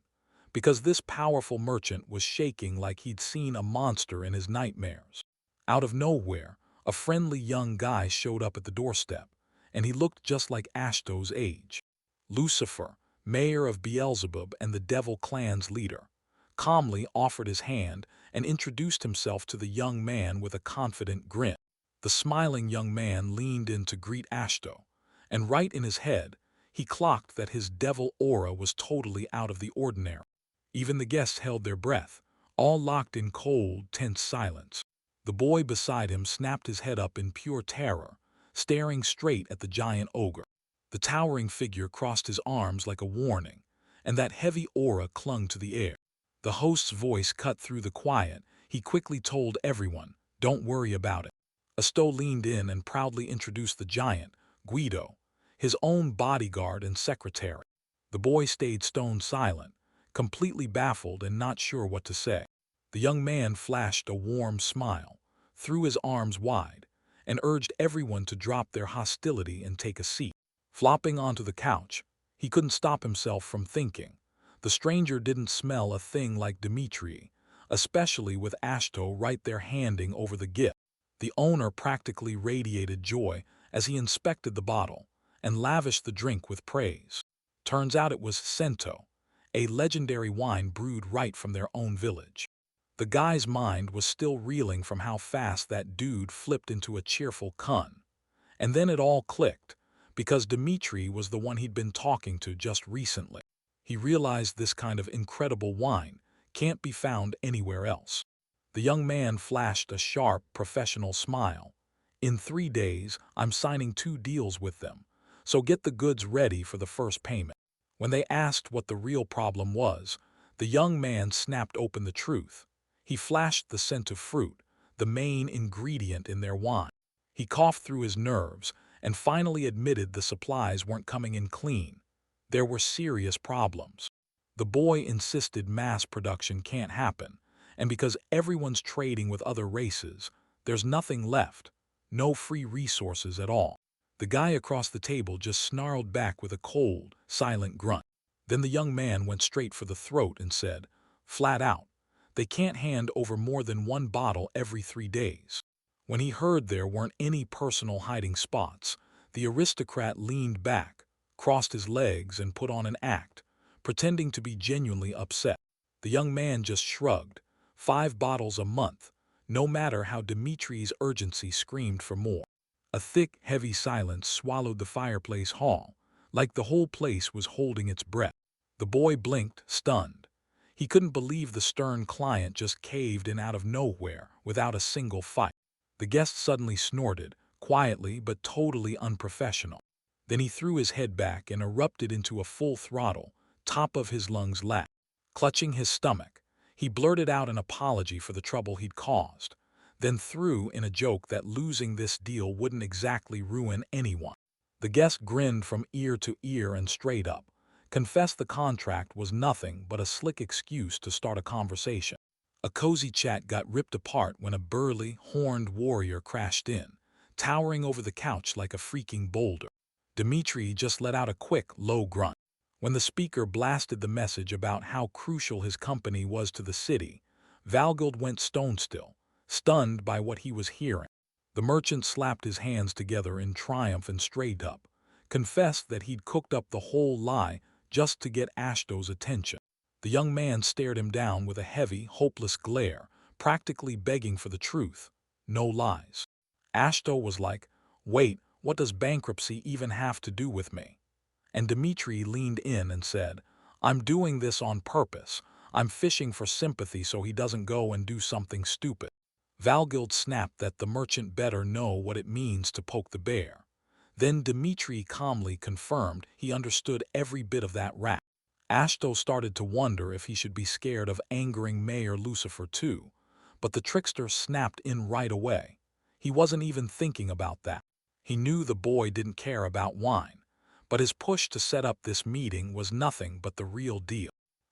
because this powerful merchant was shaking like he'd seen a monster in his nightmares. Out of nowhere, a friendly young guy showed up at the doorstep, and he looked just like Ashto's age. Lucifer, mayor of Beelzebub and the Devil Clan's leader, calmly offered his hand and introduced himself to the young man with a confident grin. The smiling young man leaned in to greet Ashto, and right in his head, he clocked that his devil aura was totally out of the ordinary. Even the guests held their breath, all locked in cold, tense silence. The boy beside him snapped his head up in pure terror, staring straight at the giant ogre. The towering figure crossed his arms like a warning, and that heavy aura clung to the air. The host's voice cut through the quiet. He quickly told everyone, "Don't worry about it." Asto leaned in and proudly introduced the giant, Guido, his own bodyguard and secretary. The boy stayed stone silent, completely baffled and not sure what to say. The young man flashed a warm smile, threw his arms wide, and urged everyone to drop their hostility and take a seat. Flopping onto the couch, he couldn't stop himself from thinking. The stranger didn't smell a thing like Dmitri, especially with Ashto right there handing over the gift. The owner practically radiated joy as he inspected the bottle and lavished the drink with praise. Turns out it was Sento, a legendary wine brewed right from their own village. The guy's mind was still reeling from how fast that dude flipped into a cheerful kun. And then it all clicked, because Dmitri was the one he'd been talking to just recently. He realized this kind of incredible wine can't be found anywhere else. The young man flashed a sharp, professional smile. In 3 days, I'm signing 2 deals with them, so get the goods ready for the first payment. When they asked what the real problem was, the young man snapped open the truth. He flashed the scent of fruit, the main ingredient in their wine. He coughed through his nerves and finally admitted the supplies weren't coming in clean. There were serious problems. The boy insisted mass production can't happen, and because everyone's trading with other races, there's nothing left, no free resources at all. The guy across the table just snarled back with a cold, silent grunt. Then the young man went straight for the throat and said, flat out, they can't hand over more than 1 bottle every 3 days. When he heard there weren't any personal hiding spots, the aristocrat leaned back, crossed his legs and put on an act, pretending to be genuinely upset. The young man just shrugged. 5 bottles a month, no matter how Dimitri's urgency screamed for more. A thick, heavy silence swallowed the fireplace hall, like the whole place was holding its breath. The boy blinked, stunned. He couldn't believe the stern client just caved in out of nowhere without a single fight. The guest suddenly snorted, quietly but totally unprofessional. Then he threw his head back and erupted into a full throttle, top of his lungs laugh. Clutching his stomach, he blurted out an apology for the trouble he'd caused, then threw in a joke that losing this deal wouldn't exactly ruin anyone. The guest grinned from ear to ear and straight up, confessed the contract was nothing but a slick excuse to start a conversation. A cozy chat got ripped apart when a burly, horned warrior crashed in, towering over the couch like a freaking boulder. Dmitri just let out a quick, low grunt. When the speaker blasted the message about how crucial his company was to the city, Valgold went stone still, stunned by what he was hearing. The merchant slapped his hands together in triumph and straight up, confessed that he'd cooked up the whole lie just to get Ashto's attention. The young man stared him down with a heavy, hopeless glare, practically begging for the truth. No lies. Ashto was like, wait, what does bankruptcy even have to do with me? And Dmitri leaned in and said, I'm doing this on purpose. I'm fishing for sympathy so he doesn't go and do something stupid. Valgild snapped that the merchant better know what it means to poke the bear. Then Dmitri calmly confirmed he understood every bit of that rap. Ashto started to wonder if he should be scared of angering Mayor Lucifer too, but the trickster snapped in right away. He wasn't even thinking about that. He knew the boy didn't care about wine, but his push to set up this meeting was nothing but the real deal.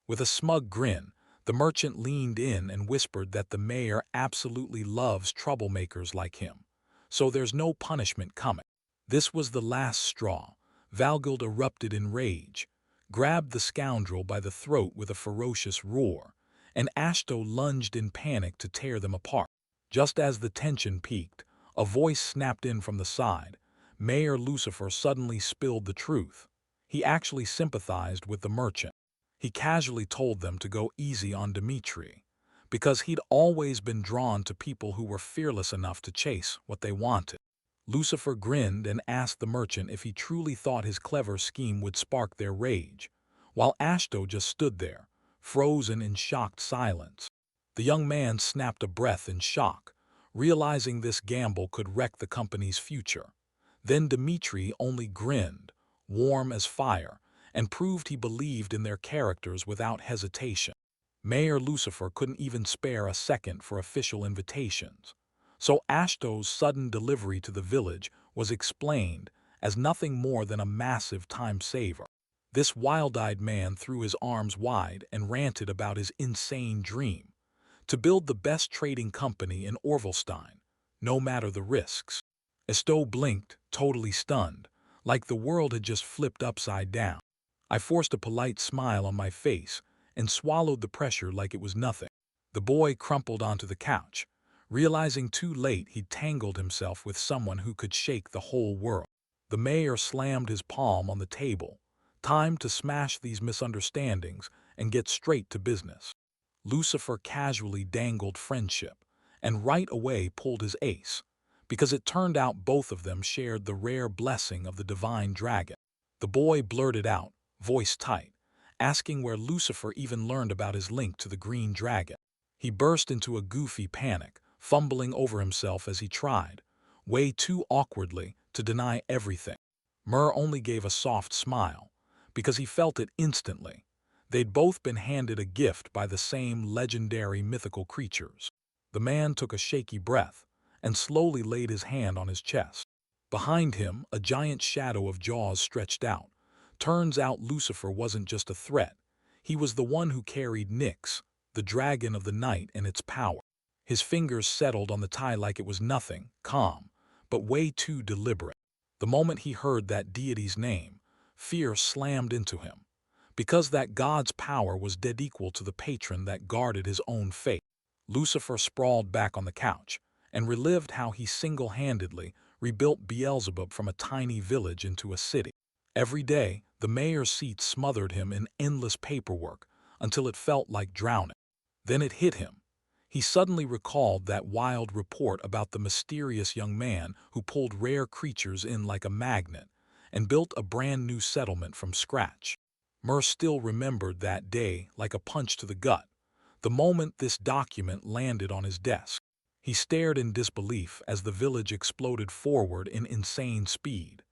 With a smug grin, the merchant leaned in and whispered that the mayor absolutely loves troublemakers like him, so there's no punishment coming. This was the last straw. Valgild erupted in rage, grabbed the scoundrel by the throat with a ferocious roar, and Ashto lunged in panic to tear them apart. Just as the tension peaked, a voice snapped in from the side. Mayor Lucifer suddenly spilled the truth. He actually sympathized with the merchant. He casually told them to go easy on Dmitri, because he'd always been drawn to people who were fearless enough to chase what they wanted. Lucifer grinned and asked the merchant if he truly thought his clever scheme would spark their rage, while Ashto just stood there, frozen in shocked silence. The young man snapped a breath in shock, realizing this gamble could wreck the company's future. Then Dmitri only grinned, warm as fire, and proved he believed in their characters without hesitation. Mayor Lucifer couldn't even spare a second for official invitations. So Ashto's sudden delivery to the village was explained as nothing more than a massive time saver. This wild-eyed man threw his arms wide and ranted about his insane dream, to build the best trading company in Orvelstein, no matter the risks. Ashto blinked, totally stunned, like the world had just flipped upside down. I forced a polite smile on my face and swallowed the pressure like it was nothing. The boy crumpled onto the couch, realizing too late he'd tangled himself with someone who could shake the whole world. The mayor slammed his palm on the table. Time to smash these misunderstandings and get straight to business. Lucifer casually dangled friendship, and right away pulled his ace, because it turned out both of them shared the rare blessing of the divine dragon. The boy blurted out, voice tight, asking where Lucifer even learned about his link to the green dragon. He burst into a goofy panic, fumbling over himself as he tried, way too awkwardly, to deny everything. Mur only gave a soft smile, because he felt it instantly. They'd both been handed a gift by the same legendary mythical creatures. The man took a shaky breath and slowly laid his hand on his chest. Behind him, a giant shadow of jaws stretched out. Turns out Lucifer wasn't just a threat. He was the one who carried Nyx, the dragon of the night and its power. His fingers settled on the tie like it was nothing, calm, but way too deliberate. The moment he heard that deity's name, fear slammed into him, because that god's power was dead equal to the patron that guarded his own fate. Lucifer sprawled back on the couch and relived how he single-handedly rebuilt Beelzebub from a tiny village into a city. Every day, the mayor's seat smothered him in endless paperwork until it felt like drowning. Then it hit him. He suddenly recalled that wild report about the mysterious young man who pulled rare creatures in like a magnet and built a brand new settlement from scratch. Mur still remembered that day like a punch to the gut, the moment this document landed on his desk. He stared in disbelief as the village exploded forward in insane speed.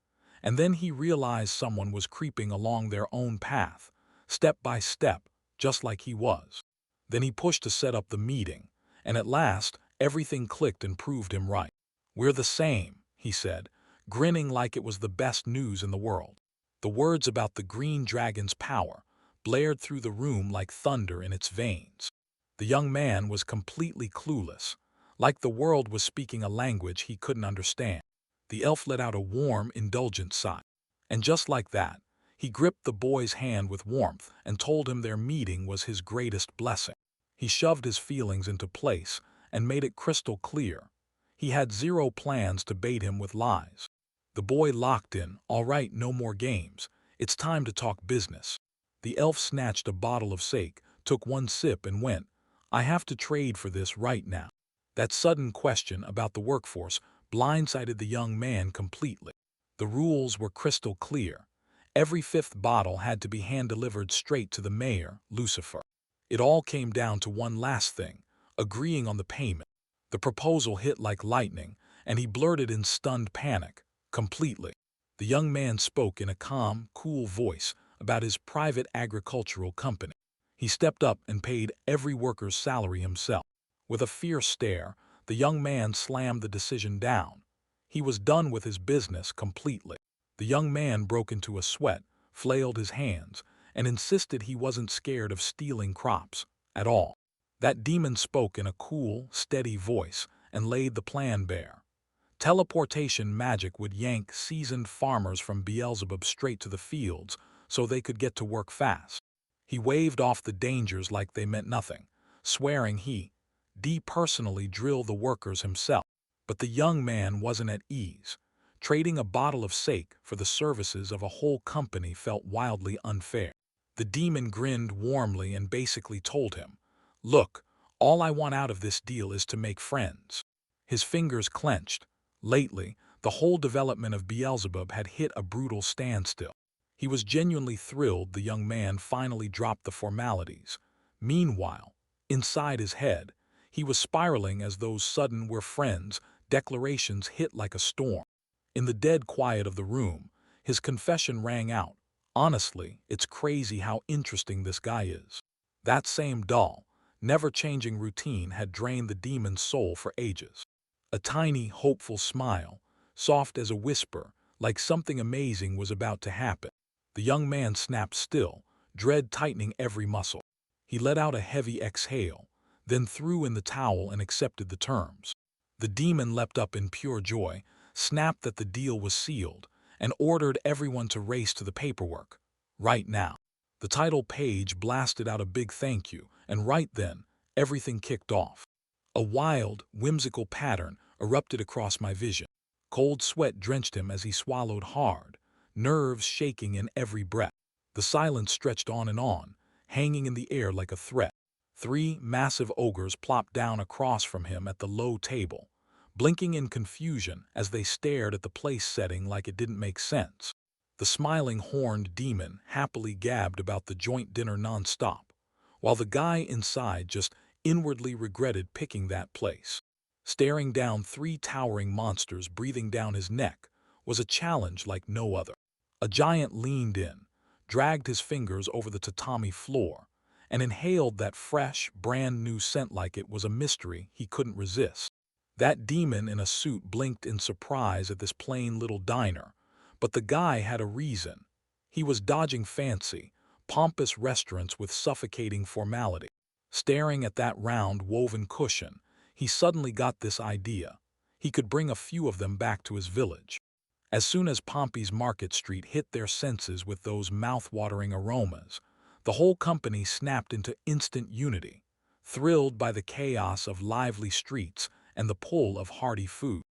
And then he realized someone was creeping along their own path, step by step, just like he was. Then he pushed to set up the meeting, and at last, everything clicked and proved him right. "We're the same," he said, grinning like it was the best news in the world. The words about the green dragon's power blared through the room like thunder in its veins. The young man was completely clueless, like the world was speaking a language he couldn't understand. The elf let out a warm, indulgent sigh. And just like that, he gripped the boy's hand with warmth and told him their meeting was his greatest blessing. He shoved his feelings into place and made it crystal clear. He had zero plans to bait him with lies. The boy locked in, "All right, no more games. It's time to talk business." The elf snatched a bottle of sake, took one sip and went, "I have to trade for this right now." That sudden question about the workforce blindsided the young man completely. The rules were crystal clear. Every fifth bottle had to be hand-delivered straight to the mayor, Lucifer. It all came down to one last thing, agreeing on the payment. The proposal hit like lightning, and he blurted in stunned panic, "Completely." The young man spoke in a calm, cool voice about his private agricultural company. He stepped up and paid every worker's salary himself. With a fierce stare, the young man slammed the decision down. He was done with his business completely. The young man broke into a sweat, flailed his hands, and insisted he wasn't scared of stealing crops at all. That demon spoke in a cool, steady voice and laid the plan bare. Teleportation magic would yank seasoned farmers from Beelzebub straight to the fields so they could get to work fast. He waved off the dangers like they meant nothing, swearing he'd personally drill the workers himself. But the young man wasn't at ease. Trading a bottle of sake for the services of a whole company felt wildly unfair. The demon grinned warmly and basically told him, "Look, all I want out of this deal is to make friends." His fingers clenched. Lately, the whole development of Beelzebub had hit a brutal standstill. He was genuinely thrilled the young man finally dropped the formalities. Meanwhile, inside his head, he was spiraling as those sudden "we're friends" declarations hit like a storm. In the dead quiet of the room, his confession rang out, "Honestly, it's crazy how interesting this guy is." That same dull, never-changing routine had drained the demon's soul for ages. A tiny, hopeful smile, soft as a whisper, like something amazing was about to happen. The young man snapped still, dread tightening every muscle. He let out a heavy exhale, then threw in the towel and accepted the terms. The demon leapt up in pure joy, snapped that the deal was sealed, and ordered everyone to race to the paperwork. Right now. The title page blasted out a big thank you, and right then, everything kicked off. A wild, whimsical pattern erupted across my vision. Cold sweat drenched him as he swallowed hard, nerves shaking in every breath. The silence stretched on, hanging in the air like a threat. 3 massive ogres plopped down across from him at the low table, blinking in confusion as they stared at the place setting like it didn't make sense. The smiling horned demon happily gabbed about the joint dinner nonstop, while the guy inside just inwardly regretted picking that place. Staring down 3 towering monsters breathing down his neck was a challenge like no other. A giant leaned in, dragged his fingers over the tatami floor, and inhaled that fresh, brand-new scent like it was a mystery he couldn't resist. That demon in a suit blinked in surprise at this plain little diner, but the guy had a reason. He was dodging fancy, pompous restaurants with suffocating formality. Staring at that round, woven cushion, he suddenly got this idea. He could bring a few of them back to his village. As soon as Pompey's Market Street hit their senses with those mouth-watering aromas, the whole company snapped into instant unity, thrilled by the chaos of lively streets and the pull of hearty food.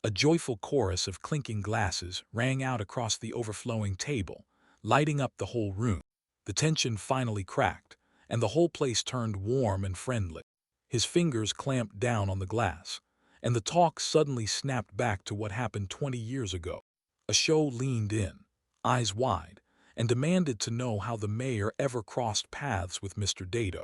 A joyful chorus of clinking glasses rang out across the overflowing table, lighting up the whole room. The tension finally cracked, and the whole place turned warm and friendly. His fingers clamped down on the glass, and the talk suddenly snapped back to what happened 20 years ago. A show leaned in, eyes wide, and demanded to know how the mayor ever crossed paths with Mr. Dato.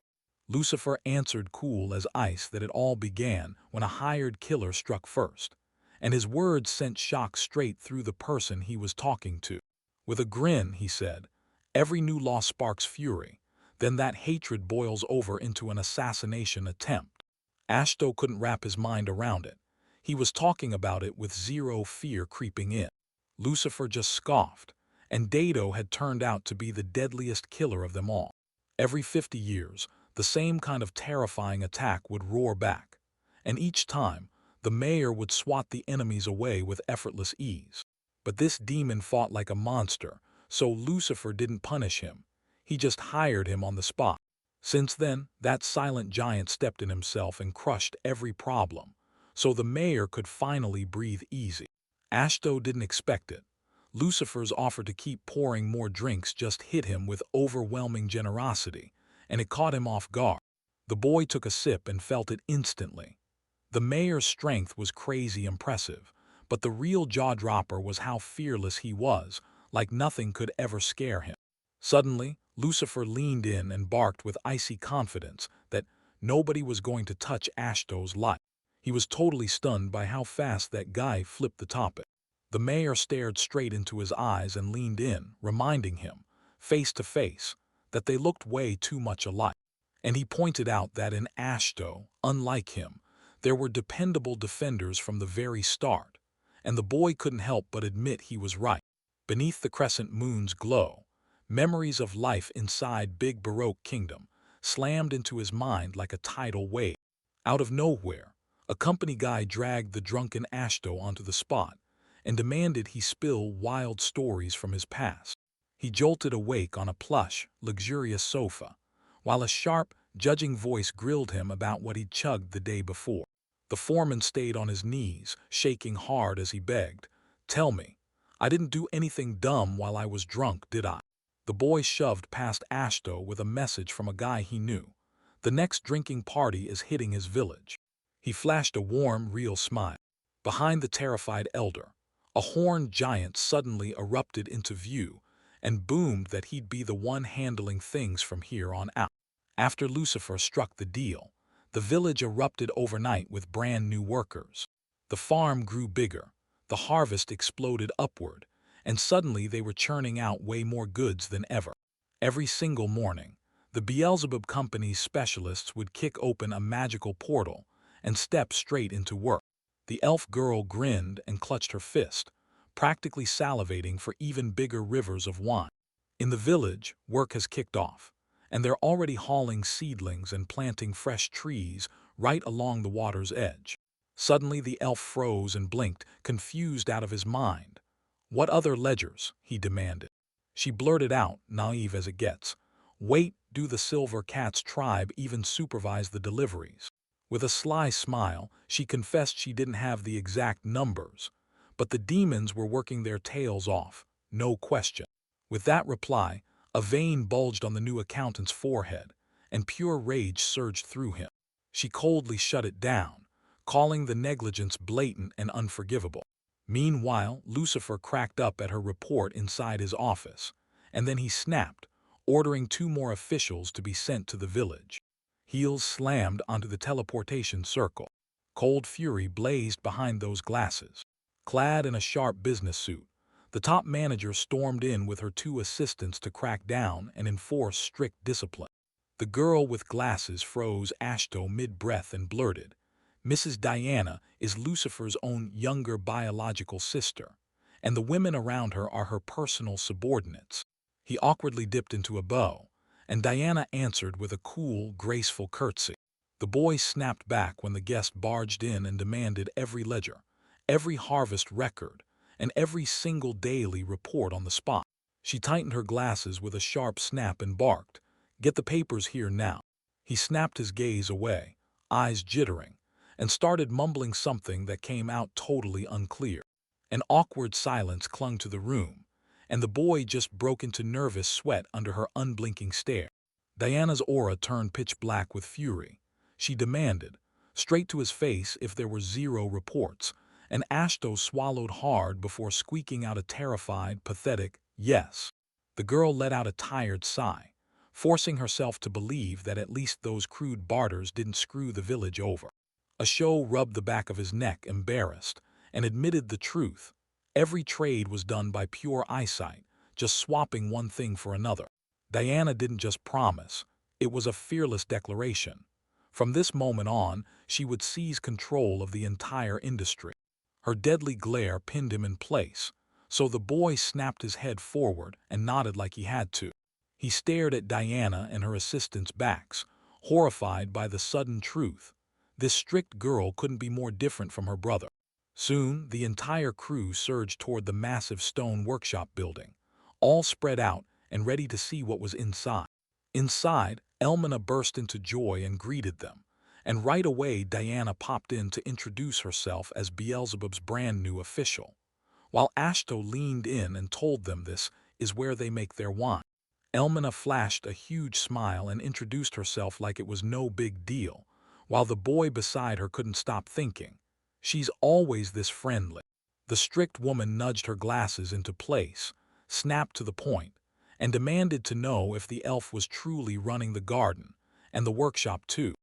Lucifer answered cool as ice that it all began when a hired killer struck first, and his words sent shock straight through the person he was talking to. With a grin, he said, "Every new law sparks fury, then that hatred boils over into an assassination attempt." Ashto couldn't wrap his mind around it. He was talking about it with zero fear creeping in. Lucifer just scoffed, and Dato had turned out to be the deadliest killer of them all. Every 50 years, the same kind of terrifying attack would roar back, and each time, the mayor would swat the enemies away with effortless ease. But this demon fought like a monster, so Lucifer didn't punish him. He just hired him on the spot. Since then, that silent giant stepped in himself and crushed every problem, so the mayor could finally breathe easy. Ashto didn't expect it. Lucifer's offer to keep pouring more drinks just hit him with overwhelming generosity, and it caught him off guard. The boy took a sip and felt it instantly. The mayor's strength was crazy impressive, but the real jaw-dropper was how fearless he was, like nothing could ever scare him. Suddenly, Lucifer leaned in and barked with icy confidence that nobody was going to touch Ashto's life. He was totally stunned by how fast that guy flipped the topic. The mayor stared straight into his eyes and leaned in, reminding him, face to face, that they looked way too much alike. And he pointed out that in Ashto, unlike him, there were dependable defenders from the very start, and the boy couldn't help but admit he was right. Beneath the crescent moon's glow, memories of life inside Big Baroque Kingdom slammed into his mind like a tidal wave. Out of nowhere, a company guy dragged the drunken Ashto onto the spot and demanded he spill wild stories from his past. He jolted awake on a plush, luxurious sofa, while a sharp, judging voice grilled him about what he'd chugged the day before. The foreman stayed on his knees, shaking hard as he begged, "Tell me, I didn't do anything dumb while I was drunk, did I?" The boy shoved past Ashto with a message from a guy he knew. "The next drinking party is hitting his village." He flashed a warm, real smile. Behind the terrified elder, a horned giant suddenly erupted into view and boomed that he'd be the one handling things from here on out. After Lucifer struck the deal, the village erupted overnight with brand new workers. The farm grew bigger, the harvest exploded upward, and suddenly they were churning out way more goods than ever. Every single morning, the Beelzebub Company's specialists would kick open a magical portal and step straight into work. The elf girl grinned and clutched her fist, practically salivating for even bigger rivers of wine. In the village, work has kicked off, and they're already hauling seedlings and planting fresh trees right along the water's edge. Suddenly the elf froze and blinked, confused out of his mind. "What other ledgers?" he demanded. She blurted out, naive as it gets, "Wait, do the Silver Cat's tribe even supervise the deliveries? With a sly smile, she confessed she didn't have the exact numbers, but the demons were working their tails off, no question. With that reply, a vein bulged on the new accountant's forehead, and pure rage surged through him. She coldly shut it down, calling the negligence blatant and unforgivable. Meanwhile, Lucifer cracked up at her report inside his office, and then he snapped, ordering 2 more officials to be sent to the village. Heels slammed onto the teleportation circle. Cold fury blazed behind those glasses. Clad in a sharp business suit, the top manager stormed in with her 2 assistants to crack down and enforce strict discipline. The girl with glasses froze Ashto mid-breath and blurted, "Mrs. Diana is Lucifer's own younger biological sister, and the women around her are her personal subordinates." He awkwardly dipped into a bow, and Diana answered with a cool, graceful curtsy. The boy snapped back when the guest barged in and demanded every ledger, every harvest record, and every single daily report on the spot. She tightened her glasses with a sharp snap and barked, "Get the papers here now." He snapped his gaze away, eyes jittering, and started mumbling something that came out totally unclear. An awkward silence clung to the room, and the boy just broke into nervous sweat under her unblinking stare. Diana's aura turned pitch black with fury. She demanded, straight to his face if there were 0 reports, and Ashto swallowed hard before squeaking out a terrified, pathetic, "Yes." The girl let out a tired sigh, forcing herself to believe that at least those crude barters didn't screw the village over. A show rubbed the back of his neck, embarrassed, and admitted the truth. Every trade was done by pure eyesight, just swapping one thing for another. Diana didn't just promise, it was a fearless declaration. From this moment on, she would seize control of the entire industry. Her deadly glare pinned him in place, so the boy snapped his head forward and nodded like he had to. He stared at Diana and her assistants' backs, horrified by the sudden truth. This strict girl couldn't be more different from her brother. Soon, the entire crew surged toward the massive stone workshop building, all spread out and ready to see what was inside. Inside, Elmina burst into joy and greeted them, and right away Diana popped in to introduce herself as Beelzebub's brand new official. While Ashto leaned in and told them this is where they make their wine. Elmina flashed a huge smile and introduced herself like it was no big deal, while the boy beside her couldn't stop thinking, "She's always this friendly." The strict woman nudged her glasses into place, snapped to the point, and demanded to know if the elf was truly running the garden, and the workshop too.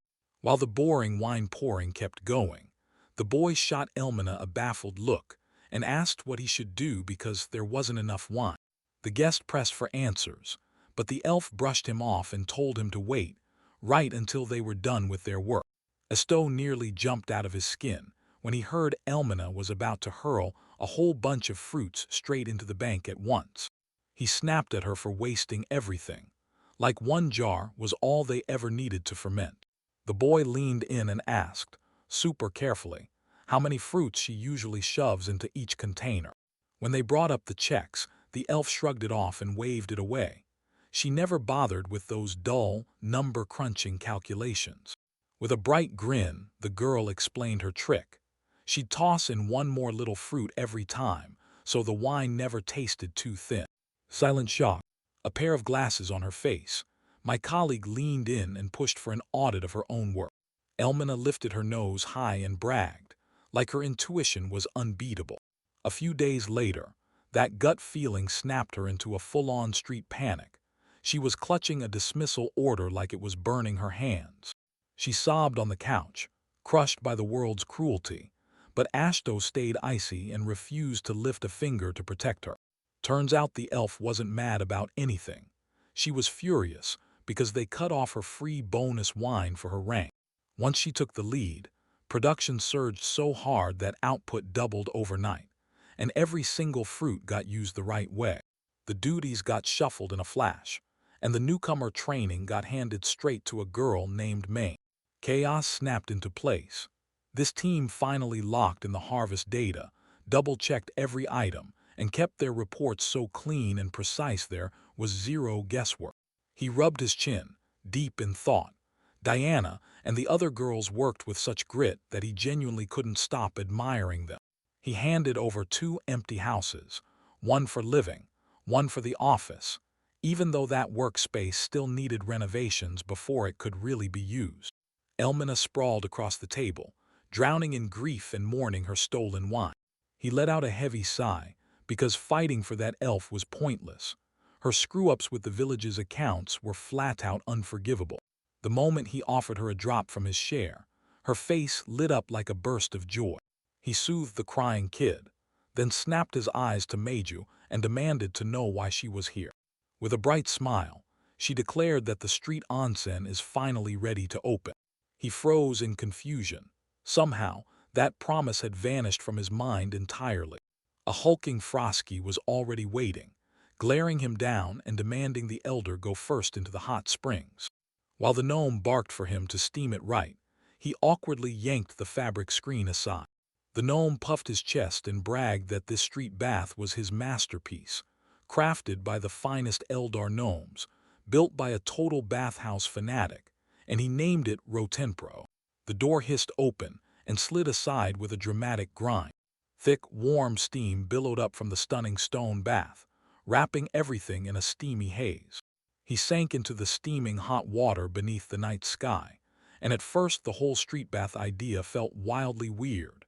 While the boring wine pouring kept going, the boy shot Elmina a baffled look and asked what he should do because there wasn't enough wine. The guest pressed for answers, but the elf brushed him off and told him to wait, right until they were done with their work. Asto nearly jumped out of his skin when he heard Elmina was about to hurl a whole bunch of fruits straight into the bank at once. He snapped at her for wasting everything, like one jar was all they ever needed to ferment. The boy leaned in and asked, super carefully, how many fruits she usually shoves into each container. When they brought up the checks, the elf shrugged it off and waved it away. She never bothered with those dull, number-crunching calculations. With a bright grin, the girl explained her trick. She'd toss in 1 more little fruit every time, so the wine never tasted too thin. Silent shock, a pair of glasses on her face. My colleague leaned in and pushed for an audit of her own work. Elmina lifted her nose high and bragged, like her intuition was unbeatable. A few days later, that gut feeling snapped her into a full-on street panic. She was clutching a dismissal order like it was burning her hands. She sobbed on the couch, crushed by the world's cruelty, but Ashto stayed icy and refused to lift a finger to protect her. Turns out the elf wasn't mad about anything. She was furious because they cut off her free bonus wine for her rank. Once she took the lead, production surged so hard that output doubled overnight, and every single fruit got used the right way. The duties got shuffled in a flash, and the newcomer training got handed straight to a girl named Mage. Chaos snapped into place. This team finally locked in the harvest data, double-checked every item, and kept their reports so clean and precise there was 0 guesswork. He rubbed his chin, deep in thought. Diana and the other girls worked with such grit that he genuinely couldn't stop admiring them. He handed over 2 empty houses, one for living, one for the office, even though that workspace still needed renovations before it could really be used. Elmina sprawled across the table, drowning in grief and mourning her stolen wine. He let out a heavy sigh, because fighting for that elf was pointless. Her screw-ups with the village's accounts were flat-out unforgivable. The moment he offered her a drop from his share, her face lit up like a burst of joy. He soothed the crying kid, then snapped his eyes to Mage and demanded to know why she was here. With a bright smile, she declared that the street onsen is finally ready to open. He froze in confusion. Somehow, that promise had vanished from his mind entirely. A hulking Frosky was already waiting, glaring him down and demanding the elder go first into the hot springs. While the gnome barked for him to steam it right, he awkwardly yanked the fabric screen aside. The gnome puffed his chest and bragged that this street bath was his masterpiece, crafted by the finest Eldar gnomes, built by a total bathhouse fanatic, and he named it Rotenpro. The door hissed open and slid aside with a dramatic grind. Thick, warm steam billowed up from the stunning stone bath, wrapping everything in a steamy haze. He sank into the steaming hot water beneath the night sky, and at first the whole street bath idea felt wildly weird.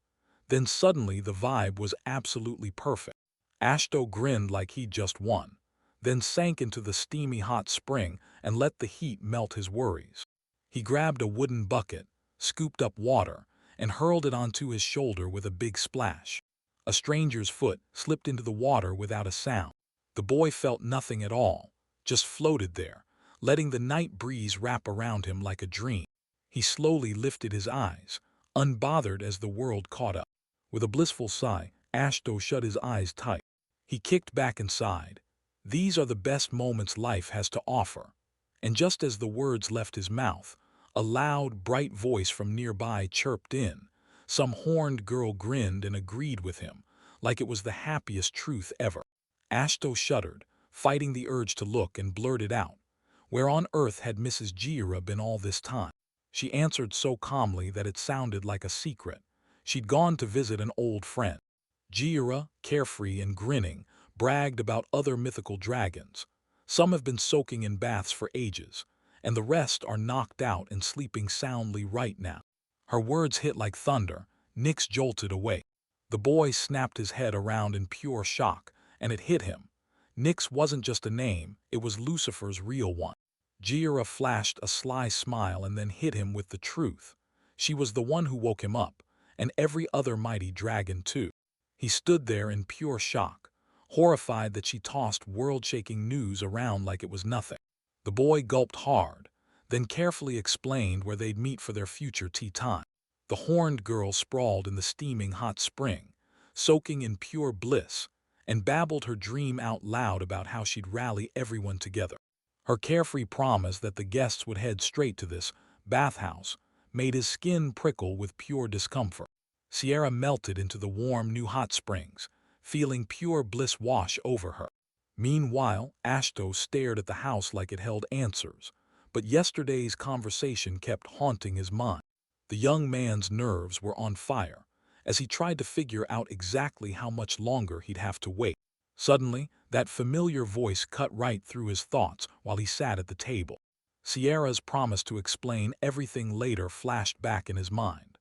Then suddenly the vibe was absolutely perfect. Ashto grinned like he'd just won, then sank into the steamy hot spring and let the heat melt his worries. He grabbed a wooden bucket, scooped up water, and hurled it onto his shoulder with a big splash. A stranger's foot slipped into the water without a sound. The boy felt nothing at all, just floated there, letting the night breeze wrap around him like a dream. He slowly lifted his eyes, unbothered as the world caught up. With a blissful sigh, Ashto shut his eyes tight. He kicked back inside. These are the best moments life has to offer. And just as the words left his mouth, a loud, bright voice from nearby chirped in. Some horned girl grinned and agreed with him, like it was the happiest truth ever. Ashto shuddered, fighting the urge to look, and blurted out, "Where on earth had Mrs. Jira been all this time?" She answered so calmly that it sounded like a secret. She'd gone to visit an old friend. Jira, carefree and grinning, bragged about other mythical dragons. Some have been soaking in baths for ages, and the rest are knocked out and sleeping soundly right now. Her words hit like thunder. Nyx jolted awake. The boy snapped his head around in pure shock, and it hit him. Nyx wasn't just a name, it was Lucifer's real one. Jira flashed a sly smile and then hit him with the truth. She was the one who woke him up, and every other mighty dragon too. He stood there in pure shock, horrified that she tossed world-shaking news around like it was nothing. The boy gulped hard, then carefully explained where they'd meet for their future tea time. The horned girl sprawled in the steaming hot spring, soaking in pure bliss, and babbled her dream out loud about how she'd rally everyone together. Her carefree promise that the guests would head straight to this bathhouse made his skin prickle with pure discomfort. Sierra melted into the warm new hot springs, feeling pure bliss wash over her. Meanwhile, Ashto stared at the house like it held answers, but yesterday's conversation kept haunting his mind. The young man's nerves were on fire, as he tried to figure out exactly how much longer he'd have to wait. Suddenly, that familiar voice cut right through his thoughts while he sat at the table. Sierra's promise to explain everything later flashed back in his mind,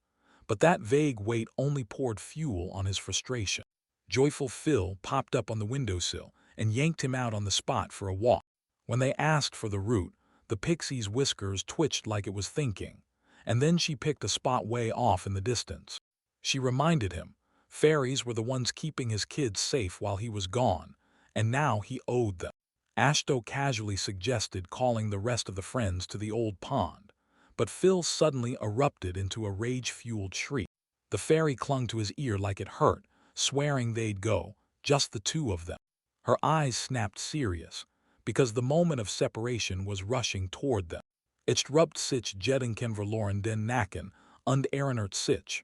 but that vague weight only poured fuel on his frustration. Joyful Phil popped up on the windowsill and yanked him out on the spot for a walk. When they asked for the route, the pixie's whiskers twitched like it was thinking, and then she picked a spot way off in the distance. She reminded him, fairies were the ones keeping his kids safe while he was gone, and now he owed them. Ashto casually suggested calling the rest of the friends to the old pond, but Phil suddenly erupted into a rage-fueled shriek. The fairy clung to his ear like it hurt, swearing they'd go, just the two of them. Her eyes snapped serious, because the moment of separation was rushing toward them. Ich rupt sich jedinken verloren den Nacken und erinnert sich.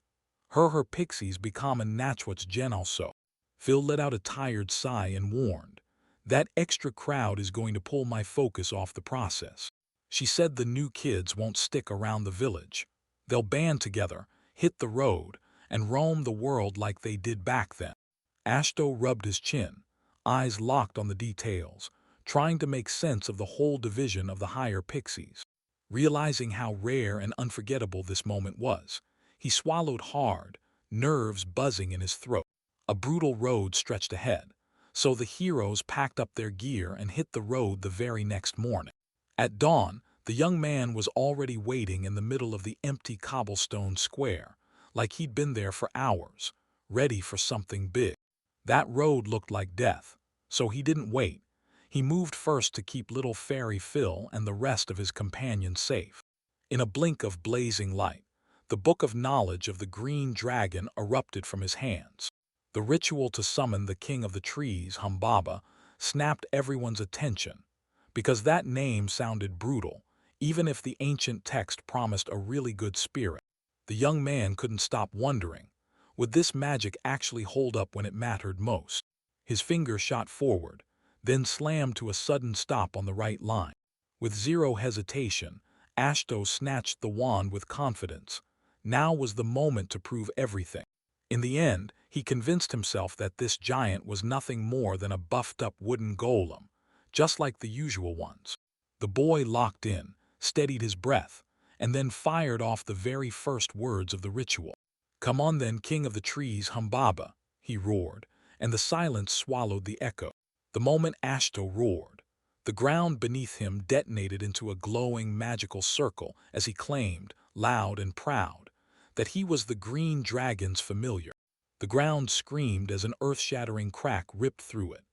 Her pixies bekommen nachwärts gen also. Phil let out a tired sigh and warned, "That extra crowd is going to pull my focus off the process." She said the new kids won't stick around the village. They'll band together, hit the road, and roam the world like they did back then. Ashto rubbed his chin, eyes locked on the details, trying to make sense of the whole division of the higher pixies. Realizing how rare and unforgettable this moment was, he swallowed hard, nerves buzzing in his throat. A brutal road stretched ahead, so the heroes packed up their gear and hit the road the very next morning. At dawn, the young man was already waiting in the middle of the empty cobblestone square, like he'd been there for hours, ready for something big. That road looked like death, so he didn't wait. He moved first to keep little Fairy Phil and the rest of his companions safe. In a blink of blazing light, the Book of Knowledge of the Green Dragon erupted from his hands. The ritual to summon the King of the Trees, Humbaba, snapped everyone's attention, because that name sounded brutal, even if the ancient text promised a really good spirit. The young man couldn't stop wondering, would this magic actually hold up when it mattered most? His finger shot forward, then slammed to a sudden stop on the right line. With zero hesitation, Ashto snatched the wand with confidence. Now was the moment to prove everything. In the end, he convinced himself that this giant was nothing more than a buffed-up wooden golem, just like the usual ones. The boy locked in, steadied his breath, and then fired off the very first words of the ritual. "Come on then, King of the Trees, Humbaba," he roared, and the silence swallowed the echo. The moment Ashto roared, the ground beneath him detonated into a glowing magical circle as he claimed, loud and proud, that he was the Green Dragon's familiar. The ground screamed as an earth-shattering crack ripped through it,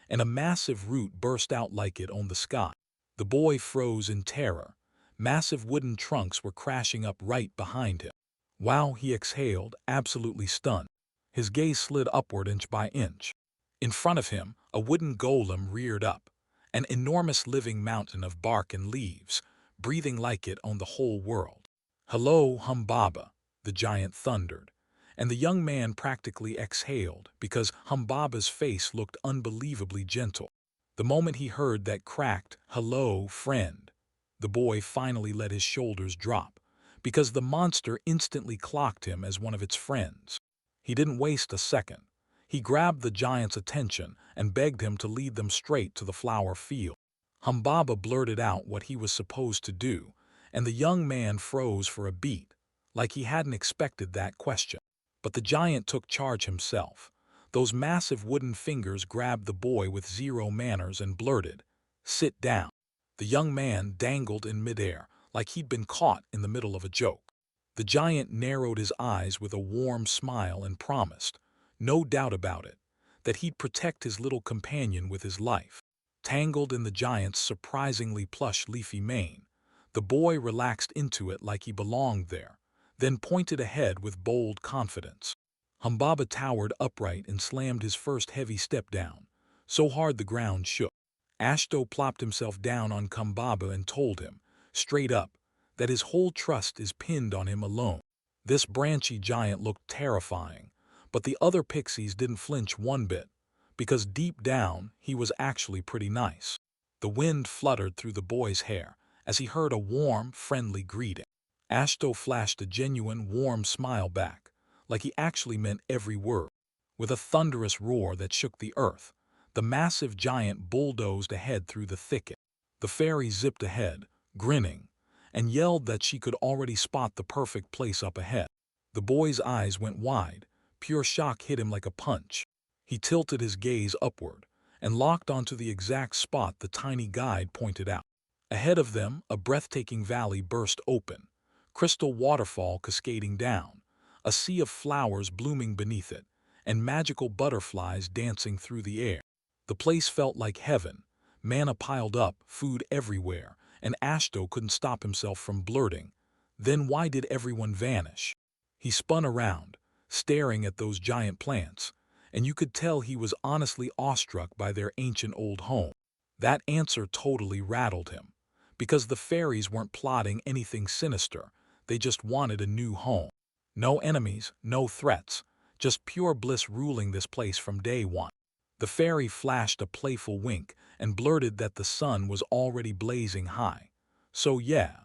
and a massive root burst out like it on the sky. The boy froze in terror. Massive wooden trunks were crashing up right behind him. Wow, he exhaled, absolutely stunned. His gaze slid upward inch by inch. In front of him, a wooden golem reared up, an enormous living mountain of bark and leaves, breathing like it owned the whole world. "Hello, Humbaba," the giant thundered, and the young man practically exhaled because Humbaba's face looked unbelievably gentle. The moment he heard that cracked, "Hello, friend," the boy finally let his shoulders drop, because the monster instantly clocked him as one of its friends. He didn't waste a second. He grabbed the giant's attention and begged him to lead them straight to the flower field. Humbaba blurted out what he was supposed to do, and the young man froze for a beat, like he hadn't expected that question. But the giant took charge himself. Those massive wooden fingers grabbed the boy with zero manners and blurted, "Sit down." The young man dangled in midair, like he'd been caught in the middle of a joke. The giant narrowed his eyes with a warm smile and promised, no doubt about it, that he'd protect his little companion with his life. Tangled in the giant's surprisingly plush leafy mane, the boy relaxed into it like he belonged there, then pointed ahead with bold confidence. Humbaba towered upright and slammed his first heavy step down, so hard the ground shook. Ashto plopped himself down on Humbaba and told him, straight up, that his whole trust is pinned on him alone. This branchy giant looked terrifying, but the other pixies didn't flinch one bit, because deep down he was actually pretty nice. The wind fluttered through the boy's hair as he heard a warm, friendly greeting. Ashto flashed a genuine, warm smile back, like he actually meant every word. With a thunderous roar that shook the earth, the massive giant bulldozed ahead through the thicket. The fairy zipped ahead, grinning, and yelled that she could already spot the perfect place up ahead. The boy's eyes went wide. Pure shock hit him like a punch. He tilted his gaze upward and locked onto the exact spot the tiny guide pointed out. Ahead of them, a breathtaking valley burst open, crystal waterfall cascading down, a sea of flowers blooming beneath it, and magical butterflies dancing through the air. The place felt like heaven, manna piled up, food everywhere, and Ashto couldn't stop himself from blurting, "Then why did everyone vanish?" He spun around, staring at those giant plants, and you could tell he was honestly awestruck by their ancient old home. That answer totally rattled him, because the fairies weren't plotting anything sinister, they just wanted a new home. No enemies, no threats, just pure bliss ruling this place from day one. The fairy flashed a playful wink and blurted that the sun was already blazing high, So yeah,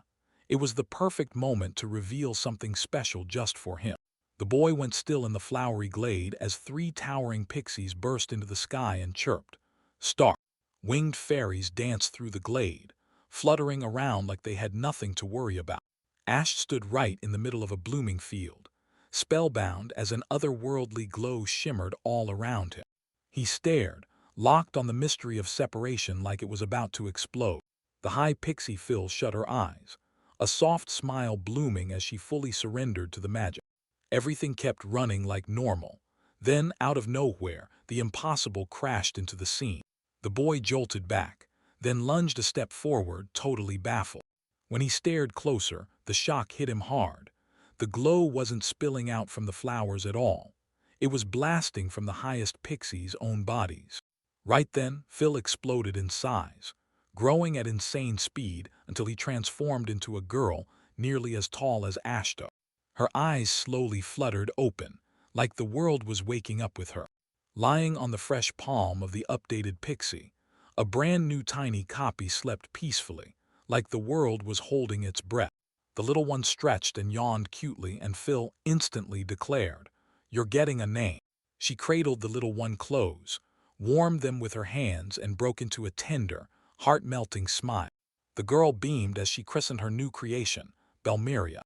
it was the perfect moment to reveal something special just for him. The boy went still in the flowery glade as three towering pixies burst into the sky and chirped. Start. Winged fairies danced through the glade, fluttering around like they had nothing to worry about. Ash stood right in the middle of a blooming field, spellbound as an otherworldly glow shimmered all around him. He stared, locked on the mystery of separation like it was about to explode. The high pixie Phil shut her eyes, a soft smile blooming as she fully surrendered to the magic. Everything kept running like normal. Then, out of nowhere, the impossible crashed into the scene. The boy jolted back, then lunged a step forward, totally baffled. When he stared closer, the shock hit him hard. The glow wasn't spilling out from the flowers at all. It was blasting from the highest pixies' own bodies. Right then, Phil exploded in size, growing at insane speed until he transformed into a girl nearly as tall as Ashto. Her eyes slowly fluttered open, like the world was waking up with her. Lying on the fresh palm of the updated pixie, a brand new tiny copy slept peacefully, like the world was holding its breath. The little one stretched and yawned cutely, and Phil instantly declared, "You're getting a name." She cradled the little one close, warmed them with her hands, and broke into a tender, heart-melting smile. The girl beamed as she christened her new creation, Belmeria.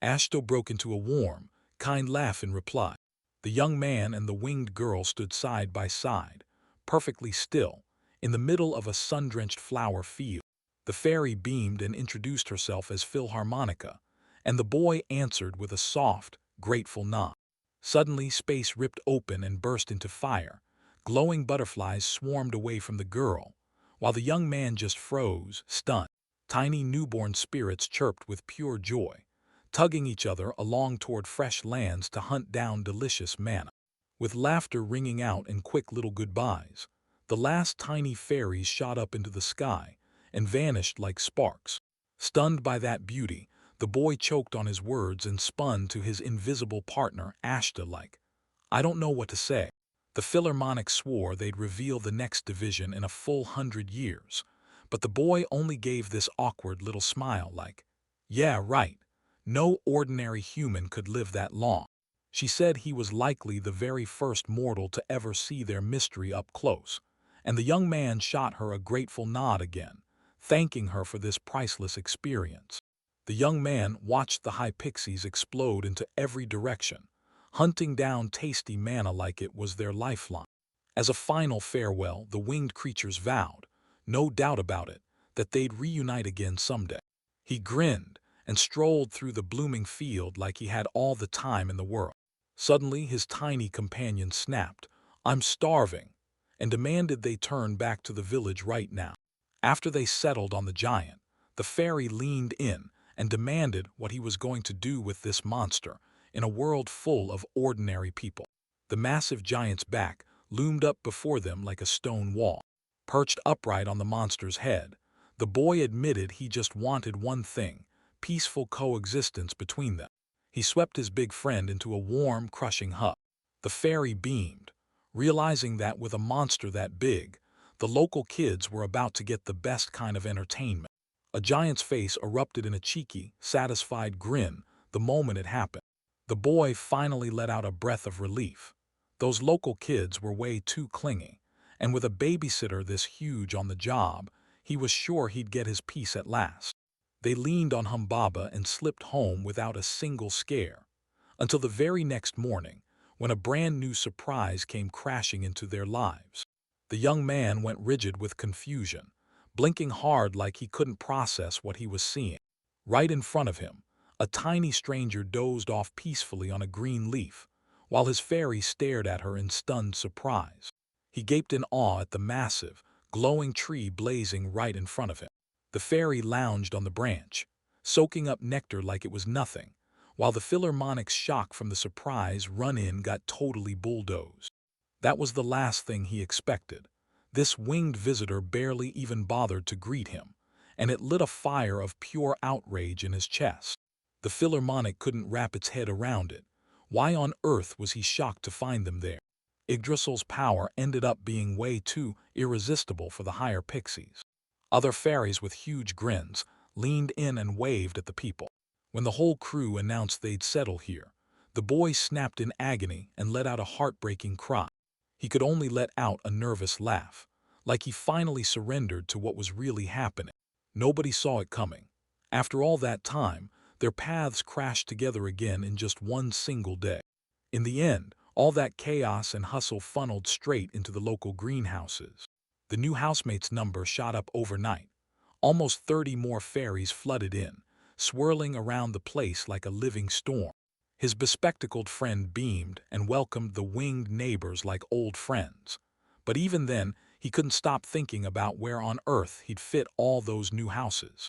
Ashto broke into a warm, kind laugh in reply. The young man and the winged girl stood side by side, perfectly still, in the middle of a sun-drenched flower field. The fairy beamed and introduced herself as Philharmonica, and the boy answered with a soft, grateful nod. Suddenly, space ripped open and burst into fire. Glowing butterflies swarmed away from the girl, while the young man just froze, stunned. Tiny newborn spirits chirped with pure joy, tugging each other along toward fresh lands to hunt down delicious manna. With laughter ringing out and quick little goodbyes, the last tiny fairies shot up into the sky and vanished like sparks. Stunned by that beauty, the boy choked on his words and spun to his invisible partner, Ashta, like, "I don't know what to say." The Philharmonic swore they'd reveal the next division in a full 100 years, but the boy only gave this awkward little smile like, "Yeah, right. No ordinary human could live that long." She said he was likely the very first mortal to ever see their mystery up close, and the young man shot her a grateful nod again, thanking her for this priceless experience. The young man watched the high pixies explode into every direction, hunting down tasty manna like it was their lifeline. As a final farewell, the winged creatures vowed, no doubt about it, that they'd reunite again someday. He grinned and strolled through the blooming field like he had all the time in the world. Suddenly, his tiny companion snapped, "I'm starving," and demanded they turn back to the village right now. After they settled on the giant, the fairy leaned in and demanded what he was going to do with this monster in a world full of ordinary people. The massive giant's back loomed up before them like a stone wall. Perched upright on the monster's head, the boy admitted he just wanted one thing: peaceful coexistence between them. He swept his big friend into a warm, crushing hug. The fairy beamed, realizing that with a monster that big, the local kids were about to get the best kind of entertainment. A giant's face erupted in a cheeky, satisfied grin the moment it happened. The boy finally let out a breath of relief. Those local kids were way too clingy, and with a babysitter this huge on the job, he was sure he'd get his piece at last. They leaned on Humbaba and slipped home without a single scare, until the very next morning, when a brand new surprise came crashing into their lives. The young man went rigid with confusion, blinking hard like he couldn't process what he was seeing. Right in front of him, a tiny stranger dozed off peacefully on a green leaf, while his fairy stared at her in stunned surprise. He gaped in awe at the massive, glowing tree blazing right in front of him. The fairy lounged on the branch, soaking up nectar like it was nothing, while the Philharmonic's shock from the surprise run-in got totally bulldozed. That was the last thing he expected. This winged visitor barely even bothered to greet him, and it lit a fire of pure outrage in his chest. The Philharmonic couldn't wrap its head around it. Why on earth was he shocked to find them there? Yggdrasil's power ended up being way too irresistible for the higher pixies. Other fairies with huge grins leaned in and waved at the people. When the whole crew announced they'd settle here, the boy snapped in agony and let out a heartbreaking cry. He could only let out a nervous laugh, like he finally surrendered to what was really happening. Nobody saw it coming. After all that time, their paths crashed together again in just one single day. In the end, all that chaos and hustle funneled straight into the local greenhouses. The new housemates' number shot up overnight. Almost 30 more fairies flooded in, swirling around the place like a living storm. His bespectacled friend beamed and welcomed the winged neighbors like old friends. But even then, he couldn't stop thinking about where on earth he'd fit all those new houses.